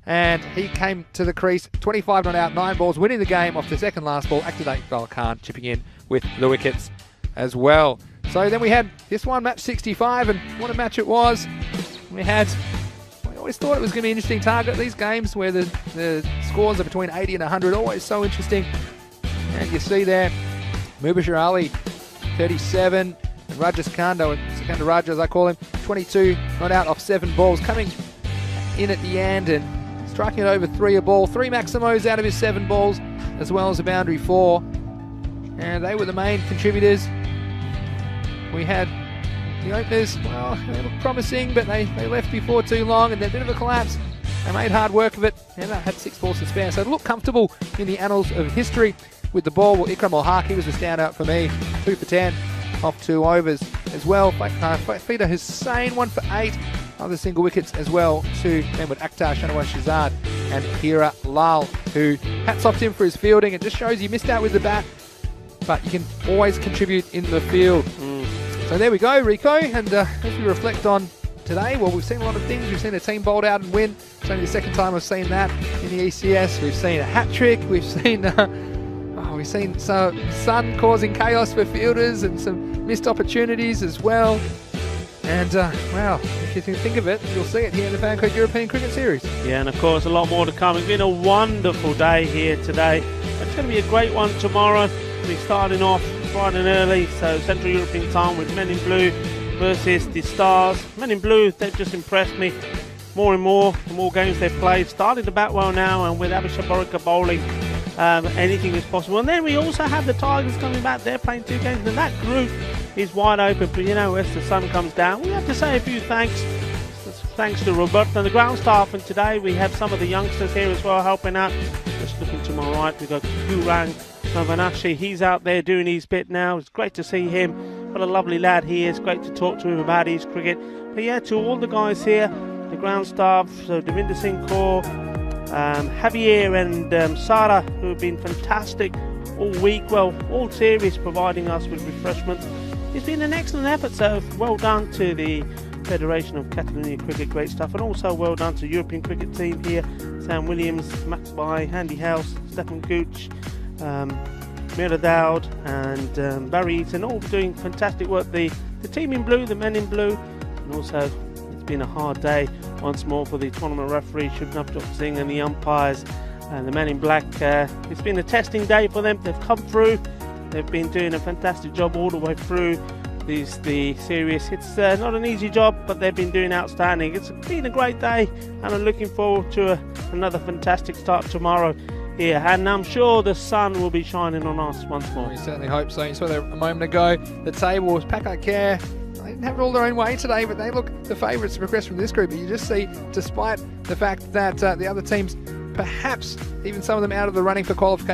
and he came to the crease, 25 not out, 9 balls, winning the game off the second last ball. Akil Iqbal Khan chipping in with the wickets as well. So then we had this one, match 65, and what a match it was. We always thought it was going to be an interesting target. These games where the scores are between 80 and 100, always so interesting. And you see there, Mubashir Ali, 37, and Rajas Kando, and Sikandar Raja as I call him, 22 not out off 7 balls, coming in at the end and striking it over 3 a ball. 3 Maximos out of his 7 balls, as well as a boundary 4. And they were the main contributors. We had the openers, well, they looked promising, but they left before too long, and then a bit of a collapse. They made hard work of it, and they had 6 balls to spare. So it looked comfortable in the annals of history with the ball. Well, Ikram Al-Haq, he was the standout for me. 2 for 10 off 2 overs as well. Fida Hussain, 1 for 8. Other single wickets as well to Mehmet Akhtar, Shanawaz Shahzad, and Hira Lal, who hats off to him for his fielding. It just shows you missed out with the bat, but you can always contribute in the field. So there we go, Rico, and as we reflect on today, well, we've seen a lot of things. We've seen a team bowled out and win. It's only the second time I've seen that in the ECS. We've seen a hat-trick. We've seen some Sun causing chaos for fielders and some missed opportunities as well. And, wow, if you can think of it, you'll see it here in the Fancode European Cricket Series. Yeah, and of course a lot more to come. It's been a wonderful day here today. It's going to be a great one tomorrow. We'll be starting off bright and early, so Central European time with Men in Blue versus the Stars. Men in Blue, they've just impressed me more and more. The more games they've played, started to bat well now, and with Abhishek Borika bowling, anything is possible. And then we also have the Tigers coming back. They're playing 2 games, and that group is wide open. But you know, as the sun comes down, we have to say a few thanks to Roberto and the ground staff. And today we have some of the youngsters here as well helping out. Just looking to my right, we've got Gurang Navanashi. He's out there doing his bit now. It's great to see him. What a lovely lad he is. Great to talk to him about his cricket. But yeah, to all the guys here, the ground staff, so Devinder Singh Kaur, Javier and Sara, who have been fantastic all week, well, all series, providing us with refreshments. It's been an excellent effort, so well done to the Federation of Catalonia Cricket, great stuff, and also well done to European cricket team here, Sam Williams, Max Bai, Handy House, Stefan Gooch, Mira Dowd and Barry Eaton, all doing fantastic work. The team in blue, the men in blue, and also it's been a hard day once more for the tournament referee Shubhnavjot Singh and the umpires and the men in black. It's been a testing day for them. They've come through. They've been doing a fantastic job all the way through the series. It's not an easy job, but they've been doing outstanding. It's been a great day, and I'm looking forward to another fantastic start tomorrow here, and I'm sure the sun will be shining on us once more. We certainly hope so. You saw there a moment ago, the table was Pak I Care. They didn't have it all their own way today, but they look the favourites to progress from this group. But you just see, despite the fact that the other teams, perhaps even some of them out of the running for qualification,